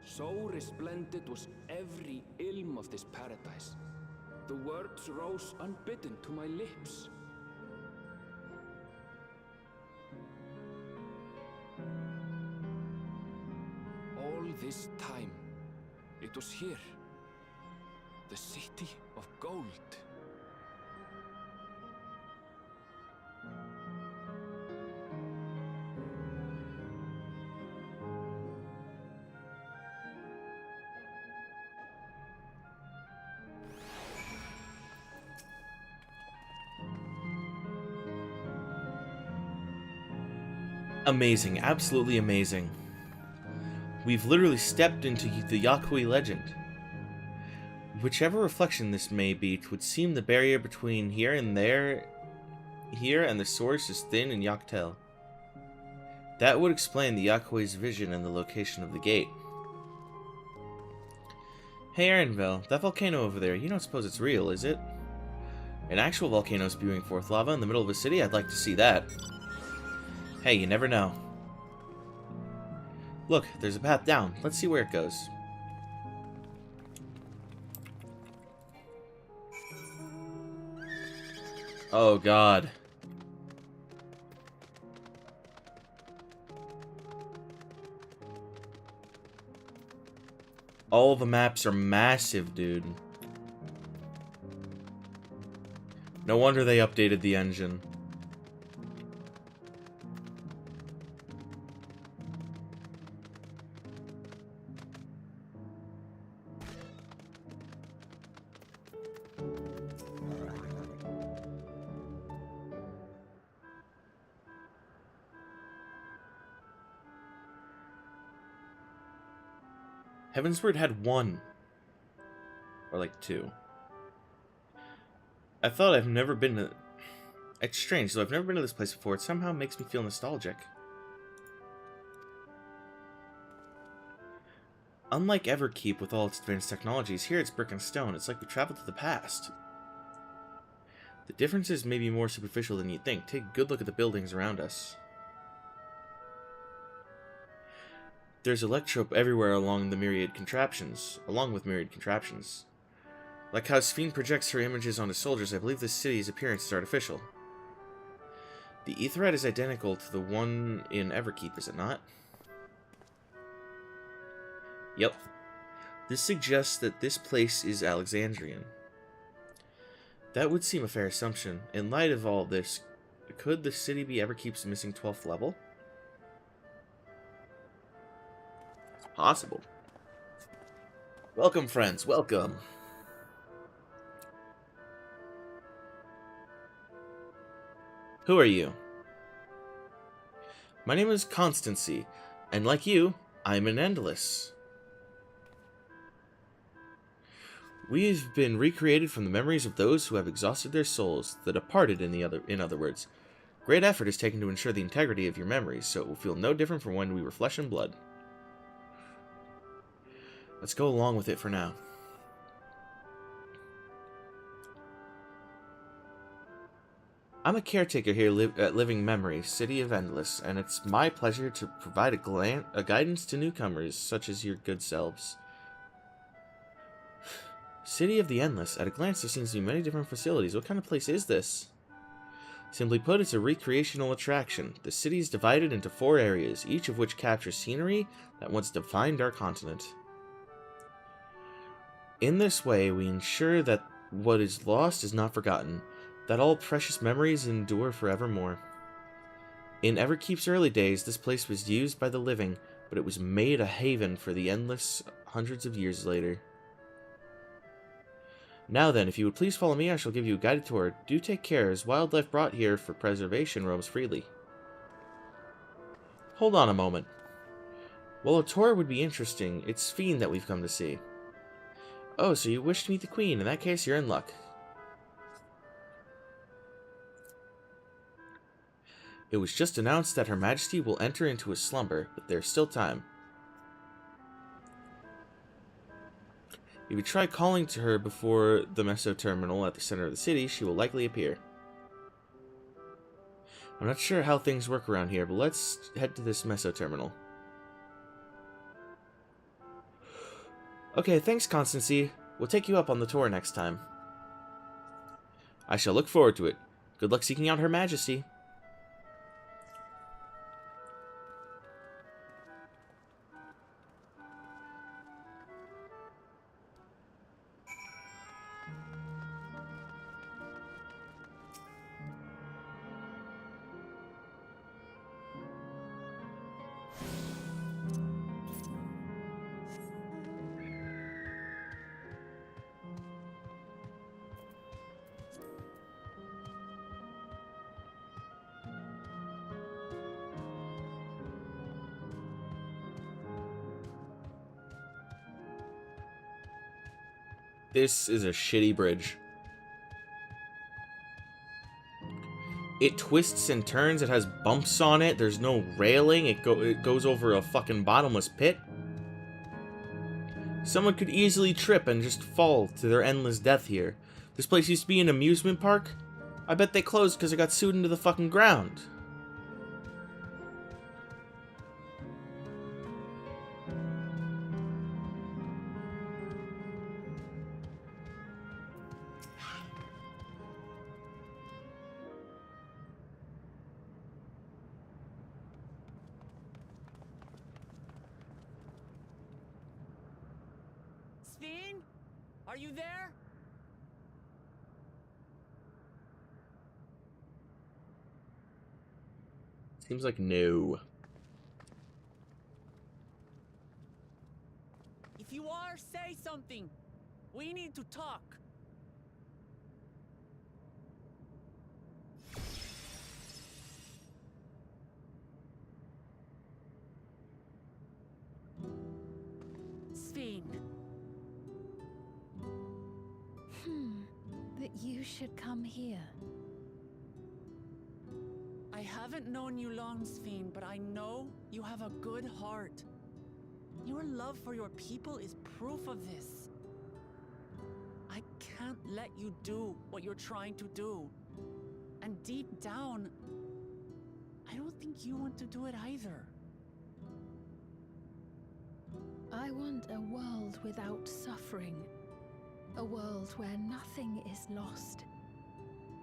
S5: So resplendent was every ilm of this paradise. The words rose unbidden to my lips. All this time, it was here. The city of gold.
S11: Amazing, absolutely amazing. We've literally stepped into the Yakui legend. Whichever reflection this may be, it would seem the barrier between here and the source is thin in Yaktel. That would explain the Yakui's vision and the location of the gate. Hey Aaronville, that volcano over there, you don't suppose it's real, is it? An actual volcano spewing forth lava in the middle of a city? I'd like to see that. Hey, you never know. Look, there's a path down. Let's see where it goes. Oh, God. All the maps are massive, dude. No wonder they updated the engine. Heavensward had 1. Or like 2. I thought I've never been to... It's strange, though I've never been to this place before. It somehow makes me feel nostalgic. Unlike Everkeep with all its advanced technologies, here it's brick and stone. It's like we traveled to the past. The differences may be more superficial than you'd think. Take a good look at the buildings around us. There's electrope everywhere along with myriad contraptions. Like how Sphene projects her images onto soldiers, I believe this city's appearance is artificial. The Aetheryte is identical to the one in Everkeep, is it not? Yep. This suggests that this place is Alexandrian. That would seem a fair assumption. In light of all this, could the city be Everkeep's missing 12th level? Possible. Welcome, friends. Welcome. Who are you? My name is Constancy, and like you, I'm an Endless. We've been recreated from the memories of those who have exhausted their souls, the departed in other words. Great effort is taken to ensure the integrity of your memories, so it will feel no different from when we were flesh and blood. Let's go along with it for now. I'm a caretaker here at Living Memory, City of Endless, and it's my pleasure to provide a guidance to newcomers such as your good selves. City of the Endless. At a glance, there seems to be many different facilities. What kind of place is this? Simply put, it's a recreational attraction. The city is divided into 4 areas, each of which captures scenery that once defined our continent. In this way, we ensure that what is lost is not forgotten, that all precious memories endure forevermore. In Everkeep's early days, this place was used by the living, but it was made a haven for the endless hundreds of years later. Now then, if you would please follow me, I shall give you a guided tour. Do take care, as wildlife brought here for preservation roams freely. Hold on a moment. While a tour would be interesting, it's Sphene that we've come to see. Oh, so you wish to meet the Queen. In that case, you're in luck. It was just announced that Her Majesty will enter into a slumber, but there's still time. If you try calling to her before the Meso terminal at the center of the city, she will likely appear. I'm not sure how things work around here, but let's head to this Meso terminal. Okay, thanks, Constancy. We'll take you up on the tour next time. I shall look forward to it. Good luck seeking out Her Majesty. This is a shitty bridge. It twists and turns, it has bumps on it, there's no railing, it goes over a fucking bottomless pit. Someone could easily trip and just fall to their endless death here. This place used to be an amusement park. I bet they closed because it got sued into the fucking ground.
S2: Sphene? Are you there?
S11: Seems like no.
S2: If you are, say something. We need to talk. Sphene.
S3: That you should come here.
S2: I haven't known you long, Sphene, but I know you have a good heart. Your love for your people is proof of this. I can't let you do what you're trying to do. And deep down, I don't think you want to do it either.
S3: I want a world without suffering. A world where nothing is lost.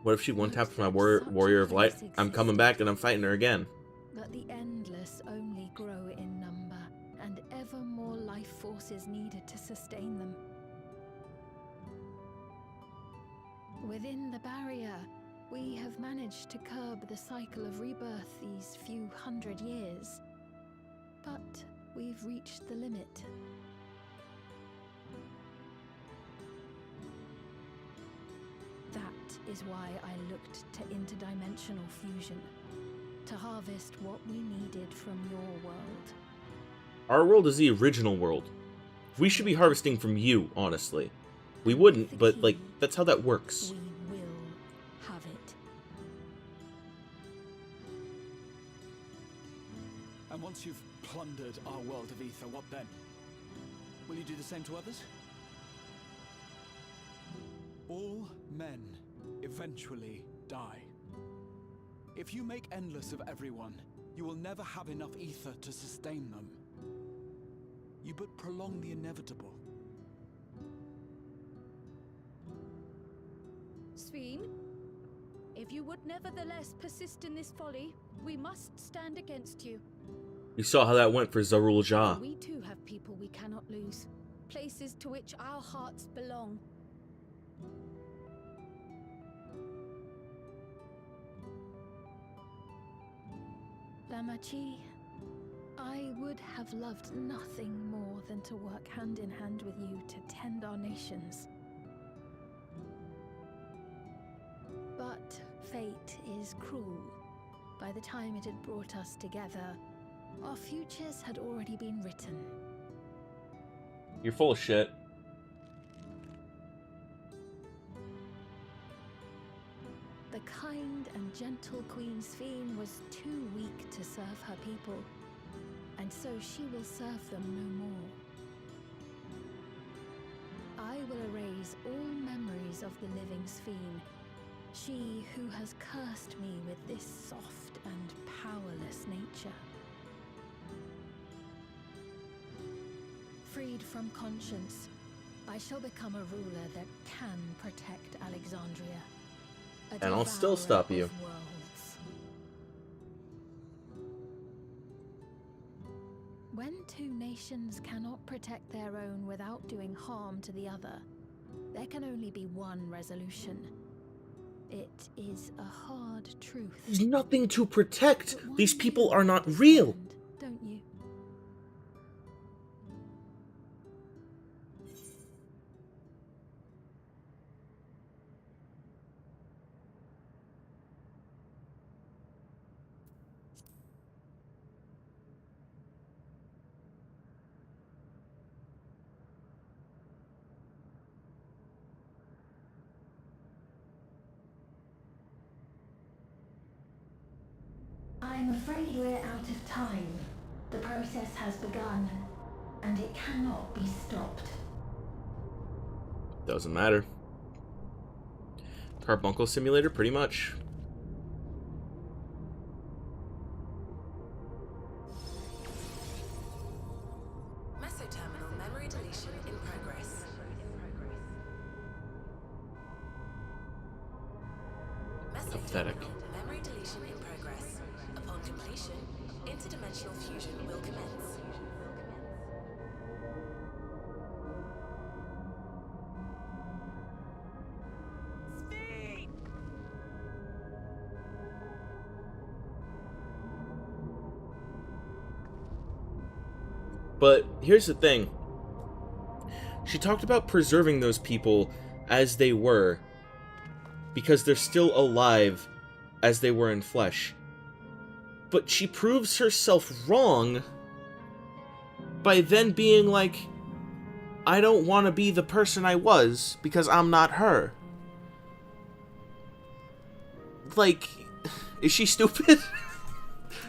S11: What if she one-taps my warrior of light? I'm coming back and I'm fighting her again.
S3: But the endless only grow in number, and ever more life forces needed to sustain them. Within the barrier, we have managed to curb the cycle of rebirth these few hundred years. But we've reached the limit. That is why I looked to interdimensional fusion, to harvest what we needed from your world.
S11: Our world is the original world. We should be harvesting from you, honestly. We wouldn't, but, like, that's how that works.
S3: We will have it.
S15: And once you've plundered our world of ether, what then? Will you do the same to others? All men eventually die. If you make endless of everyone, you will never have enough ether to sustain them. You but prolong the inevitable.
S6: Sphene, if you would nevertheless persist in this folly, we must stand against you.
S11: You saw how that went for Zarul Jah.
S6: We too have people we cannot lose. places to which our hearts belong.
S3: Damachi, I would have loved nothing more than to work hand in hand with you to tend our nations. But fate is cruel. By the time it had brought us together, our futures had already been written.
S11: You're full of shit.
S3: The kind and gentle Queen Sphene was too weak to serve her people, and so she will serve them no more. I will erase all memories of the living Sphene, she who has cursed me with this soft and powerless nature. Freed from conscience, I shall become a ruler that can protect Alexandria.
S11: And I'll still stop you.
S3: When two nations cannot protect their own without doing harm to the other, there can only be one resolution. It is a hard truth.
S11: There's nothing to protect. These people are not real.
S3: Don't you? I'm afraid we're out of time. The process has begun, and it cannot be stopped.
S11: Doesn't matter. Carbuncle simulator, pretty much.
S7: Mesoterminal memory deletion in progress.
S11: Pathetic.
S7: Memory deletion in progress. Upon completion, interdimensional fusion will commence.
S2: Speed!
S11: But here's the thing. She talked about preserving those people as they were, because they're still alive as they were in flesh. But she proves herself wrong by then being like, I don't want to be the person I was because I'm not her. Like, is she stupid?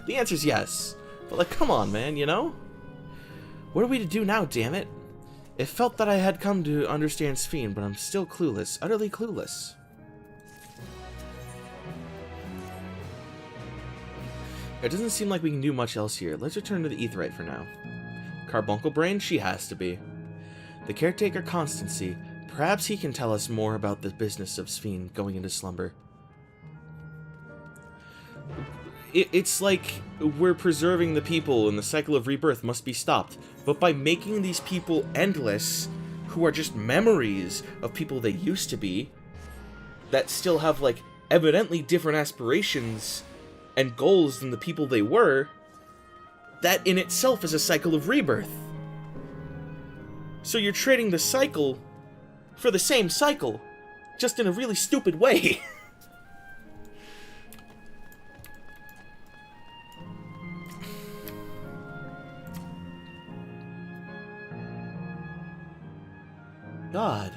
S11: The answer's yes. But like, come on, man, you know? What are we to do now, damn it? It felt that I had come to understand Sphene, but I'm still clueless, utterly clueless. It doesn't seem like we can do much else here. Let's return to the Aetheryte for now. Carbuncle Brain? She has to be. The caretaker Constancy. Perhaps he can tell us more about the business of Sphene going into slumber. It's like we're preserving the people and the cycle of rebirth must be stopped. But by making these people endless, who are just memories of people they used to be, that still have, like, evidently different aspirations and goals than the people they were, that in itself is a cycle of rebirth. So you're trading the cycle for the same cycle, just in a really stupid way. God.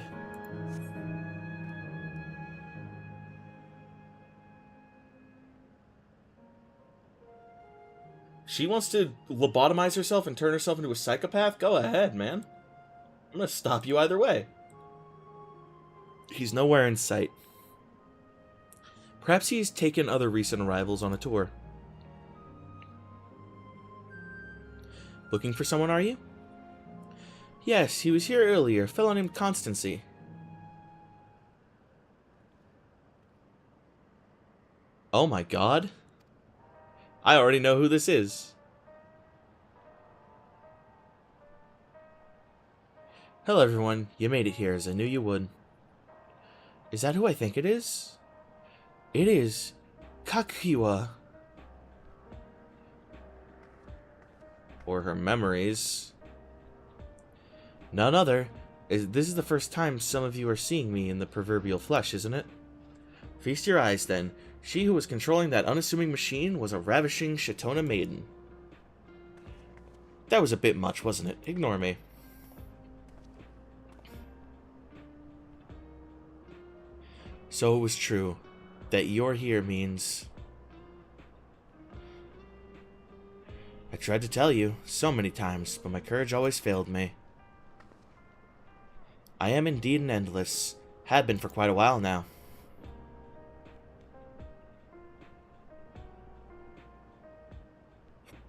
S11: She wants to lobotomize herself and turn herself into a psychopath? Go ahead, man. I'm gonna stop you either way. He's nowhere in sight. Perhaps he's taken other recent arrivals on a tour. Looking for someone, are you? Yes, he was here earlier. A fellow named Constancy. Oh my god. I already know who this is. Hello everyone, you made it here as I knew you would. Is that who I think it is? It is Kakiwa. Or her memories. None other. This is the first time some of you are seeing me in the proverbial flesh, isn't it? Feast your eyes then. She who was controlling that unassuming machine was a ravishing Shatona maiden. That was a bit much, wasn't it? Ignore me. So it was true. That you're here means... I tried to tell you so many times, but my courage always failed me. I am indeed an Endless. Had been for quite a while now.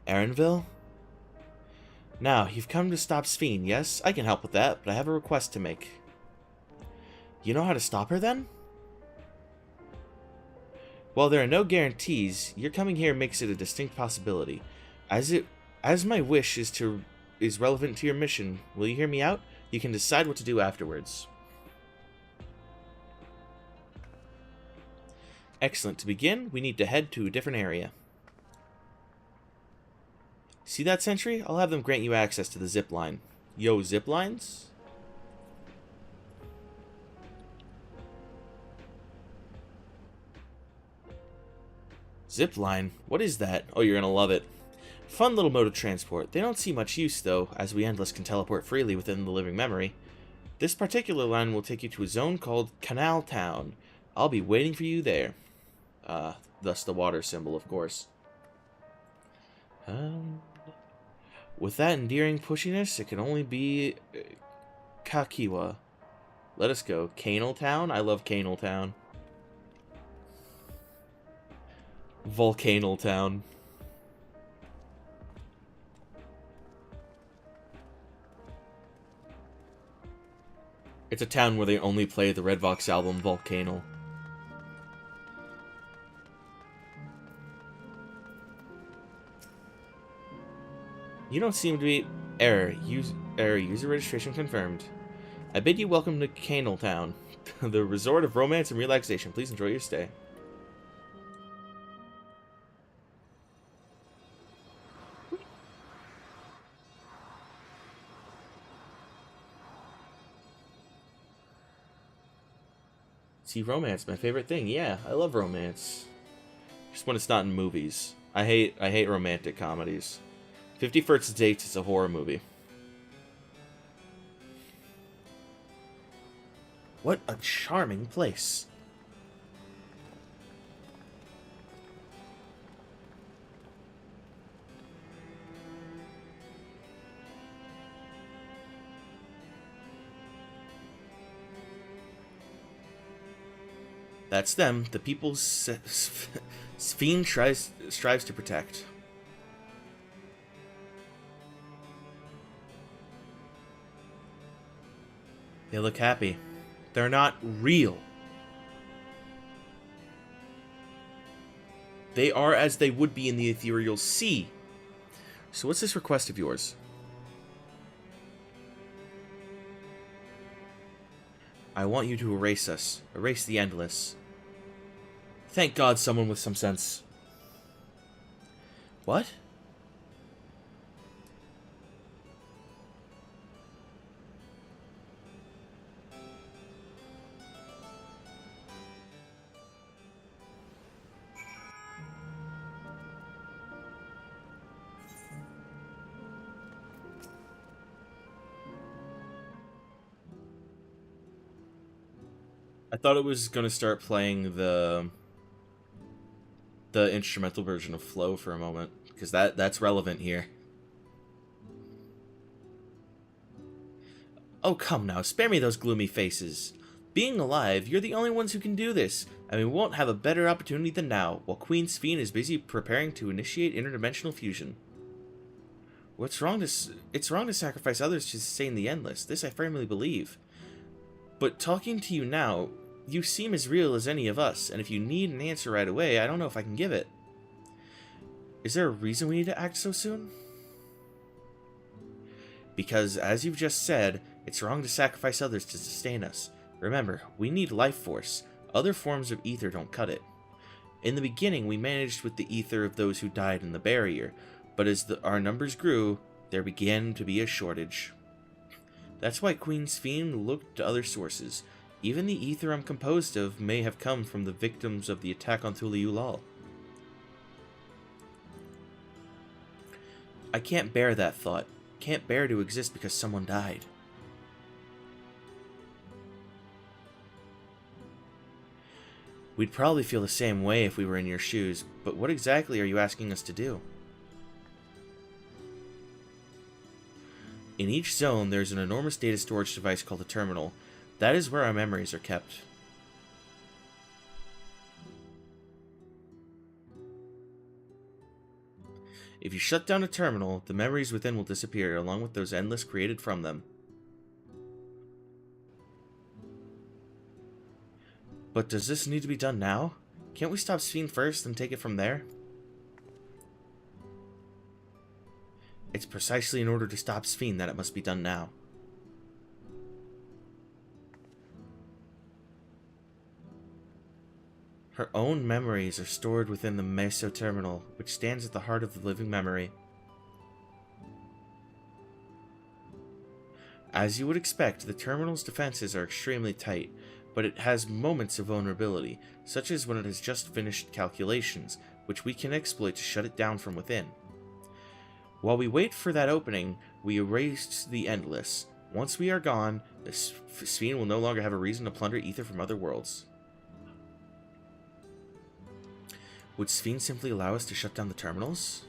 S11: Aaronville? Now, you've come to stop Sphene, yes? I can help with that, but I have a request to make. You know how to stop her, then? While there are no guarantees, your coming here makes it a distinct possibility. As my wish is relevant to your mission, will you hear me out? You can decide what to do afterwards. Excellent. To begin, we need to head to a different area. See that sentry? I'll have them grant you access to the zip line. Yo, zip lines? Zip line? What is that? Oh, you're gonna love it. Fun little mode of transport. They don't see much use, though, as we Endless can teleport freely within the living memory. This particular line will take you to a zone called Canal Town. I'll be waiting for you there. Thus the water symbol, of course. With that endearing pushiness, it can only be Kakiwa. Let us go. Canal Town? I love Canal Town. Volcanal Town. It's a town where they only play the Red Vox album Volcanal. You don't seem to be... Error. User registration confirmed. I bid you welcome to Canal Town, the resort of romance and relaxation. Please enjoy your stay. See, romance, my favorite thing. Yeah, I love romance. Just when it's not in movies. I hate romantic comedies. 50 First Dates is a horror movie. What a charming place. That's them, the people Sphene strives to protect. They look happy. They're not real. They are as they would be in the ethereal sea. So what's this request of yours? I want you to erase us. Erase the Endless. Thank God someone with some sense. What? I thought it was going to start playing the instrumental version of Flow for a moment, because that's relevant here. Oh, come now, spare me those gloomy faces. Being alive, you're the only ones who can do this, and we won't have a better opportunity than now, while Queen Sphene is busy preparing to initiate interdimensional fusion. It's wrong to sacrifice others to sustain the Endless. This I firmly believe. But talking to you now, you seem as real as any of us, and if you need an answer right away, I don't know if I can give it. Is there a reason we need to act so soon? Because, as you've just said, It's wrong to sacrifice others to sustain us. Remember, we need life force. Other forms of ether don't cut it. In the beginning, we managed with the ether of those who died in the barrier, but as our numbers grew, there began to be a shortage. That's why Queen Sphene looked to other sources. Even the ether I'm composed of may have come from the victims of the attack on Thuliulal. I can't bear that thought. Can't bear to exist because someone died. We'd probably feel the same way if we were in your shoes, but what exactly are you asking us to do? In each zone, there's an enormous data storage device called a terminal. That is where our memories are kept. If you shut down a terminal, the memories within will disappear, along with those endless created from them. But does this need to be done now? Can't we stop Sphene first and take it from there? It's precisely in order to stop Sphene that it must be done now. Her own memories are stored within the Meso Terminal, which stands at the heart of the living memory. As you would expect, the terminal's defenses are extremely tight, but it has moments of vulnerability, such as when it has just finished calculations, which we can exploit to shut it down from within. While we wait for that opening, we erase the Endless. Once we are gone, the Sphene will no longer have a reason to plunder ether from other worlds. Would Sphene simply allow us to shut down the terminals?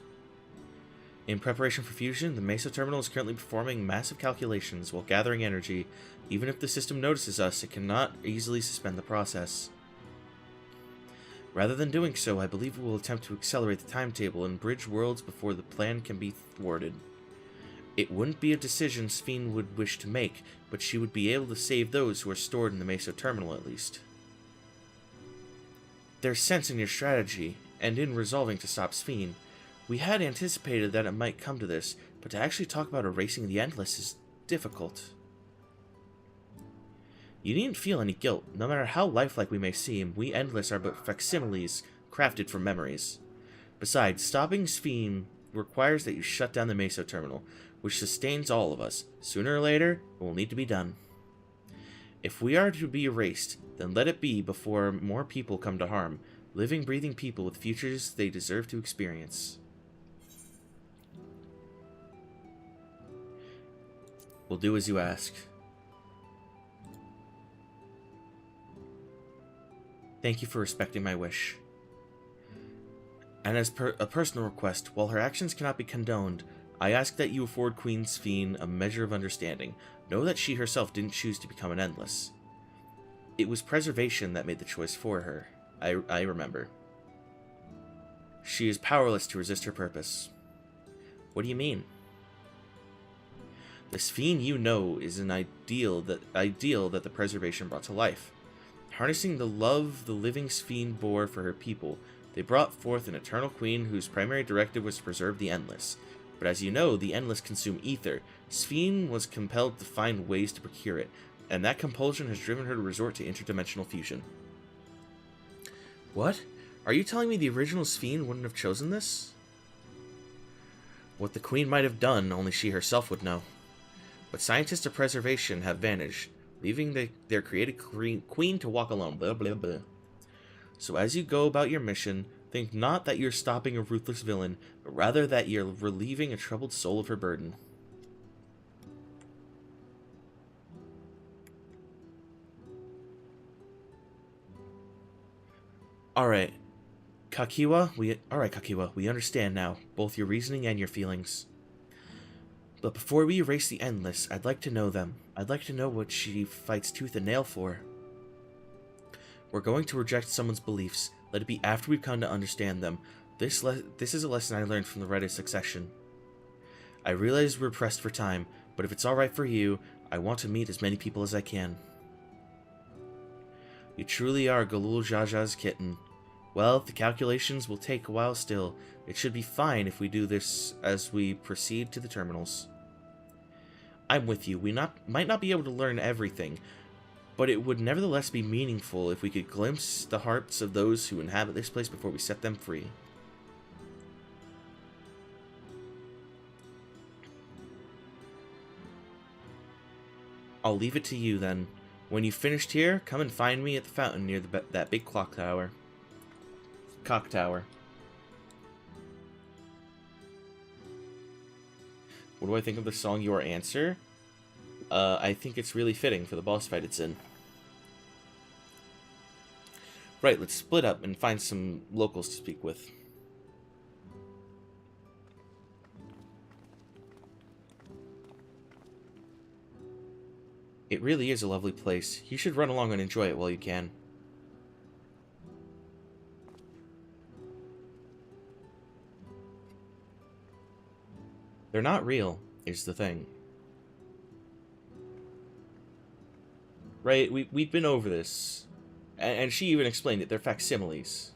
S11: In preparation for fusion, the Meso Terminal is currently performing massive calculations while gathering energy. Even if the system notices us, it cannot easily suspend the process. Rather than doing so, I believe we will attempt to accelerate the timetable and bridge worlds before the plan can be thwarted. It wouldn't be a decision Sphene would wish to make, but she would be able to save those who are stored in the Meso Terminal at least. There's sense in your strategy, and in resolving to stop Sphene. We had anticipated that it might come to this, but to actually talk about erasing the Endless is difficult. You needn't feel any guilt. No matter how lifelike we may seem, we Endless are but facsimiles crafted from memories. Besides, stopping Sphene requires that you shut down the Meso Terminal, which sustains all of us. Sooner or later, it will need to be done. If we are to be erased, then let it be before more people come to harm. Living, breathing people with futures they deserve to experience. We'll do as you ask. Thank you for respecting my wish. And as a personal request, while her actions cannot be condoned, I ask that you afford Queen Sphene a measure of understanding. Know that she herself didn't choose to become an Endless. It was preservation that made the choice for her. I remember. She is powerless to resist her purpose. What do you mean? The Sphene you know is an ideal that the preservation brought to life. Harnessing the love the living Sphene bore for her people, they brought forth an eternal queen whose primary directive was to preserve the Endless. But as you know, the Endless consume ether. Sphene was compelled to find ways to procure it, and that compulsion has driven her to resort to interdimensional fusion. What? Are you telling me the original Sphene wouldn't have chosen this? What the queen might have done, only she herself would know. But scientists of preservation have vanished, leaving their created queen to walk alone, blah blah blah. So as you go about your mission, think not that you're stopping a ruthless villain, but rather that you're relieving a troubled soul of her burden. Alright, Kakiwa, we understand now, both your reasoning and your feelings. But before we erase the Endless, I'd like to know them. I'd like to know what she fights tooth and nail for. We're going to reject someone's beliefs. Let it be after we've come to understand them. This is a lesson I learned from the Rite of Succession. I realize we're pressed for time, but if it's alright for you, I want to meet as many people as I can. You truly are Galul Jaja's kitten. Well, the calculations will take a while still. It should be fine if we do this as we proceed to the terminals. I'm with you. We might not be able to learn everything, but it would nevertheless be meaningful if we could glimpse the hearts of those who inhabit this place before we set them free. I'll leave it to you, then. When you've finished here, come and find me at the fountain near that big clock tower. Cock tower. What do I think of the song Your Answer? I think it's really fitting for the boss fight it's in. Right, let's split up and find some locals to speak with. It really is a lovely place. You should run along and enjoy it while you can. They're not real, is the thing. Right, we've been over this. And she even explained it. They're facsimiles.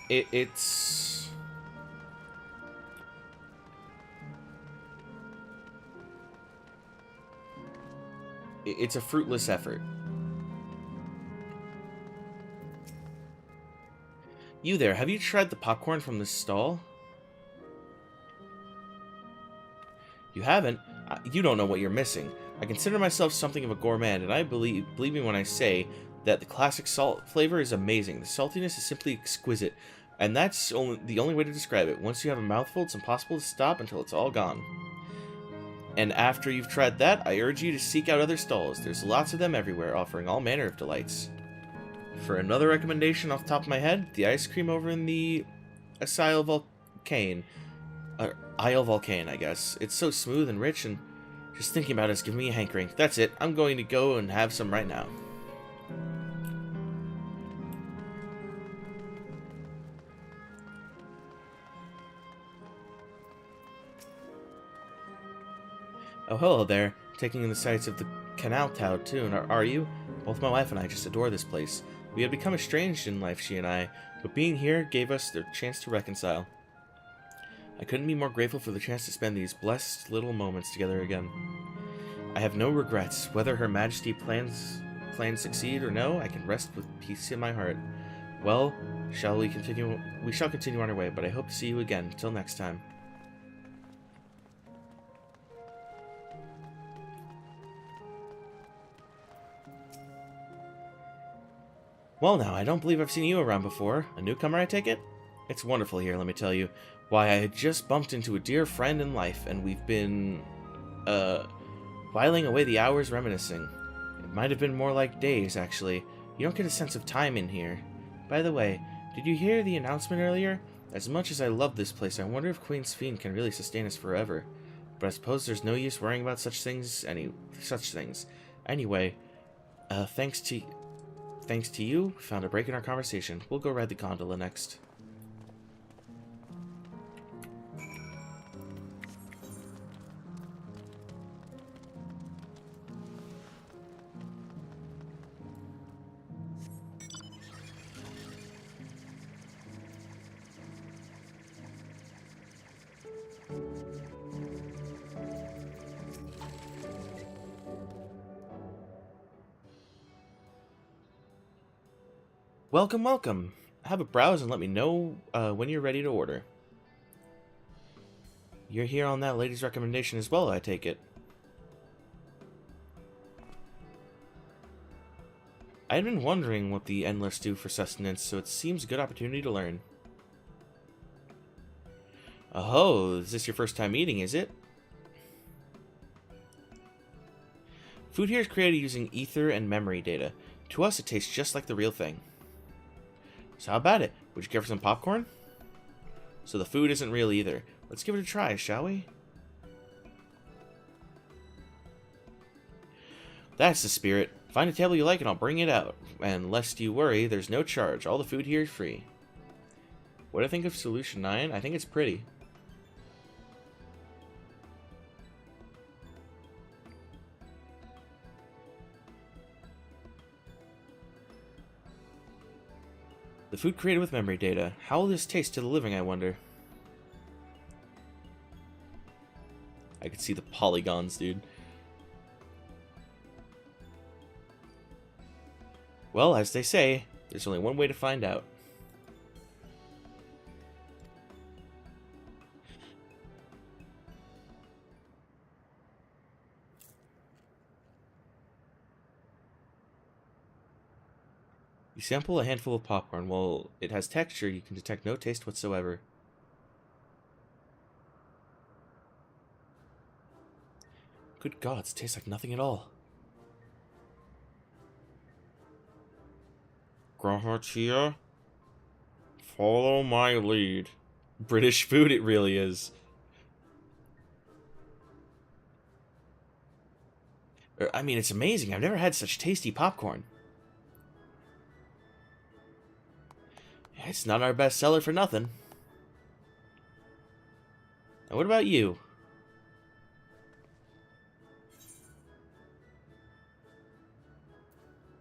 S11: It's a fruitless effort. You there, have you tried the popcorn from this stall? You haven't? You don't know what you're missing. I consider myself something of a gourmand, and I believe me when I say that the classic salt flavor is amazing. The saltiness is simply exquisite, and that's the only way to describe it. Once you have a mouthful, it's impossible to stop until it's all gone. And after you've tried that, I urge you to seek out other stalls. There's lots of them everywhere, offering all manner of delights. For another recommendation off the top of my head, the ice cream over in the Isle Volcane, I guess. It's so smooth and rich, and just thinking about it's giving me a hankering. That's it. I'm going to go and have some right now. Oh, hello there. Taking in the sights of the canal town, too, are you? Both my wife and I just adore this place. We had become estranged in life, she and I, but being here gave us the chance to reconcile. I couldn't be more grateful for the chance to spend these blessed little moments together again. I have no regrets. Whether Her Majesty plans succeed or no, I can rest with peace in my heart. Well, we shall continue on our way, but I hope to see you again. Till next time. Well now, I don't believe I've seen you around before. A newcomer, I take it? It's wonderful here, let me tell you. Why, I had just bumped into a dear friend in life, and we've been, whiling away the hours reminiscing. It might have been more like days, actually. You don't get a sense of time in here. By the way, did you hear the announcement earlier? As much as I love this place, I wonder if Queen Sphene can really sustain us forever. But I suppose there's no use worrying about such things. Anyway, thanks to you, we found a break in our conversation. We'll go ride the gondola next. Welcome, welcome. Have a browse and let me know when you're ready to order. You're here on that lady's recommendation as well, I take it. I'd been wondering what the Endless do for sustenance, so it seems a good opportunity to learn. Oh, is this your first time eating, is it? Food here is created using ether and memory data. To us, it tastes just like the real thing. So how about it? Would you care for some popcorn? So the food isn't real either. Let's give it a try, shall we? That's the spirit. Find a table you like and I'll bring it out. And lest you worry, there's no charge. All the food here is free. What do I think of Solution 9? I think it's pretty. The food created with memory data. How will this taste to the living, I wonder? I could see the polygons, dude. Well, as they say, there's only one way to find out. You sample a handful of popcorn. While it has texture, you can detect no taste whatsoever. Good gods, it tastes like nothing at all. Grahatia, follow my lead. British food, it really is. I mean, it's amazing. I've never had such tasty popcorn. It's not our best seller for nothing. Now, what about you?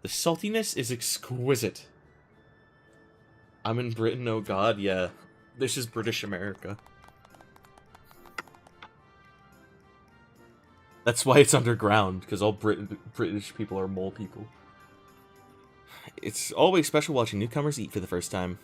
S11: The saltiness is exquisite. I'm in Britain, oh god, yeah. This is British America. That's why it's underground, because all British people are mole people. It's always special watching newcomers eat for the first time.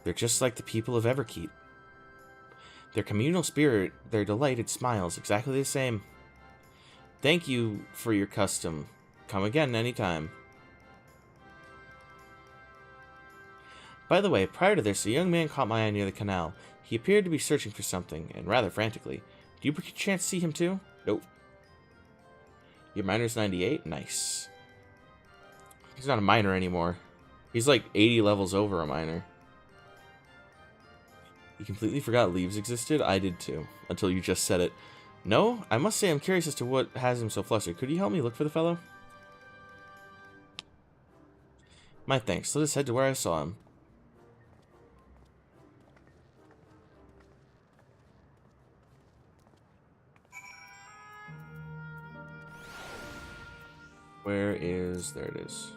S11: They're just like the people of Everkeep. Their communal spirit, their delighted smiles, exactly the same. Thank you for your custom. Come again anytime. By the way, prior to this, a young man caught my eye near the canal. He appeared to be searching for something, and rather frantically. Do you by chance see him too? Nope. Your miner's 98? Nice. He's not a miner anymore. He's like 80 levels over a miner. You completely forgot leaves existed? I did too, until you just said it. No? I must say I'm curious as to what has him so flustered. Could you help me look for the fellow? My thanks. Let us head to where I saw him. Where is... There it is.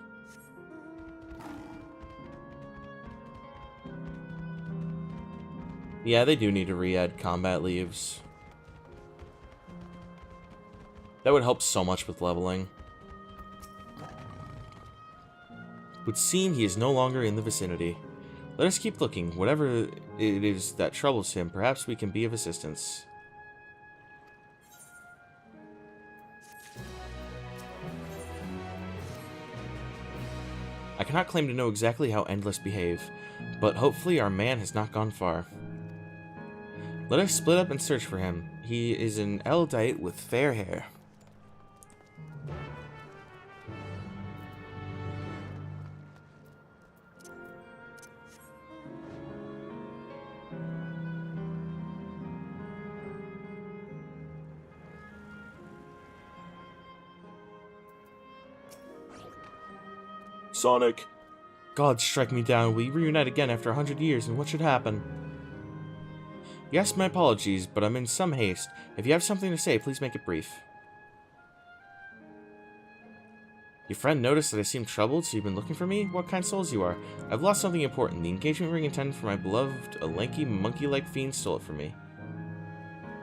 S11: Yeah, they do need to re-add combat leaves. That would help so much with leveling. Would seem he is no longer in the vicinity. Let us keep looking. Whatever it is that troubles him, perhaps we can be of assistance. I cannot claim to know exactly how Endless behave, but hopefully our man has not gone far. Let us split up and search for him. He is an Eldite with fair hair. Sonic! God strike me down. We reunite again after 100 years, and what should happen? Yes, my apologies, but I'm in some haste. If you have something to say, please make it brief. Your friend noticed that I seemed troubled, so you've been looking for me? What kind of souls you are? I've lost something important. The engagement ring intended for my beloved, a lanky, monkey-like fiend stole it from me.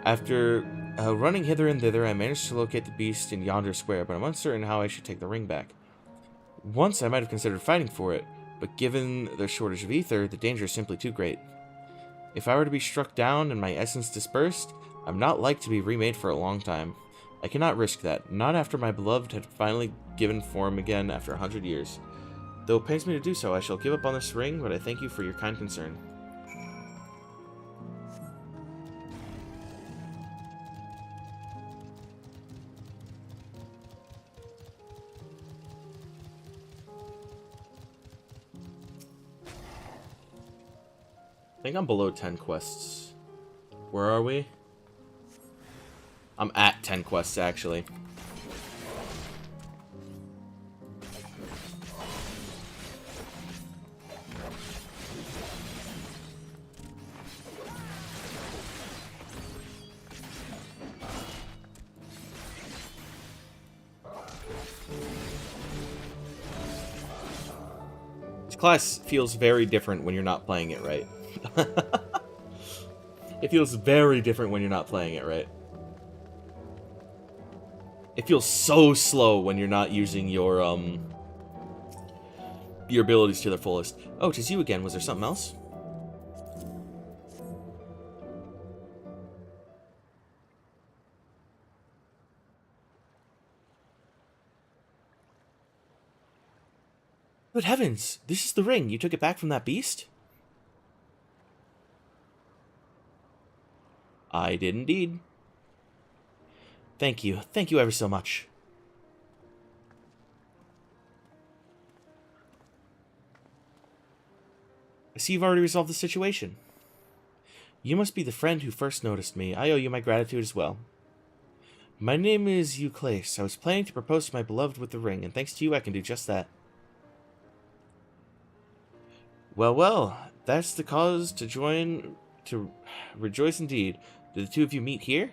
S11: After running hither and thither, I managed to locate the beast in yonder square, but I'm uncertain how I should take the ring back. Once I might have considered fighting for it, but given the shortage of ether, the danger is simply too great. If I were to be struck down and my essence dispersed, I'm not like to be remade for a long time. I cannot risk that, not after my beloved had finally given form again after 100 years. Though it pains me to do so, I shall give up on this ring, but I thank you for your kind concern. I think I'm below 10 quests. Where are we? I'm at 10 quests, actually. class feels very different when you're not playing it right. It feels very different when you're not playing it right. It feels so slow when you're not using your abilities to their fullest. Oh, 'tis you again. Was there something else? Good heavens! This is the ring. You took it back from that beast? I did indeed. Thank you. Thank you ever so much. I see you've already resolved the situation. You must be the friend who first noticed me. I owe you my gratitude as well. My name is Euclase. I was planning to propose to my beloved with the ring, and thanks to you I can do just that. Well, well, that's the cause to rejoice indeed. Did the two of you meet here?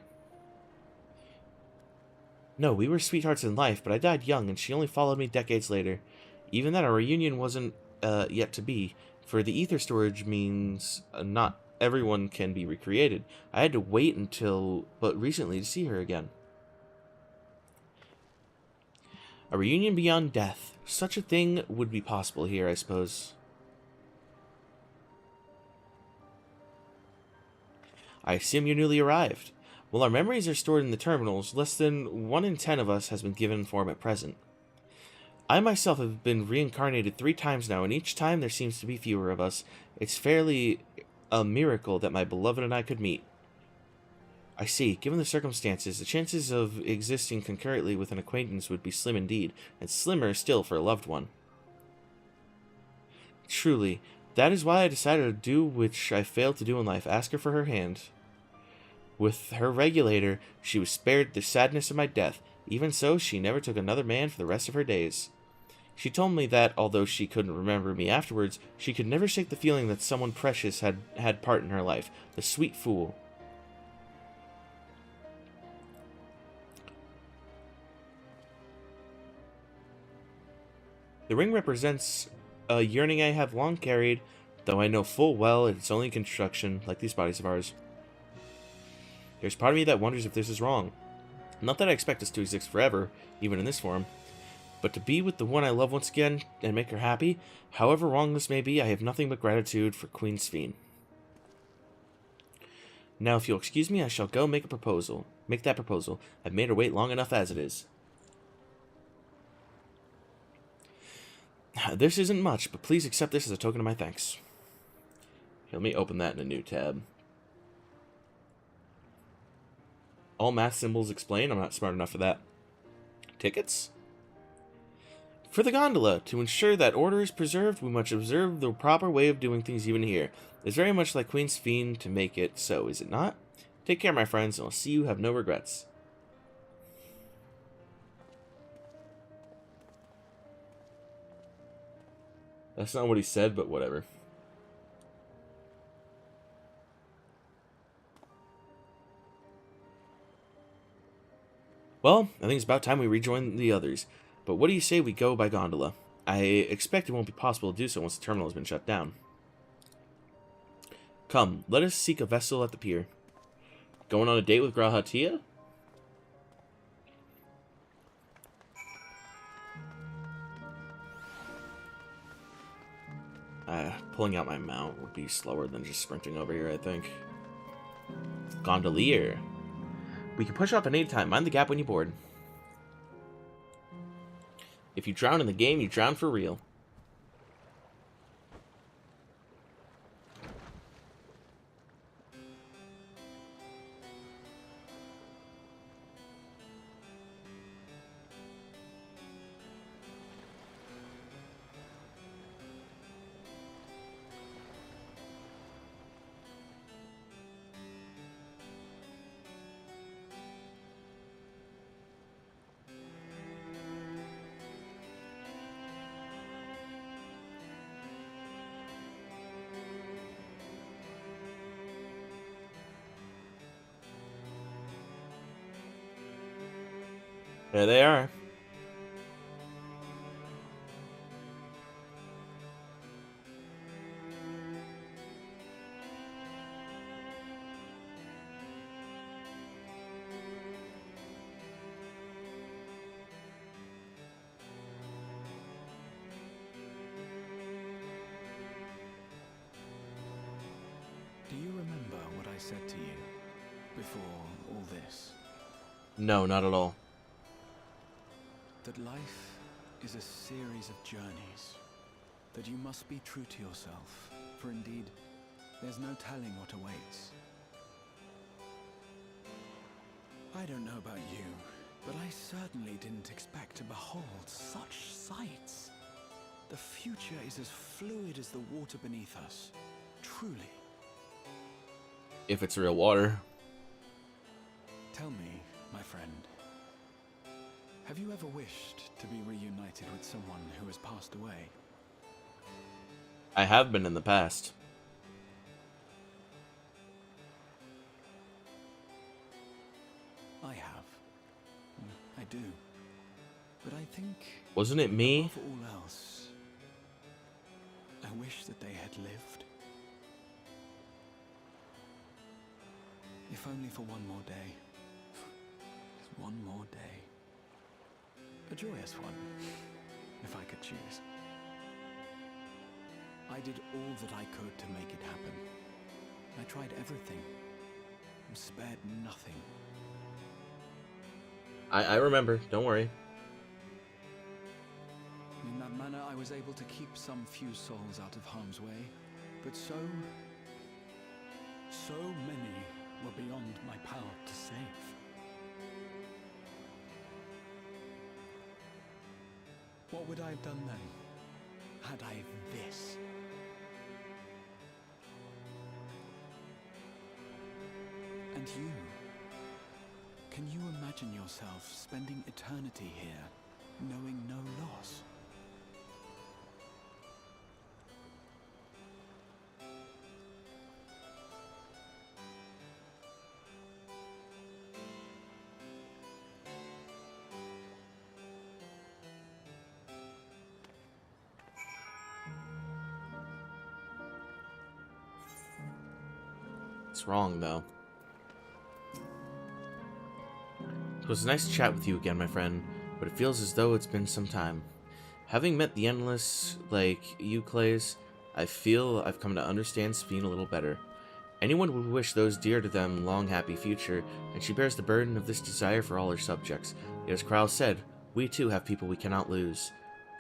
S11: No, we were sweethearts in life, but I died young, and she only followed me decades later. Even then, our reunion wasn't yet to be, for the ether storage means not everyone can be recreated. I had to wait until but recently to see her again. A reunion beyond death. Such a thing would be possible here, I suppose. I assume you're newly arrived. While our memories are stored in the terminals, less than 1 in 10 of us has been given form at present. I myself have been reincarnated 3 times now, and each time there seems to be fewer of us. It's fairly a miracle that my beloved and I could meet. I see. Given the circumstances, the chances of existing concurrently with an acquaintance would be slim indeed, and slimmer still for a loved one. Truly, that is why I decided to do which I failed to do in life, ask her for her hand. With her regulator, she was spared the sadness of my death. Even so, she never took another man for the rest of her days. She told me that, although she couldn't remember me afterwards, she could never shake the feeling that someone precious had part in her life. The sweet fool. The ring represents a yearning I have long carried, though I know full well it's only construction, like these bodies of ours. There's part of me that wonders if this is wrong. Not that I expect us to exist forever, even in this form, but to be with the one I love once again and make her happy, however wrong this may be, I have nothing but gratitude for Queen Sphene. Now, if you'll excuse me, I shall go make that proposal. I've made her wait long enough as it is. This isn't much, but please accept this as a token of my thanks. Let me open that in a new tab. All math symbols explain. I'm not smart enough for that. Tickets? For the gondola. To ensure that order is preserved, we must observe the proper way of doing things even here. It's very much like Queen Sphene to make it so, is it not? Take care, my friends, and I'll see you have no regrets. That's not what he said, but whatever. Well, I think it's about time we rejoin the others. But what do you say we go by gondola? I expect it won't be possible to do so once the terminal has been shut down. Come, let us seek a vessel at the pier. Going on a date with Grahatia? Pulling out my mount would be slower than just sprinting over here, I think. Gondolier. We can push off at any time. Mind the gap when you board. If you drown in the game, you drown for real. There they are.
S15: said to you before all this?
S11: No, not at all.
S15: That life is a series of journeys. That you must be true to yourself, for indeed, there's no telling what awaits. I don't know about you, but I certainly didn't expect to behold such sights. The future is as fluid as the water beneath us, truly.
S11: If it's real water.
S15: Tell me, my friend, have you ever wished to be reunited with someone who has passed away?
S11: I have been in the past.
S15: I have. I do. But I think...
S11: Wasn't it me?
S15: Above all else, I wish that they had lived. If only for one more day. Just one more day. A joyous one, if I could choose. I did all that I could to make it happen. I tried everything and spared nothing.
S11: I remember, don't worry.
S15: In that manner, I was able to keep some few souls out of harm's way, but so many were beyond my power to save. What would I have done then, had I this? And you? Can you imagine yourself spending eternity here, knowing no loss?
S11: It's wrong, though. It was a nice chat with you again, my friend, but it feels as though it's been some time. Having met the Endless like you, Clays, I feel I've come to understand Sphene a little better. Anyone would wish those dear to them long happy future, and she bears the burden of this desire for all her subjects. Yet as Krall said, we too have people we cannot lose.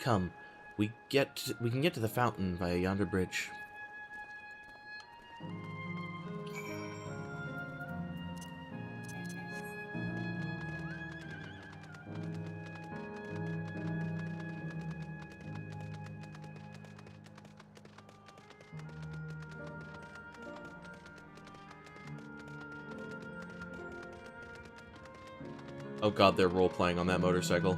S11: Come, we can get to the fountain via yonder bridge. Oh god, they're role-playing on that motorcycle.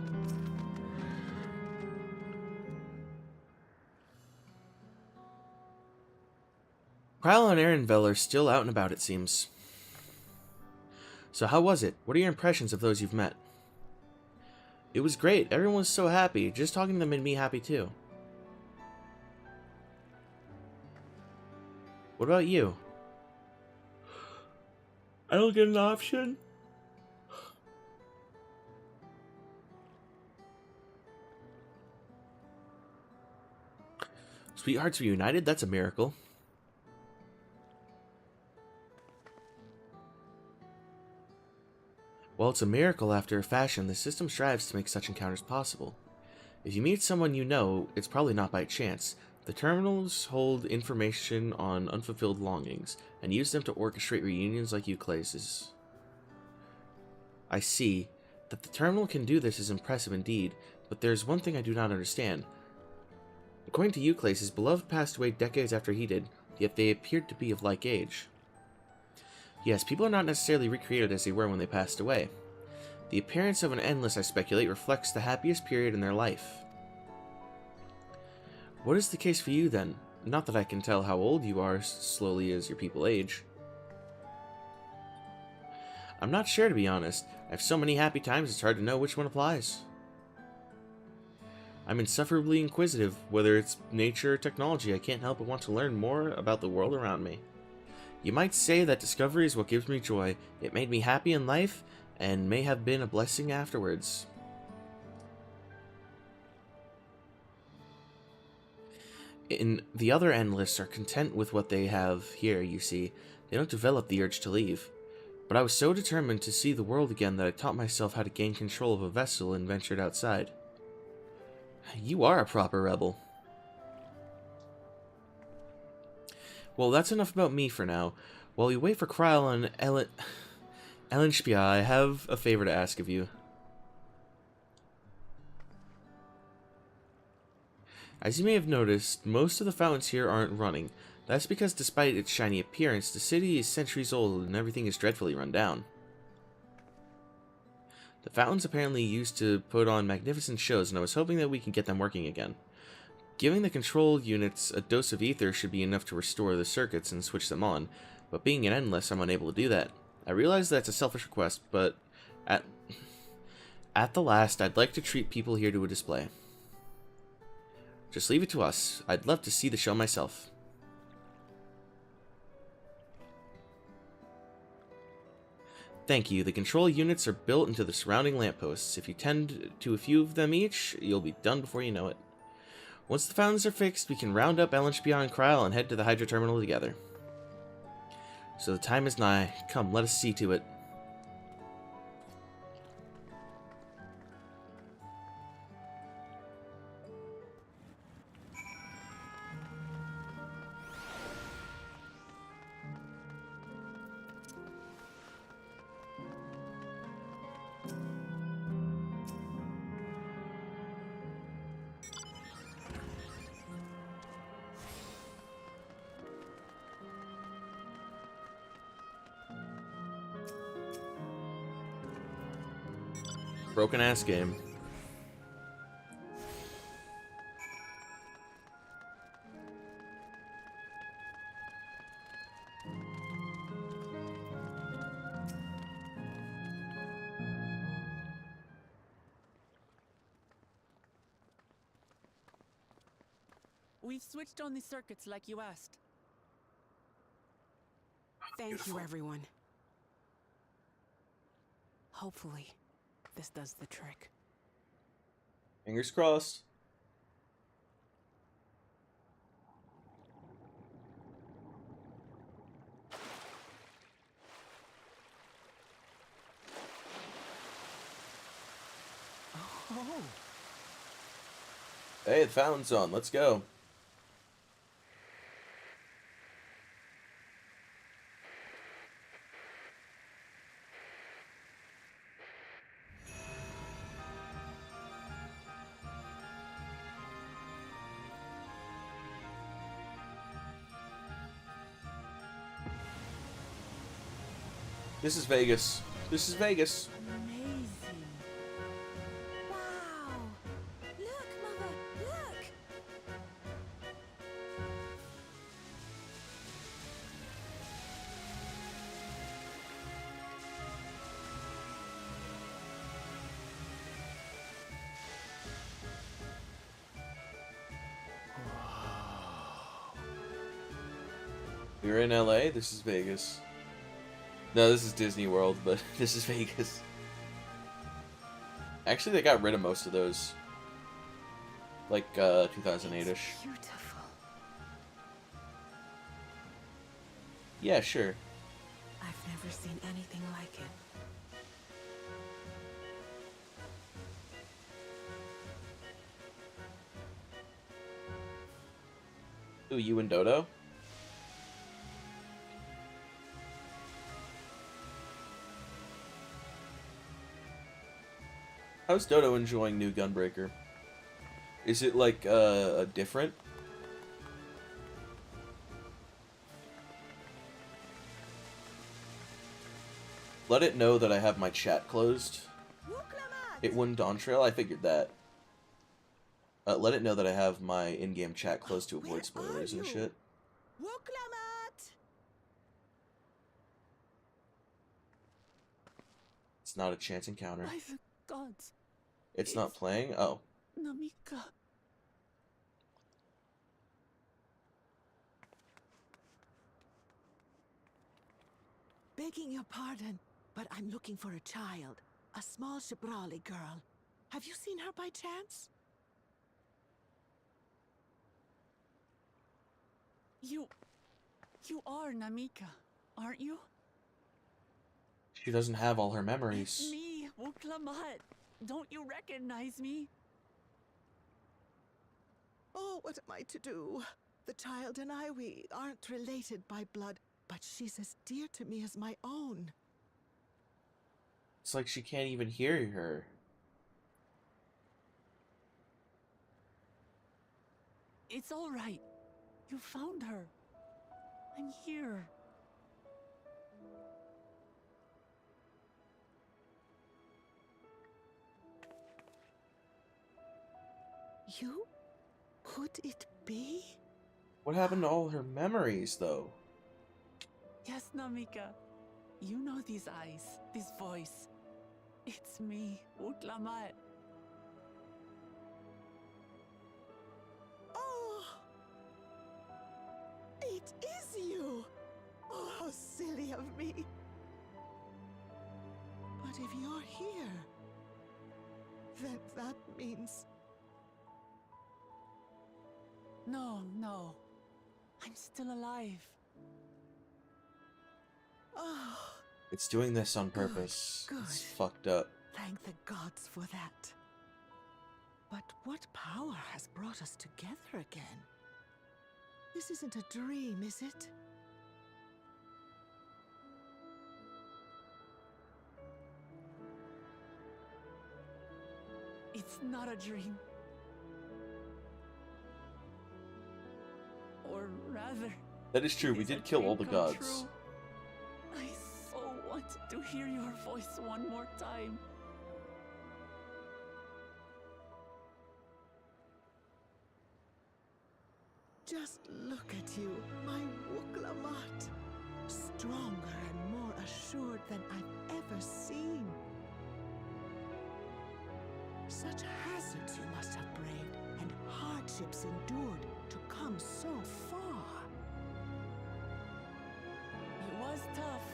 S11: Krall and Ehrenvel are still out and about, it seems. So how was it? What are your impressions of those you've met? It was great. Everyone was so happy. Just talking to them made me happy too. What about you? I don't get an option? Sweethearts reunited? That's a miracle. Well, it's a miracle after a fashion. The system strives to make such encounters possible. If you meet someone you know, it's probably not by chance. The terminals hold information on unfulfilled longings, and use them to orchestrate reunions like Euclase's. I see. That the terminal can do this is impressive indeed, but there's one thing I do not understand. According to Euclase, his beloved passed away decades after he did, yet they appeared to be of like age. Yes, people are not necessarily recreated as they were when they passed away. The appearance of an Endless, I speculate, reflects the happiest period in their life. What is the case for you, then? Not that I can tell how old you are slowly as your people age. I'm not sure, to be honest. I have so many happy times it's hard to know which one applies. I'm insufferably inquisitive. Whether it's nature or technology, I can't help but want to learn more about the world around me. You might say that discovery is what gives me joy. It made me happy in life, and may have been a blessing afterwards. The other Endless are content with what they have here, you see. They don't develop the urge to leave. But I was so determined to see the world again that I taught myself how to gain control of a vessel and ventured outside. You are a proper rebel. Well, that's enough about me for now. While we wait for Kryl and Ellenspia, I have a favor to ask of you. As you may have noticed, most of the fountains here aren't running. That's because despite its shiny appearance, the city is centuries old and everything is dreadfully run down. The fountains apparently used to put on magnificent shows, and I was hoping that we can get them working again. Giving the control units a dose of ether should be enough to restore the circuits and switch them on, but being an endless, I'm unable to do that. I realize that's a selfish request, but at the last, I'd like to treat people here to a display. Just leave it to us. I'd love to see the show myself. Thank you. The control units are built into the surrounding lampposts. If you tend to a few of them each, you'll be done before you know it. Once the fountains are fixed, we can round up Ellenspia and Kryl and head to the Hydro Terminal together. So the time is nigh. Come, let us see to it. Broken ass game.
S2: We've switched on the circuits like you asked.
S8: Thank you, everyone. Hopefully, this does the trick.
S1: Fingers crossed.
S8: Oh.
S1: Hey, the fountain's on. Let's go. This is Vegas. This is Vegas.
S6: Amazing. Wow. Look, Mother, look.
S1: We're in LA. This is Vegas. No, this is Disney World, but this is Vegas. Actually, they got rid of most of those. Like, 2008-ish.
S6: Beautiful.
S1: Yeah, sure.
S8: I've never seen anything like it.
S1: Ooh, you and Dodo? How's Dodo enjoying New Gunbreaker? Is it like a different? Let it know that I have my chat closed. It won DAWNTRAIL, I figured that. Let it know that I have my in-game chat closed to avoid spoilers and shit. It's not a chance encounter.
S2: By the gods.
S1: It's not playing? Oh.
S2: Namika.
S8: Begging your pardon, but I'm looking for a child. A small Shibrali girl. Have you seen her by chance?
S2: You are Namika. aren't you?
S1: She doesn't have all her
S2: It's
S1: memories.
S2: me, Wuklamat. Don't you recognize me?
S8: Oh, what am I to do? The child and I, we aren't related by blood, but she's as dear to me as my own.
S1: It's like she can't even hear her.
S2: It's all right. You found her. I'm here.
S8: You? Could it be?
S1: What happened to all her memories, though?
S2: Yes, Namika. You know these eyes, this voice. It's me, Wuklamat.
S8: Oh! It is you! Oh, how silly of me. But if you're here, then that means...
S2: No. I'm still alive.
S8: Oh,
S1: It's doing this on purpose.
S8: Good.
S1: It's fucked up.
S8: thank the gods for that. But what power has brought us together again? This isn't a dream, is it?
S2: It's not a dream. Or rather,
S1: That is true. We
S2: it's a
S1: did kill all the
S2: dream come
S1: gods.
S2: true. I so wanted to hear your voice one more time.
S8: Just look at you, my Wuklamat. Stronger and more assured than I've ever seen. Such hazards you must have braved and hardships endured to come so far.
S2: It was tough,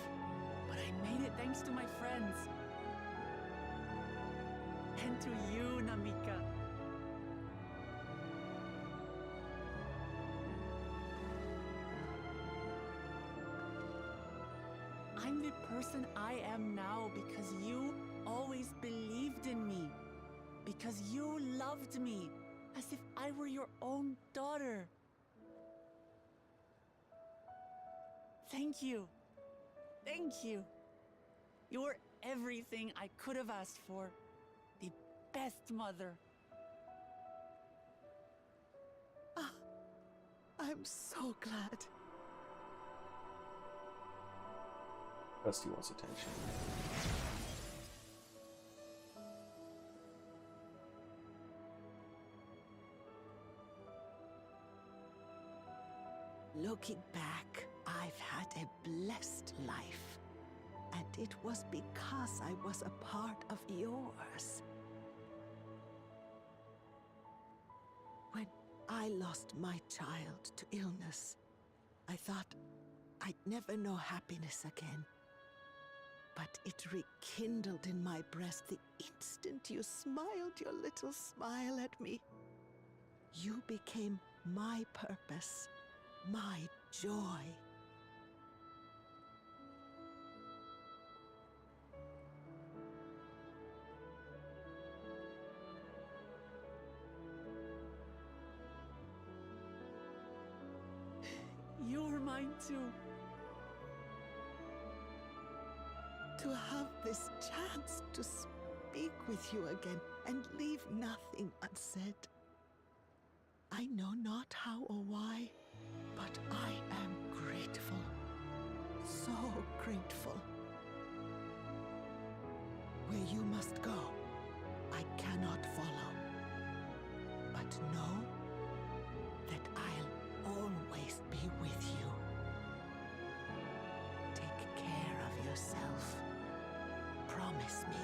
S2: but I made it thanks to my friends. And to you, Namika. I'm the person I am now because you always believed in me. Because you loved me as if I were your own daughter. Thank you. Thank you. You're everything I could have asked for. The best mother.
S8: Ah, I'm so glad.
S1: Dusty wants attention.
S8: Looking back, I've had a blessed life. And it was because I was a part of yours. When I lost my child to illness, I thought I'd never know happiness again. But it rekindled in my breast the instant you smiled your little smile at me. You became my purpose, my joy.
S2: You're mine too.
S8: To have this chance to speak with you again and leave nothing unsaid. I know not how or why, but I am grateful. So grateful. Where you must go, I cannot follow. But know that I'll always be with you. Take care of yourself. Promise me.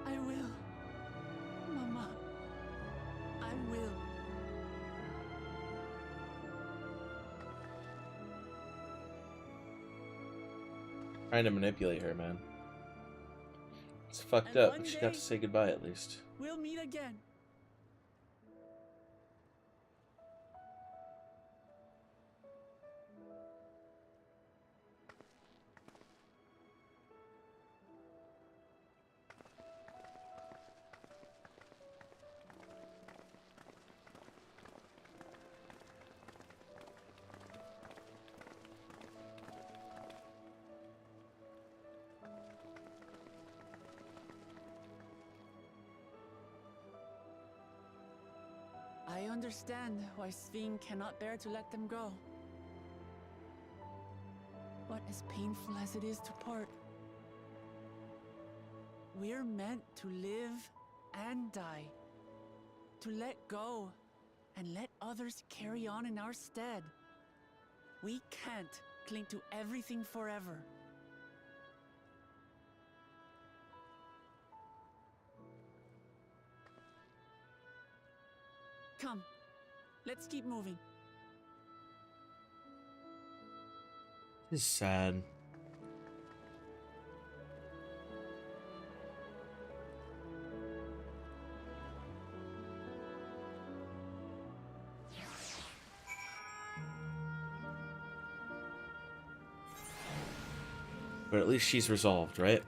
S2: I will. Mama. I will.
S1: Trying to manipulate her, man. It's fucked
S2: And
S1: up,
S2: one
S1: but she
S2: day-
S1: got to say goodbye at least.
S2: We'll meet again. understand why Sveen cannot bear to let them go. But as painful as it is to part, we're meant to live and die. To let go and let others carry on in our stead. We can't cling to everything forever. Come, let's keep moving.
S11: This is sad. But at least she's resolved, right?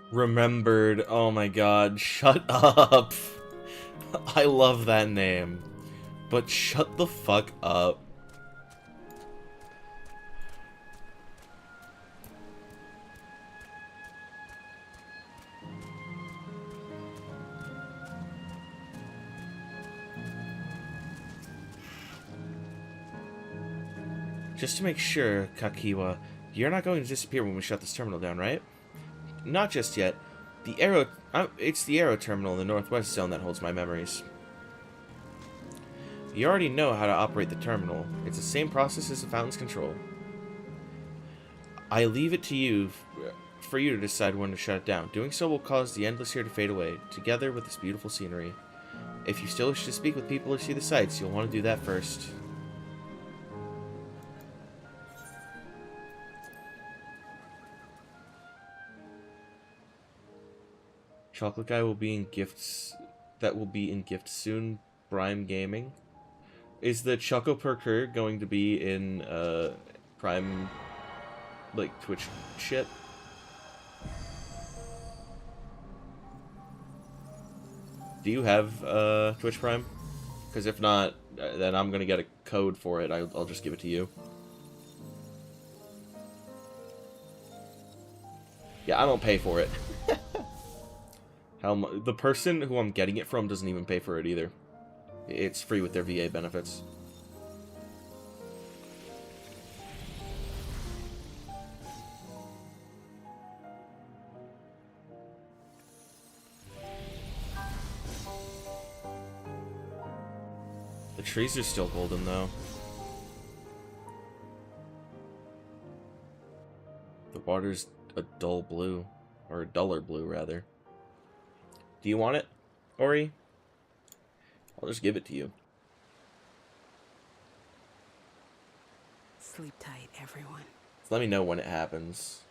S11: Remembered. Oh my god, shut up. I love that name. But shut the fuck up. Just to make sure, Kakiwa, you're not going to disappear when we shut this terminal down, right? Not just yet. It's the Aero terminal in the northwest zone that holds my memories. You already know how to operate the terminal. It's the same process as the fountain's control. I leave it to you for you to decide when to shut it down. Doing so will cause the endless here to fade away, together with this beautiful scenery. If you still wish to speak with people or see the sights, you'll want to do that first. Chocolate Guy will be in gifts. That will be in gift soon. Prime Gaming. Is the Choco Perker going to be in Prime, like Twitch shit? Do you have Twitch Prime? Because if not, then I'm gonna get a code for it. I'll just give it to you. Yeah, I don't pay for it. The person who I'm getting it from doesn't even pay for it either. It's free with their VA benefits. The trees are still golden, though. The water's a dull blue. Or a duller blue, rather. Do you want it, Ori? I'll just give it to you.
S8: Sleep tight, everyone.
S11: Just let me know when it happens.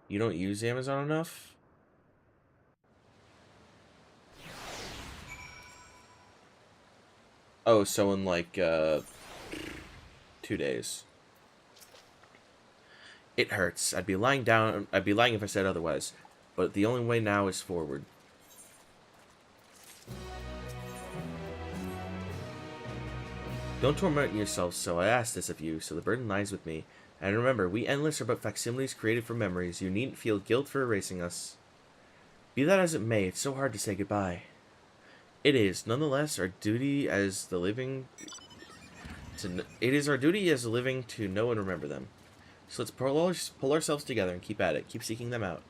S11: You don't use Amazon enough? Oh, so in like 2 days. It hurts. I'd be lying if I said otherwise. But the only way now is forward. Don't torment yourself, so I ask this of you, so the burden lies with me. And remember, we Endless are but facsimiles created from memories. You needn't feel guilt for erasing us. Be that as it may, it's so hard to say goodbye. It is, nonetheless, our duty as the living to know and remember them. So let's pull ourselves together and keep at it. Keep seeking them out.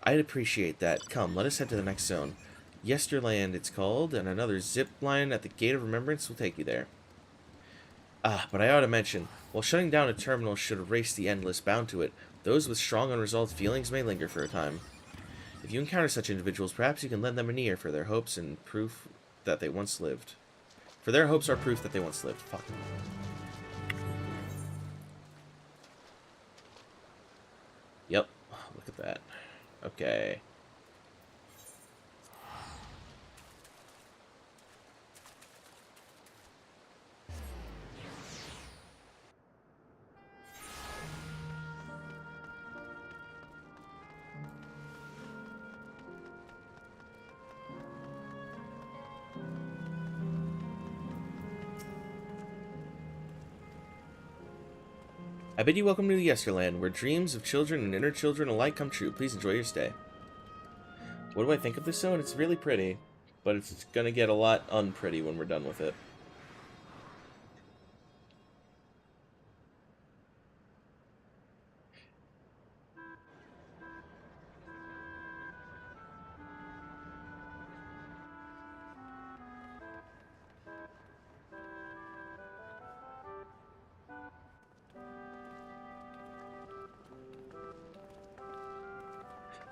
S11: I'd appreciate that. Come, let us head to the next zone. Yesterland, it's called, and another zip line at the Gate of Remembrance will take you there. Ah, but I ought to mention, while shutting down a terminal should erase the Endless bound to it, those with strong unresolved feelings may linger for a time. If you encounter such individuals, perhaps you can lend them an ear for their hopes and proof that they once lived. For their hopes are proof that they once lived. Fuck. Yep. Look at that. Okay. I bid you welcome to the Yesterland, where dreams of children and inner children alike come true. Please enjoy your stay. What do I think of this zone? It's really pretty, but it's gonna get a lot unpretty when we're done with it.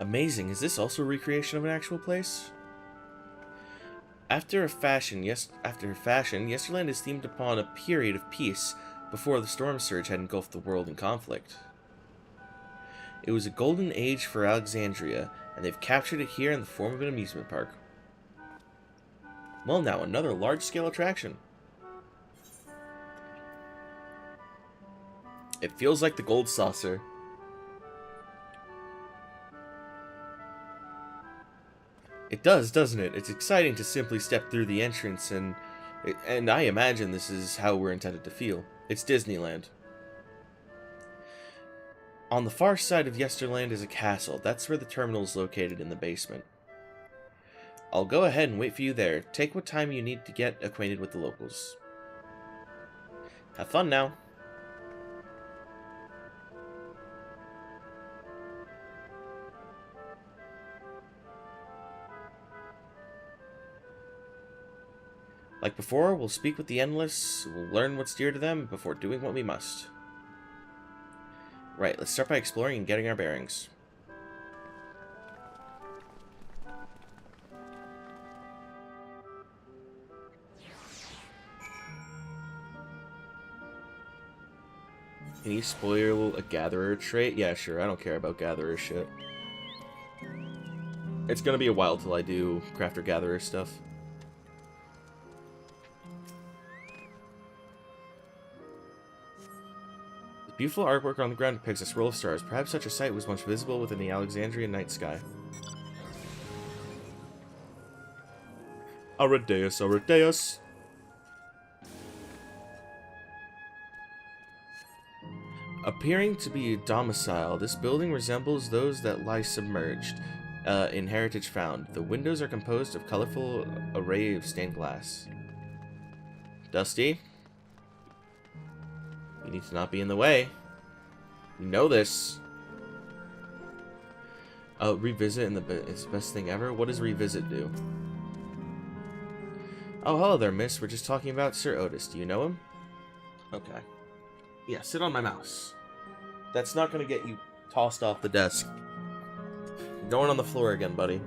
S11: Amazing. Is this also a recreation of an actual place? After fashion, Yesterland is themed upon a period of peace before the storm surge had engulfed the world in conflict. It was a golden age for Alexandria, and they've captured it here in the form of an amusement park. Well, now another large-scale attraction. It feels like the Gold Saucer. It does, doesn't it? It's exciting to simply step through the entrance, and I imagine this is how we're intended to feel. It's Disneyland. On the far side of Yesterland is a castle. That's where the terminal is located, in the basement. I'll go ahead and wait for you there. Take what time you need to get acquainted with the locals. Have fun now. Like before, we'll speak with the Endless, we'll learn what's dear to them before doing what we must. Right, let's start by exploring and getting our bearings. Can you spoil a Gatherer trait? Yeah, sure, I don't care about Gatherer shit. It's gonna be a while till I do Crafter Gatherer stuff. Beautiful artwork on the ground depicts a swirl of stars. Perhaps such a sight was once visible within the Alexandrian night sky. Aradeus, Aradeus! Appearing to be a domicile, this building resembles those that lie submerged in Heritage Found. The windows are composed of colorful array of stained glass. Dusty? You need to not be in the way. You know this. Oh, revisit it's the best thing ever? What does revisit do? Oh, hello there, miss. We're just talking about Sir Otis. Do you know him? Okay. Yeah, sit on my mouse. That's not going to get you tossed off the desk. You're going on the floor again, buddy.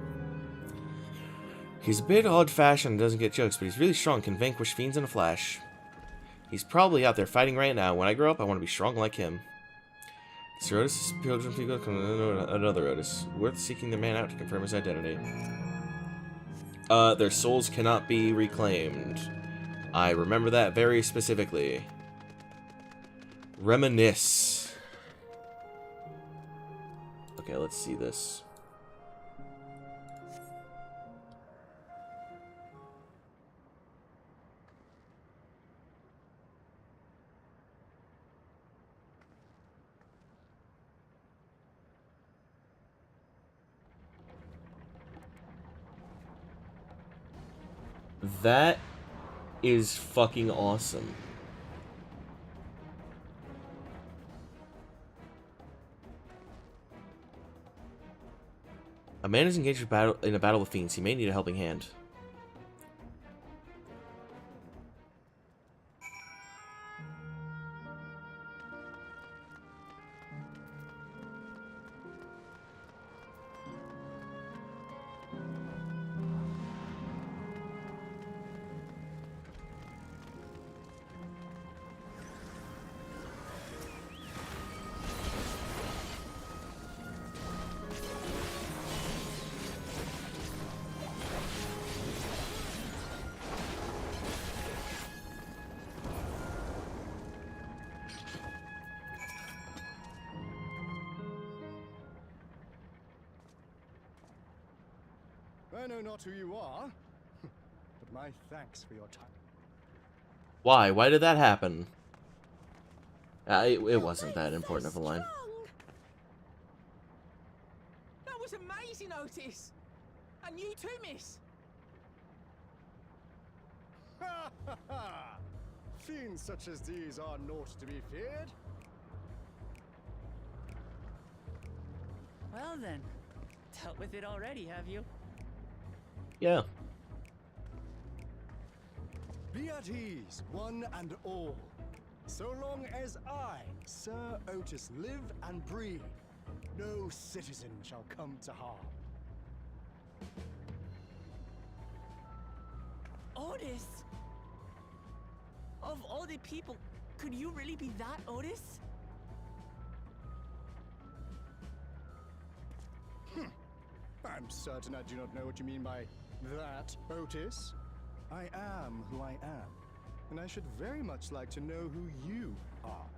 S11: He's a bit old-fashioned and doesn't get jokes, but he's really strong, can vanquish fiends in a flash. He's probably out there fighting right now. When I grow up, I want to be strong like him. Sir Otis' pilgrim people come another Otis. Worth seeking the man out to confirm his identity. Their souls cannot be reclaimed. I remember that very specifically. Reminisce. Okay, let's see this. That is fucking awesome. A man is engaged in a battle with fiends. He may need a helping hand.
S12: I know not who you are, but my thanks for your time.
S11: Why? Why did that happen?
S1: It wasn't that important of a line.
S10: That was amazing, Otis. And you too, miss.
S12: Ha ha ha! Fiends such as these are naught to be feared.
S2: Well then, dealt with it already, have you?
S1: Yeah.
S12: Be at ease, one and all. So long as I, Sir Otis, live and breathe, no citizen shall come to harm.
S2: Otis! Of all the people, could you really be that Otis?
S12: I'm certain I do not know what you mean by that, Otis. I am who I am, and I should very much like to know who you are.